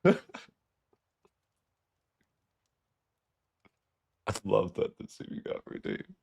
I love that the suit got redeemed.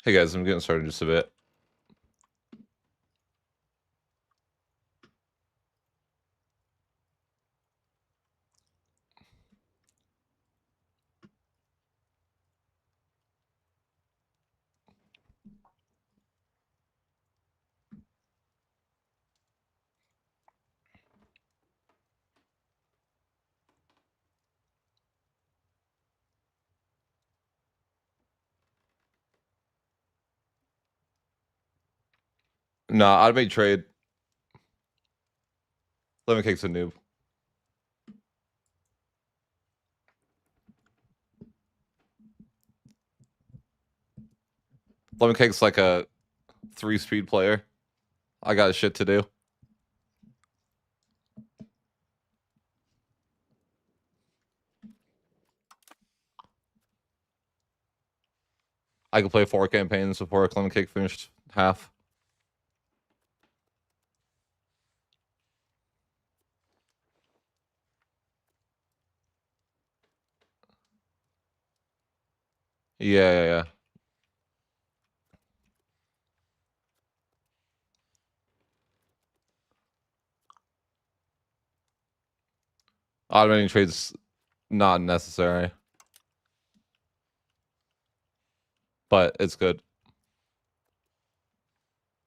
Hey guys, I'm getting started in just a bit. Nah, automate trade. Lemon Cake's a noob. Lemon Cake's like a 3-speed player. I got shit to do. I could play 4 campaigns before Lemon Cake finished half. Yeah. Automating trade's not necessary, but it's good.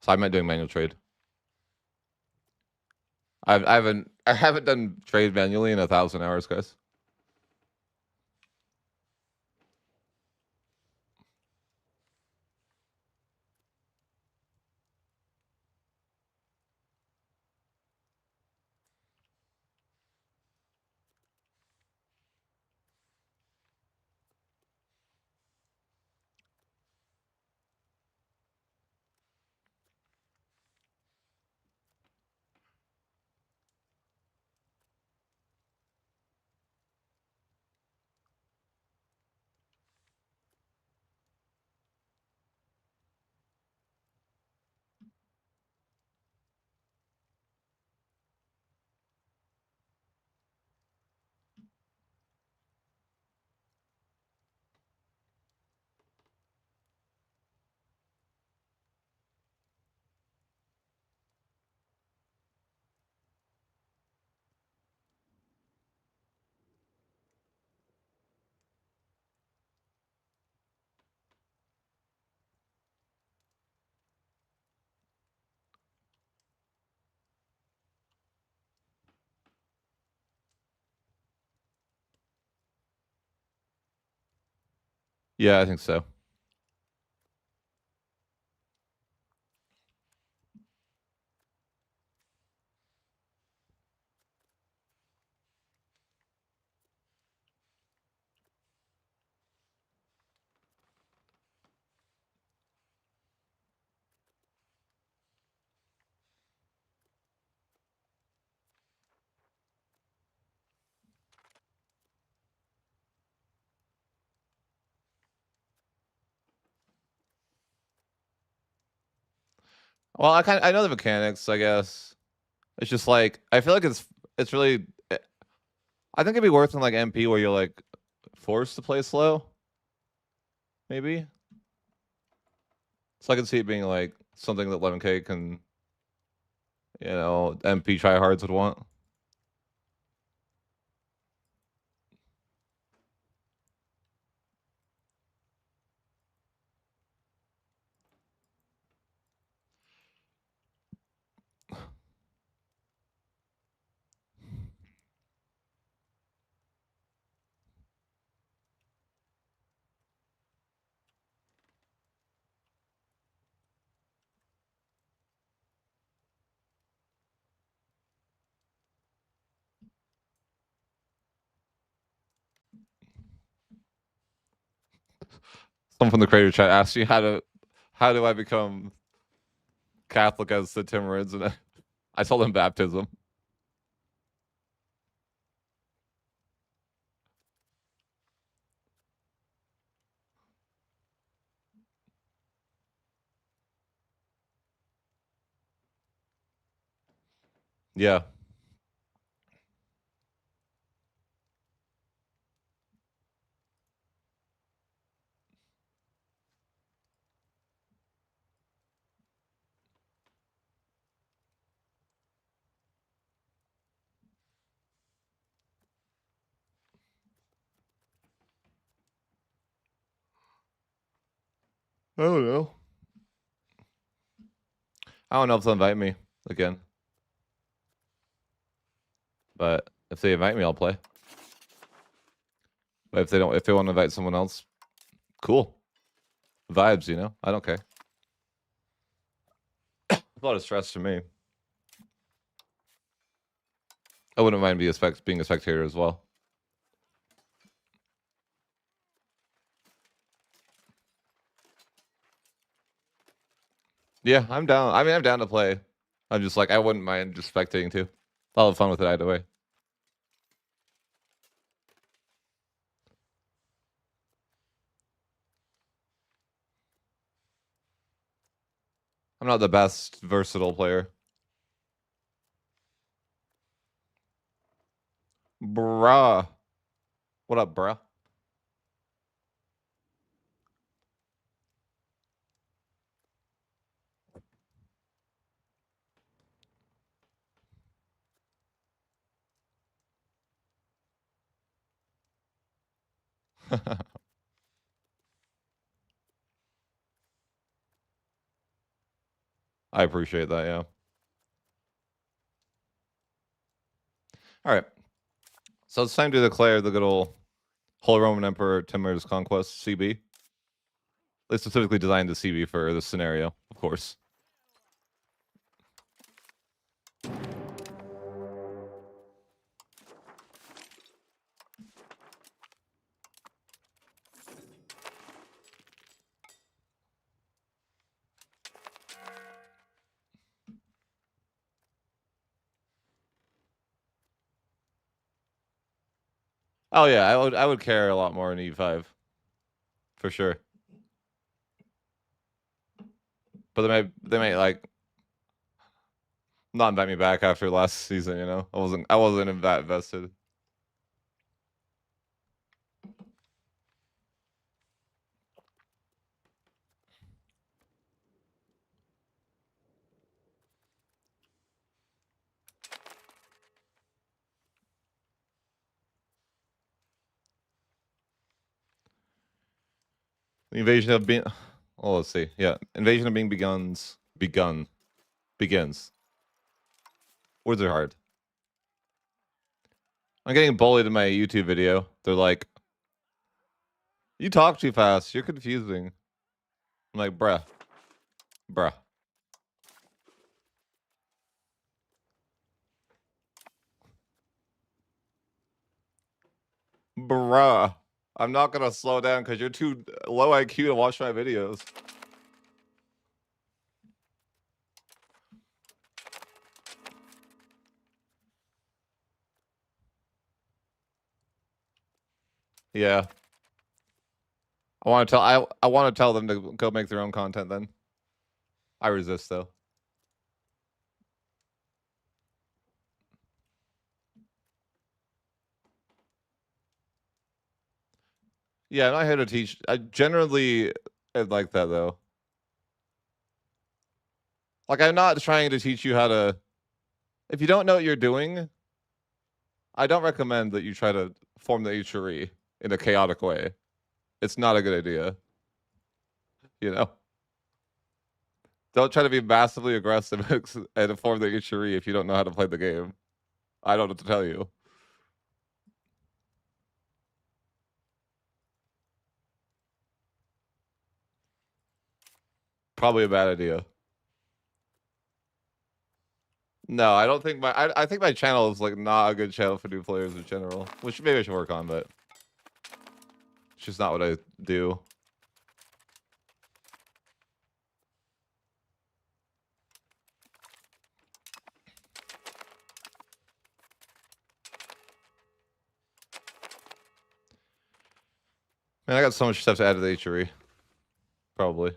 So I meant doing manual trade. I haven't done trade manually in 1,000 hours, guys. Yeah, I think so. Well, I know the mechanics, I guess. It's just like I feel like it's really I think it'd be worth in like MP where you're like forced to play slow, maybe. So I can see it being like something that Lemon Cake and MP tryhards would want. Someone from the creator chat asked you how do I become Catholic as the Timurids, and I told him baptism. Yeah. I don't know. I don't know if they'll invite me again. But if they invite me, I'll play. But if they don't, if they want to invite someone else, cool. Vibes, you know? I don't care. A lot of stress for me. I wouldn't mind being a spectator as well. Yeah, I'm down. I mean, I'm down to play. I'm just like, I wouldn't mind just spectating too. I'll have fun with it either way. I'm not the best versatile player. Bruh. What up, bruh? I appreciate that, yeah. All right. So it's time to declare the good old Holy Roman Emperor Timur's Conquest CB. They specifically designed the CB for this scenario, of course. Oh yeah, I would care a lot more in E5. For sure. But they might like not invite me back after last season, you know? I wasn't that invested. The invasion of being oh, let's see. Yeah. Invasion of being begins. Words are hard. I'm getting bullied in my YouTube video. They're like, you talk too fast. You're confusing. I'm like, bruh. Bruh. Bruh. I'm not gonna slow down because you're too low IQ to watch my videos. Yeah. I want to tell them to go make their own content then. I resist though. Yeah, I'm not here to teach. I generally like that though. Like I'm not trying to teach you how to if you don't know what you're doing, I don't recommend that you try to form the HRE in a chaotic way. It's not a good idea. You know? Don't try to be massively aggressive and form the HRE if you don't know how to play the game. I don't know what to tell you. Probably a bad idea. No, I don't think I think my channel is like not a good channel for new players in general, which maybe I should work on, but it's just not what I do. Man, I got so much stuff to add to the HRE. Probably.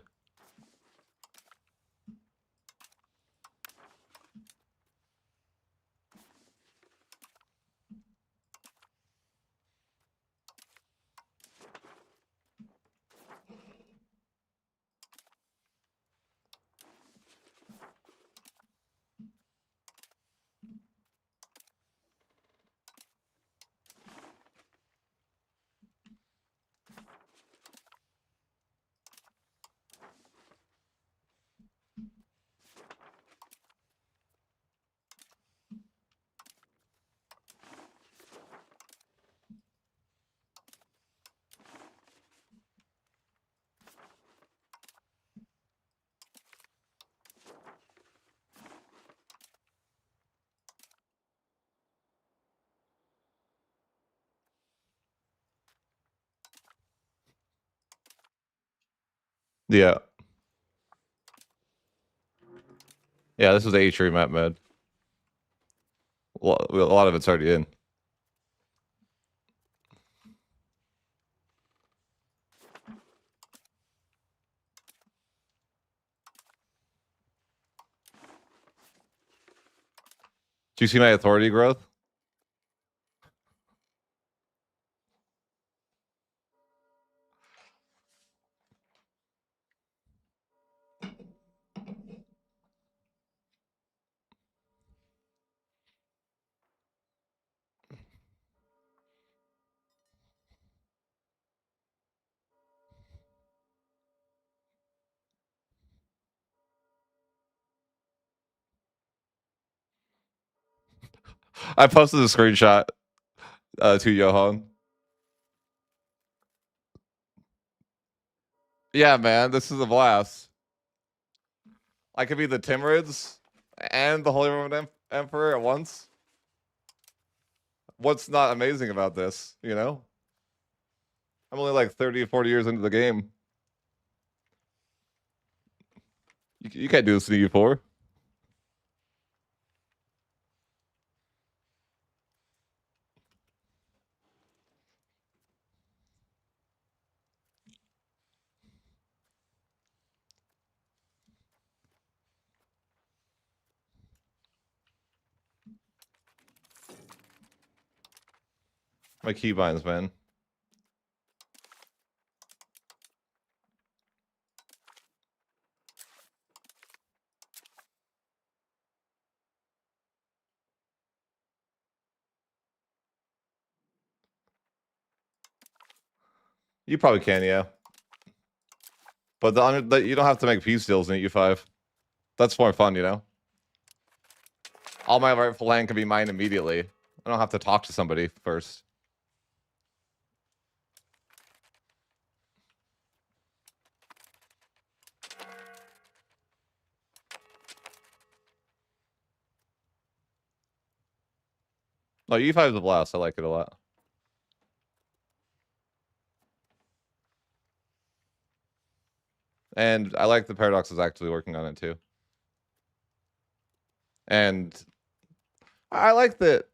Yeah. Yeah, this is a tree map mode. A lot of it's already in. Do you see my authority growth? I posted a screenshot to Johan. Yeah, man, this is a blast. I could be the Timurids and the Holy Roman Emperor at once. What's not amazing about this, you know? I'm only like 30 or 40 years into the game. You can't do this to E4. My keybinds, man. You probably can, yeah. But you don't have to make peace deals in E5. That's more fun, you know? All my rightful land can be mine immediately. I don't have to talk to somebody first. No, E5 is a blast. I like it a lot. And I like the Paradox is actually working on it too. And I like that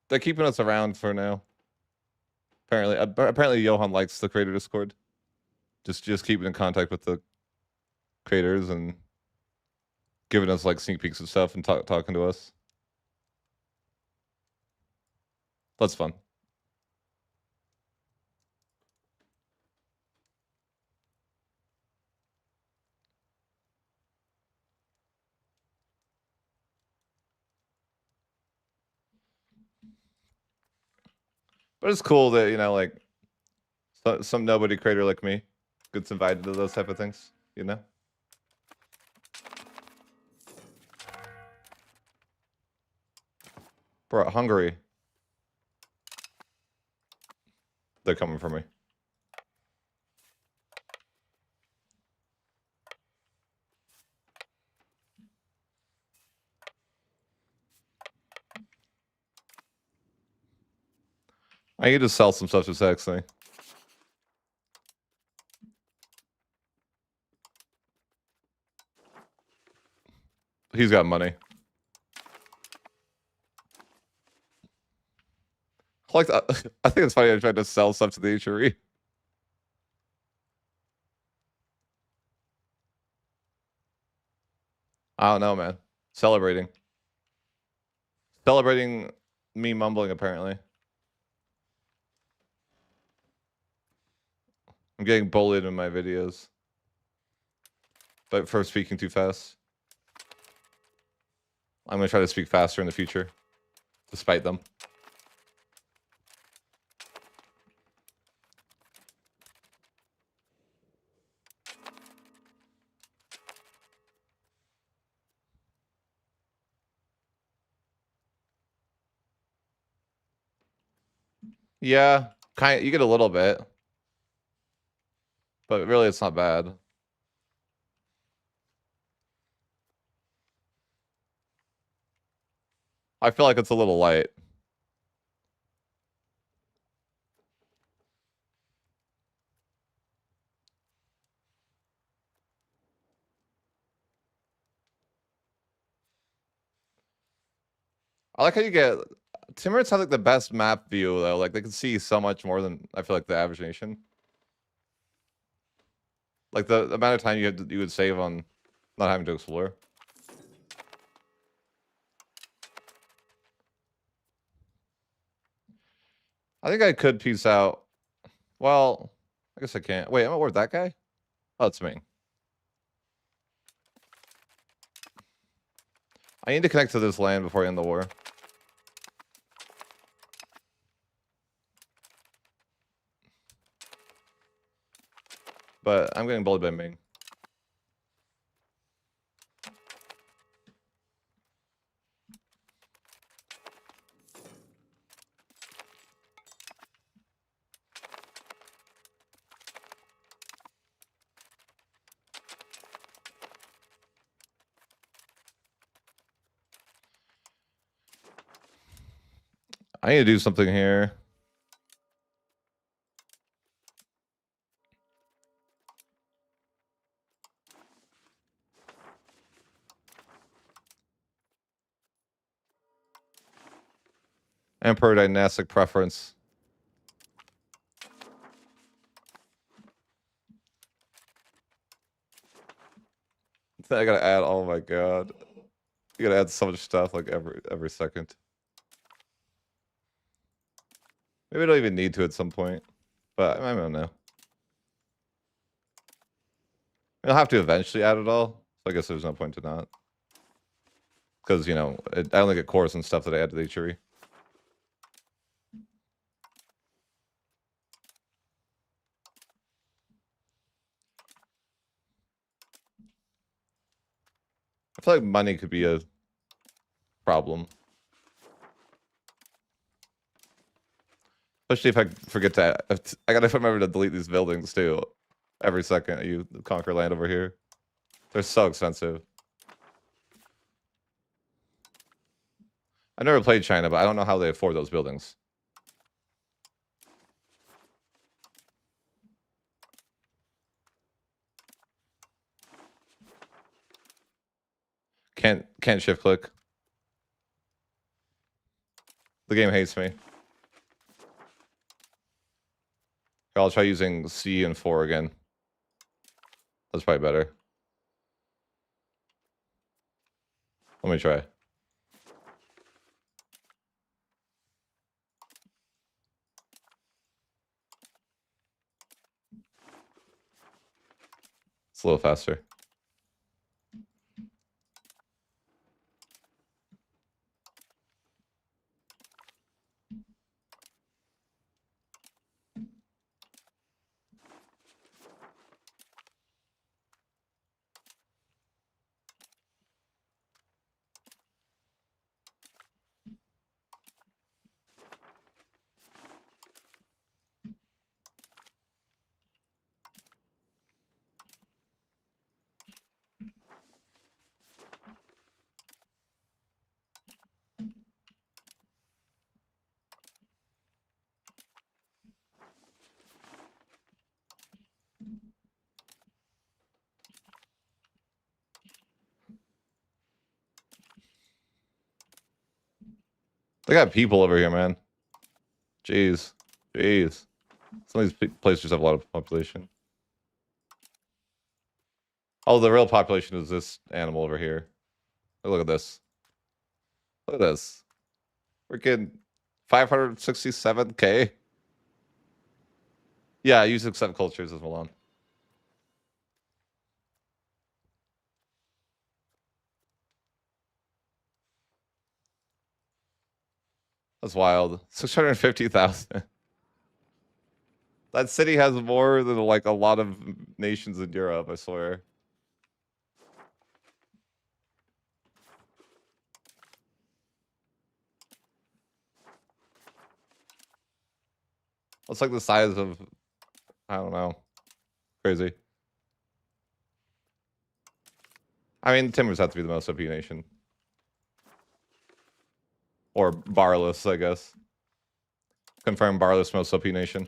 they're keeping us around for now. Apparently Johan likes the creator Discord. Just keeping in contact with the creators and giving us like sneak peeks of stuff and talking to us. That's fun. But it's cool that, you know, like some nobody creator like me gets invited to those type of things, you know? Bro, Hungary. They're coming for me. I need to sell some stuff to Saxony. He's got money. Like, I think it's funny I tried to sell stuff to the HRE. I don't know, man. Celebrating me mumbling, apparently. I'm getting bullied in my videos. But for speaking too fast. I'm going to try to speak faster in the future. Despite them. Yeah, you get a little bit. But really, it's not bad. I feel like it's a little light. I like how you get Timurids have like the best map view though. Like they can see so much more than I feel like the average nation. Like the amount of time you would save on not having to explore. I think I could piece out. Well, I guess I can't. Wait, am I with that guy? Oh, it's me. I need to connect to this land before I end the war. But I'm getting bullied by Ming. I need to do something here. Emperor dynastic preference. I gotta add. Oh my god, you gotta add so much stuff like every second. Maybe I don't even need to at some point, but I don't know. I'll have to eventually add it all, so I guess there's no point to not. Because, you know, I only get cores and stuff that I add to the tree. I feel like money could be a problem. Especially if I forget to... I gotta remember to delete these buildings, too. Every second you conquer land over here. They're so expensive. I never played China, but I don't know how they afford those buildings. Can't shift click. The game hates me. I'll try using C and 4 again. That's probably better. Let me try. It's a little faster. They got people over here, man. Jeez. Jeez. Some of these places have a lot of population. Oh, the real population is this animal over here. Look at this. Look at this. Freaking 567K. Yeah, I use accept cultures as Milan. That's wild. 650,000. That city has more than like a lot of nations in Europe, I swear. It's like the size of, I don't know. Crazy. I mean, Timurs have to be the most OP nation. Or Barless, I guess. Confirm Barless most OP nation.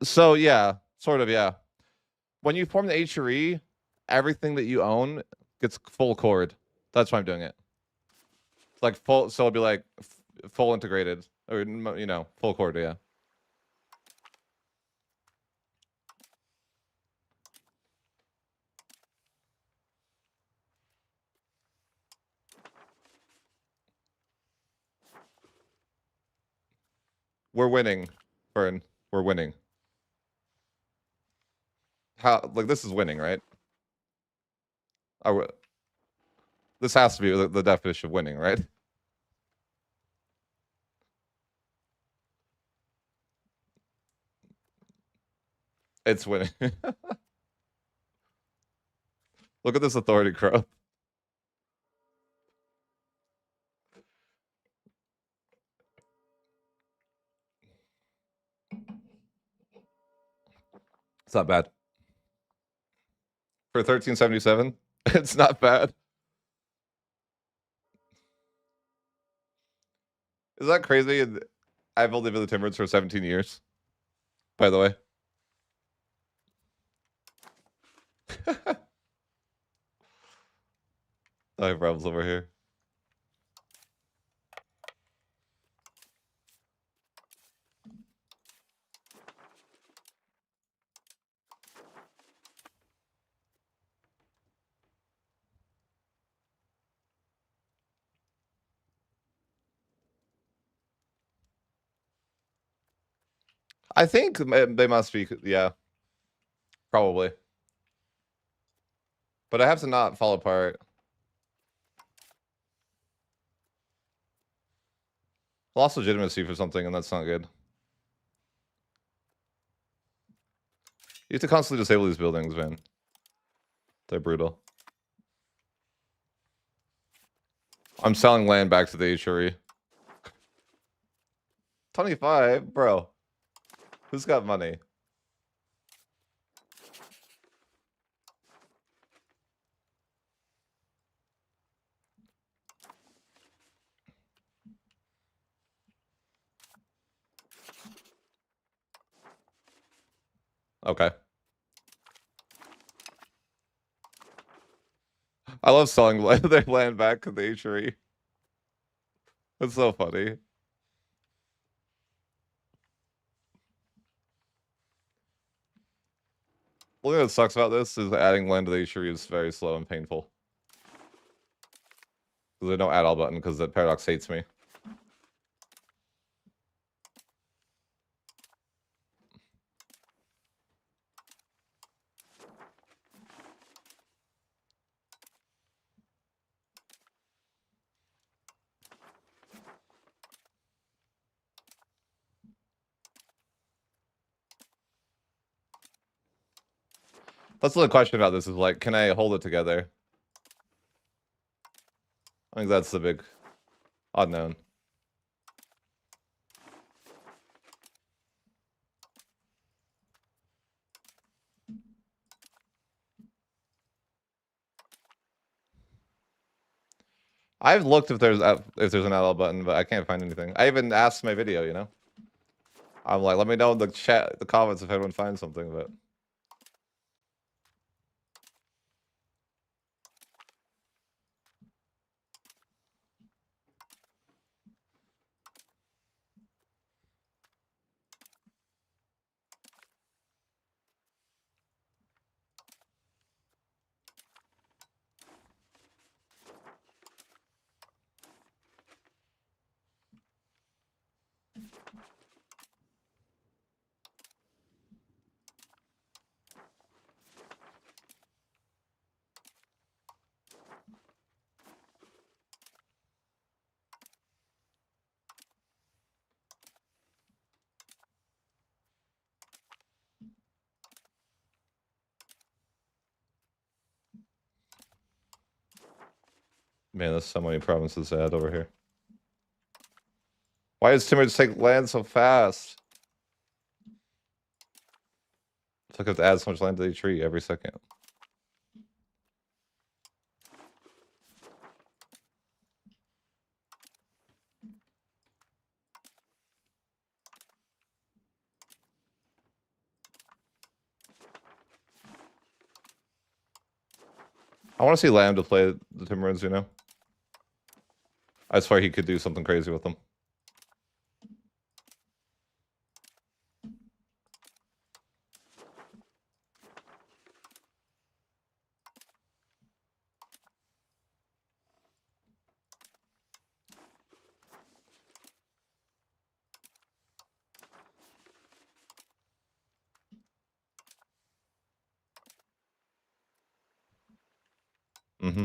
So yeah, sort of, yeah. When you form the HRE, everything that you own gets full cord. That's why I'm doing it. It's like full, so it'll be like full integrated, or you know, full cord, yeah. We're winning, Vern. We're winning. How, like, this is winning, right? This has to be the definition of winning, right? It's winning. Look at this authority growth. It's not bad. For 1377, it's not bad. Is that crazy? I've only been the Timurids for 17 years, by the way. I have problems over here. I think they must be, yeah, probably. But I have to not fall apart. Lost legitimacy for something, and that's not good. You have to constantly disable these buildings, man. They're brutal. I'm selling land back to the HRE. 25, bro. Who's got money? Okay. I love selling their land back to the HRE. It's so funny. One thing that sucks about this is adding land to the HRE is very slow and painful. There's no add all button because the paradox hates me. That's the question about this is like, can I hold it together? I think that's the big unknown. I've looked if there's an add all button, but I can't find anything. I even asked my video, you know? I'm like, let me know in the chat, the comments if anyone finds something, but man, there's so many provinces to add over here. Why does Timurid take land so fast? It's like I have to add so much land to the tree every second. I want to see Lamb to play the Timurids, you know? I swear he could do something crazy with them. Mm-hmm.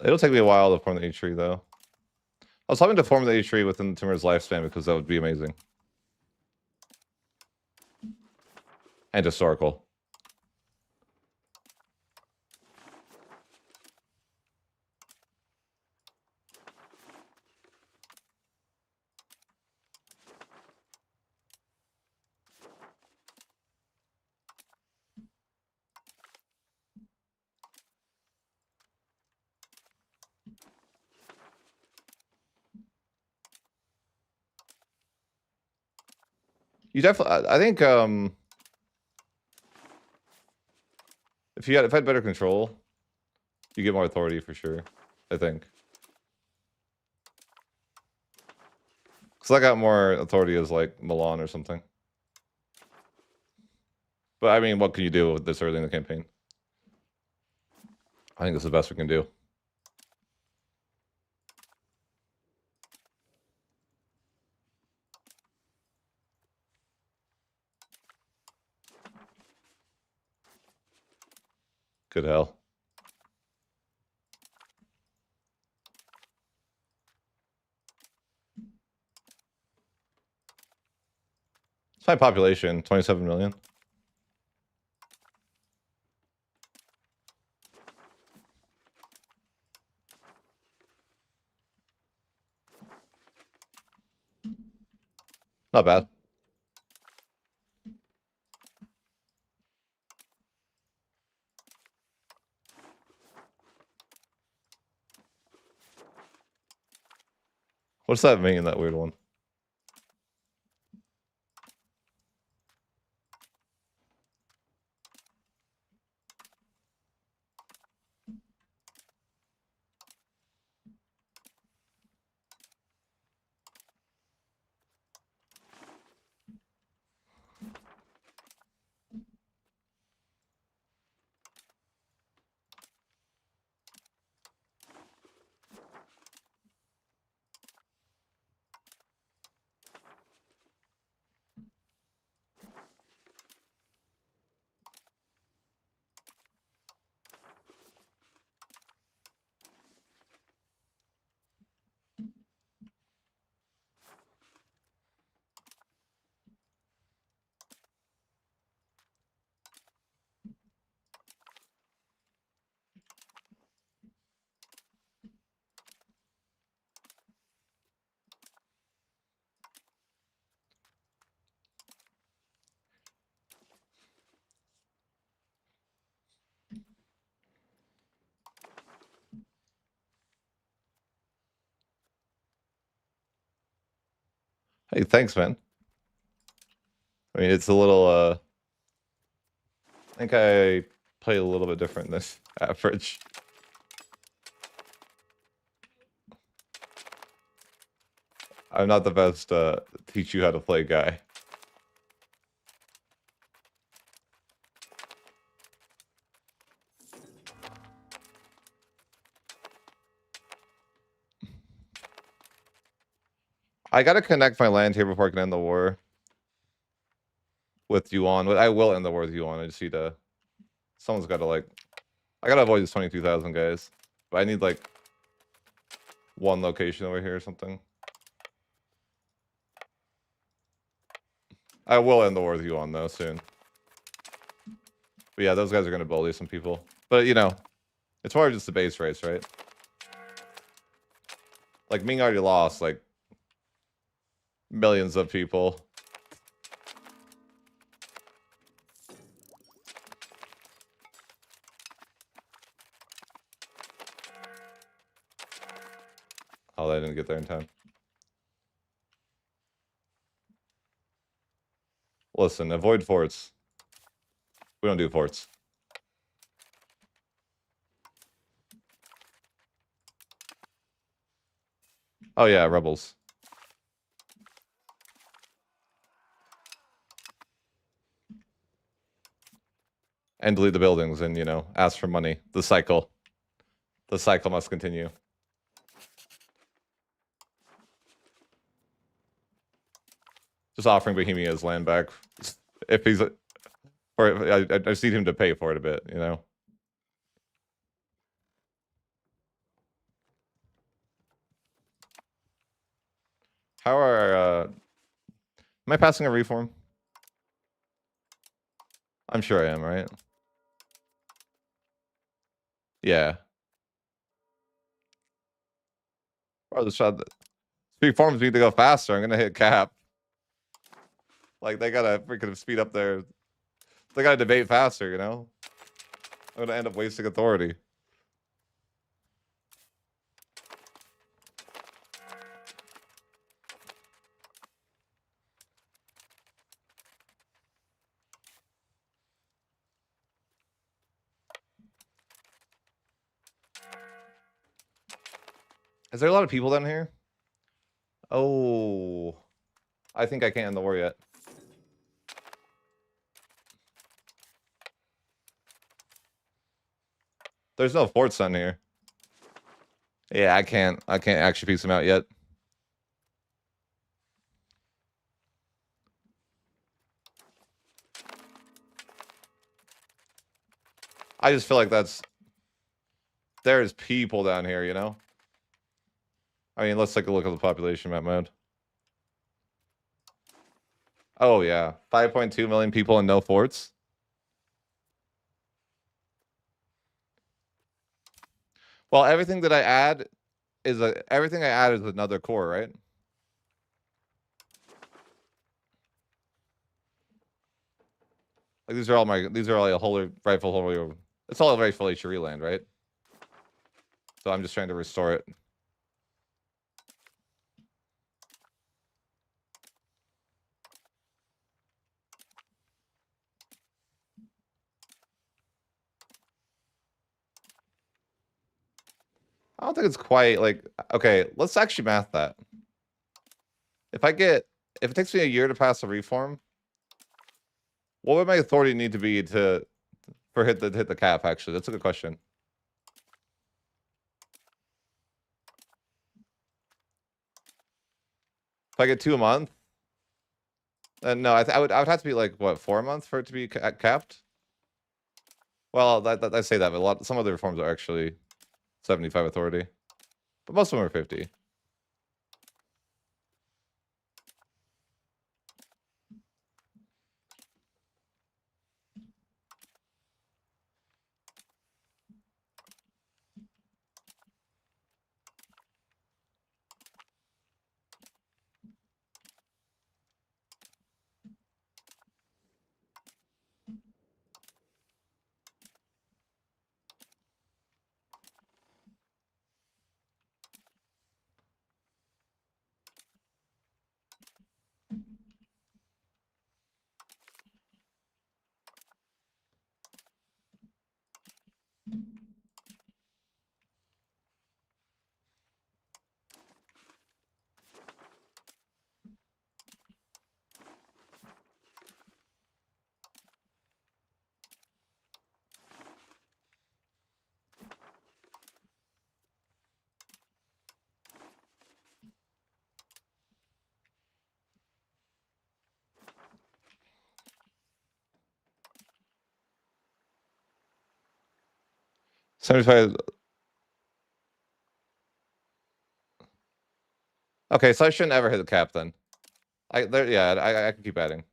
It'll take me a while to form the H tree, though. I was hoping to form the H tree within the Timur's lifespan because that would be amazing. And historical. You definitely, I think, if I had better control, you get more authority for sure. I think. Because I got more authority as like Milan or something. But I mean, what can you do with this early in the campaign? I think it's the best we can do. Good hell. It's my population, 27 million. Not bad. What's that mean, that weird one? Hey, thanks, man. I mean, it's a little, I think I play a little bit different than average. I'm not the best teach you how to play guy. I gotta connect my land here before I can end the war with Yuan. I will end the war with Yuan. I just need to. Someone's gotta like. I gotta avoid these 22,000 guys. But I need like one location over here or something. I will end the war with Yuan though soon. But yeah, those guys are gonna bully some people. But you know, it's more just the base race, right? Like Ming already lost like millions of people. Oh, they didn't get there in time. listen, avoid forts. We don't do forts. Oh yeah, rebels. And delete the buildings and, you know, ask for money. The cycle. The cycle must continue. Just offering Bohemia his land back. If he's... Or I just need him to pay for it a bit, you know? How are... Am I passing a reform? I'm sure I am, right? Yeah. Bro, this reforms need to go faster. I'm gonna hit cap. Like, they gotta freaking speed up their... They gotta debate faster, you know? I'm gonna end up wasting authority. Is there a lot of people down here? Oh... I think I can't end the war yet. There's no forts on here. Yeah, I can't actually piece them out yet. I just feel like there's people down here, you know? I mean, let's take a look at the population map mode. Oh yeah, 5.2 million people and no forts. Well, everything I add is another core, right? Like these are all a holy rightful holy. It's all rightful HRE land, right? So I'm just trying to restore it. I don't think it's quite like, okay, let's actually math that. If it takes me a year to pass a reform, what would my authority need to be to hit the cap? Actually, that's a good question. If I get 2 a month, then no, I would have to be like what, 4 a month for it to be capped. Well, I say that, but some of the reforms are actually 75 authority, but most of them are 50. $75. Okay, so I shouldn't ever hit the cap then. I can keep adding.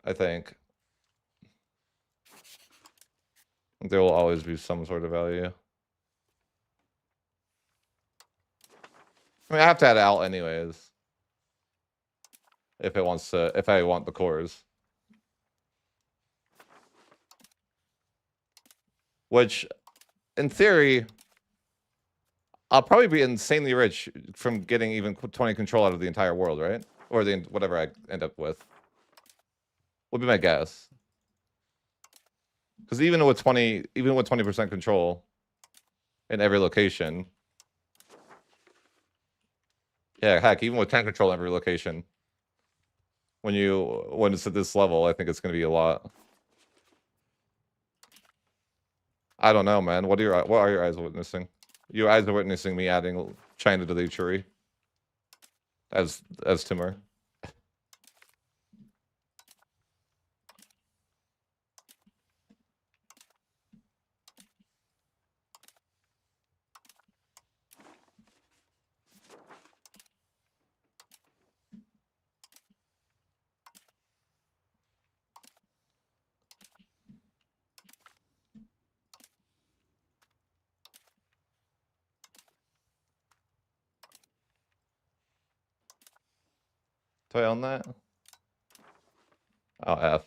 I think there will always be some sort of value. I mean, I have to add out anyways. If I want the cores. Which, in theory, I'll probably be insanely rich from getting even 20 control out of the entire world, right? Or whatever I end up with. Would be my guess. Because even with 20% control in every location, yeah, heck, even with 10 control in every location, when it's at this level, I think it's going to be a lot. I don't know, man. What are your eyes witnessing? Your eyes are witnessing me adding China to the Ichuri as Timur. Do I own that? Oh, F.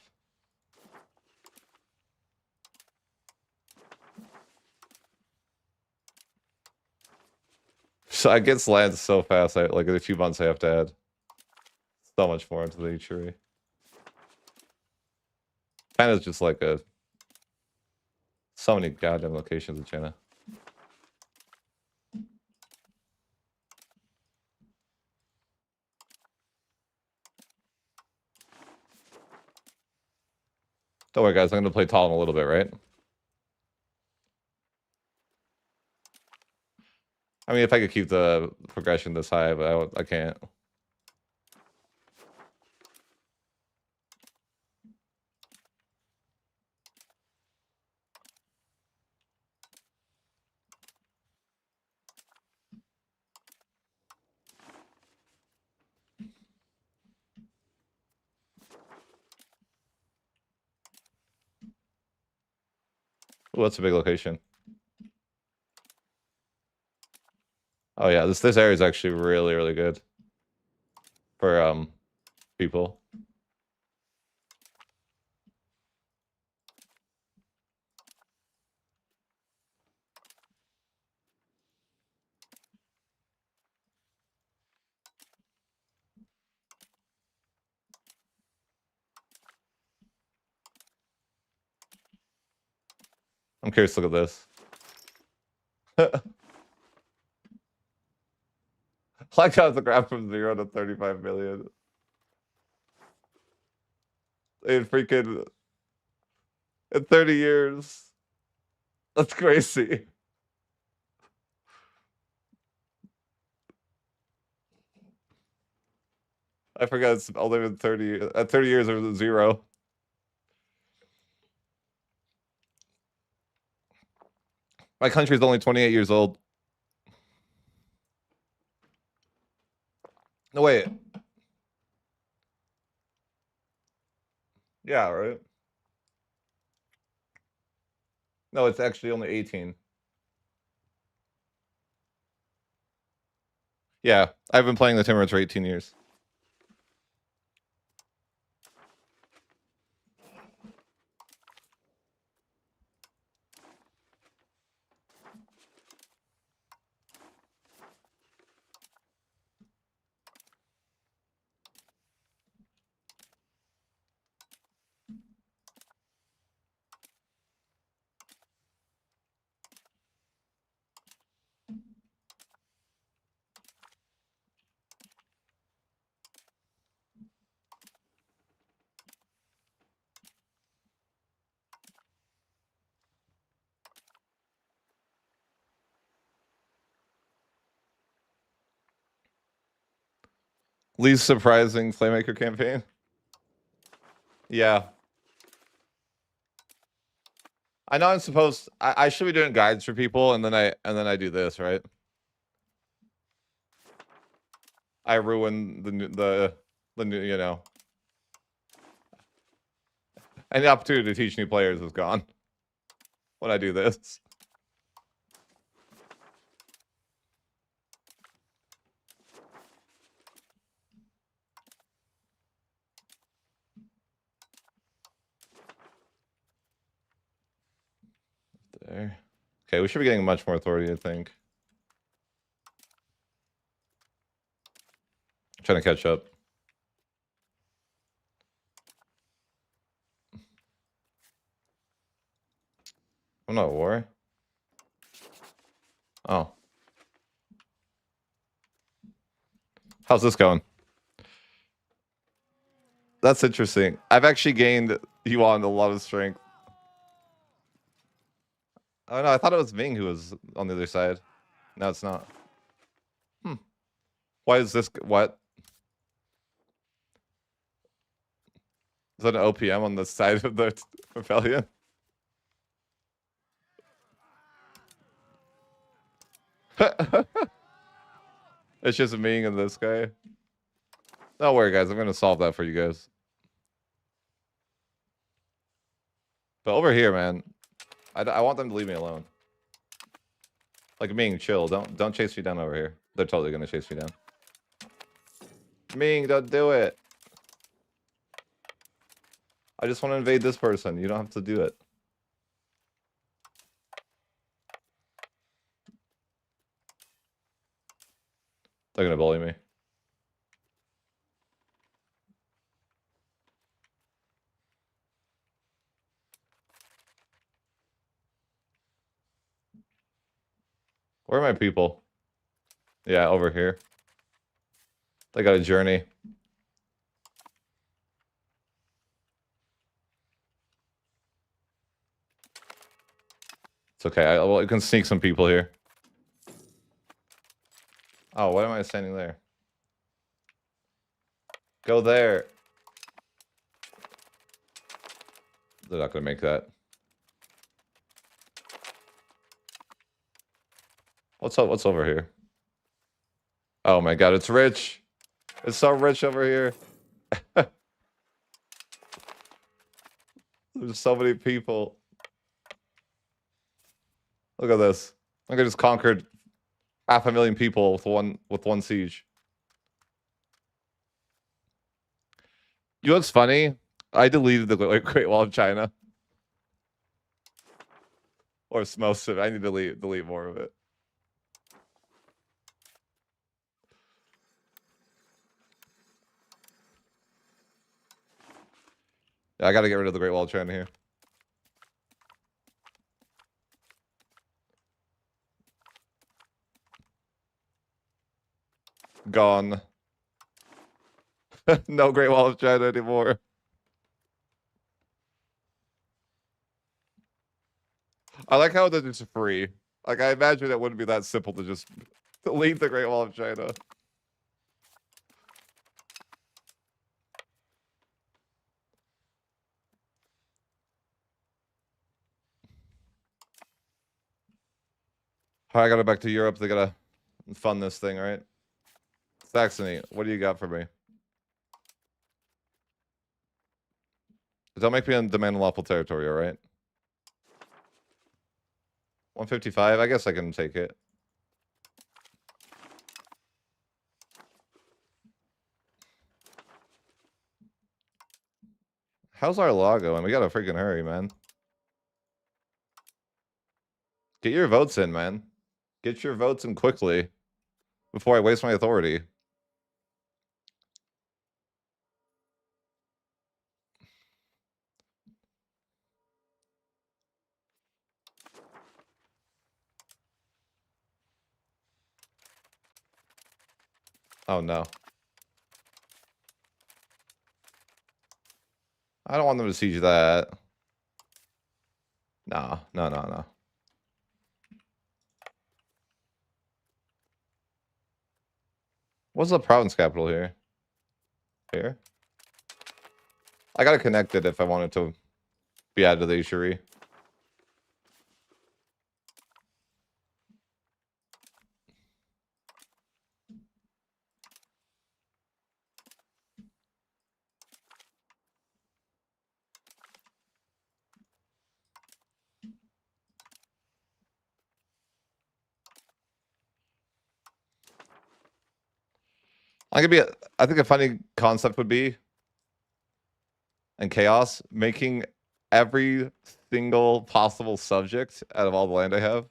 So I get lands so fast. Like in a few months, I have to add so much more into the Ichuri. China's just like so many goddamn locations in China. Don't worry, guys. I'm gonna play tall in a little bit, right? I mean, if I could keep the progression this high, but I can't. Oh, that's a big location. Oh yeah, this area is actually really, really good for people. I'm curious to look at this. Like how the graph from 0 to 35 million. In freaking in 30 years. That's crazy. I forgot it's only been 30. At 30 years, it was 0. My country's only 28 years old. No, wait. Yeah, right? No, it's actually only 18. Yeah, I've been playing the Timurids for 18 years. Least surprising Playmaker campaign? Yeah. I know I'm supposed I should be doing guides for people and then I do this, right? I ruin the new, and the opportunity to teach new players is gone when I do this. There. Okay, we should be getting much more authority, I think. I'm trying to catch up. I'm not at war. Oh. How's this going? That's interesting. I've actually gained Yuan a lot of strength. Oh no, I thought it was Ming who was on the other side. No, it's not. Why is this? What? Is that an OPM on the side of the rebellion? It's just Ming and this guy. Don't worry, guys. I'm gonna solve that for you guys. But over here, man, I want them to leave me alone. Like Ming, chill. Don't chase me down over here. They're totally gonna chase me down. Ming, don't do it. I just want to invade this person. You don't have to do it. They're gonna bully me. Where are my people? Yeah, over here. They got a journey. It's okay. Well, you can sneak some people here. Oh, why am I standing there? Go there. They're not gonna make that. What's up? What's over here? Oh my god, it's rich. It's so rich over here. There's so many people. Look at this. I just conquered 500,000 people with one siege. You know what's funny? I deleted the Great Wall of China. Or most of it. I need to delete more of it. Yeah, I gotta get rid of the Great Wall of China here. Gone. No Great Wall of China anymore. I like how that it's free. Like, I imagine it wouldn't be that simple to just delete the Great Wall of China. I gotta back to Europe. They gotta fund this thing, right? Saxony, what do you got for me? Don't make me demand unlawful territory, all right? 155. I guess I can take it. How's our law going? We gotta freaking hurry, man. Get your votes in, man. Get your votes in quickly before I waste my authority. Oh, no. I don't want them to siege that. No. What's the province capital here? Here? I gotta connect it if I wanted to be added to the Ishuri. I think a funny concept would be, and chaos, making every single possible subject out of all the land I have,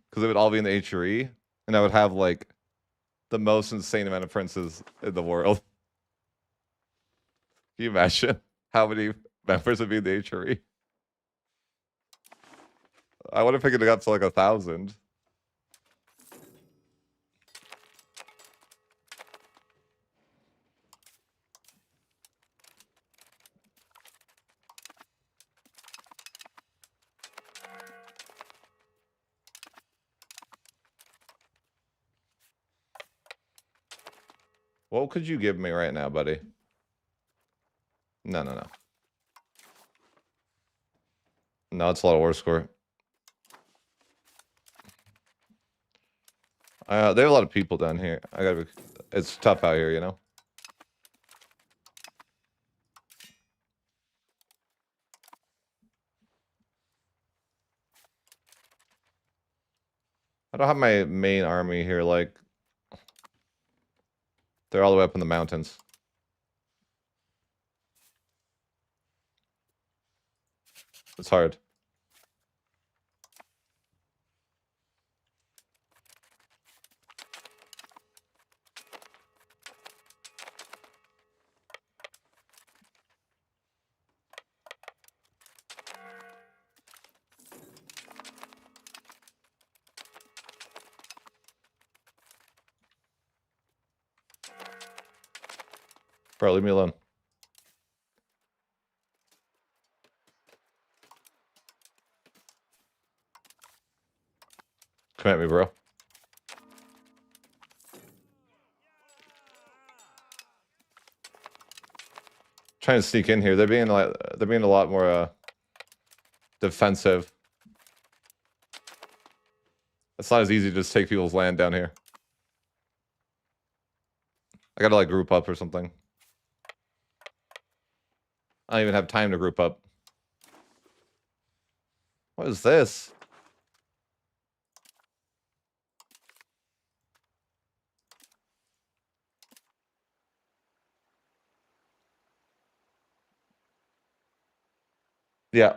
because it would all be in the HRE, and I would have like the most insane amount of princes in the world. Can you imagine how many members would be in the HRE? I would have picked it up to like 1,000. What could you give me right now, buddy? No, no, no. No, it's a lot of war score. They have a lot of people down here. It's tough out here, you know? I don't have my main army here, like... They're all the way up in the mountains. It's hard. Bro, leave me alone. Come at me, bro. Trying to sneak in here. They're being a lot more defensive. It's not as easy to just take people's land down here. I gotta like group up or something. I don't even have time to group up. What is this? Yeah.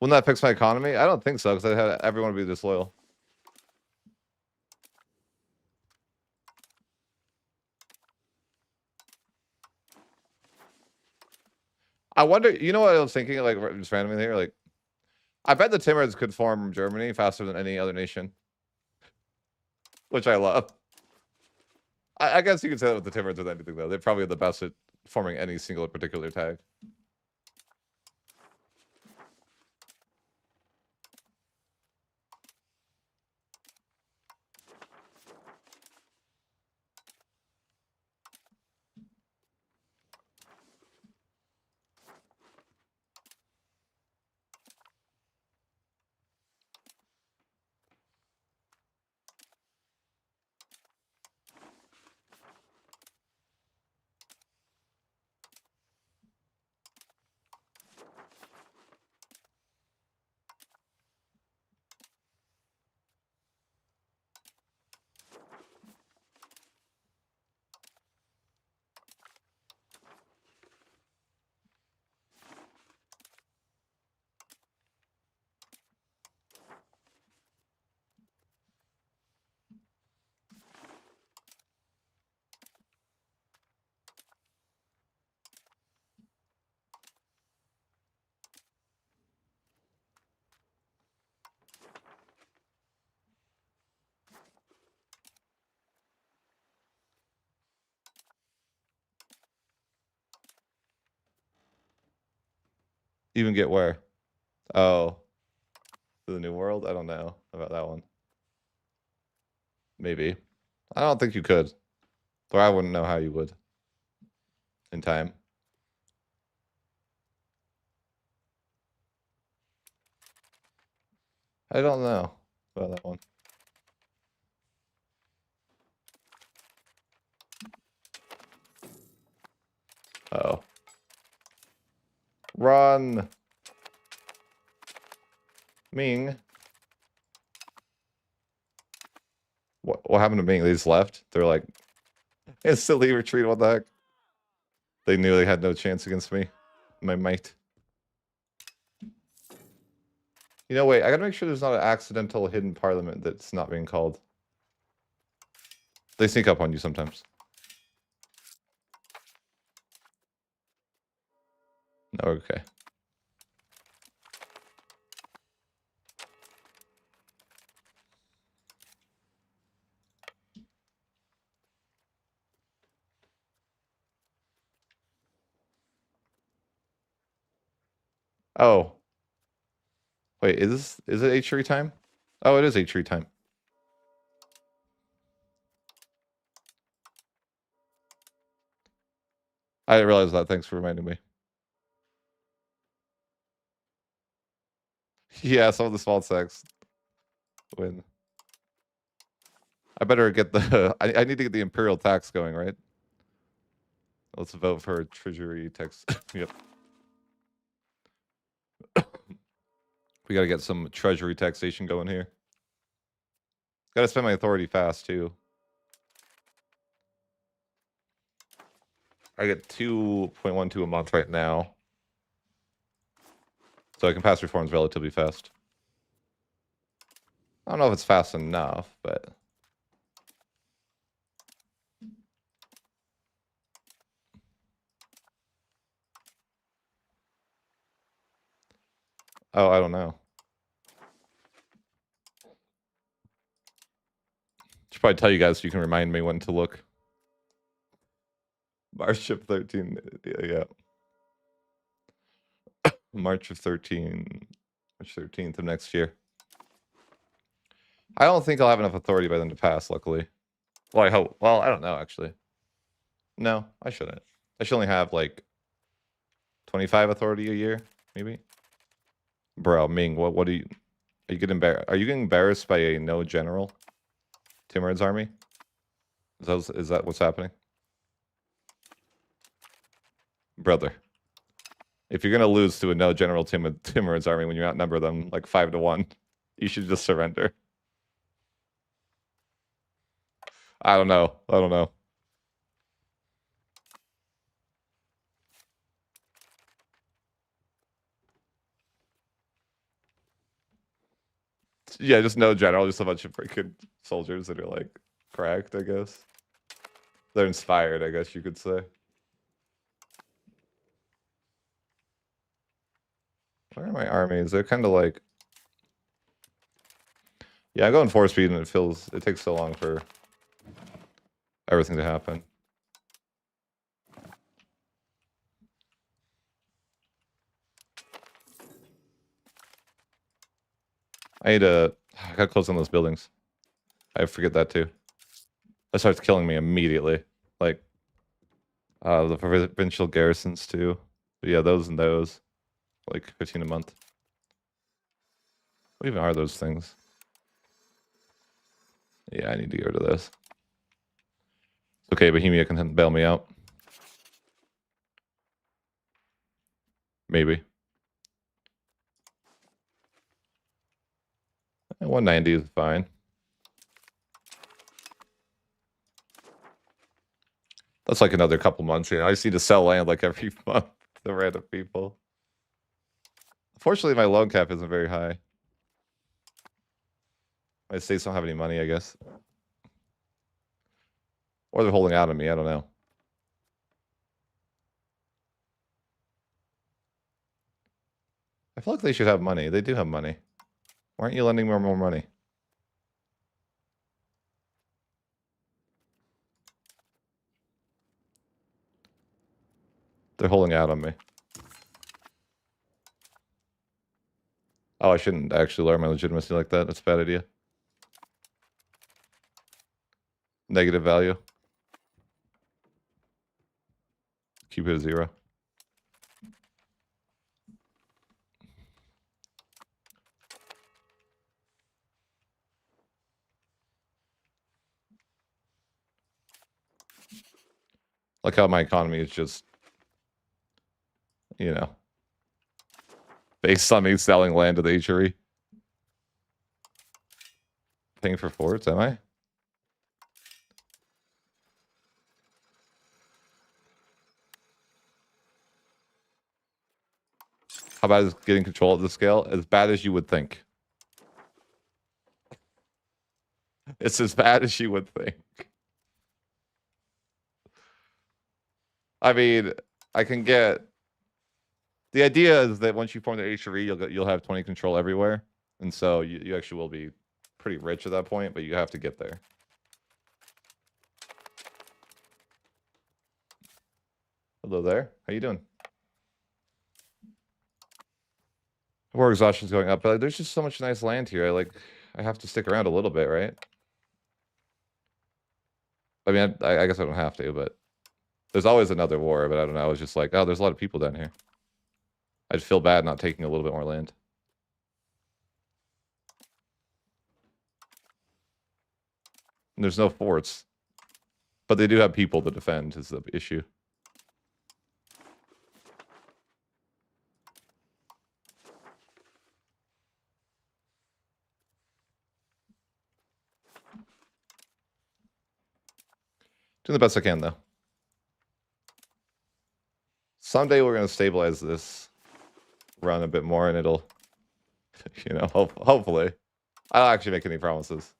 Wouldn't that fix my economy? I don't think so, because I had everyone be disloyal. I wonder, you know what I was thinking, like, just randomly here? Like, I bet the Timurids could form Germany faster than any other nation. Which I love. I guess you could say that with the Timurids with anything, though. They're probably the best at forming any single particular tag. Even get where? Oh. To the New World? I don't know about that one. Maybe. I don't think you could. Or I wouldn't know how you would. In time. I don't know about that one. Uh-oh. Run! Ming. What happened to Ming? They just left? They're like, instantly retreat, what the heck? They knew they had no chance against me. My mate. You know, wait, I gotta make sure there's not an accidental hidden parliament that's not being called. They sneak up on you sometimes. Okay. Oh. Wait, is it H3 time? Oh, it is H3 time. I didn't realize that. Thanks for reminding me. Yeah, some of the small stacks win. I better get the... I need to get the Imperial tax going, right? Let's vote for Treasury tax. Yep. We gotta get some Treasury taxation going here. Gotta spend my authority fast, too. I get 2.12 a month right now. So I can pass reforms relatively fast. I don't know if it's fast enough, but... Oh, I don't know. Should probably tell you guys so you can remind me when to look. March of 13, yeah. March of 13, March 13th of next year. I don't think I'll have enough authority by then to pass, luckily. Well, I hope. Well, I don't know, actually. No, I shouldn't. I should only have, like, 25 authority a year, maybe? Bro, Ming, what do you... Are you getting embarrassed by a no general? Timurid's army? Is that what's happening? Brother. If you're gonna lose to a no general Timurid's army when you outnumber them like 5-1, you should just surrender. I don't know. Yeah, just no general, just a bunch of freaking soldiers that are like cracked, I guess. They're inspired, I guess you could say. Where are my armies? They're kind of like... Yeah, I'm going 4 speed and it takes so long for everything to happen. I gotta close on those buildings. I forget that too. That starts killing me immediately. Like, the provincial garrisons too. But yeah, those and those. Like 15 a month. What even are those things? Yeah, I need to get rid of this. Okay, Bohemia can bail me out. Maybe. 190 is fine. That's like another couple months. You know, I just need to sell land like every month to random people. Unfortunately, my loan cap isn't very high. My states don't have any money, I guess. Or they're holding out on me. I don't know. I feel like they should have money. They do have money. Why aren't you lending more money? They're holding out on me. Oh, I shouldn't actually lower my legitimacy like that. That's a bad idea. Negative value. Keep it at 0. Like how my economy is just, you know, based on me selling land to the HRE. Paying for forts, am I? How about is getting control of the scale? As bad as you would think. It's as bad as you would think. I mean, I can get The idea is that once you form the HRE, you'll have 20 control everywhere, and so you actually will be pretty rich at that point, but you have to get there. Hello there. How you doing? War exhaustion's going up, but like, there's just so much nice land here. I have to stick around a little bit, right? I mean, I guess I don't have to, but there's always another war. But I don't know. I was just like, oh, there's a lot of people down here. I'd feel bad not taking a little bit more land. And there's no forts, but they do have people to defend. Is the issue. Doing the best I can, though. Someday we're going to stabilize this run a bit more, and it'll, you know, hopefully. I don't actually make any promises.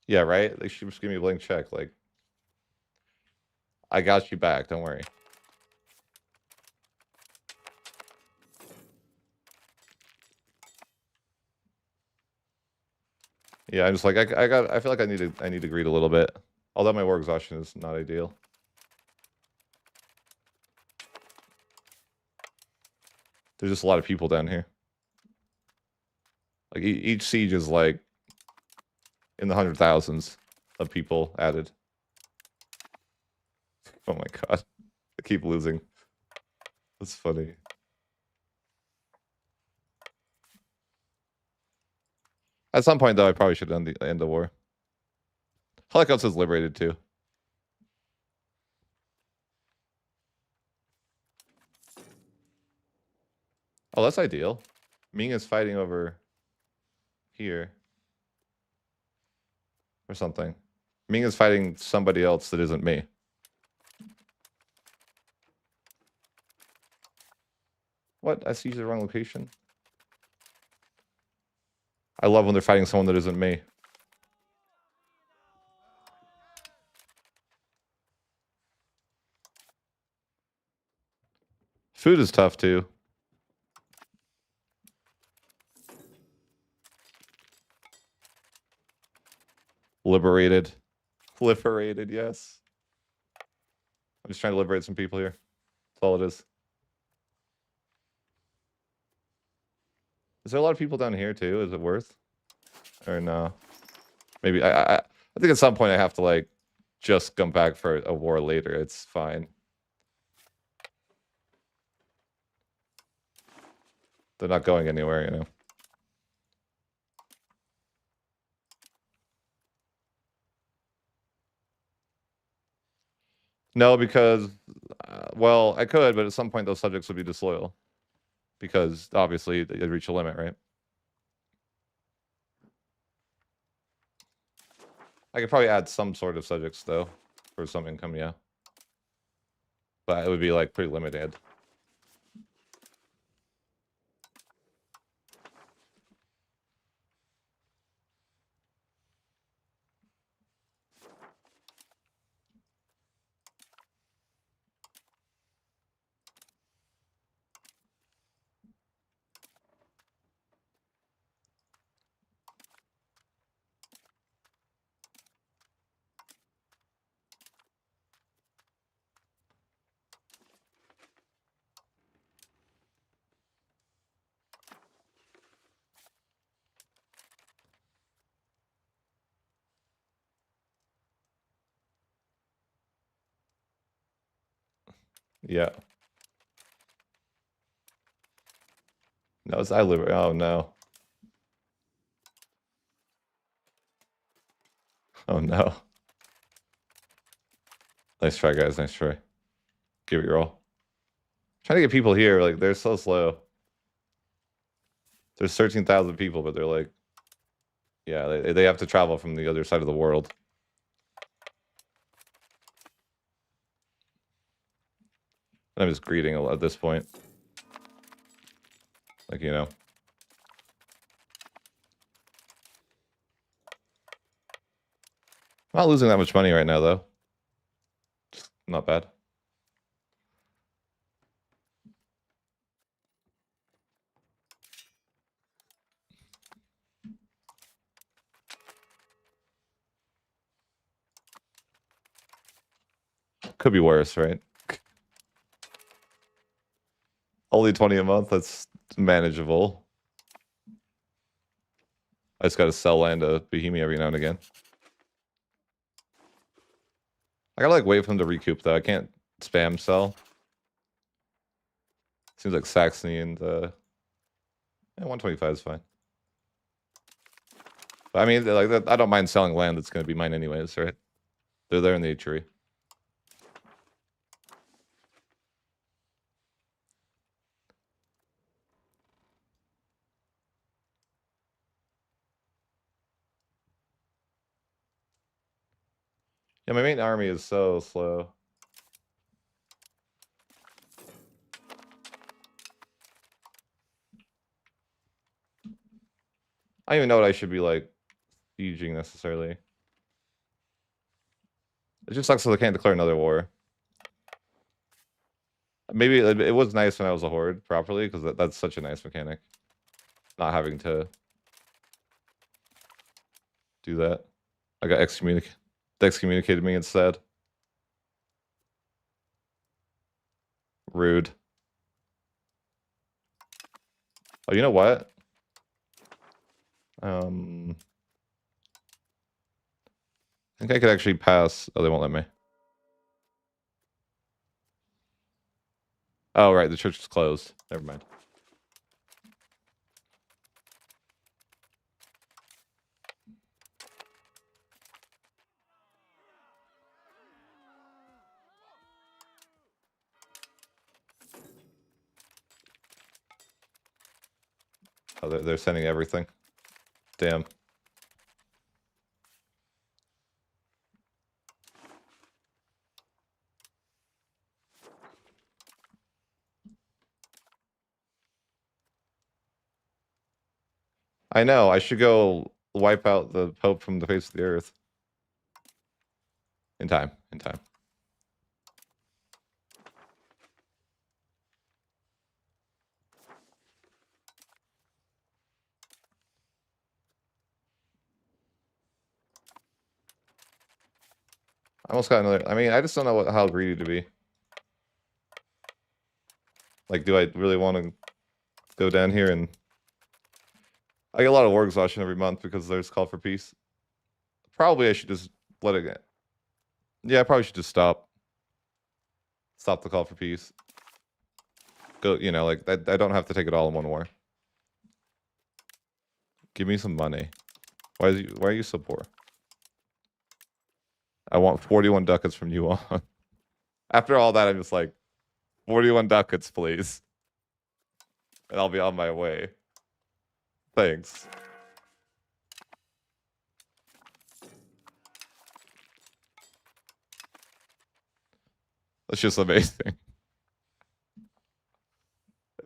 Yeah, right? They should just give me a blank check. Like, I got you back. Don't worry. Yeah, I'm just like, I feel like I need to greed a little bit. Although my war exhaustion is not ideal. There's just a lot of people down here. Like, each siege is like in the 100,000s of people added. Oh my god. I keep losing. That's funny. At some point, though, I probably should end the war. Helicopters is liberated, too. Oh, that's ideal. Ming is fighting over here. Or something. Ming is fighting somebody else that isn't me. What? I see the wrong location. I love when they're fighting someone that isn't me. Food is tough, too. Liberated. Liberated, yes. I'm just trying to liberate some people here. That's all it is. Is there a lot of people down here, too? Is it worth? Or no? Maybe, I think at some point I have to, like, just come back for a war later. It's fine. They're not going anywhere, you know? No, because, well, I could, but at some point those subjects would be disloyal. Because, obviously, they'd reach a limit, right? I could probably add some sort of subjects, though, for some income, yeah. But it would be, like, pretty limited. Yeah. No, it's I live. Oh no. Oh no. Nice try, guys. Nice try. Give it your all. Trying to get people here, like they're so slow. There's 13,000 people, but they're like, yeah, they have to travel from the other side of the world. I'm just greeting at this point. Like, you know. I'm not losing that much money right now, though. Just not bad. Could be worse, right? Only 20 a month. That's manageable. I just got to sell land to Bohemia every now and again. I gotta like wait for him to recoup though. I can't spam sell. Seems like Saxony and 125 is fine. But, I mean, like I don't mind selling land that's gonna be mine anyways, right? They're there in the tree. Yeah, my main army is so slow. I don't even know what I should be like sieging necessarily. It just sucks that I can't declare another war. Maybe it was nice when I was a horde properly because that's such a nice mechanic. Not having to do that. I got excommunicated me instead. Rude. Oh, you know what? I think I could actually pass. Oh, they won't let me. Oh, right. The church is closed. Never mind. Oh, they're sending everything. Damn. I know. I should go wipe out the Pope from the face of the earth. In time. In time. I almost got another. I mean, I just don't know how greedy to be. Like, do I really want to go down here and... I get a lot of war exhaustion every month because there's call for peace. Probably I should just let it get... Yeah, I probably should just stop. Stop the call for peace. Go, you know, like, I don't have to take it all in one war. Give me some money. Why are you so poor? I want 41 ducats from you on. After all that, I'm just like, 41 ducats, please. And I'll be on my way. Thanks. That's just amazing.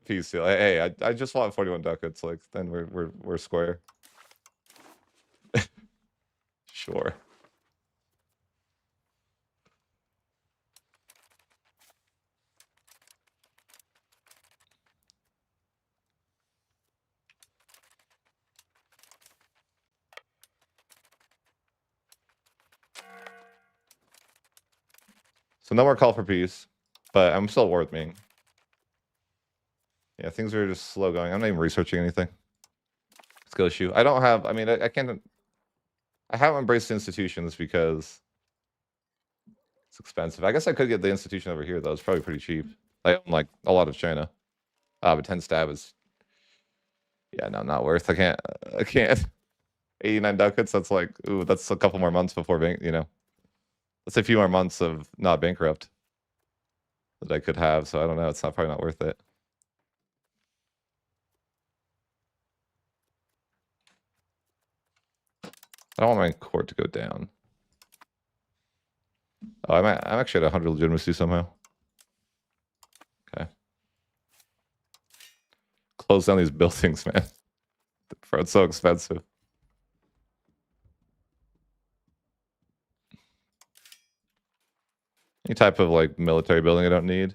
Peace. Hey, I just want 41 ducats. Like, then we're square. Sure. So no more call for peace, but I'm still worth me. Yeah, things are just slow going. I'm not even researching anything. Skill issue. I don't have. I mean, I can't. I haven't embraced institutions because it's expensive. I guess I could get the institution over here though. It's probably pretty cheap. I own like a lot of China. But 10 stab is. Yeah, no, not worth. I can't. 89 ducats. That's like, ooh, that's a couple more months before bank. You know, that's a few more months of not bankrupt that I could have. So I don't know. It's probably not worth it. I don't want my court to go down. Oh, I'm actually at 100 legitimacy somehow. Okay. Close down these buildings, man. Bro, it's so expensive. Any type of like military building I don't need.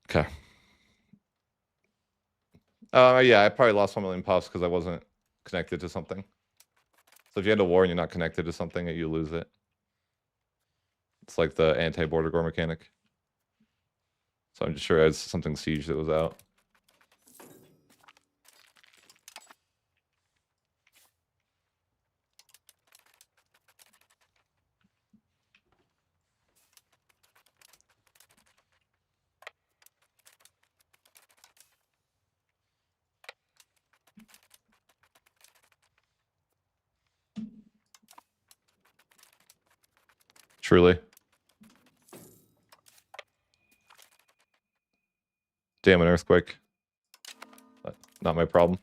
Okay. Yeah, I probably lost 1 million puffs because I wasn't connected to something. So if you had a war and you're not connected to something, you lose it. It's like the anti-border gore mechanic. So I'm just sure it's something siege that was out. Truly. Damn, an earthquake. Not my problem.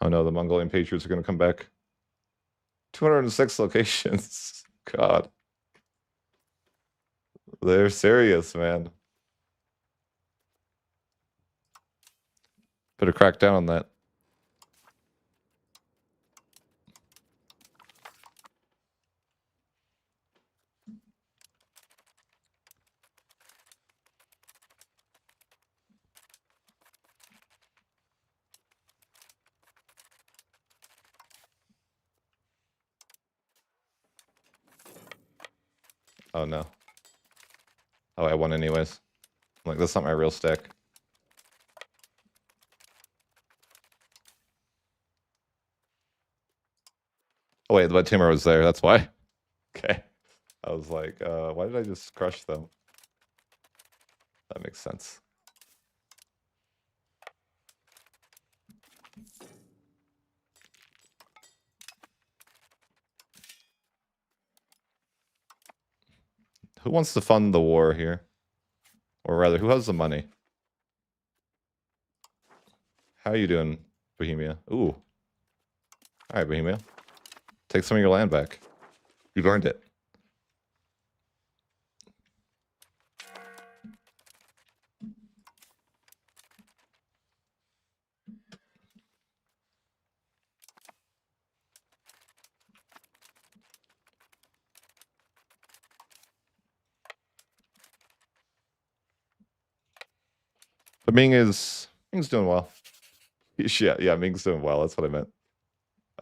Oh no, the Mongolian Patriots are going to come back. 206 locations. God. They're serious, man. Better crack down on that. Oh no. Oh, I won anyways. I'm like, that's not my real stack. Oh wait, but Timur was there, that's why. Okay. I was like, why did I just crush them? That makes sense. Who wants to fund the war here? Or rather, who has the money? How are you doing, Bohemia? Ooh. Alright, Bohemia. Take some of your land back. You've earned it. But Ming's doing well. Yeah, Ming's doing well. That's what I meant.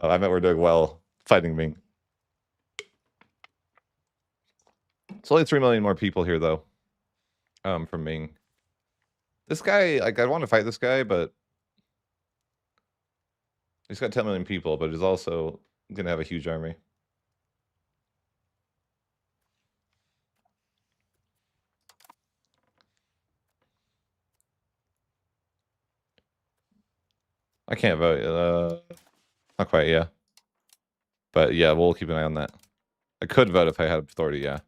I meant we're doing well fighting Ming. It's only 3 million more people here, though. From Ming. This guy, like, I want to fight this guy, but he's got 10 million people, but he's also gonna have a huge army. I can't vote. Not quite, yeah. But yeah, we'll keep an eye on that. I could vote if I had authority, yeah.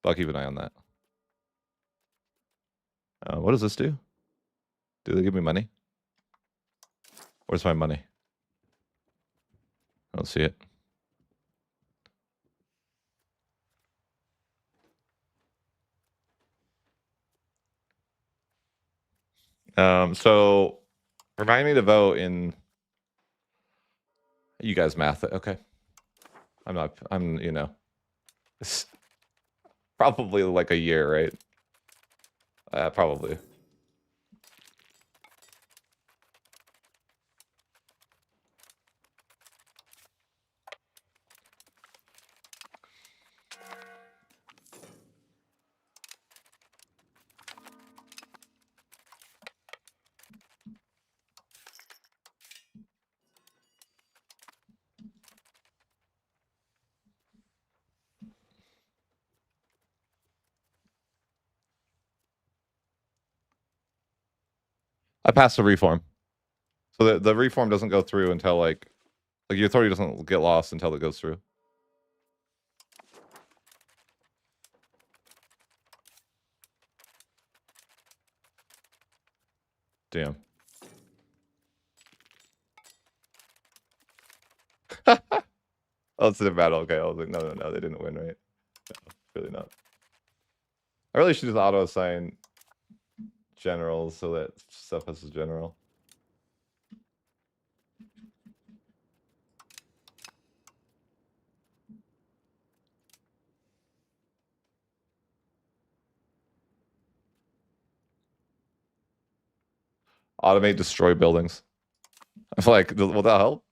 But I'll keep an eye on that. What does this do? Do they give me money? Where's my money? I don't see it. So remind me to vote in. You guys math it, okay? I'm you know, it's probably like a year, right? Probably. I passed the reform. So the reform doesn't go through until like your authority doesn't get lost until it goes through. Damn. Oh, it's in a battle. Okay, I was like, no, they didn't win, right? Really not. I really should just auto assign generals so that stuff has a general. Automate destroy buildings. I feel like, will that help?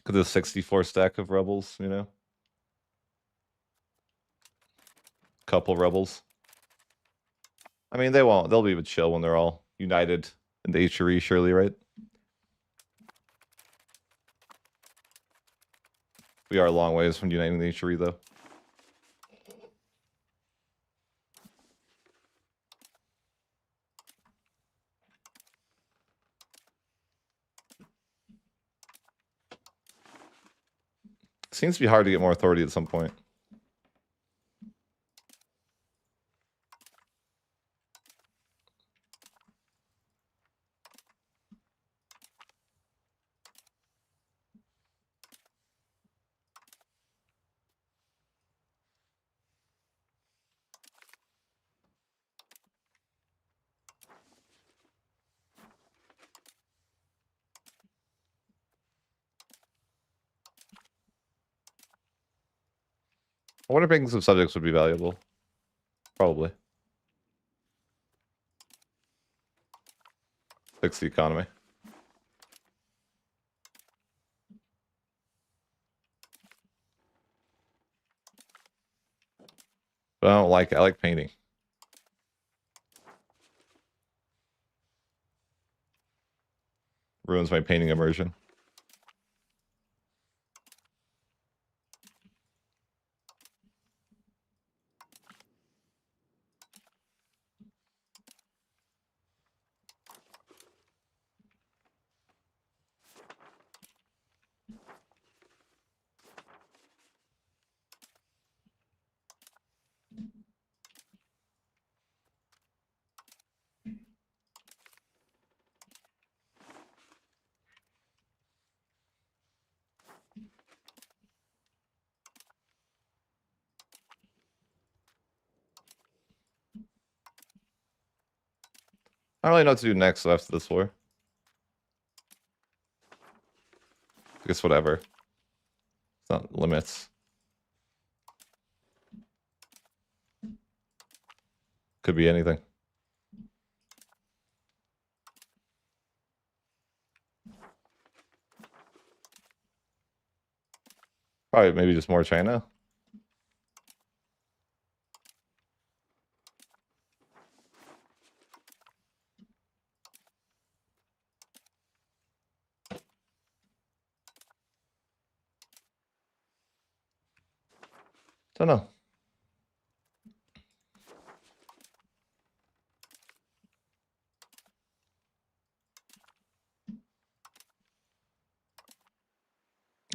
Could the 64 stack of rebels, you know? Couple rebels. I mean, they won't. They'll be chill when they're all united in the HRE, surely, right? We are a long ways from uniting the HRE, though. Seems to be hard to get more authority at some point. I wonder if making some subjects would be valuable. Probably. Fix the economy. But I don't like it. I like painting. Ruins my painting immersion. I don't really know what to do next after this war. I guess whatever. It's not limits. Could be anything. Probably maybe just more China. Don't know.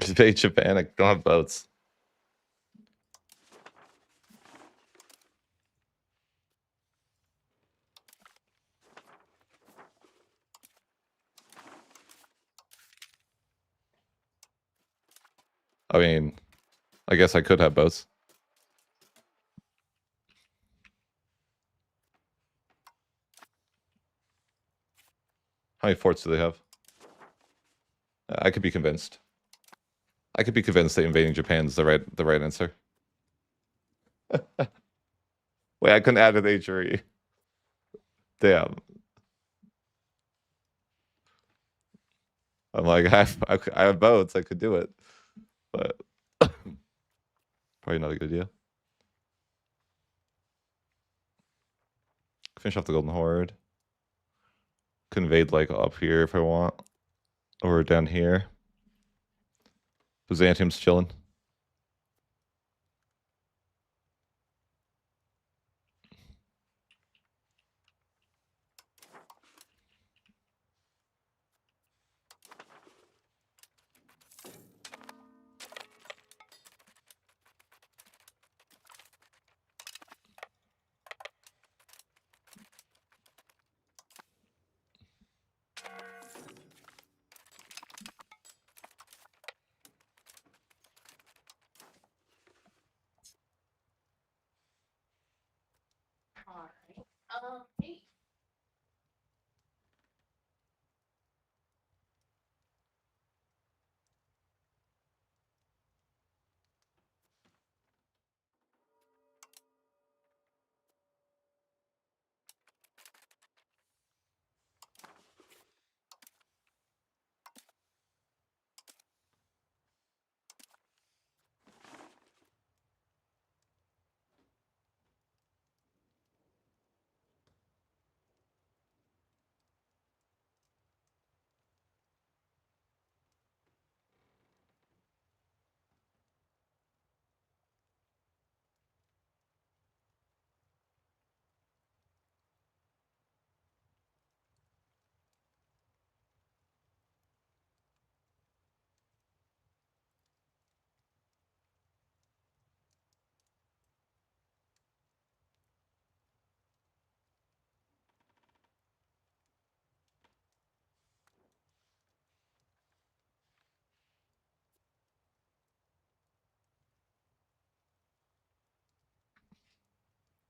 Invade Japan. I don't have boats. I mean, I guess I could have boats. How many forts do they have? I could be convinced. I could be convinced that invading Japan is the right answer. Wait, I couldn't add an HRE. Damn. I'm like, I have boats. I could do it, but probably not a good idea. Finish off the Golden Horde. Could invade like up here if I want, or down here. Byzantium's chilling.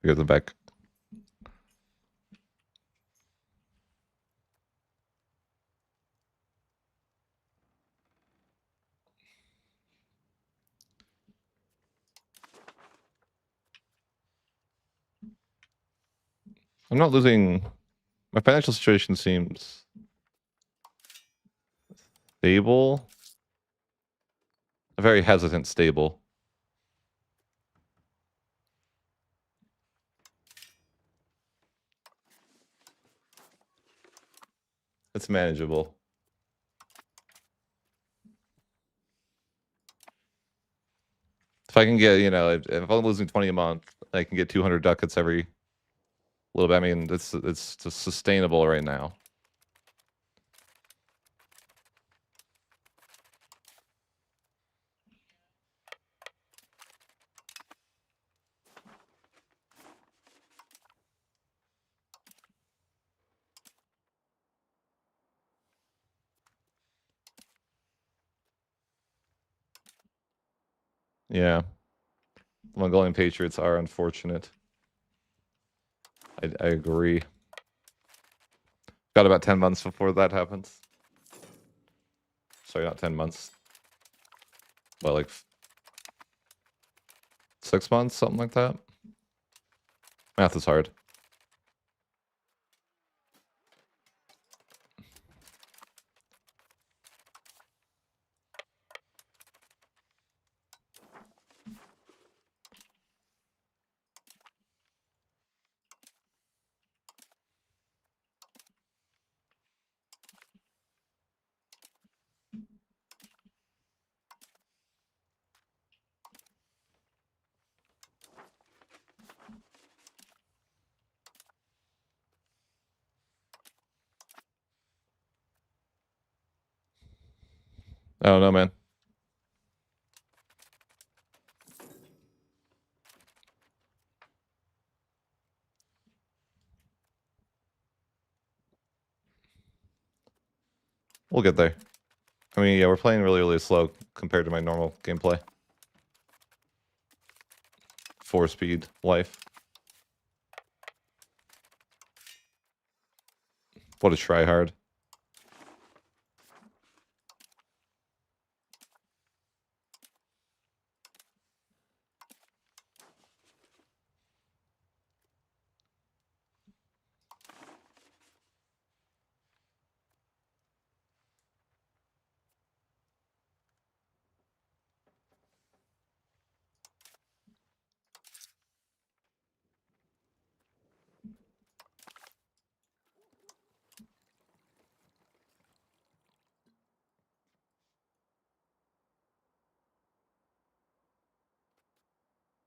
Here's the back. I'm not losing. My financial situation seems stable. A very hesitant stable. It's manageable. If I can get, you know, if I'm losing 20 a month, I can get 200 ducats every little bit. I mean, it's just sustainable right now. Yeah. Mongolian Patriots are unfortunate. I agree. Got about 10 months before that happens. Sorry, not 10 months. Well, like 6 months, something like that. Math is hard. I don't know, man. We'll get there. I mean, yeah, we're playing really, really slow compared to my normal gameplay. 4-speed life. What a tryhard.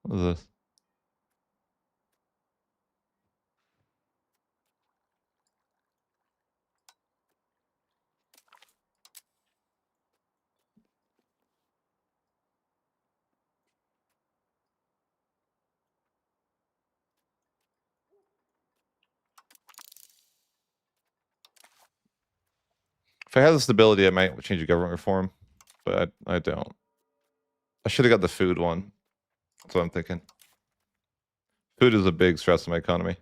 What is this? If I had the stability, I might change the government reform, but I don't. I should have got the food one. That's what I'm thinking. Food is a big stress in my economy.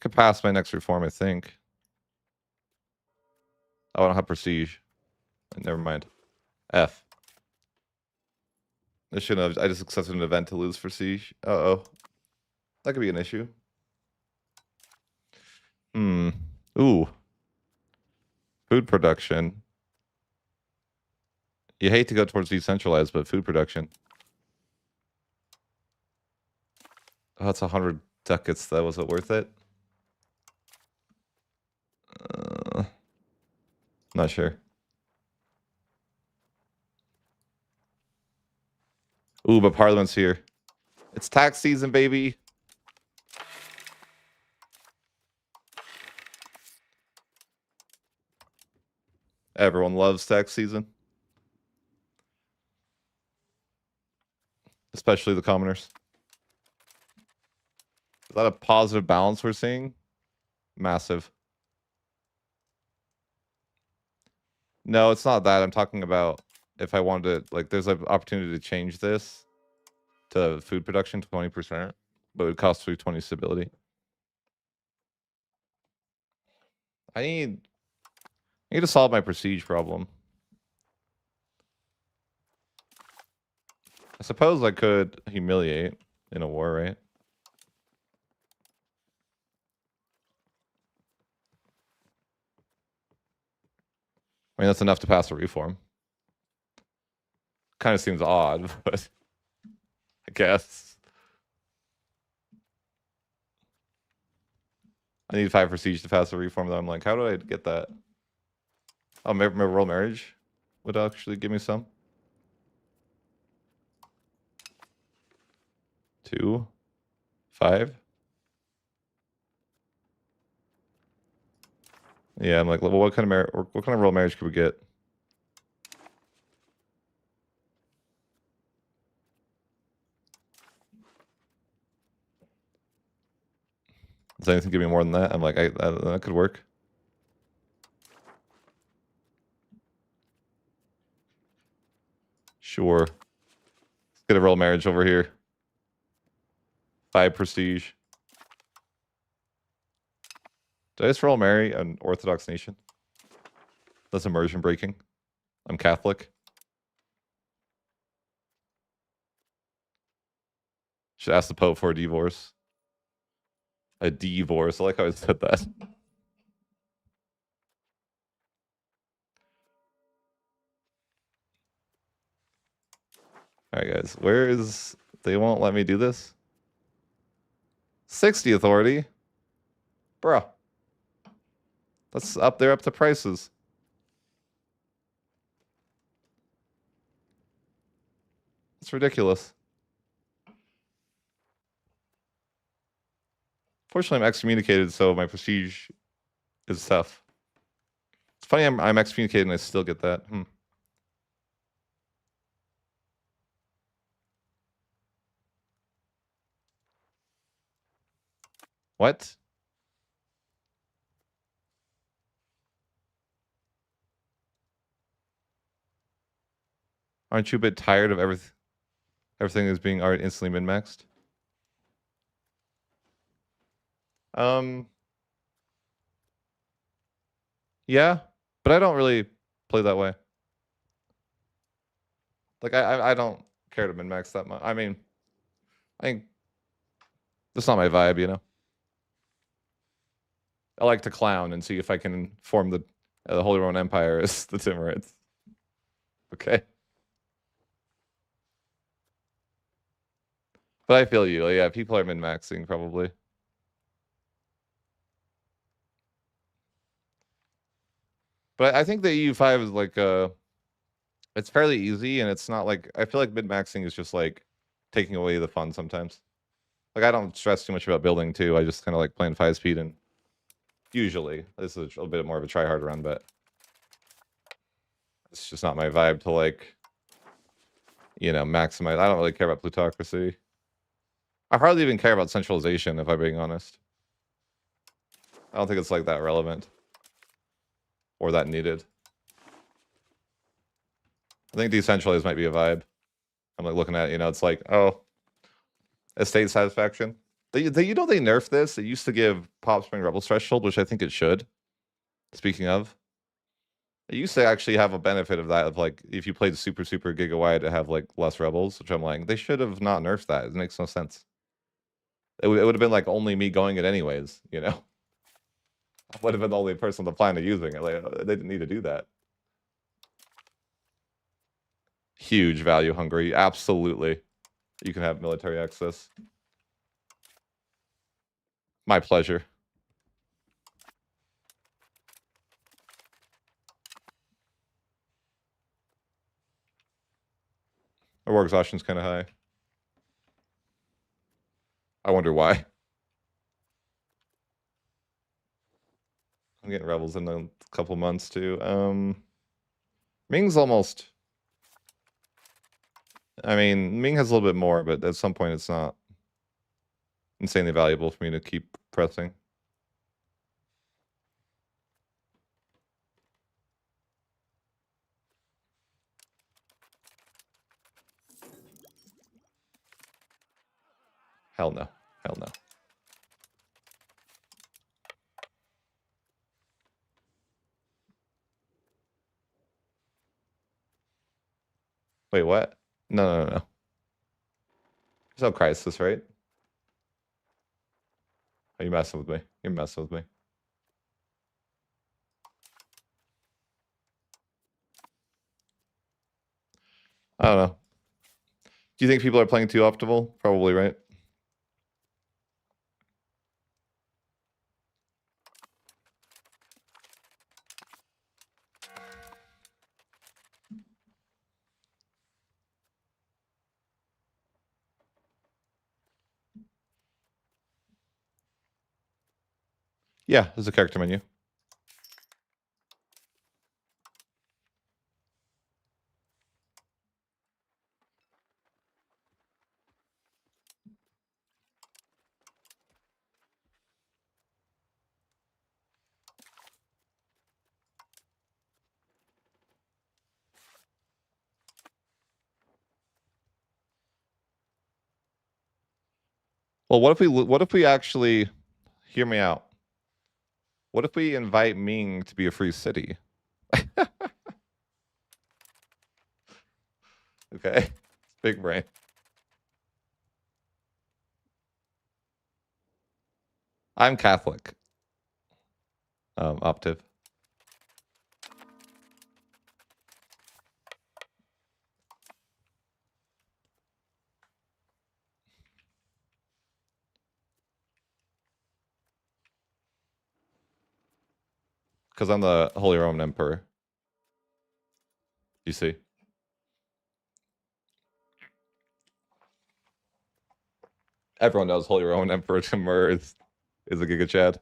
Could pass my next reform, I think. Oh, I don't have prestige. Never mind. F. I shouldn't have. I just accepted an event to lose prestige. Uh-oh. That could be an issue. Ooh. Food production. You hate to go towards decentralized, but food production. Oh, that's 100 ducats. That was it worth it? Not sure. Ooh, but Parliament's here. It's tax season, baby. Everyone loves tax season. Especially the commoners. Is that a positive balance we're seeing? Massive. No, it's not that. I'm talking about if I wanted to, like, there's an opportunity to change this to food production 20%, but it would cost 320 stability. I need to solve my prestige problem. I suppose I could humiliate in a war, right? I mean, that's enough to pass a reform. Kind of seems odd, but I guess. I need 5 prestige to pass a reform, though. I'm like, how do I get that? Oh, my royal marriage would actually give me some. 2, 5. Yeah, I'm like, well, what kind of royal marriage could we get? Does anything give me more than that? I'm like, that could work. Sure. Let's get a royal marriage over here. 5 prestige. Did I just royal marry an Orthodox nation? That's immersion breaking. I'm Catholic. Should ask the Pope for a divorce. A divorce. I like how I said that. All right, guys. Where is... They won't let me do this? 60 authority? Bruh. That's up there up to prices. It's ridiculous. Fortunately, I'm excommunicated, so my prestige is tough. It's funny I'm excommunicated and I still get that. What? Aren't you a bit tired of everything is being already instantly min-maxed? Yeah, but I don't really play that way. Like I don't care to min-max that much. I mean, I think that's not my vibe, you know. I like to clown and see if I can form the Holy Roman Empire as the Timurids. Okay. But I feel you. Like, yeah, people are min-maxing probably. But I think the EU5 is like it's fairly easy and it's not like I feel like min-maxing is just like taking away the fun sometimes. Like I don't stress too much about building too. I just kind of like playing 5 speed and usually this is a bit more of a try hard run, but it's just not my vibe to like, you know, maximize. I don't really care about plutocracy. I hardly even care about centralization, if I'm being honest. I don't think it's like that relevant or that needed. I think decentralized might be a vibe. I'm like looking at it, you know, it's like, oh, Estate satisfaction. They they nerfed this. It used to give Pop Spring Rebels threshold, which I think it should. Speaking of, it used to actually have a benefit of that, of like if you played super Giga to have like less rebels, which I'm like, they should have not nerfed that. It makes no sense. It would have been like only me going it anyways, you know? I would have been the only person on the planet using it. Like, they didn't need to do that. Huge value hungry. Absolutely. You can have military access. My pleasure. Our war exhaustion's kind of high. I wonder why. I'm getting rebels in a couple months too. Ming's almost. I mean, Ming has a little bit more, but at some point it's not insanely valuable for me to keep pressing. Hell no. Hell no. Wait, what? No. There's no crisis, right? Are you messing with me? You're messing with me. I don't know. Do you think people are playing too optimal? Probably, right? Yeah, there's a character menu. Well, what if we actually hear me out? What if we invite Ming to be a free city? Okay. Big brain. I'm Catholic. Optive. Because I'm the Holy Roman Emperor. You see? Everyone knows Holy Roman Emperor Temur is a Giga Chad.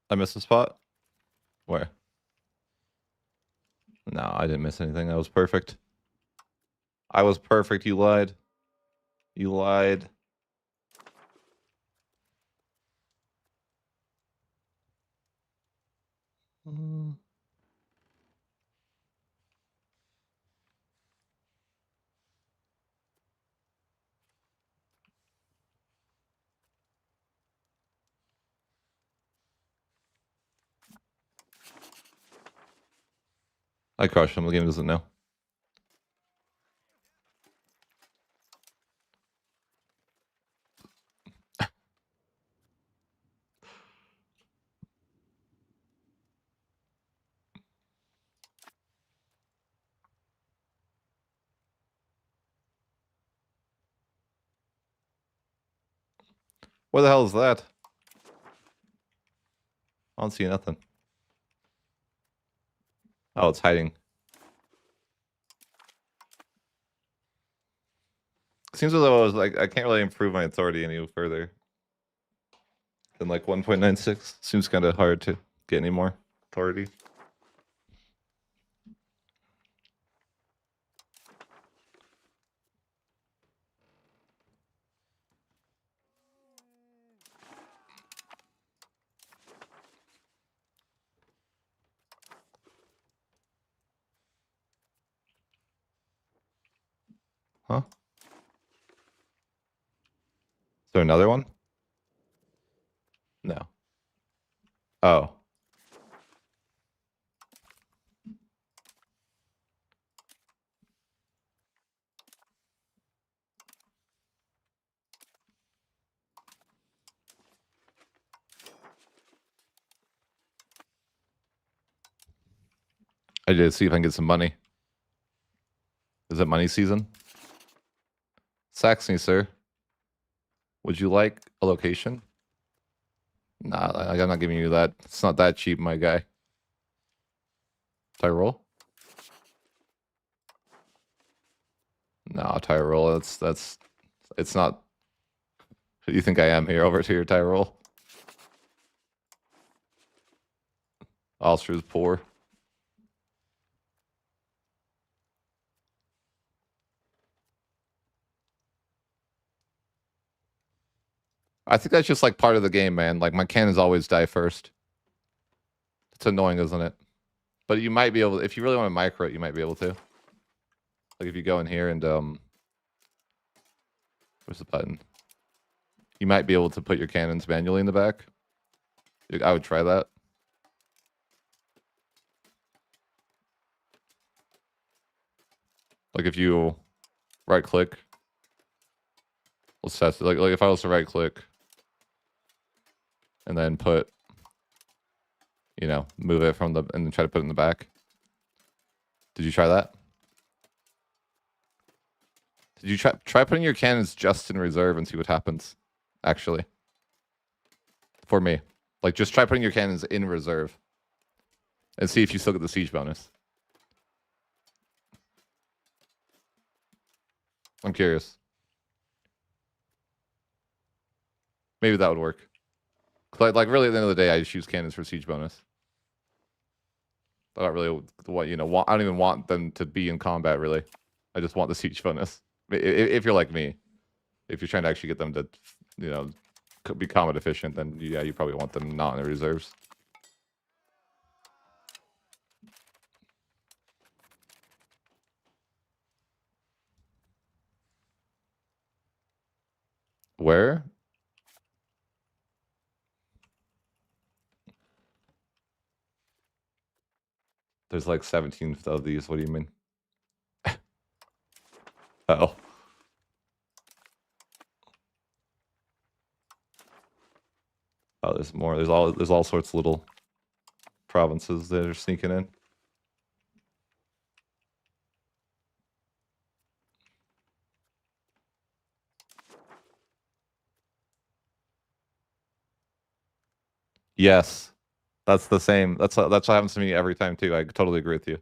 I missed a spot? Where? No, I didn't miss anything. I was perfect. I was perfect. You lied. You lied. I crush him. The game doesn't know. Where the hell is that? I don't see nothing. Oh, it's hiding. Seems as though I was like, I can't really improve my authority any further than like 1.96. Seems kind of hard to get any more authority. Huh? Is there another one? No. Oh. I did see if I can get some money. Is it money season? Saxony, sir. Would you like a location? Nah, I'm not giving you that. It's not that cheap, my guy. Tyrol? No, Tyrol. That's. It's not. Who do you think I am here? Over to your Tyrol. Austria's poor. I think that's just like part of the game, man. Like my cannons always die first. It's annoying, isn't it? But you might be able to, if you really want to micro it, you might be able to. Like if you go in here and where's the button? You might be able to put your cannons manually in the back. I would try that. Like if you right click. Let's test it. Like if I was to right click and then put, you know, move it from the, and then try to put it in the back. Did you try that? Did you try putting your cannons just in reserve and see what happens? Actually. For me. Like just try putting your cannons in reserve. And see if you still get the siege bonus. I'm curious. Maybe that would work. Like really at the end of the day, I just use cannons for siege bonus. I don't really want, you know, I don't even want them to be in combat really. I just want the siege bonus. If you're like me, if you're trying to actually get them to, you know, be combat efficient, then yeah, you probably want them not in the reserves. Where? There's like 17 of these. What do you mean? Oh. Oh, there's more. There's all sorts of little provinces that are sneaking in. Yes. That's the same. That's what happens to me every time too. I totally agree with you.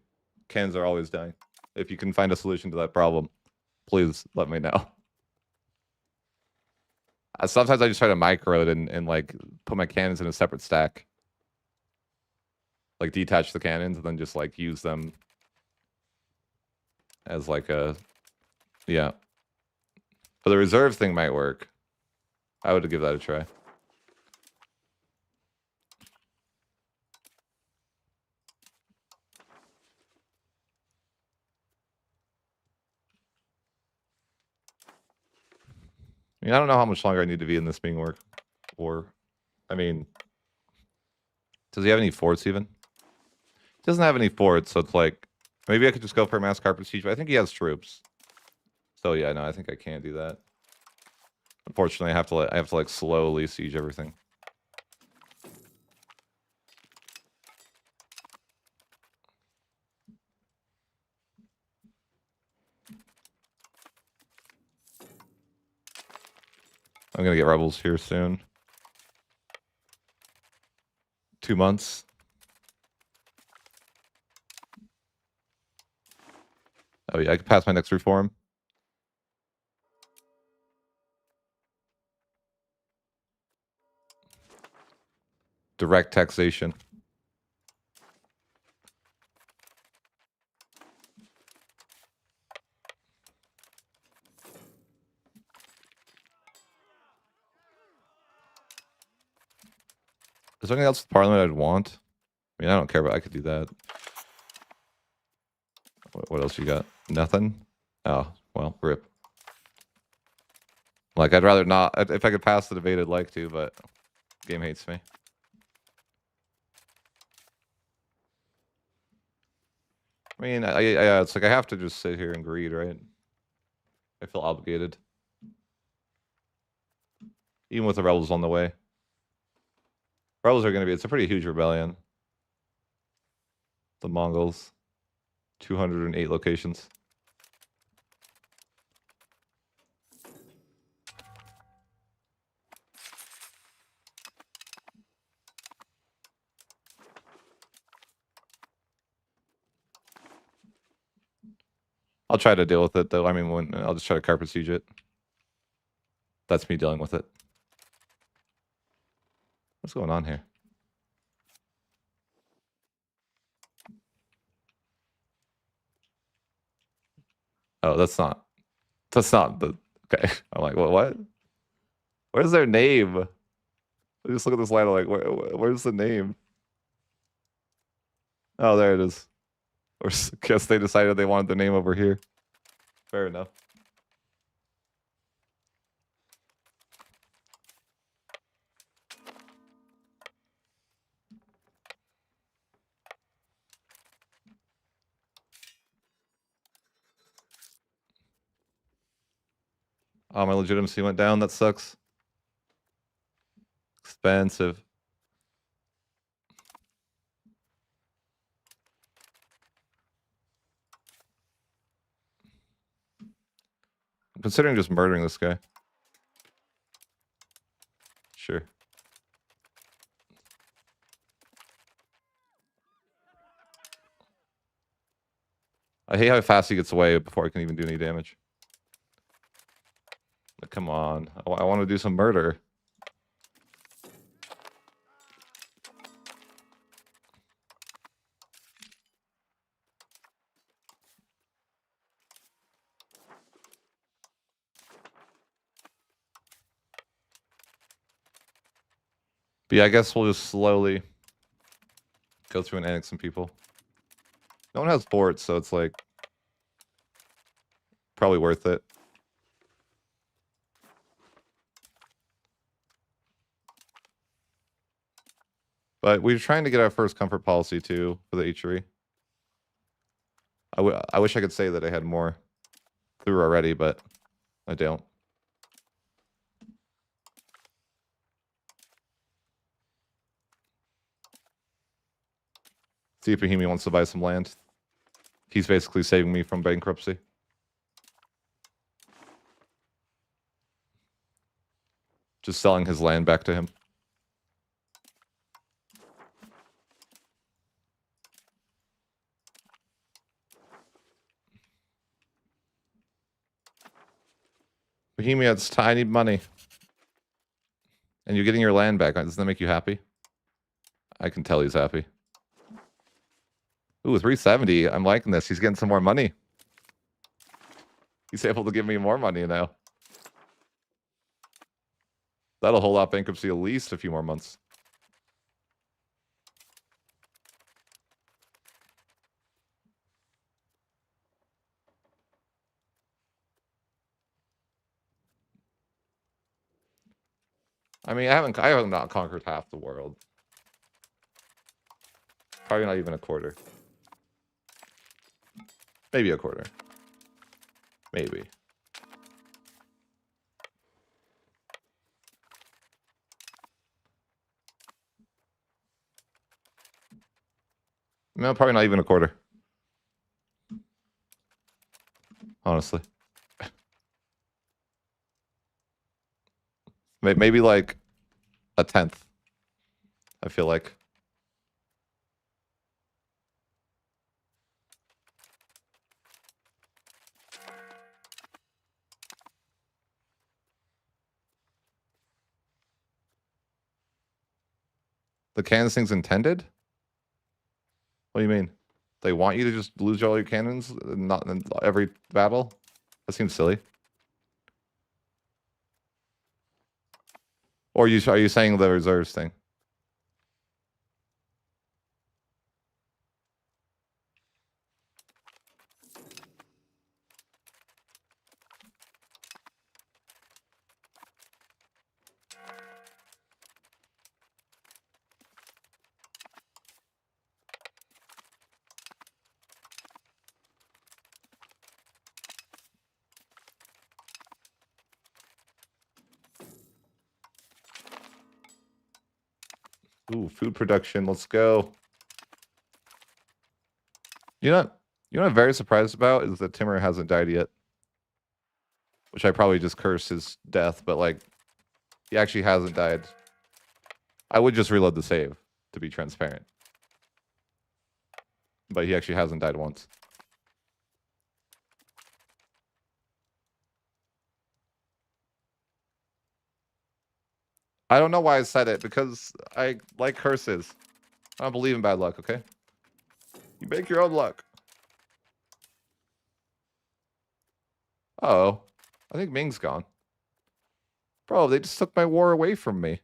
Cannons are always dying. If you can find a solution to that problem, please let me know. Sometimes I just try to micro it and like put my cannons in a separate stack. Like detach the cannons and then just like use them as like a, yeah. But the reserve thing might work. I would give that a try. I mean, I don't know how much longer I need to be in this being work. Or, I mean, does he have any forts even? He doesn't have any forts, so it's like, Maybe I could just go for a mass carpet siege, but I think he has troops. So yeah, no, I think I can't do that. Unfortunately, I have to like slowly siege everything. I'm gonna get rebels here soon. 2 months. Oh yeah, I can pass my next reform. Direct taxation. Is there anything else with Parliament I'd want? I mean, I don't care, but I could do that. What else you got? Nothing? Oh, well, rip. Like, I'd rather not. If I could pass the debate, I'd like to, but game hates me. I mean, it's like I have to just sit here and greed, right? I feel obligated. Even with the rebels on the way. Rebels are going to be, it's a pretty huge rebellion. The Mongols. 208 locations. I'll try to deal with it, though. I mean, I'll just try to carpet siege it. That's me dealing with it. What's going on here? Oh, that's not the... Okay. I'm like, what? Where's their name? I just look at this line, I'm like, where's the name? Oh, there it is. Or I guess they decided they wanted the name over here. Fair enough. Oh, my legitimacy went down. That sucks. Expensive. I'm considering just murdering this guy. Sure. I hate how fast he gets away before I can even do any damage. But come on. I want to do some murder. But yeah, I guess we'll just slowly go through and annex some people. No one has forts, so it's like probably worth it. But we're trying to get our first comfort policy too for the H3. I wish I could say that I had more through already, but I don't. See if Bohemia wants to buy some land. He's basically saving me from bankruptcy. Just selling his land back to him. Bohemia, it's tiny money. And you're getting your land back. Doesn't that make you happy? I can tell he's happy. Ooh, 370. I'm liking this. He's getting some more money. He's able to give me more money now. That'll hold off bankruptcy at least a few more months. I mean, I haven't not conquered half the world. Probably not even a quarter. Maybe a quarter. Maybe. No, probably not even a quarter. Honestly. Maybe like a tenth. I feel like. The cannons thing's intended? What do you mean? They want you to just lose all your cannons not in every battle? That seems silly. Or are you saying the reserves thing? Ooh, food production. Let's go. You know what I'm very surprised about is that Timur hasn't died yet. Which I probably just cursed his death, but like he actually hasn't died. I would just reload the save to be transparent. But he actually hasn't died once. I don't know why I said it, because I like curses. I don't believe in bad luck, okay? You make your own luck. Uh-oh. I think Ming's gone. Bro, they just took my war away from me.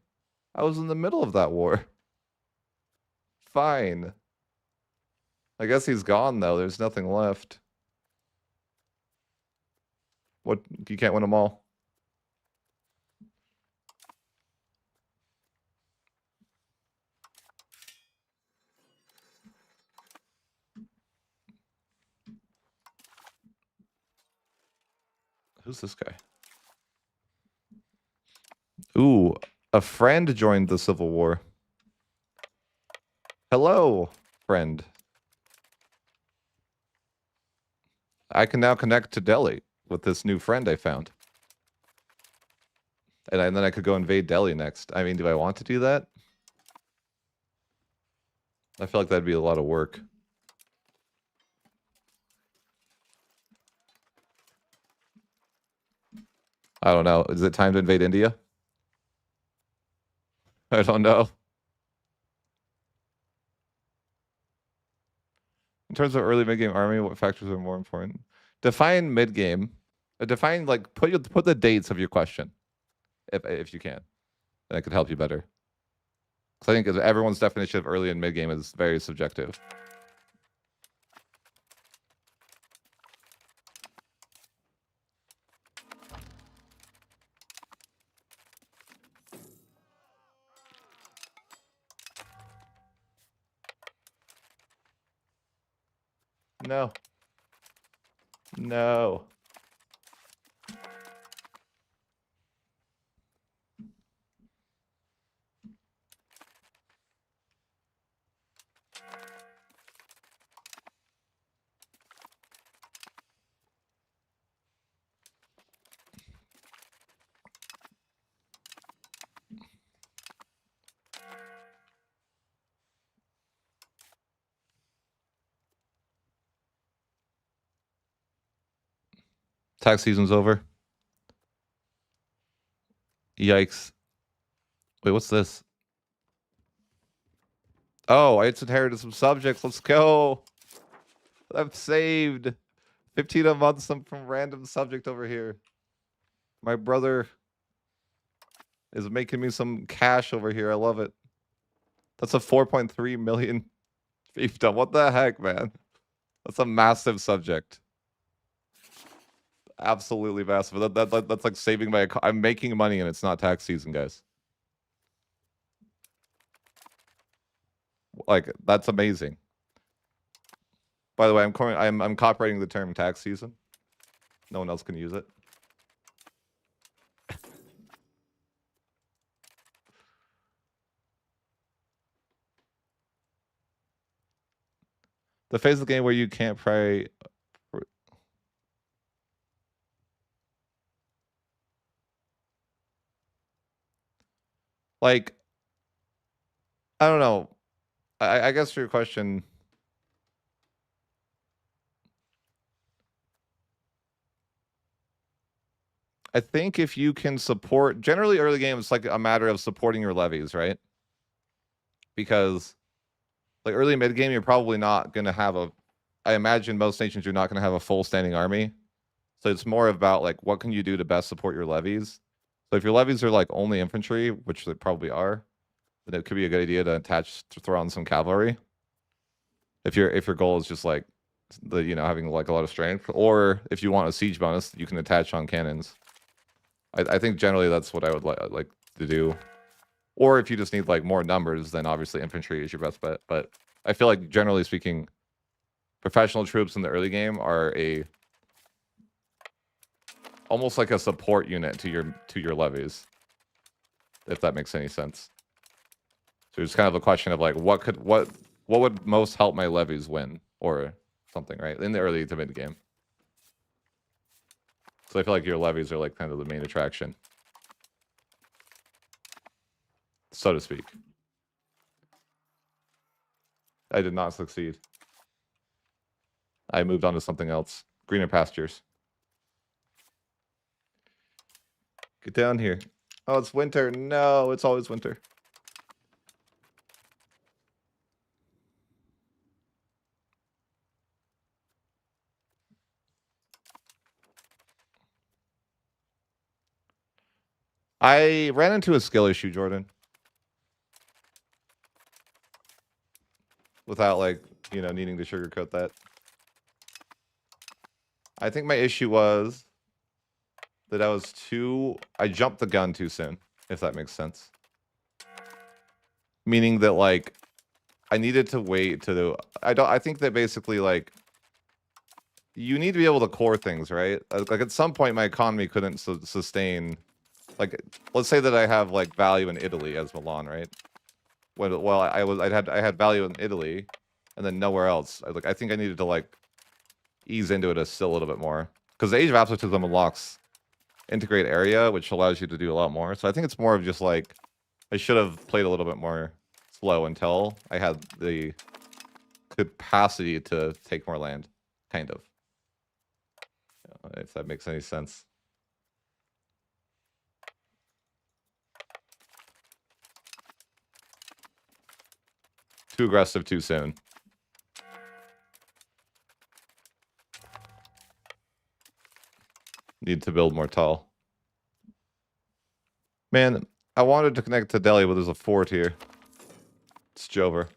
I was in the middle of that war. Fine. I guess he's gone, though. There's nothing left. What? You can't win them all. Who's this guy? Ooh, a friend joined the Civil War. Hello, friend. I can now connect to Delhi with this new friend I found. And then I could go invade Delhi next. I mean, do I want to do that? I feel like that'd be a lot of work. I don't know. Is it time to invade India? I don't know. In terms of early mid-game army, what factors are more important? Define mid-game. Define, like, put the dates of your question, if you can. And it could help you better. Because I think everyone's definition of early and mid-game is very subjective. No. No. Tax season's over. Yikes. Wait, what's this? Oh, I just inherited some subjects. Let's go. I've saved 15 a month from random subject over here. My brother is making me some cash over here. I love it. That's a 4.3 million fiefdom. What the heck, man? That's a massive subject. Absolutely massive. That's like saving my... I'm making money and it's not tax season, guys. Like, that's amazing. By the way, I'm copyrighting the term tax season. No one else can use it. The phase of the game where you can't pray. Like, I don't know. I guess your question. I think if you can support, generally early game, it's like a matter of supporting your levies, right? Because like early mid game, you're probably not going to have I imagine most nations you're not going to have a full standing army. So it's more about like what can you do to best support your levies. So if your levies are like only infantry, which they probably are, then it could be a good idea to throw on some cavalry. If your goal is just like having like a lot of strength, or if you want a siege bonus, you can attach on cannons. I think generally that's what I would like to do. Or if you just need like more numbers, then obviously infantry is your best bet. But I feel like generally speaking, professional troops in the early game are almost like a support unit to your levies, if that makes any sense. So it's kind of a question of like what would most help my levies win or something, right? In the early to mid game. So I feel like your levies are like kind of the main attraction, so to speak. I did not succeed. I moved on to something else. Greener pastures. Get down here. Oh, it's winter. No, it's always winter. I ran into a skill issue, Jordan. Without like, needing to sugarcoat that. I think my issue was that I jumped the gun too soon, if that makes sense. Meaning that like I needed to wait I think that basically like you need to be able to core things, right? Like at some point my economy couldn't sustain, like let's say that I have like value in Italy as Milan, right? Well I had value in Italy and then nowhere else. I think I needed to like ease into it still a little bit more, because the Age of Absolutism unlocks integrate area, which allows you to do a lot more. So I think it's more of just like I should have played a little bit more slow until I had the capacity to take more land, kind of. If that makes any sense. Too aggressive too soon. Need to build more tall. Man, I wanted to connect to Delhi, but there's a fort here. It's Jover.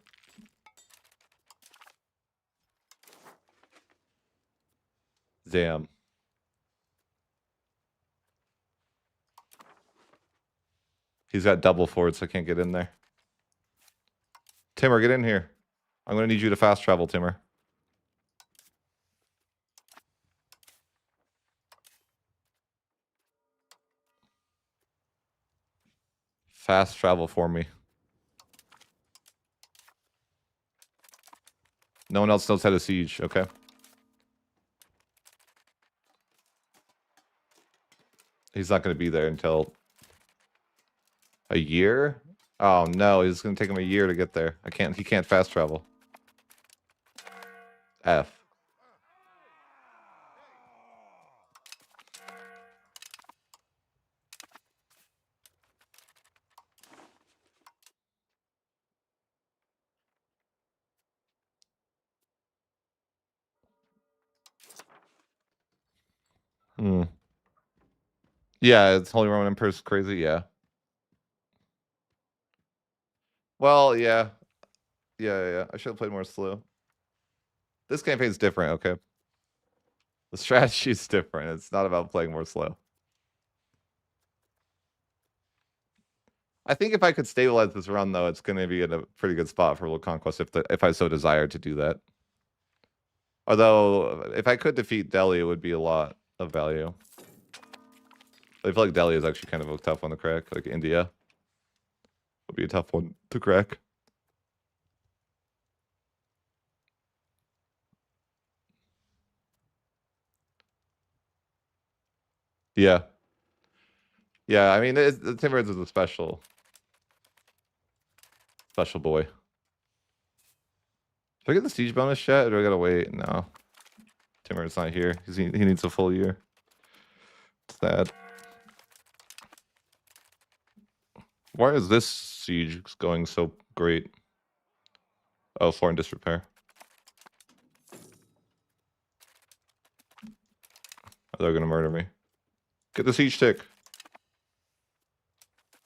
Damn. He's got double forts, so I can't get in there. Timur, get in here. I'm going to need you to fast travel, Timur. Fast travel for me. No one else knows how to siege, okay? He's not going to be there until a year? Oh no, it's going to take him a year to get there. He can't fast travel. F. Hmm. Yeah, it's Holy Roman Empire's crazy, yeah. Well, yeah. Yeah. I should have played more slow. This campaign's different, okay? The strategy's different. It's not about playing more slow. I think if I could stabilize this run, though, it's going to be in a pretty good spot for World Conquest if I so desire to do that. Although, if I could defeat Delhi, it would be a lot of value. I feel like Delhi is actually kind of a tough one to crack. Like India would be a tough one to crack. Yeah. Yeah, I mean, the Timurids is a special boy. Do I get the siege bonus yet, or do I gotta wait? No. Timurid's not here. He needs a full year. Sad. Why is this siege going so great? Oh, foreign disrepair. They're gonna murder me. Get the siege tick.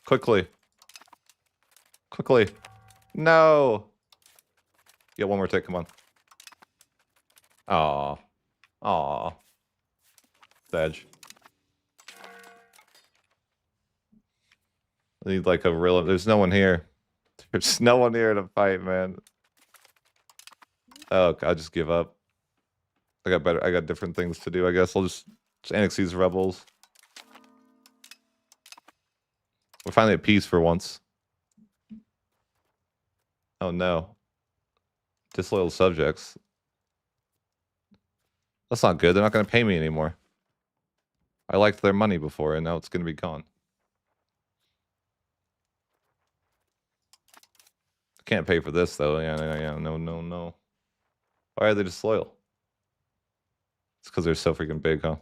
Quickly. Quickly. No. Yeah, one more tick. Come on. Aw. Aw. Sedge. I need like a real... There's no one here. There's no one here to fight, man. Oh, I'll just give up. I got different things to do, I guess. I'll just annex these rebels. We're finally at peace for once. Oh no. Disloyal subjects. That's not good. They're not going to pay me anymore. I liked their money before, and now it's going to be gone. I can't pay for this, though. Yeah, no. Why are they disloyal? It's because they're so freaking big, huh?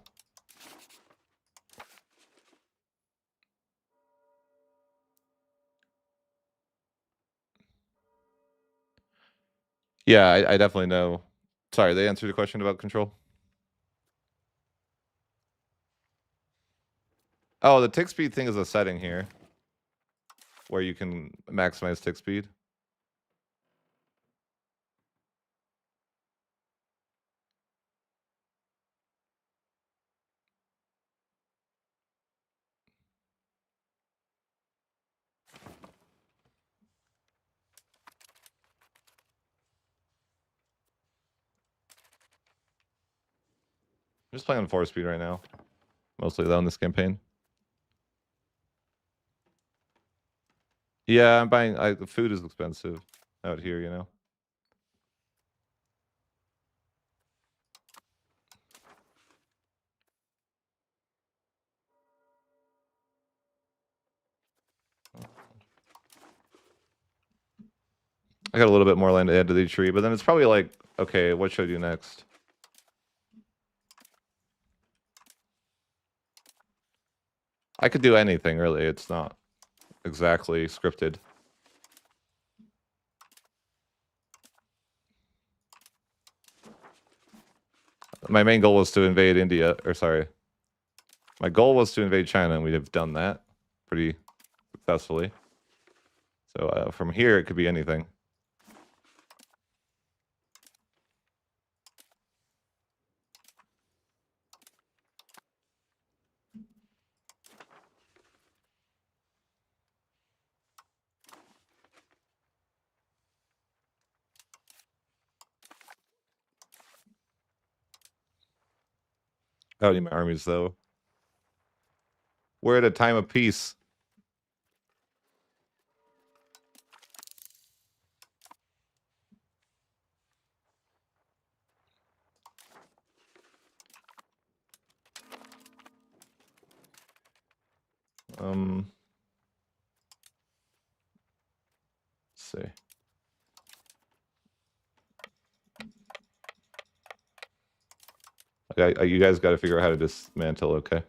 Yeah, I definitely know. Sorry, they answered the question about control. Oh, the tick speed thing is a setting here where you can maximize tick speed. I'm just playing on 4 speed right now. Mostly though in this campaign. Yeah, I'm buying... the food is expensive out here, you know? I got a little bit more land to add to the tree, but then it's probably like, okay, what should I do next? I could do anything, really. It's not exactly scripted. My main goal was to invade India, or sorry. My goal was to invade China, and we have done that pretty successfully. So from here, it could be anything. I don't need my armies, though. We're at a time of peace. Let's see. Okay, you guys got to figure out how to dismantle, okay?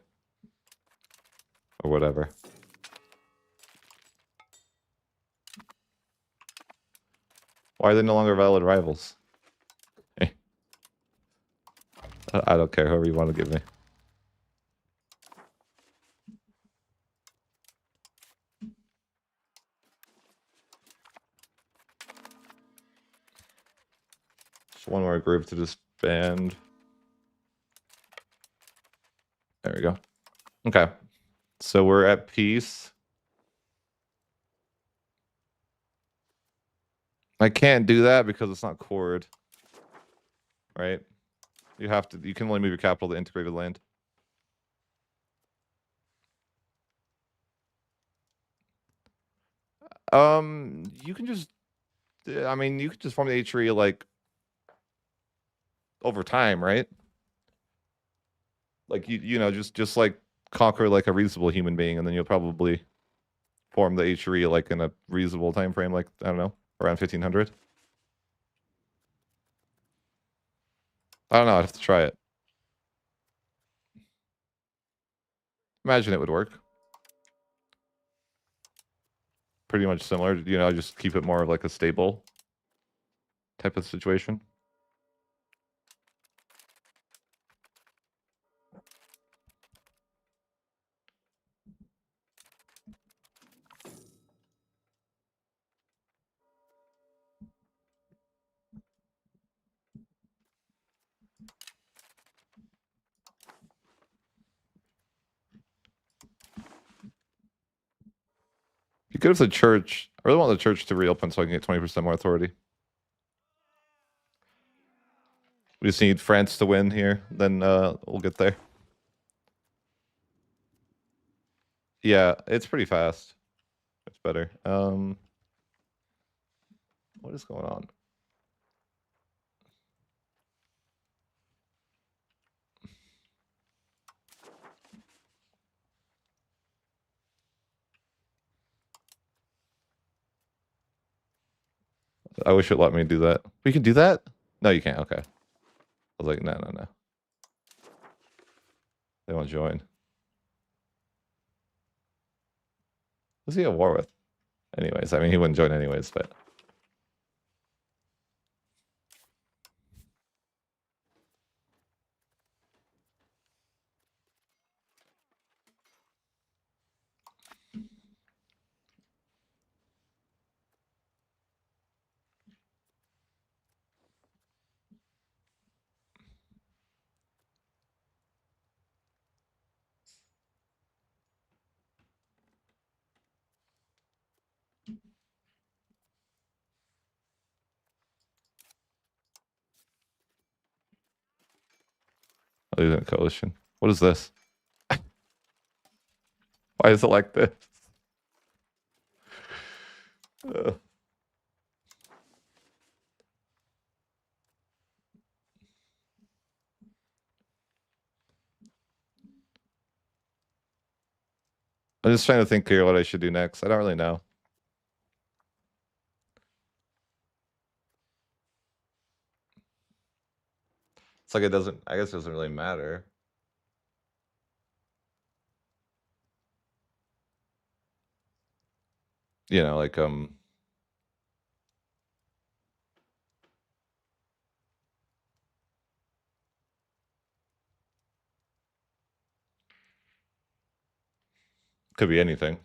Or whatever. Why are they no longer valid rivals? Hey. I don't care, whoever you want to give me. Just one more group to disband. There we go. Okay. So we're at peace. I can't do that because it's not chord. Right? You have to. You can only move your capital to integrated land. You can just. I mean, you could just form the H tree like over time, right? Like you know, just like conquer like a reasonable human being, and then you'll probably form the H tree like in a reasonable time frame, like I don't know, around 1500. I don't know. I'd have to try it. Imagine it would work. Pretty much similar, you know, just keep it more of like a stable type of situation. You could have the church. I really want the church to reopen so I can get 20% more authority. We just need France to win here, then we'll get there. Yeah, it's pretty fast. It's better. What is going on? I wish it let me do that. We can do that? No, you can't. Okay. I was like, no, no, no. They won't join. Who's he at war with? Anyways, I mean, he wouldn't join anyways, but. Losing a coalition. What is this? Why is it like this? I'm just trying to think here what I should do next. I don't really know. It's like it doesn't, I guess it doesn't really matter. You know, like, could be anything.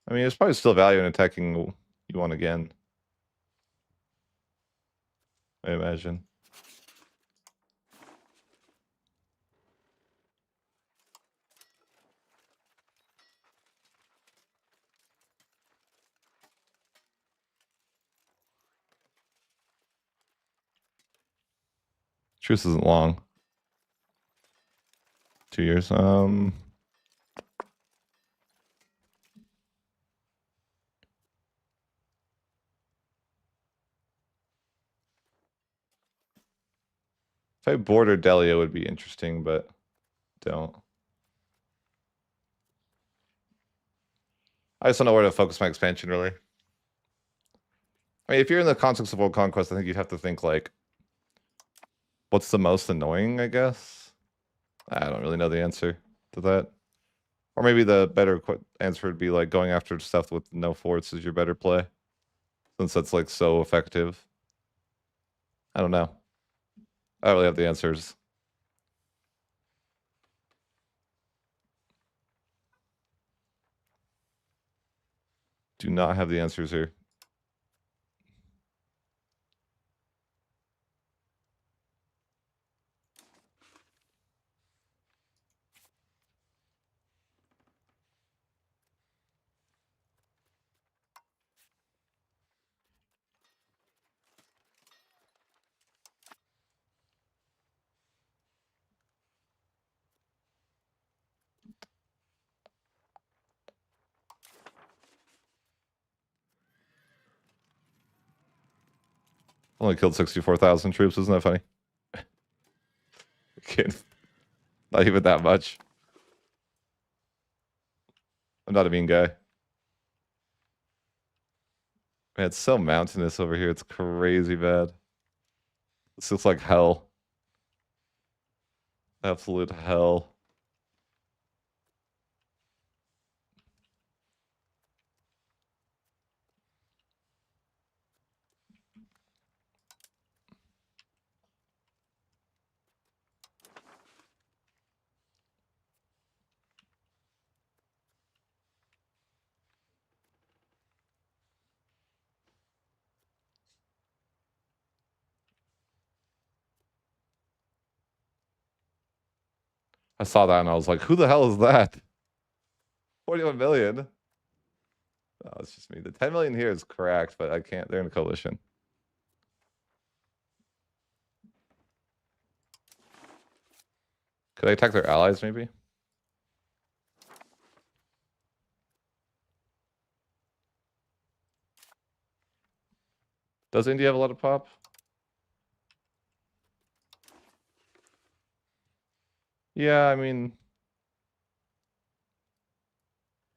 I mean, there's probably still value in attacking you1 again. I imagine. Truce isn't long. 2 years. If I border Delia, it would be interesting, but don't. I just don't know where to focus my expansion, really. I mean, if you're in the context of world conquest, I think you'd have to think, like, what's the most annoying, I guess? I don't really know the answer to that. Or maybe the better answer would be like going after stuff with no forts is your better play, since that's like so effective. I don't know. I don't really have the answers. Do not have the answers here. Only killed 64,000 troops. Isn't that funny? Not even that much. I'm not a mean guy. Man, it's so mountainous over here. It's crazy bad. This looks like hell. Absolute hell. I saw that and I was like, who the hell is that? 41 million? Oh, it's just me. The 10 million here is correct, but I can't. They're in a coalition. Could I attack their allies, maybe? Does India have a lot of pop? Yeah, I mean,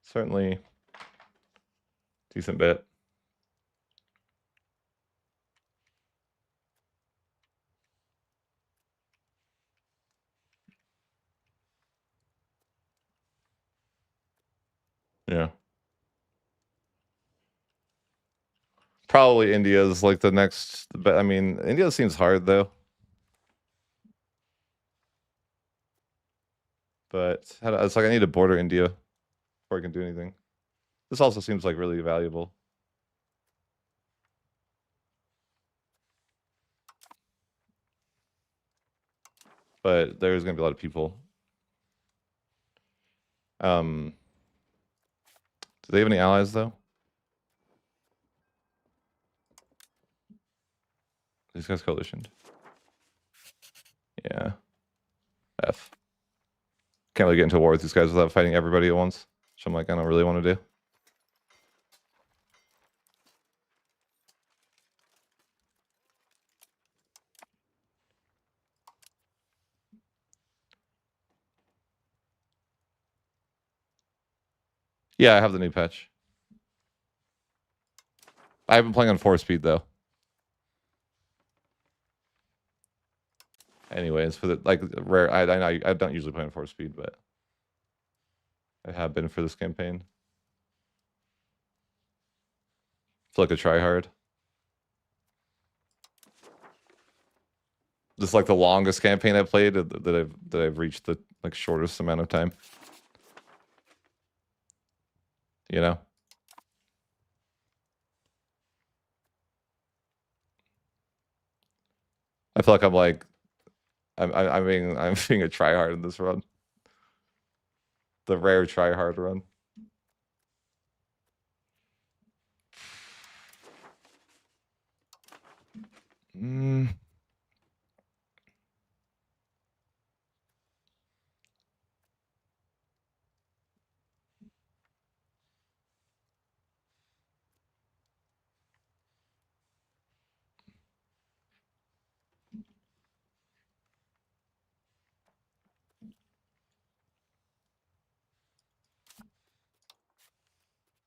certainly decent bit. Yeah. Probably India is like the next, but I mean, India seems hard though. But it's like I need to border India before I can do anything. This also seems like really valuable. But there's gonna be a lot of people. Do they have any allies though? These guys coalitioned. Yeah. F. Can't really get into war with these guys without fighting everybody at once. Which I'm like, I don't really want to do. Yeah, I have the new patch. I've been playing on 4-speed though. Anyways, for the like rare, I don't usually play on 4-speed, but I have been for this campaign. Feel like a try hard. This is like the longest campaign I've played that I've reached the like shortest amount of time. You know? I feel like I'm like I'm being a try hard in this run. The rare try hard run.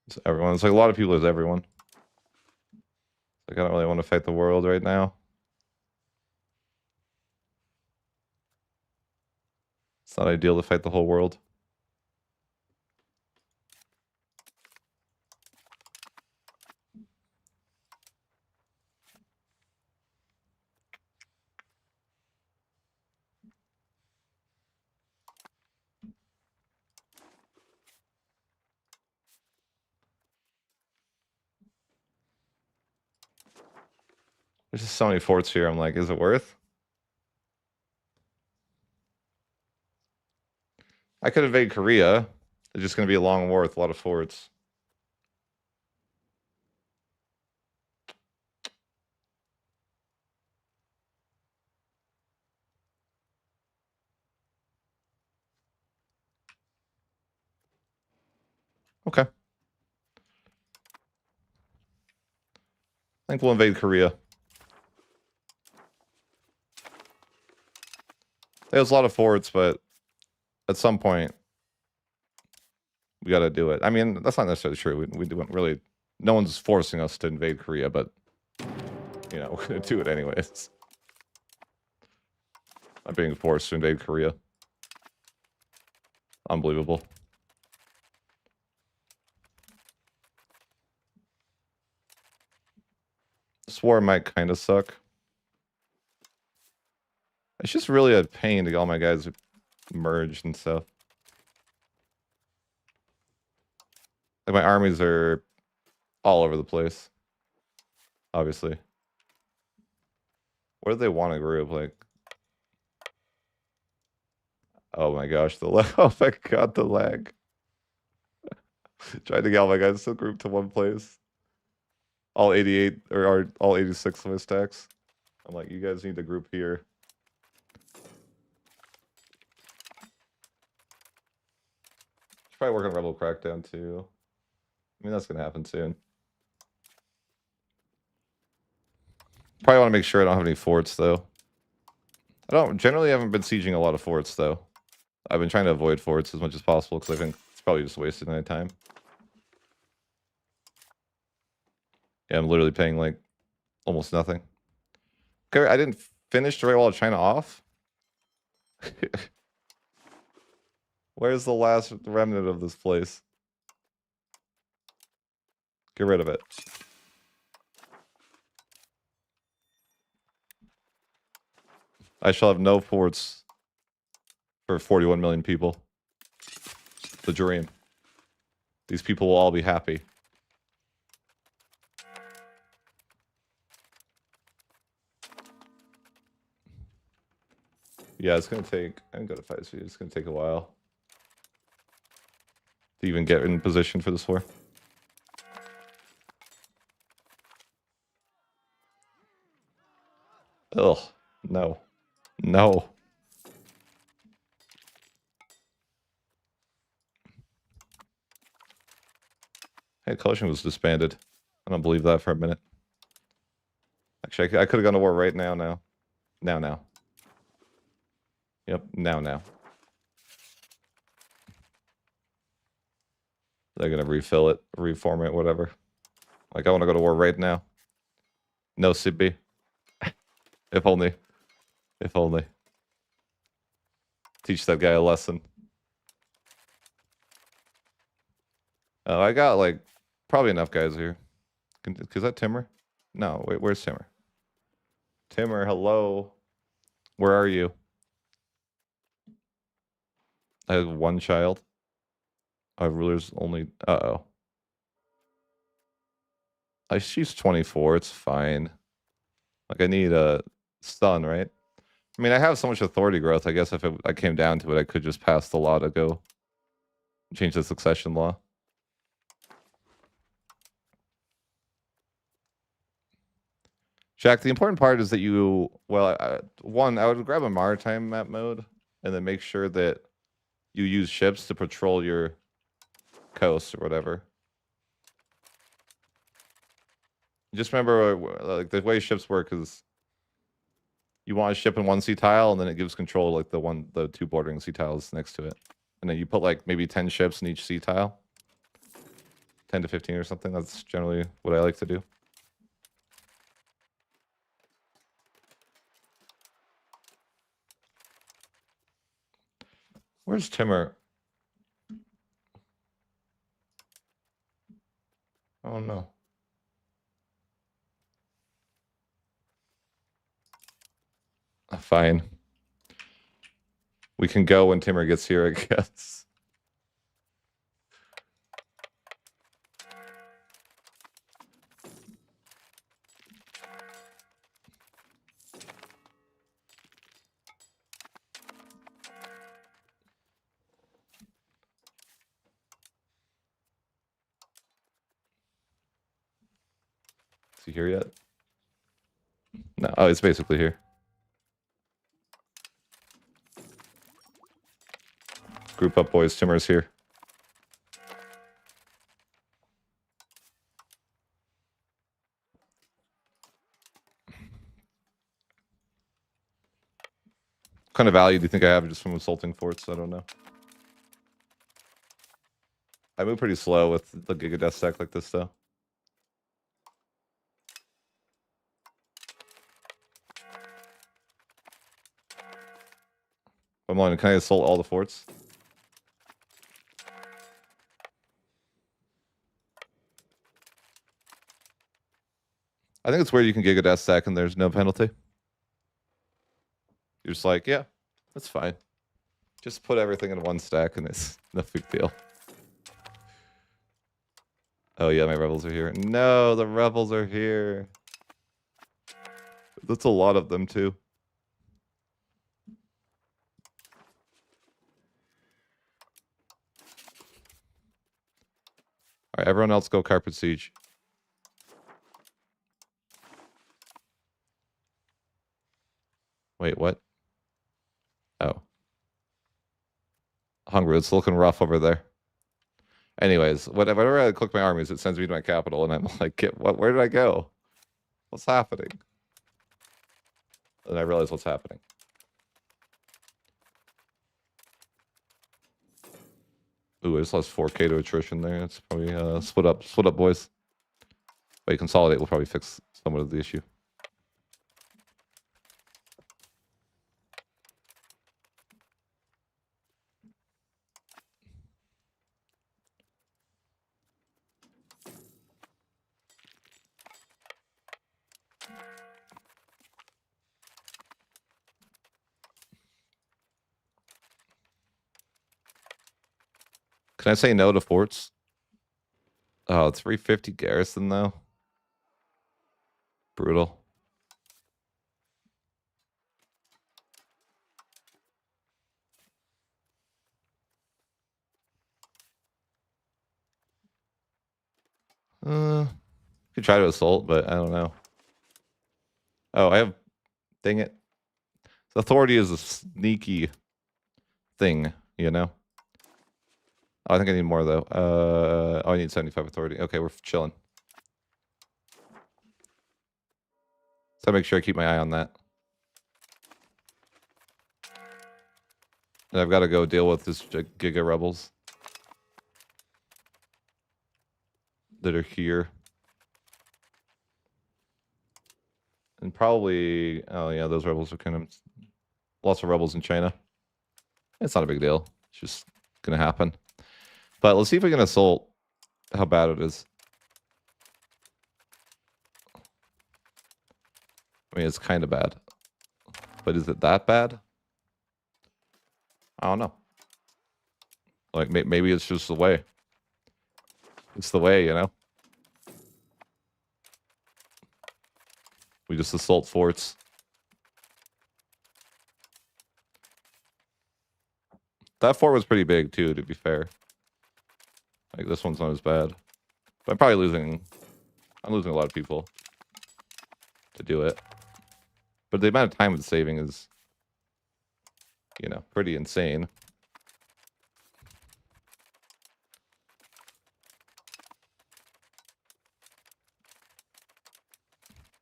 It's everyone. It's like a lot of people is everyone. Like I don't really want to fight the world right now. It's not ideal to fight the whole world. There's just so many forts here. I'm like, is it worth? I could invade Korea. It's just going to be a long war with a lot of forts. Okay. I think we'll invade Korea. There's a lot of forts, but at some point, we got to do it. I mean, that's not necessarily true. We don't really... No one's forcing us to invade Korea, but, you know, we're going to do it anyways. I'm being forced to invade Korea. Unbelievable. This war might kind of suck. It's just really a pain to get all my guys merged and stuff. Like, my armies are all over the place. Obviously. Where do they want to group? Like... Oh my gosh, the lag. Oh my god, the lag. Trying to get all my guys to group to one place. All 88, or all 86 of my stacks. I'm like, you guys need to group here. Should probably work on Rebel Crackdown too. I mean, that's gonna happen soon. Probably want to make sure I don't have any forts though. Generally haven't been sieging a lot of forts though. I've been trying to avoid forts as much as possible because I think it's probably just wasting my time. Yeah, I'm literally paying like almost nothing. Okay, I didn't finish the Great Wall of China off. Where's the last remnant of this place? Get rid of it. I shall have no forts for 41 million people. The dream. These people will all be happy. Yeah, it's gonna take... I'm gonna fight speed. It's gonna take a while to even get in position for this war. Ugh. No. No. Hey, Coalition was disbanded. I don't believe that for a minute. Actually, I could have gone to war right now. Now. Yep, now. They're gonna refill it, reform it, whatever. Like, I want to go to war right now. No Sibby. If only. If only. Teach that guy a lesson. Oh, I got, like, probably enough guys here. Is that Timur? No, wait, where's Timur? Timur, hello. Where are you? I have one child. I have rulers only... Uh-oh. She's 24, it's fine. Like, I need a son, right? I mean, I have so much authority growth. I guess if I came down to it, I could just pass the law to go change the succession law. Jack, the important part is that you... Well, one, I would grab a maritime map mode and then make sure that you use ships to patrol your coast or whatever. Just remember, like, the way ships work is you want a ship in one sea tile, and then it gives control, like, the two bordering sea tiles next to it. And then you put, like, maybe 10 ships in each sea tile. 10 to 15 or something. That's generally what I like to do. Where's Timur? Oh, no. Fine. We can go when Timur gets here, I guess. here yet? No. Oh, it's basically here. Group up, boys. Timur's here. What kind of value do you think I have just from assaulting forts? I don't know. I move pretty slow with the Giga Death stack like this, though. I'm on. Can I assault all the forts? I think it's weird you can Giga Death stack and there's no penalty. You're just like, yeah, that's fine. Just put everything in one stack and it's no big deal. Oh yeah, my rebels are here. No, the rebels are here. That's a lot of them too. All right, everyone else go Carpet Siege. Wait, what? Oh. Hungry, it's looking rough over there. Anyways, whenever I click my armies, it sends me to my capital, and I'm like, where did I go? What's happening? And I realize what's happening. Ooh, I just lost 4K to attrition there. It's probably split up, boys. Wait, consolidate will probably fix somewhat of the issue. Can I say no to forts? Oh, 350 garrison though. Brutal. Could try to assault, but I don't know. Oh, I have. Dang it. Authority is a sneaky thing, you know. Oh, I think I need more though. Oh, I need 75 authority. Okay, we're chilling. So I make sure I keep my eye on that. And I've got to go deal with this Giga Rebels that are here. And probably, oh yeah, those rebels are kind of, lots of rebels in China. It's not a big deal. It's just going to happen. But let's see if we can assault how bad it is. I mean, it's kind of bad. But is it that bad? I don't know. Like, maybe it's just the way. It's the way, you know? We just assault forts. That fort was pretty big, too, to be fair. Like, this one's not as bad. But I'm probably losing... I'm losing a lot of people to do it. But the amount of time it's saving is, you know, pretty insane.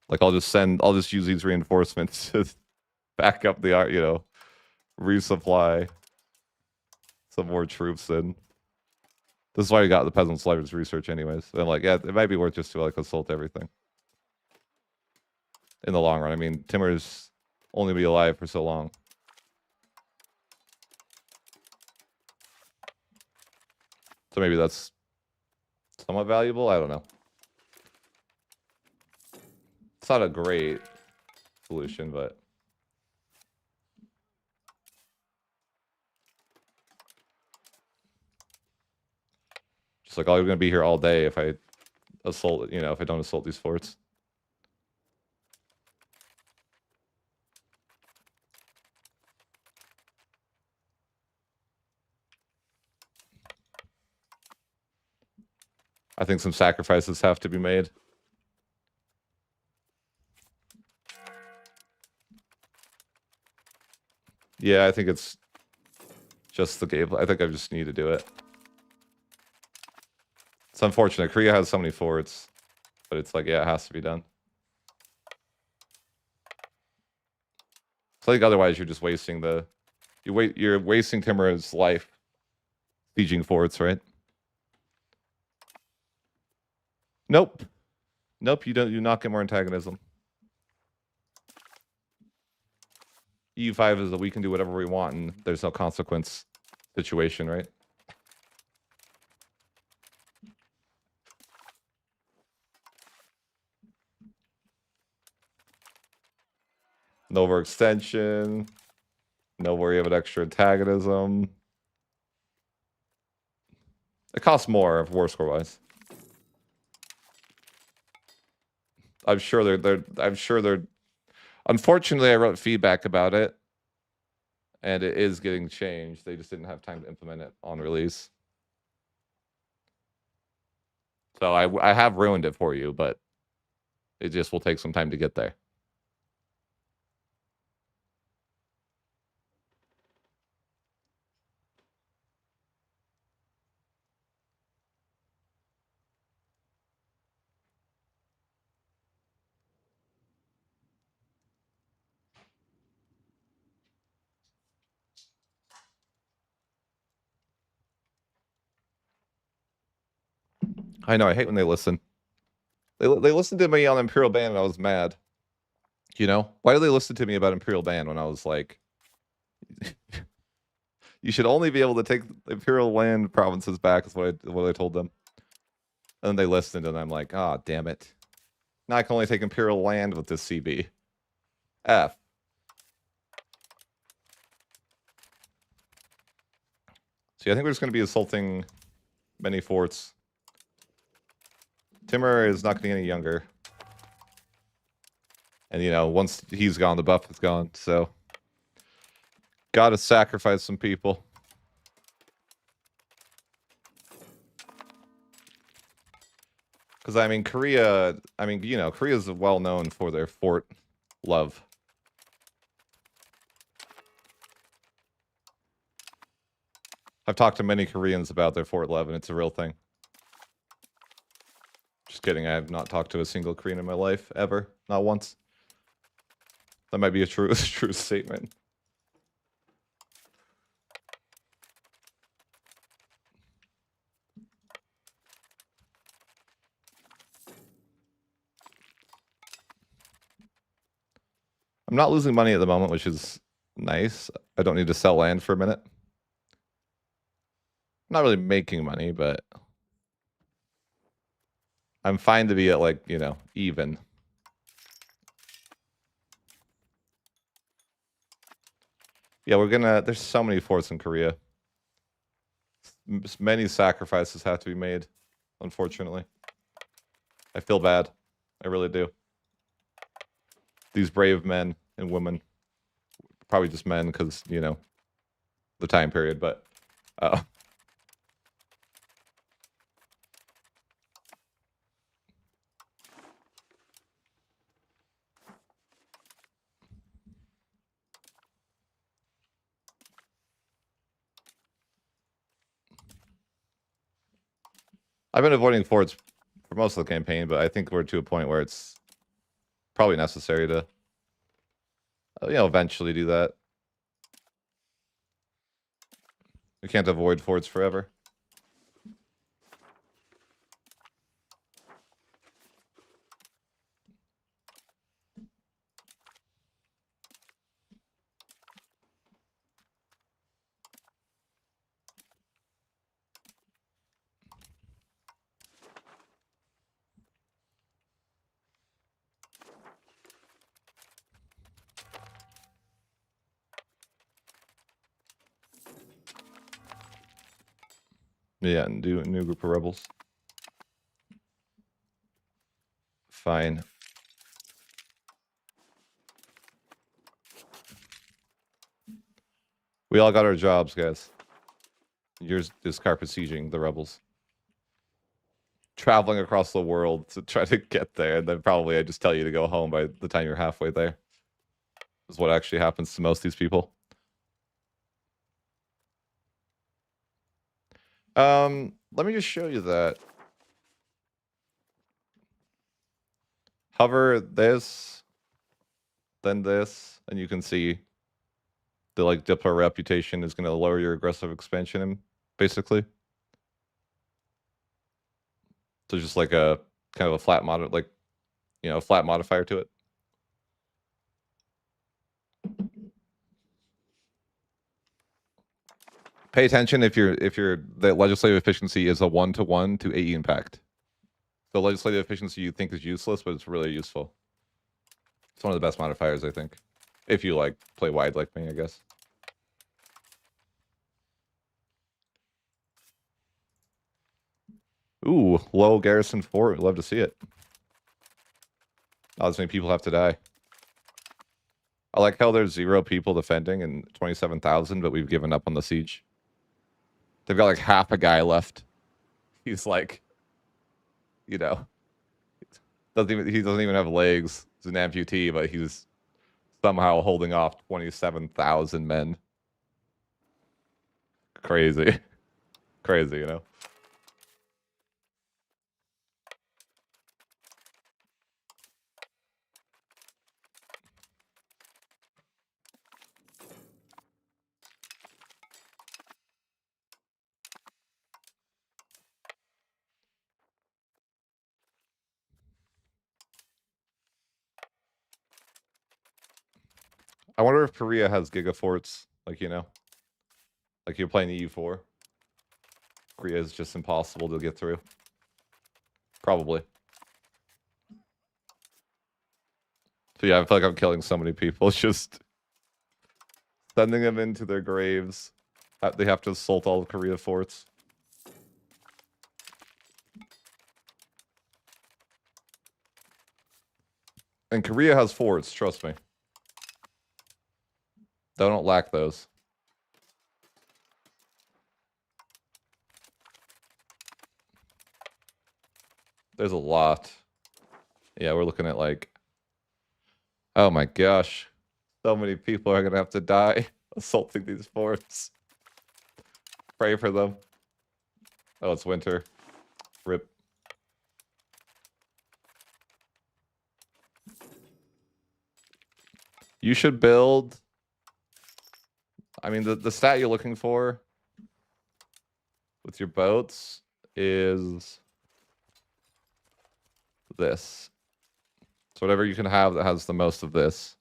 Like, I'll just use these reinforcements to back up the, you know, resupply some more troops in. This is why we got the Peasant Slavers research anyways. And like, yeah, it might be worth just to like assault everything. In the long run. I mean, Timur's only be alive for so long. So maybe that's somewhat valuable. I don't know. It's not a great solution, but just like, I'm gonna be here all day if I assault, you know, if I don't assault these forts. I think some sacrifices have to be made. Yeah, I think it's just the game. I think I just need to do it. It's unfortunate. Korea has so many forts, but it's like, yeah, it has to be done. It's like otherwise you're just wasting the you're wasting Timurid's life sieging forts, right? Nope. Nope, you not get more antagonism. E5 is that we can do whatever we want and there's no consequence situation, right? No overextension. No worry about extra antagonism. It costs more war score wise. I'm sure they're unfortunately I wrote feedback about it and it is getting changed. They just didn't have time to implement it on release. So I have ruined it for you, but it just will take some time to get there. I know, I hate when they listen. They listened to me on Imperial Band and I was mad. You know? Why did they listen to me about Imperial Band when I was like, you should only be able to take Imperial land provinces back is what I told them. And then they listened and I'm like, ah, oh, damn it. Now I can only take Imperial land with this CB. F. So yeah, I think we're just going to be assaulting many forts. Timur is not getting any younger. And, you know, once he's gone, the buff is gone. So, gotta sacrifice some people. Because, I mean, Korea, you know, Korea's well known for their fort love. I've talked to many Koreans about their fort love, and it's a real thing. Just kidding, I have not talked to a single Korean in my life, ever. Not once. That might be a true statement. I'm not losing money at the moment, which is nice. I don't need to sell land for a minute. I'm not really making money, but I'm fine to be at, like, you know, even. Yeah, there's so many forts in Korea. Many sacrifices have to be made, unfortunately. I feel bad. I really do. These brave men and women, probably just men because, you know, the time period, but I've been avoiding forts for most of the campaign, but I think we're to a point where it's probably necessary to, you know, eventually do that. We can't avoid forts forever. Yeah, and do a new group of rebels. Fine. We all got our jobs, guys. Yours is carpet sieging the rebels. Traveling across the world to try to get there, and then probably I just tell you to go home by the time you're halfway there. Is what actually happens to most of these people. Let me just show you that. Hover this, then this, and you can see the like Diplo reputation is going to lower your aggressive expansion, basically. So just like a kind of a flat mod, like, you know, a flat modifier to it. Pay attention if the legislative efficiency is a 1-to-1 to AE impact. The legislative efficiency you think is useless, but it's really useful. It's one of the best modifiers, I think. If you like play wide like me, I guess. Ooh, low garrison fort. Love to see it. Not as many people have to die. I like how there's 0 people defending and 27,000, but we've given up on the siege. They've got like half a guy left. He's like, you know, he doesn't even have legs. He's an amputee, but he's somehow holding off 27,000 men. Crazy. Crazy, you know? I wonder if Korea has gigaforts, like, you know? Like you're playing EU4. Korea is just impossible to get through. Probably. So yeah, I feel like I'm killing so many people. It's just sending them into their graves. They have to assault all of Korea forts. And Korea has forts, trust me. They don't lack those. There's a lot. Yeah, we're looking at like... Oh my gosh. So many people are going to have to die assaulting these forts. Pray for them. Oh, it's winter. Rip. You should build... I mean, the stat you're looking for with your boats is this. So whatever you can have that has the most of this.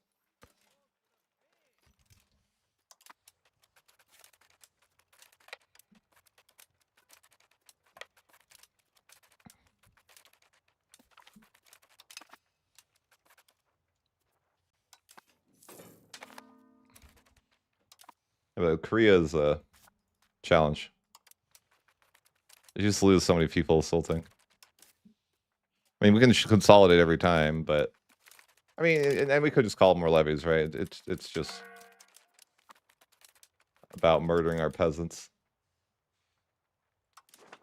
But Korea is a challenge. You just lose so many people assaulting. I mean, we can consolidate every time, but I mean, and we could just call more levies, right? It's just about murdering our peasants.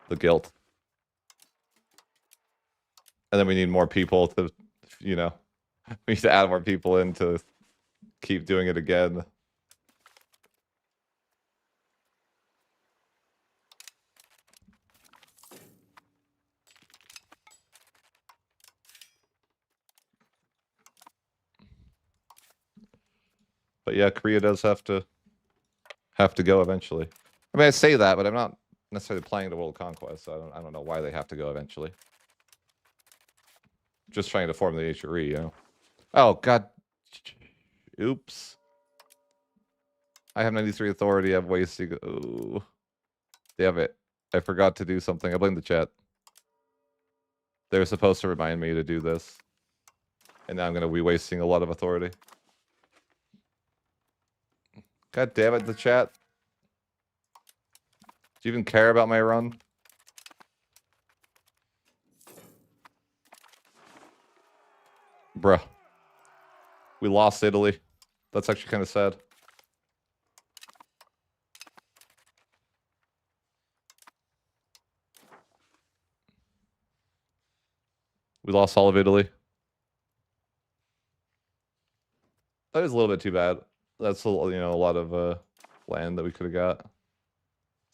The guilt. And then we need more people to, you know, we need to add more people in to keep doing it again. But yeah, Korea does have to go eventually. I mean, I say that, but I'm not necessarily playing the World Conquest, so I don't know why they have to go eventually. Just trying to form the HRE, you know. Oh god. Oops. I have 93 authority, I have ways to go. Ooh. Damn it. I forgot to do something. I blame the chat. They were supposed to remind me to do this. And now I'm gonna be wasting a lot of authority. God damn it, the chat. Do you even care about my run? Bruh. We lost Italy. That's actually kind of sad. We lost all of Italy. That is a little bit too bad. That's a, you know, a lot of land that we could have got.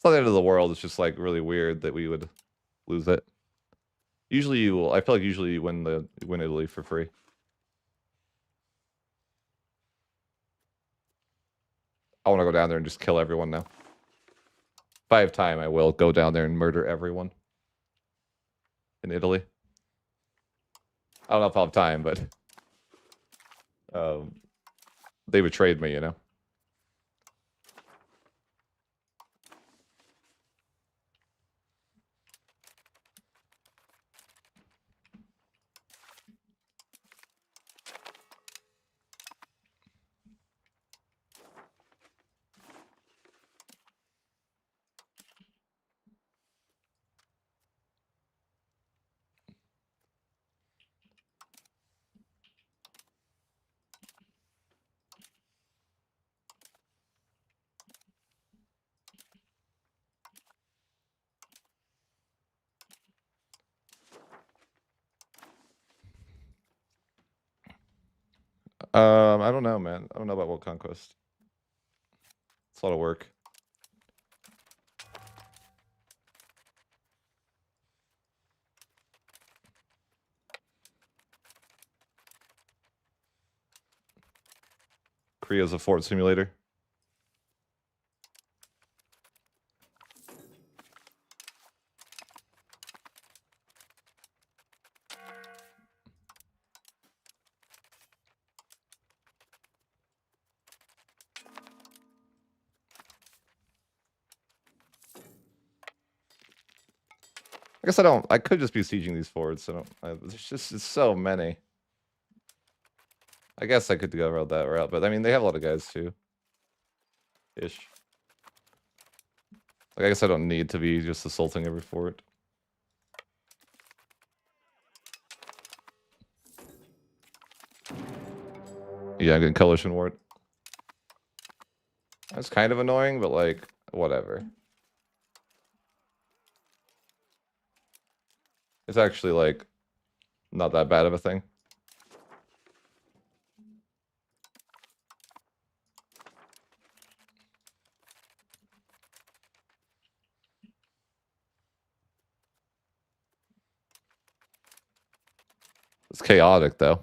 It's not the end of the world. It's just like really weird that we would lose it. Usually you will. I feel like usually you win Italy for free. I want to go down there and just kill everyone now. If I have time, I will go down there and murder everyone in Italy. I don't know if I'll have time, but they betrayed me, you know? I don't know, man. I don't know about World Conquest. It's a lot of work. Korea's a fort simulator. I guess I don't. I could just be sieging these forts. There's so many. I guess I could go around that route, but I mean, they have a lot of guys too. Ish. Like, I guess I don't need to be just assaulting every fort. Yeah, I'm getting coalition ward. That's kind of annoying, but like, whatever. It's actually like not that bad of a thing. It's chaotic though.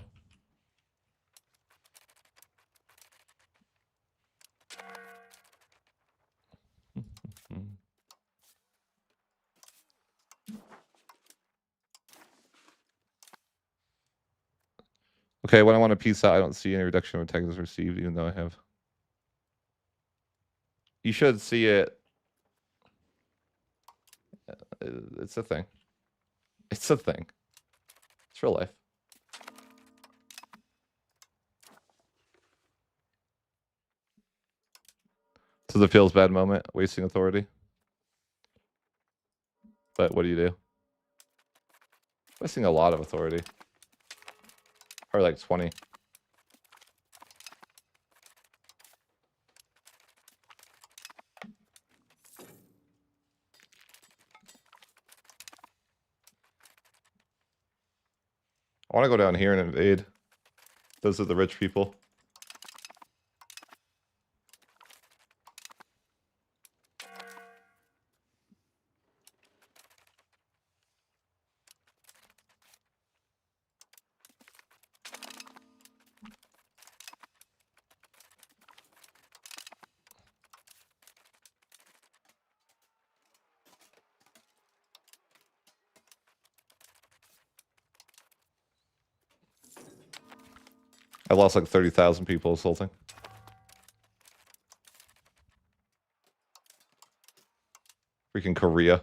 Okay, when I want to peace out, I don't see any reduction of attacks received, even though I have. You should see it. It's a thing. It's a thing. It's real life. So the feels bad moment, wasting authority. But what do you do? Wasting a lot of authority. Or like 20. I want to go down here and invade. Those are the rich people. I lost like 30,000 people assaulting. Freaking Korea.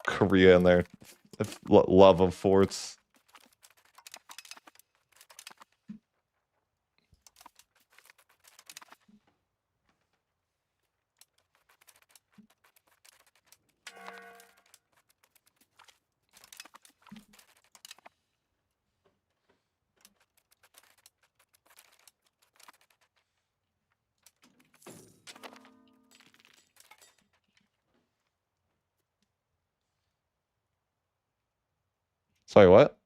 Korea in there. Love of forts. Sorry, what?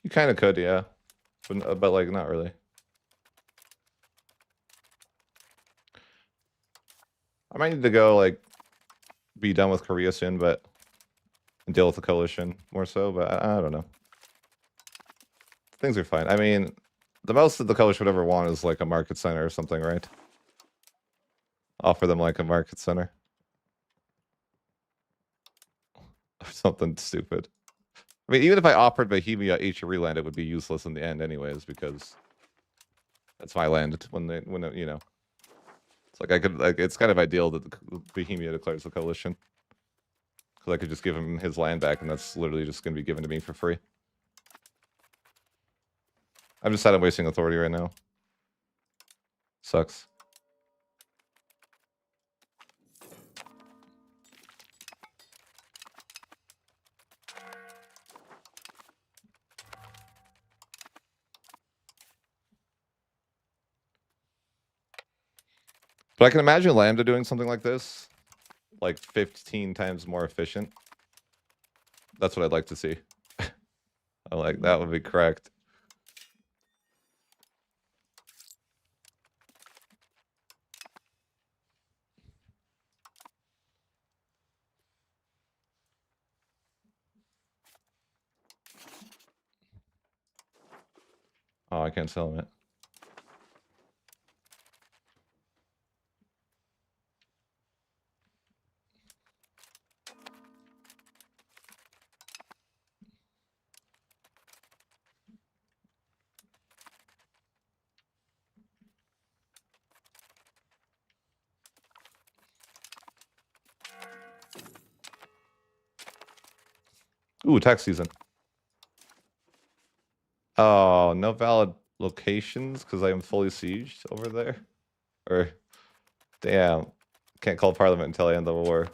You kind of could, yeah. But like, not really. I might need to go like be done with Korea soon, but deal with the coalition more so. But I don't know. Things are fine. I mean, the most that the coalition would ever want is like a market center or something, right? Offer them like a market center or something stupid. I mean, even if I offered Bohemia HRE land, it would be useless in the end, anyways, because that's my land. When you know, it's like I could like it's kind of ideal that the Bohemia declares the coalition, because I could just give him his land back, and that's literally just going to be given to me for free. I'm just sad I'm wasting authority right now. Sucks. But I can imagine Lambda doing something like this, like 15 times more efficient. That's what I'd like to see. I like that would be correct. Oh, I can't sell him it. Ooh, tax season. Oh, no valid locations because I am fully sieged over there. Or, damn, can't call Parliament until I end the war.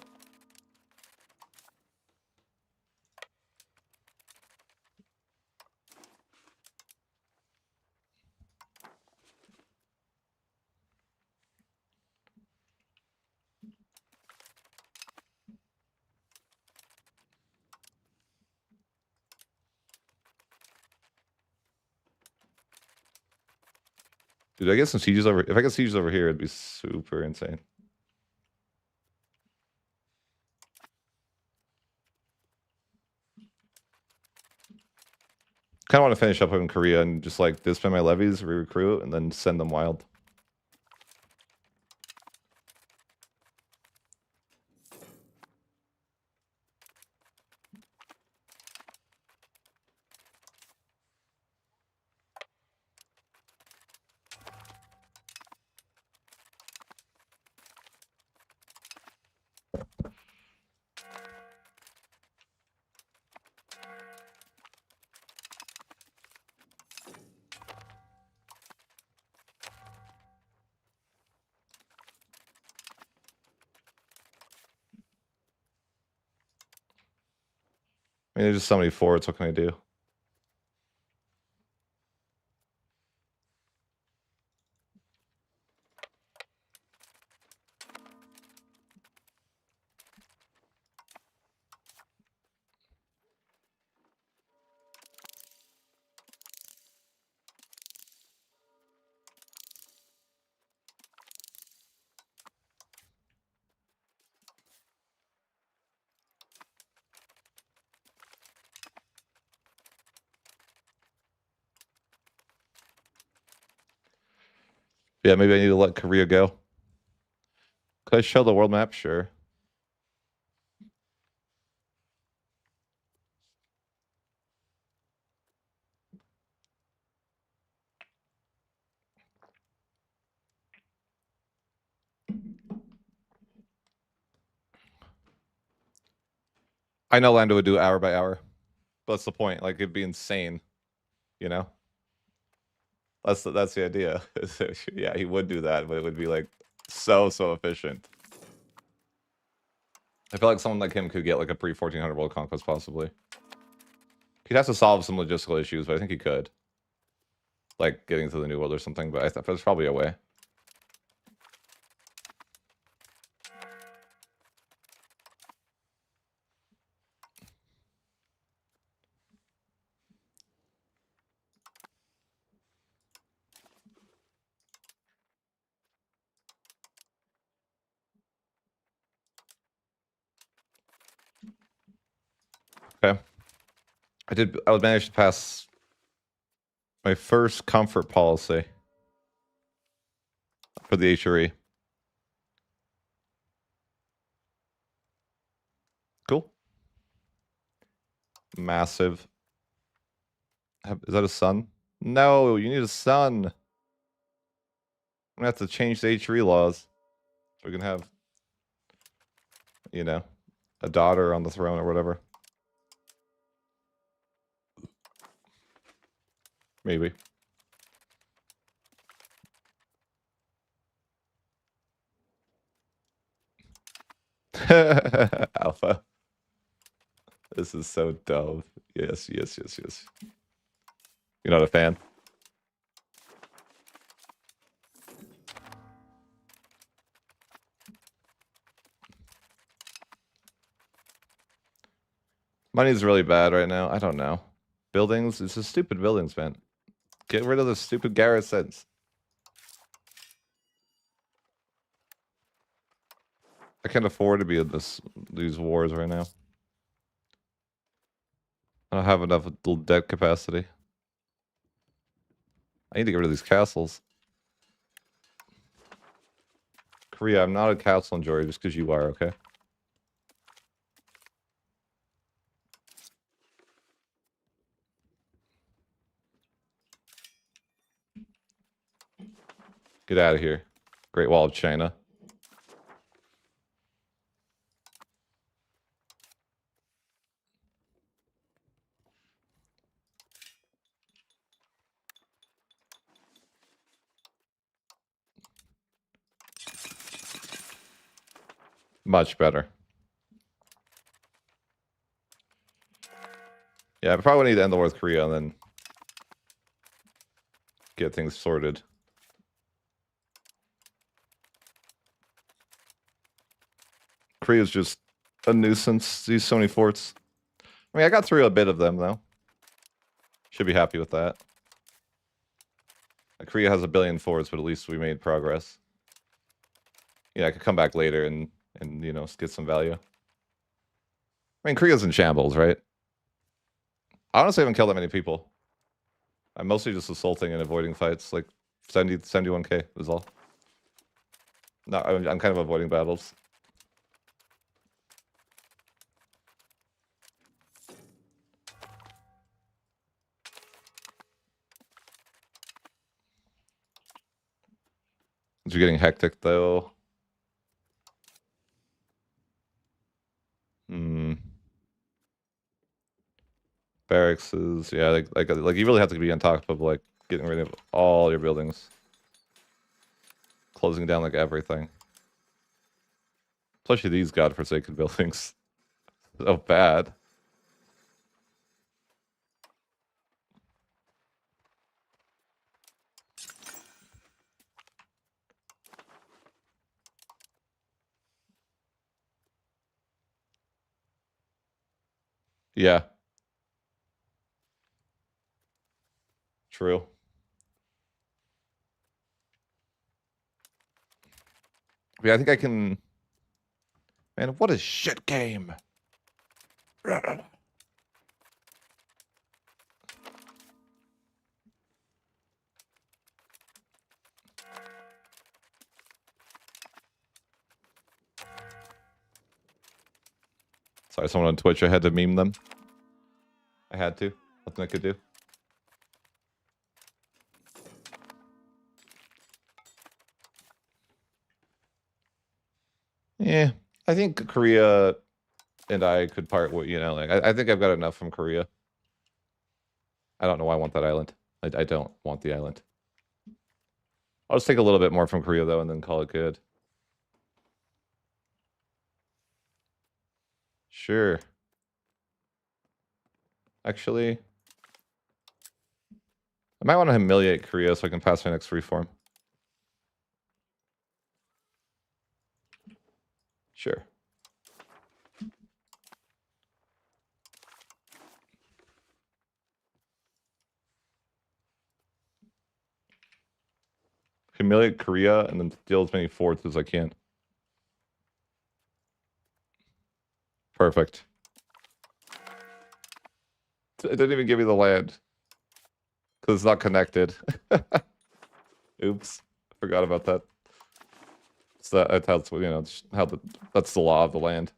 Dude, I get some sieges over. If I get sieges over here, it'd be super insane. Kind of want to finish up in Korea and just like disband my levies, re-recruit, and then send them wild. I mean, there's just so many forts. What can I do? Yeah, maybe I need to let Korea go. Could I show the world map? Sure. I know Lando would do hour by hour. But that's the point. Like, it'd be insane. You know? That's the idea. Yeah, he would do that, but it would be like so efficient. I feel like someone like him could get like a pre-1400 world conquest possibly. He'd have to solve some logistical issues, but I think he could. Like getting to the new world or something, but I thought there's probably a way. I would manage to pass my first comfort policy for the HRE. Cool. Massive. Is that a sun? No, you need a sun. I'm gonna have to change the HRE laws so we can have, you know, a daughter on the throne or whatever. Maybe. Alpha. This is so dumb. Yes, yes, yes, yes. You're not a fan? Money's really bad right now. I don't know. Buildings? It's just stupid buildings, man. Get rid of the stupid garrisons. I can't afford to be in these wars right now. I don't have enough debt capacity. I need to get rid of these castles. Korea, I'm not a castle enjoyer just because you are, okay? Get out of here. Great Wall of China. Much better. Yeah, I probably need to end the war with Korea and then get things sorted. Korea's just a nuisance. These so many forts. I mean, I got through a bit of them, though. Should be happy with that. Korea has 1 billion forts, but at least we made progress. Yeah, I could come back later and you know, get some value. I mean, Korea's in shambles, right? I honestly haven't killed that many people. I'm mostly just assaulting and avoiding fights. Like 71k is all. No, I'm kind of avoiding battles. It's getting hectic though. Barracks is, yeah, like you really have to be on top of like getting rid of all your buildings, closing down like everything. Especially these godforsaken buildings. So bad. Yeah. True. Yeah, I think I can. Man, what a shit game. Sorry, someone on Twitch. I had to meme them. I had to. Nothing I could do. Yeah, I think Korea and I could part. You know, like I think I've got enough from Korea. I don't know why I want that island. I don't want the island. I'll just take a little bit more from Korea though, and then call it good. Sure. Actually, I might want to humiliate Korea so I can pass my next reform. Sure. Humiliate Korea and then steal as many forts as I can. Perfect. It didn't even give me the land. Because it's not connected. Oops. Forgot about that. So that's how, you know, that's the law of the land.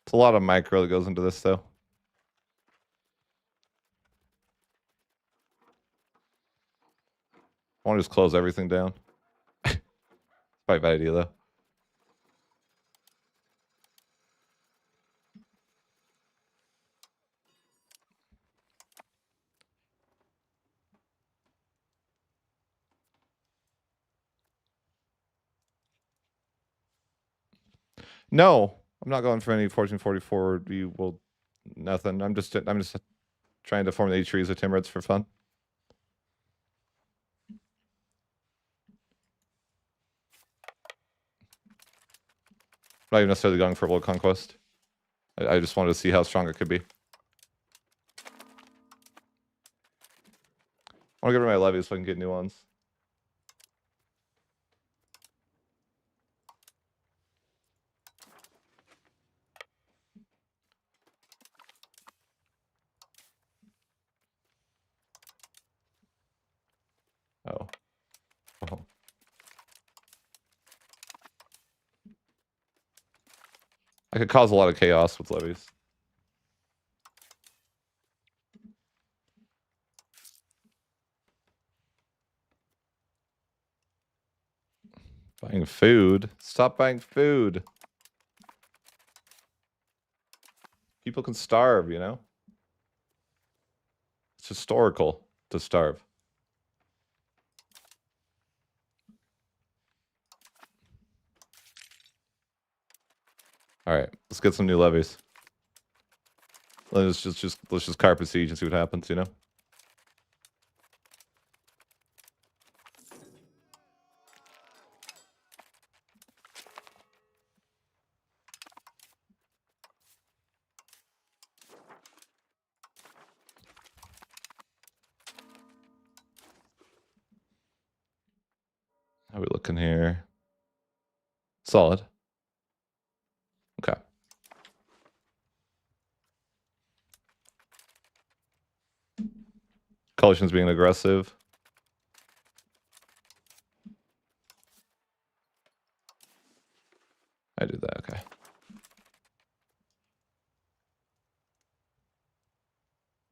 It's a lot of micro that goes into this, though. I want to just close everything down. Probably a bad idea, though. No, I'm not going for any 1444. You will nothing. I'm just trying to form the trees of Timurids for fun. Not even necessarily going for a world conquest. I just wanted to see how strong it could be. I want to get rid of my levies so I can get new ones. Oh. Oh. I could cause a lot of chaos with levies. Buying food? Stop buying food. People can starve, you know? It's historical to starve. All right, let's get some new levies. Let's just carpet siege and see what happens, you know? How are we looking here? Solid. Okay. Coalition's being aggressive. I do that, okay.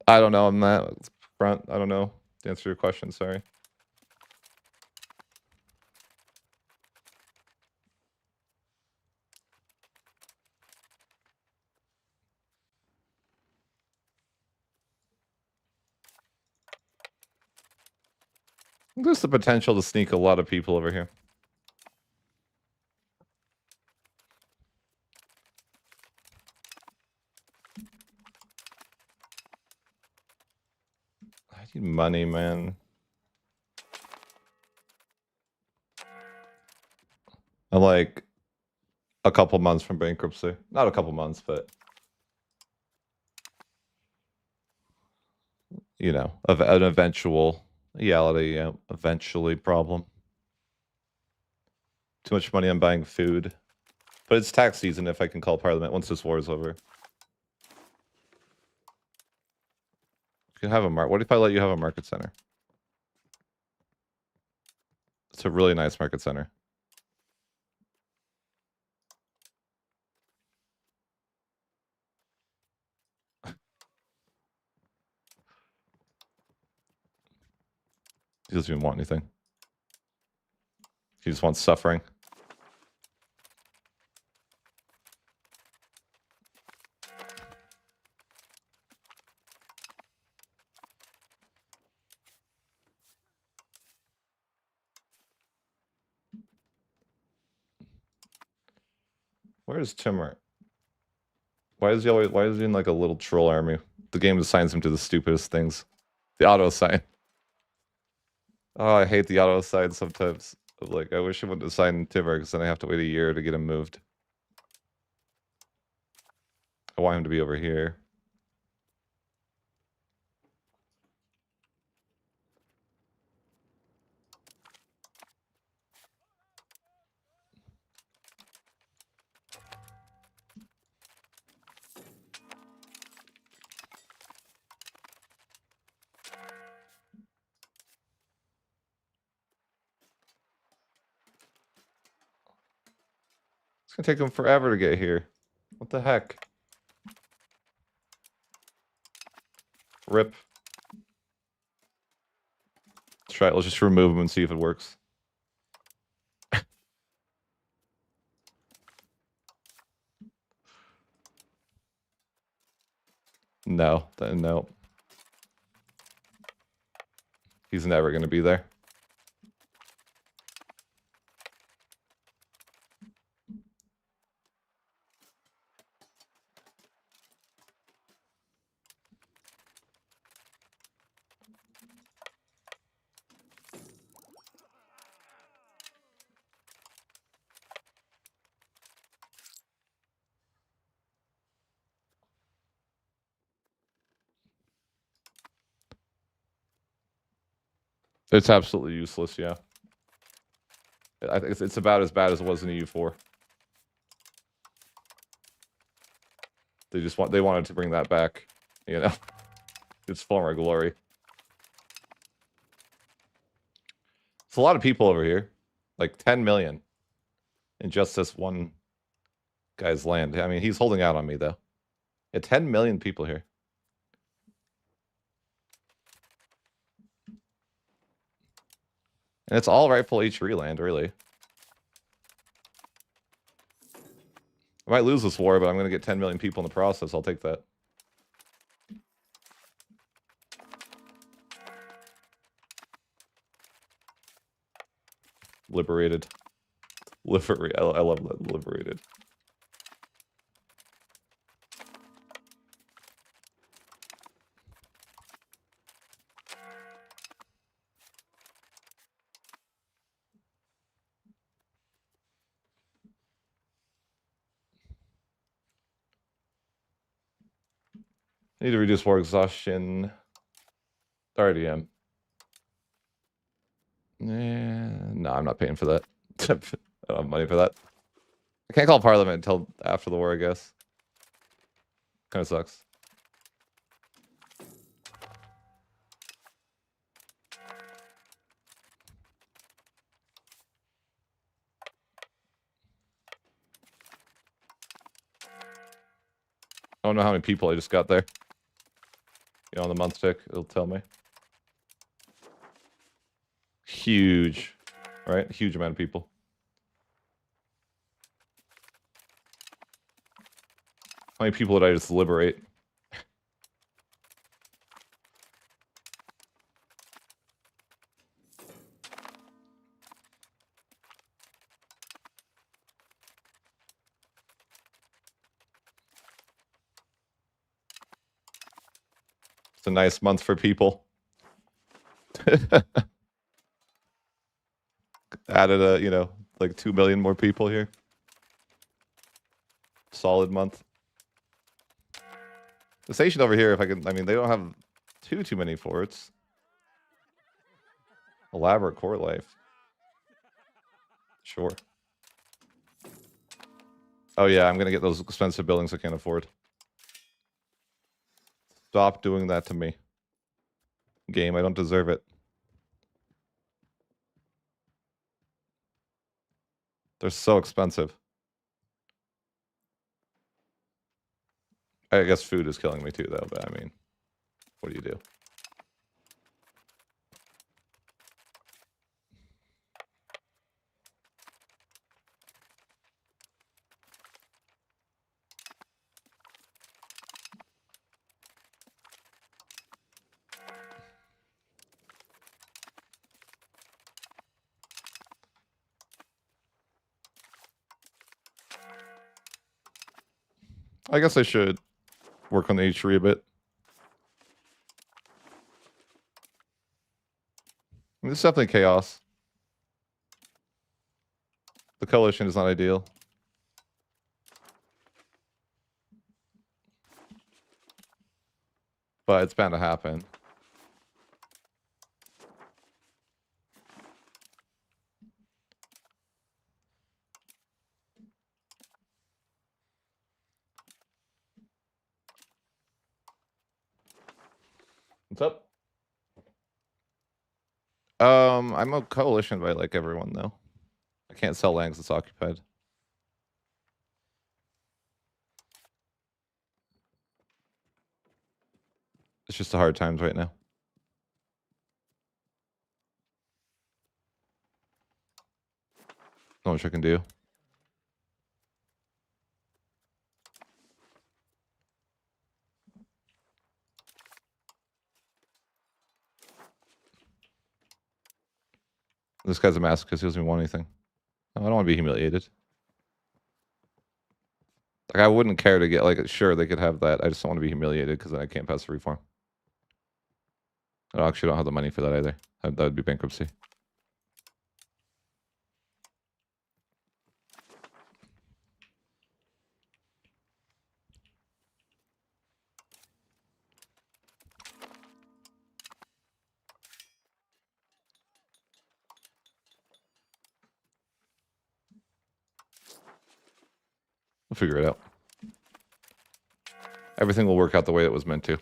I don't know, I'm that front. I don't know to answer your question, sorry. There's the potential to sneak a lot of people over here. I need money, man. I'm like a couple months from bankruptcy. Not a couple months, but you know, of an eventual reality, eventually problem. Too much money on buying food. But it's tax season if I can call parliament once this war is over. You can have a market. What if I let you have a market center? It's a really nice market center. He doesn't even want anything. He just wants suffering. Where is Temur? Why is he in like a little troll army? The game assigns him to the stupidest things. The auto assign. Oh, I hate the auto assign sometimes. Like, I wish it wouldn't assign Timur because then I have to wait a year to get him moved. I want him to be over here. It's gonna take him forever to get here. What the heck? Rip. Let's try it. Let's just remove him and see if it works. No, no. He's never gonna be there. It's absolutely useless, yeah. I think it's about as bad as it was in EU4. They wanted to bring that back, you know. Its former glory. It's a lot of people over here. Like 10 million. In just this one guy's land. I mean, he's holding out on me, though. Yeah, 10 million people here. And it's all rightful H3 land, really. I might lose this war, but I'm going to get 10 million people in the process. I'll take that. Liberated. I love that. Liberated. I need to reduce war exhaustion. Already am. No, I'm not paying for that. I don't have money for that. I can't call Parliament until after the war, I guess. Kind of sucks. I don't know how many people I just got there. You know, on the month tick, it'll tell me. Huge, right? Huge amount of people. How many people did I just liberate? It's a nice month for people. Added you know, like 2 million more people here. Solid month. The station over here, if I can, I mean, they don't have too many forts. Elaborate court life. Sure. Oh yeah, I'm gonna get those expensive buildings I can't afford. Stop doing that to me. Game, I don't deserve it. They're so expensive. I guess food is killing me too, though, but I mean, what do you do? I guess I should work on the H3 a bit. I mean, this is definitely chaos. The coalition is not ideal. but it's bound to happen. What's up? I'm a coalition by like everyone though. I can't sell land 'cause it's occupied. It's just the hard times right now. Not much I can do. This guy's a masochist. He doesn't want anything. No, I don't want to be humiliated. Like, I wouldn't care to get, like, sure, they could have that. I just don't want to be humiliated because then I can't pass the reform. I actually don't have the money for that either. That would be bankruptcy. We'll figure it out. Everything will work out the way it was meant to.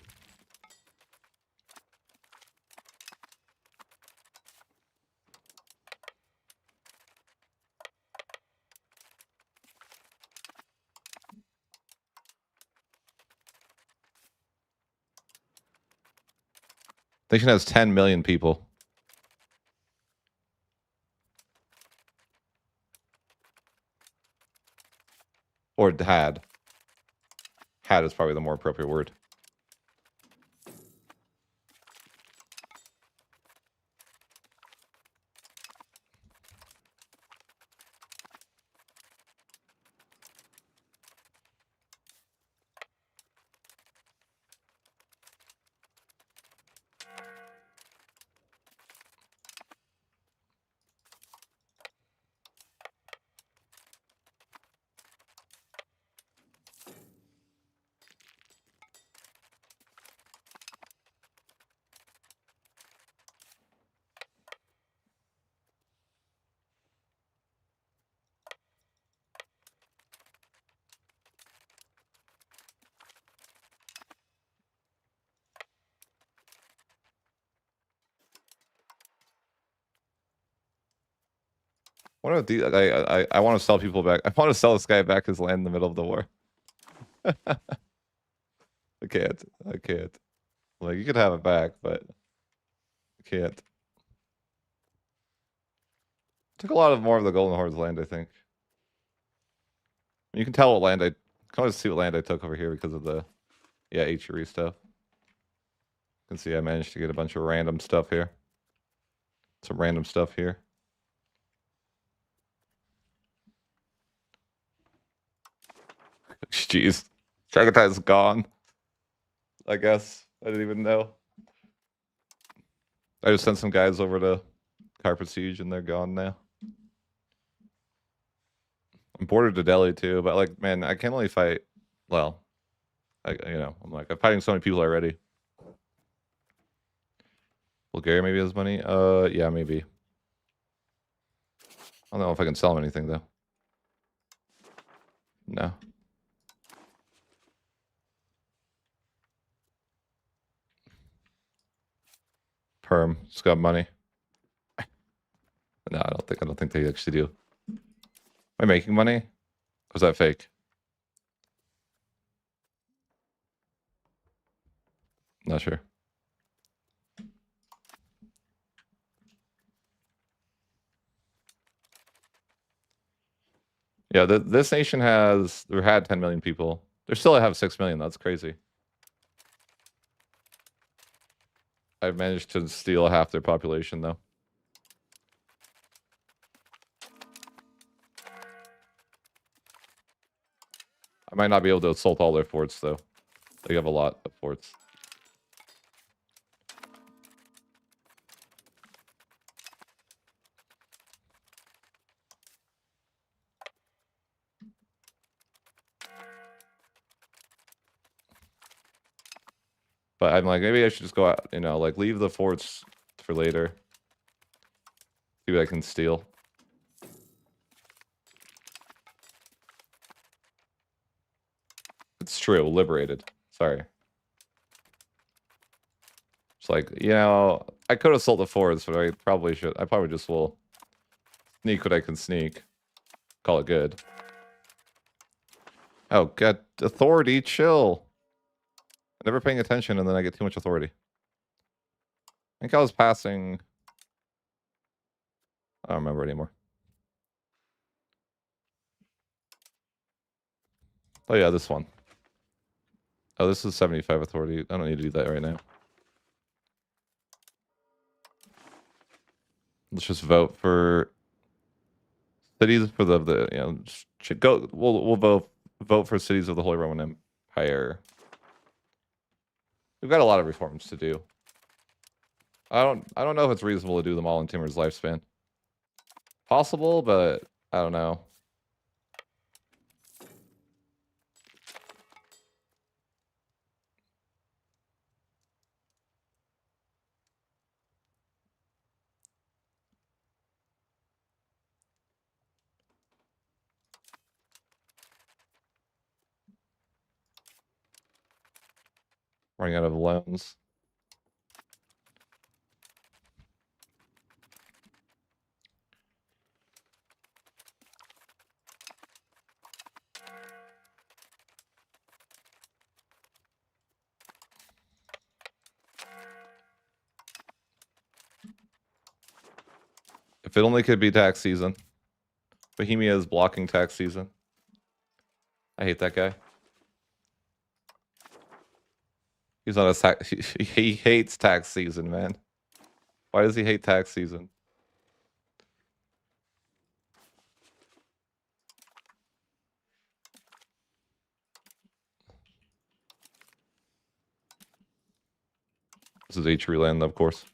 Nation has 10 million people. Or had. Had is probably the more appropriate word. What about the I want to sell people back. I want to sell this guy back his land in the middle of the war. I can't. I can't. Like, you could have it back, but I can't. Took a lot of more of the Golden Horde's land, I think. You can tell what land I can always see what land I took over here because of the HRE stuff. You can see I managed to get a bunch of random stuff here. Some random stuff here. Jeez. Chagotay's gone. I guess. I didn't even know. I just sent some guys over to Carpet Siege and they're gone now. I'm bordered to Delhi too, but like, man, I can't only fight. Well, I'm fighting so many people already. Bulgaria maybe has money. Yeah, maybe. I don't know if I can sell them anything though. No. Perm. It's got money. No, I don't think they actually do. Am I making money? Or is that fake? Not sure. Yeah, this nation had 10 million people. They still have 6 million. That's crazy. I've managed to steal half their population, though. I might not be able to assault all their forts, though. They have a lot of forts. But I'm like, maybe I should just go out, you know, like leave the forts for later. See what I can steal. It's true, liberated. Sorry. It's like, you know, I could have sold the forts, but I probably should. I probably just will sneak what I can sneak. Call it good. Oh, get authority, chill. Never paying attention, and then I get too much authority. I think I was passing... I don't remember anymore. Oh yeah, this one. Oh, this is 75 authority. I don't need to do that right now. Let's just vote for cities for the you know, should go. We'll vote for cities of the Holy Roman Empire. We've got a lot of reforms to do. I don't know if it's reasonable to do them all in Timur's lifespan. Possible, but I don't know. Running out of loans. If it only could be tax season. Bohemia is blocking tax season. I hate that guy. He's on a tax. He hates tax season, man. Why does he hate tax season? This is H land, of course.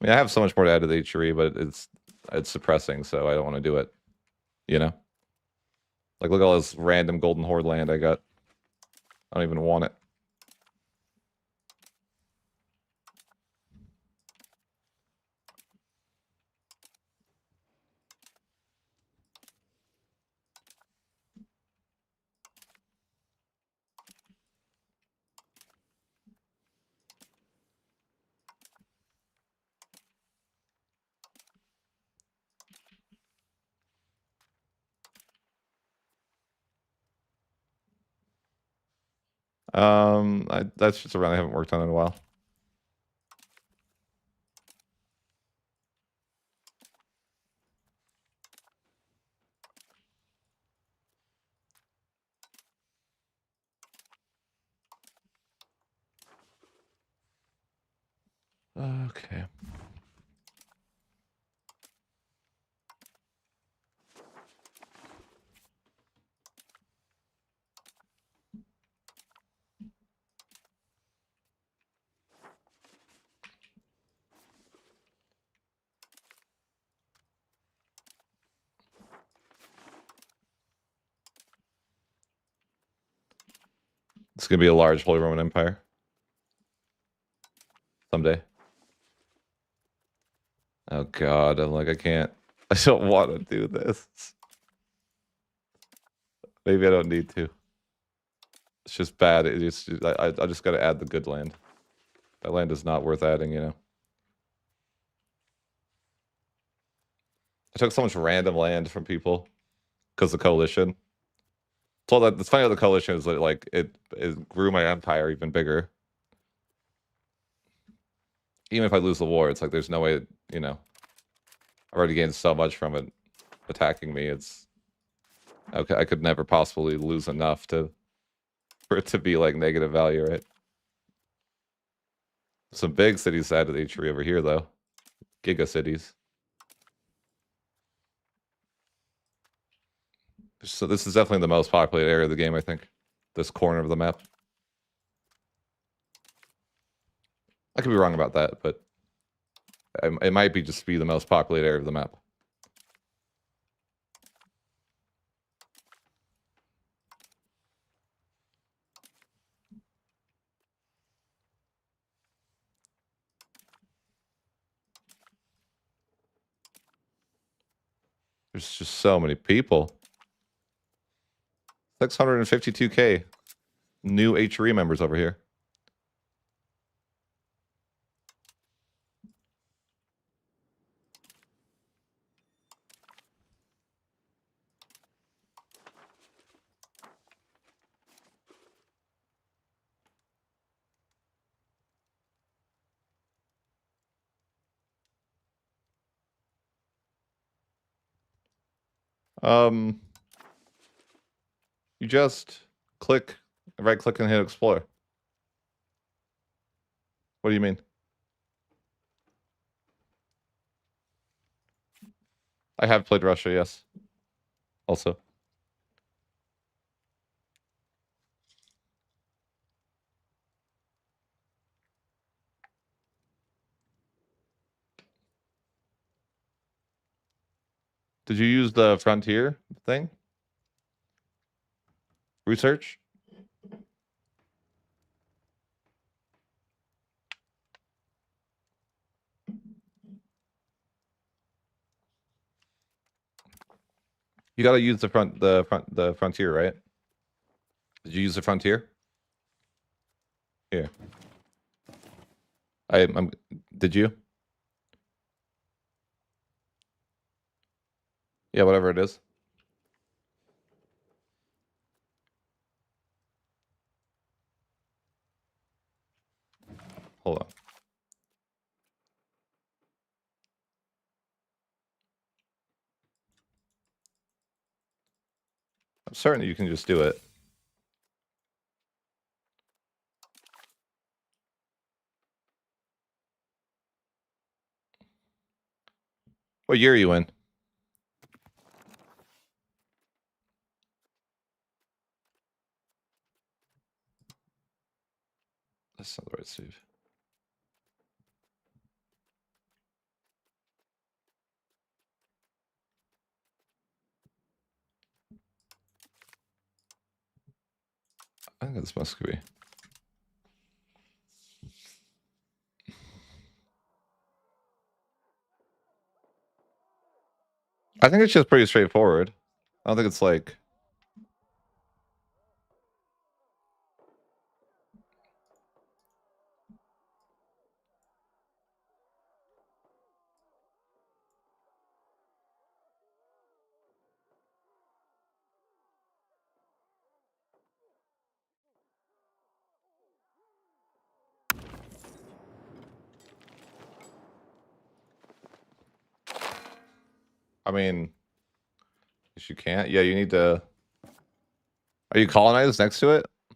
I mean, I have so much more to add to the HRE, but it's suppressing, so I don't want to do it. You know? Like, look at all this random Golden Horde land I got. I don't even want it. That's just a run I haven't worked on in a while. Okay. It's gonna be a large Holy Roman Empire. Someday. Oh god, I'm like, I can't. I don't want to do this. Maybe I don't need to. It's just bad. I just gotta add the good land. That land is not worth adding, you know. I took so much random land from people because of the coalition. So that's funny how the coalition is like it grew my empire even bigger. Even if I lose the war, it's like there's no way, you know. I've already gained so much from it attacking me. It's okay. I could never possibly lose enough for it to be like negative value, right? Some big cities added to the HRE over here though. Giga cities. So this is definitely the most populated area of the game, I think. This corner of the map. I could be wrong about that, but it might be just be the most populated area of the map. There's just so many people. 652K new HRE members over here. You just right click and hit explore. What do you mean? I have played Russia, yes. Also. Did you use the frontier thing? Research? You gotta use the frontier, right? Did you use the frontier? Here. Did you? Yeah, whatever it is. Hold on. I'm certain that you can just do it. What year are you in? That's not the right save. I think this must be. I think it's just pretty straightforward. I don't think it's like. I mean, if you can't, yeah, you need to. Are you colonized next to it? I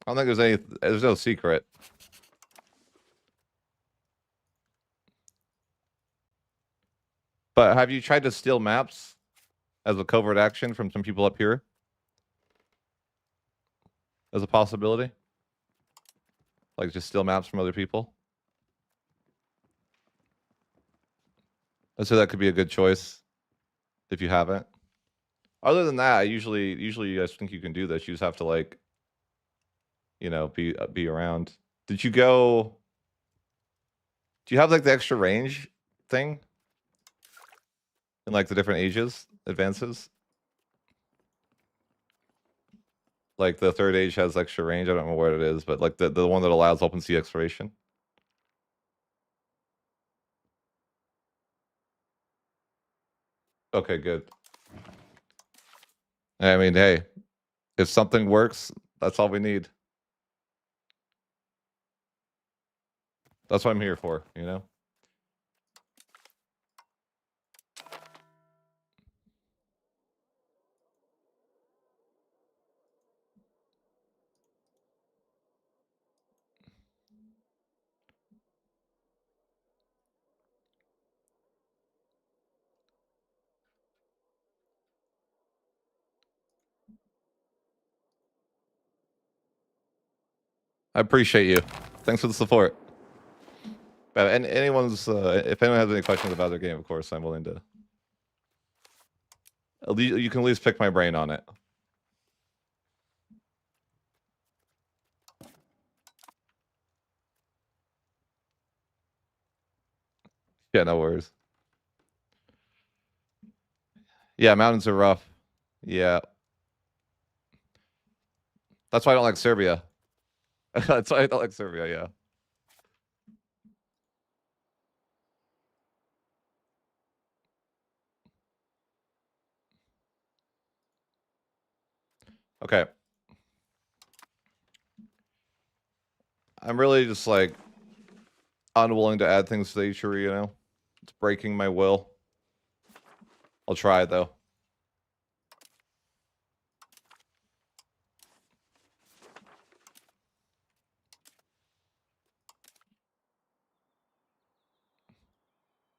don't think there's any. There's no secret. But have you tried to steal maps as a covert action from some people up here? As a possibility? Like just steal maps from other people? I'd say that could be a good choice if you haven't. Other than that, usually you guys think you can do this. You just have to like, you know, be around. Did you go? Do you have like the extra range thing in like the different ages advances? Like the third age has extra range. I don't know what it is, but like the one that allows open sea exploration. Okay, good. I mean, hey, if something works, that's all we need. That's what I'm here for, you know? I appreciate you. Thanks for the support. And anyone's, if anyone has any questions about their game, of course, I'm willing to. At least, you can at least pick my brain on it. Yeah, no worries. Yeah, mountains are rough. Yeah. That's why I don't like Serbia. That's why I don't like Serbia, yeah. Okay. I'm really just like unwilling to add things to the Ichiri, you know? It's breaking my will. I'll try it though.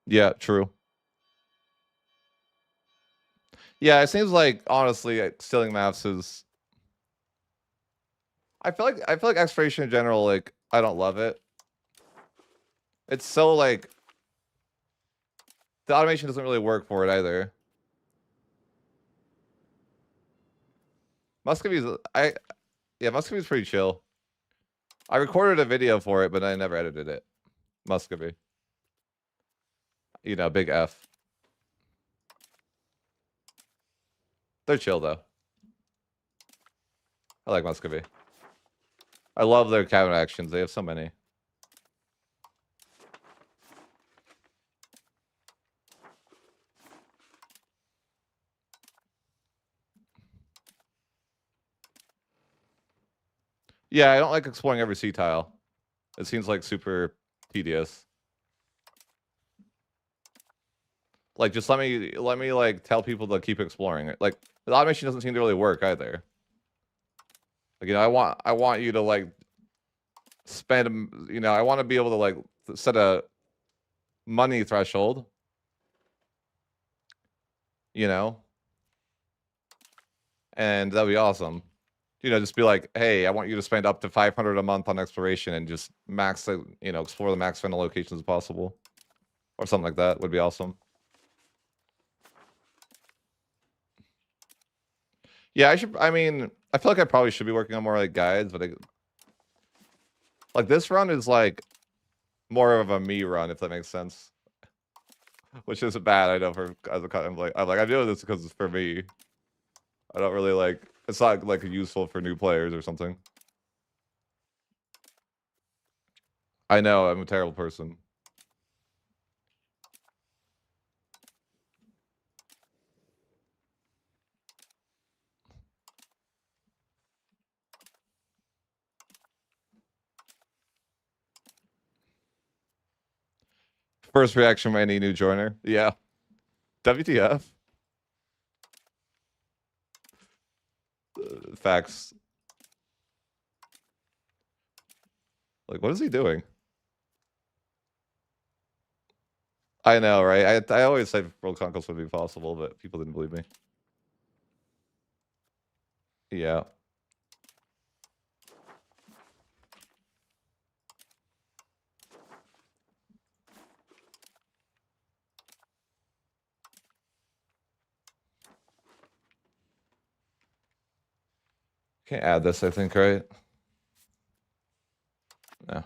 Yeah, true. Yeah, it seems like honestly stealing maps is I feel like exploration in general, like, I don't love it. It's so like the automation doesn't really work for it either. Muscovy's Muscovy's pretty chill. I recorded a video for it, but I never edited it. Muscovy. You know, big F. They're chill though. I like Muscovy. I love their cabin actions. They have so many. Yeah, I don't like exploring every sea tile. It seems like super tedious. Like, just let me like tell people to keep exploring it. Like, the automation doesn't seem to really work either. Like, you know, I want you to like spend, you know, I want to be able to like set a money threshold. You know, and that'd be awesome. You know, just be like, hey, I want you to spend up to 500 a month on exploration and just max the, you know, explore the max funnel locations as possible, or something like that would be awesome. Yeah, I mean, I feel like I probably should be working on more like guides, but like this run is like more of a me run, if that makes sense. Which is bad, I know. For as a I'm like I'm doing this because it's for me. I don't really like. It's not like useful for new players or something. I know I'm a terrible person. First reaction from any new joiner. Yeah. WTF? Facts. Like, what is he doing? I know, right? I always said World Conquest would be possible, but people didn't believe me. Yeah. Can't add this, I think, right? No.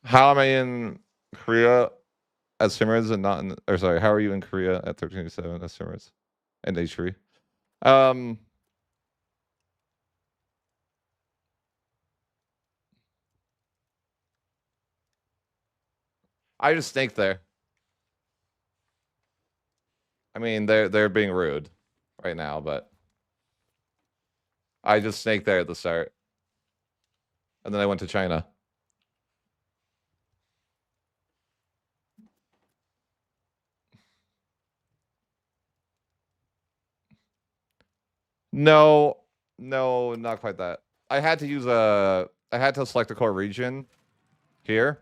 How am I in Korea as Timurids and not in, or sorry, how are you in Korea at 1387 as Timurids and H3? I just think there. I mean, they're being rude right now, but I just snaked there at the start, and then I went to China. No, no, not quite that. I had to use I had to select a core region here,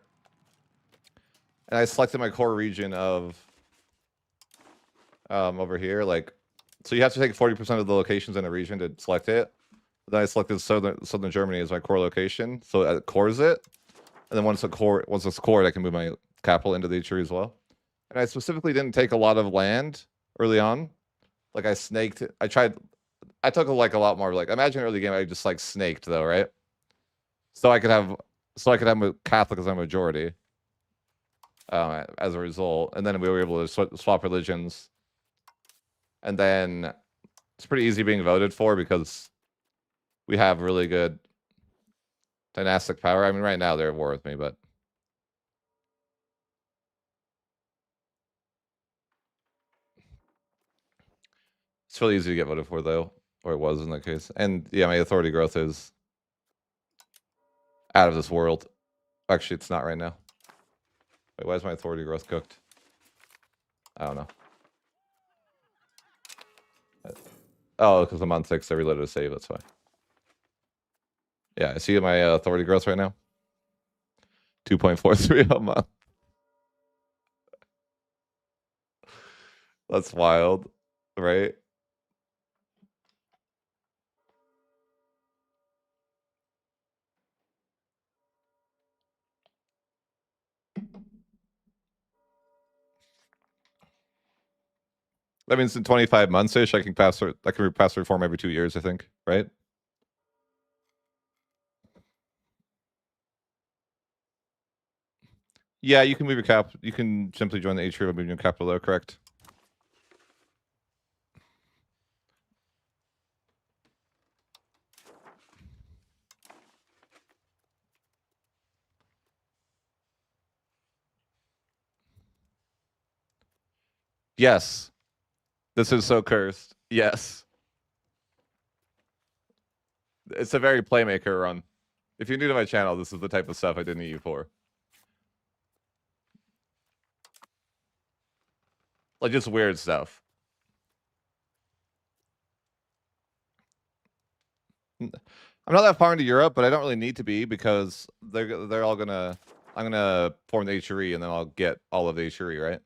and I selected my core region of over here. Like, so you have to take 40% of the locations in a region to select it. Then I selected southern Germany as my core location, so it cores it. And then once it's cored, I can move my capital into the tree as well. And I specifically didn't take a lot of land early on. Like I snaked. I took like a lot more. Like imagine early game, I just like snaked though, right? So I could have a Catholic as a majority. As a result, and then we were able to swap religions, and then it's pretty easy being voted for because we have really good dynastic power. I mean, right now they're at war with me, but it's really easy to get voted for, though, or it was in that case. And yeah, my authority growth is out of this world. Actually, it's not right now. Wait, why is my authority growth cooked? I don't know. Oh, because I'm on 6, I reloaded a save, that's why. Yeah, I see my authority growth right now. 2.43 a month. That's wild, right? That means in 25 months-ish, I can pass reform every 2 years, I think, right? Yeah, you can move your cap. You can simply join the H by moving your capital there, correct? Yes. This is so cursed. Yes. It's a very playmaker run. If you're new to my channel, this is the type of stuff I didn't need you for. Like just weird stuff. I'm not that far into Europe, but I don't really need to be because they're all gonna. I'm gonna form the HRE and then I'll get all of the HRE, right?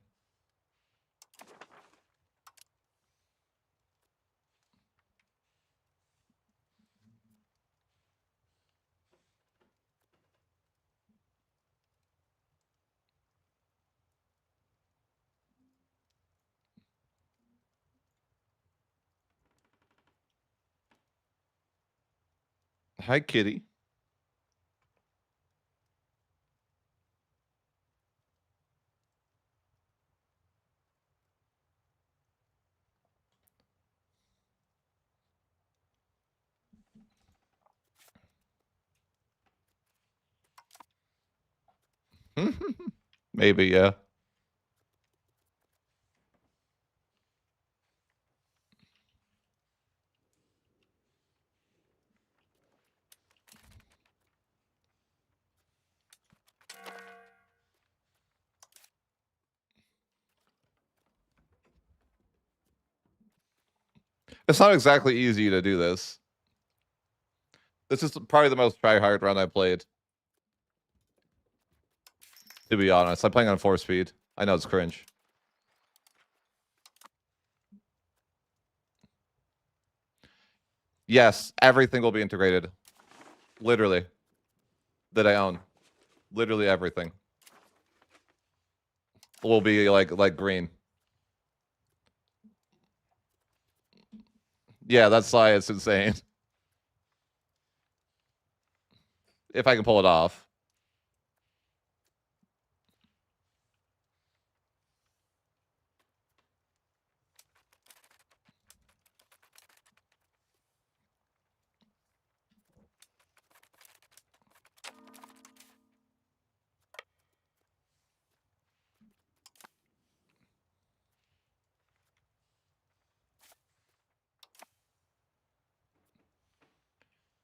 Hi, kitty. Maybe, yeah. It's not exactly easy to do this. This is probably the most try-hard run I played. To be honest, I'm playing on 4 speed. I know it's cringe. Yes, everything will be integrated. Literally. That I own. Literally everything. Will be like green. Yeah, that's why it's insane. If I can pull it off.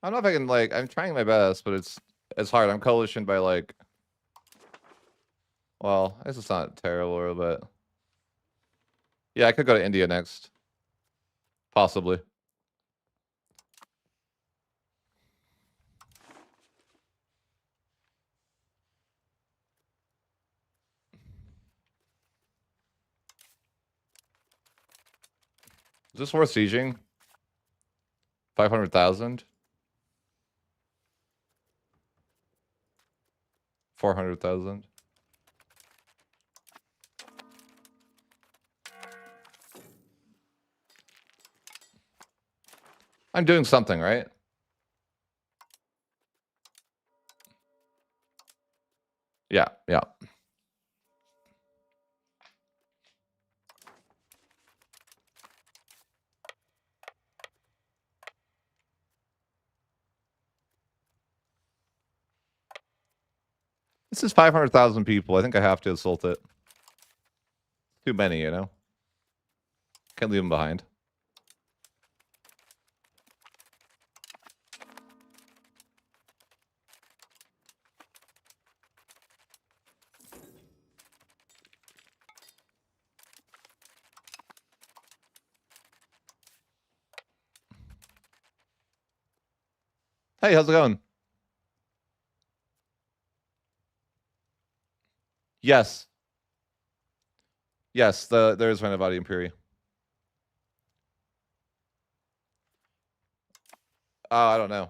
I don't know if I can I'm trying my best, but it's hard. I'm coalitioned by well, I guess it's not terrible, but yeah, I could go to India next. Possibly. Is this worth sieging? 500,000? 400,000. I'm doing something, right? Yeah, yeah. This is 500,000 people. I think I have to assault it. Too many, you know? Can't leave them behind. Hey, how's it going? Yes. Yes, there is Renovati Imperi. Oh, I don't know.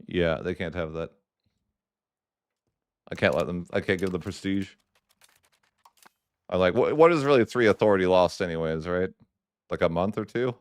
Yeah, they can't have that. I can't let them. I can't give the prestige. I'm like, what is really 3 authority lost, anyways, right? Like a month or 2?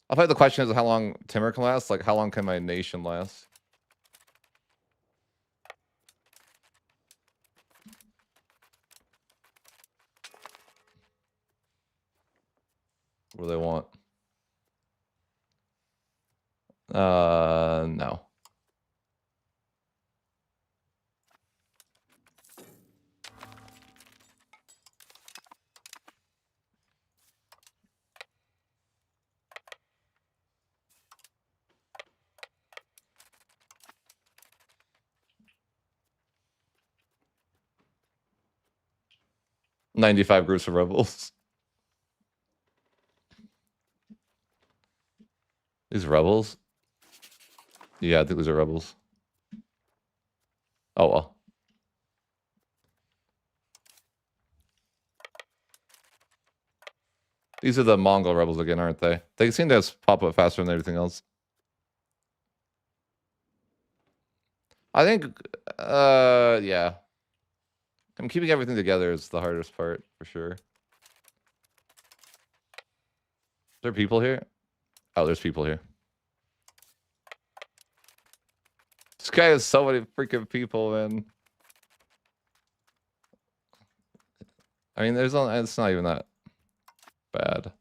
I thought the question is how long Timur can last. Like, how long can my nation last? What do they want? No. $95 groups of rebels. These rebels? Yeah, I think these are rebels. Oh well. These are the Mongol rebels again, aren't they? They seem to pop up faster than everything else. I think, yeah. I'm keeping everything together is the hardest part, for sure. Is there people here? Oh, there's people here. This guy has so many freaking people, man. I mean, it's not even that bad.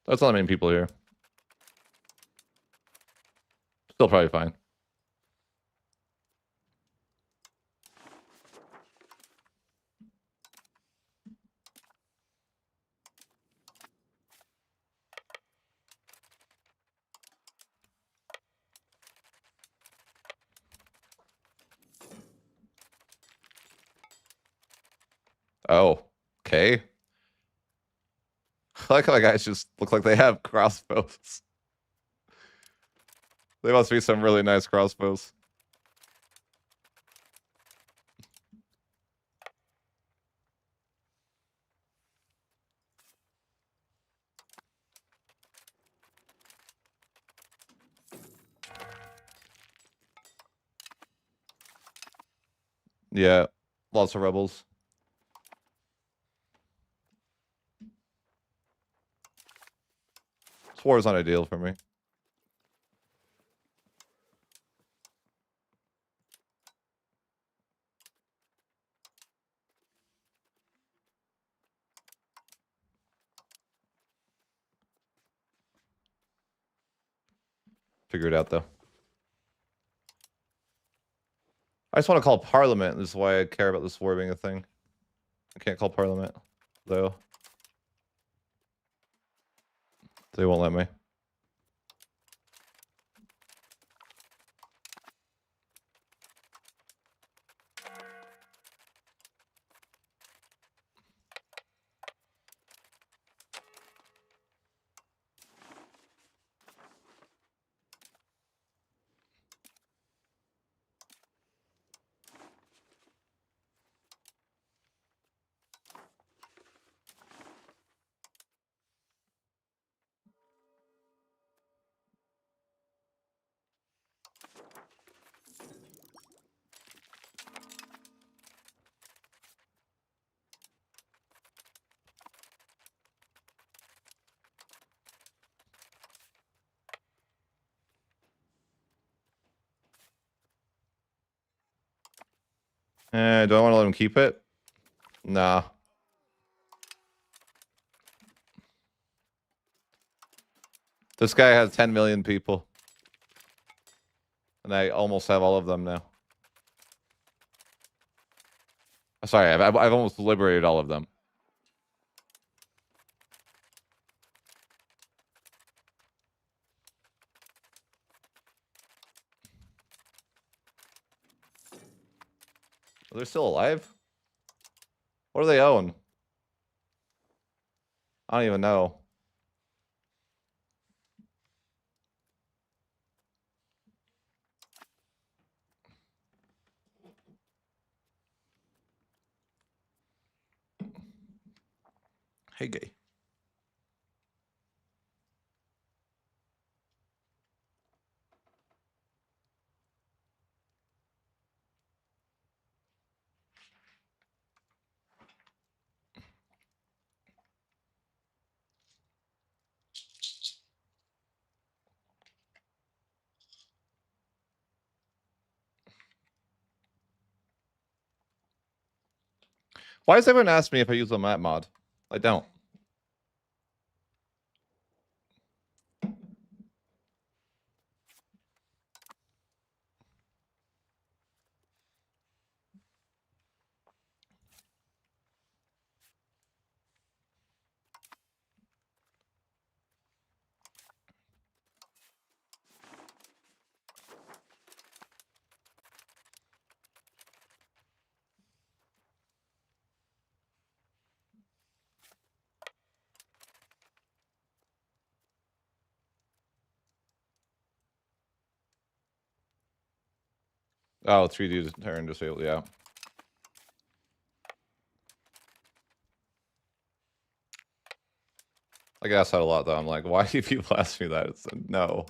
That's not many people here. Still probably fine. Oh, okay. I like how the guys just look like they have crossbows. They must be some really nice crossbows. Yeah, lots of rebels. This war is not ideal for me. Figure it out though. I just want to call Parliament. This is why I care about this war being a thing. I can't call Parliament, though. They won't let me. Do I want to let him keep it? Nah. This guy has 10 million people. And I almost have all of them now. Sorry, I've almost liberated all of them. Are they still alive? What do they own? I don't even know. Hey, gay. Why does everyone ask me if I use the map mod? I don't. Oh, 3D turn disabled, yeah. I get asked that a lot, though. I'm like, why do people ask me that? It's no.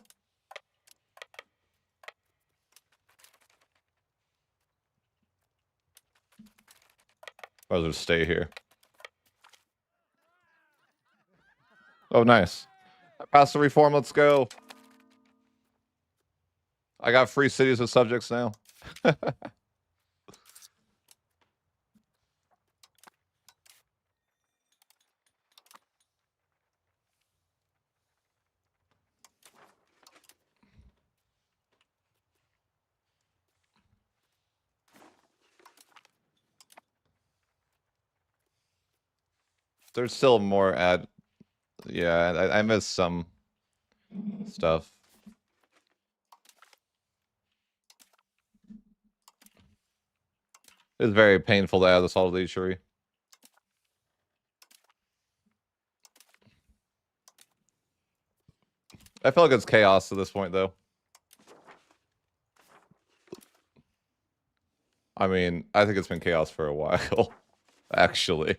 I'll just stay here. Oh, nice. I passed the reform. Let's go. I got free cities with subjects now. There's still more ad. Yeah, I missed some stuff. It's very painful to add the consolidation. I feel like it's chaos at this point, though. I mean, I think it's been chaos for a while, actually.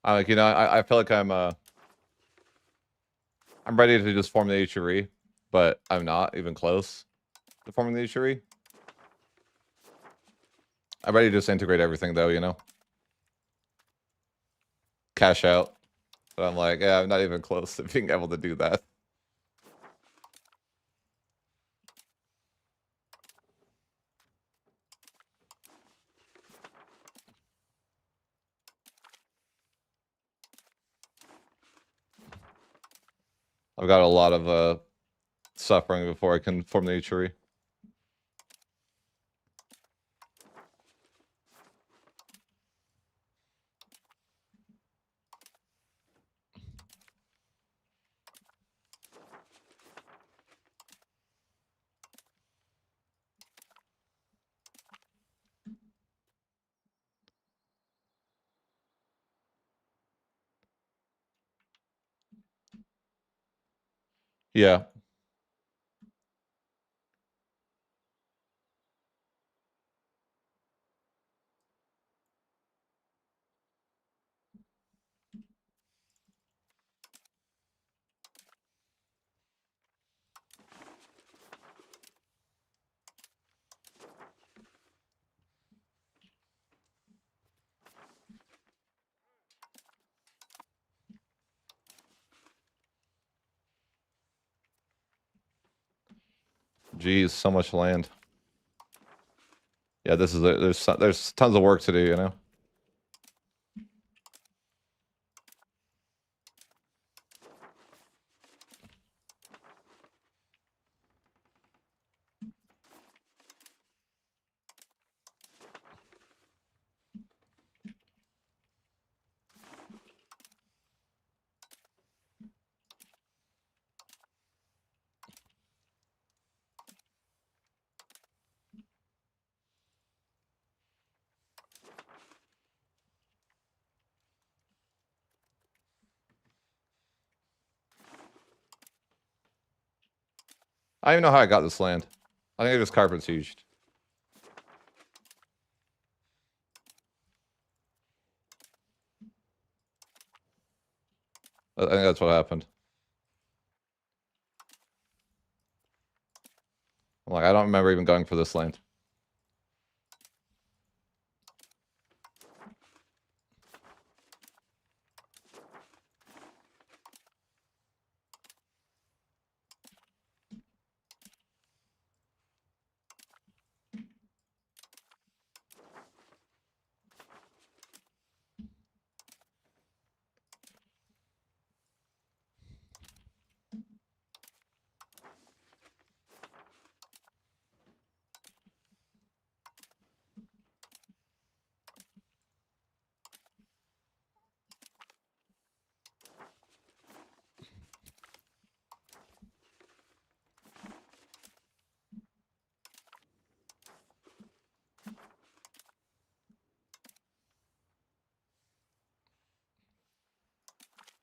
I'm like, you know, I feel like I'm ready to just form the HRE, but I'm not even close to forming the HRE. I'm ready to just integrate everything though, you know? Cash out. But I'm like, yeah, I'm not even close to being able to do that. I've got a lot of suffering before I can form the HRE. Yeah. Geez, so much land. Yeah, this is there's tons of work to do, you know? I don't even know how I got this land. I think I just carpet sieged. I think that's what happened. I'm like, I don't remember even going for this land.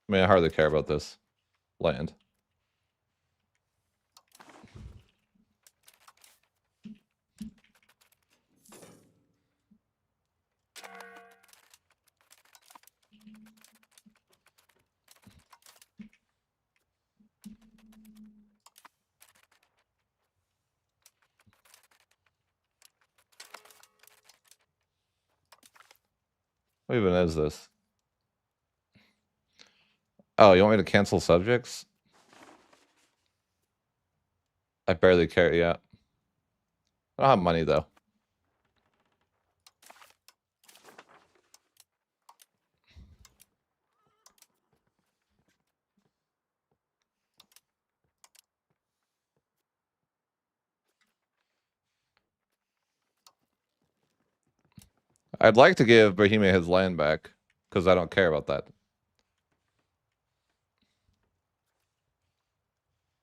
I mean, I hardly care about this land. What even is this? Oh, you want me to cancel subjects? I barely care yet. I don't have money though. I'd like to give Bohemia his land back because I don't care about that. Do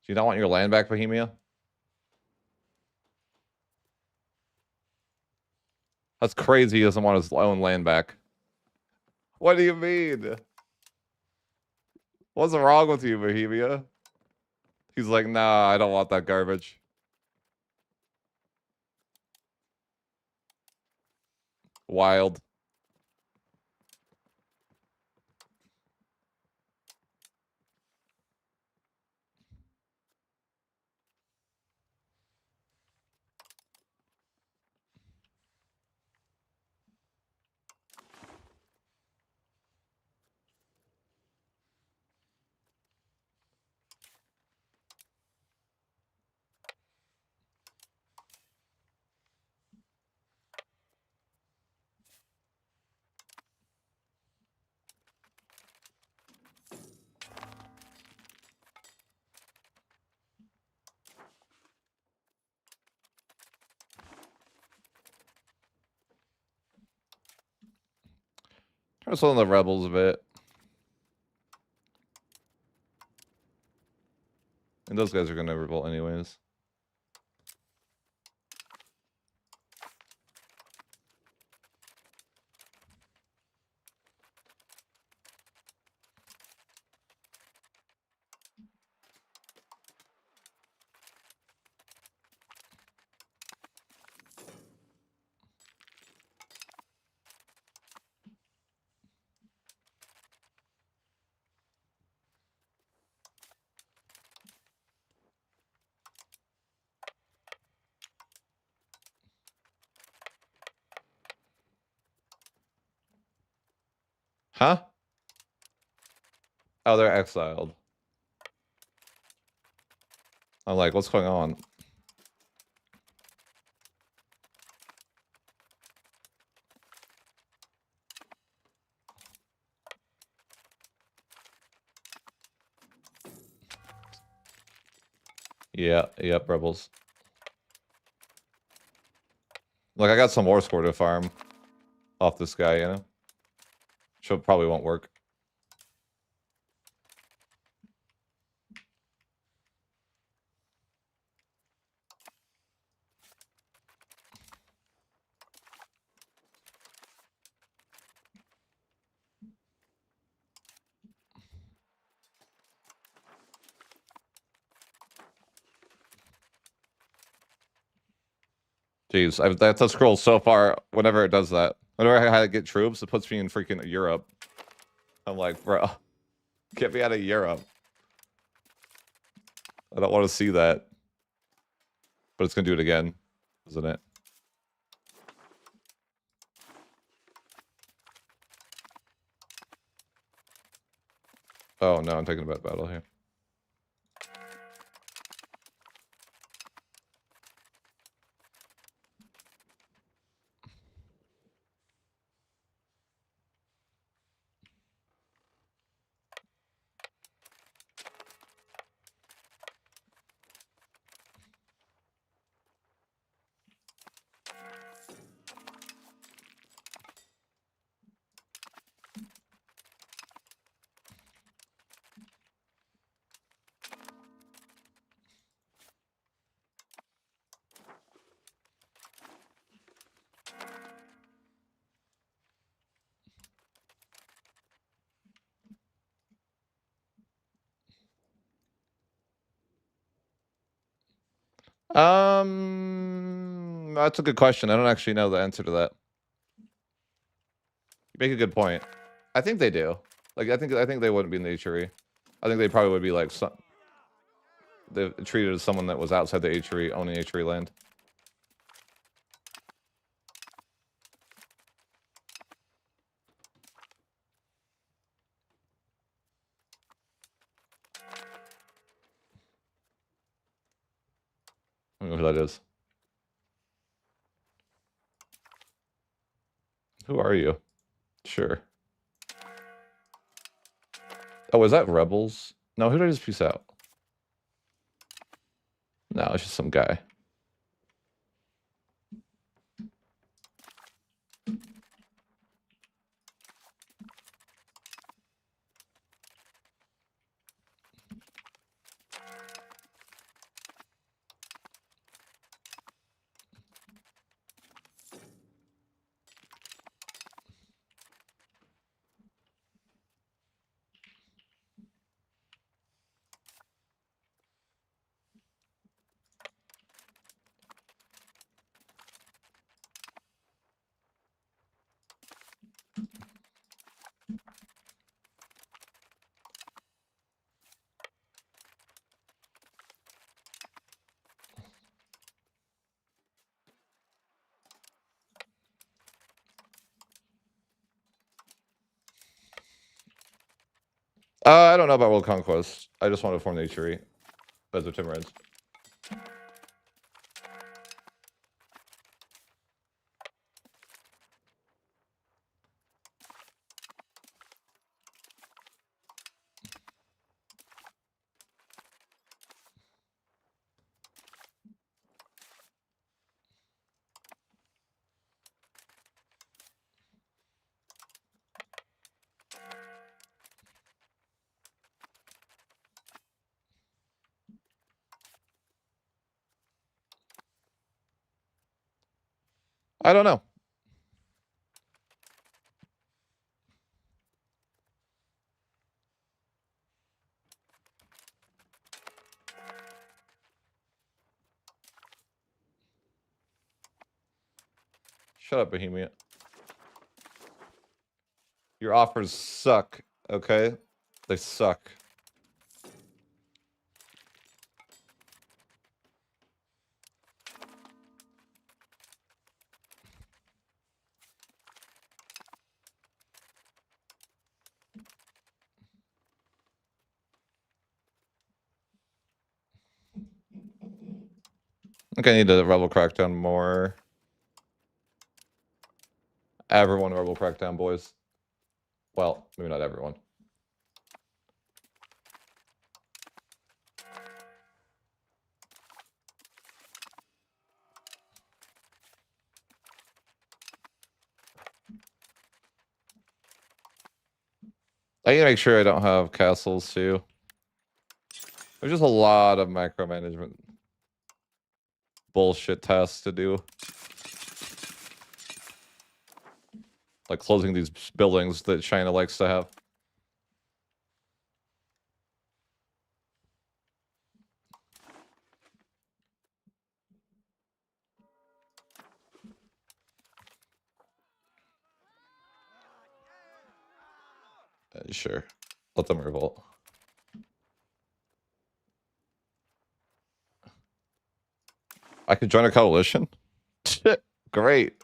you not want your land back, Bohemia? That's crazy. He doesn't want his own land back. What do you mean? What's wrong with you, Bohemia? He's like, nah, I don't want that garbage. Wild. Try to slow down the rebels a bit. And those guys are gonna revolt anyways. Huh? Oh, they're exiled. I'm like, what's going on? Yeah, yep, rebels. Look, I got some war score to farm off this guy, you know? Which probably won't work. Jeez, I have to scroll so far whenever it does that. Whenever I had to get troops, it puts me in freaking Europe. I'm like, bro, get me out of Europe. I don't want to see that. But it's going to do it again, isn't it? Oh, no, I'm taking a bad battle here. That's a good question. I don't actually know the answer to that. You make a good point. I think they do. Like, I think they wouldn't be in the Ichiri. I think they probably would be like they're treated as someone that was outside the Ichiri, owning Ichiri land. I don't know who that is. Who are you? Sure. Oh, is that rebels? No, who did I just piece out? No, it's just some guy. I don't know about World Conquest. I just want to form the Ichiri as of Timurids. I don't know. Shut up, Bohemia. Your offers suck, okay? They suck. I think I need to rebel crackdown more. Everyone rebel crackdown, boys. Well, maybe not everyone. I need to make sure I don't have castles too. There's just a lot of micromanagement bullshit tasks to do. Like closing these buildings that China likes to have. Sure. Let them revolt. I could join a coalition? Great.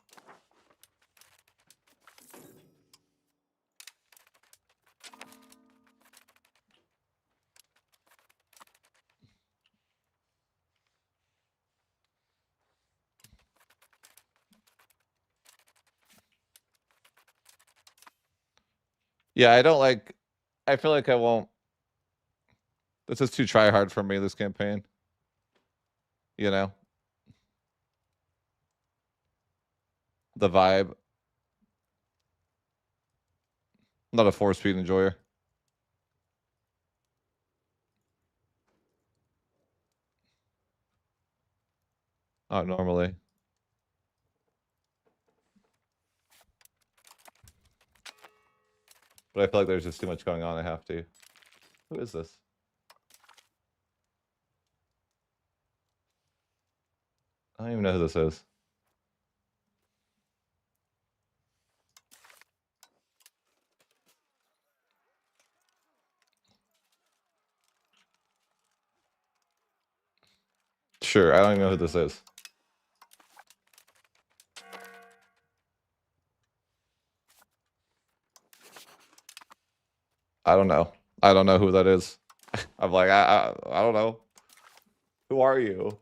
Yeah, I don't like... I feel like I won't... This is too try hard for me, this campaign. You know? The vibe. I'm not a 4-speed enjoyer. Not normally. But I feel like there's just too much going on, I have to. Who is this? I don't even know who this is. Sure, I don't even know who this is. I don't know. I don't know who that is. I'm like, I don't know. Who are you?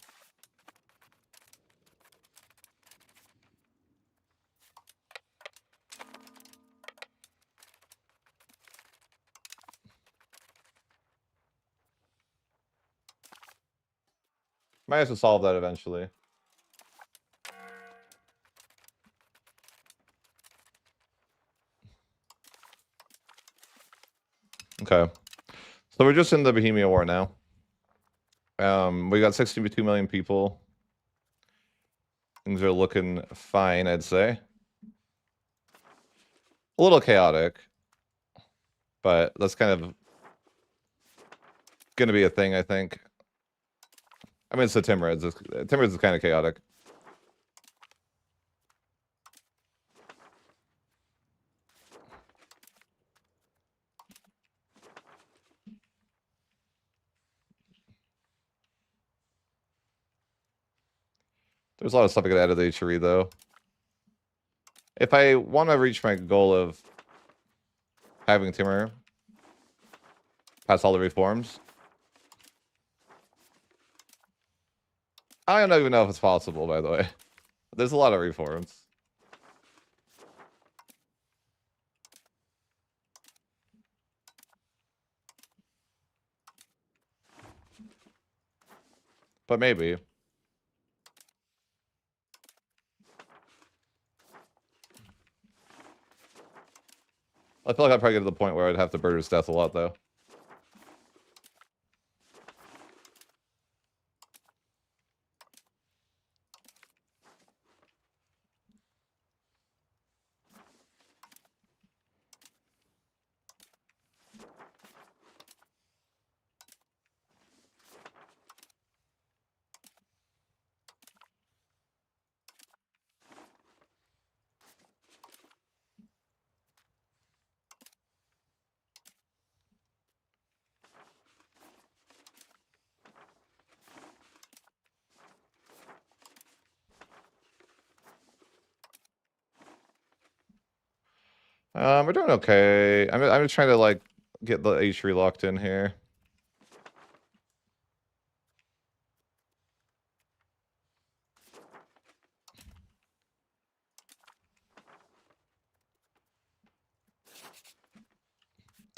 Might have to solve that eventually. Okay. So we're just in the Bohemia War now. We got 62 million people. Things are looking fine, I'd say. A little chaotic, but that's kind of going to be a thing, I think. I mean, it's the Timurids. Timurids is kind of chaotic. There's a lot of stuff I could add to the tree, though. If I want to reach my goal of having Timur pass all the reforms, I don't even know if it's possible, by the way. There's a lot of reforms. But maybe. I feel like I'd probably get to the point where I'd have to Burger's death a lot, though. We're doing okay. I'm just trying to like get the H3 locked in here.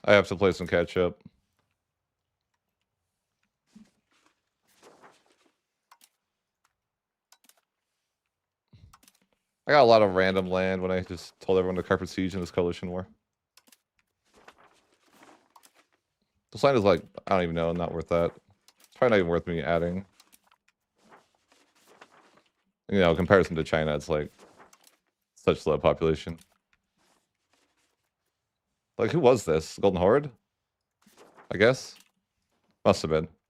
I have to play some catch up. I got a lot of random land when I just told everyone to carpet siege in this coalition war. This land is like, I don't even know, not worth that. It's probably not even worth me adding. You know, in comparison to China, it's like such low population. Like, who was this? Golden Horde? I guess? Must have been. It's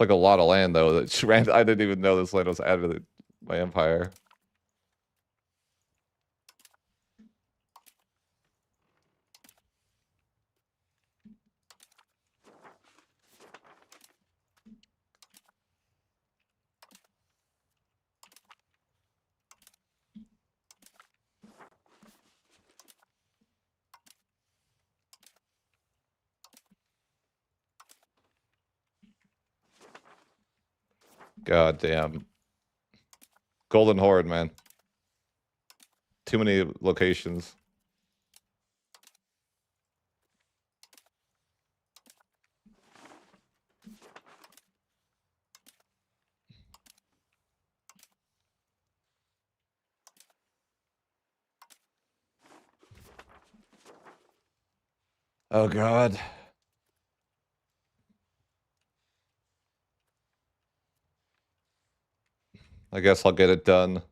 like a lot of land, though. That I didn't even know this land was added to my empire. God damn. Golden Horde, man. Too many locations. Oh, God. I guess I'll get it done.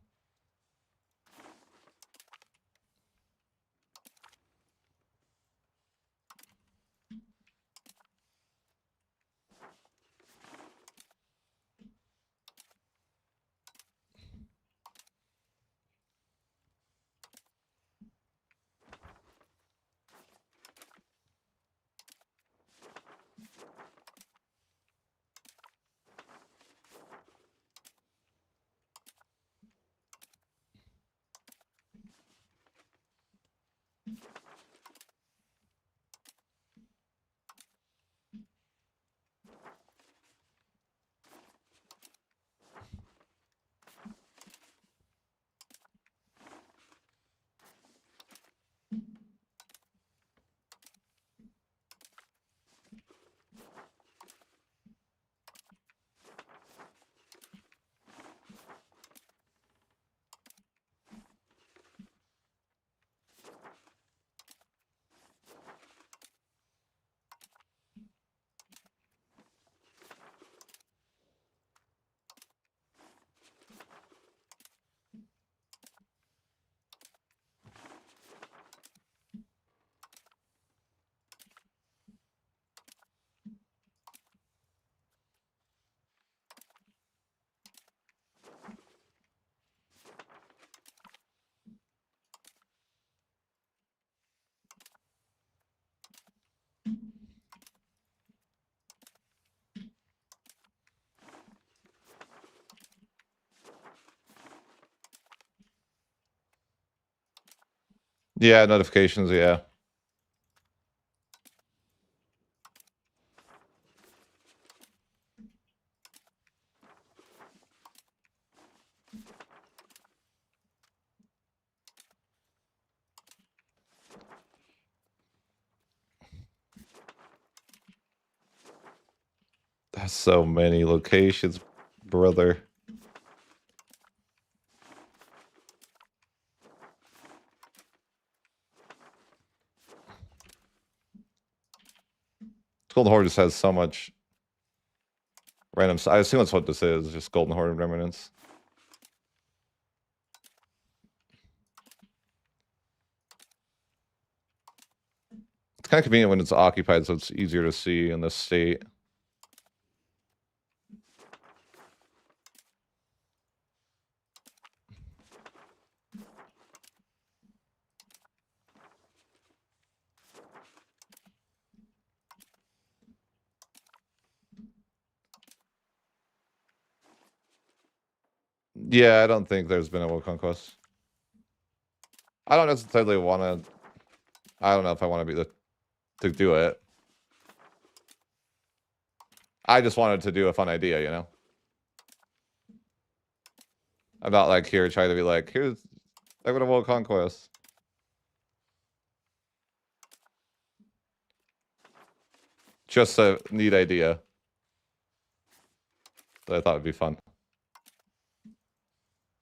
Yeah, notifications, yeah. That's so many locations, brother. Golden Horde just has so much random. I assume that's what this is, just Golden Horde remnants. It's kind of convenient when it's occupied, so it's easier to see in this state. Yeah, I don't think there's been a world conquest. I don't necessarily want to. I don't know if I want to be to do it. I just wanted to do a fun idea, you know. I'm not like here trying to be like, here's I'm gonna world conquest. Just a neat idea that I thought would be fun.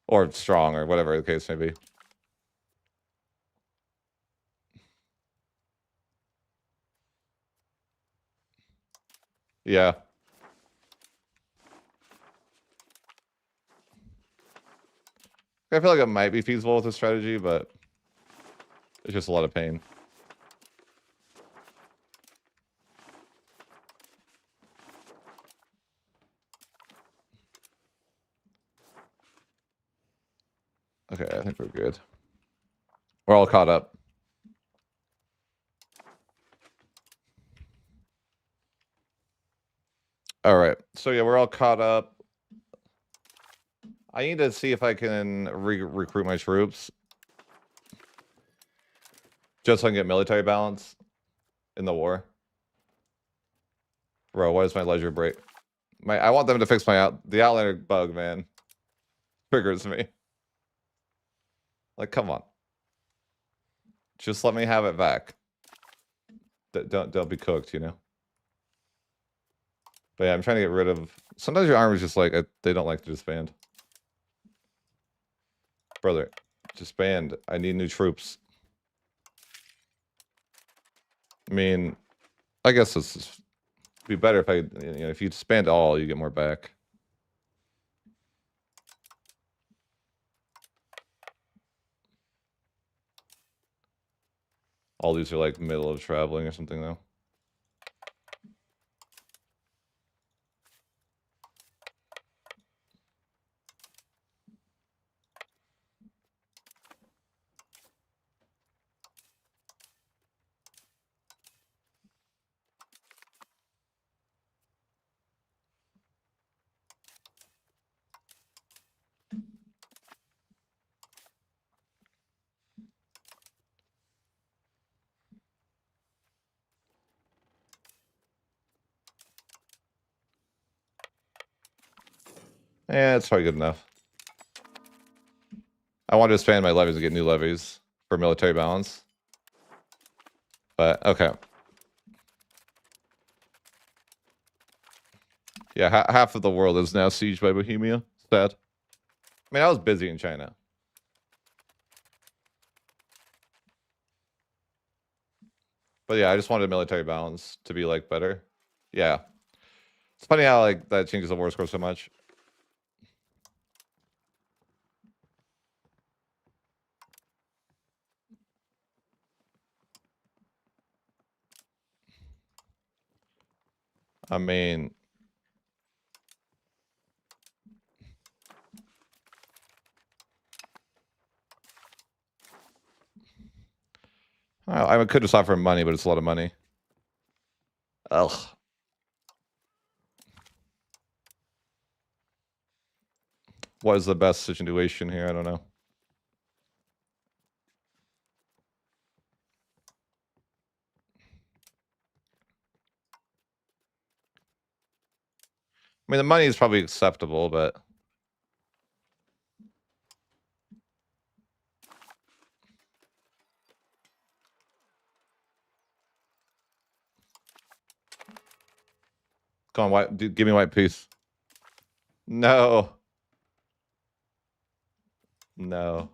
Or strong, or whatever the case may be. Yeah. I feel like it might be feasible with this strategy, but it's just a lot of pain. Okay, I think we're good. We're all caught up. All right. So yeah, we're all caught up. I need to see if I can recruit my troops. Just so I can get military balance in the war. Bro, what is my leisure break? I want them to fix the Outlander bug, man. Triggers me. Like, come on. Just let me have it back. Don't be cooked, you know? But yeah, I'm trying to get rid of... Sometimes your army's just like, they don't like to disband. Brother, disband. I need new troops. I mean, I guess this is be better if if you disband all, you get more back. All these are like middle of traveling or something though. Yeah, it's probably good enough. I want to expand my levies and get new levies for military balance. But, okay. Yeah, half of the world is now sieged by Bohemia. Sad. I mean, I was busy in China. But yeah, I just wanted military balance to be, like, better. Yeah. It's funny how, like, that changes the war score so much. I mean... I could just offer money, but it's a lot of money. Ugh. What is the best situation here? I don't know. I mean, the money is probably acceptable, but... Come on, white, dude, give me white peace. No. No.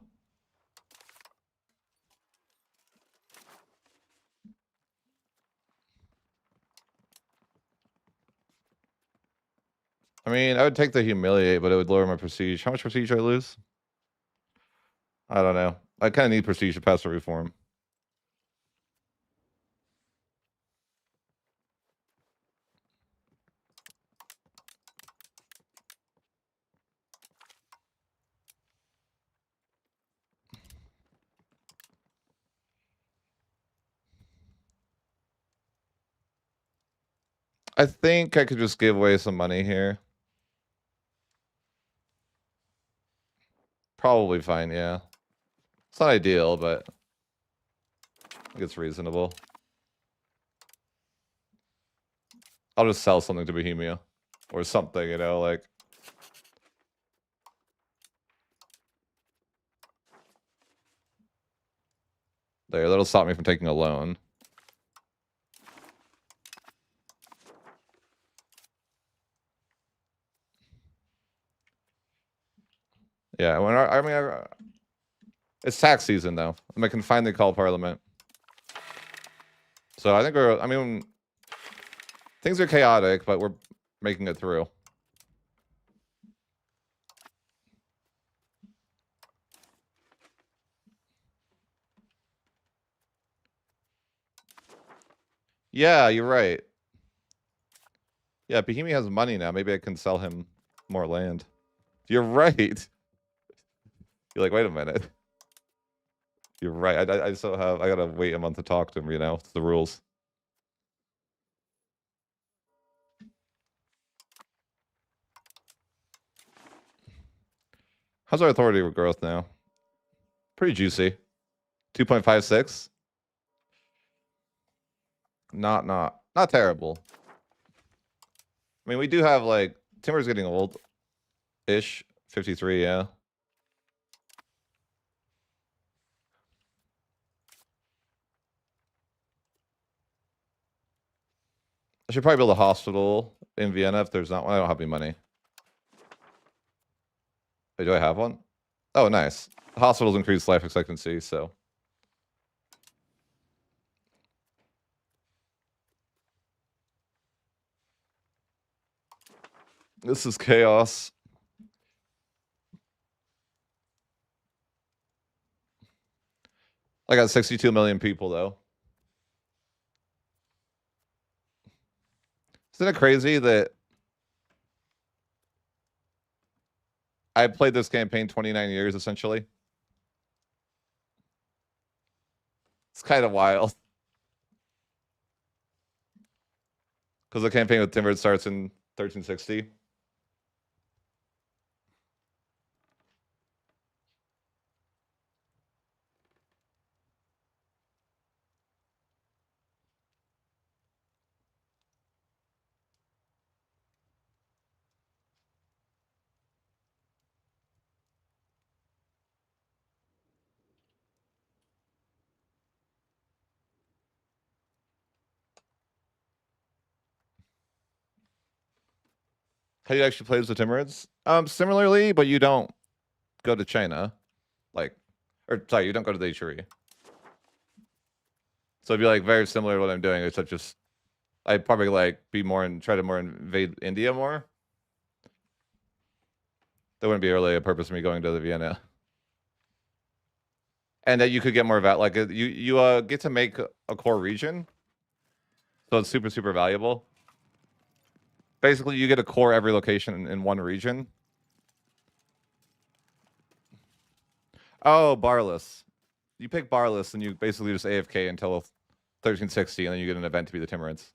I mean, I would take the humiliate, but it would lower my prestige. How much prestige do I lose? I don't know. I kind of need prestige to pass the reform. I think I could just give away some money here. Probably fine, yeah. It's not ideal, but I think it's reasonable. I'll just sell something to Bohemia. Or something, you know, like... There, that'll stop me from taking a loan. Yeah, when it's tax season, though. I can finally call Parliament. So I think things are chaotic, but we're making it through. Yeah, you're right. Yeah, Bohemia has money now. Maybe I can sell him more land. You're right. You're like, wait a minute. You're right. I still have... I gotta wait a month to talk to him, you know? It's the rules. How's our authority growth now? Pretty juicy. 2.56. Not terrible. I mean, we do have, like... Timur's getting old-ish. 53, yeah. I should probably build a hospital in Vienna if there's not one. I don't have any money. Wait, do I have one? Oh, nice. Hospitals increase life expectancy, so... This is chaos. I got 62 million people, though. Isn't it crazy that I played this campaign 29 years, essentially? It's kind of wild. Because the campaign with Timurid starts in 1360. How do you actually play as the Timurids? Similarly, but you don't go to China. Like, or sorry, you don't go to the Ichiri. So it'd be like very similar to what I'm doing, except just I'd probably like be more and try to more invade India more. That wouldn't be really a purpose of me going to the Vienna. And that you could get more of that. Like you get to make a core region, so it's super valuable. Basically, you get a core every location in one region. Oh, Barless. You pick Barless, and you basically just AFK until 1360, and then you get an event to be the Timurids.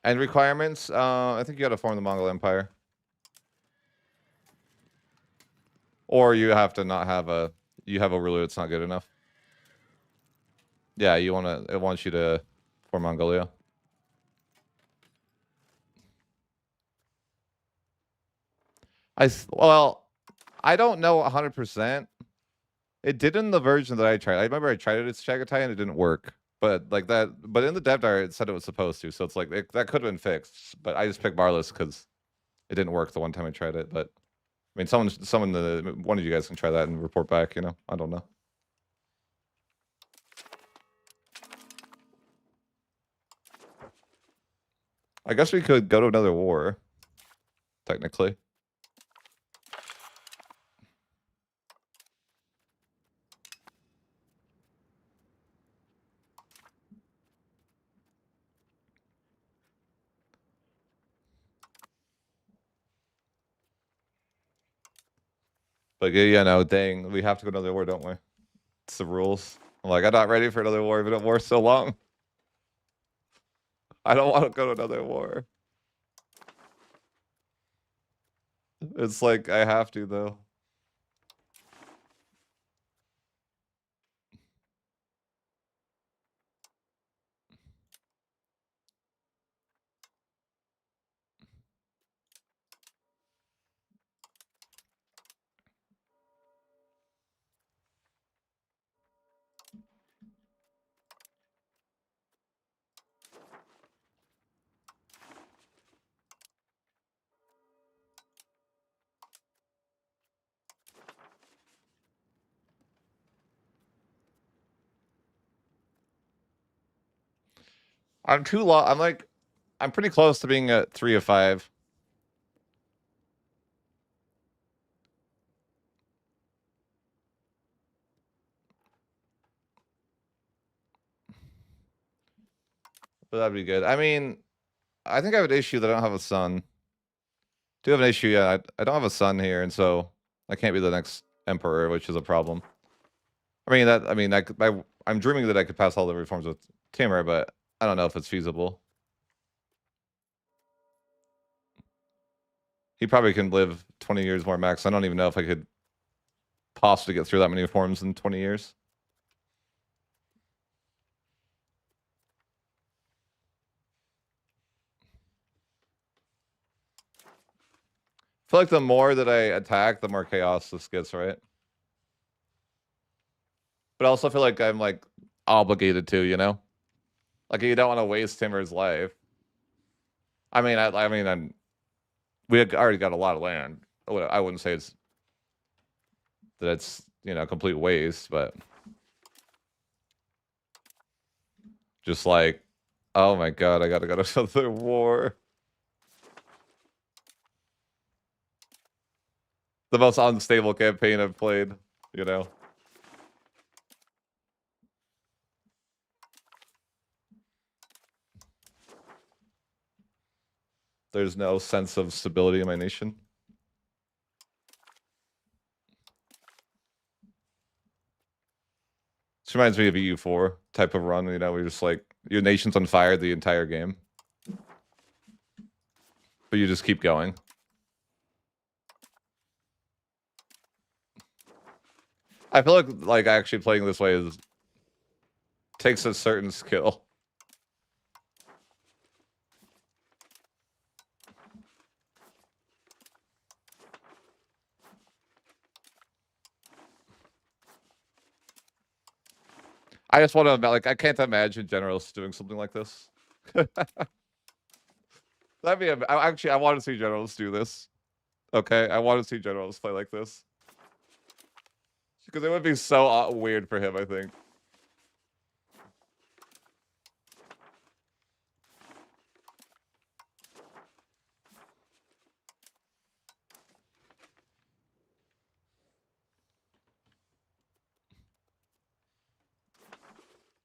And requirements, I think you got to form the Mongol Empire. Or you have to not have you have a ruler that's not good enough. Yeah, it wants you to form Mongolia. Well, I don't know 100%. It did in the version that I tried. I remember I tried it at Chagatai and it didn't work. But like that, but in the dev diary it said it was supposed to. So it's like that could have been fixed. But I just picked Barless because it didn't work the one time I tried it. But I mean, one of you guys can try that and report back. You know, I don't know. I guess we could go to another war. Technically. But yeah, no, dang, we have to go to another war, don't we? It's the rules. I'm like, I'm not ready for another war. We've been at war so long. I don't want to go to another war. It's like I have to though. I'm too low. I'm pretty close to being at 3 of 5. But that'd be good. I mean, I think I have an issue that I don't have a son. Do have an issue, yeah. I don't have a son here, and so I can't be the next emperor, which is a problem. I'm dreaming that I could pass all the reforms with Temur, but I don't know if it's feasible. He probably can live 20 years more max. I don't even know if I could possibly get through that many reforms in 20 years. I feel like the more that I attack, the more chaos this gets, right? But I also feel like I'm like obligated to, you know? Like you don't want to waste Timur's life. We had already got a lot of land. I wouldn't say it's complete waste, but just like, oh my god, I gotta go to another war. The most unstable campaign I've played, you know? There's no sense of stability in my nation. This reminds me of EU4 type of run, you know, where you're just like, your nation's on fire the entire game. But you just keep going. I feel like actually playing this way takes a certain skill. I just want to I can't imagine generals doing something like this. I want to see generals do this. Okay, I want to see generals play like this because it would be so weird for him. I think.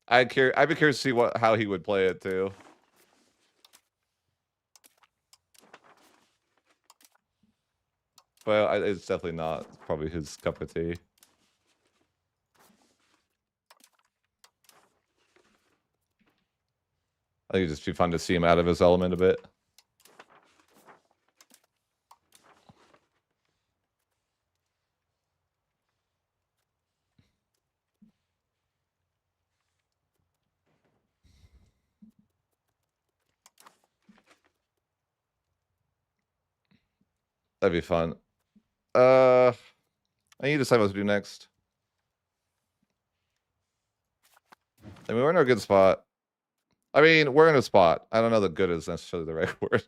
I'd be curious to see how he would play it too. But it's definitely not probably his cup of tea. I think it'd just be fun to see him out of his element a bit. That'd be fun. I need to decide what to do next. I mean, we're in a good spot. I mean, we're in a spot. I don't know that good is necessarily the right word.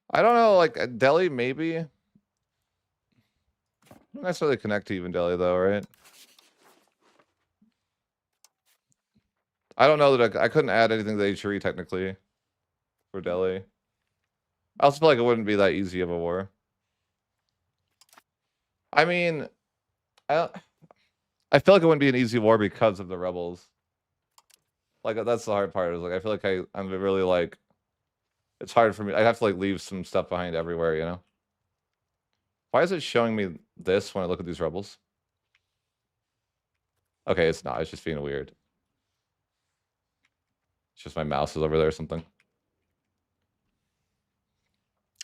I don't know, like Delhi, maybe. Not necessarily connect to even Delhi though, right? I don't know that I couldn't add anything to HRE technically for Delhi. I also feel like it wouldn't be that easy of a war. I mean, I feel like it wouldn't be an easy war because of the rebels. Like that's the hard part. Is like I feel like I'm really like it's hard for me. I have to like leave some stuff behind everywhere, you know. Why is it showing me this when I look at these rebels? Okay, it's not. It's just being weird. It's just my mouse is over there or something.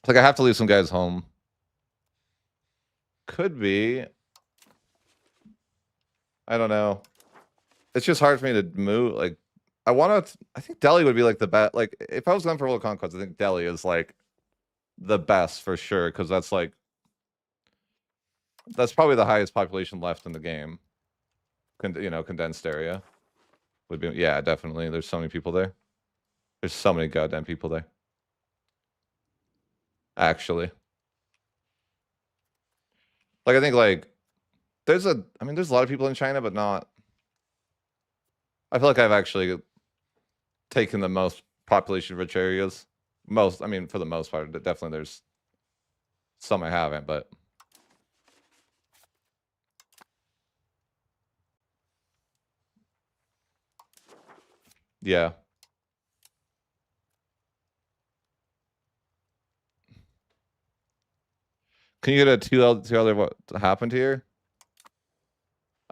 It's like I have to leave some guys home. Could be. I don't know. It's just hard for me to move. Like, I want to. I think Delhi would be like the best. Like, if I was going for World Conquest, I think Delhi is like the best for sure because that's like that's probably the highest population left in the game. You know, condensed area would be. Yeah, definitely. There's so many people there. There's so many goddamn people there. Actually, like I think like there's a. I mean, there's a lot of people in China, but not. I feel like I've actually taken the most population-rich areas. Most, I mean, for the most part, definitely there's some I haven't, but yeah. Can you get a two other what happened here?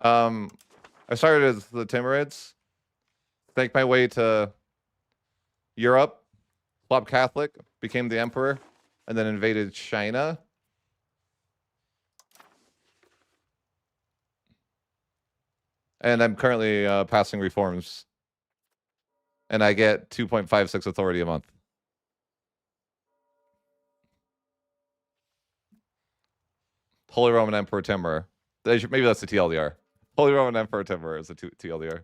I started as the Timurids, make my way to Europe, club Catholic, became the emperor, and then invaded China. And I'm currently passing reforms. And I get 2.56 authority a month. Holy Roman Emperor Temur. Maybe that's the TLDR. Holy Roman Emperor Temur is the TLDR.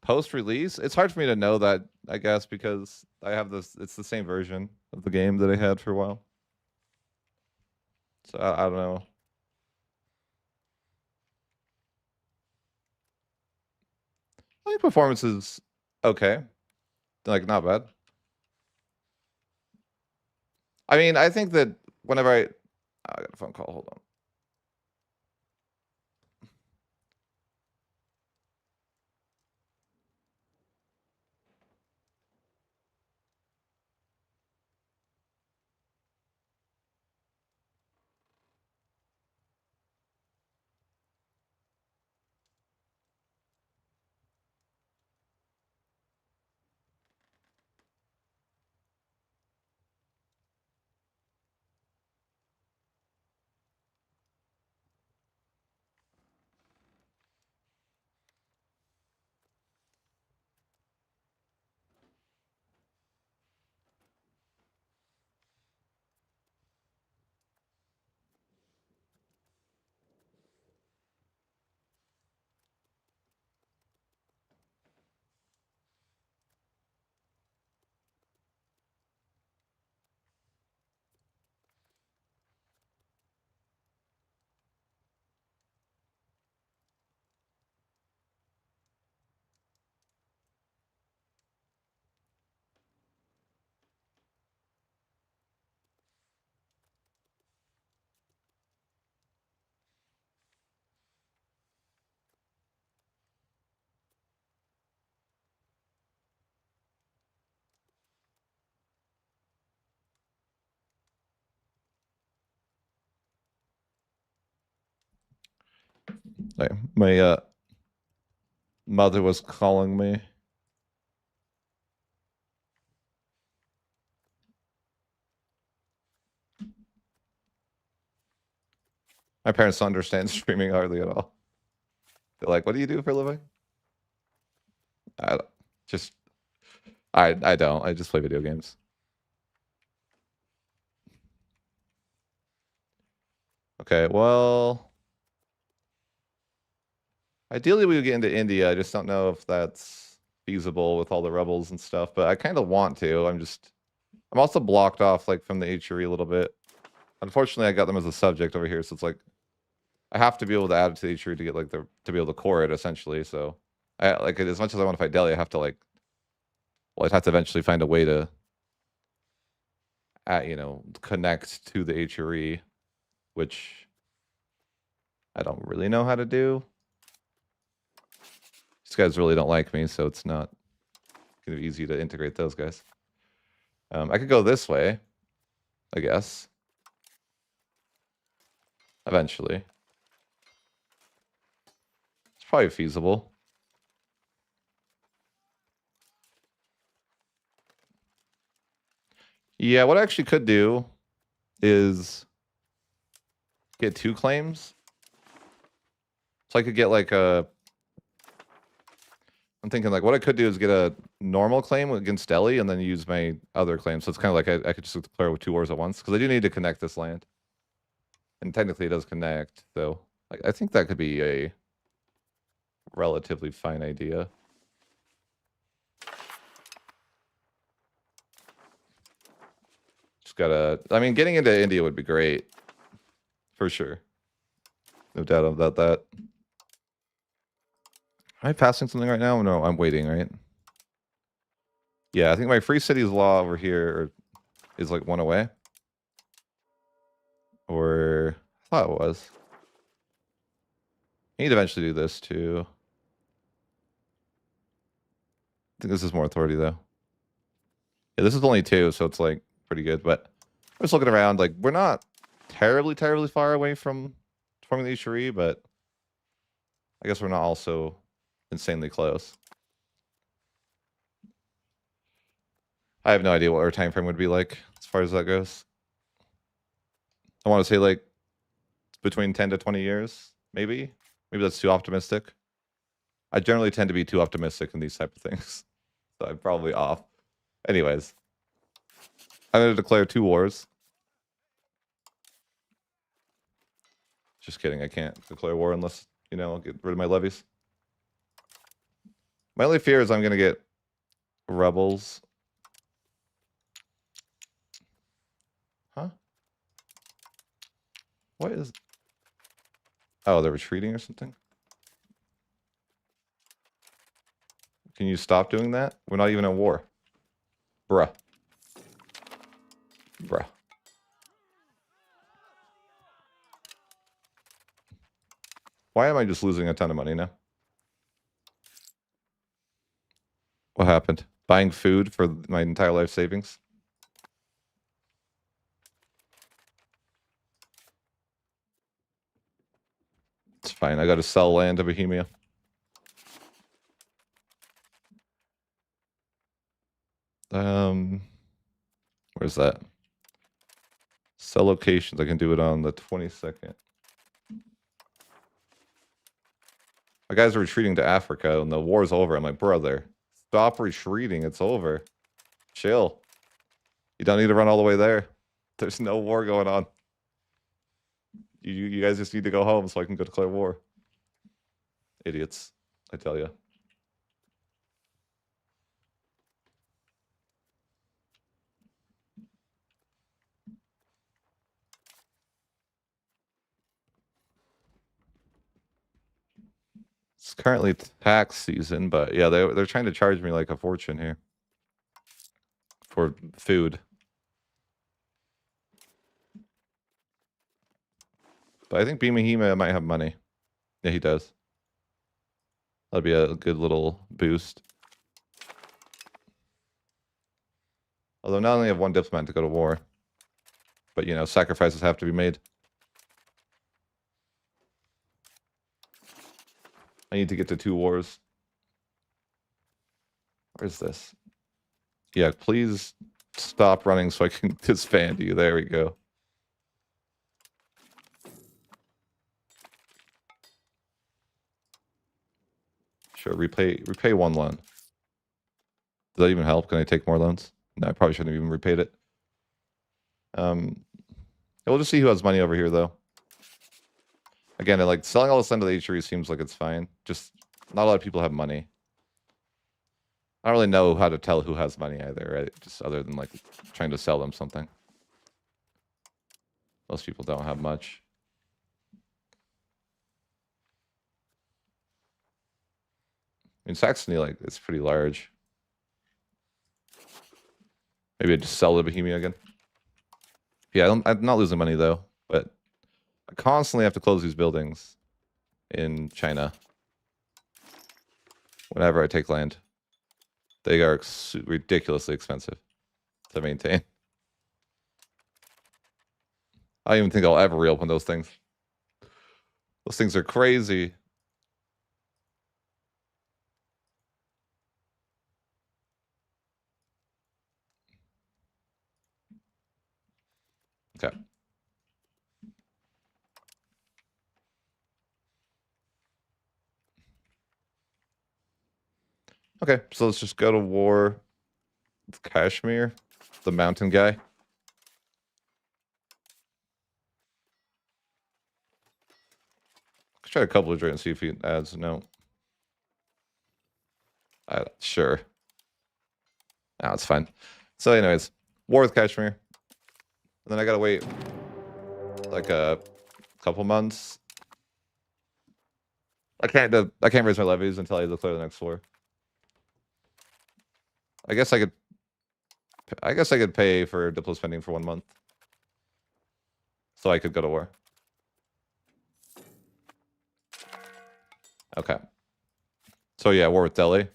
Post-release? It's hard for me to know that, I guess, because I have this. It's the same version of the game that I had for a while. So I don't know. I think performance is okay. Like, not bad. I mean, I think that whenever I got a phone call. Hold on. My mother was calling me. My parents don't understand streaming hardly at all. They're like, "What do you do for a living?" I just, I don't. I just play video games. Okay, well, ideally we would get into India. I just don't know if that's feasible with all the rebels and stuff. But I kind of want to. I'm also blocked off like from the HRE a little bit. Unfortunately, I got them as a subject over here, so it's like I have to be able to add it to the HRE to get like to be able to core it essentially. So I like as much as I want to fight Delhi, I have to like, well, I'd have to eventually find a way to, you know, connect to the HRE, which I don't really know how to do. These guys really don't like me, so it's not gonna be easy to integrate those guys. I could go this way, I guess. Eventually. It's probably feasible. Yeah, what I actually could do is get 2 claims. So I could get like a... I'm thinking like what I could do is get a normal claim against Delhi and then use my other claim. So it's kind of like I could just declare with 2 wars at once because I do need to connect this land. And technically it does connect, though. I think that could be a relatively fine idea. Just gotta... I mean, getting into India would be great. For sure. No doubt about that. Am I passing something right now? No, I'm waiting, right? Yeah, I think my free cities law over here is like 1 away. Or... I thought it was. I need to eventually do this too. I think this is more authority though. Yeah, this is only 2, so it's like pretty good. But I'm just looking around, like we're not terribly far away from forming the Ishari, but I guess we're not also insanely close. I have no idea what our time frame would be like as far as that goes. I want to say like between 10 to 20 years, maybe. Maybe that's too optimistic. I generally tend to be too optimistic in these type of things. So I'm probably off. Anyways. I'm going to declare 2 wars. Just kidding. I can't declare war unless, you know, I'll get rid of my levies. My only fear is I'm going to get rebels. Huh? What is... Oh, they're retreating or something? Can you stop doing that? We're not even at war. Bruh. Bruh. Why am I just losing a ton of money now? What happened? Buying food for my entire life savings? It's fine. I gotta sell land to Bohemia. Where's that? Sell locations. I can do it on the 22nd. My guys are retreating to Africa and the war's over. I'm like, brother, stop retreating. It's over. Chill. You don't need to run all the way there. There's no war going on. You guys just need to go home so I can go declare war. Idiots, I tell you. It's currently tax season, but yeah, they're trying to charge me like a fortune here for food. But I think Bhima might have money. Yeah, he does. That'd be a good little boost. Although not only have 1 diplomat to go to war, but, you know, sacrifices have to be made. I need to get to 2 wars. Where's this? Yeah, please stop running so I can disband you. There we go. Sure, repay 1 loan. Does that even help? Can I take more loans? No, I probably shouldn't have even repaid it. We'll just see who has money over here, though. Again, like selling all this into the HRE seems like it's fine. Just not a lot of people have money. I don't really know how to tell who has money either, right? Just other than like trying to sell them something. Most people don't have much. I mean, Saxony, like, it's pretty large. Maybe I just sell to Bohemia again. Yeah, I'm not losing money, though. But I constantly have to close these buildings in China. whenever I take land. They are ridiculously expensive to maintain. I don't even think I'll ever reopen those things. Those things are crazy. Okay. Okay, so let's just go to war with Kashmir, the mountain guy. Let's try a couple of and see if he adds. No. Sure. No, it's fine. So anyways, war with Kashmir. And then I gotta wait like a couple months. I can't raise my levies until I declare the next war. I guess I could pay for diplo spending for 1 month. So I could go to war. Okay. So yeah, war with Delhi.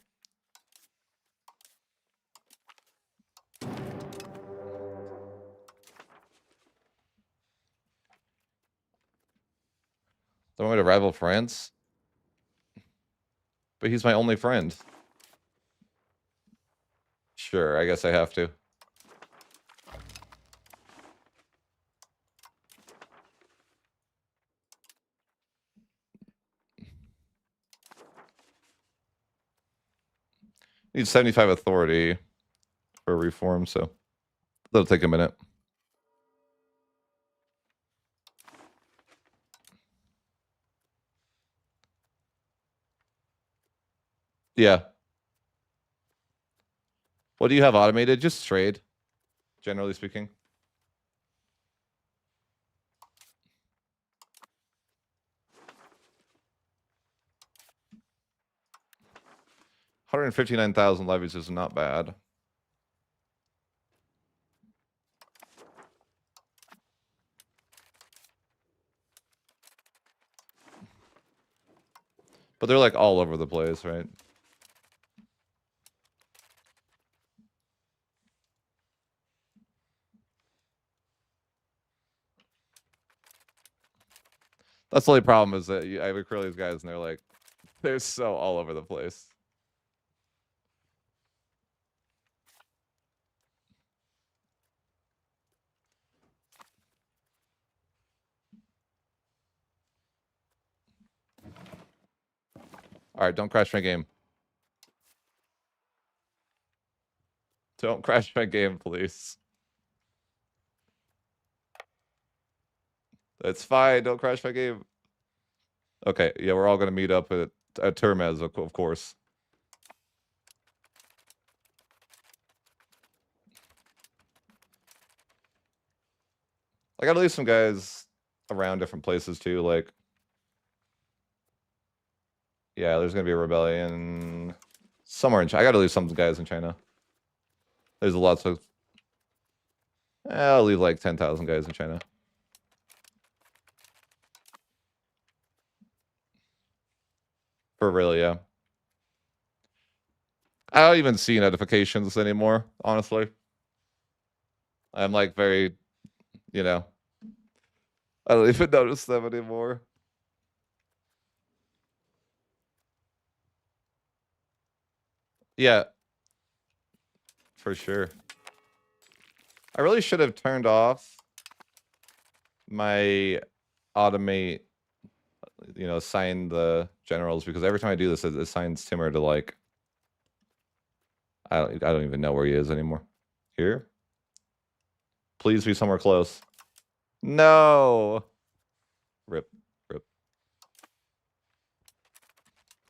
Don't want me to rival France? But he's my only friend. Sure, I guess I have to. Need 75 authority for reform, so that'll take a minute. Yeah. What do you have automated? Just trade, generally speaking. $159,000 levies is not bad. But they're like all over the place, right? That's the only problem is that I recruit these guys and they're so all over the place. All right, don't crash my game. Don't crash my game, please. It's fine. Don't crash my game. Okay, yeah, we're all gonna meet up at Termez, of course. I gotta leave some guys around different places too. Like, yeah, there's gonna be a rebellion somewhere in China. I gotta leave some guys in China. There's lots of. I'll leave like 10,000 guys in China. For real, yeah. I don't even see notifications anymore, honestly. I'm like very, you know, I don't even notice them anymore. Yeah, for sure. I really should have turned off my automate, assign the generals, because every time I do this, it assigns Timur to like, I don't even know where he is anymore. Here? Please be somewhere close. No. Rip. Of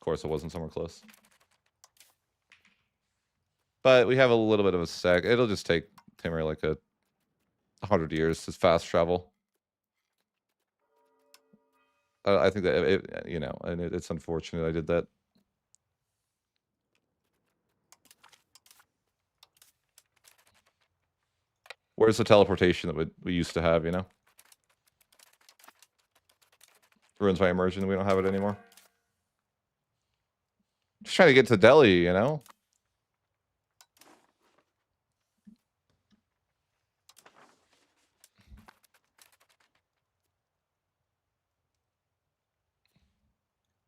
course, it wasn't somewhere close. But we have a little bit of a sec. It'll just take Timur like 100 years to fast travel. I think that and it's unfortunate I did that. Where's the teleportation that we used to have? Ruins my immersion. We don't have it anymore. Just trying to get to Delhi, you know?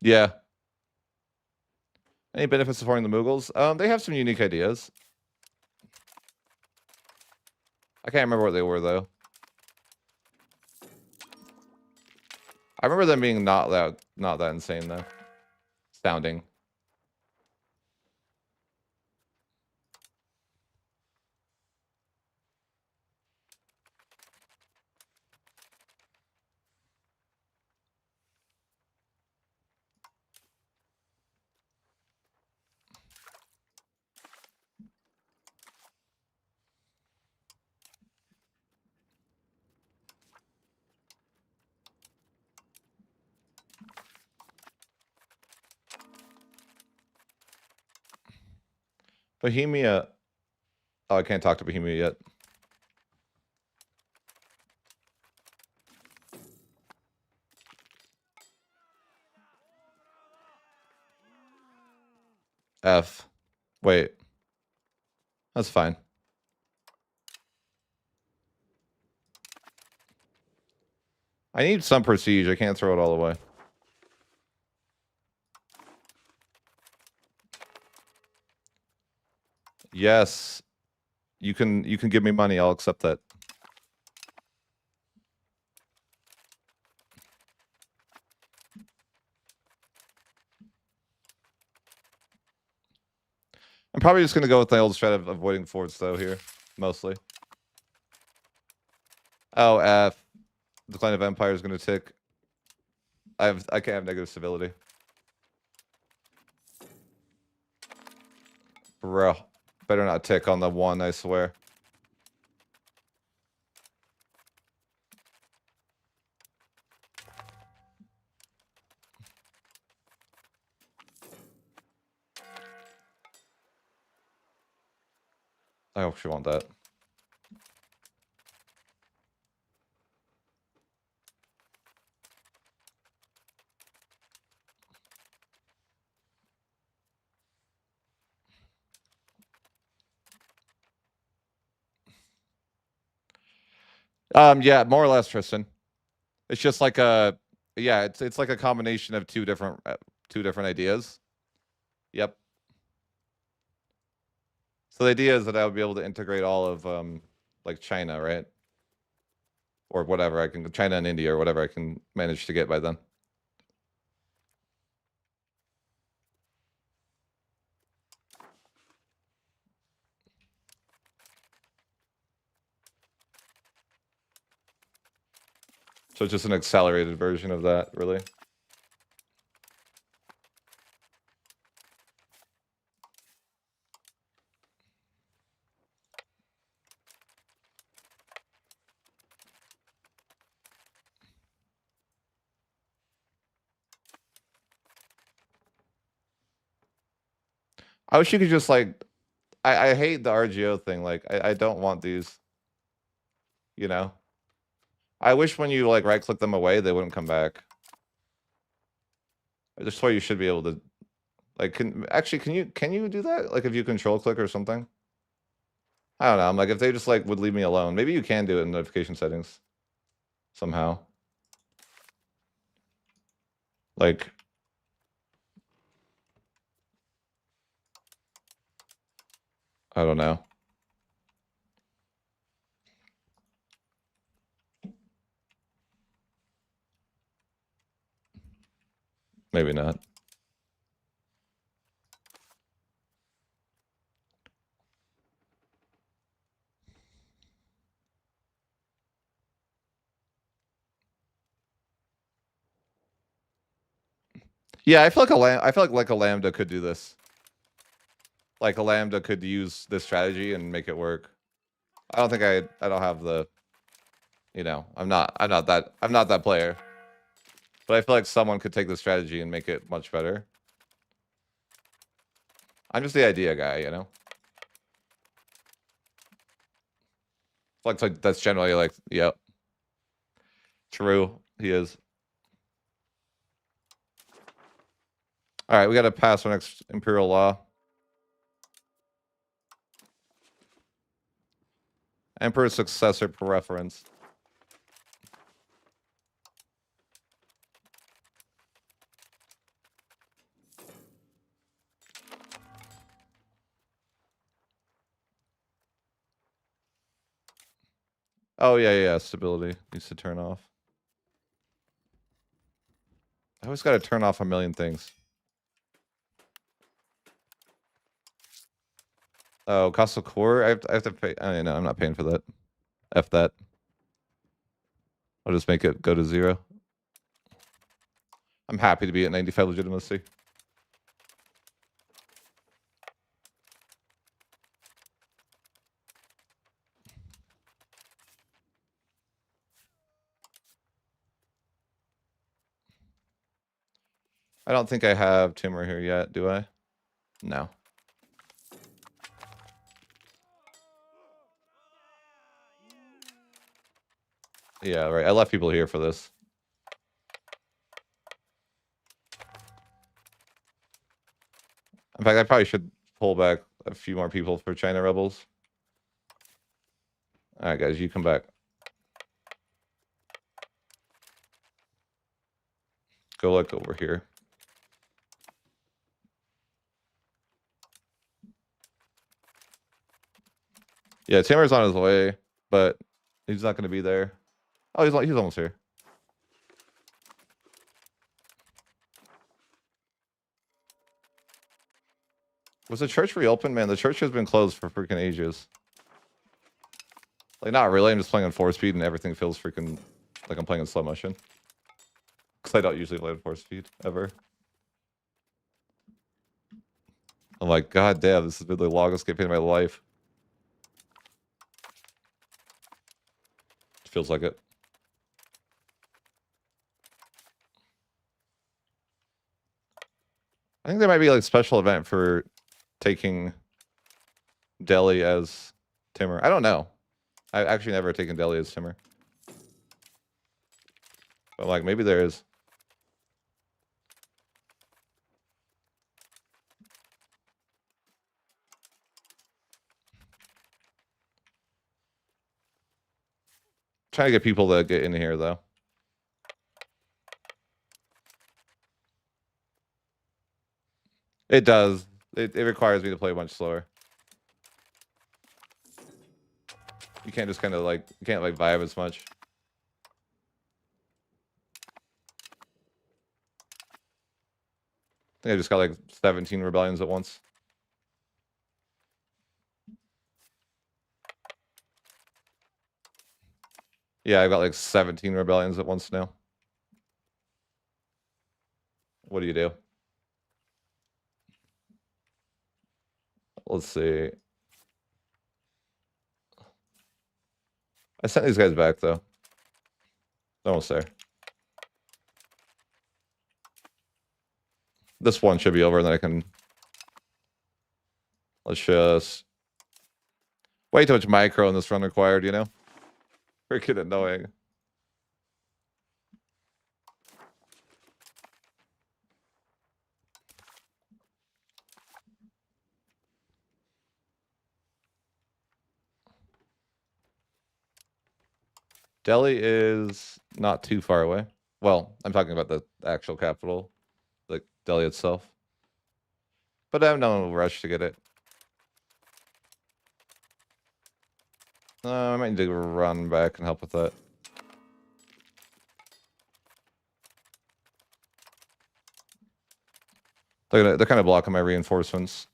Yeah. Any benefits of supporting the Mughals? They have some unique ideas. I can't remember what they were, though. I remember them being not that insane, though. Sounding. Bohemia. Oh, I can't talk to Bohemia yet. F. Wait. That's fine. I need some prestige. I can't throw it all away. Yes. You can give me money. I'll accept that. I'm probably just going to go with my old strat of avoiding forts, though, here. Mostly. Oh, F. Decline of Empire is going to tick. I can't have negative civility. Bro. Better not tick on the 1, I swear. I hope she want that. Yeah, more or less, Tristan. It's just like a, yeah, it's like a combination of two different ideas. Yep. So the idea is that I would be able to integrate all of like China, right? Or whatever I can, China and India or whatever I can manage to get by then. So it's just an accelerated version of that, really. I wish you could just like, I hate the RGO thing. Like, I don't want these, you know? I wish when you like right click them away, they wouldn't come back. I just swear you should be able to, like, can you do that? Like if you control click or something? I don't know. I'm like, if they just like would leave me alone, maybe you can do it in notification settings somehow. Like, I don't know. Maybe not. Yeah, I feel like a lambda could do this. Like a lambda could use this strategy and make it work. I don't think I don't have the, you know, I'm not that player. But I feel like someone could take this strategy and make it much better. I'm just the idea guy, you know? Like that's generally like, yep. True, he is. All right, we got to pass our next imperial law. Emperor's successor preference. Oh, yeah. Stability needs to turn off. I always got to turn off a million things. Oh, cost of core? I have to pay. I mean, no, I'm not paying for that. F that. I'll just make it go to 0. I'm happy to be at 95 legitimacy. I don't think I have Timur here yet, do I? No. Yeah, right. I left people here for this. In fact, I probably should pull back a few more people for China rebels. All right, guys, you come back. Go look over here. Yeah, Timur's on his way, but he's not going to be there. Oh, he's almost here. Was the church reopened? Man, the church has been closed for freaking ages. Like, not really. I'm just playing on 4 speed and everything feels freaking like I'm playing in slow motion. Because I don't usually play on 4 speed, ever. I'm like, god damn, this has been the longest campaign of my life. It feels like it. I think there might be like a special event for taking Delhi as Timur. I don't know. I've actually never taken Delhi as Timur. But like, maybe there is. Trying to get people to get in here, though. It does. It requires me to play much slower. You can't just kind of like, you can't like vibe as much. I think I just got like 17 rebellions at once. Yeah, I've got like 17 rebellions at once now. What do you do? Let's see. I sent these guys back, though. Almost there. This one should be over, and then I can... Let's just... Way too much micro in this run required, you know? Freaking annoying. Delhi is not too far away. Well, I'm talking about the actual capital, like Delhi itself. But I have no rush to get it. I might need to run back and help with that. They're kind of blocking my reinforcements.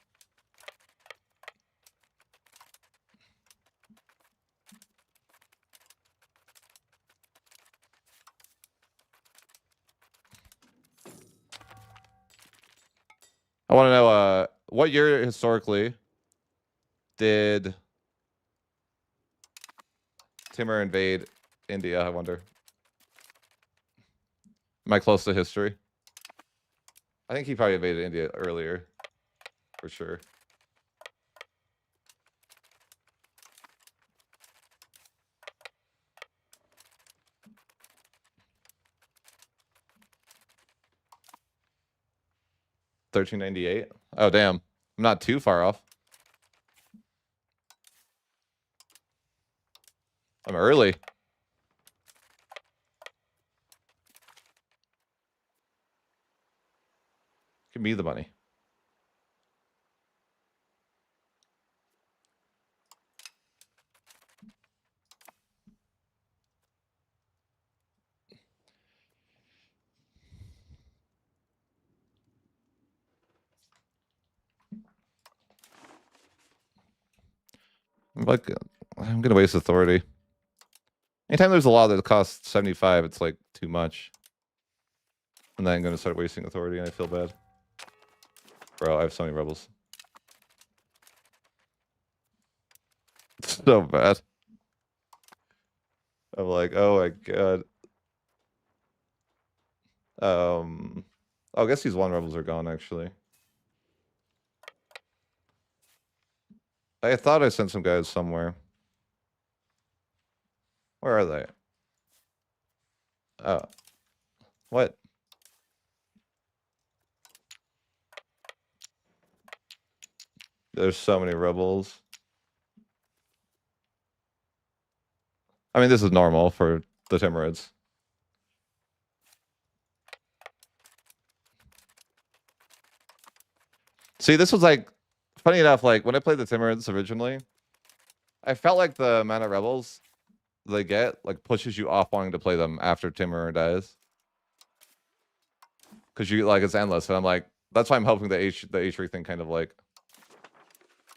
I want to know what year historically did Timur invade India, I wonder. Am I close to history? I think he probably invaded India earlier, for sure. 1398. Oh damn, I'm not too far off. I'm early. Give me the money. Like, I'm gonna waste authority. Anytime there's a law that costs 75, it's like too much. And then I'm gonna start wasting authority and I feel bad. Bro, I have so many rebels. It's so bad. I'm like, oh my god. Oh, I guess these one rebels are gone actually. I thought I sent some guys somewhere. Where are they? Oh. What? There's so many rebels. I mean, this is normal for the Timurids. See, this was like, funny enough, like when I played the Timurids originally, I felt like the amount of rebels they get like pushes you off wanting to play them after Timur dies. Because you like it's endless, and I'm like, that's why I'm hoping the H3 thing kind of like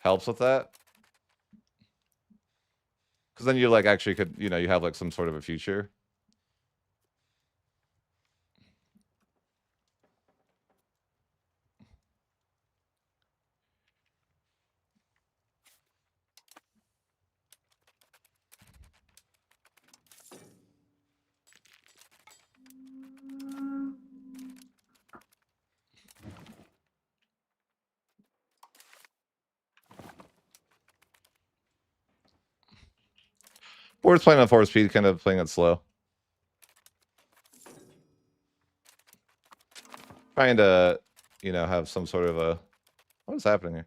helps with that. Because then you like actually could, you know, you have like some sort of a future. We're just playing on 4 speed, kind of playing it slow. Trying to, you know, have some sort of a... What is happening here?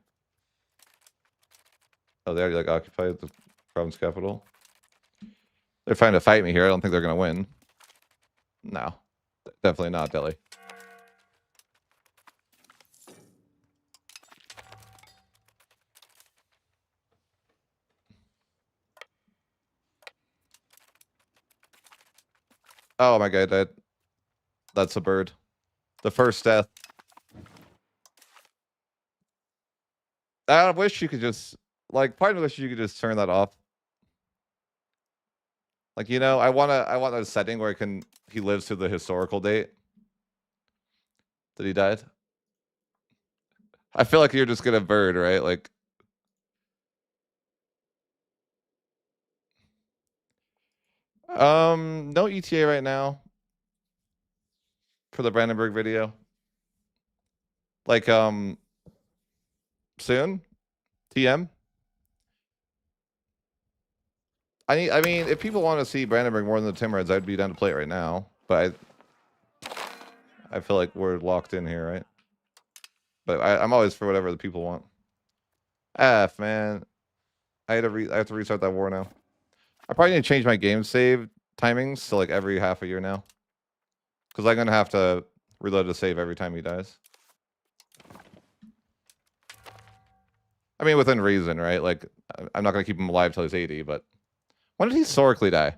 Oh, they already like occupied the province capital. They're trying to fight me here. I don't think they're going to win. No. Definitely not Delhi. Oh my god, that's a bird. The first death. I wish you could just, like, part of me wish you could just turn that off. Like, you know, I want a setting where he lives to the historical date that he died. I feel like you're just gonna bird, right? Like, no ETA right now for the Brandenburg video. Like, soon, TM. I mean, if people want to see Brandenburg more than the Timurids, I'd be down to play it right now. But I feel like we're locked in here, right? But I'm always for whatever the people want. F, man. I have to restart that war now. I probably need to change my game save timings to like every half a year now. Because I'm going to have to reload the save every time he dies. I mean, within reason, right? Like, I'm not going to keep him alive till he's 80, but... When did he historically die?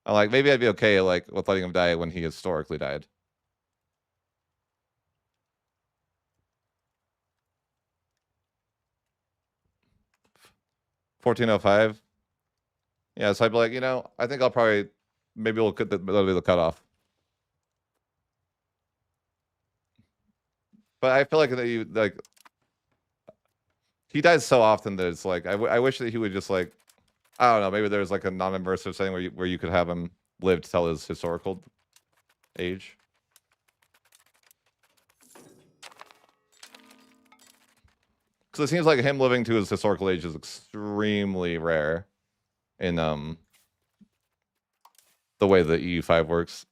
I'm like, maybe I'd be okay, like, with letting him die when he historically died. $14.05. Yeah, so I'd be like, you know, I think I'll probably... Maybe we'll cut that'll be the cutoff. But I feel like he dies so often that it's like I wish that he would just like, I don't know, maybe there's like a non-immersive setting where you could have him live to tell his historical age. Because it seems like him living to his historical age is extremely rare in the way the EU5 works.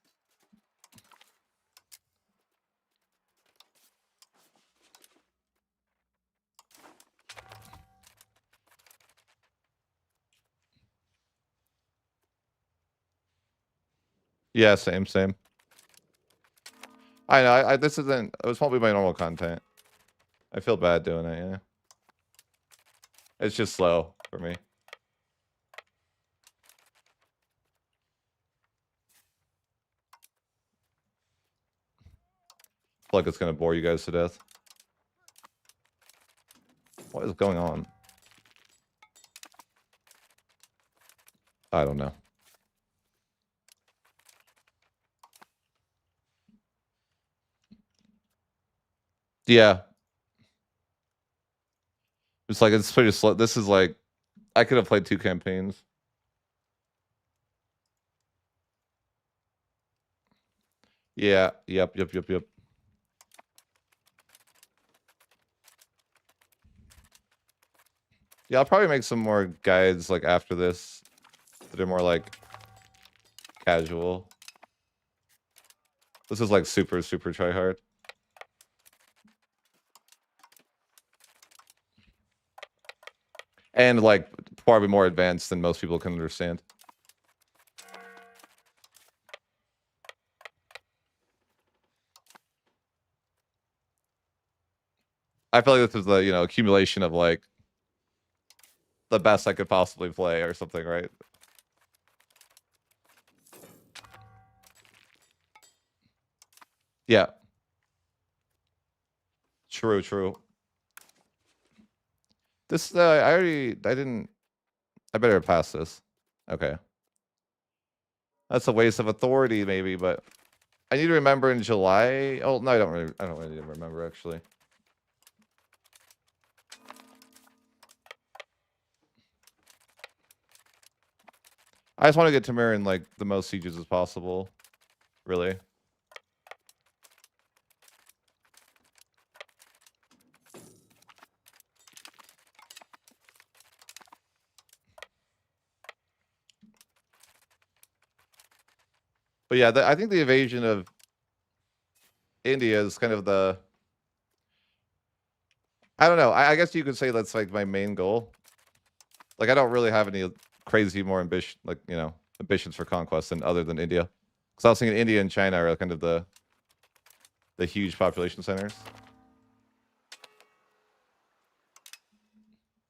Yeah, same. I know. This isn't. It won't be my normal content. I feel bad doing it. Yeah. It's just slow for me. I feel like it's gonna bore you guys to death. What is going on? I don't know. Yeah. It's like it's pretty slow. This is like I could have played 2 campaigns. Yeah. Yep. Yeah, I'll probably make some more guides like after this that are more like casual. This is like super try hard. And like probably more advanced than most people can understand. I feel like this is the, you know, accumulation of like the best I could possibly play or something, right? Yeah. True. This I better pass this. Okay. That's a waste of authority maybe, but I need to remember in July. Oh, no, I don't really need to remember actually. I just want to get Temur in like the most sieges as possible. Really. But yeah, I think the invasion of India is kind of the. I don't know. I guess you could say that's like my main goal. Like I don't really have any crazy more ambition, like you know, ambitions for conquest than other than India. Because I was thinking India and China are kind of the huge population centers.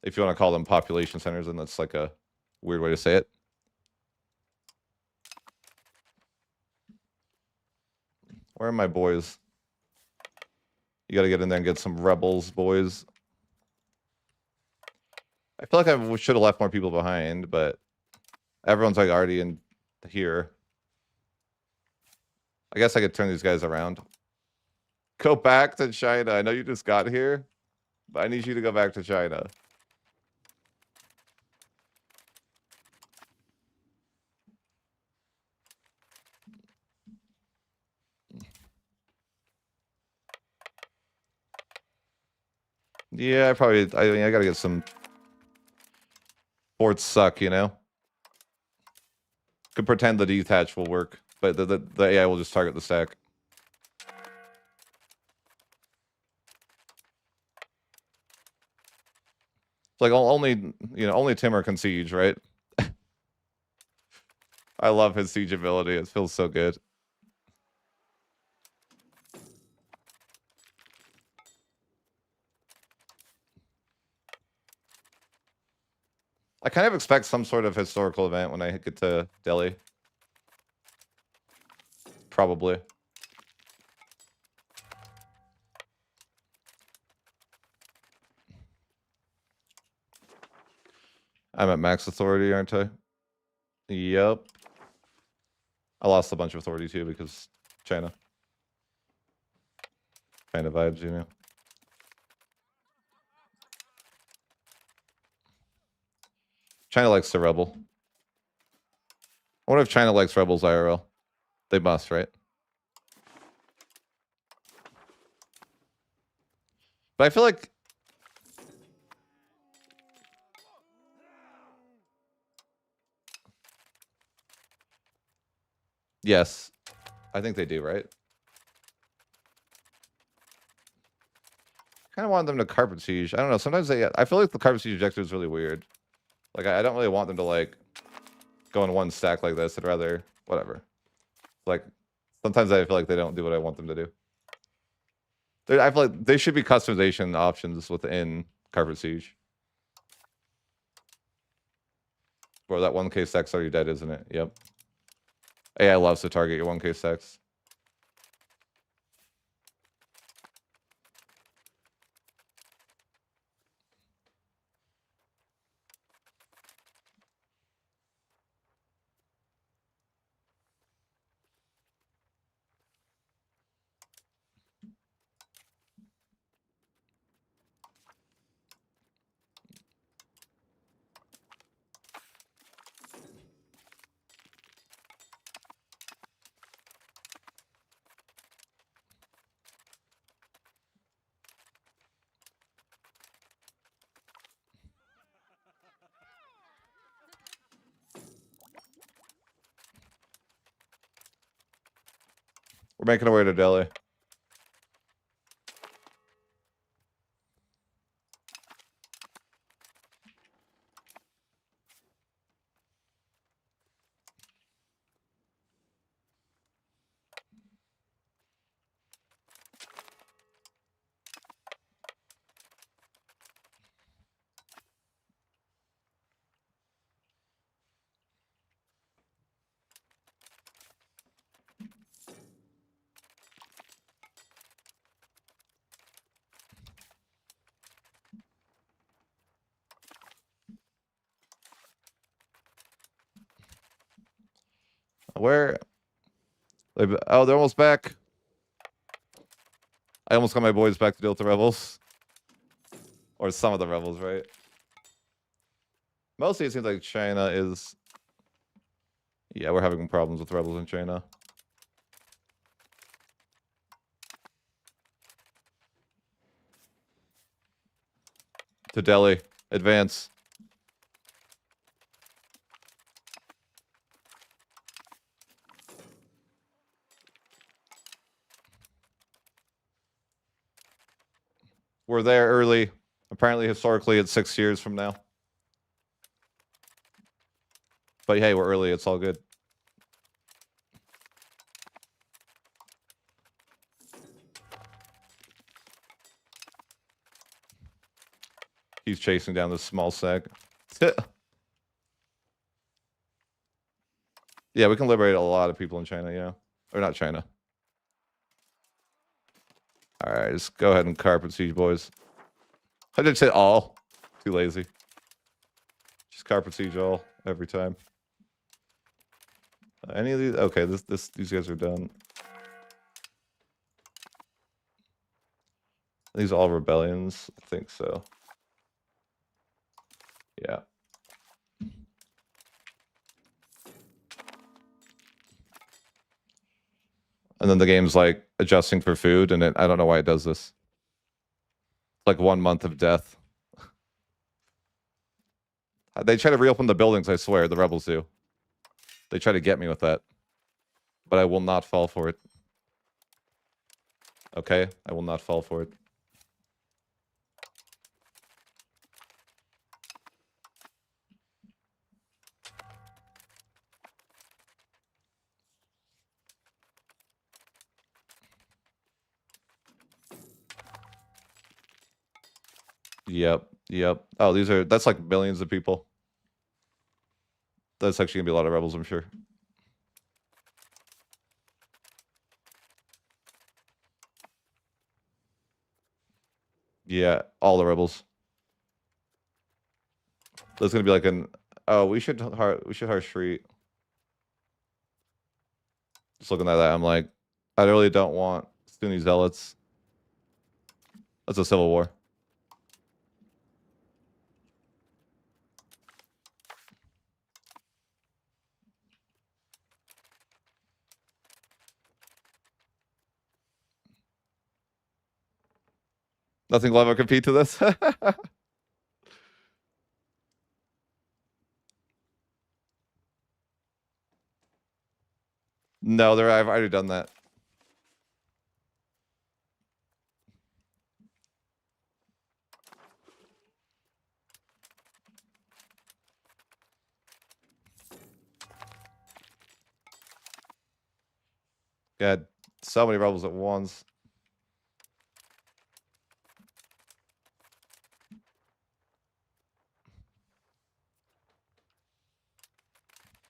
If you want to call them population centers, then that's like a weird way to say it. Where are my boys? You got to get in there and get some rebels, boys. I feel like I should have left more people behind, but everyone's like already in here. I guess I could turn these guys around. Go back to China. I know you just got here, but I need you to go back to China. Yeah, I mean, I gotta get some forts suck, you know? Could pretend the detach will work, but the AI will just target the stack. It's like only, you know, only Timur can siege, right? I love his siege ability. It feels so good. I kind of expect some sort of historical event when I get to Delhi. Probably. I'm at max authority, aren't I? Yep. I lost a bunch of authority too because China. Kind of vibes, you know. China likes the rebel. I wonder if China likes rebels IRL. They must, right? But I feel like yes, I think they do, right? Kind of want them to carpet siege. I don't know. Sometimes I feel like the carpet siege objective is really weird. Like I don't really want them to like go in one stack like this. I'd rather whatever. Like sometimes I feel like they don't do what I want them to do. I feel like they should be customization options within Carpet Siege. Bro, that 1k sex already dead, isn't it? Yep. AI loves to target your 1k sex. We're making our way to Delhi. Where? Oh, they're almost back. I almost got my boys back to deal with the rebels. Or some of the rebels, right? Mostly it seems like China is... Yeah, we're having problems with rebels in China. To Delhi. Advance. We're there early. Apparently, historically, it's 6 years from now. But hey, we're early. It's all good. He's chasing down this small seg. Yeah, we can liberate a lot of people in China, yeah. Or not China. Alright, just go ahead and carpet siege, boys. I did say all. Too lazy. Just carpet siege all every time. Any of these? Okay, these guys are done. These are all rebellions? I think so. Yeah. And then the game's like adjusting for food, and I don't know why it does this. Like 1 month of death. They try to reopen the buildings, I swear, the rebels do. They try to get me with that. But I will not fall for it. Okay? I will not fall for it. Yep, yep. Oh, that's like millions of people. That's actually gonna be a lot of rebels, I'm sure. Yeah, all the rebels. There's gonna be like an... Oh, we should harsh street. Just looking at that, I'm like, I really don't want Sunni zealots. That's a civil war. Nothing will ever compete to this. No, I've already done that. Got so many rebels at once.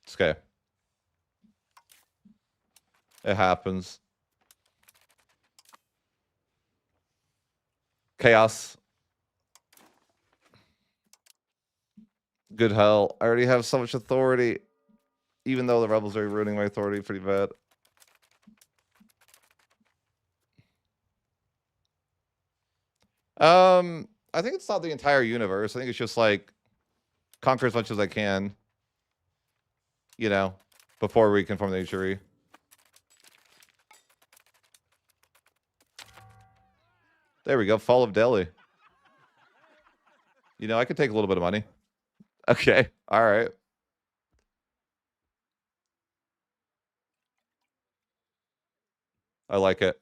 It's okay. It happens. Chaos. Good hell. I already have so much authority. Even though the rebels are ruining my authority pretty bad. I think it's not the entire universe. I think it's just like conquer as much as I can. You know, before we conform the Ichiri. There we go. Fall of Delhi. You know, I could take a little bit of money. Okay. All right. I like it.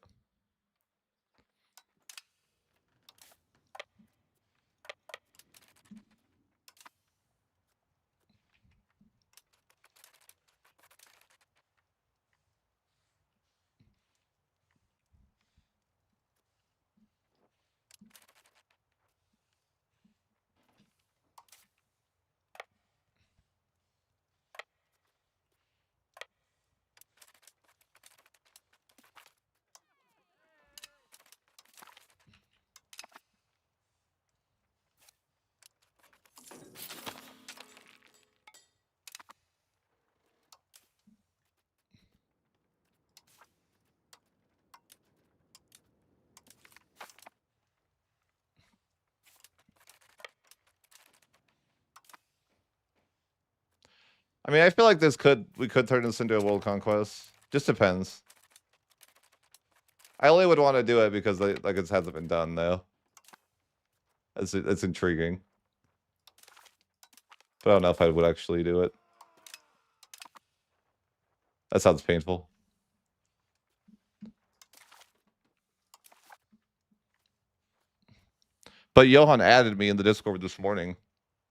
I mean, I feel like we could turn this into a world conquest. Just depends. I only would want to do it because like it hasn't been done though. It's intriguing. But I don't know if I would actually do it. That sounds painful. But Johan added me in the Discord this morning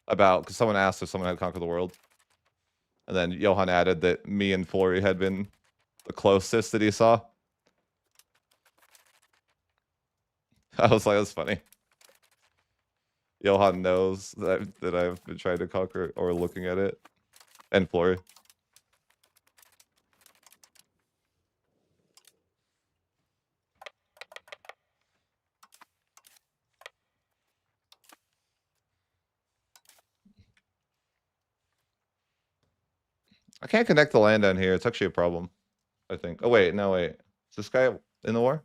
because someone asked if someone had conquered the world. And then Johan added that me and Flory had been the closest that he saw. I was like, that's funny. Johan knows that I've been trying to conquer or looking at it. And Flory. I can't connect the land down here. It's actually a problem, I think. Oh, wait. No, wait. Is this guy in the war?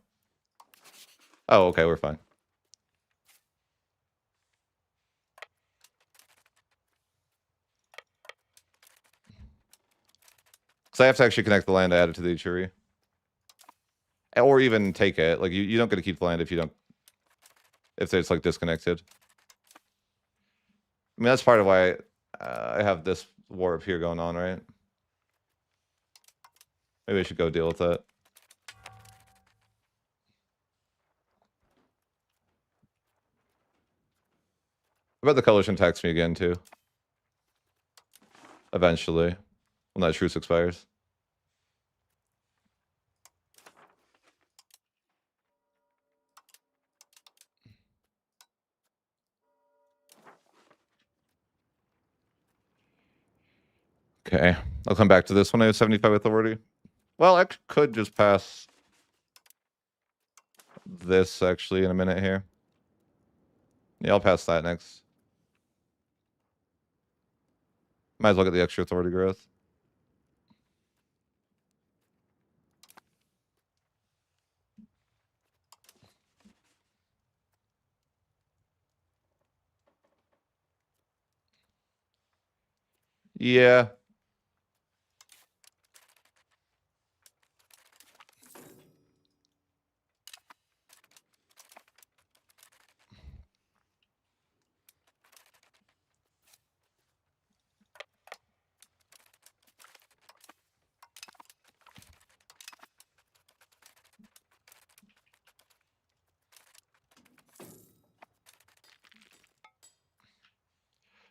Oh, okay. We're fine. Because I have to actually connect the land to add it to the Ichiri. Or even take it. Like, you don't get to keep the land if you don't... If it's, like, disconnected. I mean, that's part of why I have this war up here going on, right? Maybe I should go deal with that. I bet the coalition attacks me again, too. Eventually. When that truce expires. Okay. I'll come back to this when I have 75 authority. Well, I could just pass this, actually, in a minute here. Yeah, I'll pass that next. Might as well get the extra authority growth. Yeah.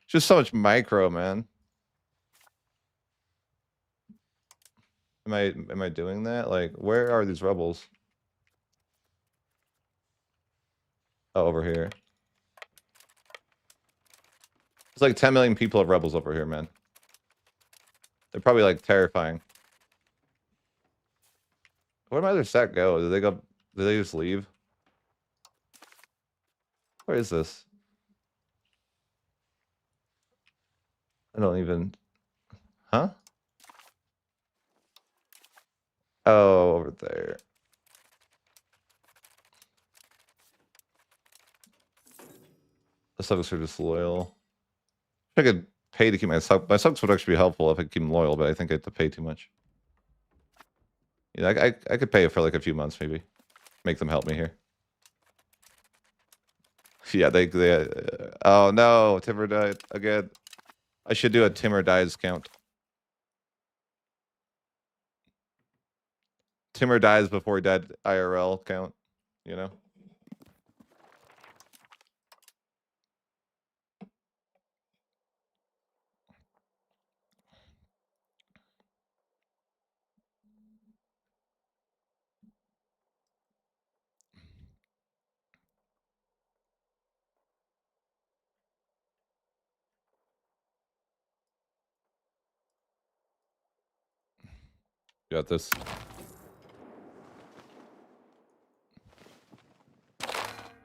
Just so much micro, man. am I doing that? Like, where are these rebels? Oh, over here. There's like 10 million people of rebels over here, man. They're probably like terrifying. Where did my other set go? Did they go? Did they just leave? Where is this? I don't even. Huh? Oh, over there. The subjects are just loyal. I could pay to keep my sub. My subs would actually be helpful if I could keep them loyal, but I think I have to pay too much. Yeah, I could pay it for like a few months, maybe. Make them help me here. Yeah, they oh no, Timur died again. I should do a Timur dies count. Timur dies before he died IRL count, you know? Got this.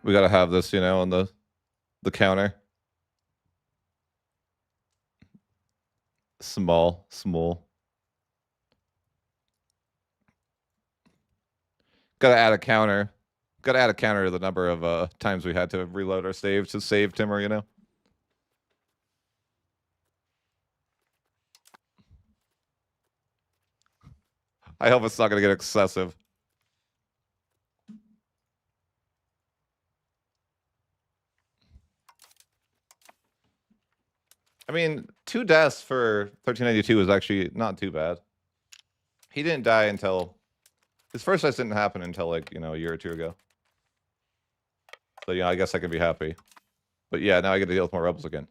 We gotta have this, you know, on the counter. Small. Gotta add a counter. Gotta add a counter to the number of times we had to reload our save to save Timur, you know? I hope it's not gonna get excessive. I mean, 2 deaths for 1392 is actually not too bad. He didn't die until his first death didn't happen until like, you know, a year or 2 ago. So yeah, I guess I can be happy. But yeah, now I get to deal with more rebels again.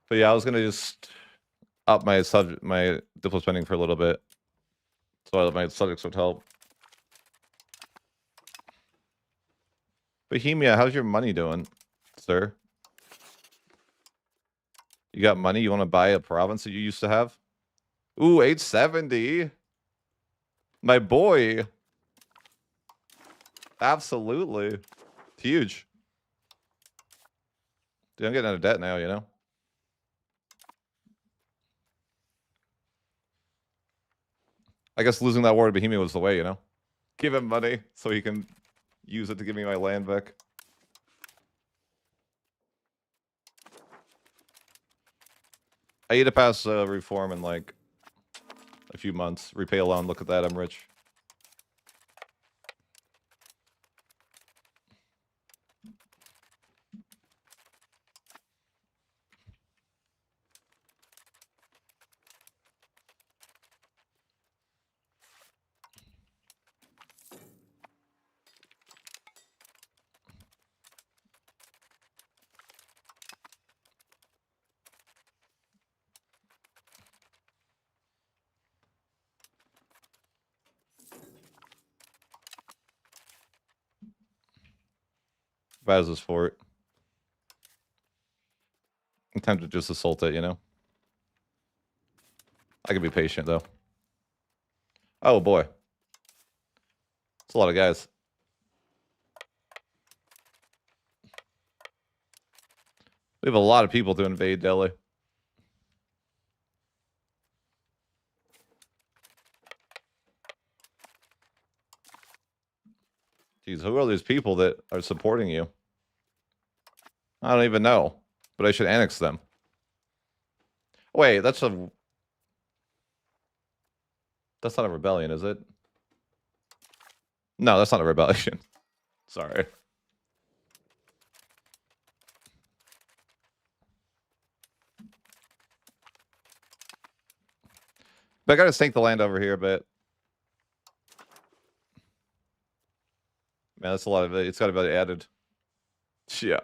But yeah, I was gonna just up my diplo spending for a little bit, so my subjects would help. Bohemia, how's your money doing, sir? You got money? You want to buy a province that you used to have? Ooh, 870. My boy. Absolutely. It's huge. Dude, I'm getting out of debt now, you know? I guess losing that war to Bohemia was the way, you know? Give him money so he can use it to give me my land back. I need to pass reform in like a few months. Repay a loan. Look at that. I'm rich. Vaz's fort. I'm tempted to just assault it, you know? I can be patient, though. Oh, boy. It's a lot of guys. We have a lot of people to invade Delhi. Jeez, who are these people that are supporting you? I don't even know, but I should annex them. Wait, that's not a rebellion, is it? No, that's not a rebellion. Sorry. But I gotta stake the land over here a bit. Man, that's a lot of it. It's gotta be added. Yeah.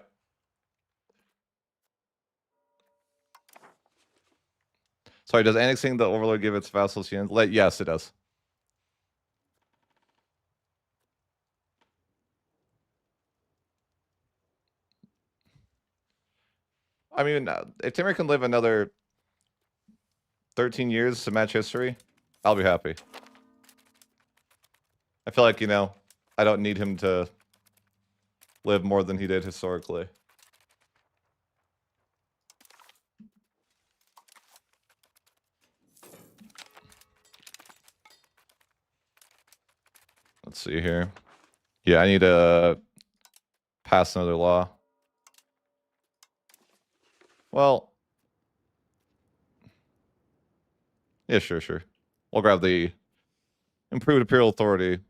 Sorry, does annexing the Overlord give its vassals units? Yes, it does. I mean, if Timur can live another 13 years to match history, I'll be happy. I feel like, I don't need him to live more than he did historically. Let's see here. Yeah, I need to pass another law. Well, yeah, sure. We'll grab the improved imperial authority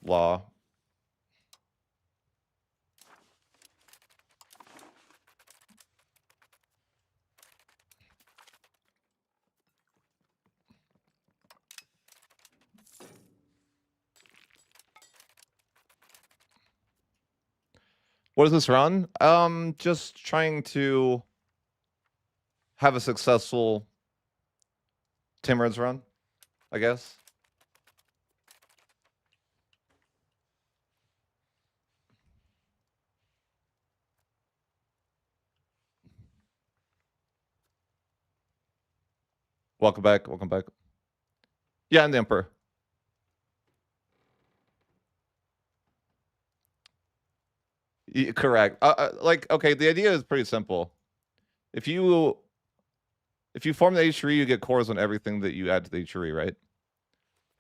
law. What does this run? Just trying to have a successful Timurids run, I guess. Welcome back. Yeah, and the Emperor. Correct. Okay, the idea is pretty simple. If you form the H3, you get cores on everything that you add to the H3, right?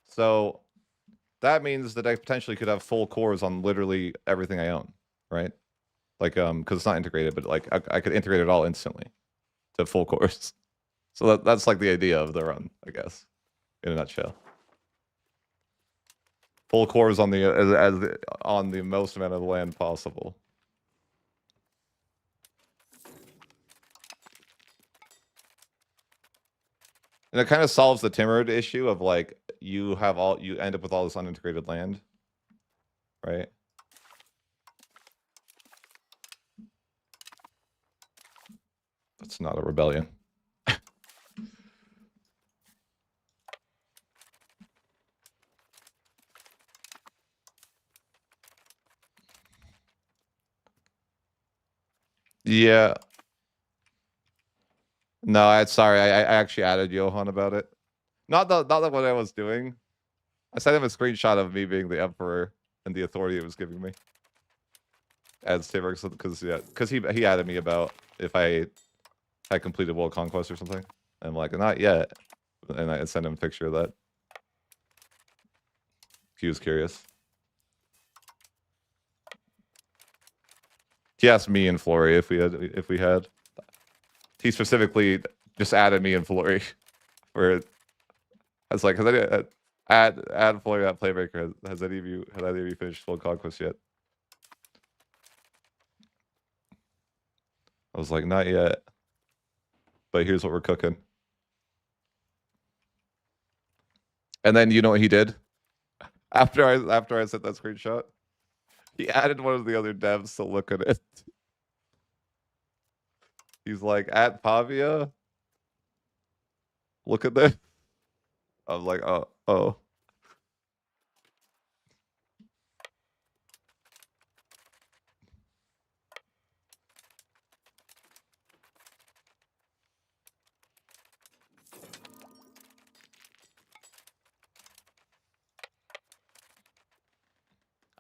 So that means that I potentially could have full cores on literally everything I own, right? Like, because it's not integrated, but like I could integrate it all instantly to full cores. So that's like the idea of the run, I guess, in a nutshell. Full cores on on the most amount of land possible. And it kind of solves the Timurid issue of like you end up with all this unintegrated land, right? That's not a rebellion. Yeah. No, sorry. I actually added Johan about it. Not that what I was doing. I sent him a screenshot of me being the emperor and the authority it was giving me as Timur, because he added me about if I had completed world conquest or something. And I'm like, not yet. And I sent him a picture of that. He was curious. He asked me and Flory if we had. He specifically just added me and Flory. Where I was like, add Flory at Playmaker. Has any of you finished full conquest yet? I was like, not yet. But here's what we're cooking. And then you know what he did? After I sent that screenshot, he added one of the other devs to look at it. He's like, at Pavia, look at this. I was like, oh.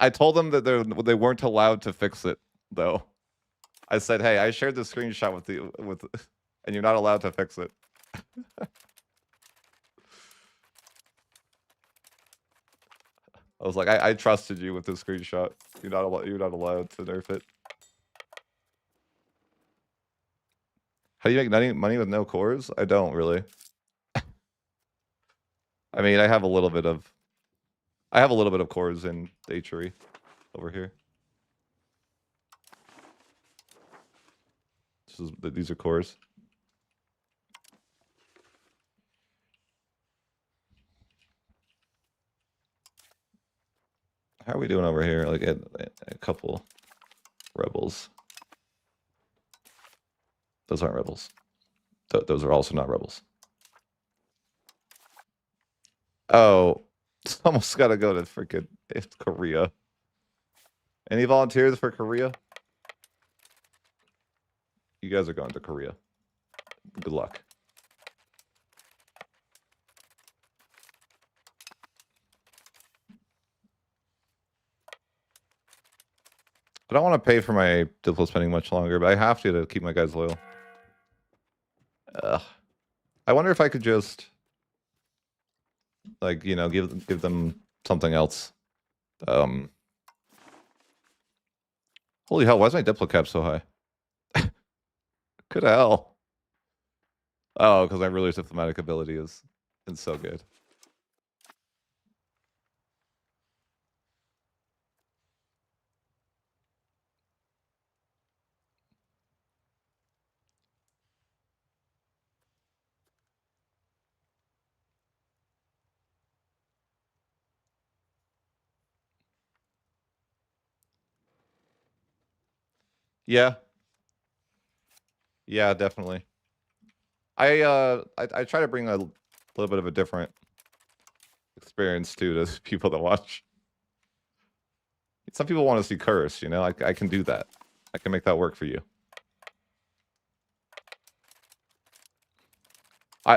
I told them that they weren't allowed to fix it, though. I said, hey, I shared the screenshot with and you're not allowed to fix it. I was like, I trusted you with the screenshot. You're not allowed to nerf it. How do you make money with no cores? I don't really. I mean, I have a little bit of cores in H3 over here. These are cores. How are we doing over here? Like a couple rebels. Those aren't rebels. Those are also not rebels. Oh, someone's got to go to freaking Korea. Any volunteers for Korea? You guys are going to Korea. Good luck. I don't want to pay for my Diplo spending much longer, but I have to keep my guys loyal. Ugh. I wonder if I could just, like, you know, give them something else. Holy hell, why is my Diplo cap so high? Good hell. Oh, because my ruler's diplomatic ability is so good. Yeah. Yeah, definitely. I try to bring a little bit of a different experience too to people that watch. Some people want to see curse, you know. I can do that. I can make that work for you.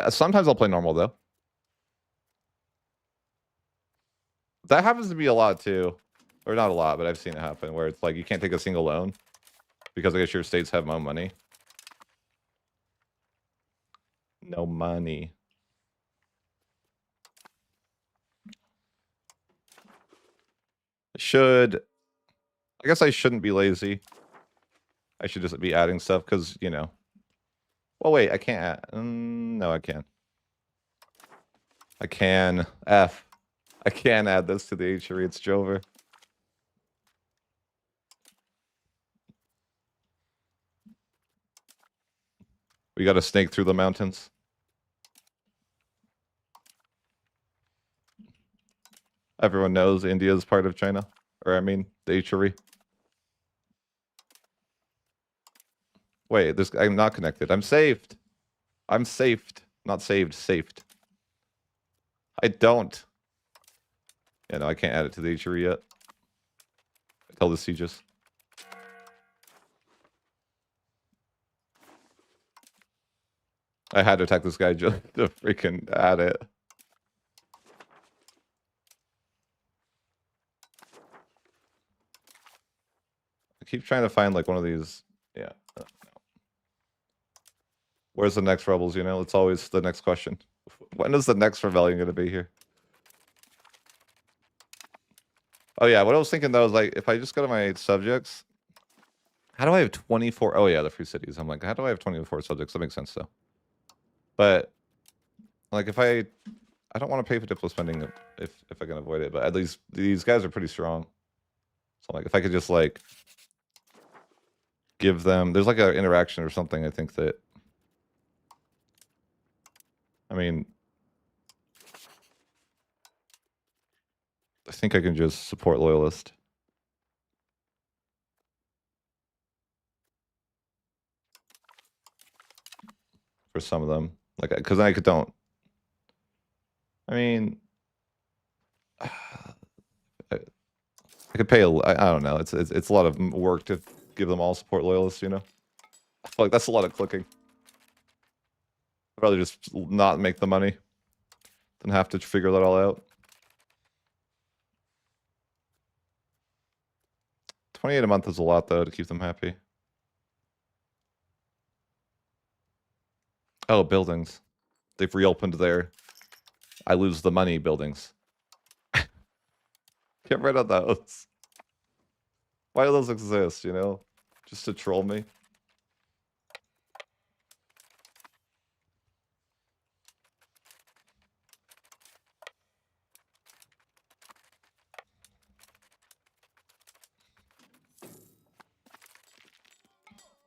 Sometimes I'll play normal though. That happens to be a lot too, or not a lot, but I've seen it happen where it's like you can't take a single loan because I guess your states have no money. No money. I guess I shouldn't be lazy. I should just be adding stuff because, you know. Well, wait, I can't add. No, I can. I can. F. I can add this to the HRE. It's Jover. We got to snake through the mountains. Everyone knows India is part of China. Or, I mean, the HRE. Wait, I'm not connected. I'm saved. I'm saved. Not saved, saved. I don't. Yeah, no, I can't add it to the HRE yet. Tell the sieges. I had to attack this guy just to freaking add it. I keep trying to find like one of these. Yeah. No. Where's the next rebels? You know, it's always the next question. When is the next rebellion going to be here? Oh yeah, what I was thinking though is like if I just go to my subjects, how do I have 24? Oh yeah, the free cities. I'm like, how do I have 24 subjects? That makes sense though. But like if I don't want to pay for Diplo spending if I can avoid it, but at least these guys are pretty strong. So like if I could just like give them, there's like an interaction or something. I think that, I mean, I think I can just support loyalist. For some of them, like because I don't. I mean, I could pay I don't know. It's a lot of work to give them all support loyalists. You know, I feel like that's a lot of clicking. I'd rather just not make the money than have to figure that all out. 28 a month is a lot though to keep them happy. Oh, buildings. They've reopened their I lose the money buildings. Get rid of those. Why do those exist, you know? Just to troll me?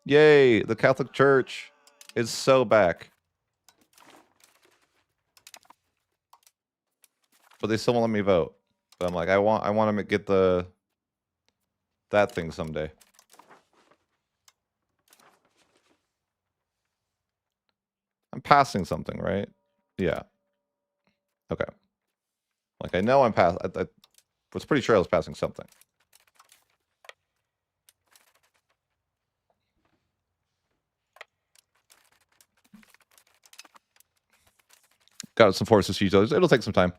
Yay, the Catholic Church is so back. But they still won't let me vote. But I'm like, I want to get that thing someday. I'm passing something, right? Yeah. Okay. Like I know I'm past. I was pretty sure I was passing something. Got some forces siege. It'll take some time.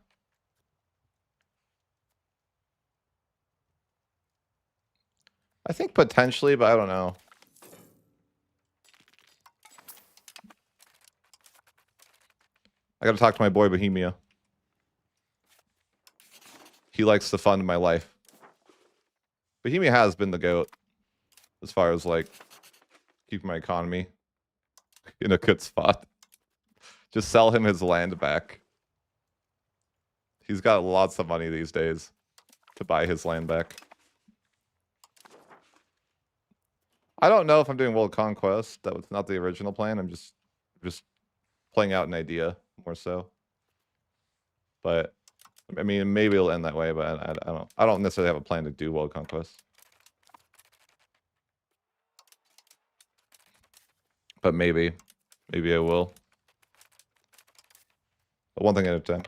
I think potentially, but I don't know. I got to talk to my boy Bohemia. He likes to fund my life. Bohemia has been the GOAT as far as like keeping my economy in a good spot. Just sell him his land back. He's got lots of money these days to buy his land back. I don't know if I'm doing World Conquest. That was not the original plan. I'm just playing out an idea more so. But I mean, maybe it'll end that way. But I don't necessarily have a plan to do World Conquest. But maybe I will. But one thing at a time.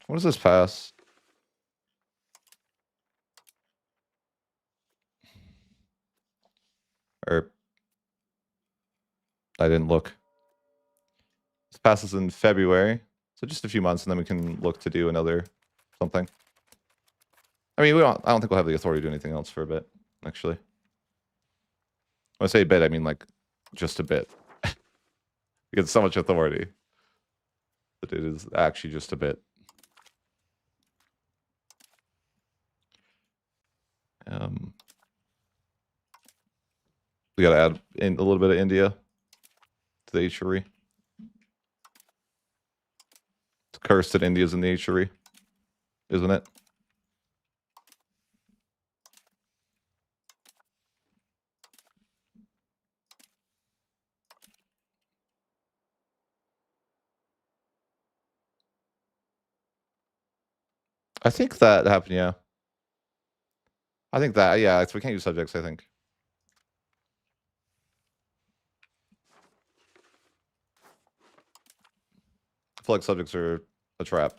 What does this pass? Or I didn't look. This passes in February, so just a few months, and then we can look to do another something. I mean, I don't think we'll have the authority to do anything else for a bit, actually. When I say a bit, I mean like just a bit. We get so much authority that it is actually just a bit. We got to add in a little bit of India to the H-Shuri. It's cursed that India's in the H-Shuri, isn't it? I think that happened, yeah. I think that, yeah, we can't use subjects, I think. I feel like subjects are a trap.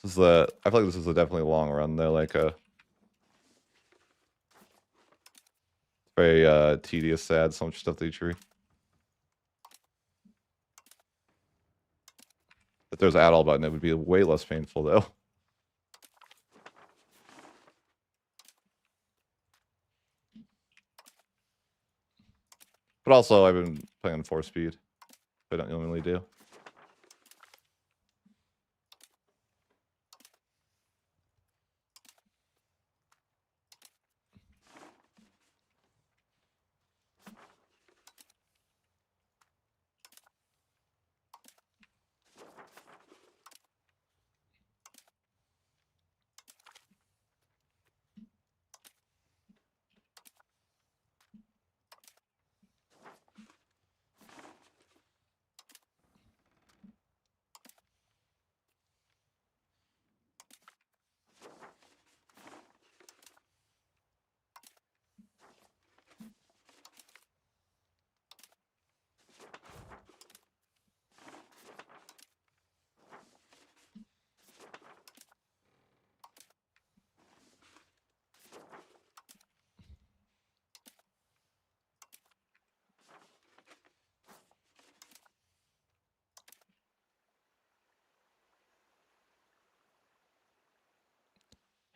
I feel like this is a definitely long run though, like very tedious, sad, so much stuff to each tree. If there's an add all button, it would be way less painful though. But also, I've been playing 4-speed. I don't normally do.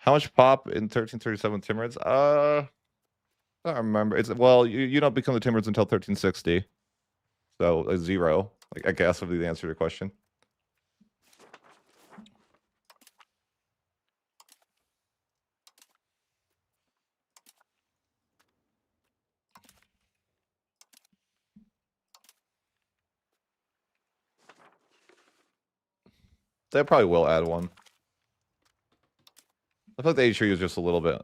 How much pop in 1337 Timurids? I don't remember. Well, you don't become the Timurids until 1360. So a 0, like I guess would be the answer to your question. They probably will add one. I feel like the H-Tree is just a little bit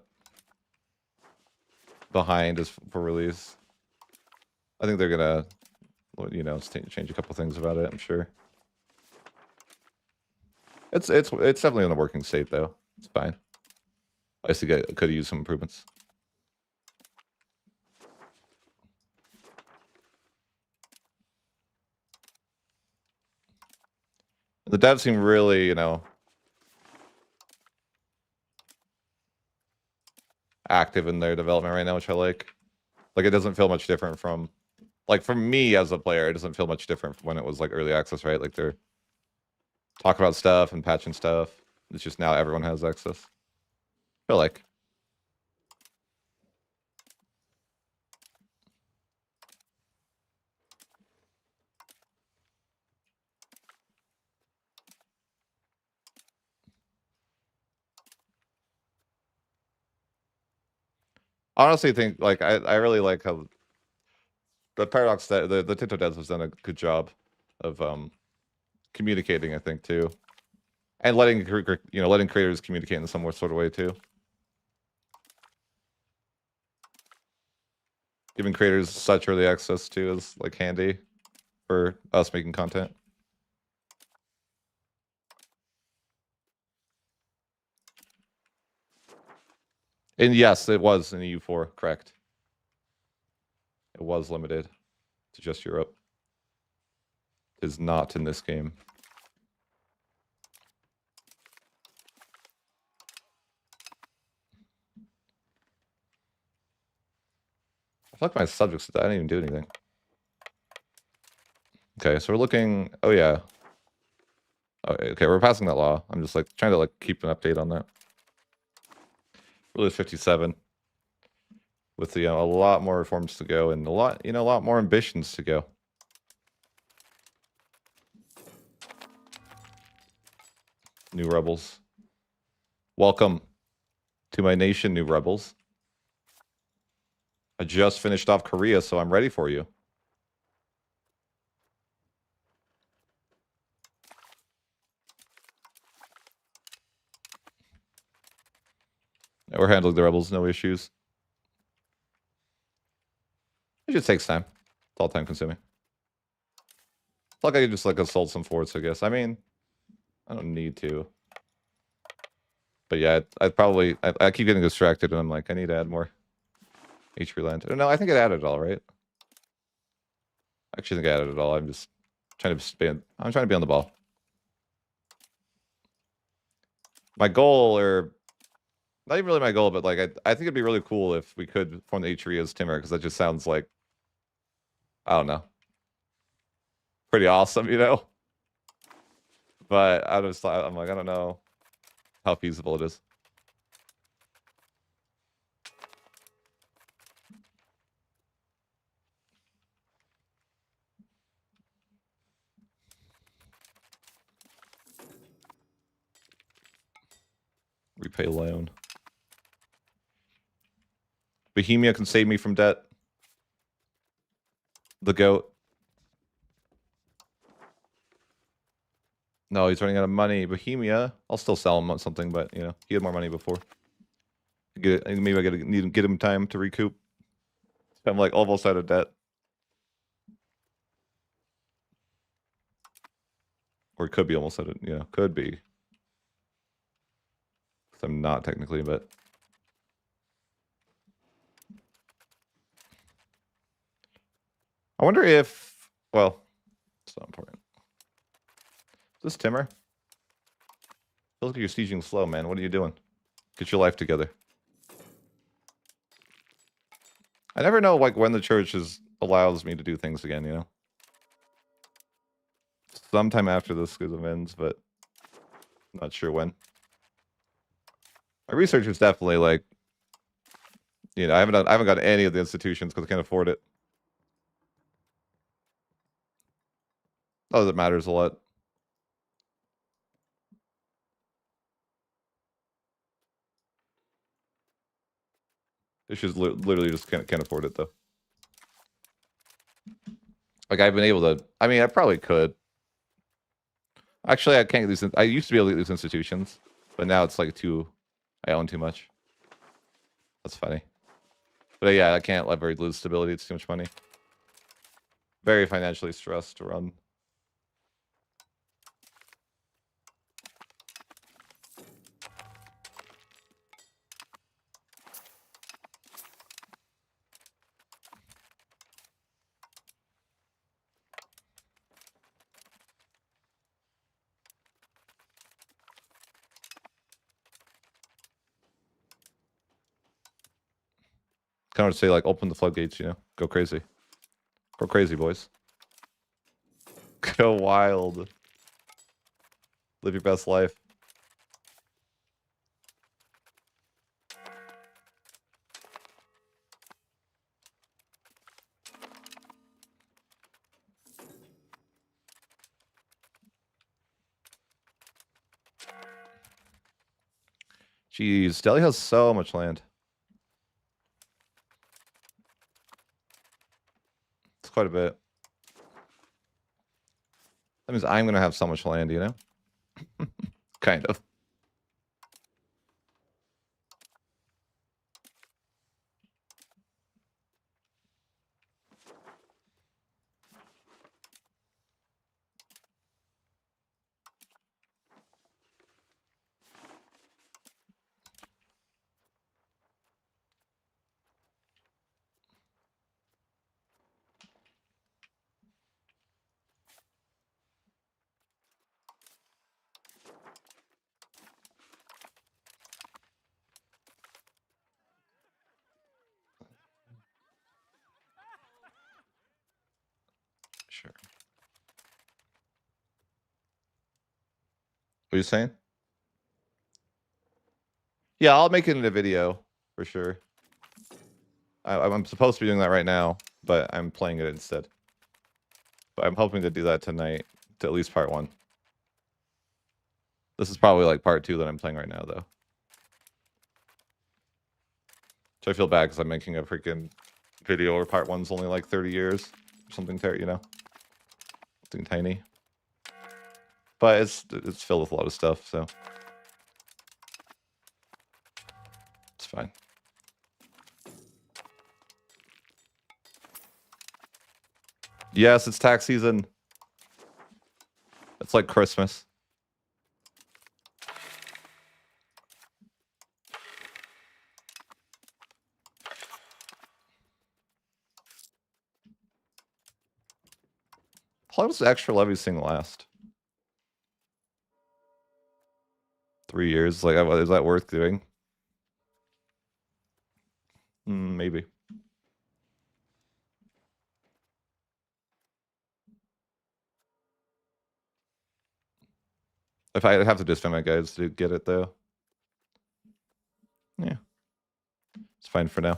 behind as for release. I think they're gonna, change a couple things about it, I'm sure. It's definitely in a working state though. It's fine. I see could use some improvements. The devs seem really, you know, active in their development right now, which I like. Like it doesn't feel much different from, like for me as a player, it doesn't feel much different from when it was like early access, right? Like they're talking about stuff and patching stuff. It's just now everyone has access. I feel like. Honestly, think like I really like how the Paradox that the Tinto devs has done a good job of communicating, I think, too, and letting letting creators communicate in some sort of way too. Giving creators such early access to is like handy for us making content. And yes, it was in EU4, correct. It was limited to just Europe. It is not in this game. I feel like my subjects, I didn't even do anything. Okay, so we're looking, oh yeah. Okay, we're passing that law. I'm just like trying to like keep an update on that. Really 57. With a lot more reforms to go and a lot more ambitions to go. New rebels. Welcome to my nation, new rebels. I just finished off Korea, so I'm ready for you. We're handling the rebels, no issues. It just takes time. It's all time consuming. It's like I could just like assault some forts, I guess. I mean, I don't need to. But yeah, I keep getting distracted and I'm like, I need to add more HP land. No, I think it added it all, right? I actually think I added it all. I'm just trying to be on the ball. My goal, or not even really my goal, but like I think it'd be really cool if we could form the H3 as Timur, because that just sounds like, I don't know, pretty awesome, you know? But I'm like, I don't know how feasible it is. Repay loan. Bohemia can save me from debt. The goat. No, he's running out of money. Bohemia. I'll still sell him something, but you know, he had more money before. Maybe I need to get him time to recoup. I'm like almost out of debt. Or it could be almost out of, could be. 'Cause I'm not technically, but I wonder if, well, it's not important. Is this Timur? Feels like you're sieging slow, man. What are you doing? Get your life together. I never know like when the church allows me to do things again, you know? Sometime after the schism ends, but not sure when. My research is definitely like, I haven't got any of the institutions because I can't afford it. Oh, that matters a lot. It's just literally just can't afford it though. Like I've been able to. I mean, I probably could. Actually, I can't get these. I used to be able to get these institutions, but now it's like I own too much. That's funny. But yeah, I can't leverage lose stability. It's too much money. Very financially stressed to run. Kind of say like open the floodgates, you know, go crazy. Go crazy, boys. Go wild. Live your best life. Jeez, Delhi has so much land. It's quite a bit. That means I'm gonna have so much land, you know? Kind of. Sure. What are you saying? Yeah, I'll make it in a video for sure. I'm supposed to be doing that right now, but I'm playing it instead. But I'm hoping to do that tonight, to at least part 1. This is probably like part 2 that I'm playing right now, though. So I feel bad because I'm making a freaking video where part 1's only like 30 years. Or something, you know? Something tiny. But it's filled with a lot of stuff, so it's fine. Yes, it's tax season. It's like Christmas. How long does the extra levy thing last? 3 years? Like, is that worth doing? Maybe. If I have to disband my guys to get it, though. Yeah. It's fine for now.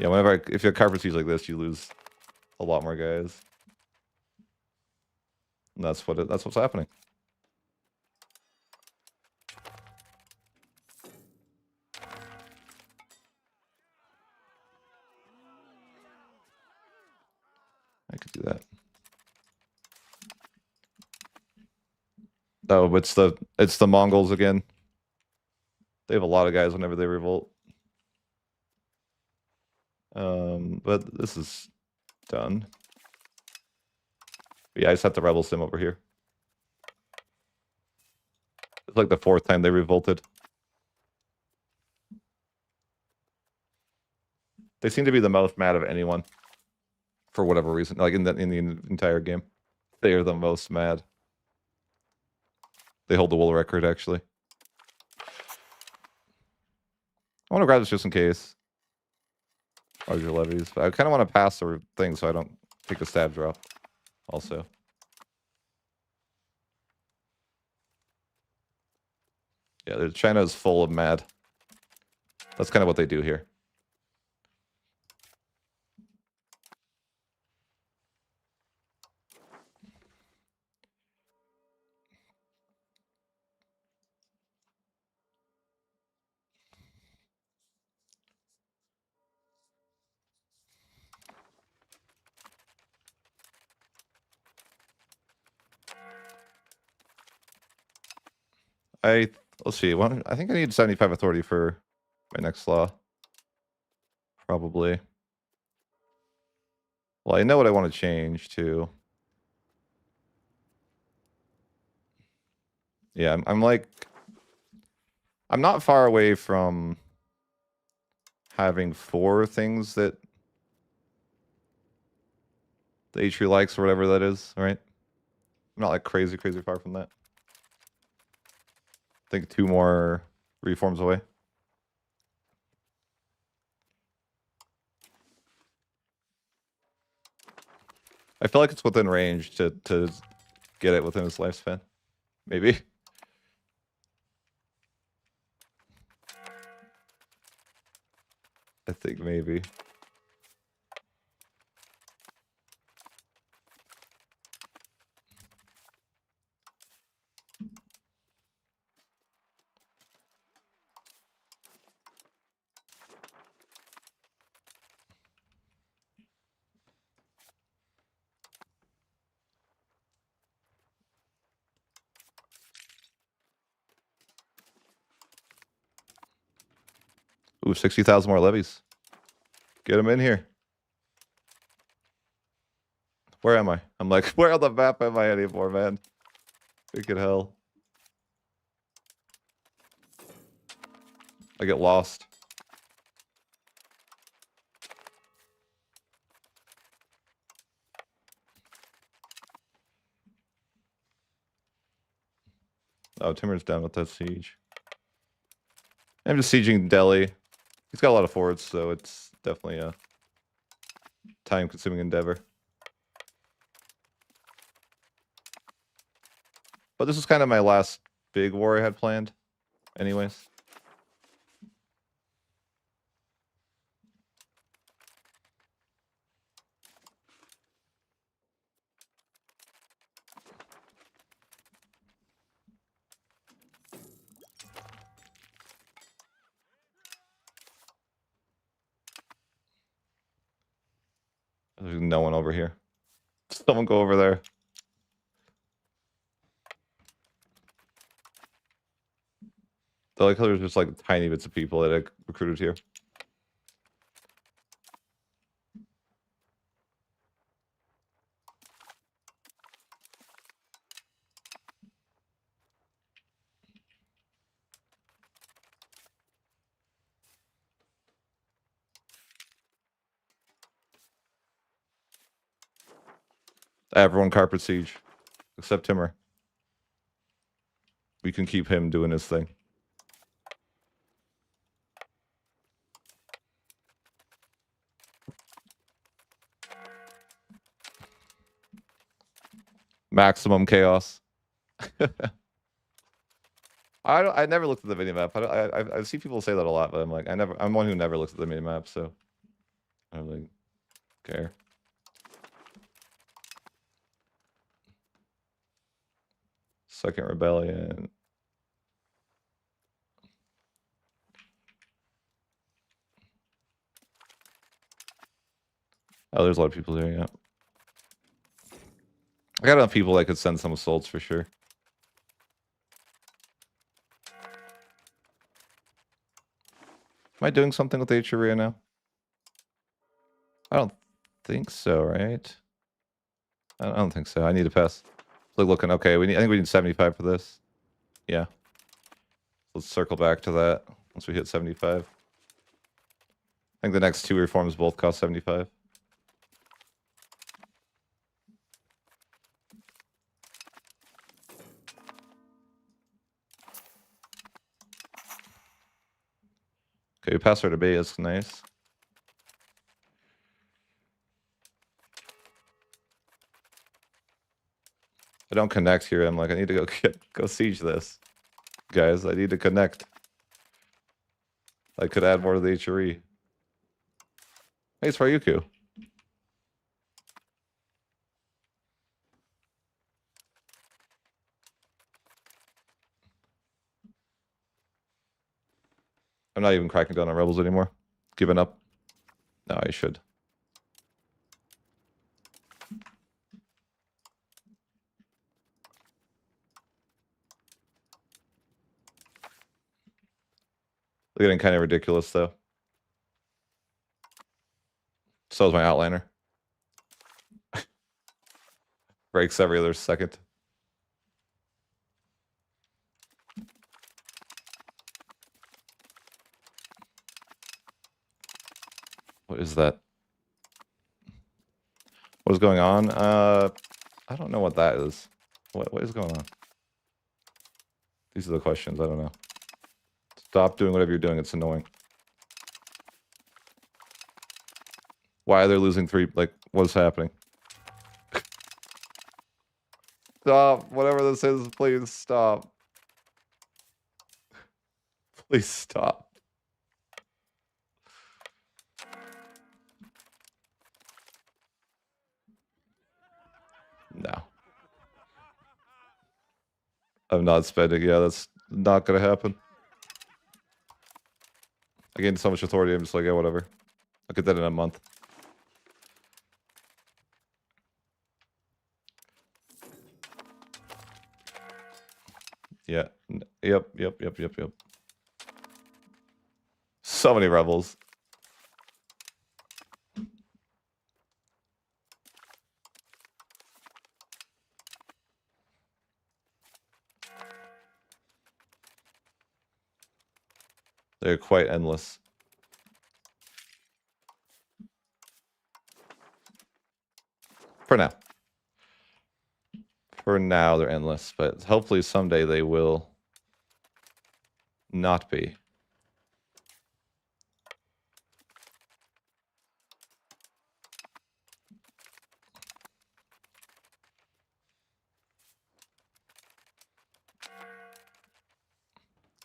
Yeah, whenever if you have carpet seas like this, you lose a lot more guys. And that's what's happening. I could do that. Oh, it's the Mongols again. They have a lot of guys whenever they revolt. But this is done. But yeah, I just have the rebel sim over here. It's like the 4th time they revolted. They seem to be the most mad of anyone. For whatever reason. Like in the entire game. They are the most mad. They hold the world record, actually. I want to grab this just in case. Larger levies. But I kind of want to pass the thing so I don't take a stab drop. Also. Yeah, China is full of mad. That's kind of what they do here. Let's see. I think I need 75 authority for my next law. Probably. Well, I know what I want to change to. Yeah, I'm like... I'm not far away from having 4 things that the Atri likes or whatever that is, right? I'm not like crazy far from that. I think 2 more reforms away. I feel like it's within range to get it within his lifespan. Maybe. I think maybe. Ooh, 60,000 more levies. Get him in here. Where am I? I'm like, where on the map am I anymore, man? Freaking hell. I get lost. Oh, Timur's down with that siege. I'm just sieging Delhi. He's got a lot of forts, so it's definitely a time-consuming endeavor. But this is kind of my last big war I had planned, anyways. There's no one over here. Someone go over there. I like how there's just like tiny bits of people that I recruited here. Everyone carpet siege, except Timur. We can keep him doing his thing. Maximum chaos. I never looked at the mini map. I see people say that a lot, but I'm like, I'm one who never looks at the mini map, so I don't really care. Second rebellion. Oh, there's a lot of people there, yeah. I got enough people that could send some assaults for sure. Am I doing something with Atria now? I don't think so, right? I don't think so. I need to pass. Like looking okay. I think we need 75 for this. Yeah. Let's circle back to that once we hit 75. I think the next 2 reforms both cost 75. Okay, we passed our debate. That's nice. I don't connect here. I'm like, I need to go siege this. Guys, I need to connect. I could add more to the HRE. Hey, it's Ryuku. I'm not even cracking down on rebels anymore. Giving up. No, I should. They're getting kind of ridiculous, though. So is my outliner. Breaks every other second. What is that? What is going on? I don't know what that is. What is going on? These are the questions. I don't know. Stop doing whatever you're doing. It's annoying. Why are they losing 3? Like, what's happening? Stop. Whatever this is, please stop. Please stop. No. I'm not spending. Yeah, that's not going to happen. I gained so much authority. I'm just like, yeah, whatever. I'll get that in a month. Yeah. Yep. So many rebels. They're quite endless. For now. For now, they're endless, but hopefully someday they will not be.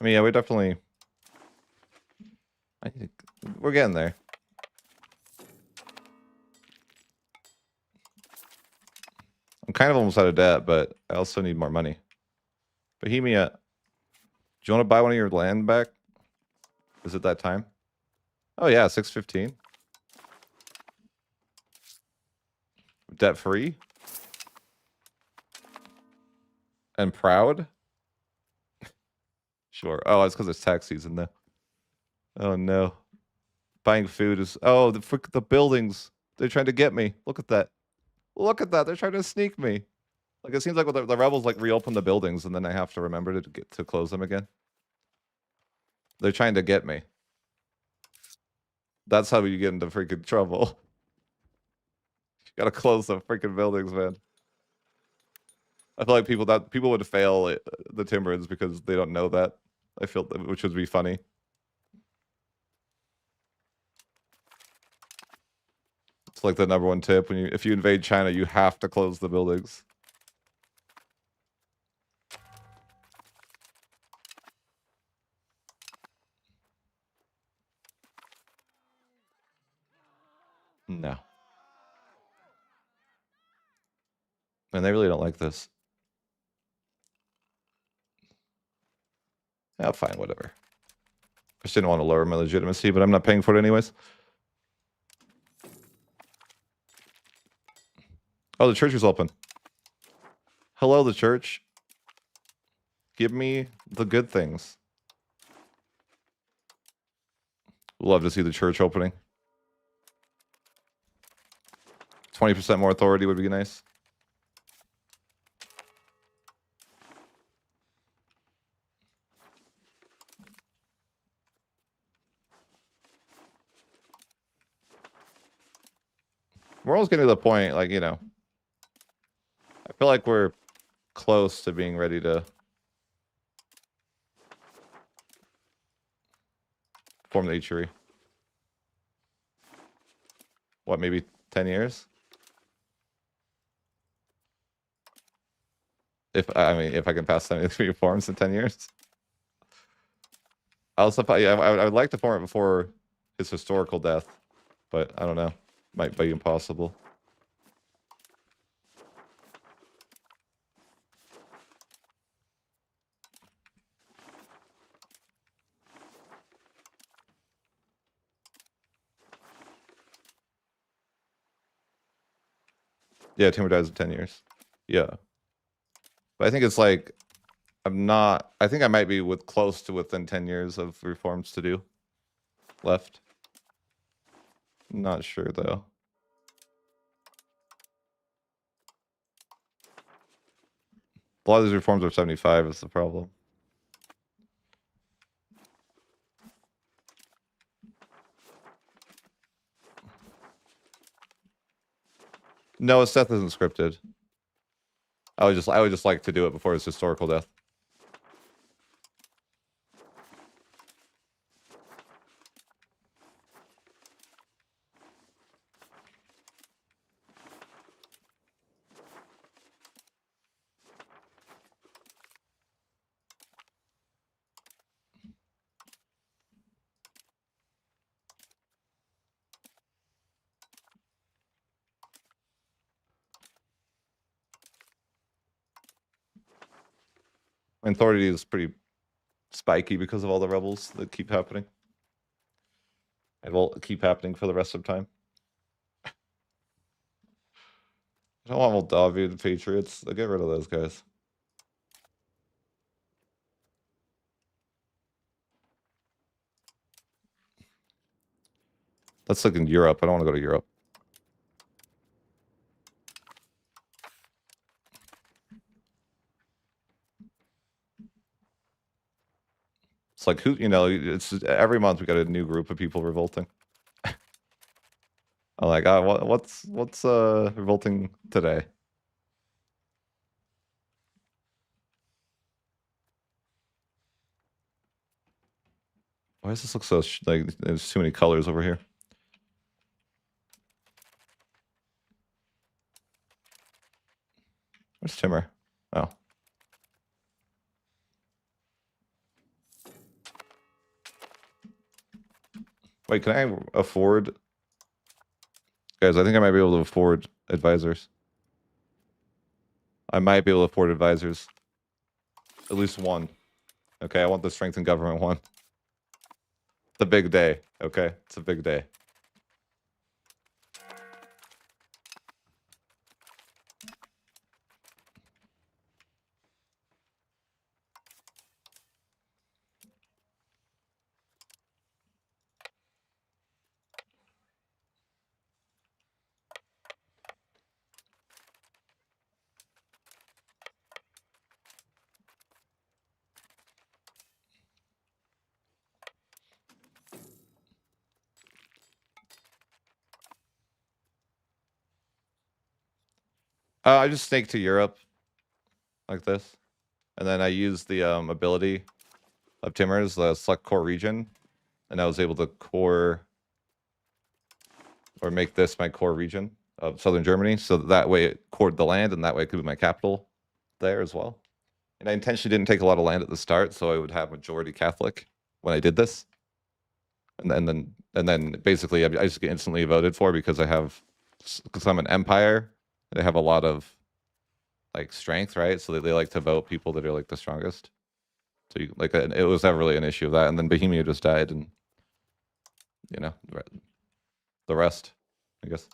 I mean, yeah, we definitely... I think we're getting there. I'm kind of almost out of debt, but I also need more money. Bohemia, do you want to buy one of your land back? Is it that time? Oh yeah, 615. Debt free. And proud. Sure. Oh, it's because it's tax season though. Oh no. Buying food is... Oh, the buildings. They're trying to get me. Look at that. Look at that. They're trying to sneak me. Like, it seems like the rebels like reopen the buildings and then I have to remember to close them again. They're trying to get me. That's how you get into freaking trouble. You gotta close the freaking buildings, man. I feel like people would fail the Timurids because they don't know that. I feel which would be funny. It's like the #1 tip: if you invade China, you have to close the buildings. No. And they really don't like this. Yeah, fine, whatever. I just didn't want to lower my legitimacy, but I'm not paying for it anyways. Oh, the church is open. Hello, the church. Give me the good things. Love to see the church opening. 20% more authority would be nice. We're almost getting to the point, like, you know, I feel like we're close to being ready to form the Ichiri. What, maybe 10 years? If I can pass 73 forms in 10 years. I also, yeah, I would like to form it before his historical death, but I don't know. Might be impossible. Yeah, Temur dies in 10 years. Yeah. But I think it's like, I think I might be close to within 10 years of reforms to do left. Not sure though. A lot of these reforms are 75 is the problem. No, Seth isn't scripted. I would just like to do it before his historical death. Authority is pretty spiky because of all the rebels that keep happening. And will keep happening for the rest of time. I don't want Moldavian and Patriots. I'll get rid of those guys. Let's look in Europe. I don't want to go to Europe. It's like who, it's every month we got a new group of people revolting. I'm like, what's revolting today? Why does this look so like there's too many colors over here? Where's Timur? Oh. Wait, can I afford? Guys, I think I might be able to afford advisors. I might be able to afford advisors. At least one. Okay, I want the strength in government one. It's a big day, okay? It's a big day. I just snake to Europe like this. And then I use the ability of Timur's, the select core region. And I was able to core or make this my core region of southern Germany. So that way it cored the land and that way it could be my capital there as well. And I intentionally didn't take a lot of land at the start, so I would have majority Catholic when I did this. And then basically I just get instantly voted for because because I'm an empire. They have a lot of like strength, right? So they like to vote people that are like the strongest. So it was never really an issue of that. And then Bohemia just died, and the rest, I guess.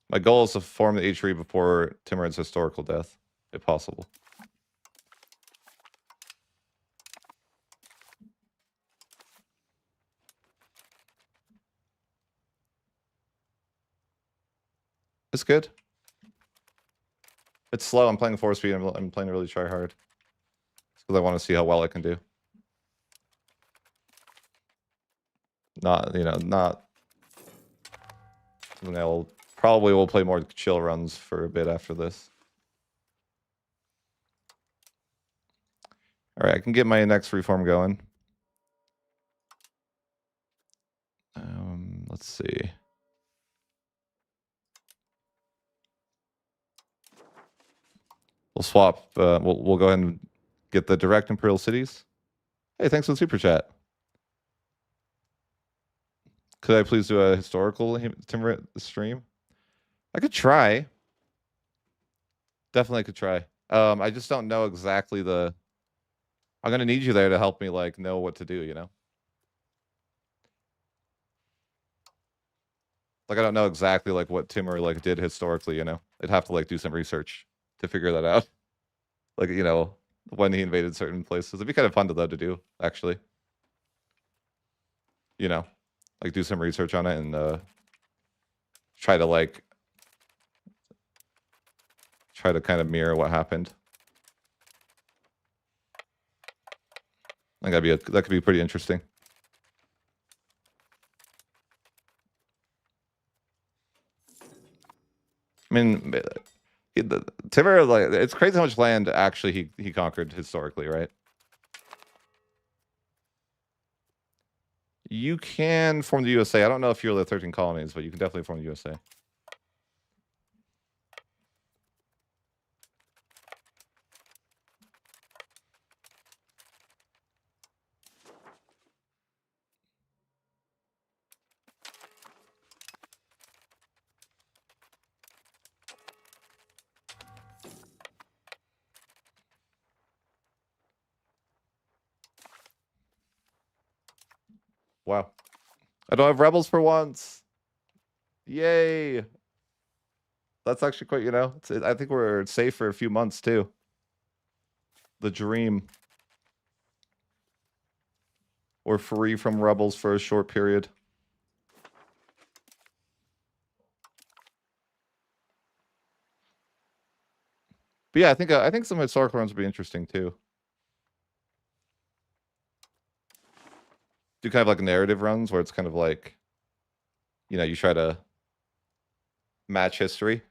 My goal is to form the H3 before Timurid's historical death, if possible. It's good. It's slow. I'm playing 4 speed. I'm playing to really try hard. Because I want to see how well I can do. Not something I'll probably will play more chill runs for a bit after this. All right, I can get my next reform going. Let's see. We'll swap. We'll go ahead and get the direct imperial cities. Hey, thanks for the super chat. Could I please do a historical Timurid stream? I could try. Definitely could try. I just don't know exactly I'm gonna need you there to help me like know what to do, Like I don't know exactly like what Timur like did historically, I'd have to like do some research to figure that out. Like, when he invaded certain places. It'd be kind of fun to do, actually. Like do some research on it and try to kind of mirror what happened. I think that could be pretty interesting. I mean, Timur, like, it's crazy how much land actually he conquered historically, right? You can form the USA. I don't know if you're the 13 colonies, but you can definitely form the USA. Wow. I don't have rebels for once. Yay. That's actually quite, you know, I think we're safe for a few months too. The dream. We're free from rebels for a short period. But yeah, I think some historical runs would be interesting too. Do kind of like narrative runs where it's kind of like, you know, you try to match history.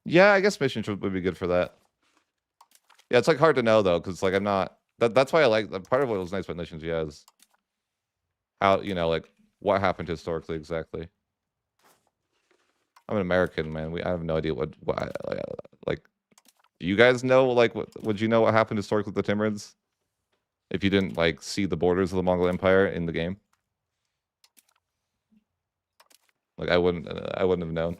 Yeah, I guess missions would be good for that. Yeah, it's like hard to know though, because like I'm not. That's why I like part of what was nice about missions. Yeah, is how, you know, like what happened historically exactly. I'm an American, man. I have no idea what like. Do you guys know, like, would you know what happened historically with the Timurids? If you didn't like see the borders of the Mongol Empire in the game, like I wouldn't have known.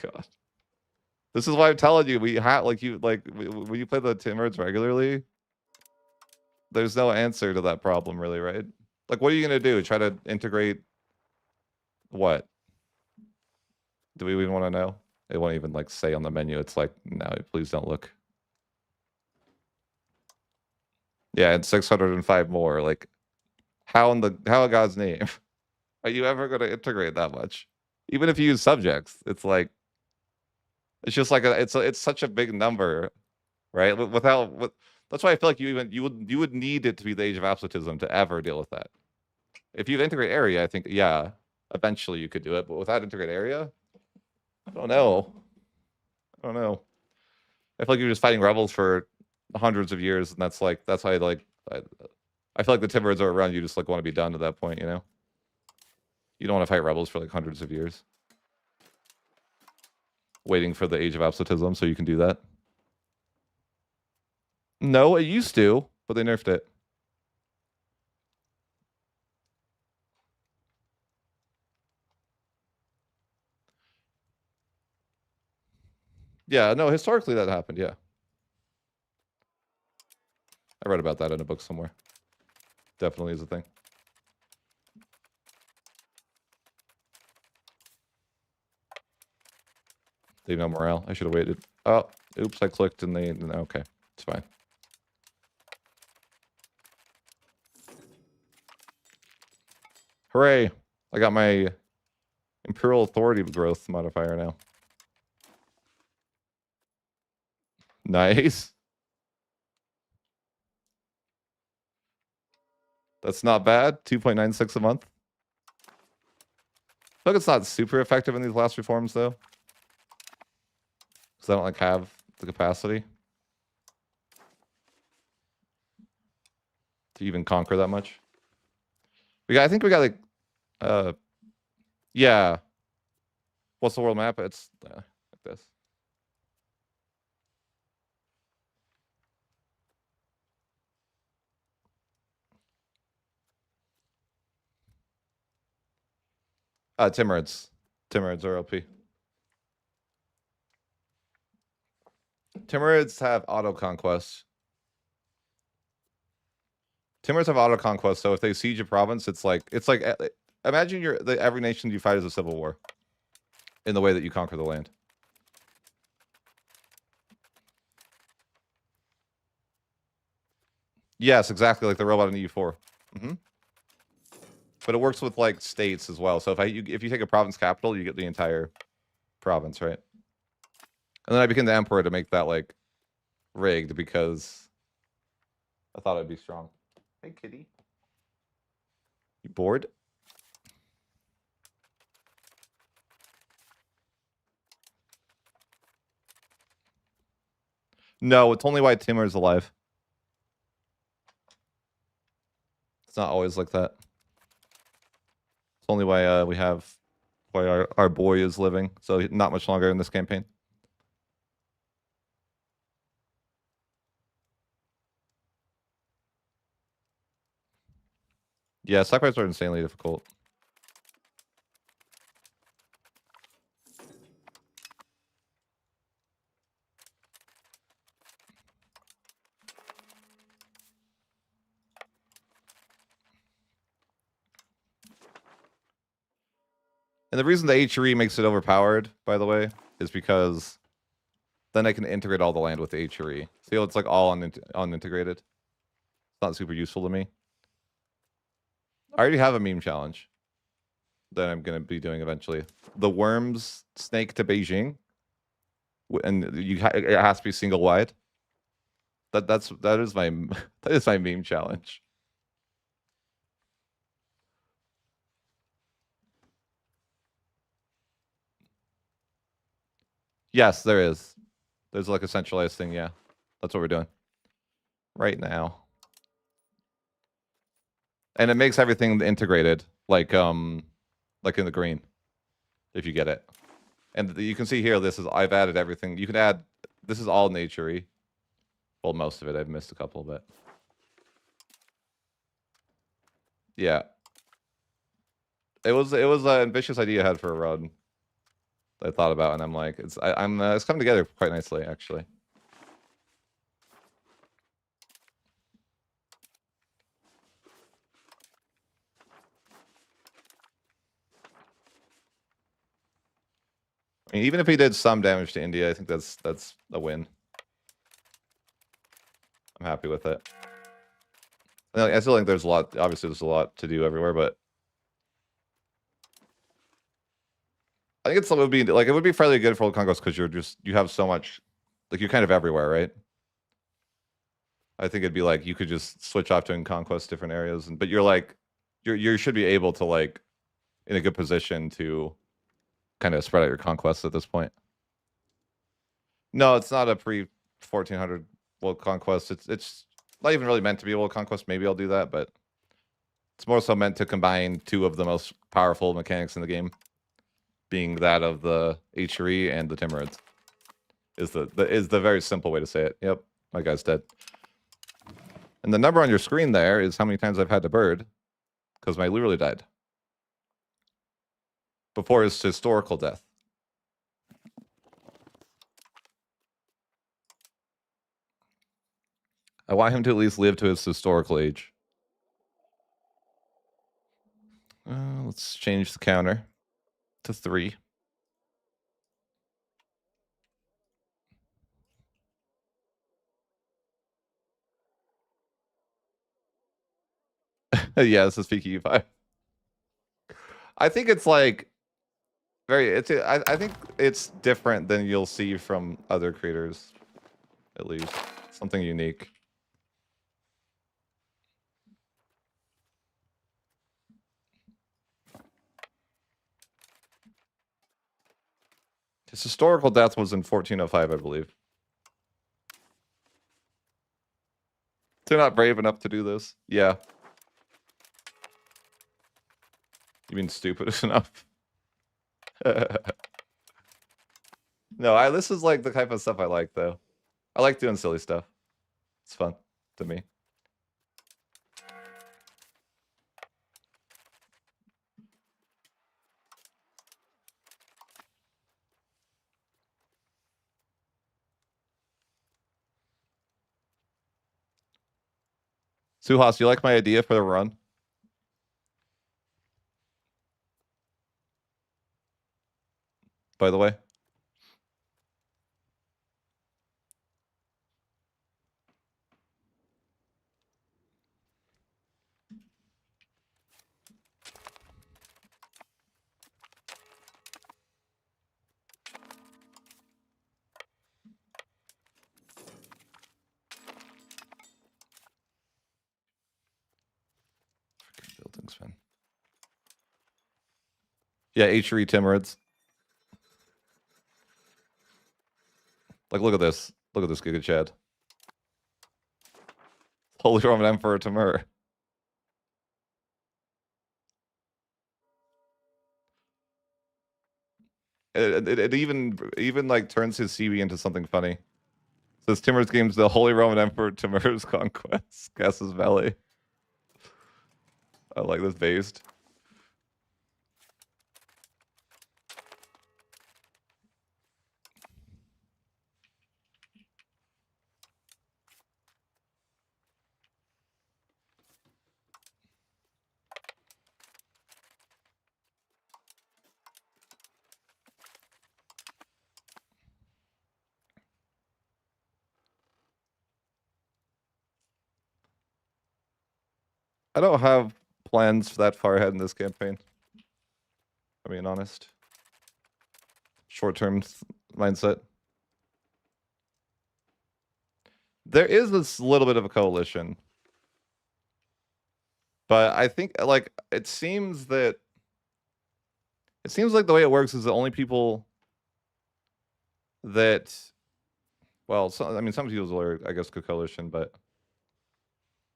God, this is why I'm telling you, we have like you like when you play the Timurids regularly, there's no answer to that problem, really, right? Like, what are you gonna do? Try to integrate what? Do we even want to know? It won't even like say on the menu. It's like, no, please don't look. Yeah, and 605 more. Like, how in God's name are you ever going to integrate that much? Even if you use subjects, it's like it's just like it's such a big number, right? That's why I feel like you would need it to be the age of absolutism to ever deal with that. If you integrate area, I think yeah, eventually you could do it, but without integrate area, I don't know. I don't know. I feel like you're just fighting rebels for hundreds of years, and that's how I feel like the Timurids are around. You just like want to be done at that point, you know. You don't want to fight rebels for like hundreds of years, waiting for the age of absolutism so you can do that. No, it used to, but they nerfed it. Yeah, no, historically that happened. Yeah, I read about that in a book somewhere. Definitely is a thing. They have no morale. I should have waited. Oh, oops! I clicked and they. Okay, it's fine. Hooray! I got my imperial authority growth modifier now. Nice. That's not bad. 2.96 a month. I feel like it's not super effective in these last reforms though, because I don't like have the capacity to even conquer that much. I think we got like, yeah. What's the world map? It's like this. Timurids. Timurids are OP. Timurids have auto conquest. Timurids have auto conquest, so if they siege a province, it's like imagine every nation you fight is a civil war in the way that you conquer the land. Yes, exactly like the robot in EU4. Mm-hmm. But it works with like states as well. So if you take a province capital, you get the entire province, right? And then I became the emperor to make that like rigged because I thought I'd be strong. Hey, kitty. You bored? No, it's only why Timur is alive. It's not always like that. It's only why we have why our boy is living. So not much longer in this campaign. Yeah, stock fights are insanely difficult. And the reason the HRE makes it overpowered, by the way, is because then I can integrate all the land with the HRE. See, it's like all unintegrated. It's not super useful to me. I already have a meme challenge that I'm going to be doing eventually. The worms snake to Beijing, and it has to be single wide. That is my that is my meme challenge. Yes, there is. There's like a centralized thing. Yeah, that's what we're doing right now, and it makes everything integrated, like in the green, if you get it. And you can see here, this is I've added everything. You can add. This is all nature-y. Well, most of it. I've missed a couple, but yeah, it was an ambitious idea I had for a run that I thought about, and I'm like, it's coming together quite nicely, actually. I mean, even if he did some damage to India, I think that's a win. I'm happy with it. I still think there's a lot. Obviously, there's a lot to do everywhere, but I think it would be fairly good for Old Conquest because you have so much, like you're kind of everywhere, right? I think it'd be like you could just switch off to Conquest different areas, but you're like you should be able to like in a good position to kind of spread out your conquests at this point. No, it's not a pre 1400 World Conquest. It's not even really meant to be a World Conquest. Maybe I'll do that, but it's more so meant to combine two of the most powerful mechanics in the game, being that of the HRE and the Timurids. Is the very simple way to say it. Yep, my guy's dead. And the number on your screen there is how many times I've had to bird, because my literally died before his historical death. I want him to at least live to his historical age. Let's change the counter to 3. Yeah, this is PQ5. I think it's like I think it's different than you'll see from other creators, at least. Something unique. His historical death was in 1405, I believe. They're not brave enough to do this. Yeah. You mean stupid enough? No, this is like the type of stuff I like, though. I like doing silly stuff. It's fun to me. Suhas, you like my idea for the run? By the way? buildings, man. Yeah, H3 Timurids. Like, look at this. Look at this Giga Chad. Holy Roman Emperor Temur. It even like turns his CB into something funny. Says Timur's game's the Holy Roman Emperor Timur's Conquest. Guess's Valley. I like this based. I don't have plans for that far ahead in this campaign. I mean, honest. Short-term mindset. There is this little bit of a coalition. But I think, like, it seems like the way it works is the only people that, well, I mean, some people are, I guess, coalition, but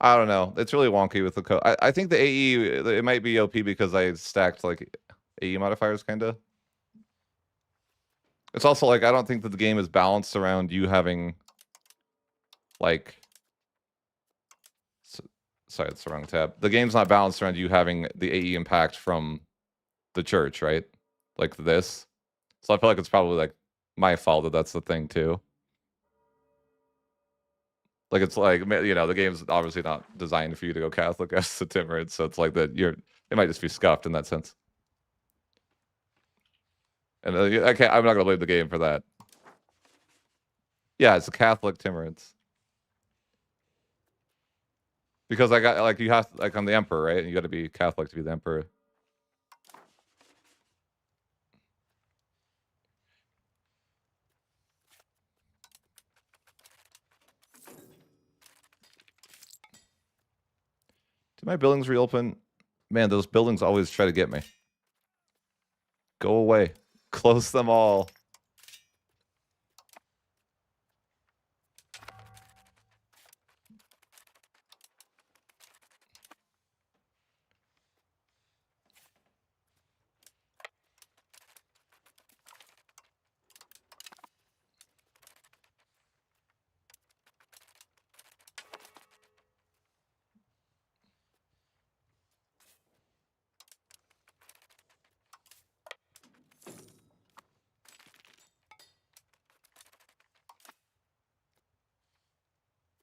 I don't know. It's really wonky with the I think the AE, it might be OP because I stacked, like, AE modifiers, kind of. It's also, like, I don't think that the game is balanced around you having, like... Sorry, that's the wrong tab. The game's not balanced around you having the AE impact from the church, right? Like this. So I feel like it's probably, like, my fault that that's the thing, too. Like, it's like, you know, the game's obviously not designed for you to go Catholic as the Timurid, so it's like that it might just be scuffed in that sense. And I'm not gonna blame the game for that. Yeah, it's a Catholic Timurids. Because I got, like, you have, like, I'm the Emperor, right? And you gotta be Catholic to be the Emperor. Did my buildings reopen? Man, those buildings always try to get me. Go away. Close them all.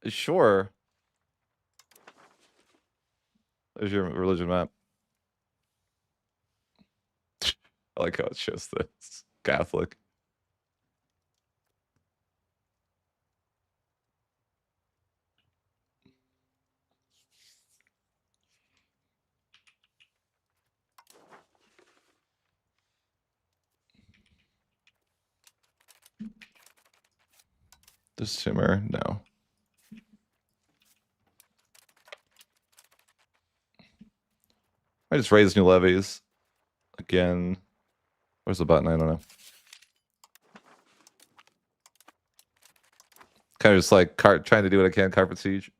Sure. There's your religion map. I like how it shows this. Catholic. This tumor, no. I just raised new levies. Again. Where's the button? I don't know. Kind of just like trying to do what I can. Carpet siege.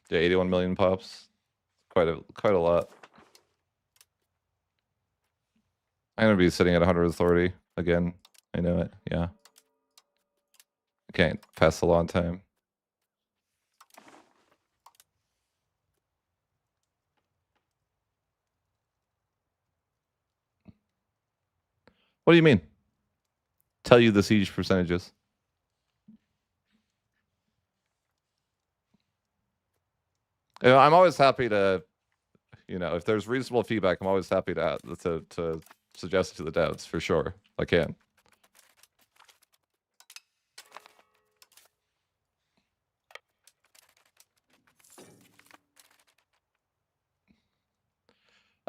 Yeah, 81 million pops. Quite a lot. I'm gonna be sitting at 100 authority again. I know it. Yeah. I can't pass the law on time. What do you mean? Tell you the siege percentages. You know, I'm always happy to, you know, if there's reasonable feedback, I'm always happy to suggest it to the devs for sure. I can.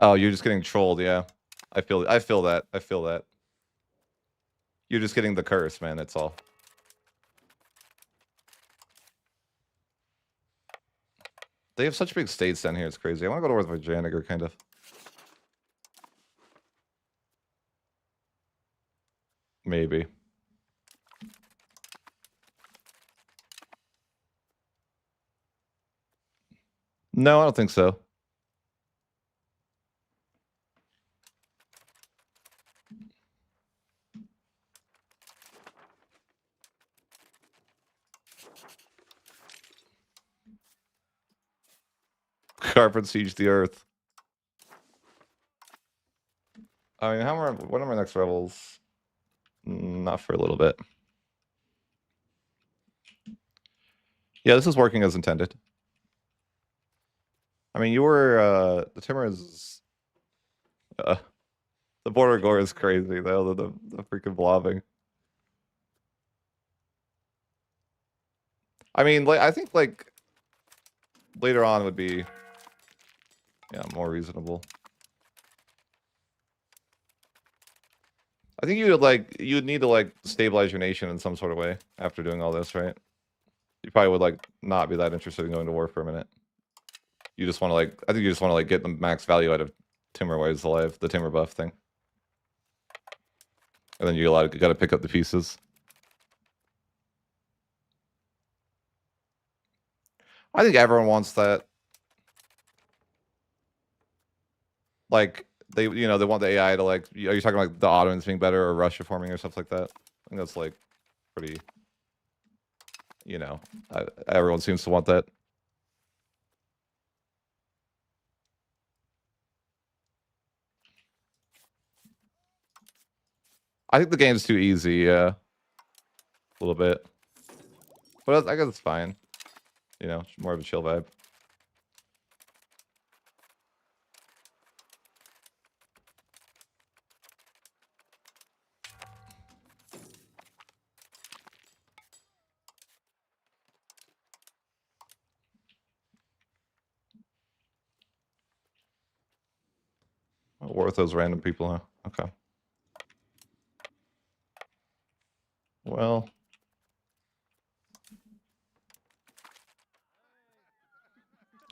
Oh, you're just getting trolled, yeah. I feel that. I feel that. You're just getting the curse, man, that's all. They have such big states down here. It's crazy. I want to go to North Vajaniger, kind of. Maybe. No, I don't think so. Carpet siege the earth. I mean, what are my next rebels? Not for a little bit. Yeah, this is working as intended. I mean, you were the Timur is the border gore is crazy though. The freaking blobbing. I mean, like I think like later on would be more reasonable. I think you would need to like stabilize your nation in some sort of way after doing all this, right? You probably would like not be that interested in going to war for a minute. You just want to like I think you just want to like get the max value out of Timur while he's alive, the Timur buff thing. And then you got to pick up the pieces. I think everyone wants that. Like they want the AI to like. Are you talking like the Ottomans being better or Russia forming or stuff like that? I think that's like pretty. Everyone seems to want that. I think the game's too easy. Yeah, a little bit, but I guess it's fine. More of a chill vibe. War with those random people, huh? Okay. Well.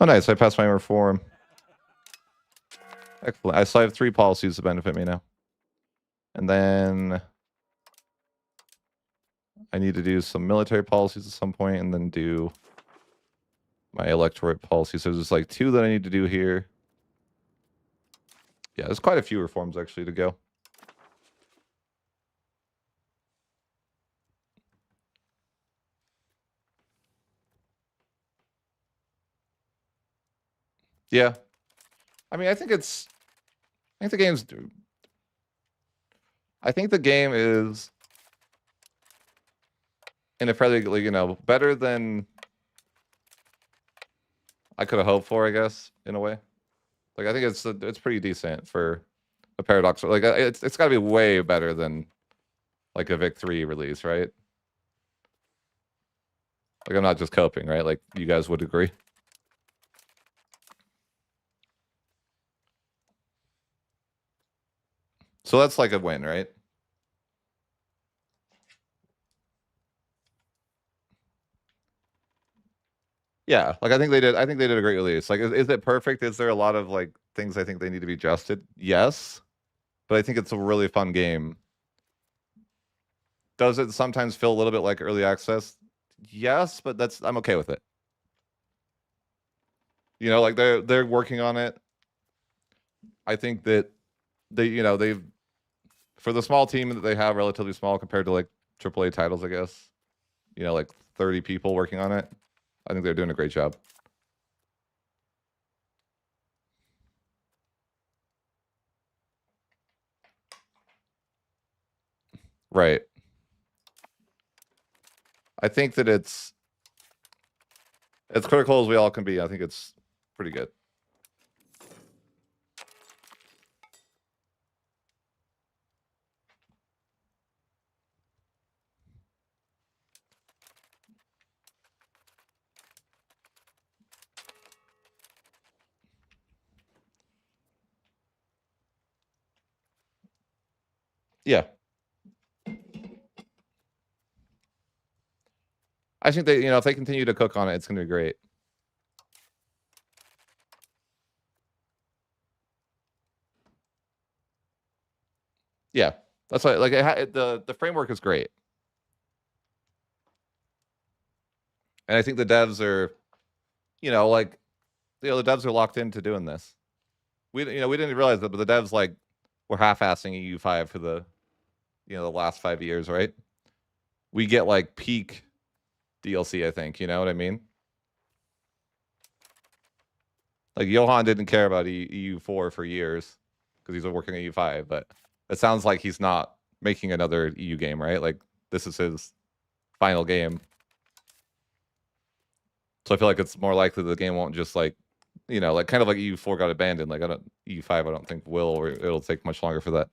Oh, nice. I passed my reform. Excellent. I still have 3 policies to benefit me now. And then I need to do some military policies at some point and then do my electorate policy. So there's like 2 that I need to do here. Yeah, there's quite a few reforms actually to go. Yeah. I mean, I think the game's... I think the game is in a fairly, better than I could have hoped for, I guess, in a way. Like, I think it's pretty decent for a Paradox. Like, it's got to be way better than, like, a Vic 3 release, right? Like, I'm not just coping, right? Like, you guys would agree. So that's like a win, right? Yeah, like I think they did a great release. Like, is it perfect? Is there a lot of like things I think they need to be adjusted? Yes, but I think it's a really fun game. Does it sometimes feel a little bit like early access? Yes, but I'm okay with it. Like they're working on it. I think that they've for the small team that they have, relatively small compared to like AAA titles, I guess. Like 30 people working on it. I think they're doing a great job. Right. I think that it's as critical as we all can be. I think it's pretty good. Yeah. I think if they continue to cook on it, it's going to be great. Yeah, that's why. Like the framework is great, and I think the devs are, like, the devs are locked into doing this. We didn't realize that, but the devs like were half-assing EU5 for the last 5 years, right? We get like peak DLC, I think. You know what I mean? Like Johan didn't care about EU4 for years because he's been working on EU5, but it sounds like he's not making another EU game, right? Like this is his final game. So I feel like it's more likely the game won't just like, like kind of like EU4 got abandoned. Like EU5, I don't think will, or it'll take much longer for that.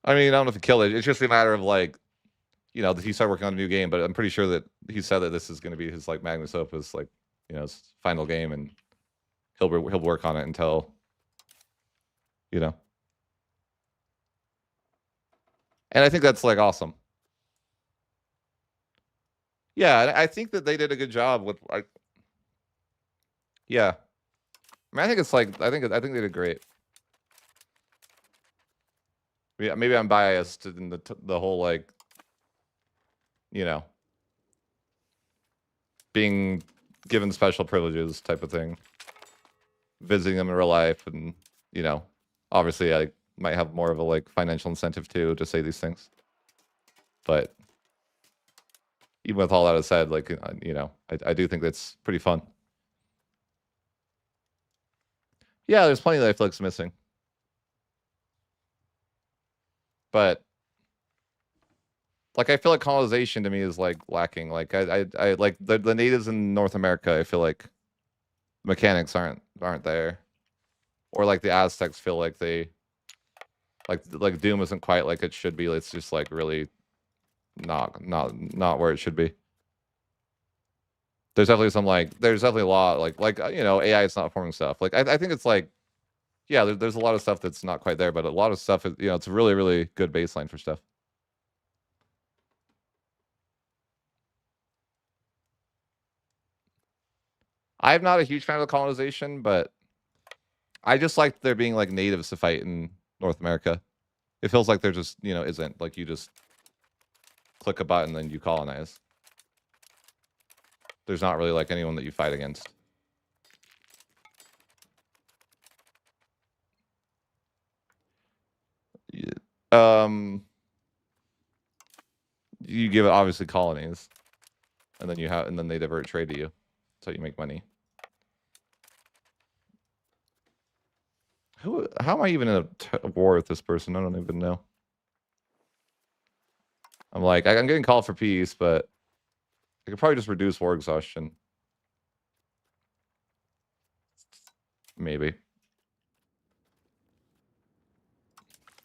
I mean, I don't know if he killed it. It's just a matter of like, that he started working on a new game, but I'm pretty sure that he said that this is going to be his like magnus opus, like, his final game, and he'll work on it until, and I think that's like awesome. Yeah, I think that they did a good job with like, yeah. I mean, I think it's like I think they did great. Yeah, maybe I'm biased in the whole like, being given special privileges type of thing, visiting them in real life, and obviously I might have more of a like financial incentive too to say these things. But even with all that said, like, I do think that's pretty fun. Yeah, there's plenty of life looks missing, but like I feel like colonization to me is like lacking. Like I like the natives in North America. I feel like mechanics aren't there, or like the Aztecs feel like they like Doom isn't quite like it should be. It's just like really not where it should be. There's definitely a lot like AI is not forming stuff. Like I think it's like, yeah, there's a lot of stuff that's not quite there, but a lot of stuff is, it's a really, really good baseline for stuff. I'm not a huge fan of the colonization, but I just like there being like natives to fight in North America. It feels like there just, isn't. Like you just click a button and you colonize. There's not really like anyone that you fight against. You give it obviously colonies, and then they divert trade to you, so you make money. How am I even in a war with this person? I don't even know. I'm like, I'm getting called for peace, but I could probably just reduce war exhaustion. Maybe.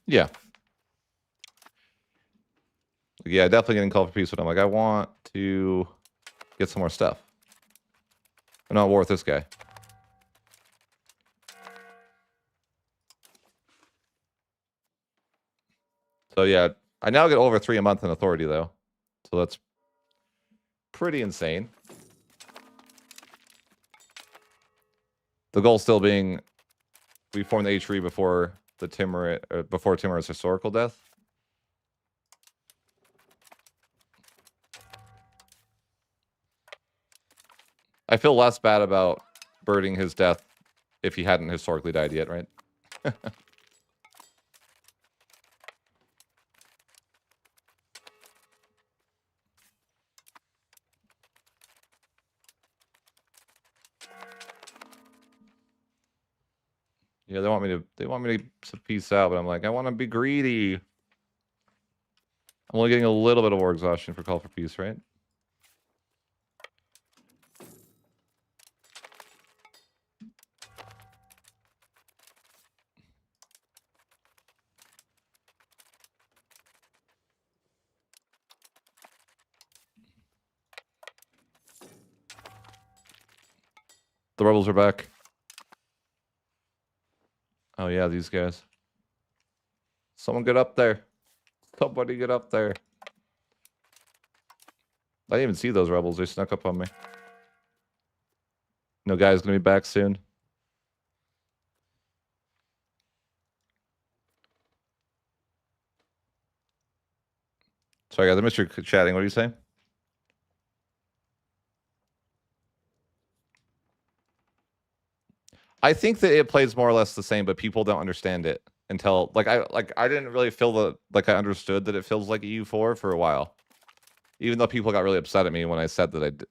Yeah. Yeah, definitely getting called for peace, but I'm like, I want to get some more stuff. I'm not at war with this guy. So yeah, I now get over 3 a month in authority though. So that's pretty insane. The goal still being we form the H3 before the before Timur's historical death. I feel less bad about birding his death if he hadn't historically died yet, right? Yeah, they want me to peace out, but I'm like, I want to be greedy. I'm only getting a little bit of war exhaustion for call for peace, right? The rebels are back. Oh yeah, these guys. Someone get up there. Somebody get up there. I didn't even see those rebels. They snuck up on me. No guy's gonna be back soon. Sorry, guys, I missed your chatting. What are you saying? I think that it plays more or less the same, but people don't understand it until I didn't really feel I understood that it feels like EU4 for a while. Even though people got really upset at me when I said that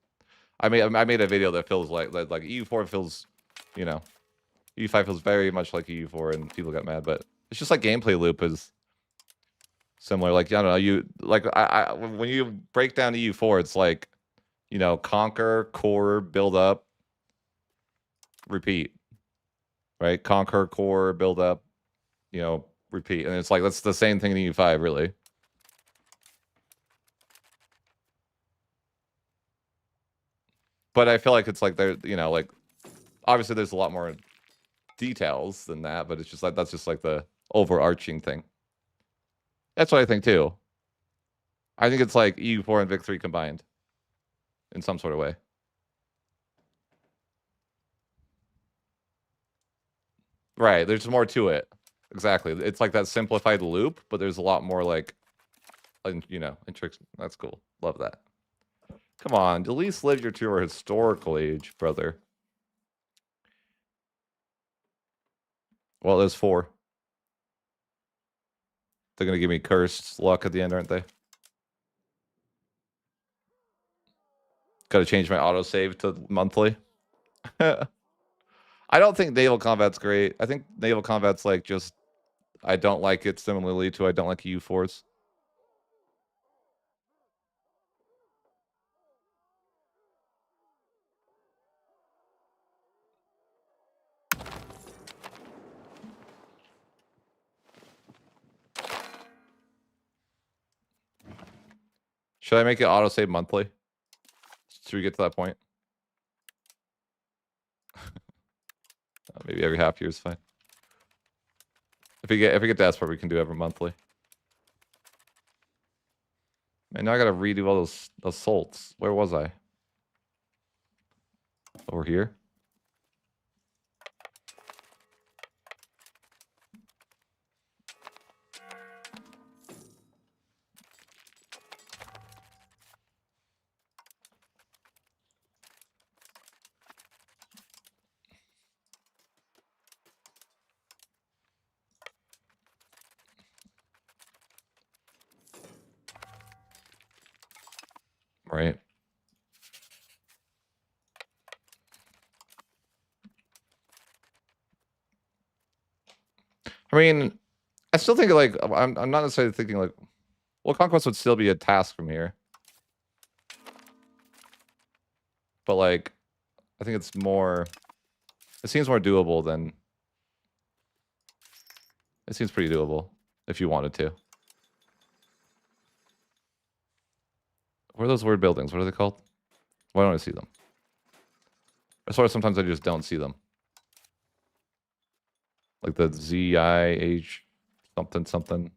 I made a video that feels like EU4 feels, you know, EU5 feels very much like EU4 and people got mad, but it's just like gameplay loop is similar. Like I don't know, when you break down EU4, it's like, you know, conquer, core, build up, repeat. Right? Conquer, core, build up, you know, repeat. And it's like that's the same thing in EU5, really. But I feel like it's like there, you know, like obviously there's a lot more details than that, but it's just like that's just like the overarching thing. That's what I think too. I think it's like EU4 and Vic 3 combined in some sort of way. Right. There's more to it. Exactly. It's like that simplified loop, but there's a lot more like, you know, in tricks. That's cool. Love that. Come on, at least live your to a historical age, brother. Well, there's 4. They're gonna give me cursed luck at the end, aren't they? Gotta change my autosave to monthly. I don't think naval combat's great. I think naval combat's like just I don't like it similarly to I don't like EU4s. Should I make it autosave monthly? Should we get to that point? Maybe every half year is fine. If we get desperate, we can do every monthly. And now I gotta redo all those assaults. Where was I? Over here? Right. I mean, I still think like I'm not necessarily thinking like, well, Conquest would still be a task from here. But like, I think it's more. It seems more doable than. It seems pretty doable if you wanted to. What are those weird buildings? What are they called? Why don't I see them? As far as sometimes I just don't see them. Like the ZIH something something.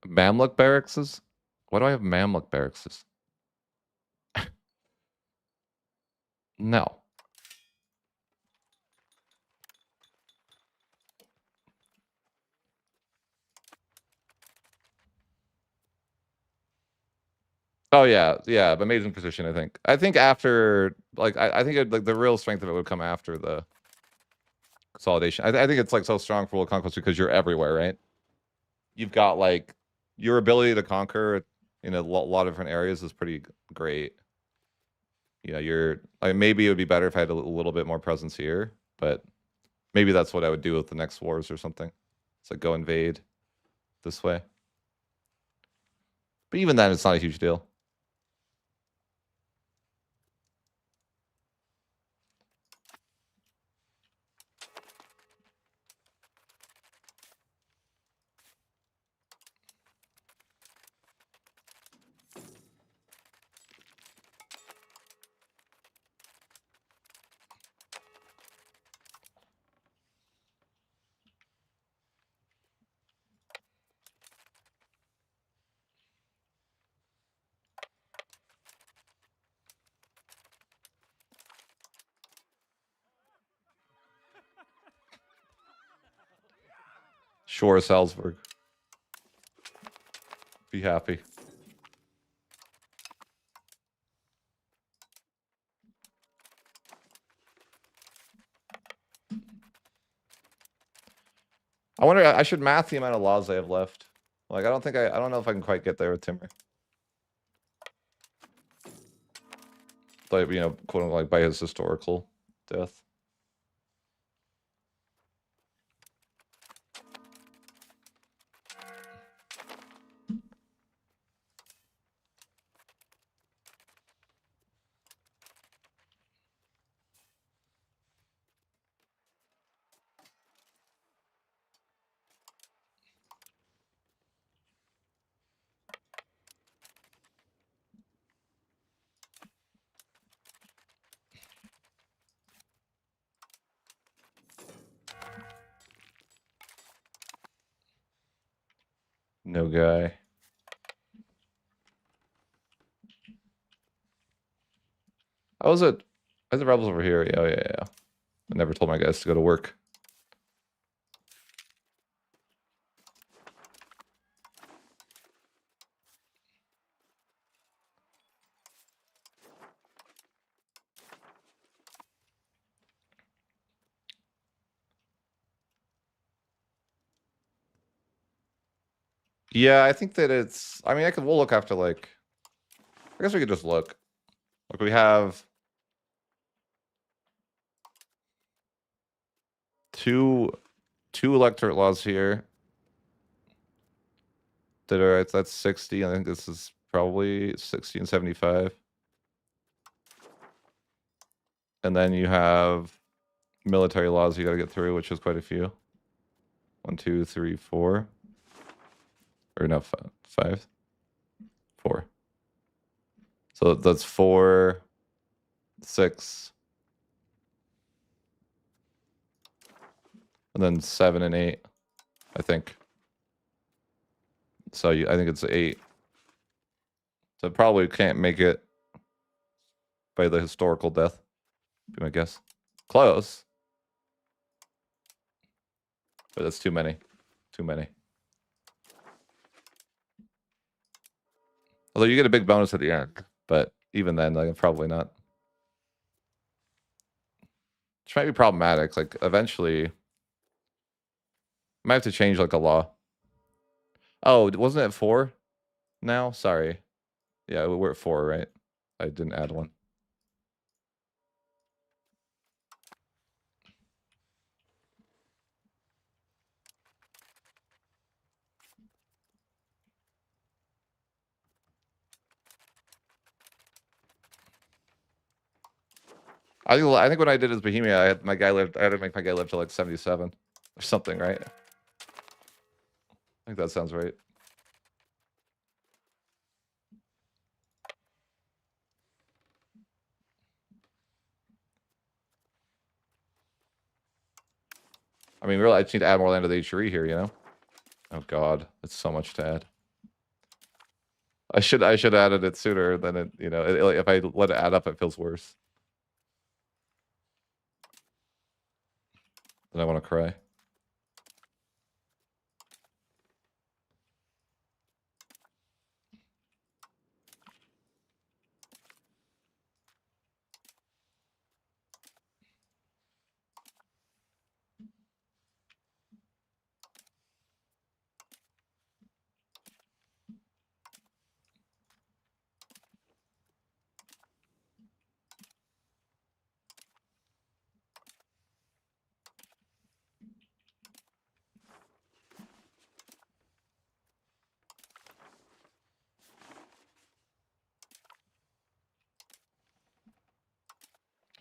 Mamluk barracks? Why do I have Mamluk barracks? No. Oh yeah, yeah, amazing position. I think after like I think like the real strength of it would come after the consolidation. I think it's like so strong for World Conquest because you're everywhere, right? You've got like your ability to conquer in a lot of different areas is pretty great. You know, maybe it would be better if I had a little bit more presence here, but maybe that's what I would do with the next wars or something. It's like go invade this way. But even then, it's not a huge deal. Sure, Salzburg. Be happy. I wonder, I should math the amount of laws I have left. Like, I don't know if I can quite get there with Timur. Like, you know, quote unquote, like by his historical death. No guy. I was at the rebels over here. Yeah, yeah, yeah. I never told my guys to go to work. Yeah, I think that it's. I mean, we'll look after like. I guess we could just look. Like we have two electorate laws here that are that's 60. I think this is probably 60 and 75. And then you have military laws you got to get through, which is quite a few. 1, 2, 3, 4. Or no, 5. 4. So that's 4, 6. And then 7 and 8, I think. So I think it's 8. So probably can't make it by the historical death, be my guess. Close. But that's too many. Too many. Although you get a big bonus at the end. But even then, like, probably not. Which might be problematic. Like, eventually, might have to change, like, a law. Oh, wasn't it 4 now? Sorry. Yeah, we're at 4, right? I didn't add one. I think when I did his Bohemia, I had to make my guy live to like 77 or something, right? I think that sounds right. I mean, really, I just need to add more land to the HRE here, you know? Oh god, it's so much to add. I should have added it sooner than it, you know, if I let it add up, it feels worse. Then I want to cry.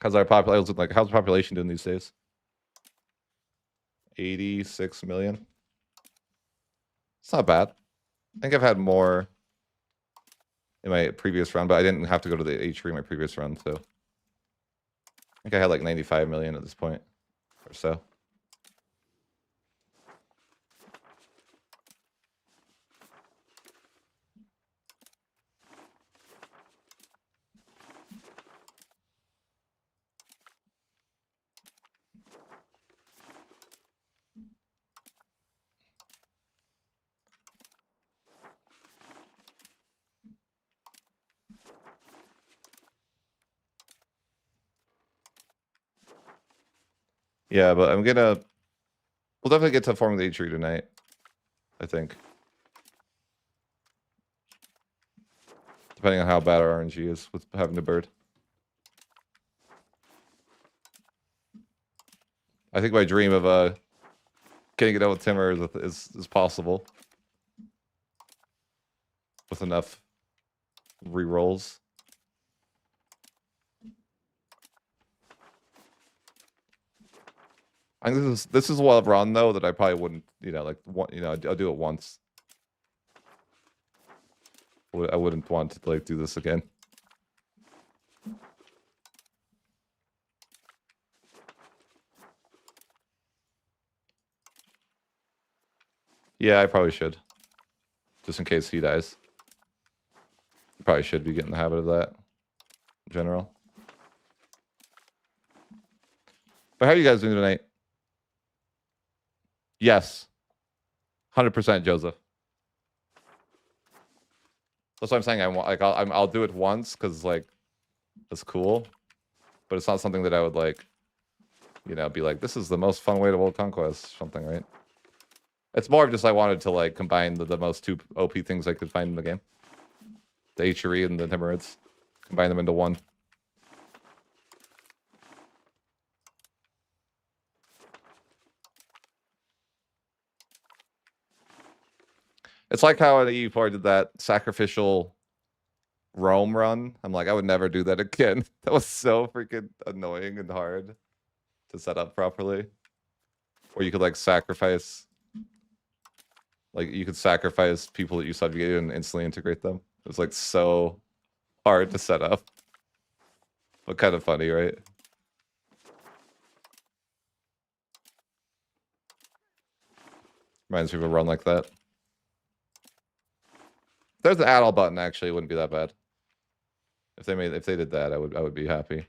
How's our population like? How's the population doing these days? 86 million. It's not bad. I think I've had more in my previous run, but I didn't have to go to the HRE in my previous run, so I think I had like 95 million at this point or so. Yeah, but we'll definitely get to forming the tree tonight, I think. Depending on how bad our RNG is with having the bird. I think my dream of getting it out with Timur is possible. With enough rerolls. I think this is one run though that I probably wouldn't, like I'll do it once. I wouldn't want to like do this again. Yeah, I probably should. Just in case he dies. Probably should be getting the habit of that in general. But how are you guys doing tonight? Yes. 100% Joseph. That's what I'm saying. I'll do it once because like it's cool, but it's not something that I would like, be like, this is the most fun way to world Conquest, something, right? It's more of just I wanted to like combine the most two OP things I could find in the game. The Timurid and the Temurids. Combine them into one. It's like how at EU4 did that sacrificial Rome run. I'm like, I would never do that again. That was so freaking annoying and hard to set up properly. Or you could like sacrifice, people that you subjugated and instantly integrate them. It was like so hard to set up, but kind of funny, right? Reminds me of a run like that. If there's an add-all button, actually, it wouldn't be that bad. If they did that, I would be happy.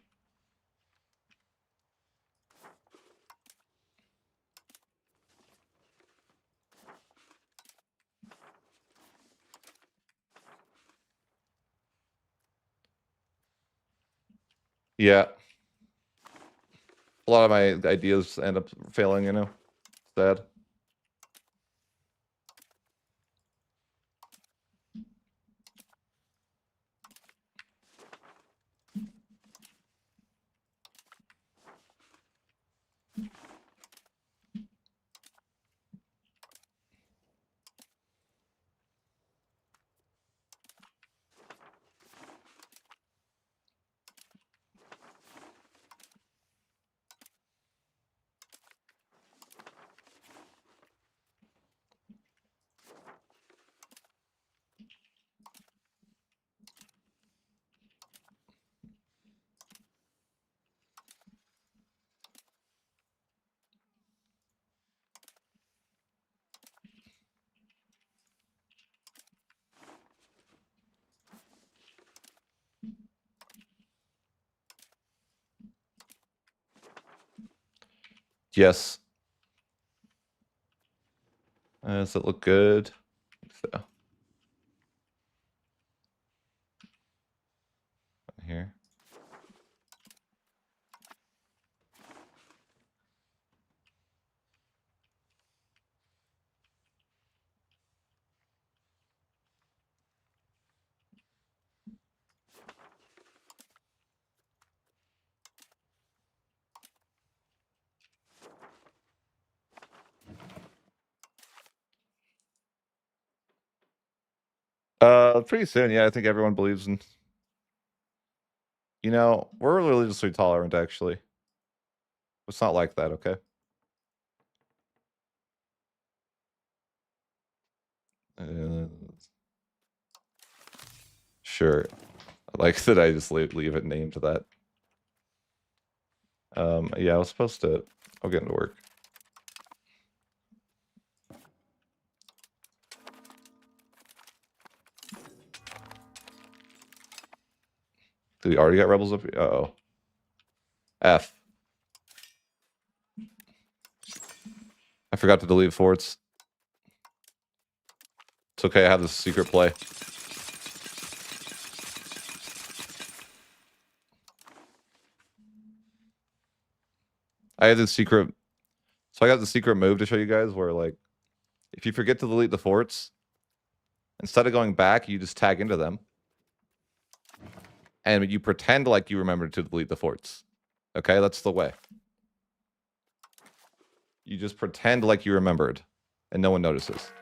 Yeah. A lot of my ideas end up failing, Sad. Yes. Does it look good? So. Here. Pretty soon, yeah. I think everyone believes in. We're religiously tolerant, actually. It's not like that, okay? Sure. I like that I just leave it named to that. Yeah, I was supposed to. I'll get into work. Do we already got rebels up here? Uh-oh. F. I forgot to delete forts. It's okay, I have this secret play. I had this secret. So I got the secret move to show you guys where, like, if you forget to delete the forts, instead of going back, you just tag into them. And you pretend like you remembered to delete the forts. Okay, that's the way. You just pretend like you remembered, and no one notices.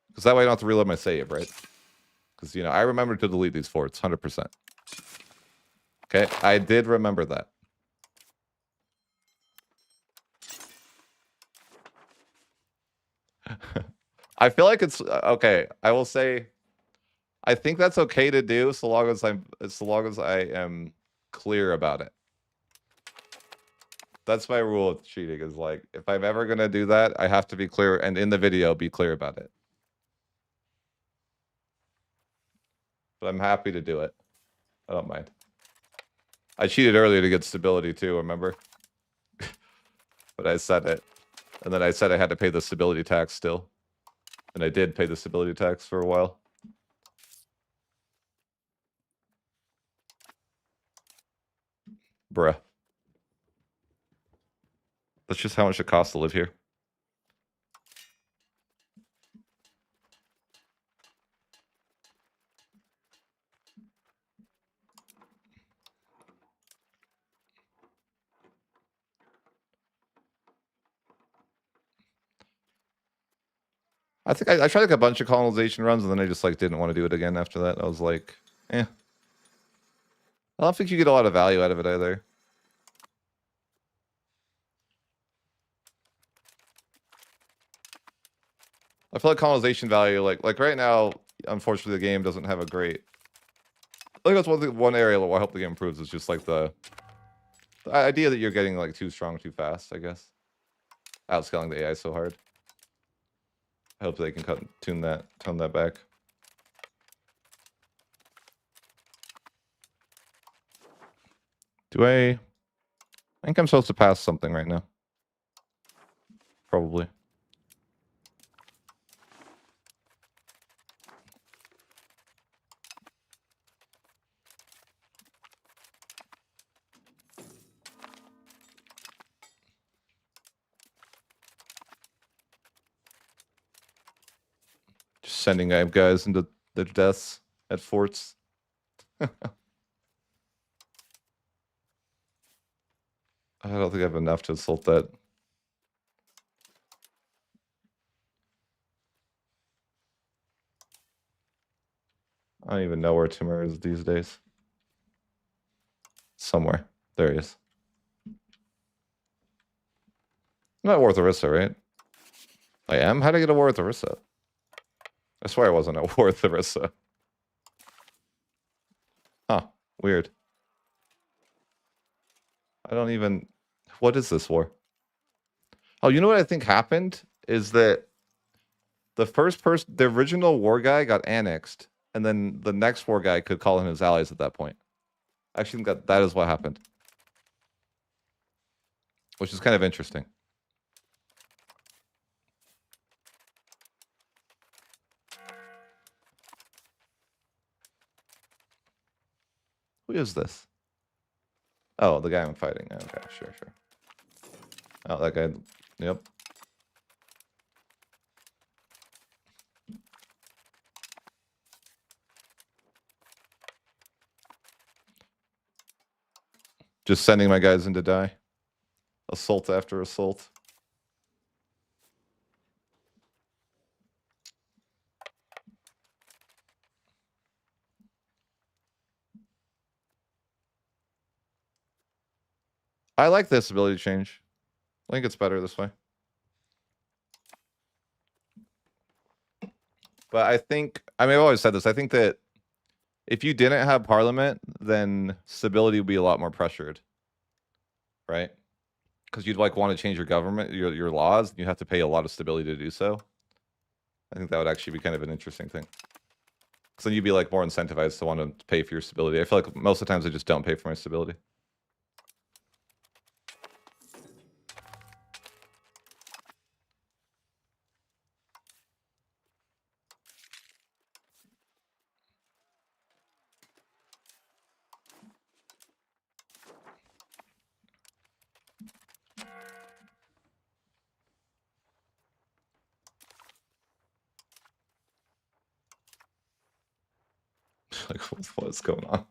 Because that way I don't have to reload my save, right? Because, you know, I remembered to delete these forts, 100%. Okay, I did remember that. I feel like it's okay. I will say, I think that's okay to do so long as I am clear about it. That's my rule with cheating. Is like, if I'm ever gonna do that, I have to be clear, and in the video, be clear about it. But I'm happy to do it. I don't mind. I cheated earlier to get stability too. Remember? But I said it, and then I said I had to pay the stability tax still, and I did pay the stability tax for a while. Bruh. That's just how much it costs to live here. I think I tried like a bunch of colonization runs, and then I just like didn't want to do it again after that. I was like, eh. I don't think you get a lot of value out of it either. I feel like colonization value, like right now, unfortunately, the game doesn't have a great. I think that's one area where I hope the game improves is just like the idea that you're getting like too strong too fast. I guess outscaling the AI so hard. I hope they can tone that back. Do I think I'm supposed to pass something right now? Probably. Just sending guys into their deaths at forts. I don't think I have enough to assault that. I don't even know where Temur is these days. Somewhere. There he is. I'm not worth Orissa, right? I am? How did I get a war with Orissa? I swear I wasn't at war with Orissa. Huh. Weird. I don't even... What is this war? Oh, you know what I think happened? Is that the original war guy got annexed, and then the next war guy could call in his allies at that point. I actually think that is what happened. Which is kind of interesting. Who is this? Oh, the guy I'm fighting. Okay, sure. Oh, that guy. Yep. Just sending my guys in to die. Assault after assault. I like this ability change. I think it's better this way. But I think, I mean, I've always said this. I think that if you didn't have Parliament, then stability would be a lot more pressured. Right? Because you'd like want to change your government, your laws, and you have to pay a lot of stability to do so. I think that would actually be kind of an interesting thing. Because then you'd be like more incentivized to want to pay for your stability. I feel like most of the times I just don't pay for my stability. What's going on?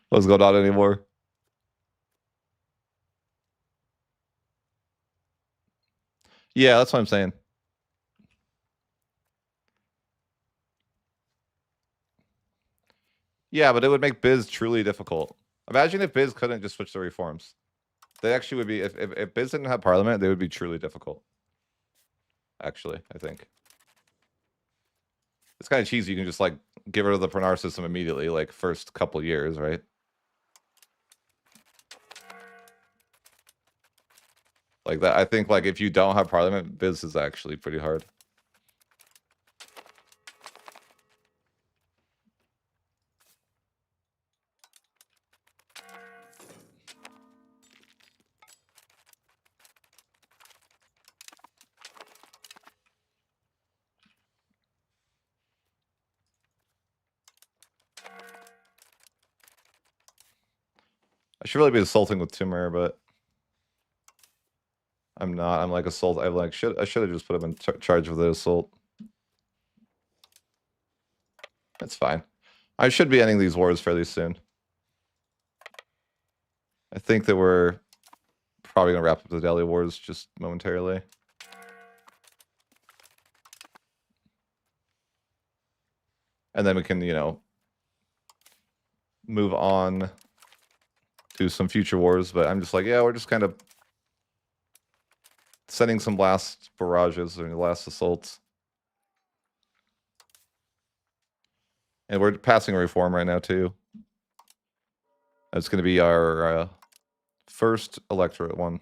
What's going on anymore? Yeah, that's what I'm saying. Yeah, but it would make Biz truly difficult. Imagine if Biz couldn't just switch to reforms. They actually would be, if Biz didn't have parliament, they would be truly difficult. Actually, I think. It's kind of cheesy. You can just like get rid of the Pernar system immediately, like first couple years, right? Like that. I think like if you don't have parliament, Biz is actually pretty hard. I should really be assaulting with Timur, but I'm not. I'm like assault. I should have just put him in charge of the assault. That's fine. I should be ending these wars fairly soon. I think that we're probably gonna wrap up the Delhi wars just momentarily. And then we can, you know, move on to some future wars. But I'm just like, yeah, we're just kind of sending some last barrages or last assaults. And we're passing a reform right now, too. It's going to be our first electorate one.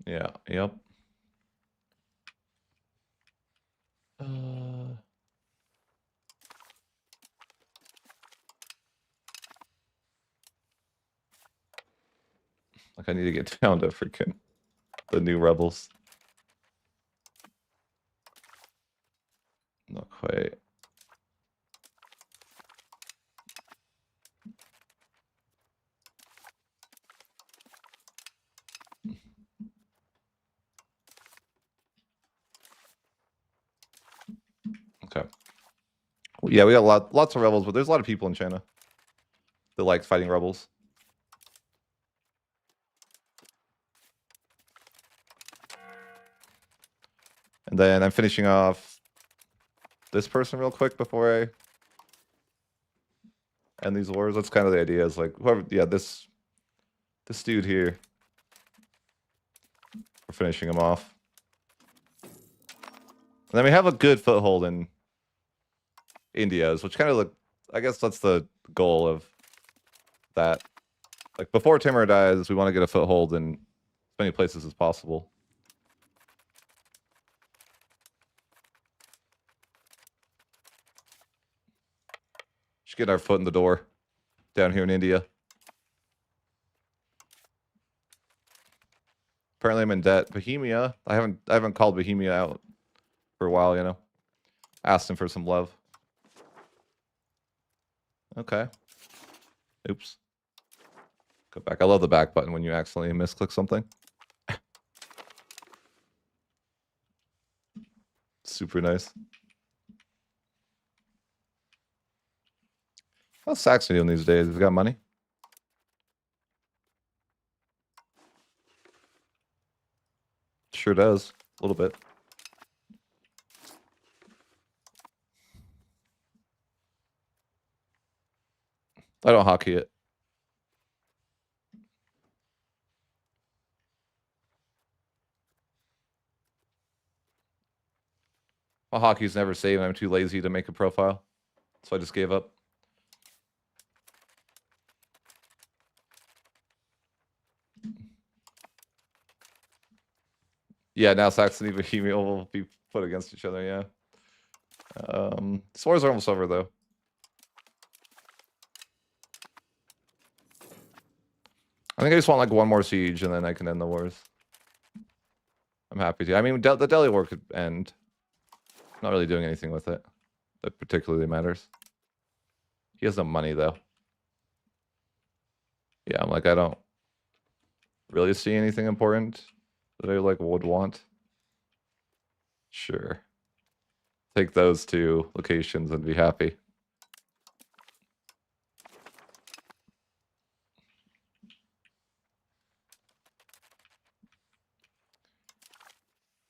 Yeah, yep. Like I need to get down to freaking the new rebels. Not quite. Okay. Well, yeah, we got lots of rebels, but there's a lot of people in China that like fighting rebels. And then I'm finishing off this person real quick before I end these wars. That's kind of the idea. Is like whoever, yeah, this dude here. We're finishing him off. And then we have a good foothold in India's, which kind of look. I guess that's the goal of that. Like before Timur dies, we want to get a foothold in as many places as possible. Just get our foot in the door down here in India. Apparently I'm in debt. Bohemia. I haven't called Bohemia out for a while, you know. Asked him for some love. Okay. Oops. Go back. I love the back button when you accidentally misclick something. Super nice. How's Saxony doing these days? He's got money? Sure does. A little bit. I don't hockey it. My hockey's never saved. I'm too lazy to make a profile. So I just gave up. Yeah, now Saxony and Bohemia will be put against each other, yeah. This wars are almost over, though. I think I just want, like, one more siege, and then I can end the wars. I'm happy to. I mean, the Delhi war could end. I'm not really doing anything with it that particularly matters. He has no money, though. Yeah, I'm like, I don't really see anything important that I like would want. Sure. Take those two locations and be happy.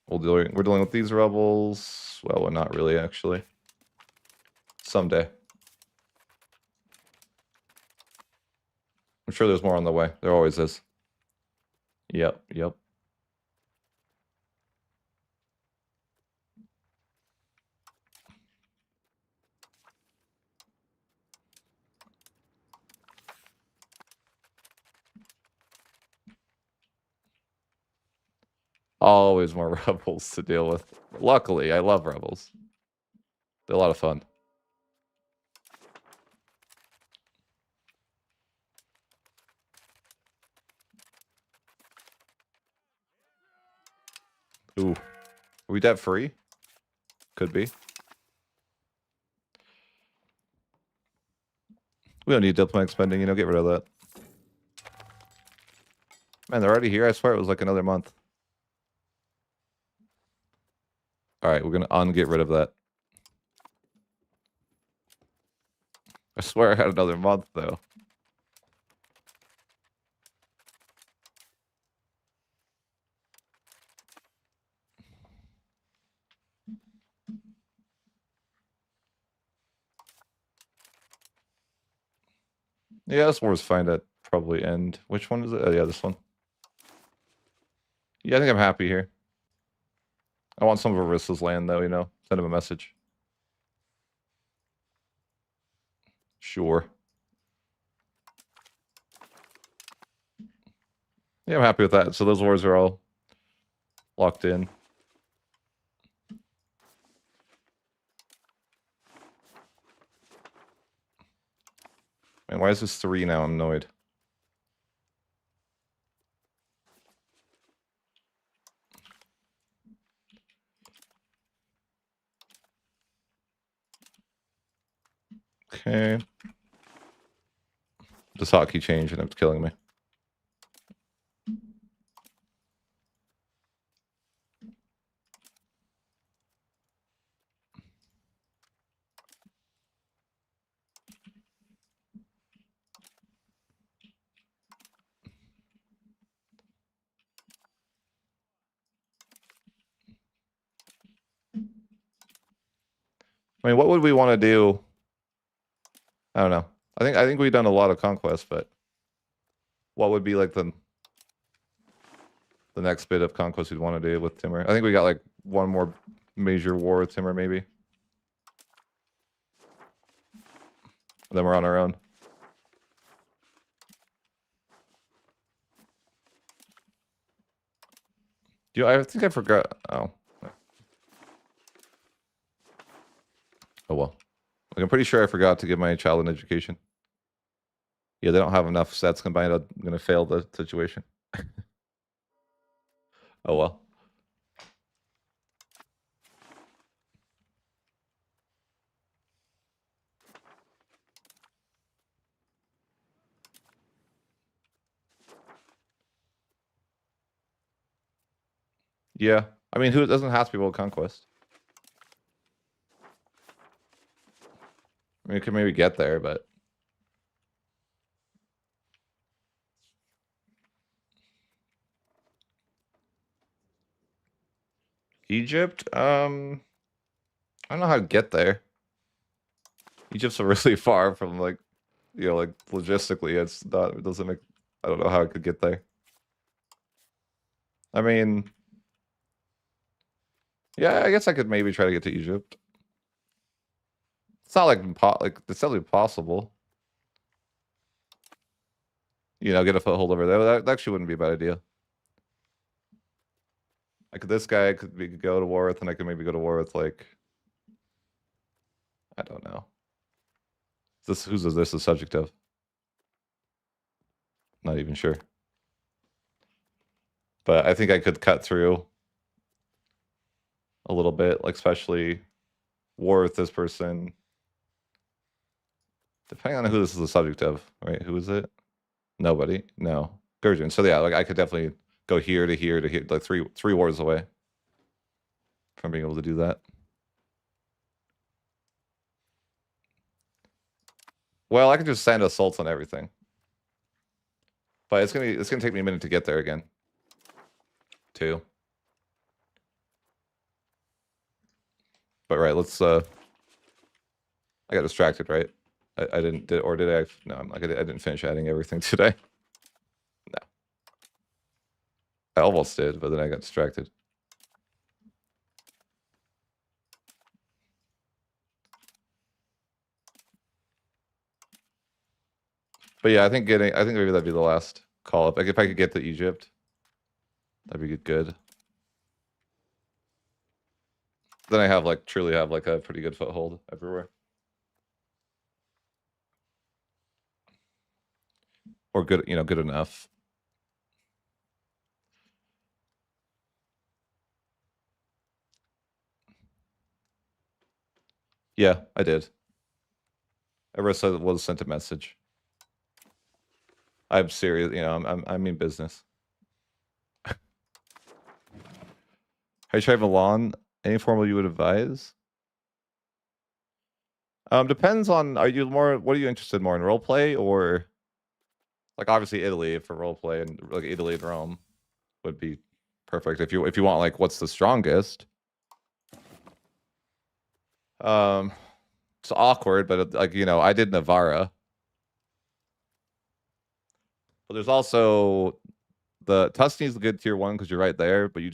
We're dealing with these rebels. Well, we're not really, actually. Someday. I'm sure there's more on the way. There always is. Yep, yep. Always more rebels to deal with. Luckily, I love rebels. They're a lot of fun. Ooh. Are we debt free? Could be. We don't need diplomatic spending, you know, get rid of that. Man, they're already here? I swear it was like another month. Alright, we're gonna get rid of that. I swear I had another month, though. Yeah, this war's fine to probably end. Which one is it? Oh, yeah, this one. Yeah, I think I'm happy here. I want some of Arissa's land, though, you know? Send him a message. Sure. Yeah, I'm happy with that. So those wars are all locked in. Man, why is this 3 now? I'm annoyed. Okay. This hotkey changed and it's killing me. I mean, what would we want to do? I don't know. I think we've done a lot of conquest, but what would be like the next bit of conquest we'd want to do with Timur? I think we got like one more major war with Timur, maybe. Then we're on our own. I think I forgot. Oh. Oh well. Like, I'm pretty sure I forgot to give my child an education. Yeah, they don't have enough sets combined. I'm gonna fail the situation. Oh well. Yeah. I mean, who doesn't have to be World Conquest? I mean, we could maybe get there, but Egypt, I don't know how to get there. Egypt's really far from like, you know, like logistically, it doesn't make. I don't know how I could get there. I mean, yeah, I guess I could maybe try to get to Egypt. It's not like it's definitely possible. You know, get a foothold over there. That actually wouldn't be a bad idea. This guy could go to war with, and I could maybe go to war with like, I don't know. Who's this the subject of? Not even sure. But I think I could cut through a little bit, like especially war with this person. Depending on who this is the subject of, right? Who is it? Nobody. No. Gurgen. So yeah, like I could definitely go here to here to here, like three wars away from being able to do that. Well, I can just send assaults on everything, but it's gonna take me a minute to get there again. Too. But right, let's. I got distracted, right? I didn't, or did I? No, I'm like I didn't finish adding everything today. No, I almost did, but then I got distracted. But yeah, I think maybe that'd be the last call up. Like if I could get to Egypt, that'd be good. Then I have like truly have like a pretty good foothold everywhere. Or good, good enough. Yeah, I did. Arissa was sent a message. I'm serious, I mean business. Have you tried Milan? Any formal you would advise? Depends on, what are you interested more in, roleplay or like obviously Italy for roleplay, and like Italy and Rome would be perfect if you want like what's the strongest. It's awkward, but like I did Navarra. But there's also the Tuscany's a good tier 1 because you're right there, but you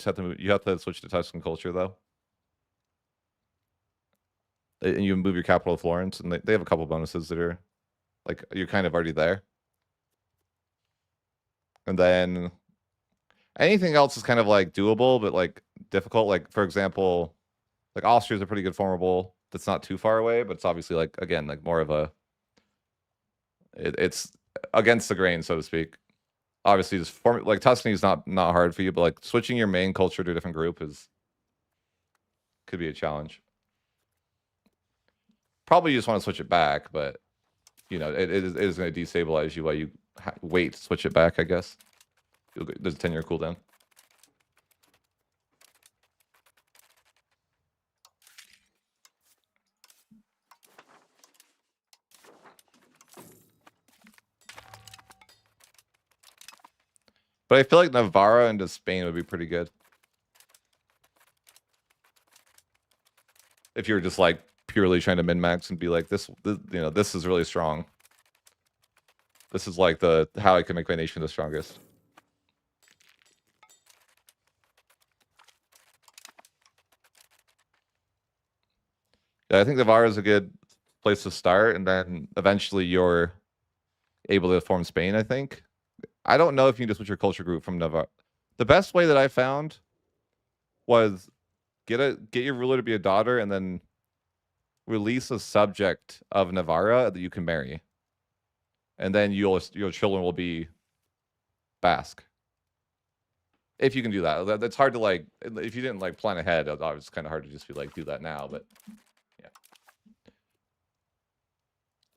have to switch to Tuscan culture though. And you move your capital to Florence, and they have a couple bonuses that are like you're kind of already there. And then anything else is kind of like doable, but like difficult. Like for example, like Austria's a pretty good formable that's not too far away, but it's obviously like again like more of a it's against the grain, so to speak. Obviously, like Tuscany is not hard for you, but like switching your main culture to a different group could be a challenge. Probably you just want to switch it back, but it is going to destabilize you while you wait to switch it back, I guess. There's a 10-year cooldown. But I feel like Navarra into Spain would be pretty good. If you're just like purely trying to min-max and be like, this is really strong. This is like how I can make my nation the strongest. Yeah, I think Navarra is a good place to start, and then eventually you're able to form Spain, I think. I don't know if you can just switch your culture group from Navarra. The best way that I found was get your ruler to be a daughter, and then release a subject of Navarra that you can marry, and then your children will be Basque. If you can do that, that's hard to like. If you didn't like plan ahead, it's kind of hard to just be like do that now. But yeah,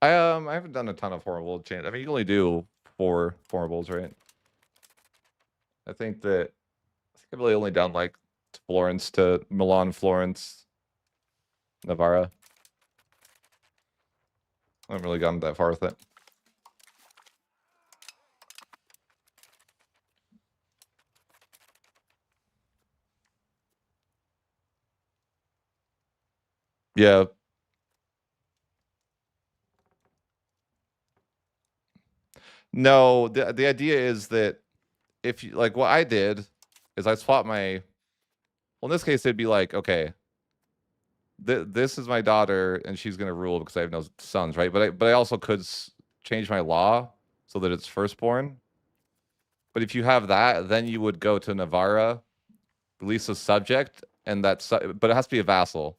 I haven't done a ton of horrible change. I mean, you can only do 4 formables, right? I think I've really only done like Florence to Milan, Florence, Navarra. I haven't really gotten that far with it. Yeah. No, the idea is that if you like what I did is I swapped my. Well, in this case, it'd be like, okay, this is my daughter, and she's gonna rule because I have no sons, right? But I also could change my law so that it's firstborn. But if you have that, then you would go to Navarra, release a subject, and but it has to be a vassal.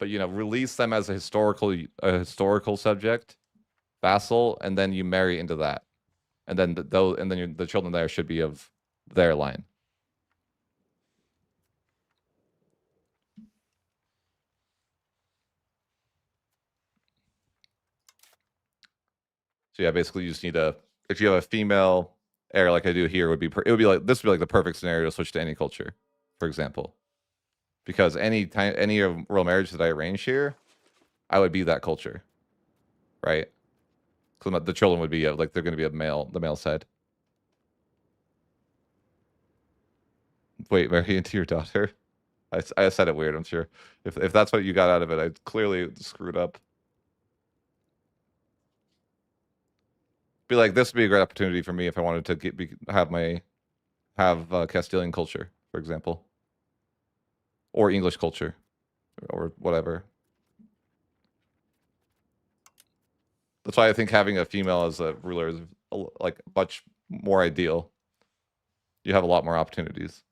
But release them as a historical subject, vassal, and then you marry into that, and then the children there should be of their line. So yeah, basically you just need if you have a female heir like I do here would be it would be like this would be like the perfect scenario to switch to any culture, for example, because any royal marriage that I arrange here, I would be that culture, right? Because the children would be like they're going to be the male side. Wait, marry into your daughter? I said it weird. I'm sure if that's what you got out of it, I clearly screwed up. Be like this would be a great opportunity for me if I wanted to have Castilian culture, for example, or English culture, or whatever. That's why I think having a female as a ruler is like much more ideal. You have a lot more opportunities.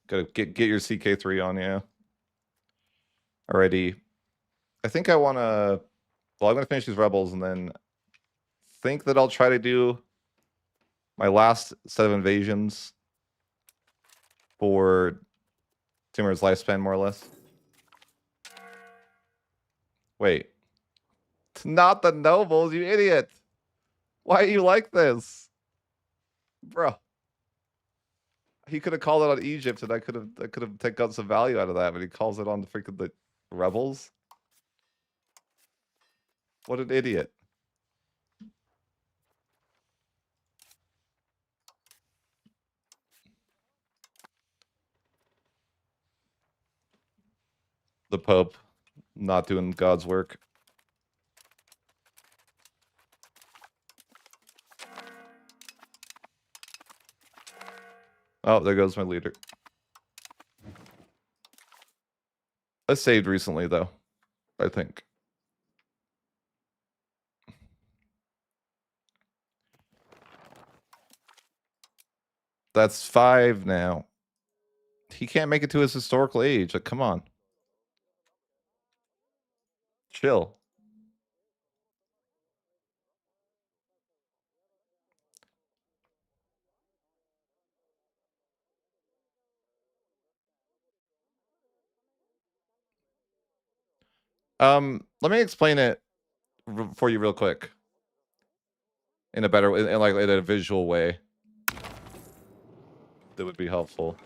Gotta get your CK3 on, yeah. Alrighty. I think I wanna well, I'm gonna finish these rebels and then think that I'll try to do my last set of invasions for Timur's lifespan, more or less. Wait. It's not the nobles, you idiot! Why are you like this? Bro. He could have called it on Egypt and I could have taken some value out of that, but he calls it on the freaking the rebels. What an idiot. The Pope not doing God's work. Oh, there goes my leader. I saved recently, though, I think. That's 5 now. He can't make it to his historical age. Like, come on. Chill. Let me explain it for you real quick. In a better way, like in a visual way. That would be helpful.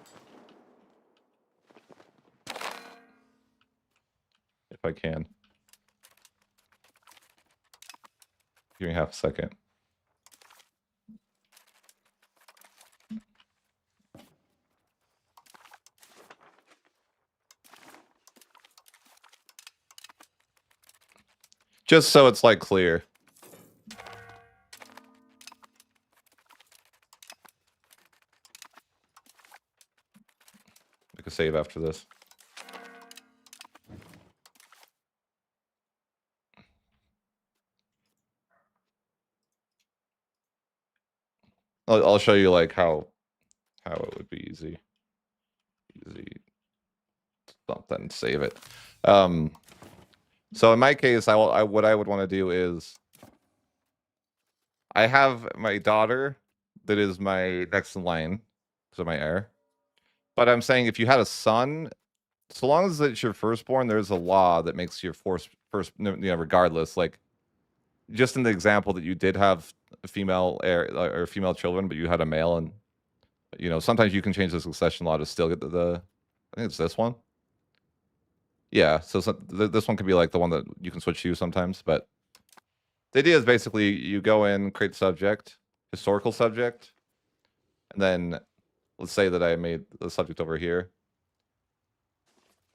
If I can. Give me half a second. Just so it's like clear. Make a save after this. I'll show you like how it would be easy. Something, save it. So in my case, what I would want to do is I have my daughter that is my next in line, so my heir. But I'm saying if you had a son, so long as it's your firstborn, there's a law that makes your first, regardless. Like, just in the example that you did have a female heir or female children, but you had a male, and sometimes you can change the succession law to still get the I think it's this one. Yeah, so this one could be like the one that you can switch to sometimes, but the idea is basically you go in, create subject, historical subject, and then let's say that I made the subject over here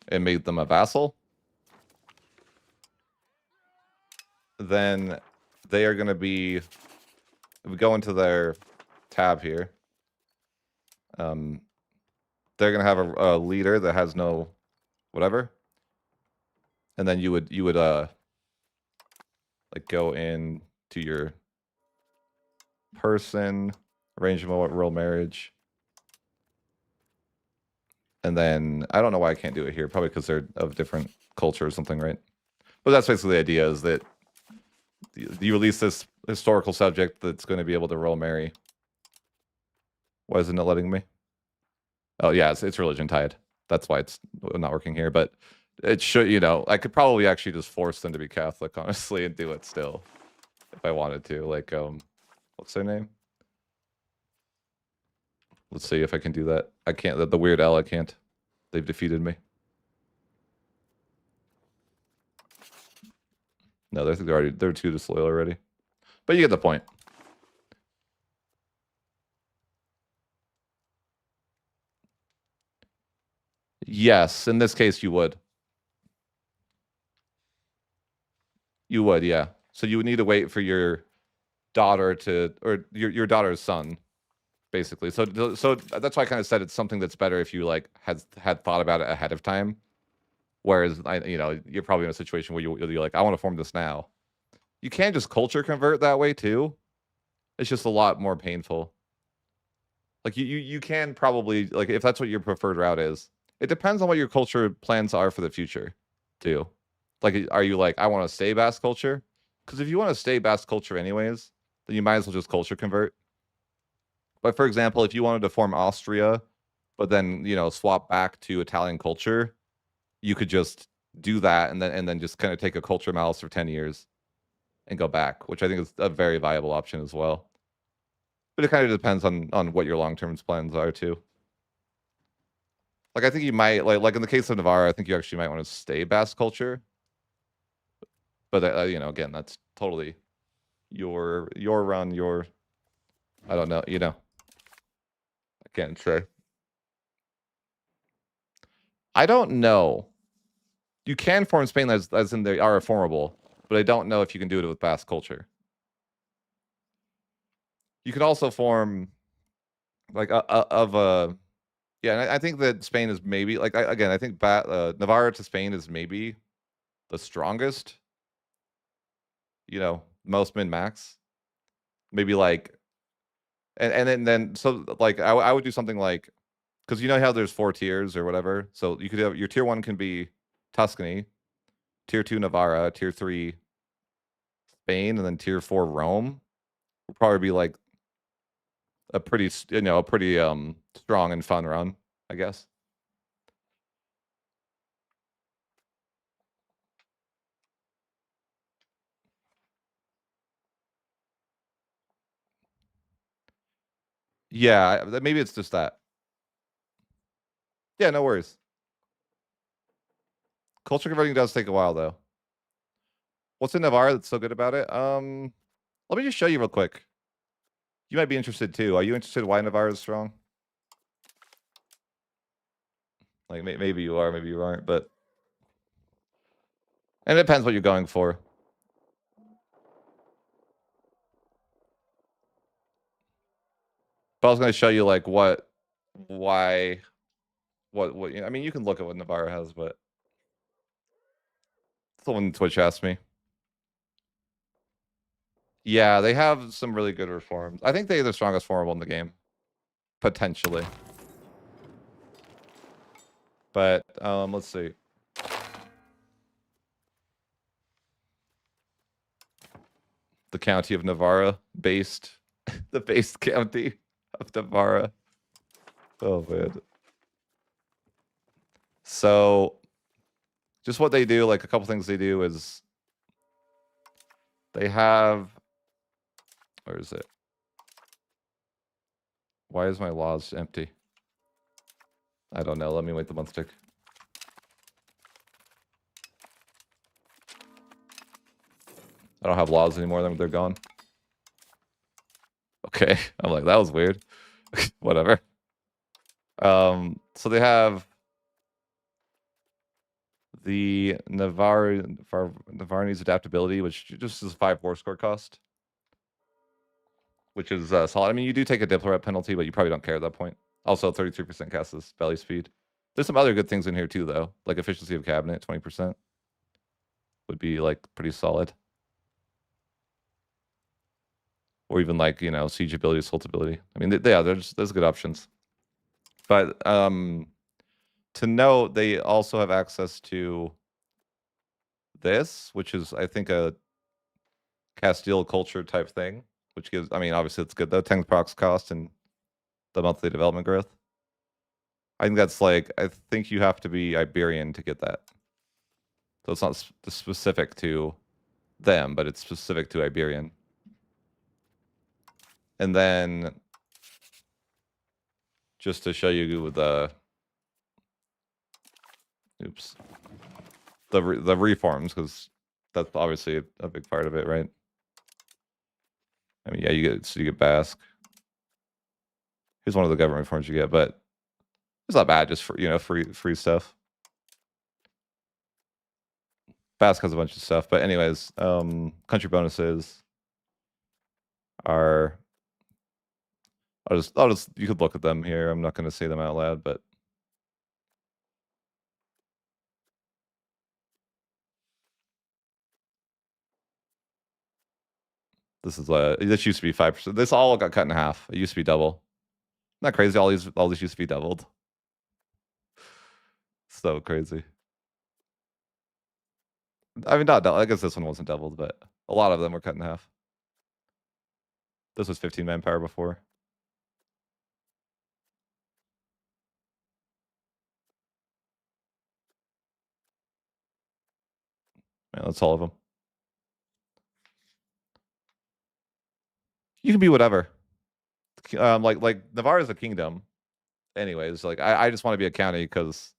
and made them a vassal. Then they are going to be, if we go into their tab here, they're going to have a leader that has no whatever. And then you would like go in to your person, arrangement of royal marriage. And then I don't know why I can't do it here. Probably because they're of different culture or something, right? But that's basically the idea, is that you release this historical subject that's going to be able to royal marry. Why isn't it letting me? Oh yeah, it's religion tied. That's why it's not working here. But it should, I could probably actually just force them to be Catholic, honestly, and do it still if I wanted to. Like, what's their name? Let's see if I can do that. I can't. The weird L, I can't. They've defeated me. No, I think they're too disloyal already. But you get the point. Yes, in this case, you would. You would, yeah. So you would need to wait for your daughter or your daughter's son, basically. So that's why I kind of said it's something that's better if you like had thought about it ahead of time. Whereas you're probably in a situation where you're like, I want to form this now. You can just culture convert that way too. It's just a lot more painful. Like you can probably, like, if that's what your preferred route is. It depends on what your culture plans are for the future, too. Like, are you like, I want to stay Basque culture? Because if you want to stay Basque culture anyways, then you might as well just culture convert. But for example, if you wanted to form Austria, but then swap back to Italian culture, you could just do that and then just kind of take a culture malice for 10 years and go back, which I think is a very viable option as well. But it kind of depends on what your long-term plans are too. Like I think you might like in the case of Navarre, I think you actually might want to stay Basque culture. But again, that's totally your run, I don't know, I can't say. I don't know. You can form Spain as in they are formable, but I don't know if you can do it with Basque culture. You can also form like yeah, and I think that Spain is maybe like I think Navarre to Spain is maybe the strongest. Most min max. Maybe like, and then so like I would do something like, because you know how there's 4 tiers or whatever. So you could have your tier 1 can be Tuscany, tier 2 Navarra, tier 3 Spain, and then tier 4 Rome. Would probably be like a pretty strong and fun run, I guess. Yeah, maybe it's just that. Yeah, no worries. Culture converting does take a while though. What's in Navarre that's so good about it? Let me just show you real quick. You might be interested too. Are you interested why Navarre is strong? Like maybe you are, maybe you aren't, but and it depends what you're going for. But I was going to show you like why, what. I mean, you can look at what Navarre has, but someone Twitch asked me. Yeah, they have some really good reforms. I think they're the strongest formable in the game, potentially. But let's see. The county of Navarra, based, the based county of Navarra. Oh man. So, just what they do, like a couple things they do is they have. Where is it? Why is my laws empty? I don't know. Let me wait the month tick. I don't have laws anymore. They're gone. Okay. I'm like, that was weird. Whatever. So they have the Navarrese adaptability, which just is 5 war score cost, which is solid. I mean, you do take a diplomat penalty, but you probably don't care at that point. Also, 33% cast belly speed. There's some other good things in here too, though, like efficiency of cabinet, 20% would be like pretty solid. Or even like siege ability, assault ability. I mean, yeah, there's good options. But to note, they also have access to this, which is I think a Castile culture type thing, which gives. I mean, obviously it's good though. 10 procs cost and the monthly development growth. I think that's like, I think you have to be Iberian to get that. So it's not specific to them, but it's specific to Iberian. And then, just to show you the, oops, the reforms, because that's obviously a big part of it, right? I mean, yeah, you get Basque. Here's one of the government reforms you get, but it's not bad, just for, you know, free stuff. Basque has a bunch of stuff, but anyways, country bonuses are, I'll just, you could look at them here. I'm not going to say them out loud, but this used to be 5%. This all got cut in half. It used to be double. Isn't that crazy? All these used to be doubled. So crazy. I mean, not double. I guess this one wasn't doubled, but a lot of them were cut in half. This was 15 manpower before. Yeah, that's all of them. You can be whatever. Like Navarre is a kingdom. Anyways, like I just want to be a county because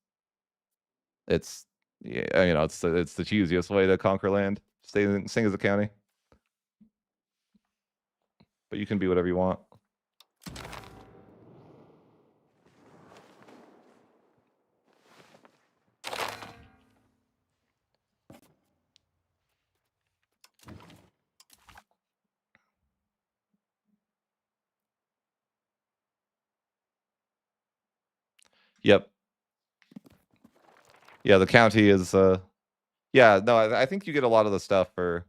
it's, yeah, you know, it's the cheesiest way to conquer land. Staying as a county. But you can be whatever you want. Yep. Yeah, the county is yeah, no, I think you get a lot of the stuff for,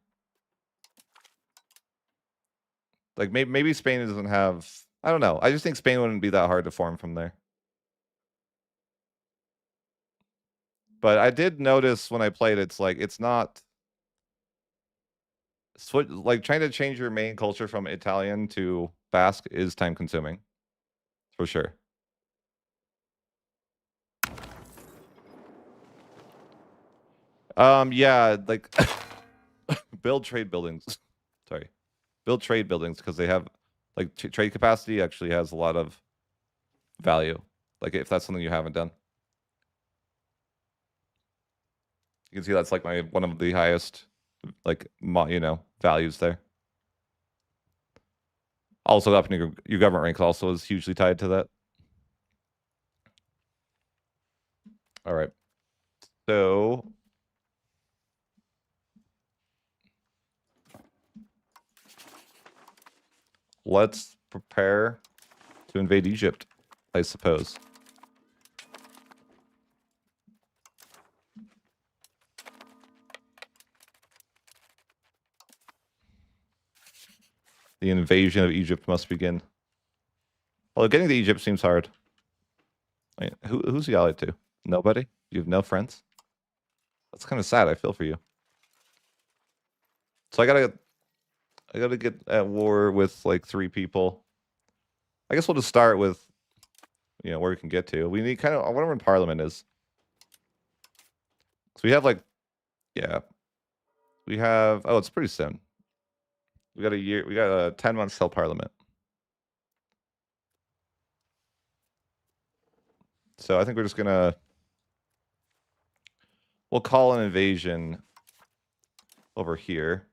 like, maybe Spain doesn't have, I don't know. I just think Spain wouldn't be that hard to form from there. But I did notice when I played, it's like, it's not like trying to change your main culture from Italian to Basque is time consuming. For sure. Yeah, like build trade buildings. Sorry. Build trade buildings because they have, like, trade capacity actually has a lot of value. Like, if that's something you haven't done. You can see that's like one of the highest, like, you know, values there. Also, up in your government rank also is hugely tied to that. All right. So let's prepare to invade Egypt, I suppose. The invasion of Egypt must begin. Well, getting to Egypt seems hard. I mean, who's you allied to? Nobody? You have no friends? That's kind of sad. I feel for you. So I gotta get at war with like 3 people. I guess we'll just start with, you know, where we can get to. We need kind of, I wonder when Parliament is. So we have like, yeah, we have, oh, it's pretty soon. We got a year, we got 10 months till Parliament. So I think we're just gonna, we'll call an invasion over here.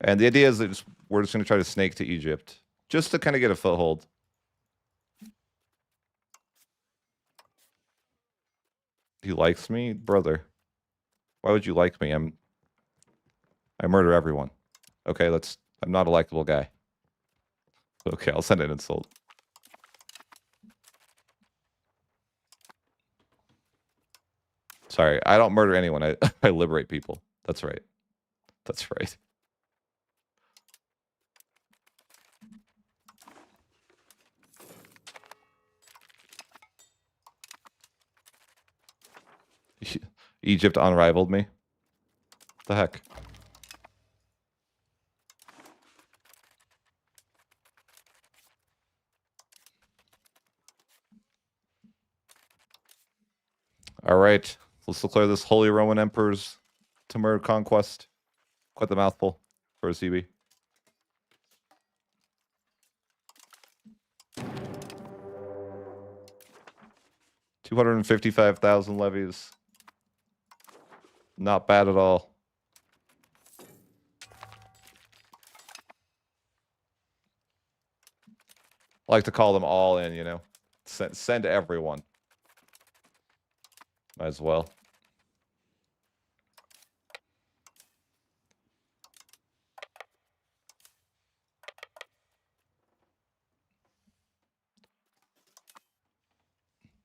And the idea is that we're just gonna try to snake to Egypt, just to kind of get a foothold. He likes me? Brother. Why would you like me? I murder everyone. Okay, I'm not a likable guy. Okay, I'll send an insult. Sorry, I don't murder anyone. I liberate people. That's right. That's right. Egypt unrivaled me. What the heck? All right, let's declare this Holy Roman Emperor's Temur conquest. Quite the mouthful for a CB. $255,000 levies. Not bad at all. I like to call them all in, you know. Send everyone. Might as well.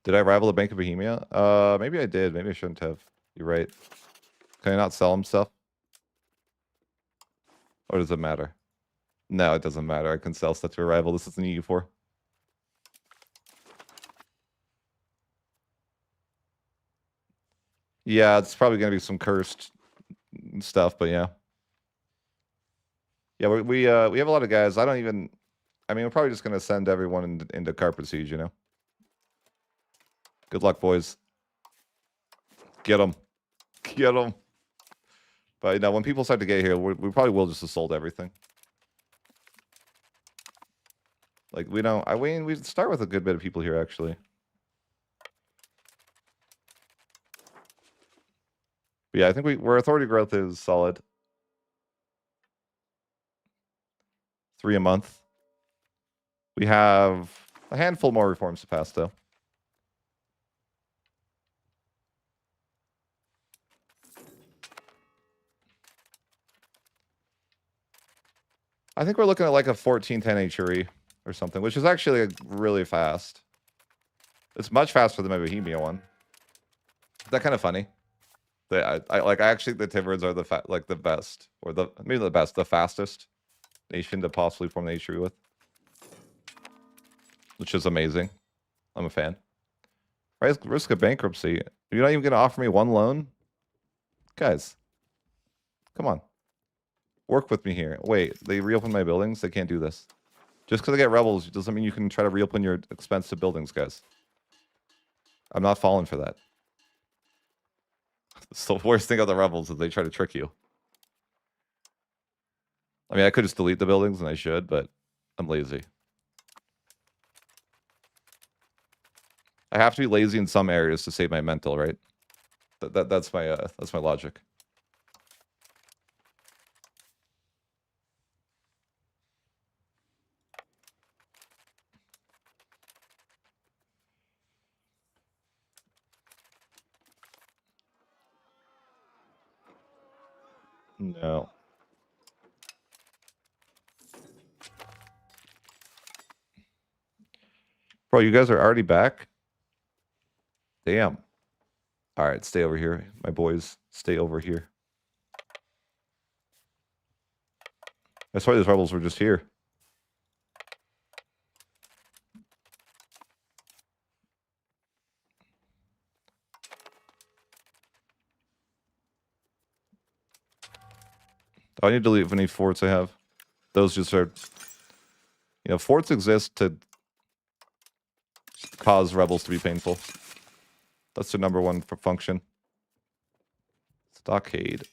Did I rival the Bank of Bohemia? Maybe I did. Maybe I shouldn't have. You're right. Can I not sell him stuff? Or does it matter? No, it doesn't matter. I can sell stuff to a rival. This isn't EU4. Yeah, it's probably going to be some cursed stuff, but yeah. Yeah, we have a lot of guys. I mean, we're probably just going to send everyone into Carpet Siege, you know? Good luck, boys. Get them. Get them. But you know, when people start to get here, we probably will just assault everything. Like, we don't... I mean, we start with a good bit of people here, actually. But yeah, I think our authority growth is solid. 3 a month. We have a handful more reforms to pass, though. I think we're looking at like a 1410 HRE or something, which is actually like really fast. It's much faster than my Bohemia one. Is that kind of funny? I actually the Timurids are the best, or maybe the best, the fastest nation to possibly form the HRE with, which is amazing. I'm a fan. Risk of bankruptcy. You're not even going to offer me one loan, guys. Come on. Work with me here. Wait, they reopen my buildings? They can't do this. Just because I get rebels doesn't mean you can try to reopen your expensive buildings, guys. I'm not falling for that. It's the worst thing of the rebels is they try to trick you. I mean, I could just delete the buildings, and I should, but I'm lazy. I have to be lazy in some areas to save my mental, right? That's my logic. No. Bro, you guys are already back? Damn. All right, stay over here. My boys, stay over here. I swear these rebels were just here. Oh, I need to delete any forts I have. Those just are... You know, forts exist to cause rebels to be painful. That's their number one function. Stockade.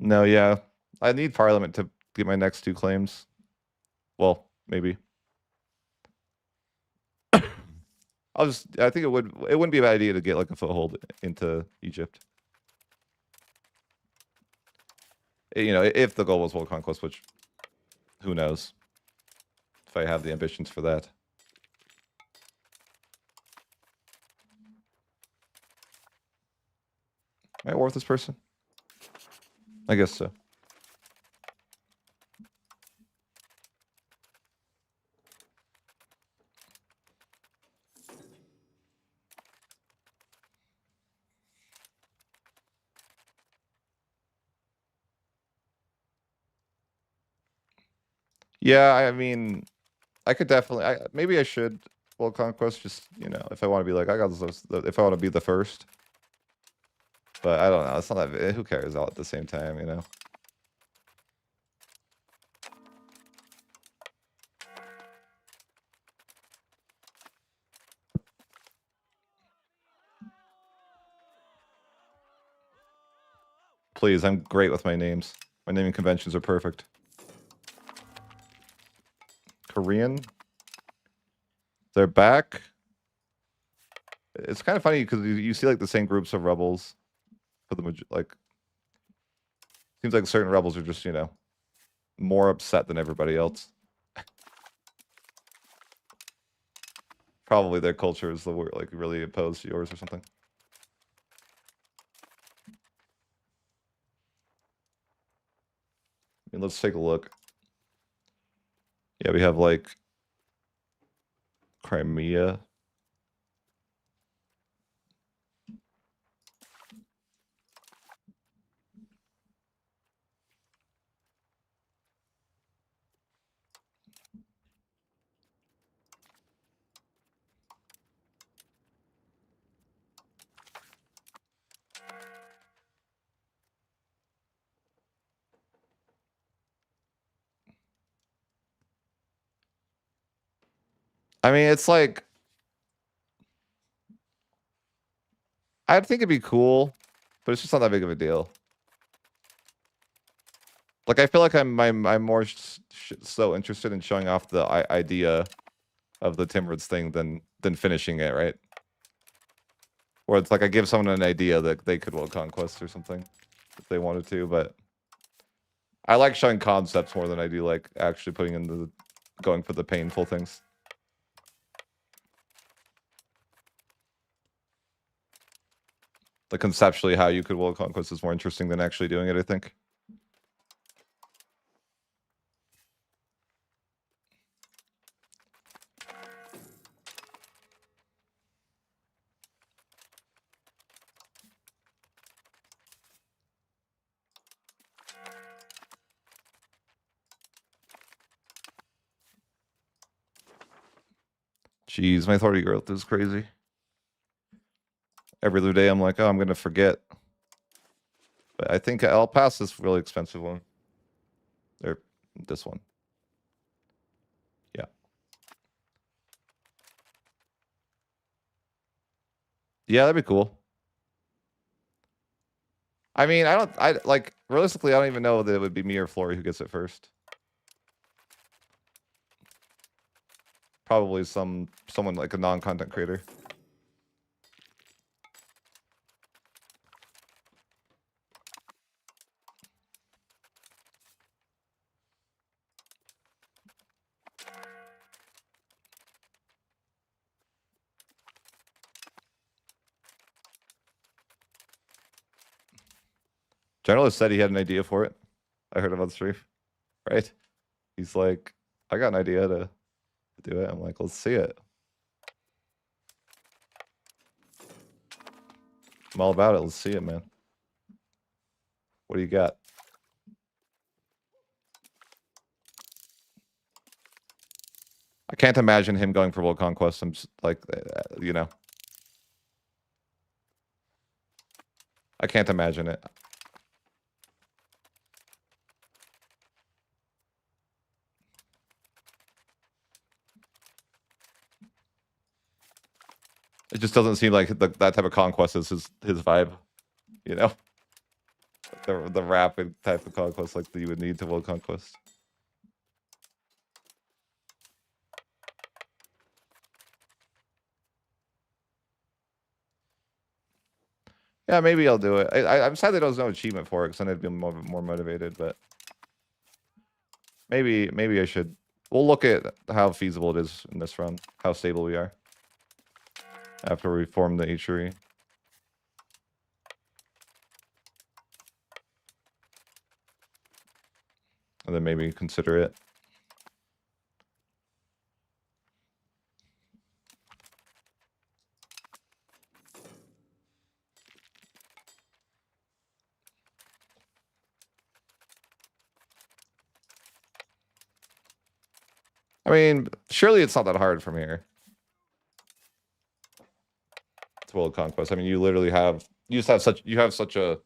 No, yeah. I need Parliament to get my next 2 claims. Well, maybe. I think it wouldn't be a bad idea to get like a foothold into Egypt. You know, if the goal was world conquest, which who knows if I have the ambitions for that. Am I worth this person? I guess so. Yeah, I mean, I could definitely. Maybe I should world conquest. Just, you know, if I want to be like, I got this. If I want to be the first. But I don't know. It's not that. Who cares all at the same time, you know? Please, I'm great with my names. My naming conventions are perfect. Korean. They're back. It's kind of funny because you see like the same groups of rebels for the like. Seems like certain rebels are just, you know, more upset than everybody else. Probably their culture is the word, like really opposed to yours or something. I mean, let's take a look. Yeah, we have like Crimea. I mean, it's like, I think it'd be cool, but it's just not that big of a deal. Like, I feel like I'm more so interested in showing off the idea of the Timurids thing than finishing it, right? Or it's like I give someone an idea that they could world conquest or something if they wanted to, but I like showing concepts more than I do like actually putting in the going for the painful things. Like conceptually how you could world conquest is more interesting than actually doing it, I think. Jeez, my authority growth is crazy. Every other day I'm like, oh, I'm gonna forget. But I think I'll pass this really expensive one. Or this one. Yeah. Yeah, that'd be cool. I mean, I like realistically I don't even know that it would be me or Flory who gets it first. Probably someone like a non-content creator. Generalist said he had an idea for it. I heard about the stream. Right? He's like, I got an idea to do it. I'm like, let's see it. I'm all about it. Let's see it, man. What do you got? I can't imagine him going for world conquest. I'm just like, you know. I can't imagine it. It just doesn't seem like that type of conquest is his vibe, you know? The rapid type of conquest like that you would need to world conquest. Yeah, maybe I'll do it. I'm sad there was no achievement for it because then I'd be more motivated, but maybe I should. We'll look at how feasible it is in this run, how stable we are after we form the Ichiri. And then maybe consider it. I mean, surely it's not that hard from here. It's world conquest. I mean, you literally have you just have such a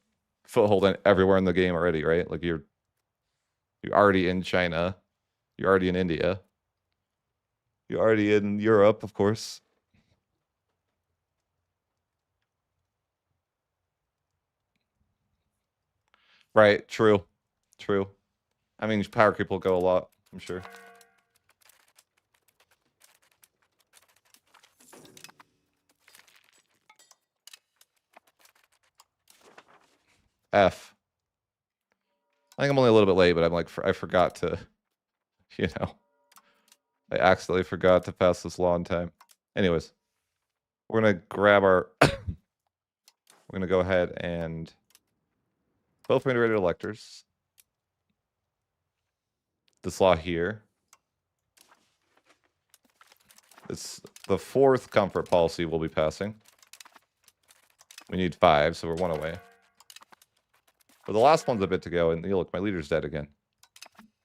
foothold in everywhere in the game already, right? Like you're already in China, you're already in India, you're already in Europe, of course. Right, true. True. I mean, power creep will go a lot, I'm sure. F. I think I'm only a little bit late, but I'm like, I forgot to, you know, I accidentally forgot to pass this law in time. Anyways, we're gonna grab our, we're gonna go ahead and both integrated electors. This law here. It's the 4th comfort policy we'll be passing. We need 5, so we're 1 away. But the last one's a bit to go, and look, my leader's dead again.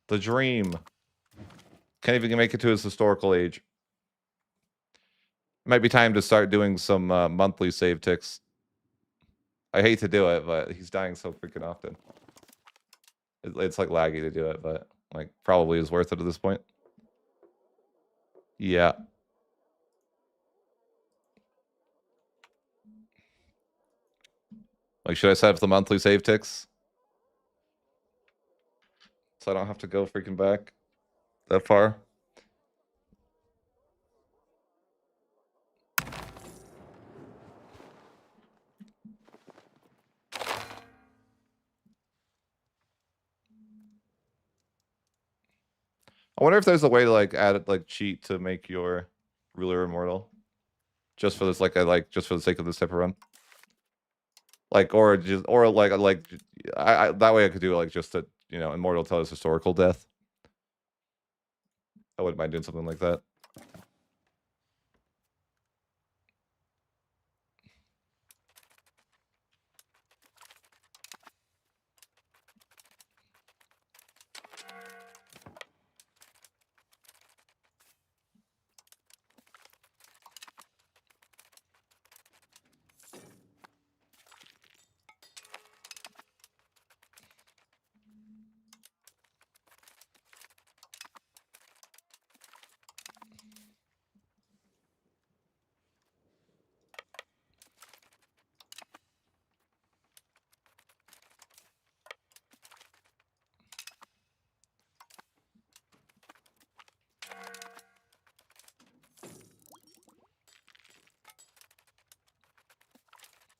The dream. Can't even make it to his historical age. Might be time to start doing some monthly save ticks. I hate to do it, but he's dying so freaking often. It's like laggy to do it, but like probably is worth it at this point. Yeah. Like, should I set up the monthly save ticks? So I don't have to go freaking back that far. I wonder if there's a way to like add like cheat to make your ruler immortal. Just for this, just for the sake of this type of run. Like, or I that way I could do it like just to, you know, immortal till his historical death. I wouldn't mind doing something like that.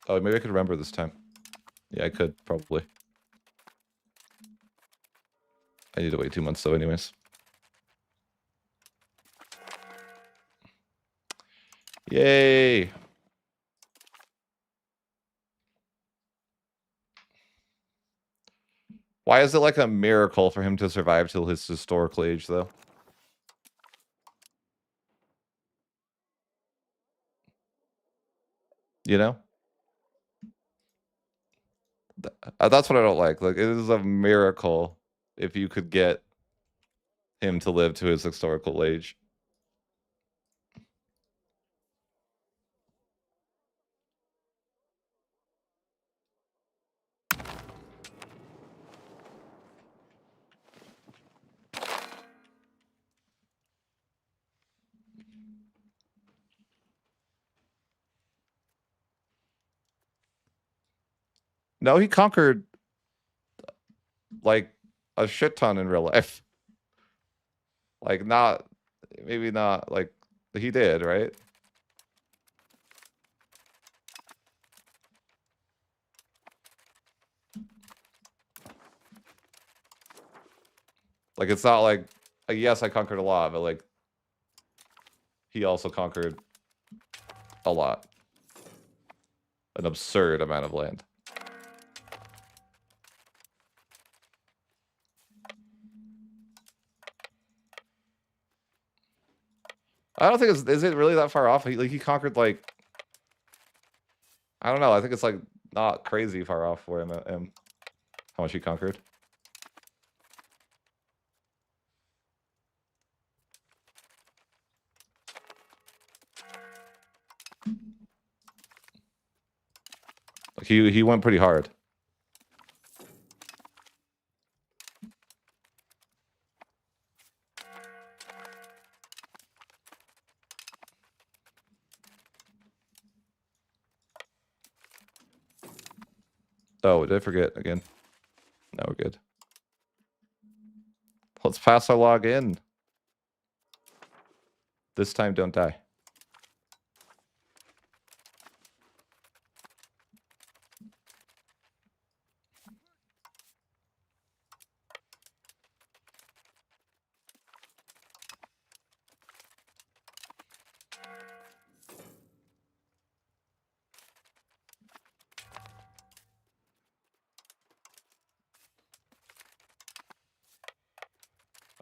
Oh, maybe I could remember this time. Yeah, I could, probably. I need to wait 2 months, though, anyways. Yay! Why is it like a miracle for him to survive till his historical age, though? You know? That's what I don't like. Like, it is a miracle if you could get him to live to his historical age. No, he conquered like a shit ton in real life. Like, not, maybe not, like, he did, right? Like, it's not like yes, I conquered a lot, but like, he also conquered a lot. An absurd amount of land. I don't think is it really that far off? He conquered like, I don't know. I think it's like not crazy far off where I'm at him. How much he conquered. Like he went pretty hard. Oh, did I forget again? No, we're good. Let's pass our log in. This time, don't die.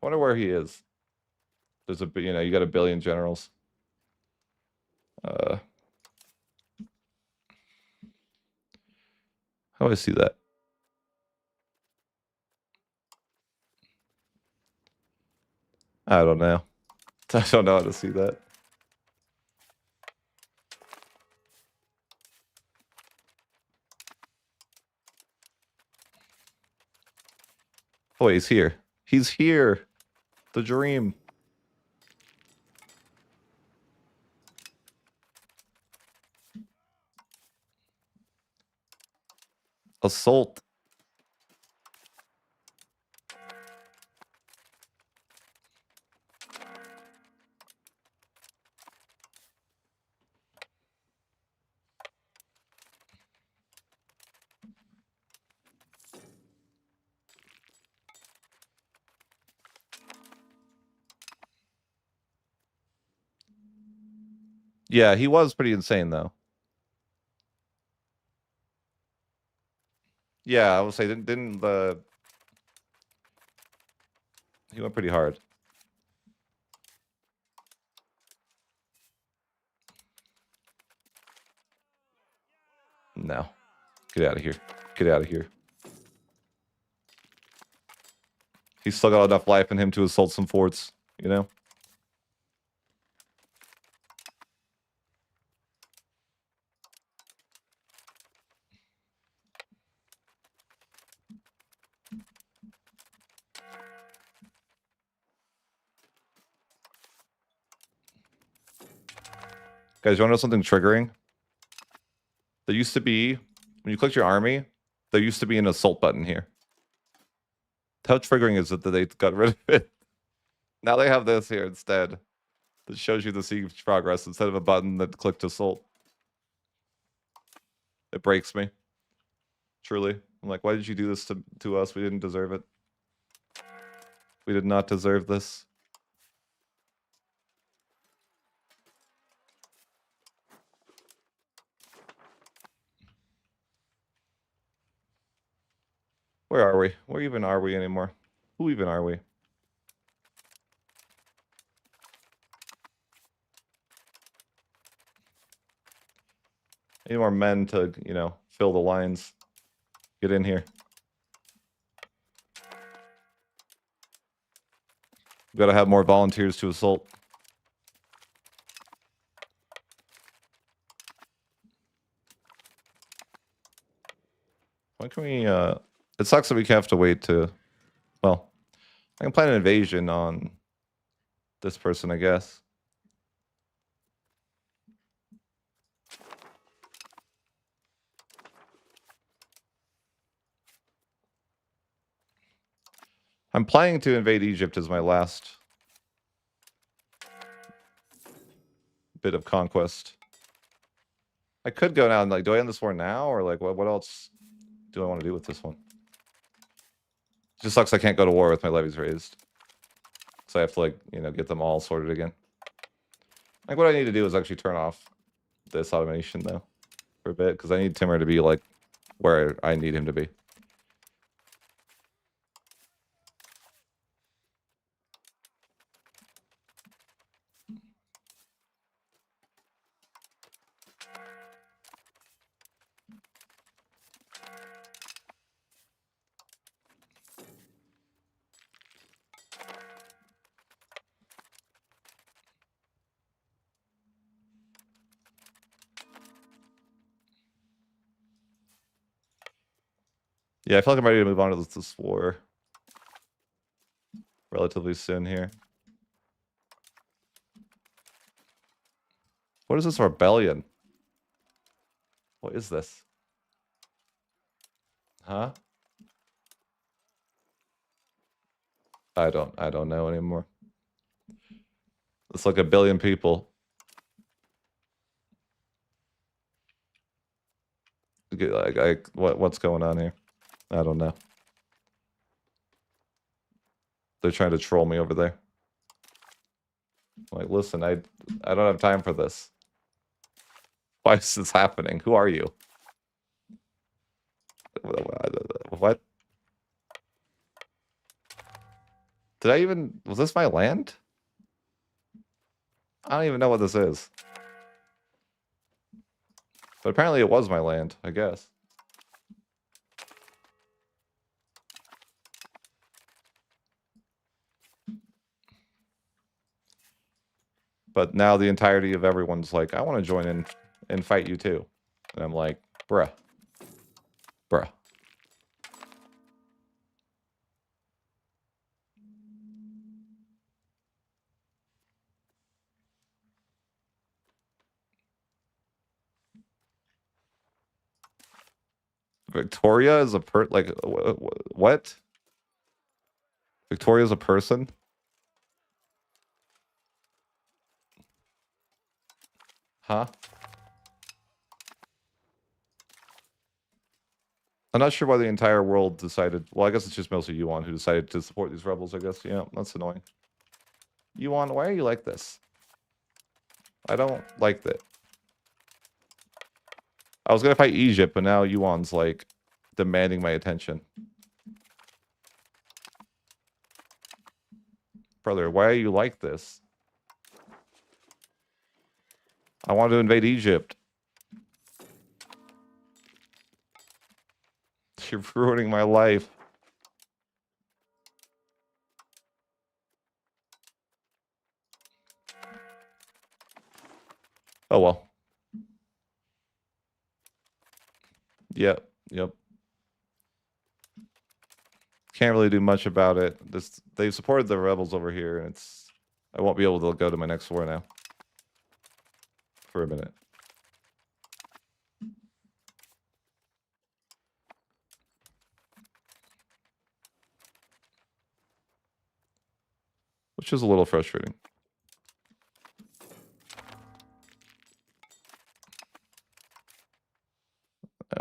I wonder where he is. There's a, you know, you got a billion generals. How do I see that? I don't know. I don't know how to see that. Oh, wait, he's here. He's here. The dream. Assault. Yeah, he was pretty insane, though. Yeah, I would say, didn't the... He went pretty hard. No. Get out of here. Get out of here. He's still got enough life in him to assault some forts, you know? Guys, you want to know something triggering? There used to be, when you clicked your army, there used to be an assault button here. How triggering is it that they got rid of it? Now they have this here instead. That shows you the siege progress instead of a button that clicked assault. It breaks me. Truly. I'm like, why did you do this to us? We didn't deserve it. We did not deserve this. Where are we? Where even are we anymore? Who even are we? Any more men to, you know, fill the lines. Get in here. We've got to have more volunteers to assault. When can we, it sucks that we have to wait to, well, I can plan an invasion on this person, I guess. I'm planning to invade Egypt as my last bit of conquest. I could go now and like, do I end this war now? Or like, what else do I want to do with this one? It just sucks I can't go to war with my levies raised. So I have to like, you know, get them all sorted again. Like what I need to do is actually turn off this automation though for a bit because I need Timur to be like where I need him to be. Yeah, I feel like I'm ready to move on to this war relatively soon here. What is this rebellion? What is this? Huh? I don't know anymore. It's like 1 billion people. What's going on here? I don't know. They're trying to troll me over there. Like, listen, I don't have time for this. Why is this happening? Who are you? What? Did I even... Was this my land? I don't even know what this is. But apparently it was my land, I guess. But now the entirety of everyone's like, I want to join in and fight you too. And I'm like, bruh. Bruh. Victoria is a what? Victoria's a person? Huh? I'm not sure why the entire world decided... Well, I guess it's just mostly Yuan who decided to support these rebels, I guess. Yeah, that's annoying. Yuan, why are you like this? I don't like that. I was gonna fight Egypt, but now Yuan's, like, demanding my attention. Brother, why are you like this? I want to invade Egypt. You're ruining my life. Oh, well. Yep. Can't really do much about it. They've supported the rebels over here, and I won't be able to go to my next war now. For a minute. Which is a little frustrating.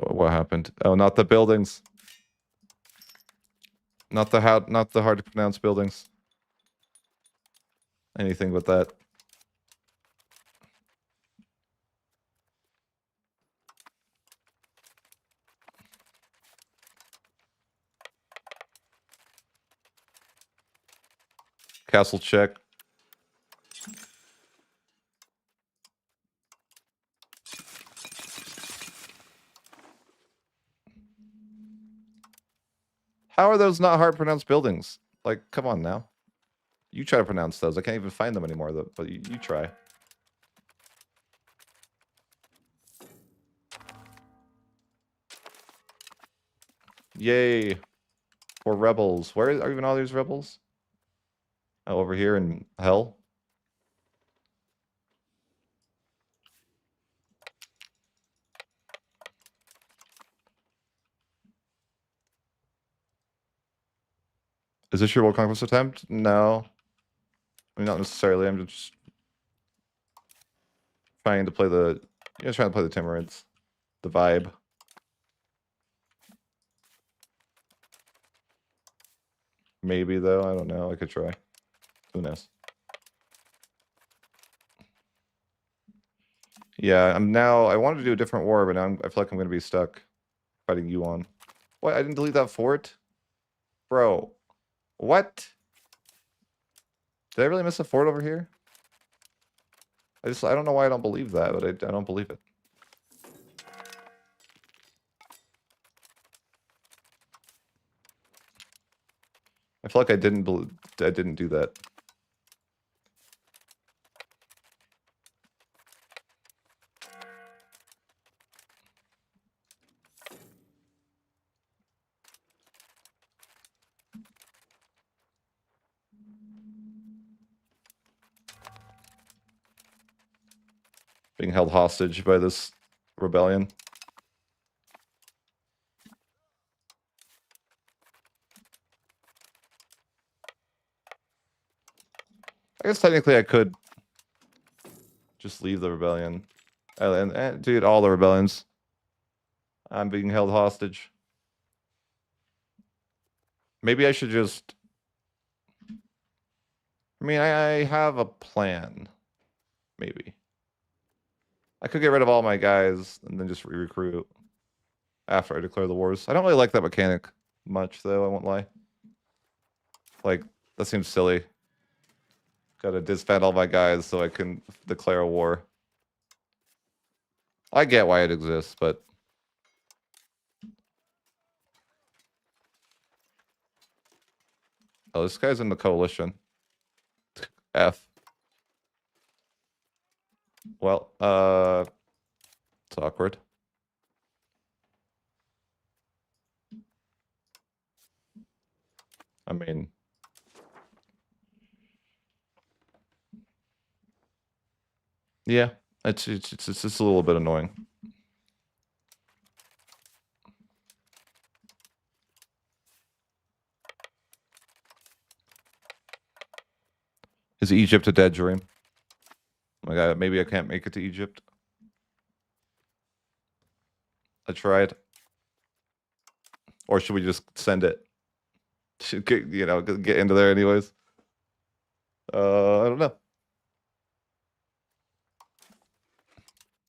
What happened? Oh, not the buildings. Not the hard to pronounce buildings. Anything but that. Castle check. How are those not hard to pronounce buildings? Like, come on now. You try to pronounce those. I can't even find them anymore, though, but you try. Yay. We're rebels. Where are even all these rebels? Oh, over here in hell? Is this your world conquest attempt? No. I mean, not necessarily. I'm just trying to play the... trying to play the Timurids. The vibe. Maybe, though. I don't know. I could try. Who knows? Yeah, I wanted to do a different war, but now I feel like I'm going to be stuck fighting Yuan. What? I didn't delete that fort? Bro. What? Did I really miss a fort over here? I don't know why I don't believe that, but I don't believe it. I feel like I didn't do that. being held hostage by this rebellion. I guess technically I could just leave the rebellion. And dude, all the rebellions. I'm being held hostage. Maybe I should just... I mean, I have a plan. Maybe. I could get rid of all my guys and then just re-recruit after I declare the wars. I don't really like that mechanic much, though, I won't lie. Like, that seems silly. Gotta disband all my guys so I can declare a war. I get why it exists, but... Oh, this guy's in the coalition. F. Well, it's awkward. I mean... Yeah, it's just a little bit annoying. Is Egypt a dead dream? Oh my god, maybe I can't make it to Egypt. I tried. Or should we just send it? Should get, you know, get into there anyways. I don't know.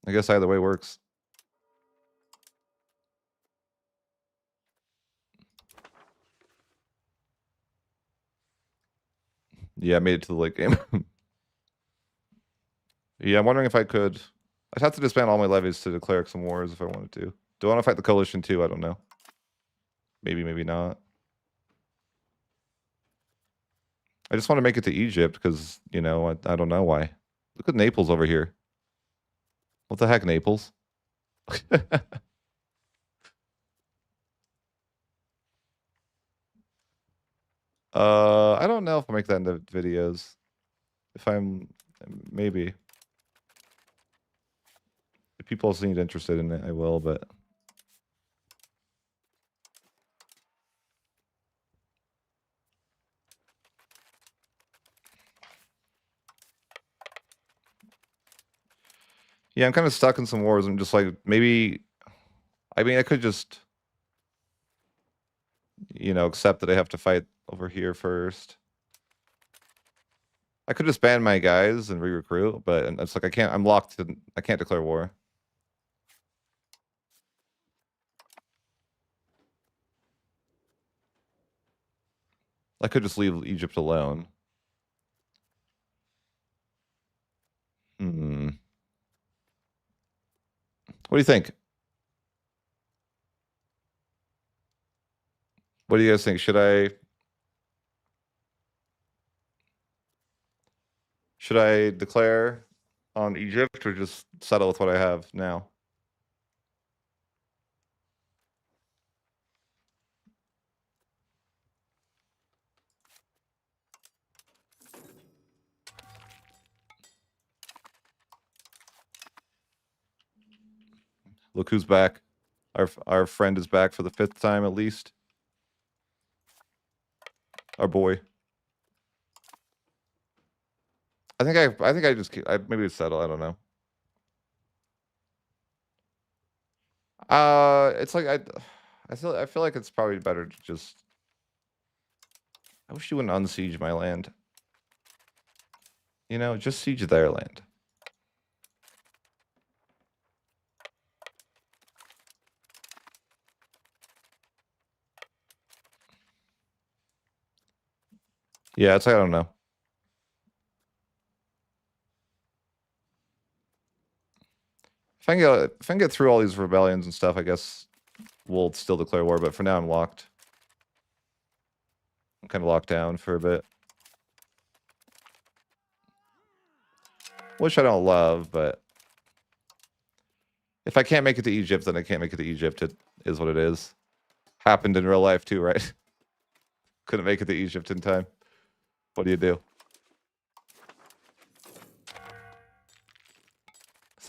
I guess either way works. Yeah, I made it to the late game. Yeah, I'm wondering if I could... I'd have to disband all my levies to declare some wars if I wanted to. Do I want to fight the coalition too? I don't know. Maybe, maybe not. I just want to make it to Egypt because, you know, I don't know why. Look at Naples over here. What the heck, Naples? I don't know if I'll make that into videos. If I'm... Maybe. If people seem interested in it, I will, but... Yeah, I'm kind of stuck in some wars. I'm just like, maybe... I mean, I could just... You know, accept that I have to fight over here first. I could just ban my guys and re-recruit, but it's like I can't... I'm locked in... I can't declare war. I could just leave Egypt alone. Hmm. What do you think? What do you guys think? Should I declare on Egypt or just settle with what I have now? Look who's back. Our friend is back for the 5th time at least. Our boy. I think I just maybe settle. I don't know. It's like I feel like it's probably better to just... I wish you wouldn't unsiege my land. You know, just siege their land. Yeah, it's like, I don't know. If I can get through all these rebellions and stuff, I guess we'll still declare war, but for now I'm locked. I'm kind of locked down for a bit. Which I don't love, but... If I can't make it to Egypt, then I can't make it to Egypt. It is what it is. Happened in real life too, right? Couldn't make it to Egypt in time. What do you do?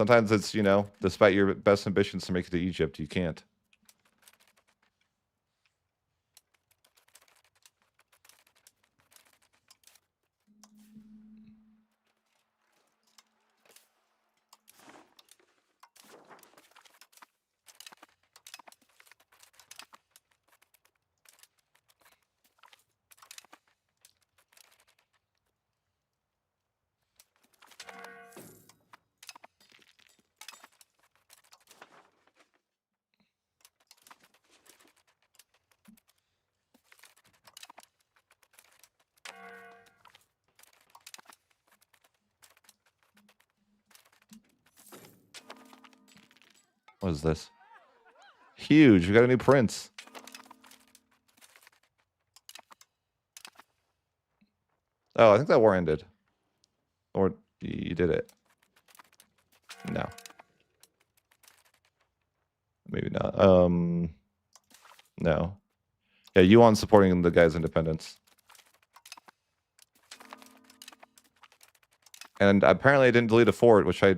Sometimes it's, you know, despite your best ambitions to make it to Egypt, you can't. What is this? Huge. We got a new prince. Oh, I think that war ended. Or you did it. No. Maybe not. No. Yeah, you on supporting the guy's independence. And apparently I didn't delete a fort, which I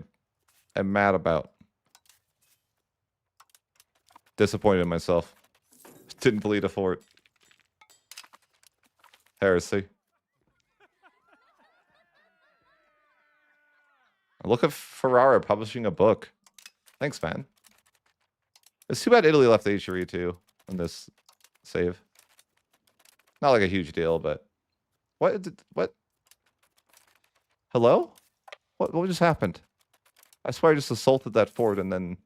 am mad about. Disappointed in myself. Didn't delete a fort. Heresy. Look at Ferrara publishing a book. Thanks, man. It's too bad Italy left HRE too in this save. Not like a huge deal, but what? Hello? What just happened? I swear I just assaulted that fort and then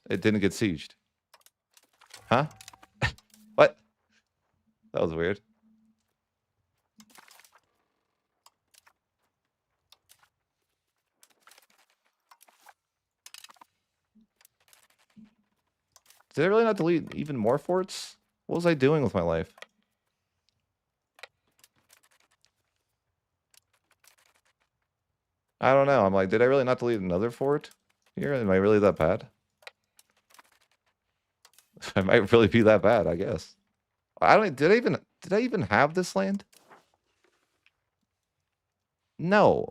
it didn't get sieged. Huh? What? That was weird. Did I really not delete even more forts? What was I doing with my life? I don't know. I'm like, did I really not delete another fort here? Am I really that bad? I might really be that bad, I guess. I don't. Did I even have this land? No.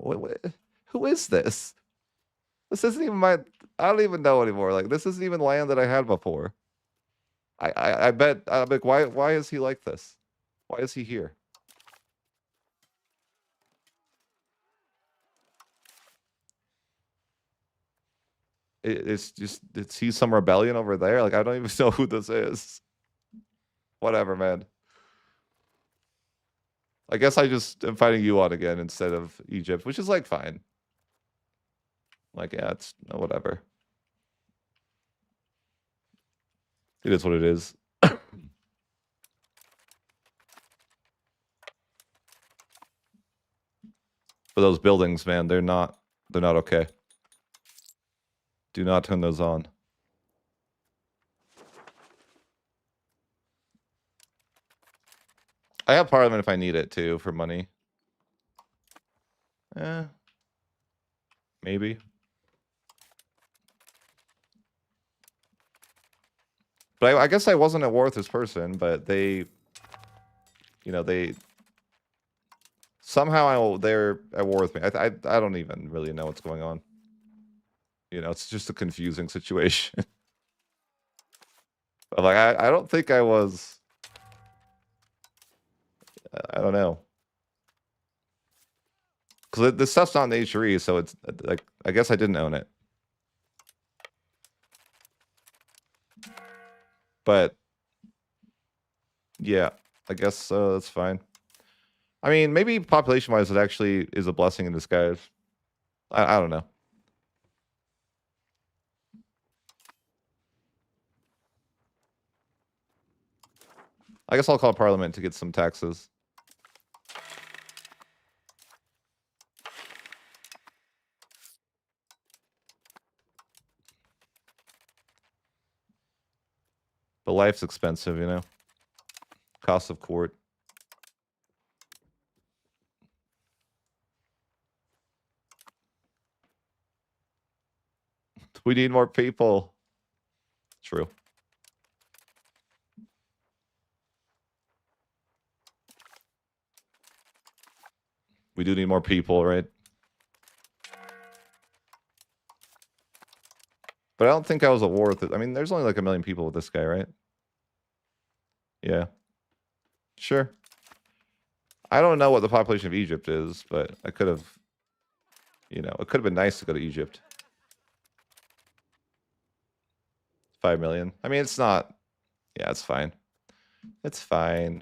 Who is this? This isn't even my. I don't even know anymore. Like, this isn't even land that I had before. I bet. I'm like, why is he like this? Why is he here? It's just, it's he some rebellion over there? Like, I don't even know who this is. Whatever, man. I guess I just am fighting you on again instead of Egypt, which is like fine. Like, yeah, it's whatever. It is what it is. But those buildings, man, they're not okay. Do not turn those on. I have Parliament if I need it too for money. Maybe. But I guess I wasn't at war with this person, but they, you know, somehow they're at war with me. I don't even really know what's going on. You know, it's just a confusing situation. But like, I don't think I was. I don't know. Because this stuff's not in the HRE, so it's like, I guess I didn't own it. But yeah, I guess that's fine. I mean, maybe population-wise, it actually is a blessing in disguise. I don't know. I guess I'll call Parliament to get some taxes. But life's expensive, you know? Cost of court. We need more people. True. We do need more people, right? But I don't think I was at war with it. I mean, there's only like 1 million people with this guy, right? Yeah. Sure. I don't know what the population of Egypt is, but I could have, you know, it could have been nice to go to Egypt. 5 million. I mean, it's not. Yeah, it's fine. It's fine.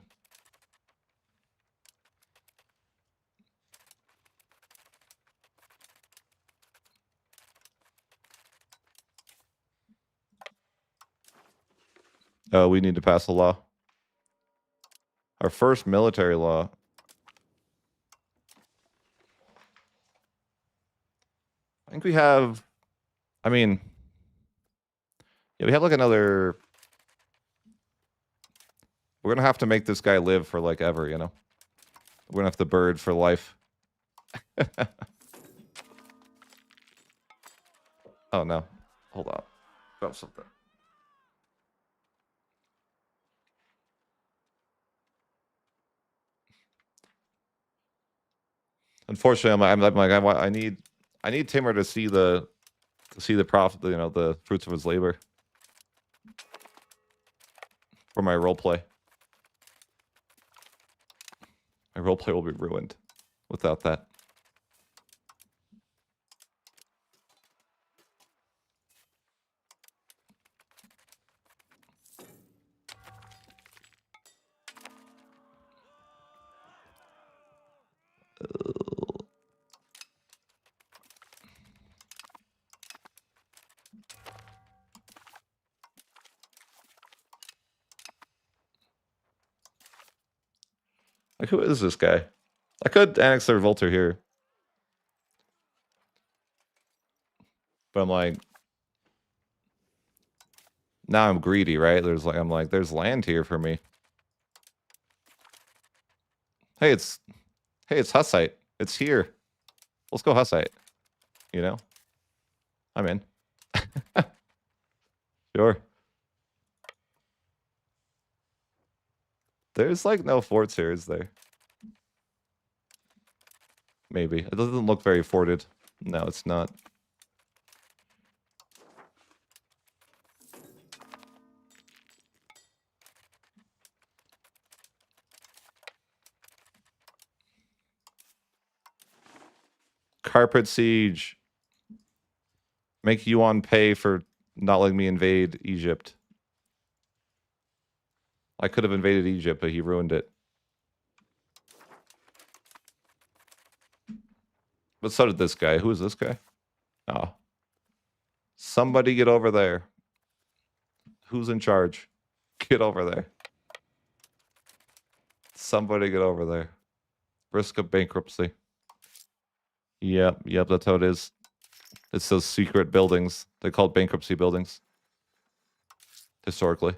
Oh, we need to pass a law. Our first military law. I think we have, I mean, yeah, we have like another, we're gonna have to make this guy live for like ever, you know? We're gonna have to bird for life. Oh no. Hold on. Got something. Unfortunately, I'm like I need Timur to see the profit, you know, the fruits of his labor for my roleplay. My roleplay will be ruined without that. Like, who is this guy? I could annex the revolter here, but I'm like, now I'm greedy, right? I'm like, there's land here for me. Hey, it's Hussite. It's here. Let's go Hussite. You know, I'm in. Sure. There's like no forts here, is there? Maybe. It doesn't look very forted. No, it's not. Carpet siege. Make Yuan pay for not letting me invade Egypt. I could have invaded Egypt, but he ruined it. But so did this guy. Who is this guy? Oh. Somebody get over there. Who's in charge? Get over there. Somebody get over there. Risk of bankruptcy. Yep, that's how it is. It's those secret buildings. They're called bankruptcy buildings. Historically.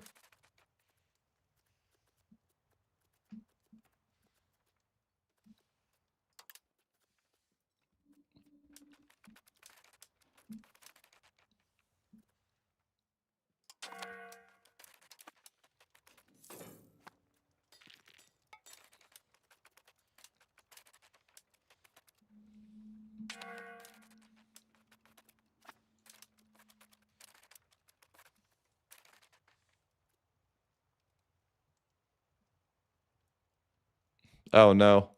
Oh no.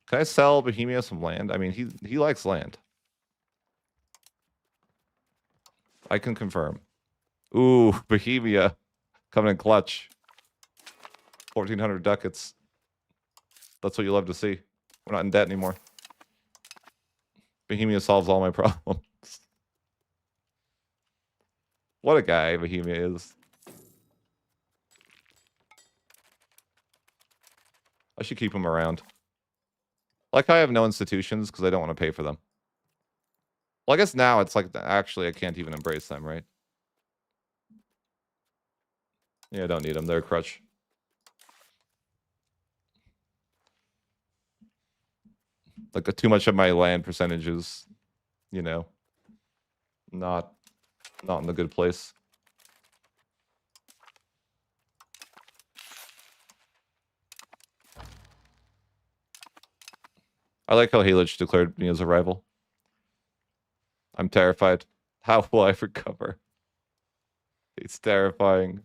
Can I sell Bohemia some land? I mean, he likes land. I can confirm. Ooh, Bohemia coming in clutch. 1,400 ducats. That's what you love to see. We're not in debt anymore. Bohemia solves all my problems. What a guy Bohemia is. I should keep him around. Like, I have no institutions because I don't want to pay for them. Well, I guess now it's like, actually, I can't even embrace them, right? Yeah, I don't need them. They're a crutch. Like, too much of my land percentage is, you know, not in a good place. I like how Halich declared me as a rival. I'm terrified. How will I recover? It's terrifying.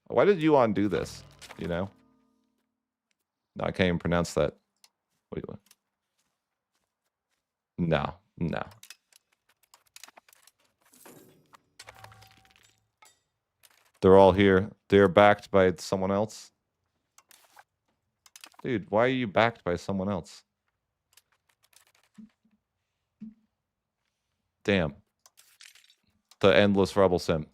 Why did Yuan do this? You know? No, I can't even pronounce that. Wait. No, no. They're all here. They're backed by someone else. Dude, why are you backed by someone else? Damn. The endless rebel sim.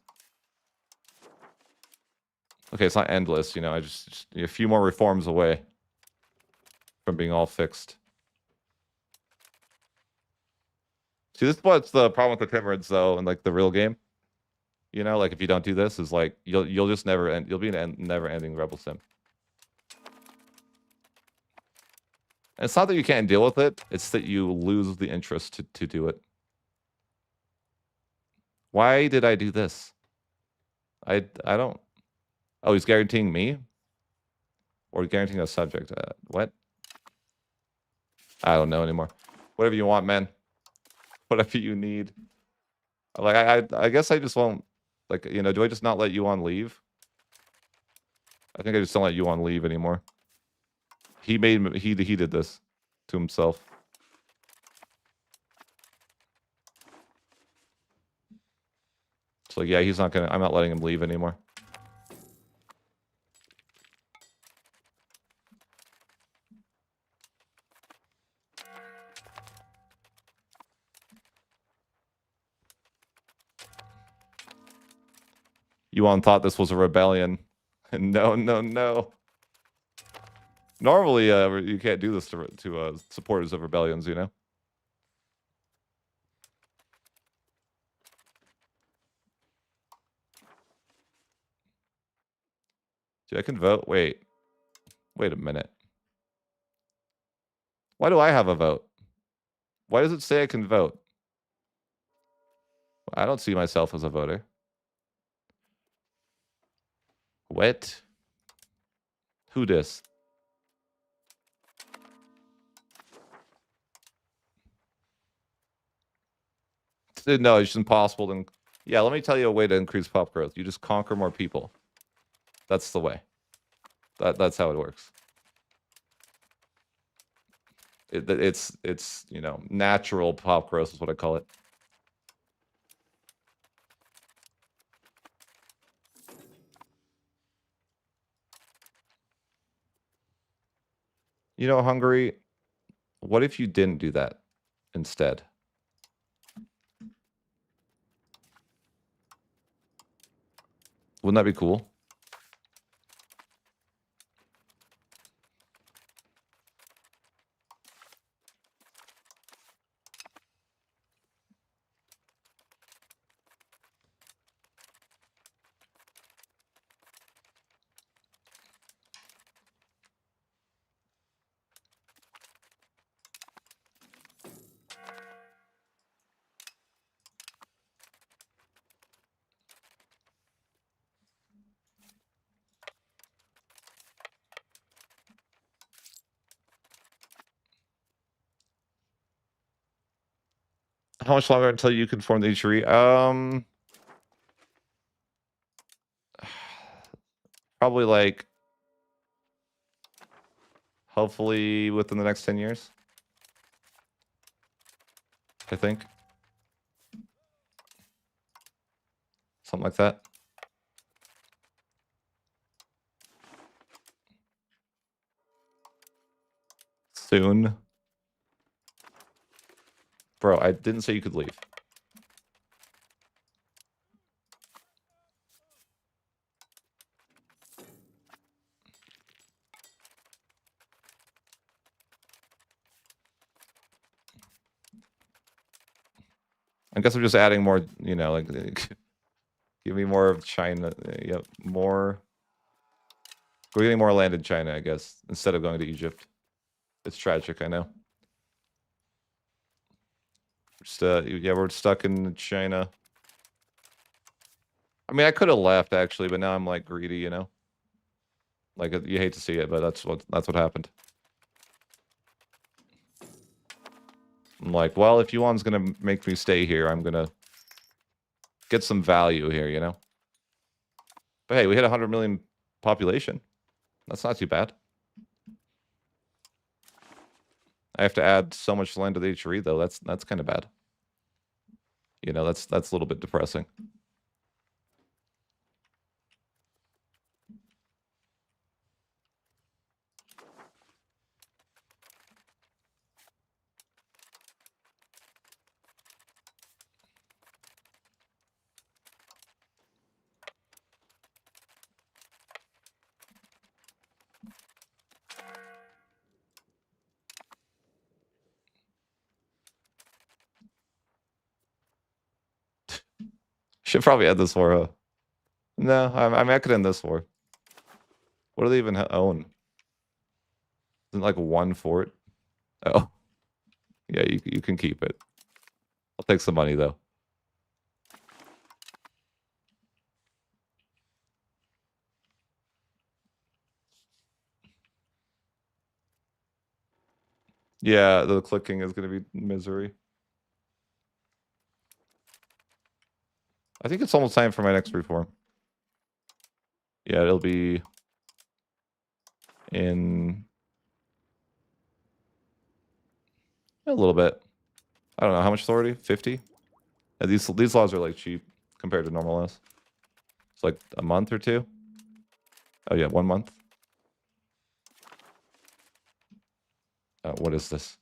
Okay, it's not endless, you know, I just a few more reforms away from being all fixed. See, this is what's the problem with the Timurids, though, in like the real game. You know, like if you don't do this, is like you'll just never end. You'll be an never-ending rebel sim. And it's not that you can't deal with it; it's that you lose the interest to do it. Why did I do this? I don't. Oh, he's guaranteeing me, or guaranteeing a subject. What? I don't know anymore. Whatever you want, man. Whatever you need. Like I guess I just won't. Like, you know, do I just not let you on leave? I think I just don't let you on leave anymore. He did this to himself. So like, yeah, he's not gonna. I'm not letting him leave anymore. Yuan thought this was a rebellion. No, no, no. Normally, you can't do this to supporters of rebellions, you know? Dude, I can vote. Wait a minute. Why do I have a vote? Why does it say I can vote? I don't see myself as a voter. What? Who dis? No, it's just impossible to... Yeah, let me tell you a way to increase pop growth. You just conquer more people. That's the way. That's how it works. It's you know, natural pop growth is what I call it. You know, Hungary, what if you didn't do that instead? Wouldn't that be cool? How much longer until you can form the tree? Probably like, hopefully within the next 10 years. I think. Something like that. Soon. Bro, I didn't say you could leave. I guess I'm just adding more, you know, like, give me more of China. Yeah, more. We're getting more land in China, I guess, instead of going to Egypt. It's tragic, I know. Just, yeah, we're stuck in China. I mean, I could have left, actually, but now I'm, like, greedy, you know? Like you hate to see it, but that's what happened. I'm like, well, if Yuan's gonna make me stay here, I'm gonna get some value here, you know? But hey, we hit 100 million population. That's not too bad. I have to add so much land to the HRE though. That's kind of bad. You know, that's a little bit depressing. Should probably add this war, huh? No, I'm not gonna end this war. What do they even own? Isn't like one fort? Oh. Yeah, you can keep it. I'll take some money though. Yeah, the clicking is gonna be misery. I think it's almost time for my next reform. Yeah, it'll be in a little bit. I don't know how much authority. 50. Yeah, these laws are like cheap compared to normal laws. It's like a month or two. Oh yeah, 1 month. What is this?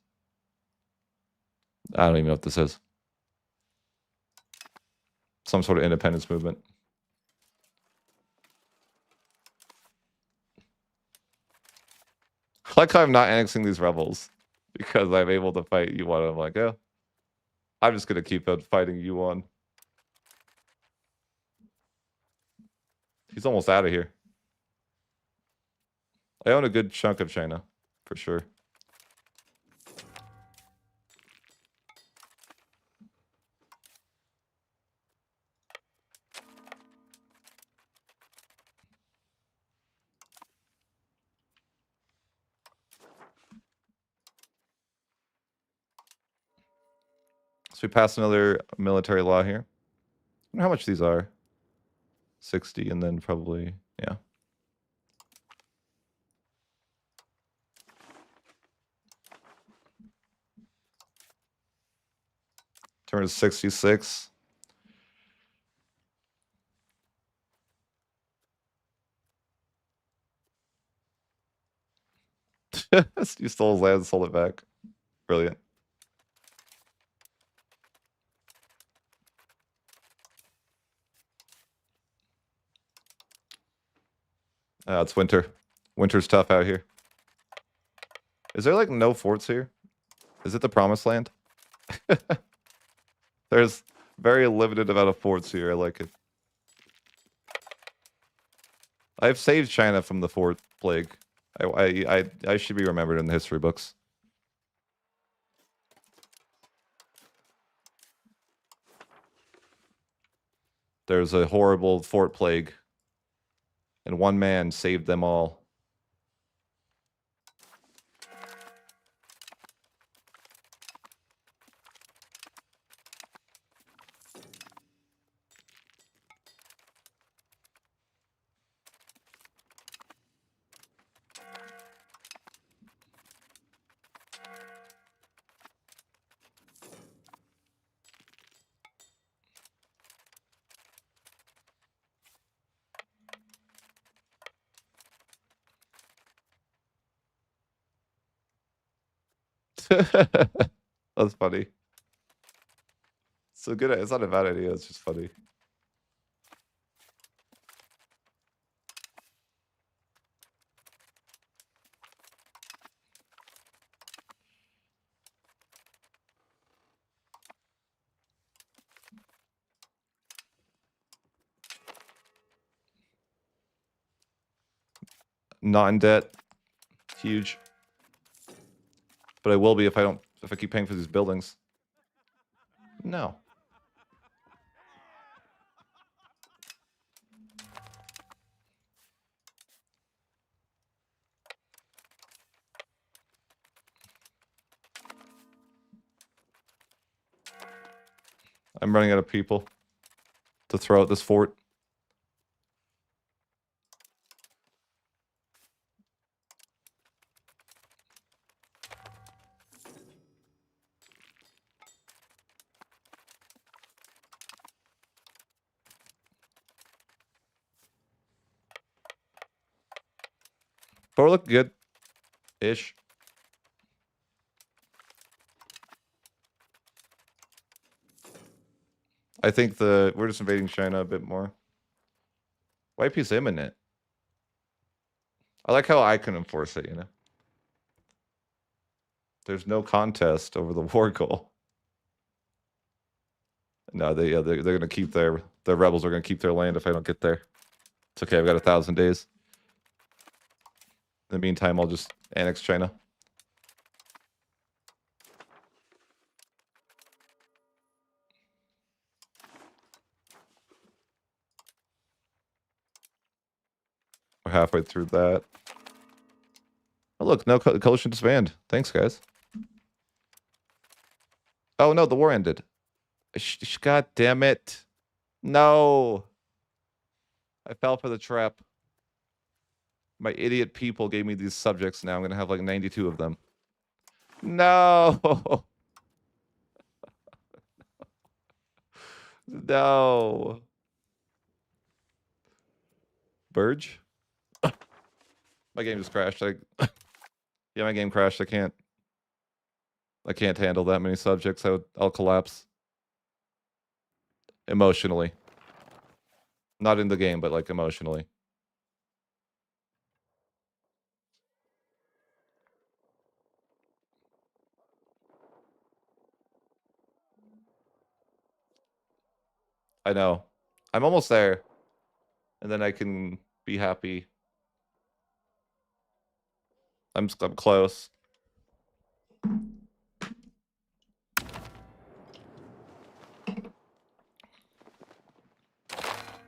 I don't even know what this is. Some sort of independence movement. I like how I'm not annexing these rebels because I'm able to fight Yuan. I'm like, oh, I'm just gonna keep on fighting Yuan. He's almost out of here. I own a good chunk of China, for sure. So we passed another military law here. I wonder how much these are. 60, and then probably, yeah. Turn is 66. You stole his land and sold it back. Brilliant. It's winter. Winter's tough out here. Is there like no forts here? Is it the promised land? There's very limited amount of forts here. I like it. I've saved China from the fort plague. I should be remembered in the history books. There's a horrible fort plague, and one man saved them all. That's funny. So good. It's not a bad idea. It's just funny. Not in debt. Huge. But I will be if I keep paying for these buildings. No. I'm running out of people to throw at this fort. But we're looking good-ish. I think we're just invading China a bit more. White peace imminent. I like how I can enforce it, you know? There's no contest over the war goal. No, they're gonna keep the rebels are gonna keep their land if I don't get there. It's okay, I've got 1,000 days. In the meantime, I'll just annex China. We're halfway through that. Oh, look, no coalition disband. Thanks, guys. Oh, no, the war ended. God damn it. No. I fell for the trap. My idiot people gave me these subjects now. I'm going to have like 92 of them. No. No. Burge? My game just crashed. Yeah, my game crashed. I can't handle that many subjects. I'll collapse. Emotionally. Not in the game, but like emotionally. I know. I'm almost there. And then I can be happy. I'm close. The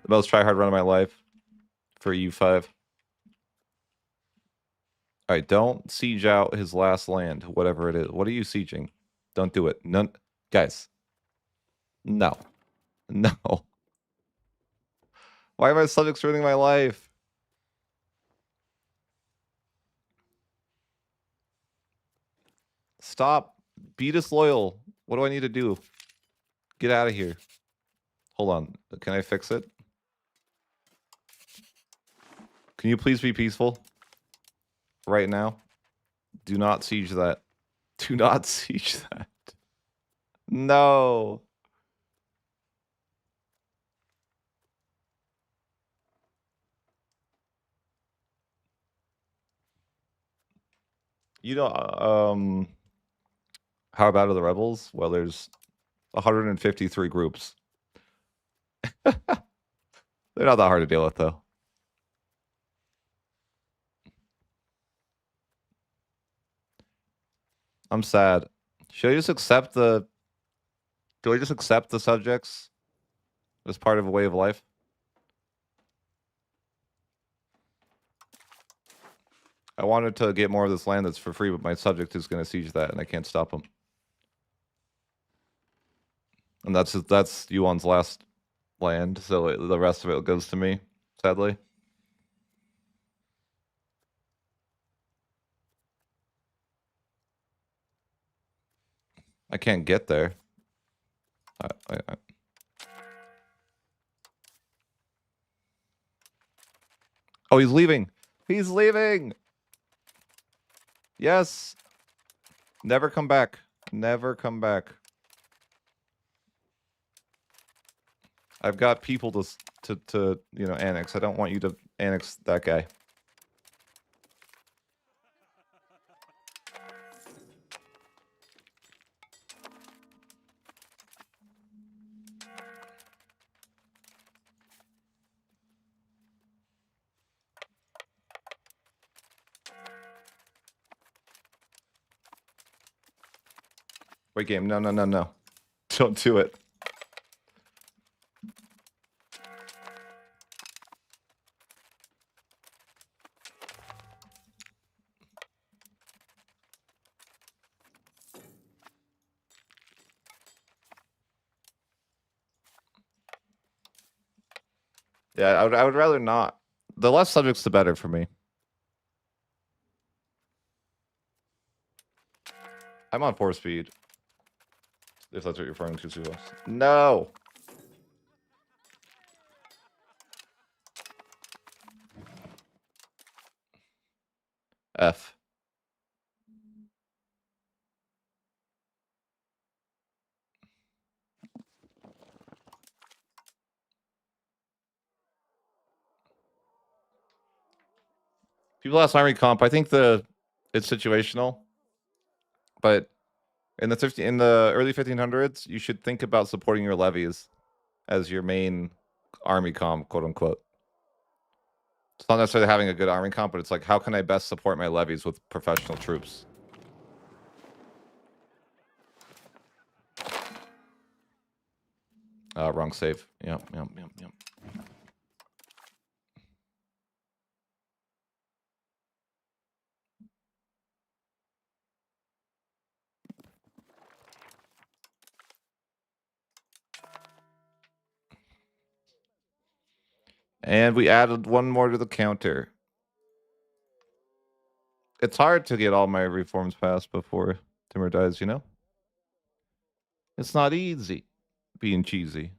most try-hard run of my life for U5. All right, don't siege out his last land, whatever it is. What are you sieging? Don't do it. None, guys. No. No. Why are my subjects ruining my life? Stop. Be disloyal. What do I need to do? Get out of here. Hold on. Can I fix it? Can you please be peaceful? Right now? Do not siege that. Do not siege that. No. You know, how bad are the rebels? Well, there's 153 groups. They're not that hard to deal with, though. I'm sad. Should I just accept the... Do I just accept the subjects as part of a way of life? I wanted to get more of this land that's for free, but my subject is going to siege that, and I can't stop him. And that's Yuan's last land, so the rest of it goes to me, sadly. I can't get there. Oh, he's leaving. He's leaving. Yes. Never come back. Never come back. I've got people to you know, annex. I don't want you to annex that guy. Wait, game. No, no, no, no. Don't do it. Yeah, I would rather not. The less subjects, the better for me. I'm on 4 speed. If that's what you're referring to, Suvos. No! F. People ask army comp. I think it's situational, but in the early 1500s, you should think about supporting your levies as your main army comp, quote unquote. It's not necessarily having a good army comp, but it's like, how can I best support my levies with professional troops? Wrong save. Yep. And we added one more to the counter. It's hard to get all my reforms passed before Timur dies, you know? It's not easy being cheesy.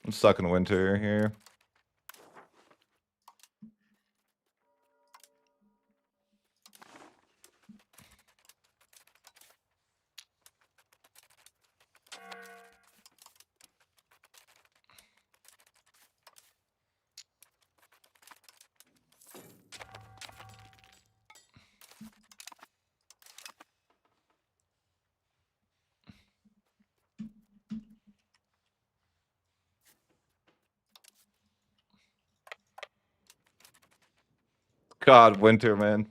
I'm stuck in winter here. God, winter, man.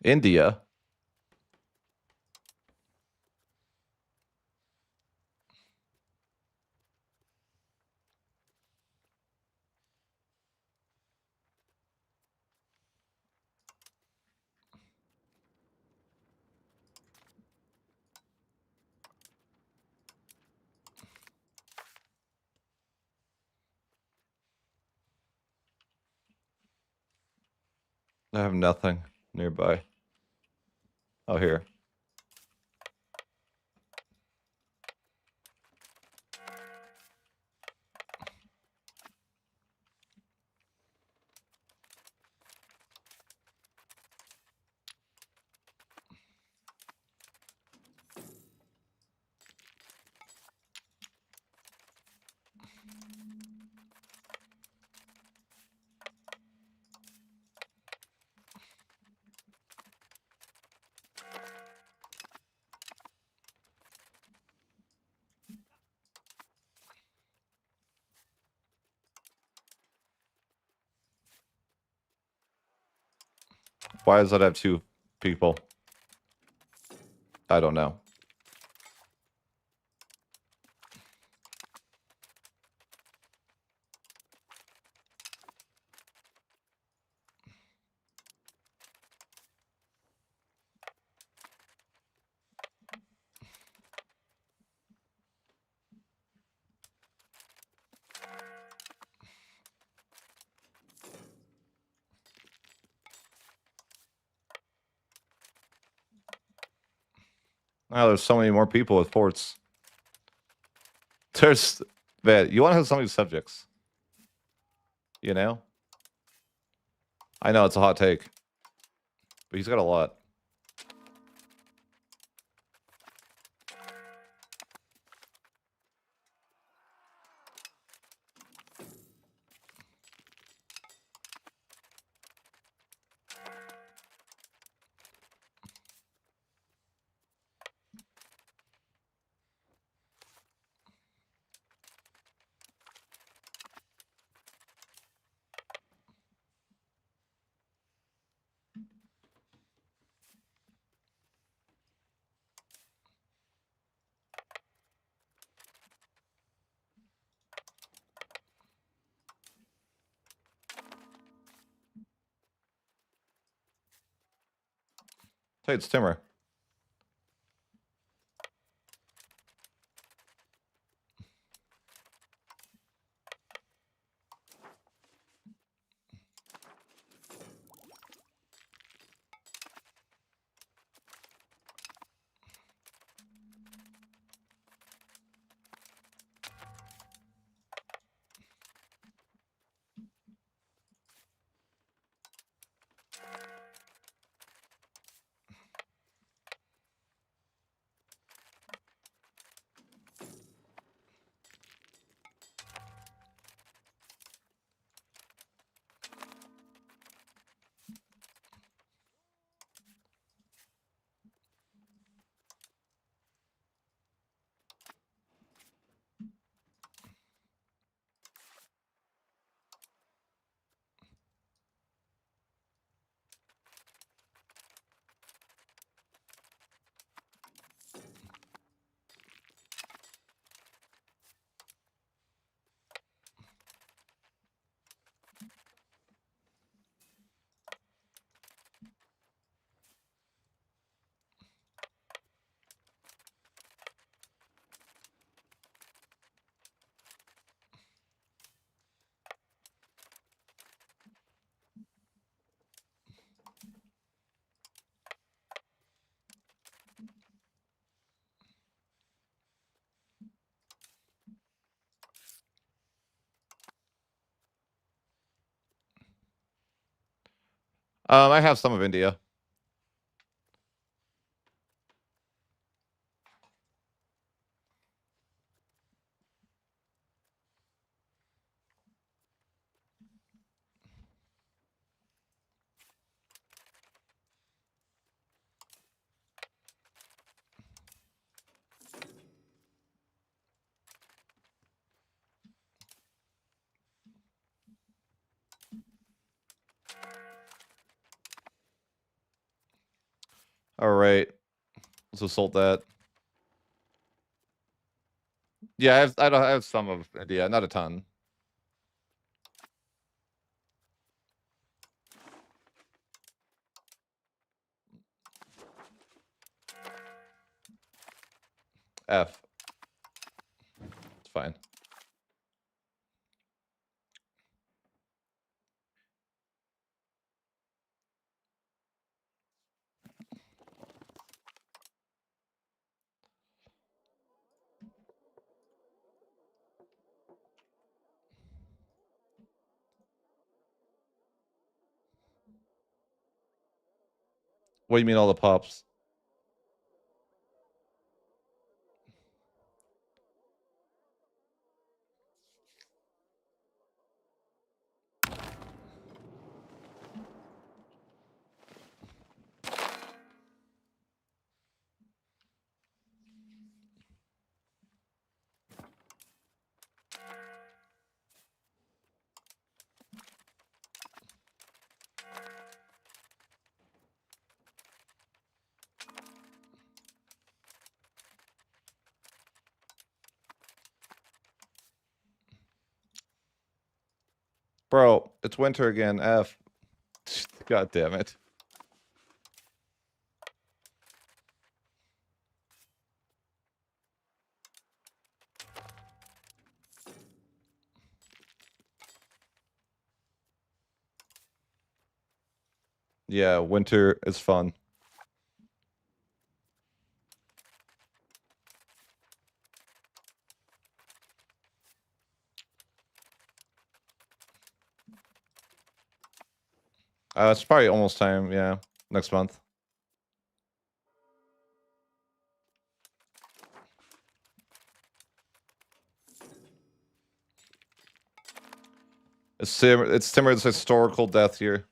India. I have nothing nearby. Oh, here. Why does that have 2 people? I don't know. Oh, there's so many more people with forts. Man, you want to have so many subjects. You know? I know it's a hot take, but he's got a lot. Hey, it's Timur. I have some of India. All right, let's assault that. Yeah, I have some of India, not a ton. F. It's fine. What do you mean all the pops? Bro, it's winter again. F. God damn it. Yeah, winter is fun. It's probably almost time. Yeah, next month. It's Timurid's historical death year.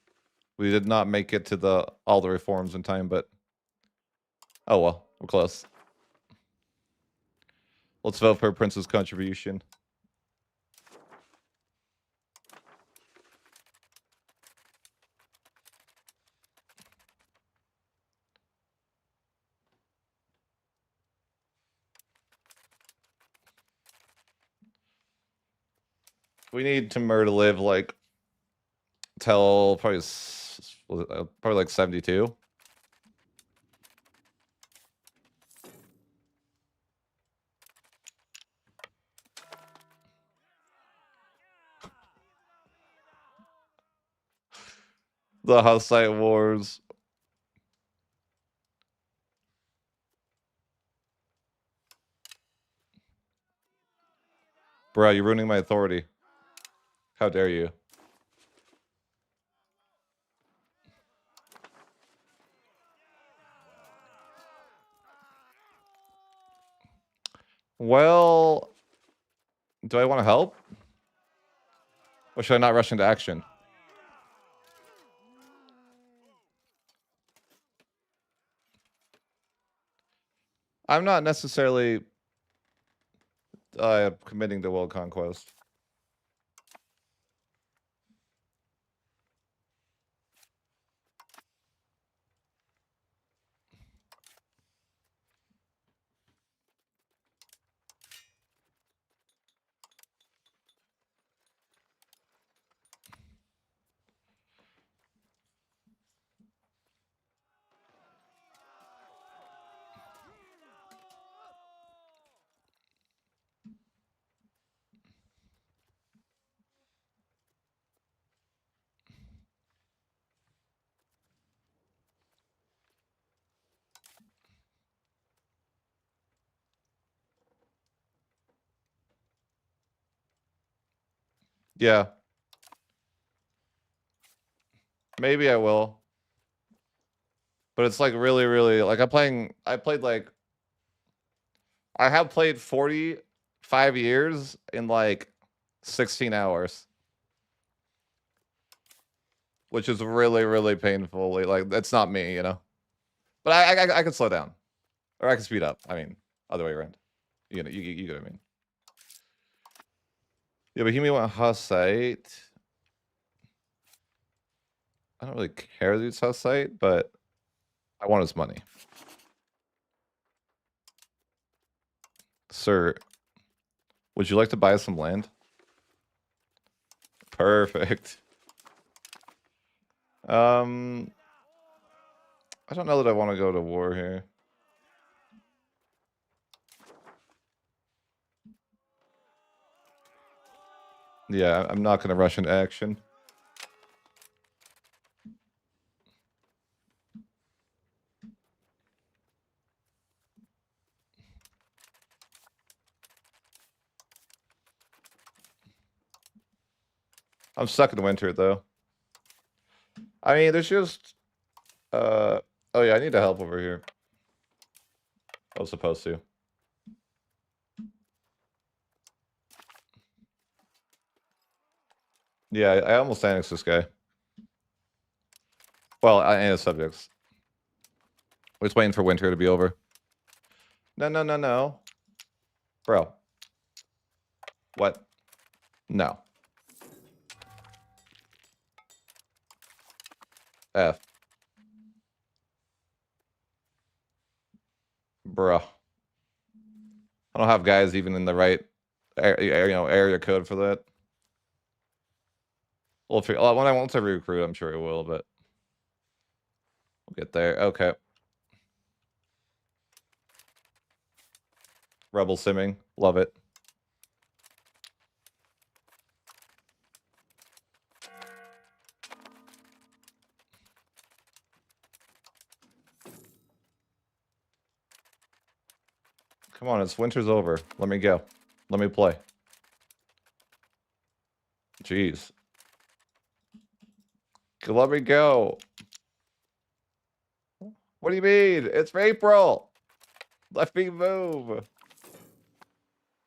We did not make it to all the reforms in time, but oh well, we're close. Let's vote for Prince's contribution. We need Temur to live like till probably like 72. The Hussite Wars. Bro, you're ruining my authority. How dare you? Well, do I want to help? Or should I not rush into action? I'm not necessarily committing to world conquest. Yeah. Maybe I will. But it's like really, really like I have played 45 years in like 16 hours. Which is really, really painful. Like that's not me, you know. But I can slow down. Or I can speed up. I mean, other way around. You know, you get what I mean. Yeah, but he may want Hussite. I don't really care that it's Hussite, but I want his money. Sir, would you like to buy some land? Perfect. I don't know that I want to go to war here. Yeah, I'm not going to rush into action. I'm stuck in winter, though. I mean, there's just... oh, yeah, I need to help over here. I was supposed to. Yeah, I almost annexed this guy. Well, I and his subjects. We're just waiting for winter to be over. No, no, no, no. Bro. What? No. F. Bro. I don't have guys even in the right area code for that. We'll figure, when I want to recruit, I'm sure it will, but we'll get there. Okay. Rebel simming. Love it. Come on, it's winter's over. Let me go. Let me play. Jeez. Let me go. What do you mean? It's April. Let me move.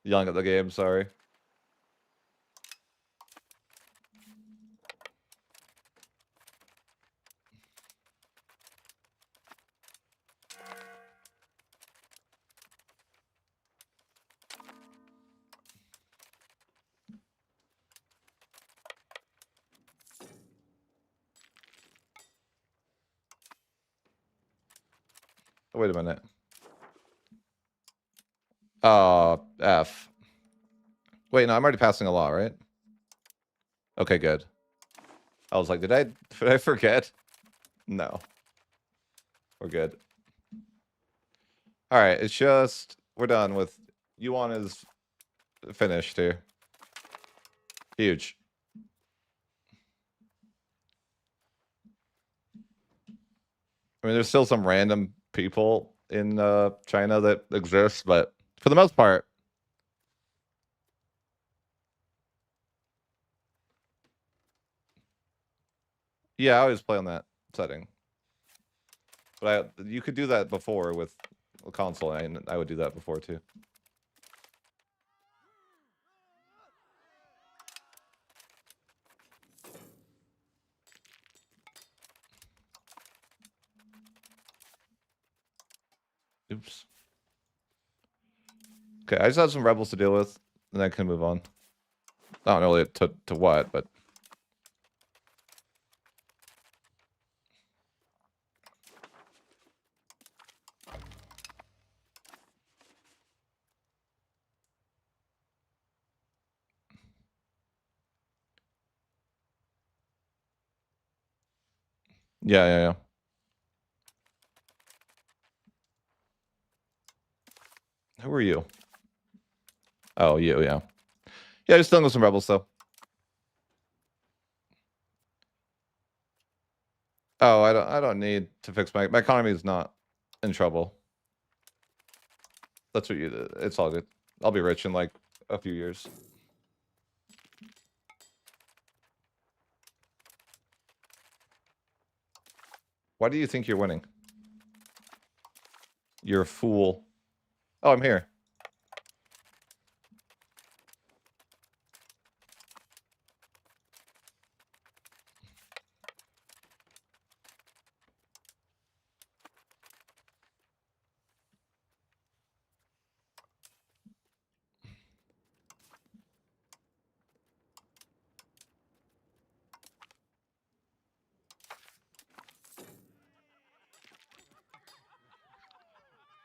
Young at the game, sorry. Wait a minute. F. Wait, no, I'm already passing a law, right? Okay, good. I was like, did I forget? No. We're good. All right, it's just we're done with Yuan is finished here. Huge. I mean, there's still some random people in China that exist, but for the most part, yeah, I always play on that setting. But you could do that before with a console, and I would do that before too. Oops. Okay, I just have some rebels to deal with, and I can move on. I don't know really to what, but yeah. Who are you? Oh, you, yeah. Yeah, just dealing with some rebels though. Oh, I don't need to fix my economy is not in trouble. That's what you did. It's all good. I'll be rich in like a few years. Why do you think you're winning? You're a fool. Oh, I'm here.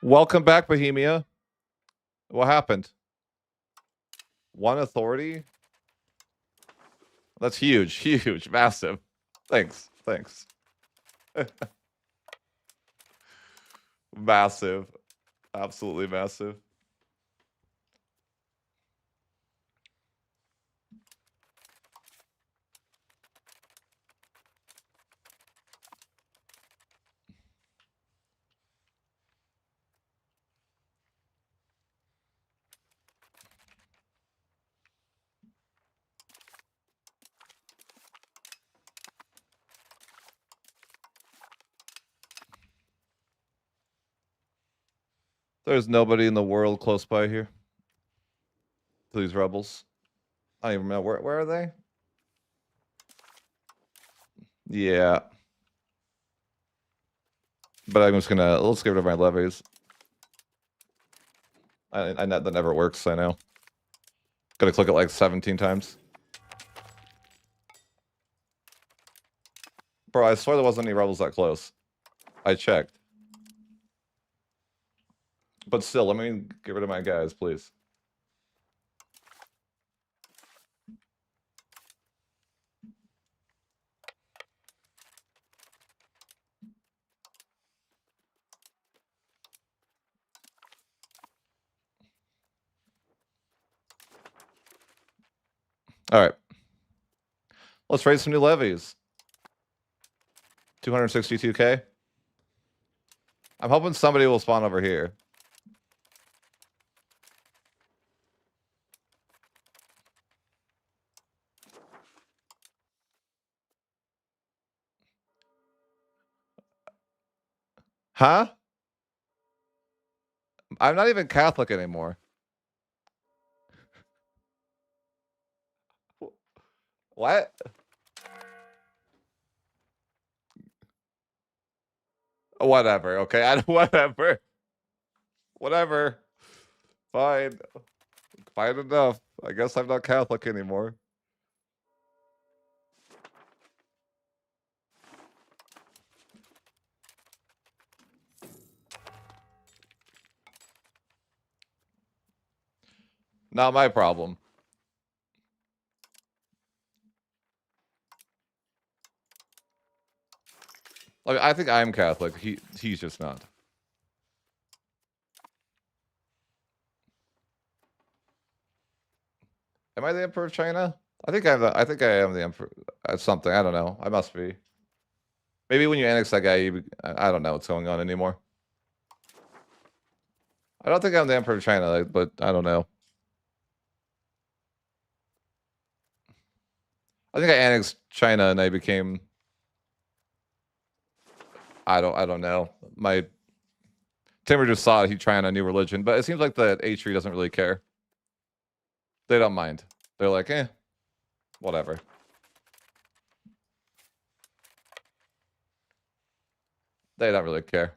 Welcome back, Bohemia. What happened? One authority? That's huge, huge, massive. Thanks. Massive. Absolutely massive. There's nobody in the world close by here. These rebels. I don't even know where are they? Yeah. But I'm just gonna let's get rid of my levies. That never works, I know. Gotta click it like 17 times. Bro, I swear there wasn't any rebels that close. I checked. But still, let me get rid of my guys, please. All right. Let's raise some new levies. 262k. I'm hoping somebody will spawn over here. Huh? I'm not even Catholic anymore. What? Whatever. Okay. Whatever. Whatever. Fine. Fine enough. I guess I'm not Catholic anymore. Not my problem. Like, I think I'm Catholic. He's just not. Am I the Emperor of China? I think I am the Emperor. Something. I don't know. I must be. Maybe when you annex that guy, I don't know what's going on anymore. I don't think I'm the Emperor of China, but I don't know. I think I annexed China and I became. I don't know. My Timur just saw it. He's trying a new religion, but it seems like the H tree doesn't really care. They don't mind. They're like, whatever. They don't really care.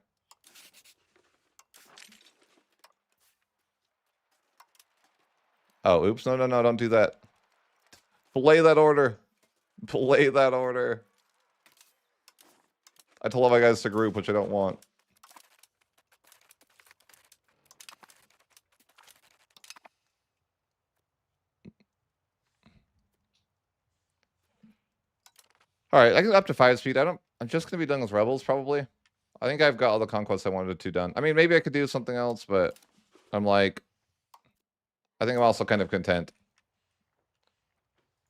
Oh, oops. No, don't do that. Play that order. Play that order. I told all my guys to group, which I don't want. All right, I can up to 5 speed. I'm just gonna be done with rebels probably. I think I've got all the conquests I wanted to done. I mean, maybe I could do something else, but I'm like, I think I'm also kind of content.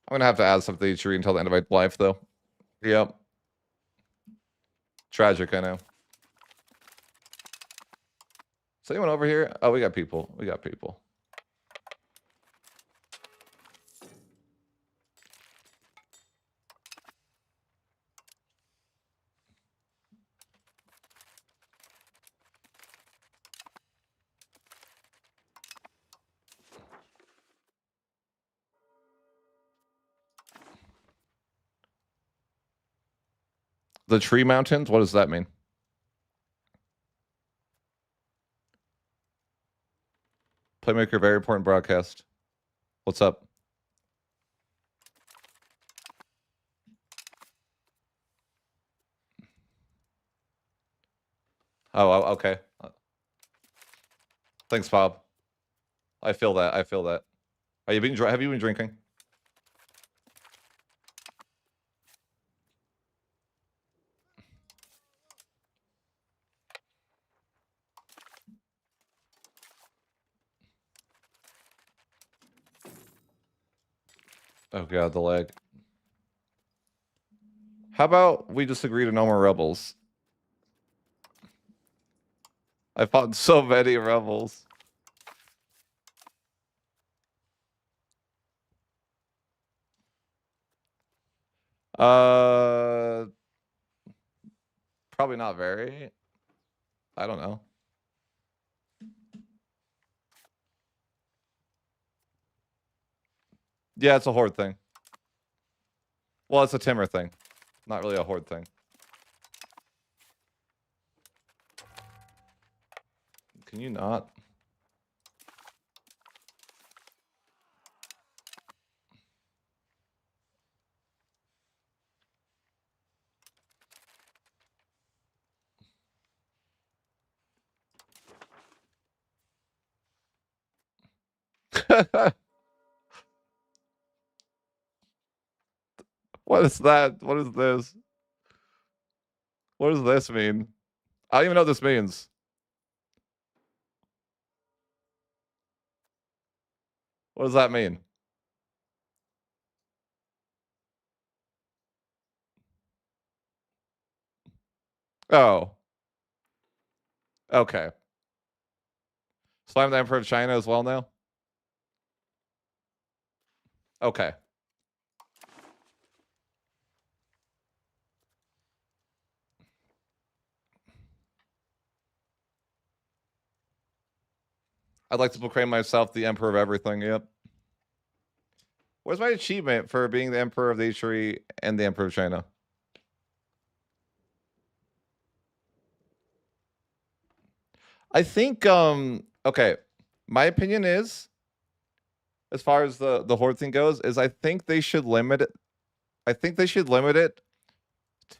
I'm gonna have to add something to each tree until the end of my life, though. Yep. Tragic, I know. Is anyone over here? Oh, we got people. We got people. The tree mountains? What does that mean? Playmaker, very important broadcast. What's up? Oh, okay. Thanks, Bob. I feel that. I feel that. Have you been drinking? Oh god, the lag. How about we just agree to no more rebels? I fought so many rebels. Probably not very. I don't know. Yeah, it's a horde thing. Well, it's a Timur thing. Not really a horde thing. Can you not? What is that? What is this? What does this mean? I don't even know what this means. What does that mean? Oh. Okay. So I'm the Emperor of China as well now? Okay. I'd like to proclaim myself the emperor of everything. Yep. Where's my achievement for being the emperor of the H3 and the emperor of China? I think okay. My opinion is, as far as the horde thing goes, is I think they should limit it. I think they should limit it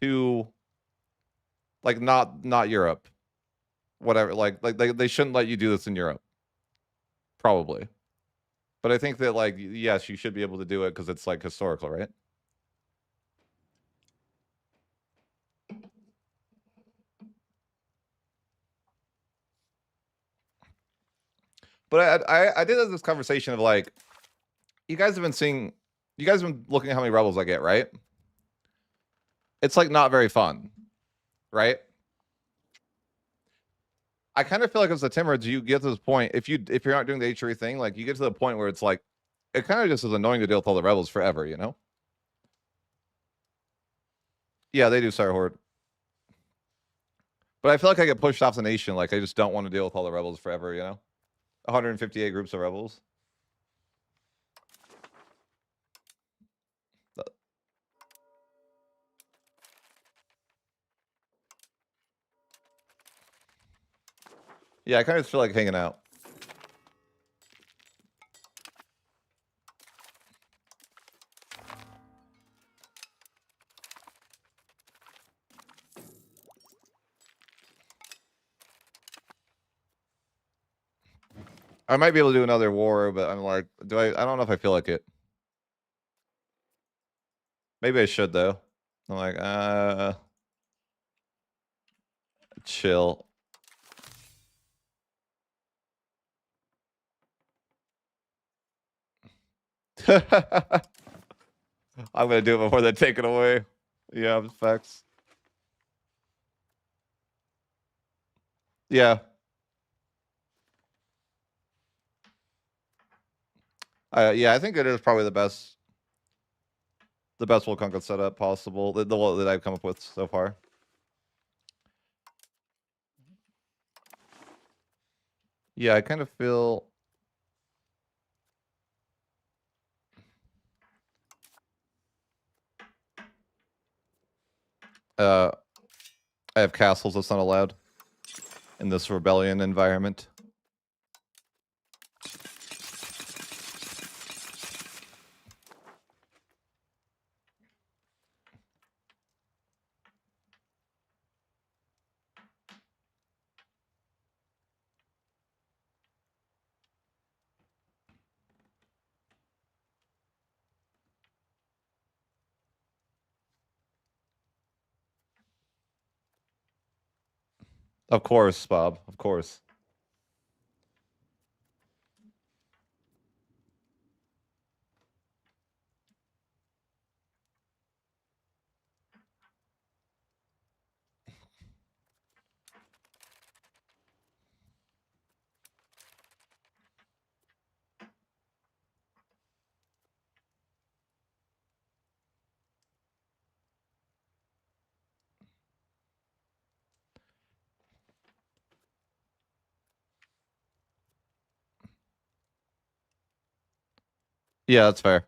to like not Europe. Whatever. Like they shouldn't let you do this in Europe. Probably. But I think that like yes, you should be able to do it because it's like historical, right? But I did have this conversation of like, you guys have been looking at how many rebels I get, right? It's like not very fun, right? I kind of feel like as a Timurids, you get to this point, if you're not doing the H3 thing, like you get to the point where it's like, it kind of just is annoying to deal with all the rebels forever, you know? Yeah, they do start horde. But I feel like I get pushed off the nation, like I just don't want to deal with all the rebels forever, you know? 158 groups of rebels. Yeah, I kind of feel like hanging out. I might be able to do another war, but I'm like, I don't know if I feel like it. Maybe I should though. I'm like, chill. I'm gonna do it before they take it away. Yeah, facts. Yeah. Yeah, I think it is probably the best World Conquest setup possible, the one that I've come up with so far. Yeah, I kind of feel I have castles that's not allowed in this rebellion environment. Of course, Bob. Of course. Yeah, that's fair.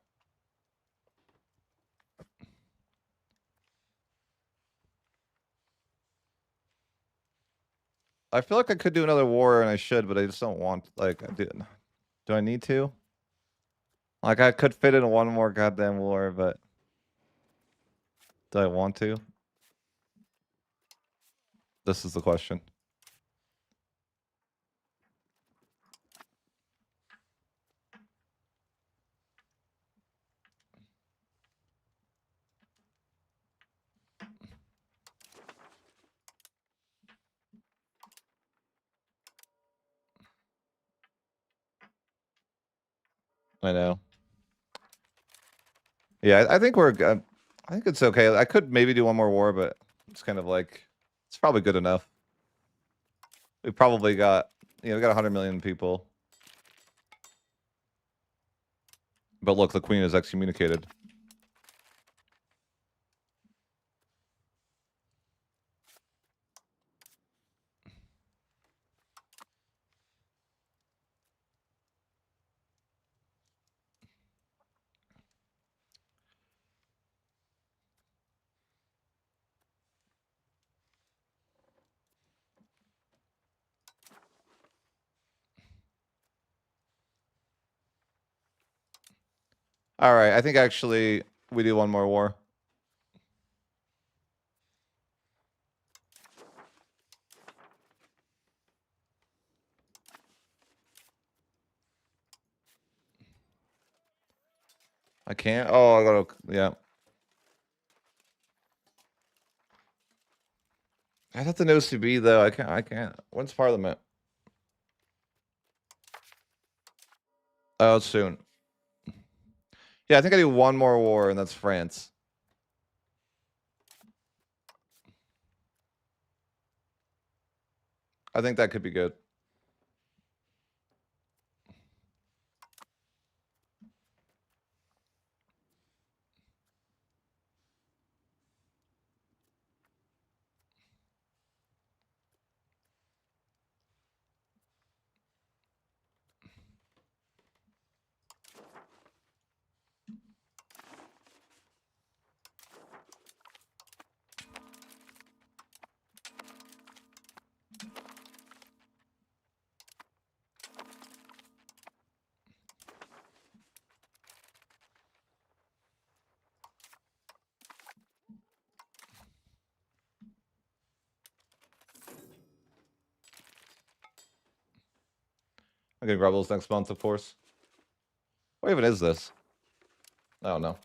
I feel like I could do another war and I should, but I just don't want like I do. Do I need to? Like I could fit in one more goddamn war, but do I want to? This is the question. I know. Yeah, I think we're good. I think it's okay. I could maybe do one more war, but it's kind of like it's probably good enough. We probably got we got 100 million people. But look, the queen is excommunicated. All right, I think actually we do one more war. I can't. Oh, I gotta. Yeah. I thought the nose to be though. I can't. I can't. When's Parliament? Oh, soon. Yeah, I think I do one more war, and that's France. I think that could be good. I'm getting rebels next month, of course. What even is this? I don't know.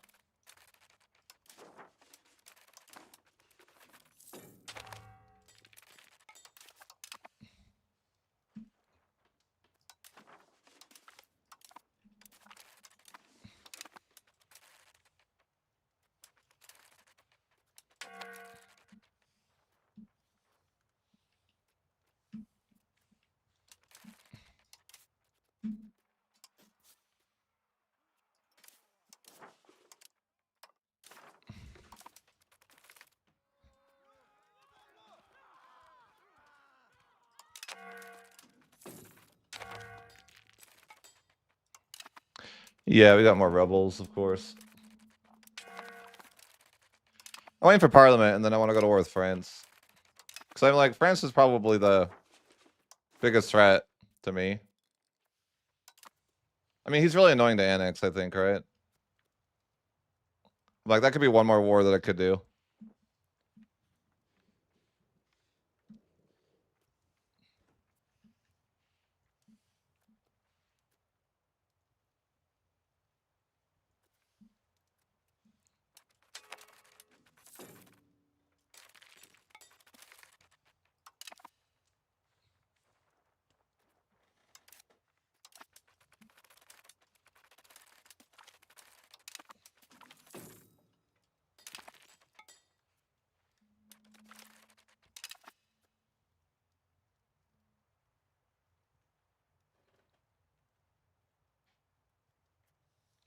Yeah, we got more rebels, of course. I'm waiting for Parliament, and then I want to go to war with France. Because I'm like, France is probably the biggest threat to me. I mean, he's really annoying to annex, I think, right? Like, that could be one more war that I could do.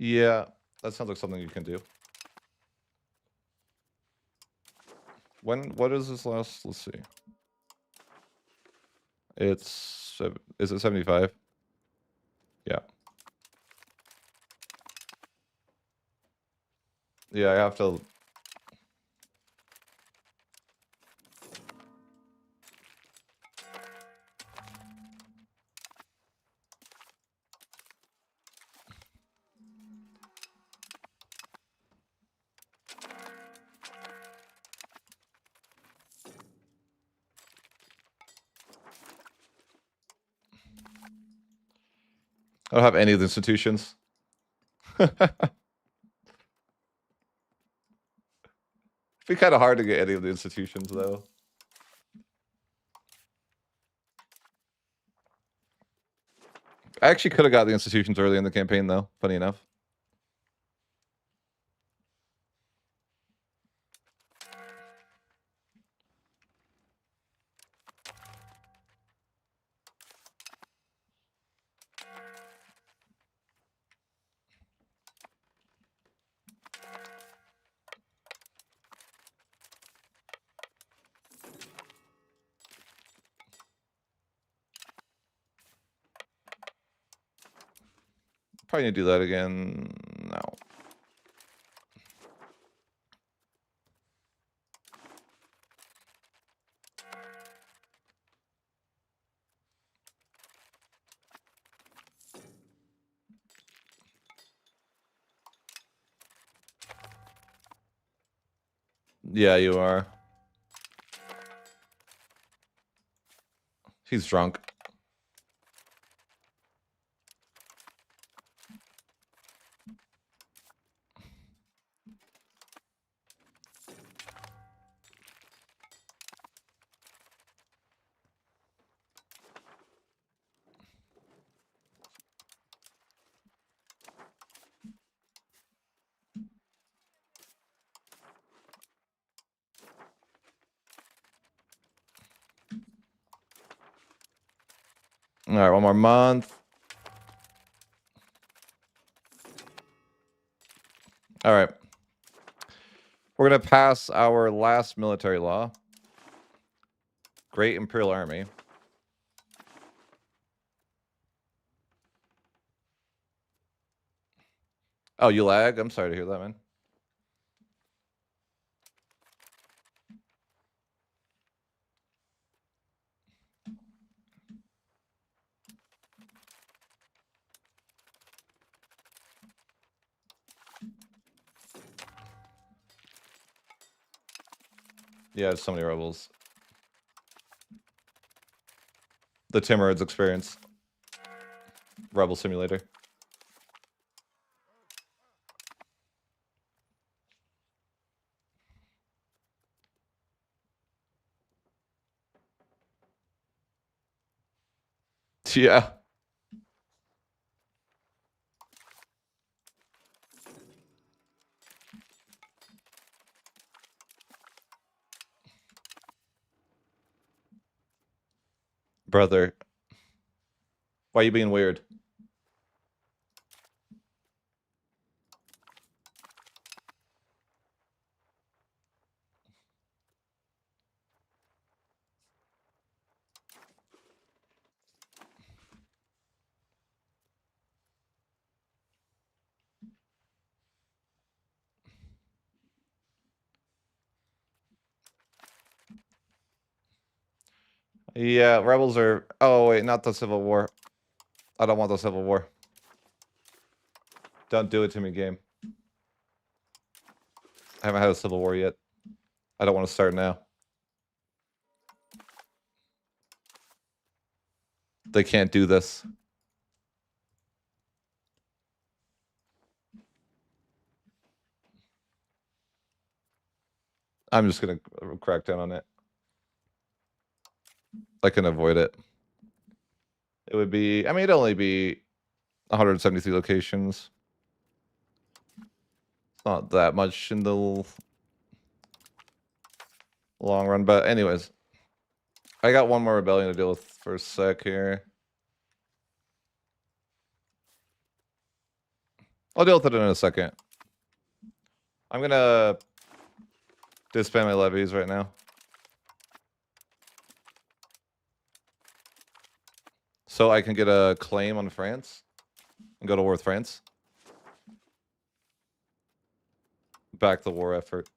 Yeah, that sounds like something you can do. What is this last? Let's see. Is it 75? Yeah. Yeah, I have to. I don't have any of the institutions. It'd be kind of hard to get any of the institutions, though. I actually could have got the institutions early in the campaign, though. Funny enough. Probably need to do that again. No. Yeah, you are. He's drunk. All right, one more month. All right. We're going to pass our last military law. Great Imperial Army. Oh, you lag? I'm sorry to hear that, man. Yeah, so many rebels. The Timurids experience. Rebel Simulator. Yeah. Brother. Why are you being weird? Yeah, rebels are... Oh, wait, not the Civil War. I don't want the Civil War. Don't do it to me, game. I haven't had a Civil War yet. I don't want to start now. They can't do this. I'm just going to crack down on it. I can avoid it. It would be... I mean, it'd only be 173 locations. It's not that much in the long run. But anyways, I got one more rebellion to deal with for a sec here. I'll deal with it in a second. I'm going to disband my levies right now. So I can get a claim on France and go to war with France. Back the war effort.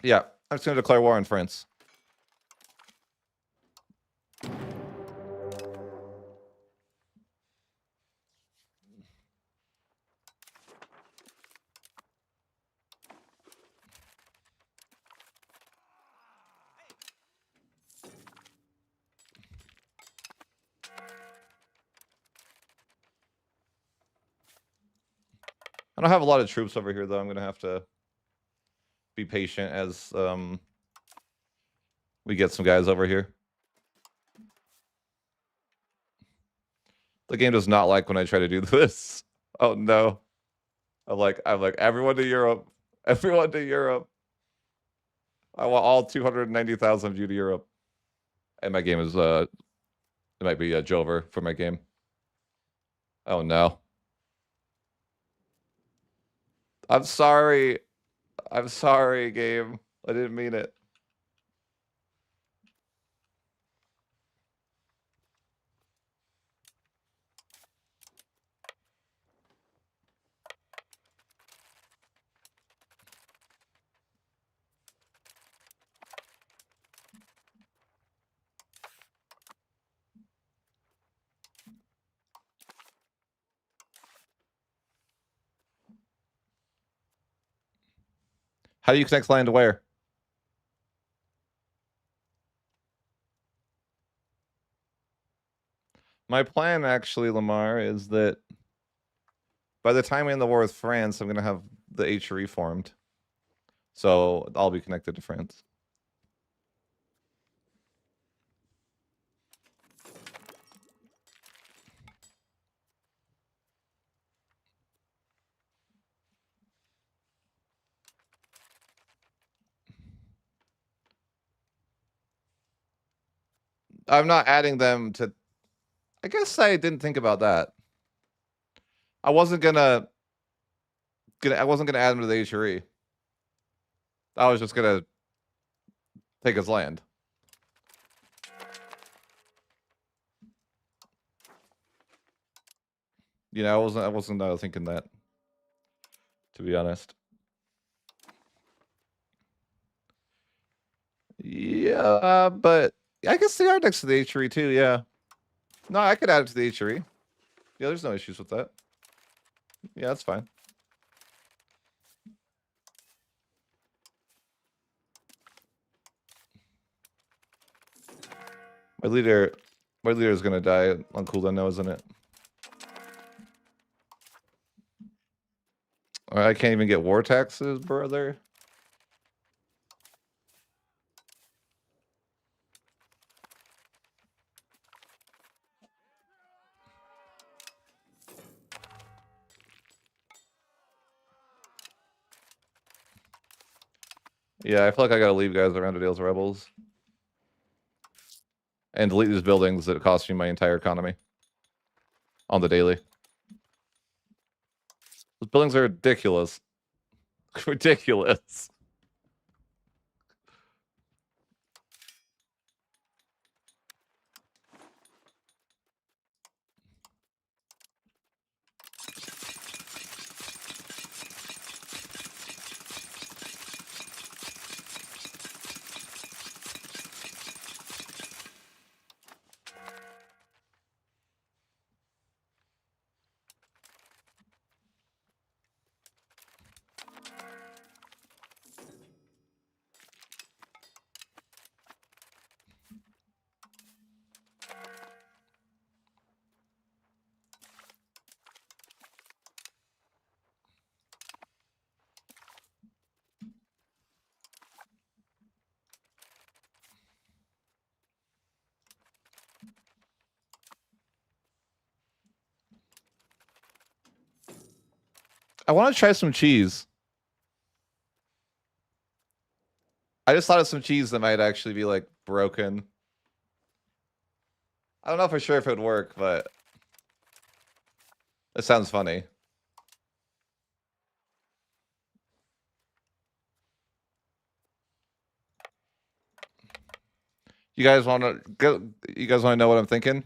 Yeah, I'm just going to declare war on France. I don't have a lot of troops over here, though. I'm going to have to be patient as we get some guys over here. The game does not like when I try to do this. Oh, no. I'm like, everyone to Europe. Everyone to Europe. I want all 290,000 of you to Europe. And my game is, it might be a Jover for my game. Oh, no. I'm sorry. I'm sorry, game. I didn't mean it. How do you connect land to where? My plan, actually, Lamar, is that by the time we end the war with France, I'm going to have the HRE formed. So I'll be connected to France. I'm not adding them to... I guess I didn't think about that. I wasn't gonna add them to the HRE. I was just gonna take his land. You know, I wasn't thinking that, to be honest. Yeah, but I guess they are next to the HRE too, yeah. No, I could add it to the HRE. Yeah, there's no issues with that. Yeah, that's fine. My leader is gonna die on cooldown now, isn't it? I can't even get war taxes, brother. Yeah, I feel like I gotta leave guys around to deal with rebels. And delete these buildings that cost me my entire economy. On the daily. Those buildings are ridiculous. Ridiculous. I want to try some cheese. I just thought of some cheese that might actually be like broken. I don't know for sure if it would work, but it sounds funny. You guys want to go? You guys want to know what I'm thinking?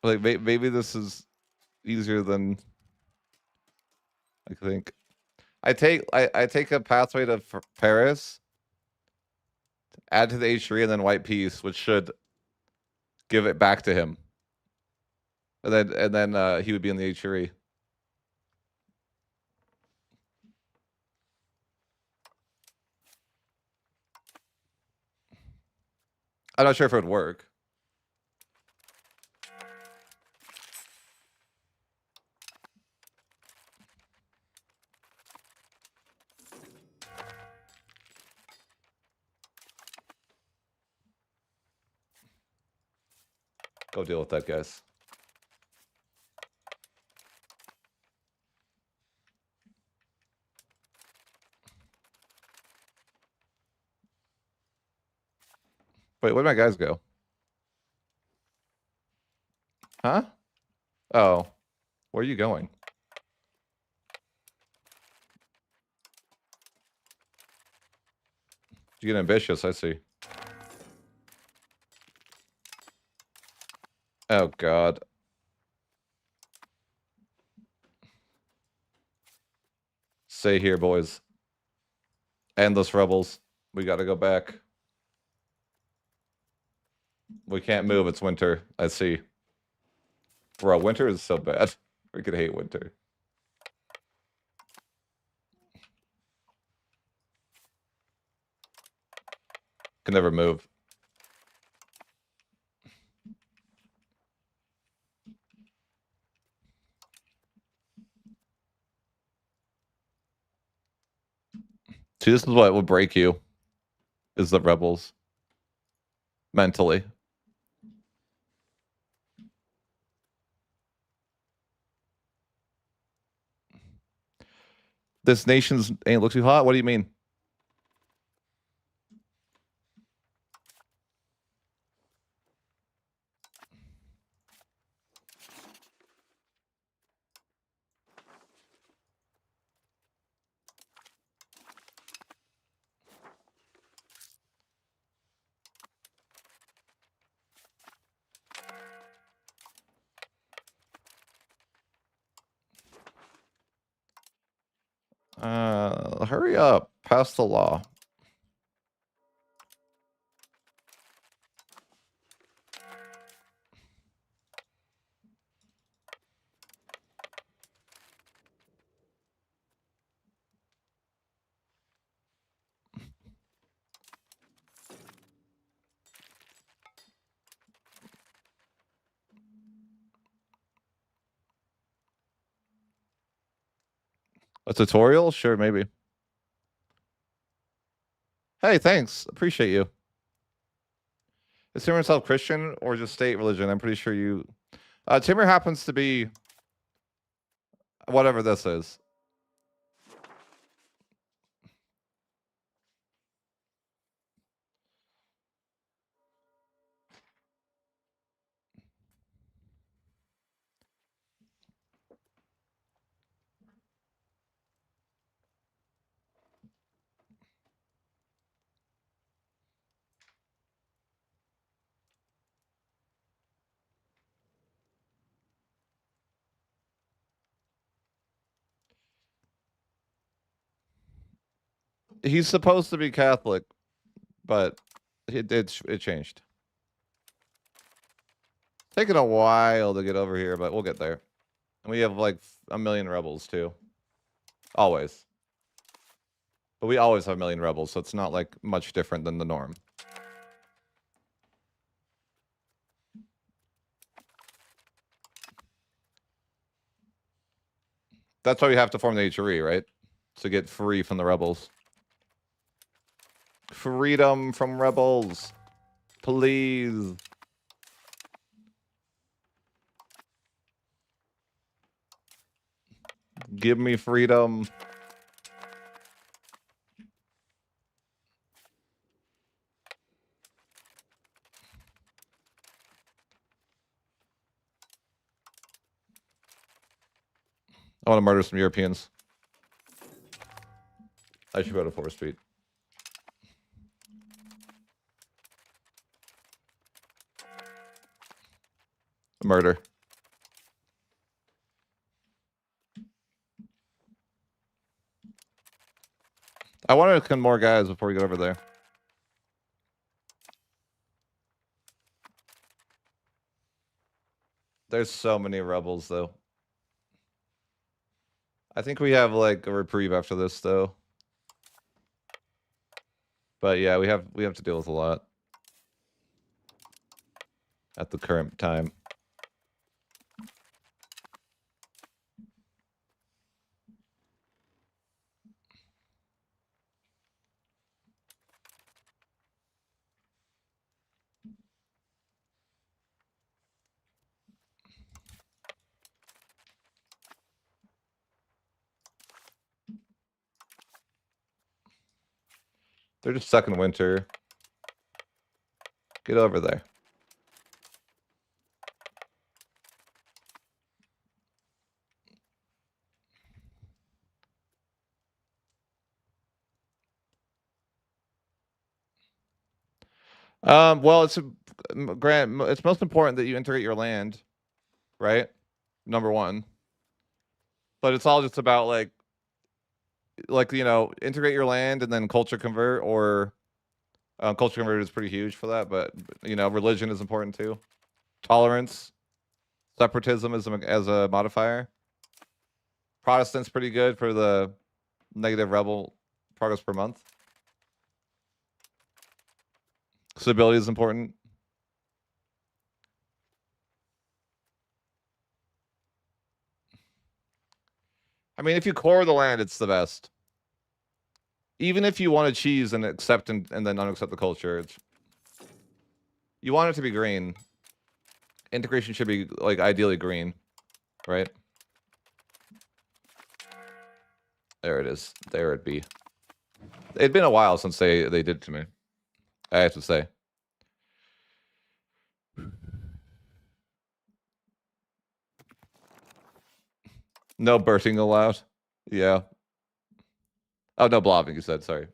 Like maybe this is easier than I think. I take a pathway to Paris, add to the H3, and then white peace, which should give it back to him. And then he would be in the H3. I'm not sure if it would work. Go deal with that, guys. Wait, where'd my guys go? Huh? Oh. Where are you going? You get ambitious, I see. Oh, God. Stay here, boys. Endless rebels. We gotta go back. We can't move. It's winter. I see. Bro, winter is so bad. We could hate winter. Can never move. See, this is what will break you, is the rebels. Mentally. This nation's ain't look too hot? What do you mean? Hurry up. Pass the law. A tutorial? Sure, maybe. Hey, thanks. Appreciate you. Is Timur himself Christian or just state religion? I'm pretty sure you... Timur happens to be... whatever this is. He's supposed to be Catholic, but it changed. Taking a while to get over here, but we'll get there. And we have like a million rebels too. Always. But we always have a million rebels, so it's not like much different than the norm. That's why we have to form the HRE, right? To get free from the rebels. Freedom from rebels. Please. Give me freedom. I want to murder some Europeans. I should go to 4 speed. Murder. I want to kill more guys before we get over there. There's so many rebels, though. I think we have like a reprieve after this, though. But yeah, we have to deal with a lot at the current time. They're just stuck in winter. Get over there. Well, it's it's most important that you integrate your land, right? Number one. But it's all just about like you know, integrate your land and then culture convert, or culture convert is pretty huge for that. But you know, religion is important too. Tolerance, separatism as a modifier. Protestant's pretty good for the negative rebel progress per month. Stability is important. I mean, if you core the land, it's the best. Even if you want to cheese and accept and then unaccept the culture, you want it to be green. Integration should be like ideally green, right? There it is. There it be. It'd been a while since they did it to me, I have to say. No birthing allowed. Yeah. Oh, no blobbing, you said. Sorry.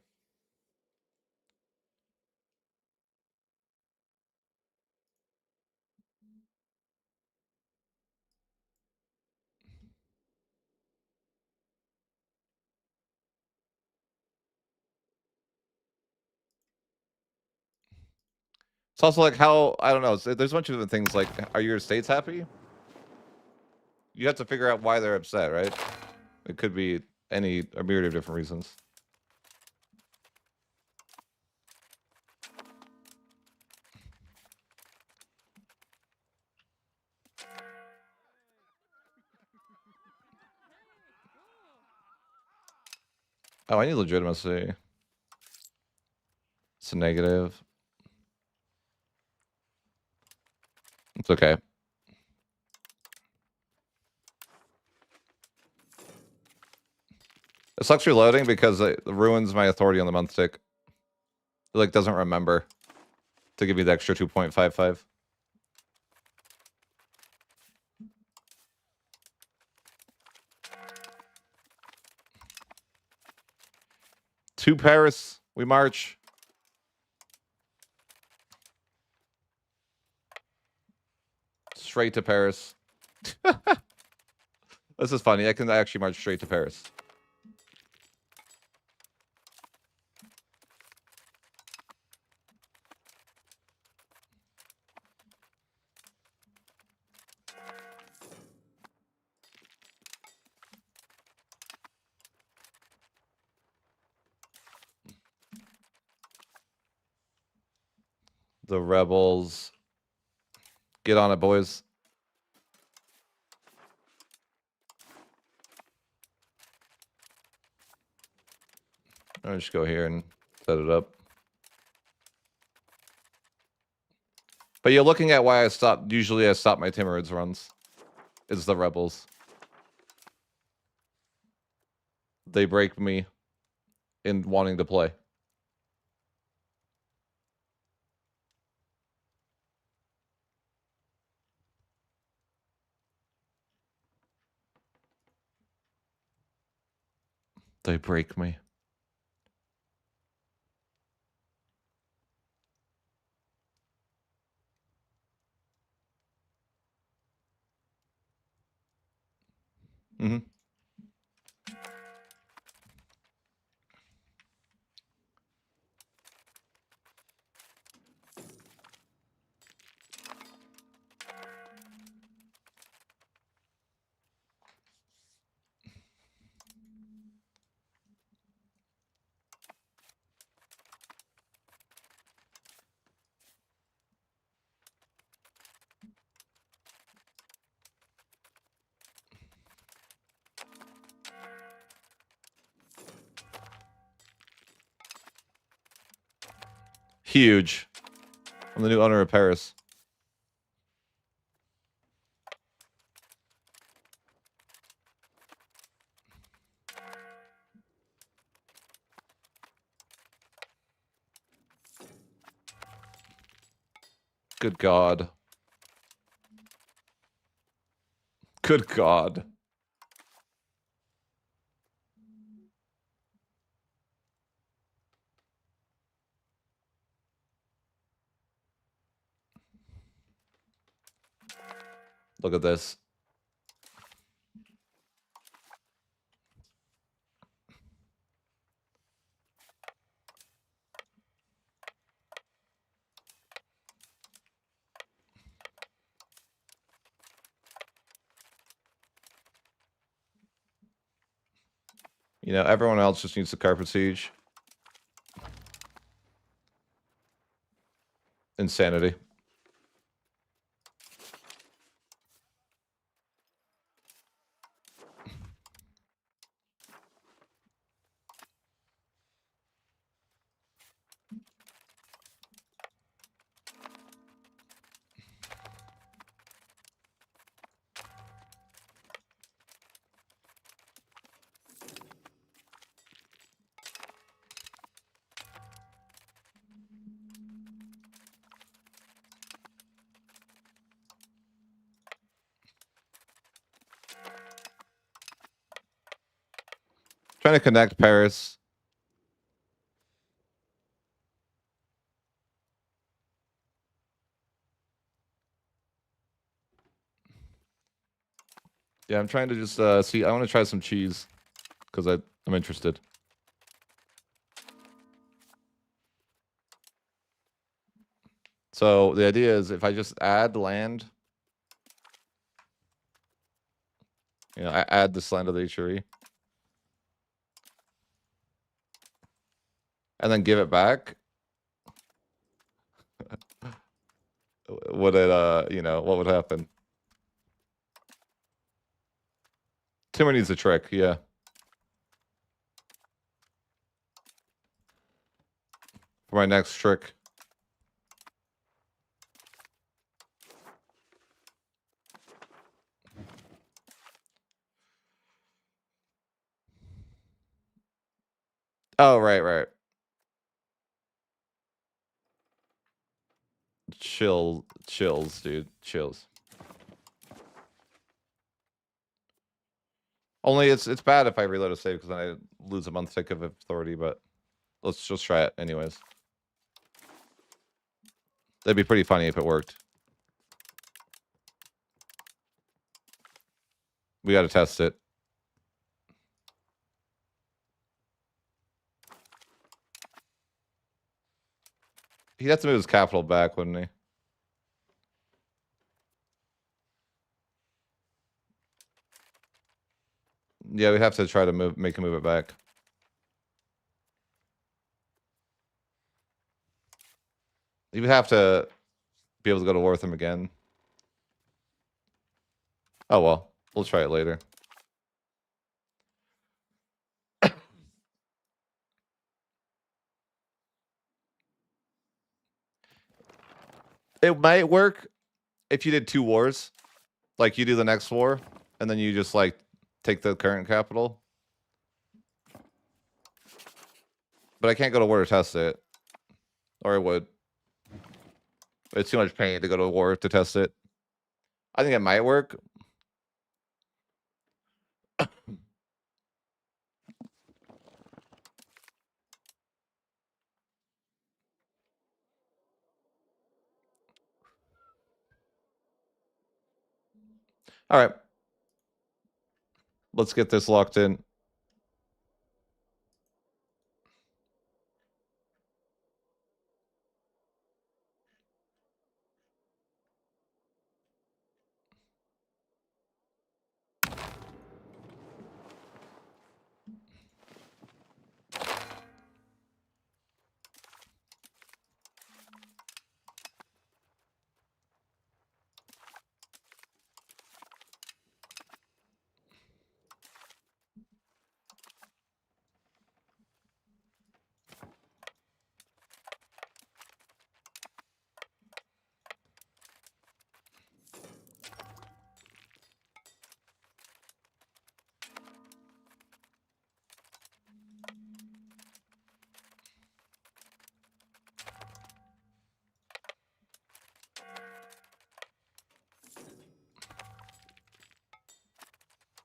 It's also like how, I don't know, there's a bunch of different things. Like, are your states happy? You have to figure out why they're upset, right? It could be a myriad of different reasons. Oh, I need legitimacy. It's a negative. It's okay. It sucks reloading because it ruins my authority on the month tick. It like doesn't remember to give me the extra 2.55. To Paris, we march. Straight to Paris. This is funny. I can actually march straight to Paris. The rebels. Get on it, boys. I'll just go here and set it up. But you're looking at why I stopped. Usually I stop my Timurids runs. It's the rebels. They break me in wanting to play. They break me. Mm-hmm. Huge. I'm the new owner of Paris. Good God. Good God. Look at this. You know, everyone else just needs the carpet siege. insanity. Trying to connect Paris. Yeah, I'm trying to just see. I want to try some cheese because I'm interested. So the idea is if I just add land, you know, I add this land to the HRE, and then give it back. Would it, you know, what would happen? Timur needs a trick, yeah. For my next trick. Oh, right. Chills, dude. Chills. Only it's bad if I reload a save because then I lose a month tick of authority, but let's just try it anyways. That'd be pretty funny if it worked. We gotta test it. He'd have to move his capital back, wouldn't he? Yeah, we'd have to try to make him move it back. You would have to be able to go to war with him again. Oh well, we'll try it later. It might work if you did 2 wars. Like you do the next war, and then you just like take the current capital. But I can't go to war to test it. Or I would. It's too much pain to go to war to test it. I think it might work. All right. Let's get this locked in.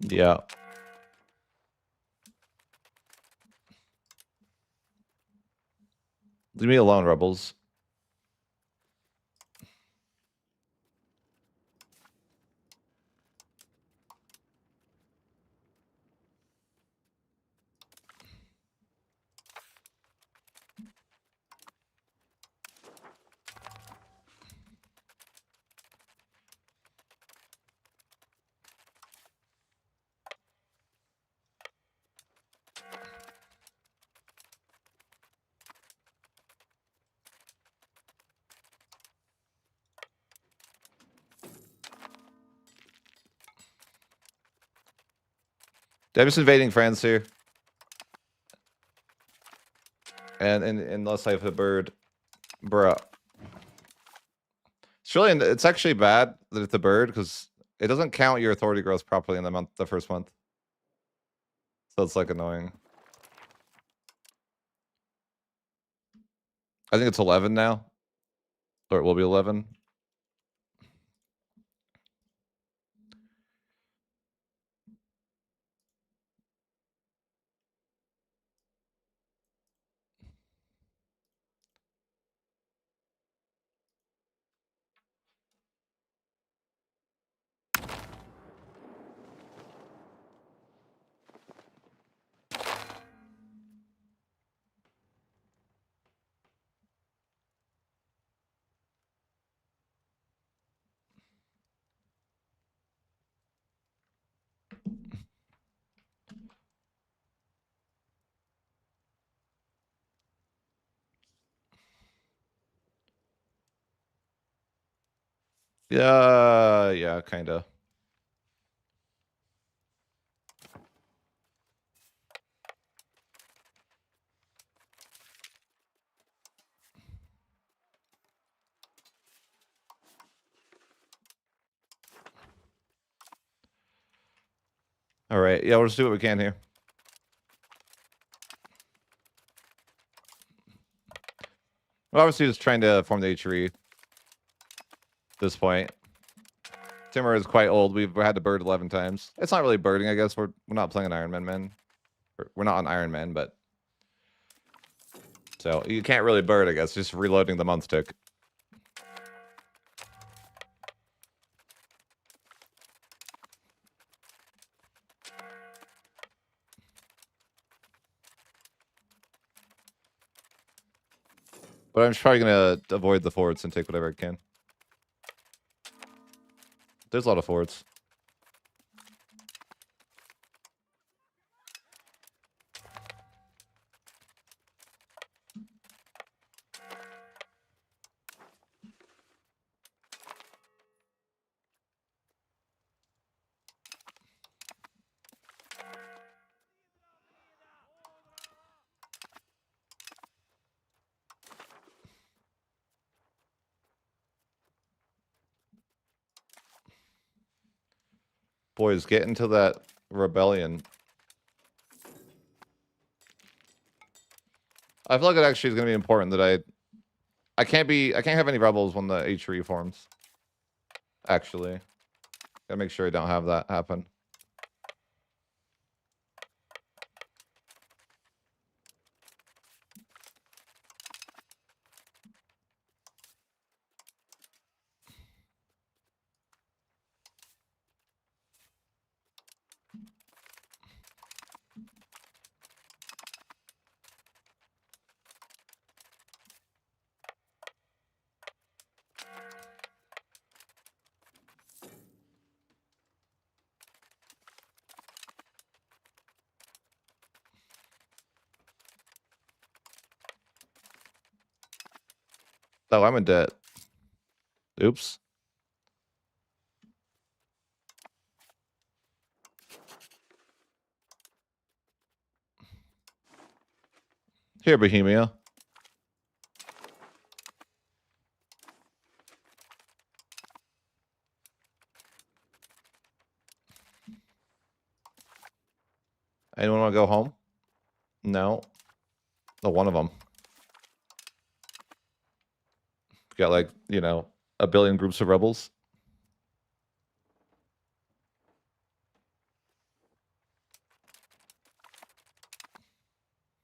Yeah. Leave me alone, rebels. I'm just invading France here. And unless I have a bird. Bruh. It's actually bad that it's a bird because it doesn't count your authority growth properly in the first month. So it's like annoying. I think it's 11 now. Or it will be 11. Yeah, kinda. All right, yeah, we'll just do what we can here. We're obviously just trying to form the H3 at this point. Timur is quite old. We've had to bird 11 times. It's not really birding, I guess. We're not playing an Iron Man, man. We're not on Iron Man, but... So, you can't really bird, I guess. Just reloading the month tick. But I'm just probably going to avoid the forts and take whatever I can. There's a lot of forts. Boys, get into that rebellion. I feel like it actually is going to be important that I can't have any rebels when the H3 forms. Actually. Gotta make sure I don't have that happen. Oh, I'm in debt. Oops. Here, Bohemia. Anyone want to go home? No. No, one of them. Got like, you know, a billion groups of rebels.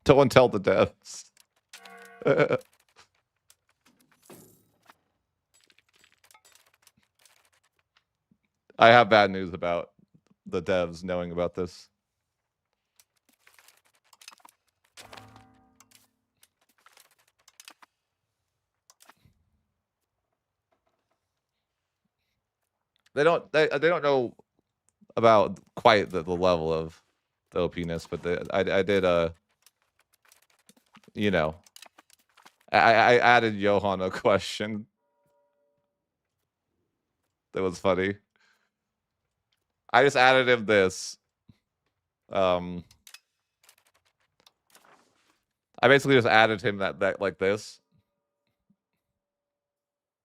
Don't tell the devs. I have bad news about the devs knowing about this. They don't know about quite the level of the OP-ness, but I did you know, I added Johan a question that was funny. I just added him this. I basically just added him that like this.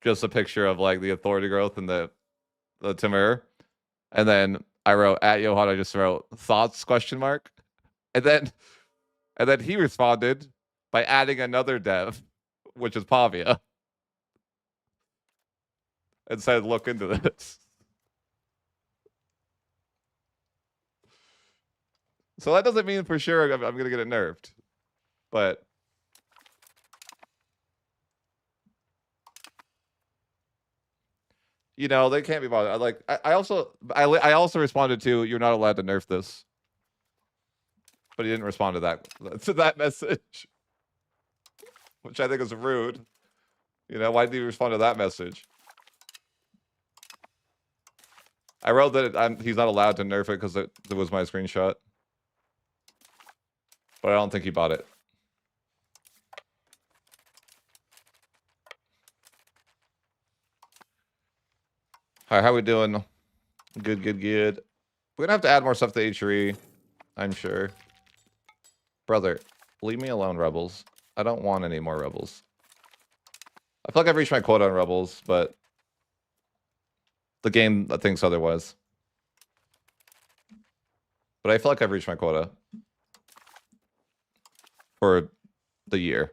Just a picture of like the authority growth and the Temur. And then I wrote at Johan, I just wrote thoughts question mark. And then he responded by adding another dev, which is Pavia. And said, look into this. So that doesn't mean for sure I'm going to get it nerfed. But you know, they can't be bothered. Like I also responded to, you're not allowed to nerf this. But he didn't respond to that message. Which I think is rude. You know, why did he respond to that message? I wrote that he's not allowed to nerf it because it was my screenshot. But I don't think he bought it. Hi, how we doing? Good. We're gonna have to add more stuff to HRE, I'm sure. Brother, leave me alone, Rebels. I don't want any more Rebels. I feel like I've reached my quota on Rebels, but the game thinks otherwise. But I feel like I've reached my quota for the year.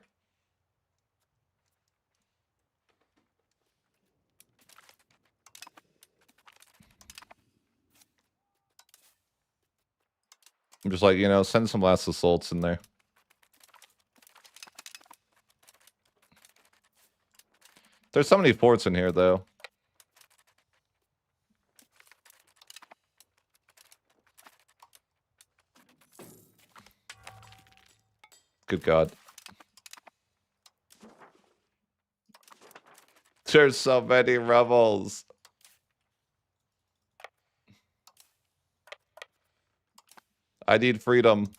I'm just like, you know, send some last assaults in there. There's so many forts in here, though. Good God. There's so many rebels. I need freedom.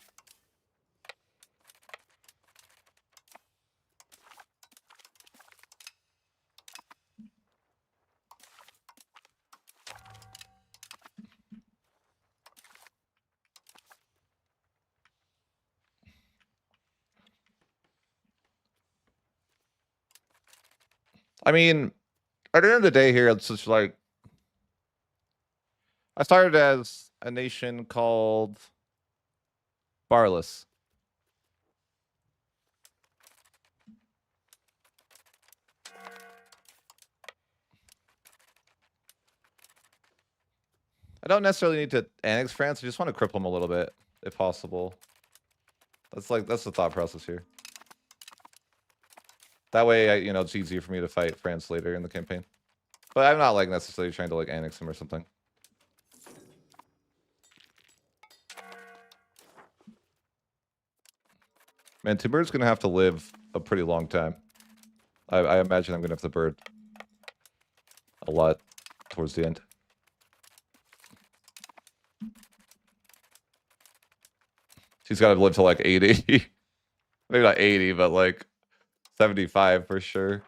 I mean, at the end of the day here, it's just like, I started as a nation called Barless. I don't necessarily need to annex France. I just want to cripple them a little bit, if possible. That's the thought process here. That way, you know, it's easier for me to fight France later in the campaign. But I'm not like necessarily trying to like annex them or something. Man, Timurid's gonna have to live a pretty long time. I imagine I'm gonna have to bird a lot towards the end. She's got to live to like 80. Maybe not 80, but like 75 for sure.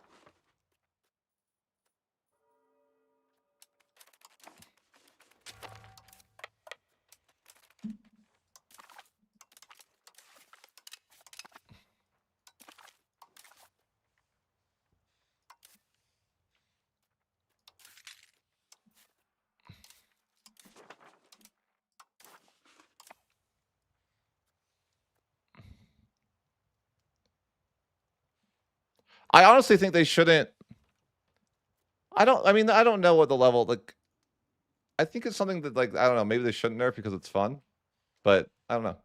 I honestly think they shouldn't. I don't know what the level, like, I think it's something that, like, I don't know, maybe they shouldn't nerf because it's fun, but I don't know.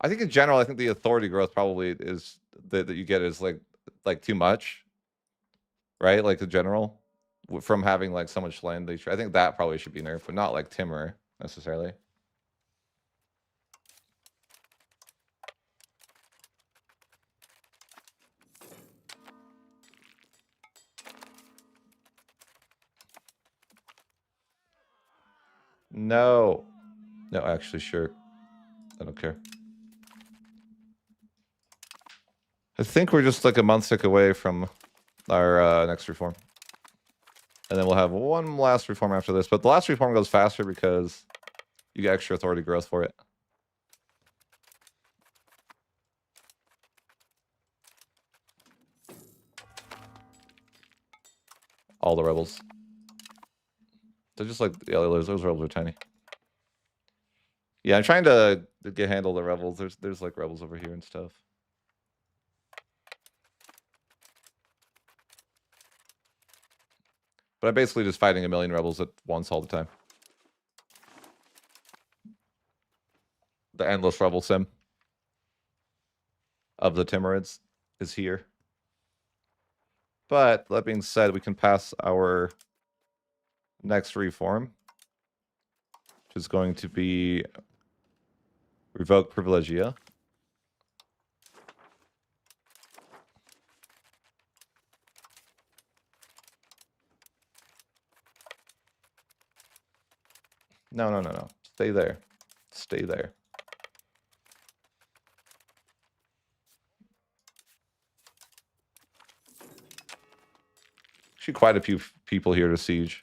I think in general, I think the authority growth probably is that you get is like too much, right? Like the general from having like so much land. I think that probably should be nerfed, but not like Timur necessarily. No, actually, sure. I don't care. I think we're just like a month sick away from our next reform. And then we'll have one last reform after this. But the last reform goes faster because you get extra authority growth for it. all the rebels. They're just like, yeah, those rebels are tiny. Yeah, I'm trying to get handle the rebels. There's like rebels over here and stuff. But I'm basically just fighting a million rebels at once all the time. The endless rebel sim of the Timurids is here. But that being said, we can pass our next reform, which is going to be revoke privilegia. No. Stay there. Stay there. Actually, quite a few people here to siege.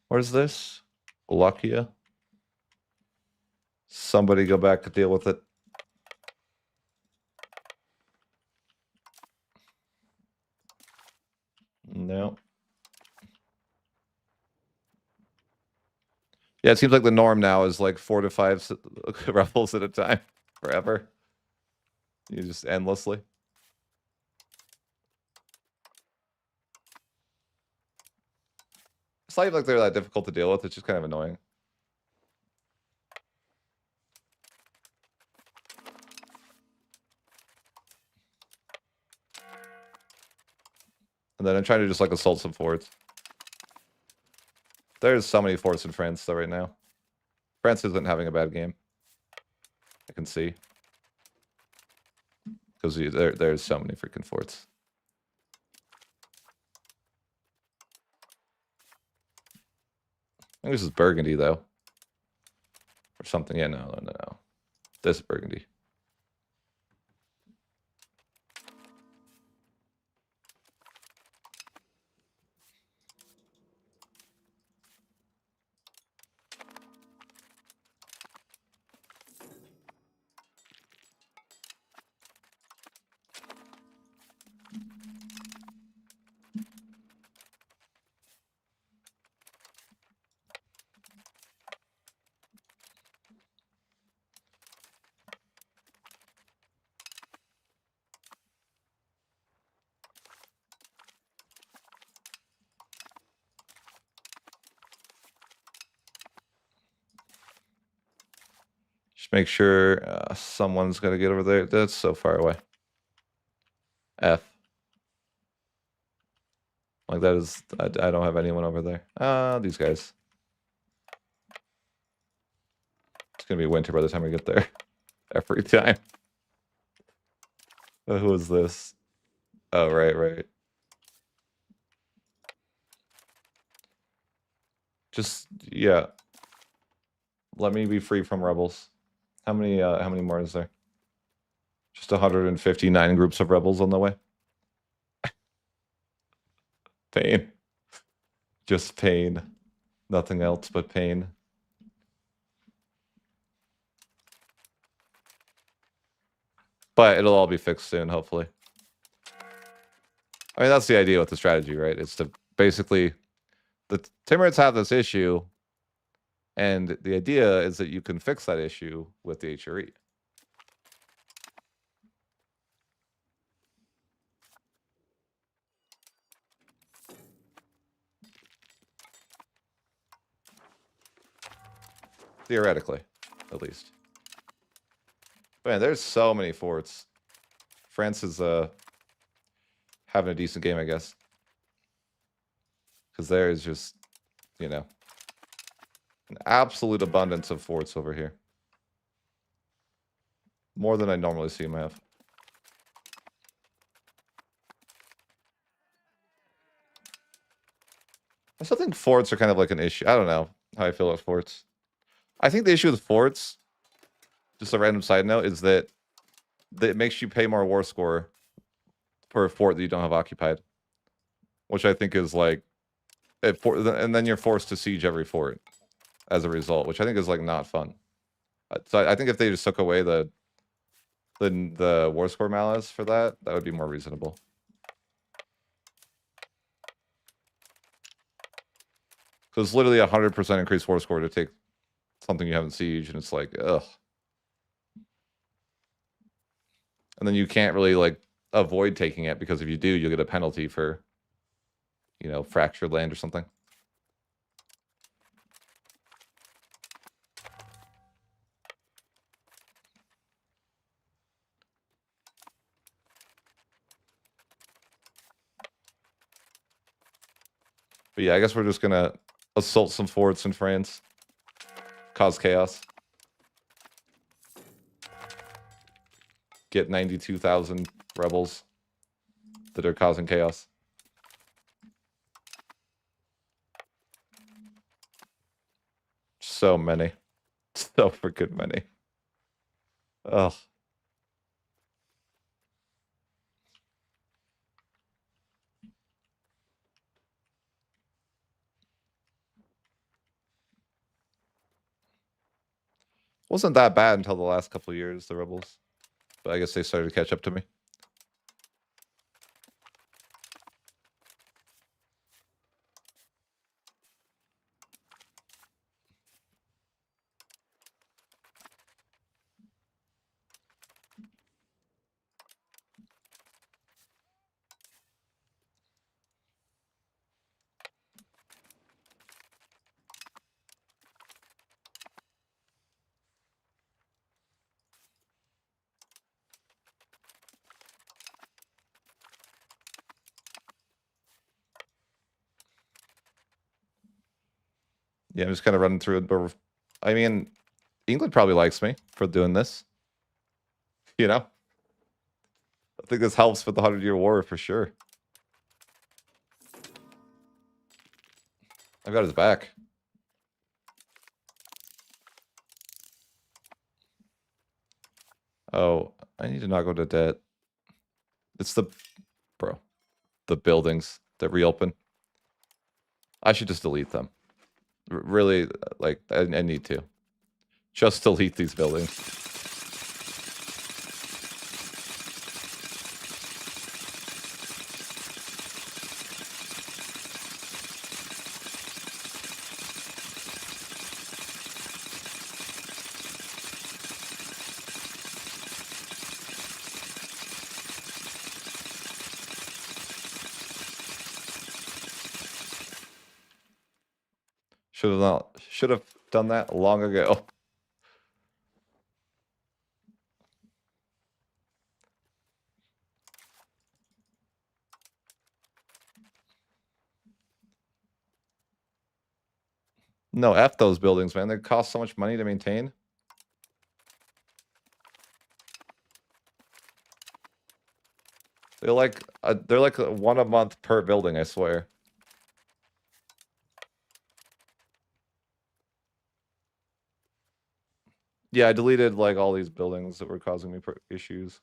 Where's this? Wallachia. Somebody go back to deal with it. No. Yeah, it seems like the norm now is like 4 to 5 rebels at a time, forever. You just endlessly. It's not even like they're that difficult to deal with. It's just kind of annoying. And then I'm trying to just like assault some forts. There's so many forts in France though right now. France isn't having a bad game. I can see. Because there's so many freaking forts. I think this is Burgundy though. Or something. Yeah, no. This is Burgundy. Just make sure someone's going to get over there. That's so far away. F. Like that is, I don't have anyone over there. These guys. It's going to be winter by the time we get there. Every time. Who is this? Oh, right. Just, yeah. Let me be free from rebels. How many more is there? Just 159 groups of rebels on the way. Pain. Just pain. Nothing else but pain. But it'll all be fixed soon, hopefully. I mean, that's the idea with the strategy, right? It's to basically... The Timurids have this issue, and the idea is that you can fix that issue with the HRE. Theoretically, at least. Man, there's so many forts. France is having a decent game, I guess. Because there is just, you know, an absolute abundance of forts over here. More than I normally see them have. I still think forts are kind of like an issue. I don't know how I feel about forts. I think the issue with forts, just a random side note, is that it makes you pay more war score for a fort that you don't have occupied, which I think is like, and then you're forced to siege every fort as a result, which I think is like not fun. So I think if they just took away the war score malice for that, that would be more reasonable. Because it's literally 100% increased war score to take something you haven't sieged, and it's like, ugh. And then you can't really like avoid taking it, because if you do, you'll get a penalty for, you know, fractured land or something. But yeah, I guess we're just gonna assault some forts in France. Cause chaos. Get 92,000 rebels that are causing chaos. So many. So freaking many. Ugh. Wasn't that bad until the last couple of years, the rebels. But I guess they started to catch up to me. Yeah, I'm just kind of running through it, but I mean, England probably likes me for doing this. You know? I think this helps with the 100-Year War for sure. I've got his back. Oh, I need to not go to debt. It's the buildings that reopen. I should just delete them. Really, like, I need to. Just delete these buildings. Should have done that long ago. No, F those buildings, man. They cost so much money to maintain. They're like one a month per building, I swear. Yeah, I deleted like all these buildings that were causing me issues.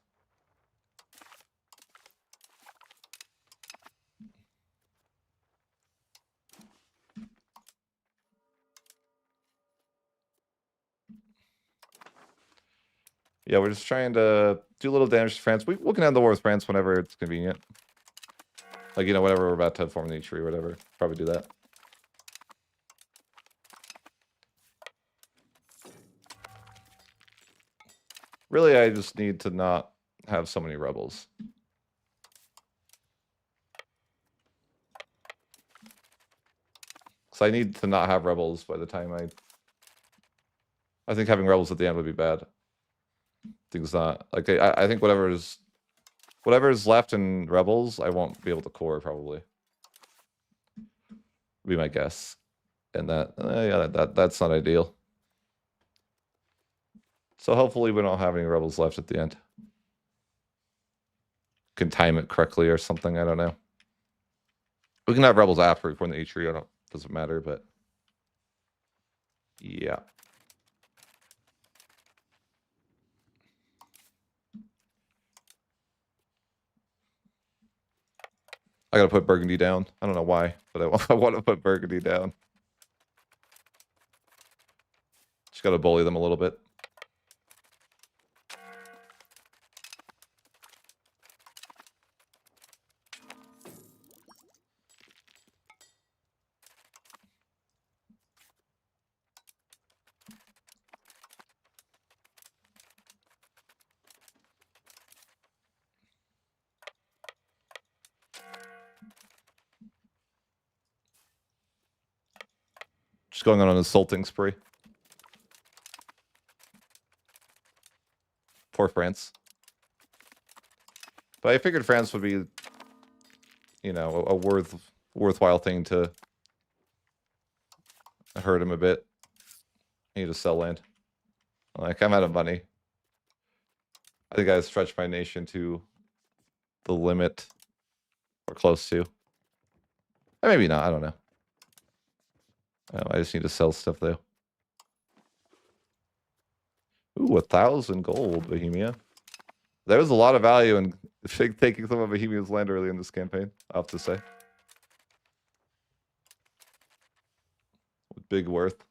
Yeah, we're just trying to do a little damage to France. We can end the war with France whenever it's convenient. Like, you know, whenever we're about to form the tree or whatever. Probably do that. Really, I just need to not have so many rebels. Because I need to not have rebels by the time I think having rebels at the end would be bad. Things not like I think whatever is left in rebels, I won't be able to core probably. Would be my guess, and yeah, that's not ideal. So hopefully we don't have any rebels left at the end. Can time it correctly or something. I don't know. We can have rebels after we form the H3. Doesn't matter, but yeah. I gotta put Burgundy down. I don't know why, but I want to put Burgundy down. Just gotta bully them a little bit. Just going on an assaulting spree. For France. But I figured France would be, you know, a worthwhile thing to hurt him a bit. I need to sell land. Like, I'm out of money. I think I stretched my nation to the limit. Or close to. Or maybe not, I don't know. I just need to sell stuff, though. Ooh, 1,000 gold, Bohemia. There was a lot of value in taking some of Bohemia's land early in this campaign, I have to say. With big worth.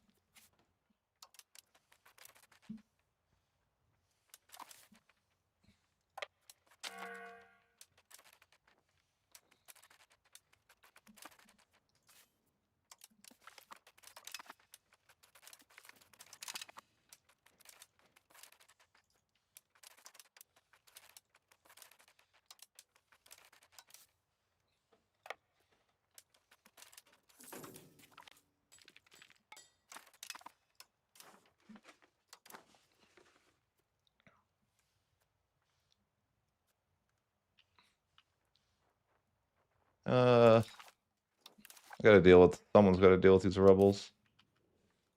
I gotta deal with, someone's gotta deal with these rebels.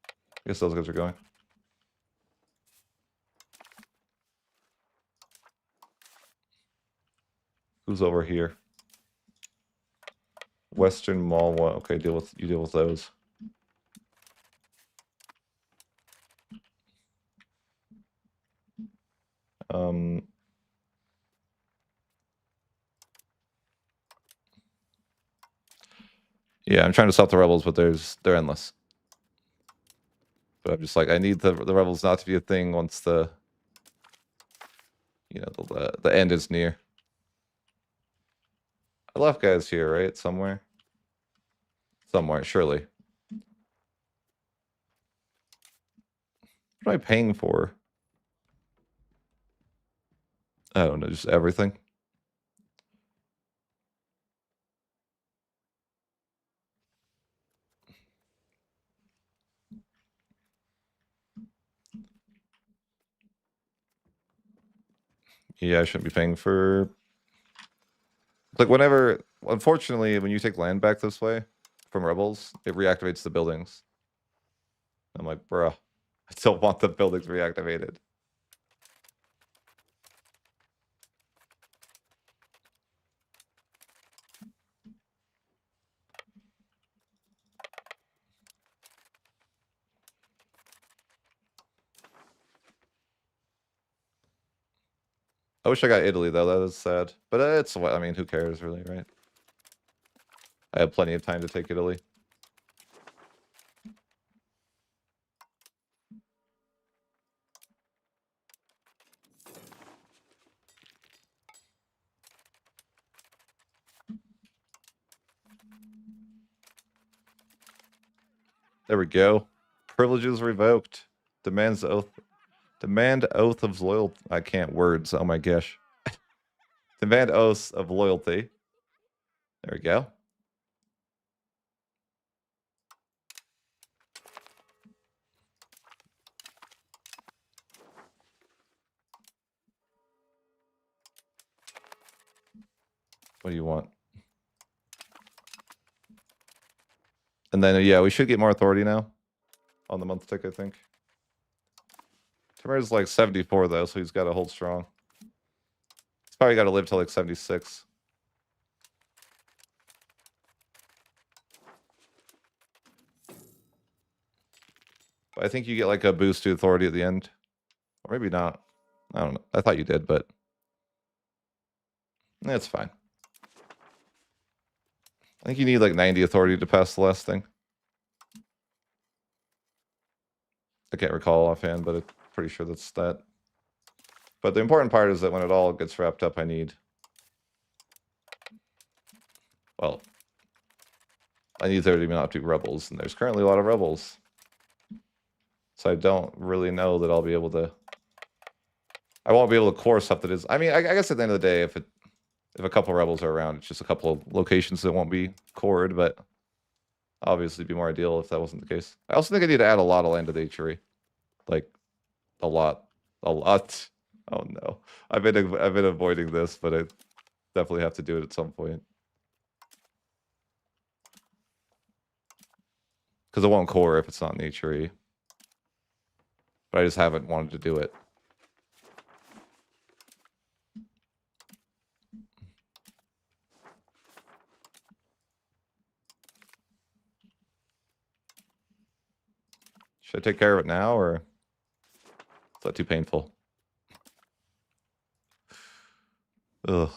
I guess those guys are going. Who's over here? Western Mall one. Okay, you deal with those. Yeah, I'm trying to stop the rebels, but they're endless. But I'm just like, I need the rebels not to be a thing once the, you know, the end is near. I left guys here, right? Somewhere, surely. What am I paying for? I don't know, just everything. Yeah, I shouldn't be paying for... Like, whenever... Unfortunately, when you take land back this way from rebels, it reactivates the buildings. I'm like, bruh, I don't want the buildings reactivated. I wish I got Italy, though. That is sad. But it's... I mean, who cares, really, right? I have plenty of time to take Italy. There we go. Privileges revoked. Demands oath. Demand oath of loyalty. I can't words. Oh my gosh. Demand oaths of loyalty. There we go. What do you want? And then, yeah, we should get more authority now. On the month tick, I think. Temur is like 74, though, so he's got to hold strong. He's probably got to live till like 76. But I think you get like a boost to authority at the end. Or maybe not. I don't know. I thought you did, but it's fine. I think you need like 90 authority to pass the last thing. I can't recall offhand, but I'm pretty sure that's that. But the important part is that when it all gets wrapped up, I need... Well, I need there to not be rebels, and there's currently a lot of rebels. So I don't really know that I'll be able to... I won't be able to core stuff that is... I mean, I guess at the end of the day, if a couple rebels are around, it's just a couple of locations that won't be cored, but obviously it'd be more ideal if that wasn't the case. I also think I need to add a lot of land to the HRE. Like, a lot. A lot. Oh no. I've been avoiding this, but I definitely have to do it at some point. Because it won't core if it's not in the HRE. But I just haven't wanted to do it. Should I take care of it now, or is that too painful? Ugh.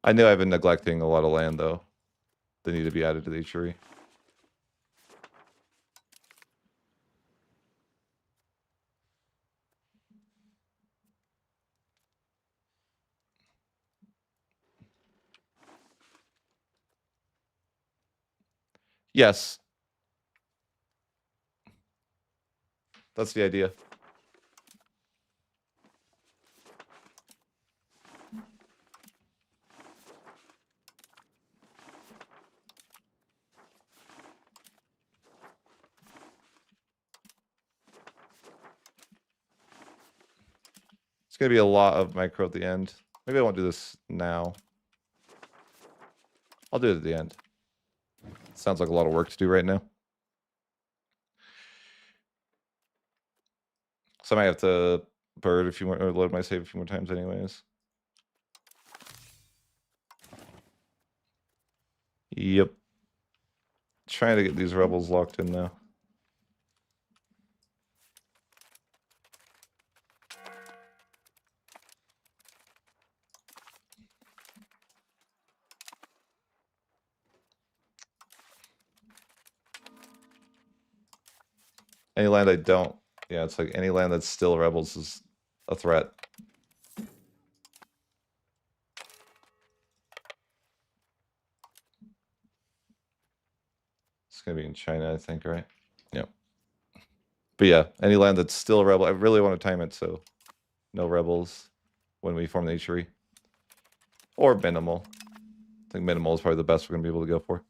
I knew I've been neglecting a lot of land, though. They need to be added to the HRE. Yes. That's the idea. It's going to be a lot of micro at the end. Maybe I won't do this now. I'll do it at the end. Sounds like a lot of work to do right now. So I might have to bird a few more, or load my save a few more times anyways. Yep. Trying to get these rebels locked in now. Any land I don't... Yeah, it's like any land that's still rebels is a threat. It's going to be in China, I think, right? Yep. But yeah, any land that's still a rebel... I really want to time it so no rebels when we form the HRE. Or minimal. I think minimal is probably the best we're going to be able to go for.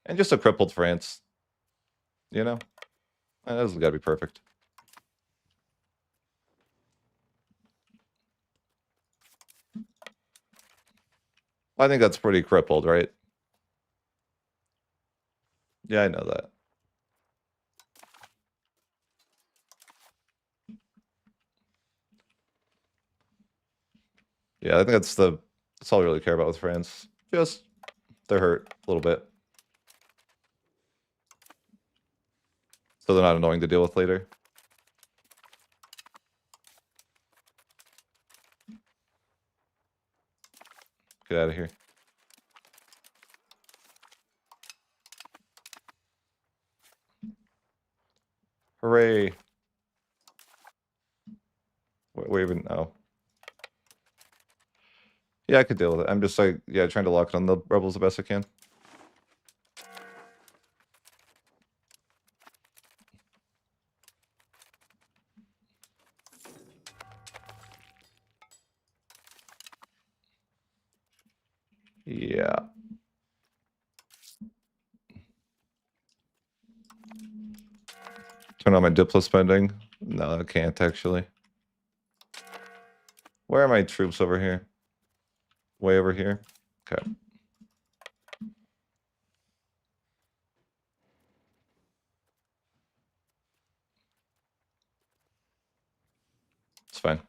And just a crippled France. You know? That doesn't got to be perfect. I think that's pretty crippled, right? Yeah, I know that. Yeah, I think that's all we really care about with France. Just they're hurt a little bit. So they're not annoying to deal with later. Get out of here. Hooray. Wait, even... Oh. Yeah, I could deal with it. I'm just like, yeah, trying to lock it on the rebels the best I can. Yeah. Turn on my Diplo spending. No, I can't actually. Where are my troops over here? Way over here? Okay. It's fine.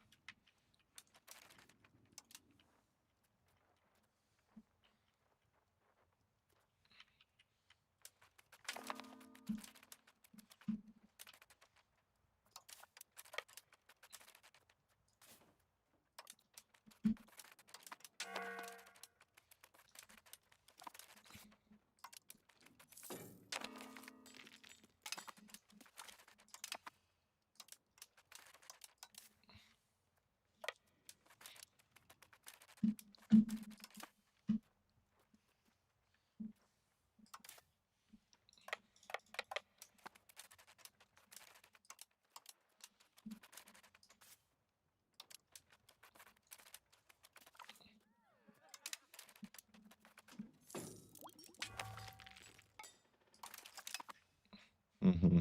Mm-hmm.